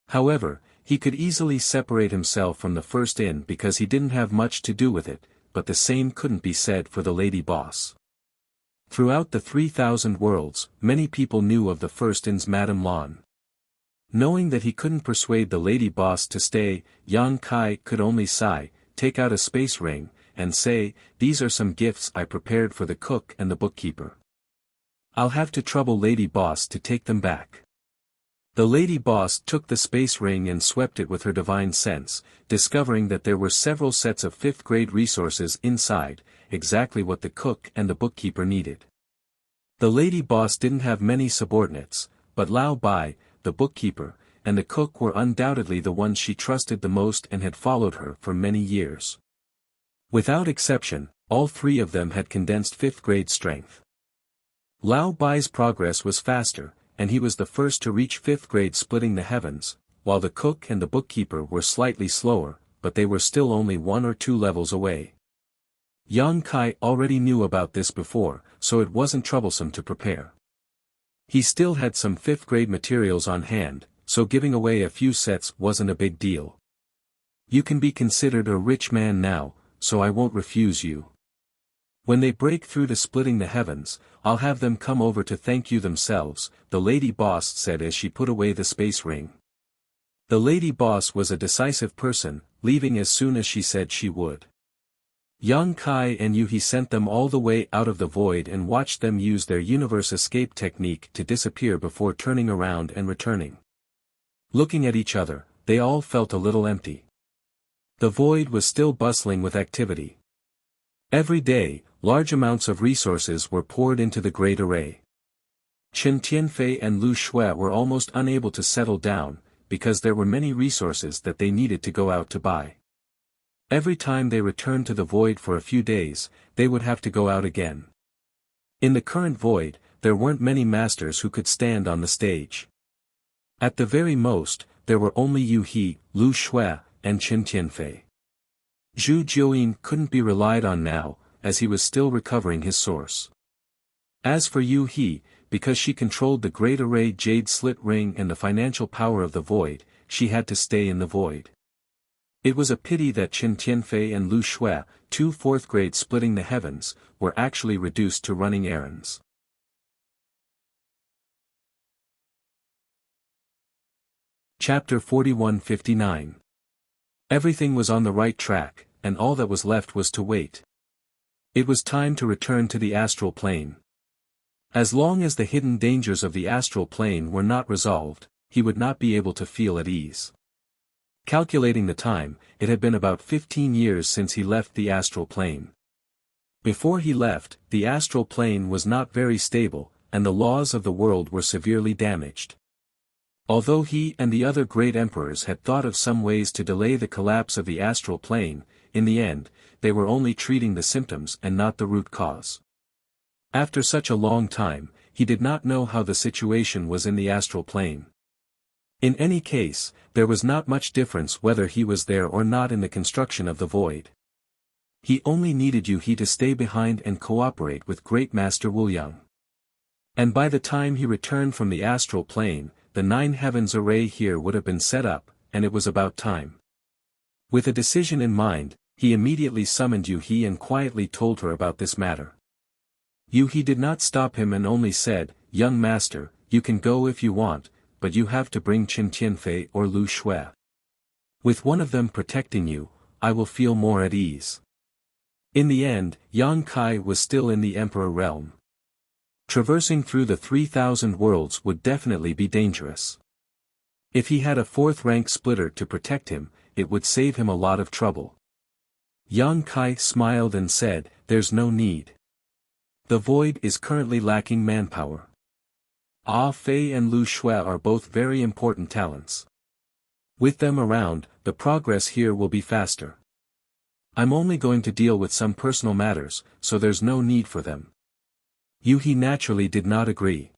However, he could easily separate himself from the first inn because he didn't have much to do with it, but the same couldn't be said for the lady boss. Throughout the 3,000 worlds, many people knew of the first inn's Madame Lan. Knowing that he couldn't persuade the lady boss to stay, Yang Kai could only sigh, take out a space ring, and say, "These are some gifts I prepared for the cook and the bookkeeper. I'll have to trouble lady boss to take them back." The lady boss took the space ring and swept it with her divine sense, discovering that there were several sets of 5th-grade resources inside, exactly what the cook and the bookkeeper needed. The lady boss didn't have many subordinates, but Lao Bai, the bookkeeper, and the cook were undoubtedly the ones she trusted the most and had followed her for many years. Without exception, all 3 of them had condensed 5th-grade strength. Lao Bai's progress was faster, and he was the first to reach 5th grade splitting the heavens, while the cook and the bookkeeper were slightly slower, but they were still only 1 or 2 levels away. Yang Kai already knew about this before, so it wasn't troublesome to prepare. He still had some 5th grade materials on hand, so giving away a few sets wasn't a big deal. You can be considered a rich man now, so I won't refuse you. When they break through to splitting the heavens, I'll have them come over to thank you themselves, the lady boss said as she put away the space ring. The lady boss was a decisive person, leaving as soon as she said she would. Yang Kai and Yuhi sent them all the way out of the void and watched them use their universe escape technique to disappear before turning around and returning. Looking at each other, they all felt a little empty. The void was still bustling with activity. Every day, large amounts of resources were poured into the Great Array. Chen Tianfei and Lu Shui were almost unable to settle down, because there were many resources that they needed to go out to buy. Every time they returned to the void for a few days, they would have to go out again. In the current void, there weren't many masters who could stand on the stage. At the very most, there were only Yu He, Lu Shui, and Chen Tianfei. Zhu Jiuyin couldn't be relied on now, as he was still recovering his source. As for Yu He, because she controlled the Great Array Jade Slit Ring and the financial power of the void, she had to stay in the void. It was a pity that Qin Tianfei and Lu Shui, two fourth-grades splitting the heavens, were actually reduced to running errands. Chapter 41-59. Everything was on the right track, and all that was left was to wait. It was time to return to the astral plane. As long as the hidden dangers of the astral plane were not resolved, he would not be able to feel at ease. Calculating the time, it had been about 15 years since he left the astral plane. Before he left, the astral plane was not very stable, and the laws of the world were severely damaged. Although he and the other great emperors had thought of some ways to delay the collapse of the astral plane, in the end, they were only treating the symptoms and not the root cause. After such a long time, he did not know how the situation was in the astral plane. In any case, there was not much difference whether he was there or not in the construction of the void. He only needed Yu He to stay behind and cooperate with Great Master Wuliang. And by the time he returned from the astral plane, the 9 heavens array here would have been set up, and it was about time. With a decision in mind, he immediately summoned Yu He and quietly told her about this matter. Yu He did not stop him and only said, "Young master, you can go if you want, but you have to bring Qin Tianfei or Lu Shui. With one of them protecting you, I will feel more at ease." In the end, Yang Kai was still in the Emperor realm. Traversing through the 3,000 worlds would definitely be dangerous. If he had a 4th-rank splitter to protect him, it would save him a lot of trouble. Yang Kai smiled and said, "There's no need. The void is currently lacking manpower. Ah Fei and Lu Shui are both very important talents. With them around, the progress here will be faster. I'm only going to deal with some personal matters, so there's no need for them." Yu He naturally did not agree.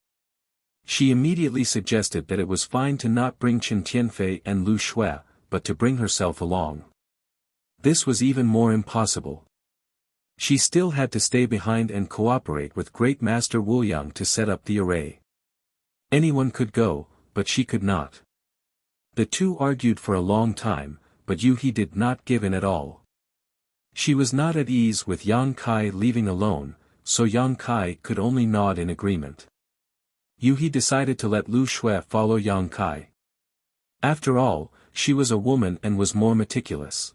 She immediately suggested that it was fine to not bring Qin Tianfei and Lu Shui, but to bring herself along. This was even more impossible. She still had to stay behind and cooperate with Great Master Wuliang to set up the array. Anyone could go, but she could not. The two argued for a long time, but Yu He did not give in at all. She was not at ease with Yang Kai leaving alone, so Yang Kai could only nod in agreement. Yu He decided to let Lu Shui follow Yang Kai. After all, she was a woman and was more meticulous.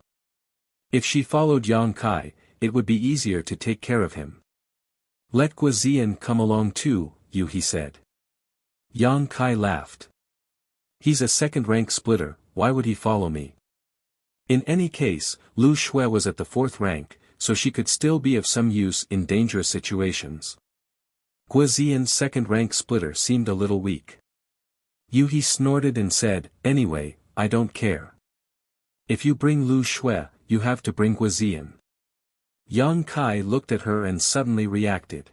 If she followed Yang Kai, it would be easier to take care of him. "Let Guozian come along too," Yu He said. Yang Kai laughed. "He's a 2nd-rank splitter, why would he follow me?" In any case, Lu Shui was at the 4th rank, so she could still be of some use in dangerous situations. Guozian's 2nd-rank splitter seemed a little weak. Yu He snorted and said, "Anyway, I don't care. If you bring Lu Shui, you have to bring Guozian." Yang Kai looked at her and suddenly reacted.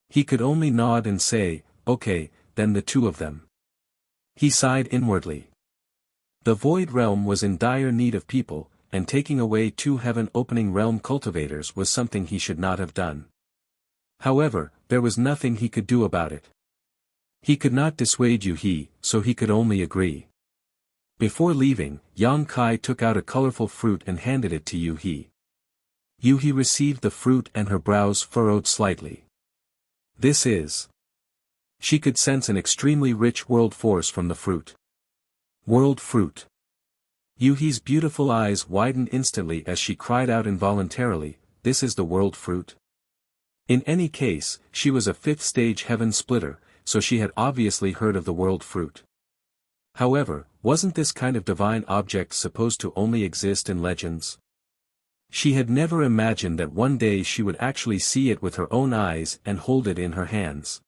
He could only nod and say, "Okay, then the 2 of them." He sighed inwardly. The Void Realm was in dire need of people, and taking away 2 heaven-opening realm cultivators was something he should not have done. However, there was nothing he could do about it. He could not dissuade Yu He, so he could only agree. Before leaving, Yang Kai took out a colorful fruit and handed it to Yu He. Yu He received the fruit and her brows furrowed slightly. This is... She could sense an extremely rich world force from the fruit. World fruit. Yu He's beautiful eyes widened instantly as she cried out involuntarily, "This is the world fruit?" In any case, she was a 5th-stage heaven splitter, so she had obviously heard of the world fruit. However, wasn't this kind of divine object supposed to only exist in legends? She had never imagined that one day she would actually see it with her own eyes and hold it in her hands.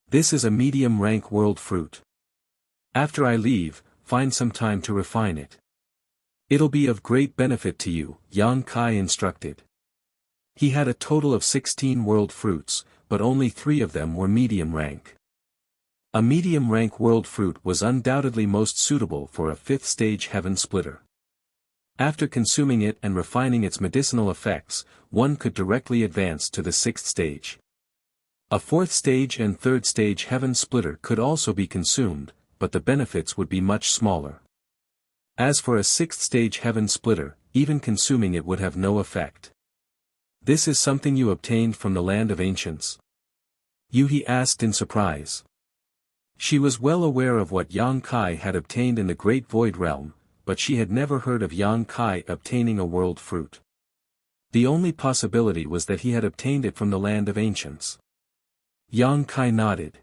"This is a medium-rank world fruit. After I leave, find some time to refine it. It'll be of great benefit to you," Yang Kai instructed. He had a total of 16 world fruits, but only 3 of them were medium rank. A medium rank world fruit was undoubtedly most suitable for a 5th-stage heaven splitter. After consuming it and refining its medicinal effects, one could directly advance to the 6th stage. A 4th-stage and 3rd-stage heaven splitter could also be consumed, but the benefits would be much smaller. As for a sixth-stage heaven splitter, even consuming it would have no effect. This is something you obtained from the land of ancients? Yuhi asked in surprise. She was well aware of what Yang Kai had obtained in the Great Void Realm, but she had never heard of Yang Kai obtaining a world fruit. The only possibility was that he had obtained it from the land of ancients. Yang Kai nodded.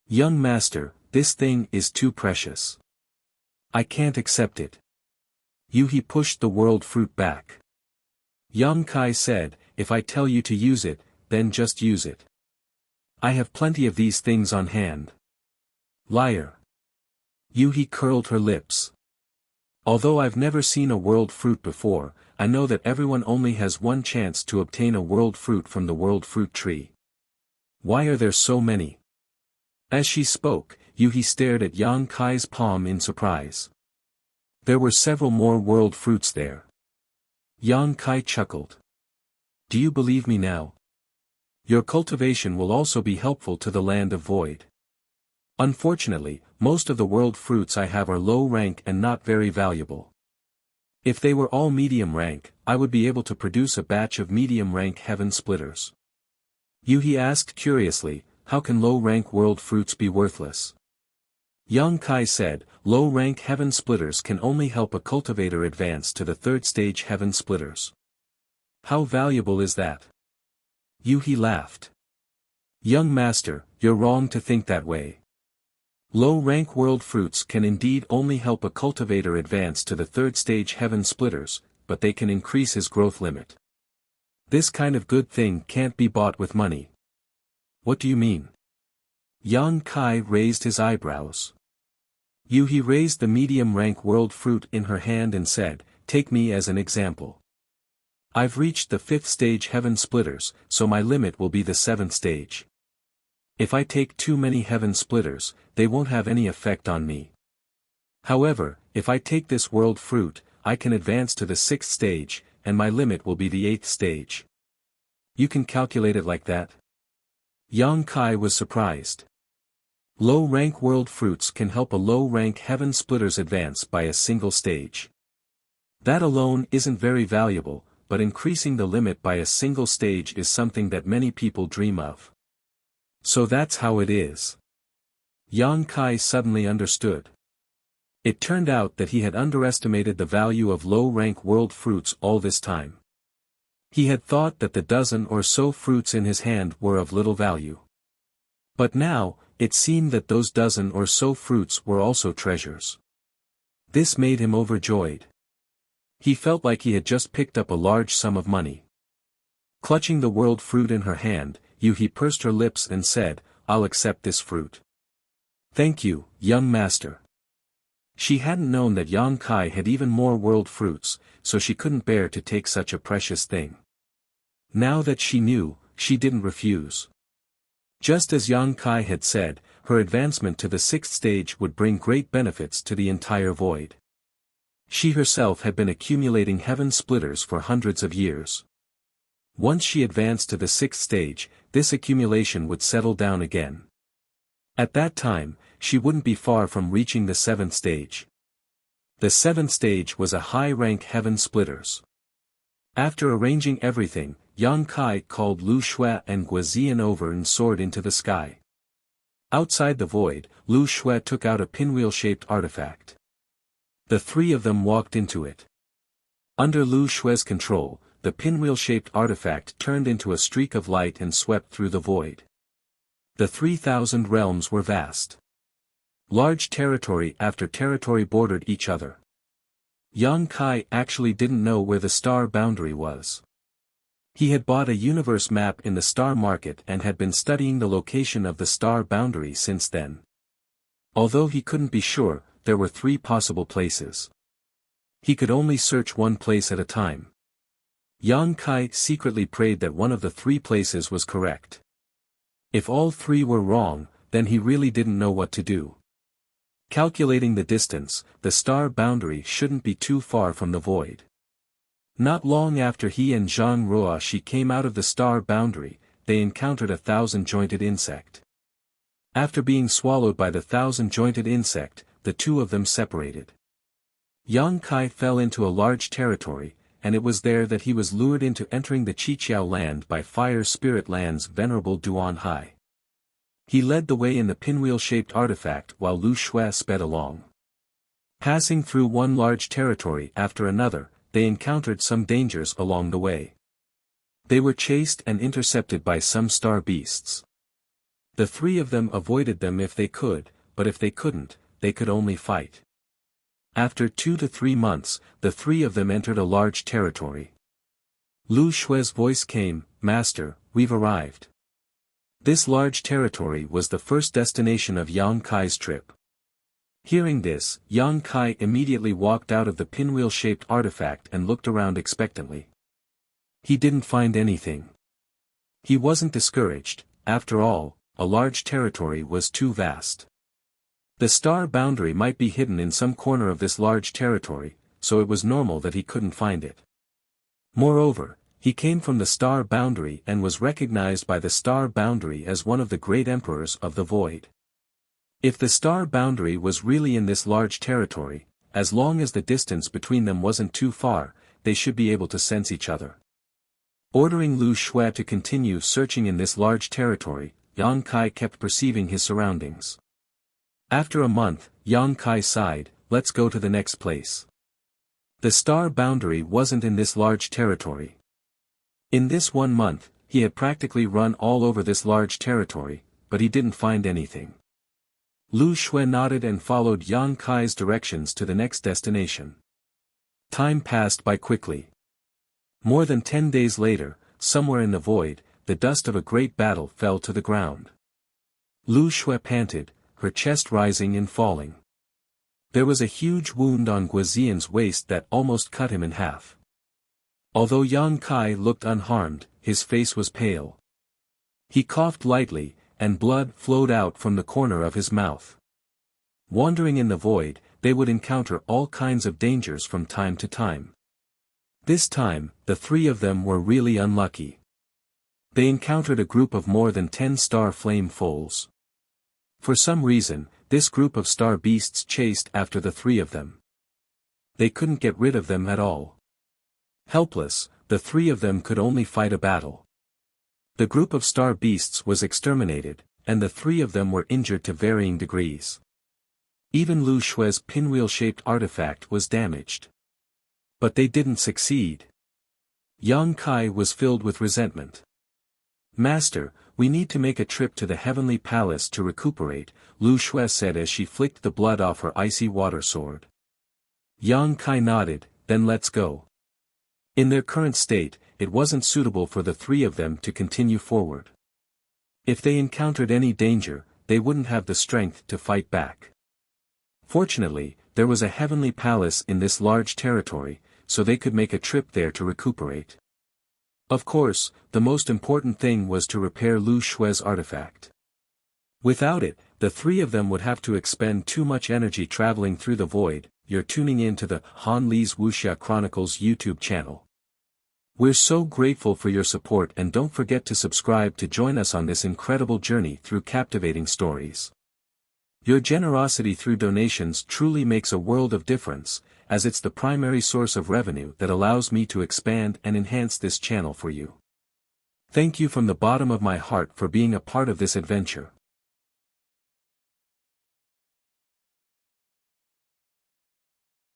Young master, this thing is too precious. I can't accept it. Yuhi pushed the world fruit back. Yang Kai said, if I tell you to use it, then just use it. I have plenty of these things on hand. Liar. Yuhi curled her lips. Although I've never seen a world fruit before, I know that everyone only has one chance to obtain a world fruit from the world fruit tree. Why are there so many? As she spoke, Yuhi stared at Yang Kai's palm in surprise. There were several more world fruits there. Yang Kai chuckled. Do you believe me now? Your cultivation will also be helpful to the land of void. Unfortunately, most of the world fruits I have are low rank and not very valuable. If they were all medium rank, I would be able to produce a batch of medium rank heaven splitters. Yuhi asked curiously, how can low rank world fruits be worthless? Yang Kai said, low rank heaven splitters can only help a cultivator advance to the third stage heaven splitters. How valuable is that? Yuhi laughed. Young master, you're wrong to think that way. Low-rank world fruits can indeed only help a cultivator advance to the third stage heaven splitters, but they can increase his growth limit. This kind of good thing can't be bought with money. What do you mean? Yang Kai raised his eyebrows. Yuhi raised the medium-rank world fruit in her hand and said, take me as an example. I've reached the 5th stage heaven splitters, so my limit will be the 7th stage. If I take too many heaven splitters, they won't have any effect on me. However, if I take this world fruit, I can advance to the 6th stage, and my limit will be the 8th stage. You can calculate it like that? Yang Kai was surprised. Low-rank world fruits can help a low-rank heaven splitters advance by a single stage. That alone isn't very valuable, but increasing the limit by a single stage is something that many people dream of. So that's how it is. Yang Kai suddenly understood. It turned out that he had underestimated the value of low-rank world fruits all this time. He had thought that the dozen or so fruits in his hand were of little value. But now, it seemed that those dozen or so fruits were also treasures. This made him overjoyed. He felt like he had just picked up a large sum of money. Clutching the world fruit in her hand, Yuhi pursed her lips and said, I'll accept this fruit. Thank you, young master. She hadn't known that Yang Kai had even more world fruits, so she couldn't bear to take such a precious thing. Now that she knew, she didn't refuse. Just as Yang Kai had said, her advancement to the 6th stage would bring great benefits to the entire void. She herself had been accumulating heaven splitters for hundreds of years. Once she advanced to the 6th stage, this accumulation would settle down again. At that time, she wouldn't be far from reaching the 7th stage. The 7th stage was a high-rank heaven splitters. After arranging everything, Yang Kai called Lu Shui and Guizian over and soared into the sky. Outside the void, Lu Shui took out a pinwheel-shaped artifact. The three of them walked into it. Under Lu Shui's control, the pinwheel-shaped artifact turned into a streak of light and swept through the void. The 3,000 realms were vast. Large territory after territory bordered each other. Yang Kai actually didn't know where the star boundary was. He had bought a universe map in the star market and had been studying the location of the star boundary since then. Although he couldn't be sure, there were 3 possible places. He could only search one place at a time. Yang Kai secretly prayed that one of the 3 places was correct. If all 3 were wrong, then he really didn't know what to do. Calculating the distance, the star boundary shouldn't be too far from the void. Not long after he and Zhang Ruoxi came out of the star boundary, they encountered a 1,000-jointed insect. After being swallowed by the 1,000-jointed insect, the 2 of them separated. Yang Kai fell into a large territory, and it was there that he was lured into entering the Qiqiao land by Fire Spirit Land's venerable Duan Hai. He led the way in the pinwheel-shaped artifact while Lu Shui sped along. Passing through one large territory after another, they encountered some dangers along the way. They were chased and intercepted by some star beasts. The three of them avoided them if they could, but if they couldn't, they could only fight. After 2 to 3 months, the three of them entered a large territory. Lu Shui's voice came, "Master, we've arrived." This large territory was the first destination of Yang Kai's trip. Hearing this, Yang Kai immediately walked out of the pinwheel-shaped artifact and looked around expectantly. He didn't find anything. He wasn't discouraged. After all, a large territory was too vast. The star boundary might be hidden in some corner of this large territory, so it was normal that he couldn't find it. Moreover, he came from the star boundary and was recognized by the star boundary as one of the great emperors of the void. If the star boundary was really in this large territory, as long as the distance between them wasn't too far, they should be able to sense each other. Ordering Lu Shui to continue searching in this large territory, Yang Kai kept perceiving his surroundings. After a month, Yang Kai sighed, "Let's go to the next place." The star boundary wasn't in this large territory. In this 1 month, he had practically run all over this large territory, but he didn't find anything. Lu Shui nodded and followed Yang Kai's directions to the next destination. Time passed by quickly. More than 10 days later, somewhere in the void, the dust of a great battle fell to the ground. Lu Shui panted, her chest rising and falling. There was a huge wound on Guizian's waist that almost cut him in half. Although Yang Kai looked unharmed, his face was pale. He coughed lightly, and blood flowed out from the corner of his mouth. Wandering in the void, they would encounter all kinds of dangers from time to time. This time, the three of them were really unlucky. They encountered a group of more than 10 star flame foals. For some reason, this group of star beasts chased after the three of them. They couldn't get rid of them at all. Helpless, the three of them could only fight a battle. The group of star beasts was exterminated, and the three of them were injured to varying degrees. Even Lu Shui's pinwheel-shaped artifact was damaged. But they didn't succeed. Yang Kai was filled with resentment. "Master, we need to make a trip to the Heavenly Palace to recuperate," Lu Shui said as she flicked the blood off her icy water sword. Yang Kai nodded, "Then let's go." In their current state, it wasn't suitable for the three of them to continue forward. If they encountered any danger, they wouldn't have the strength to fight back. Fortunately, there was a heavenly palace in this large territory, so they could make a trip there to recuperate. Of course, the most important thing was to repair Lu Shui's artifact. Without it, the three of them would have to expend too much energy traveling through the void. You're tuning in to the Han Li's Wuxia Chronicles YouTube channel. We're so grateful for your support, and don't forget to subscribe to join us on this incredible journey through captivating stories. Your generosity through donations truly makes a world of difference, as it's the primary source of revenue that allows me to expand and enhance this channel for you. Thank you from the bottom of my heart for being a part of this adventure.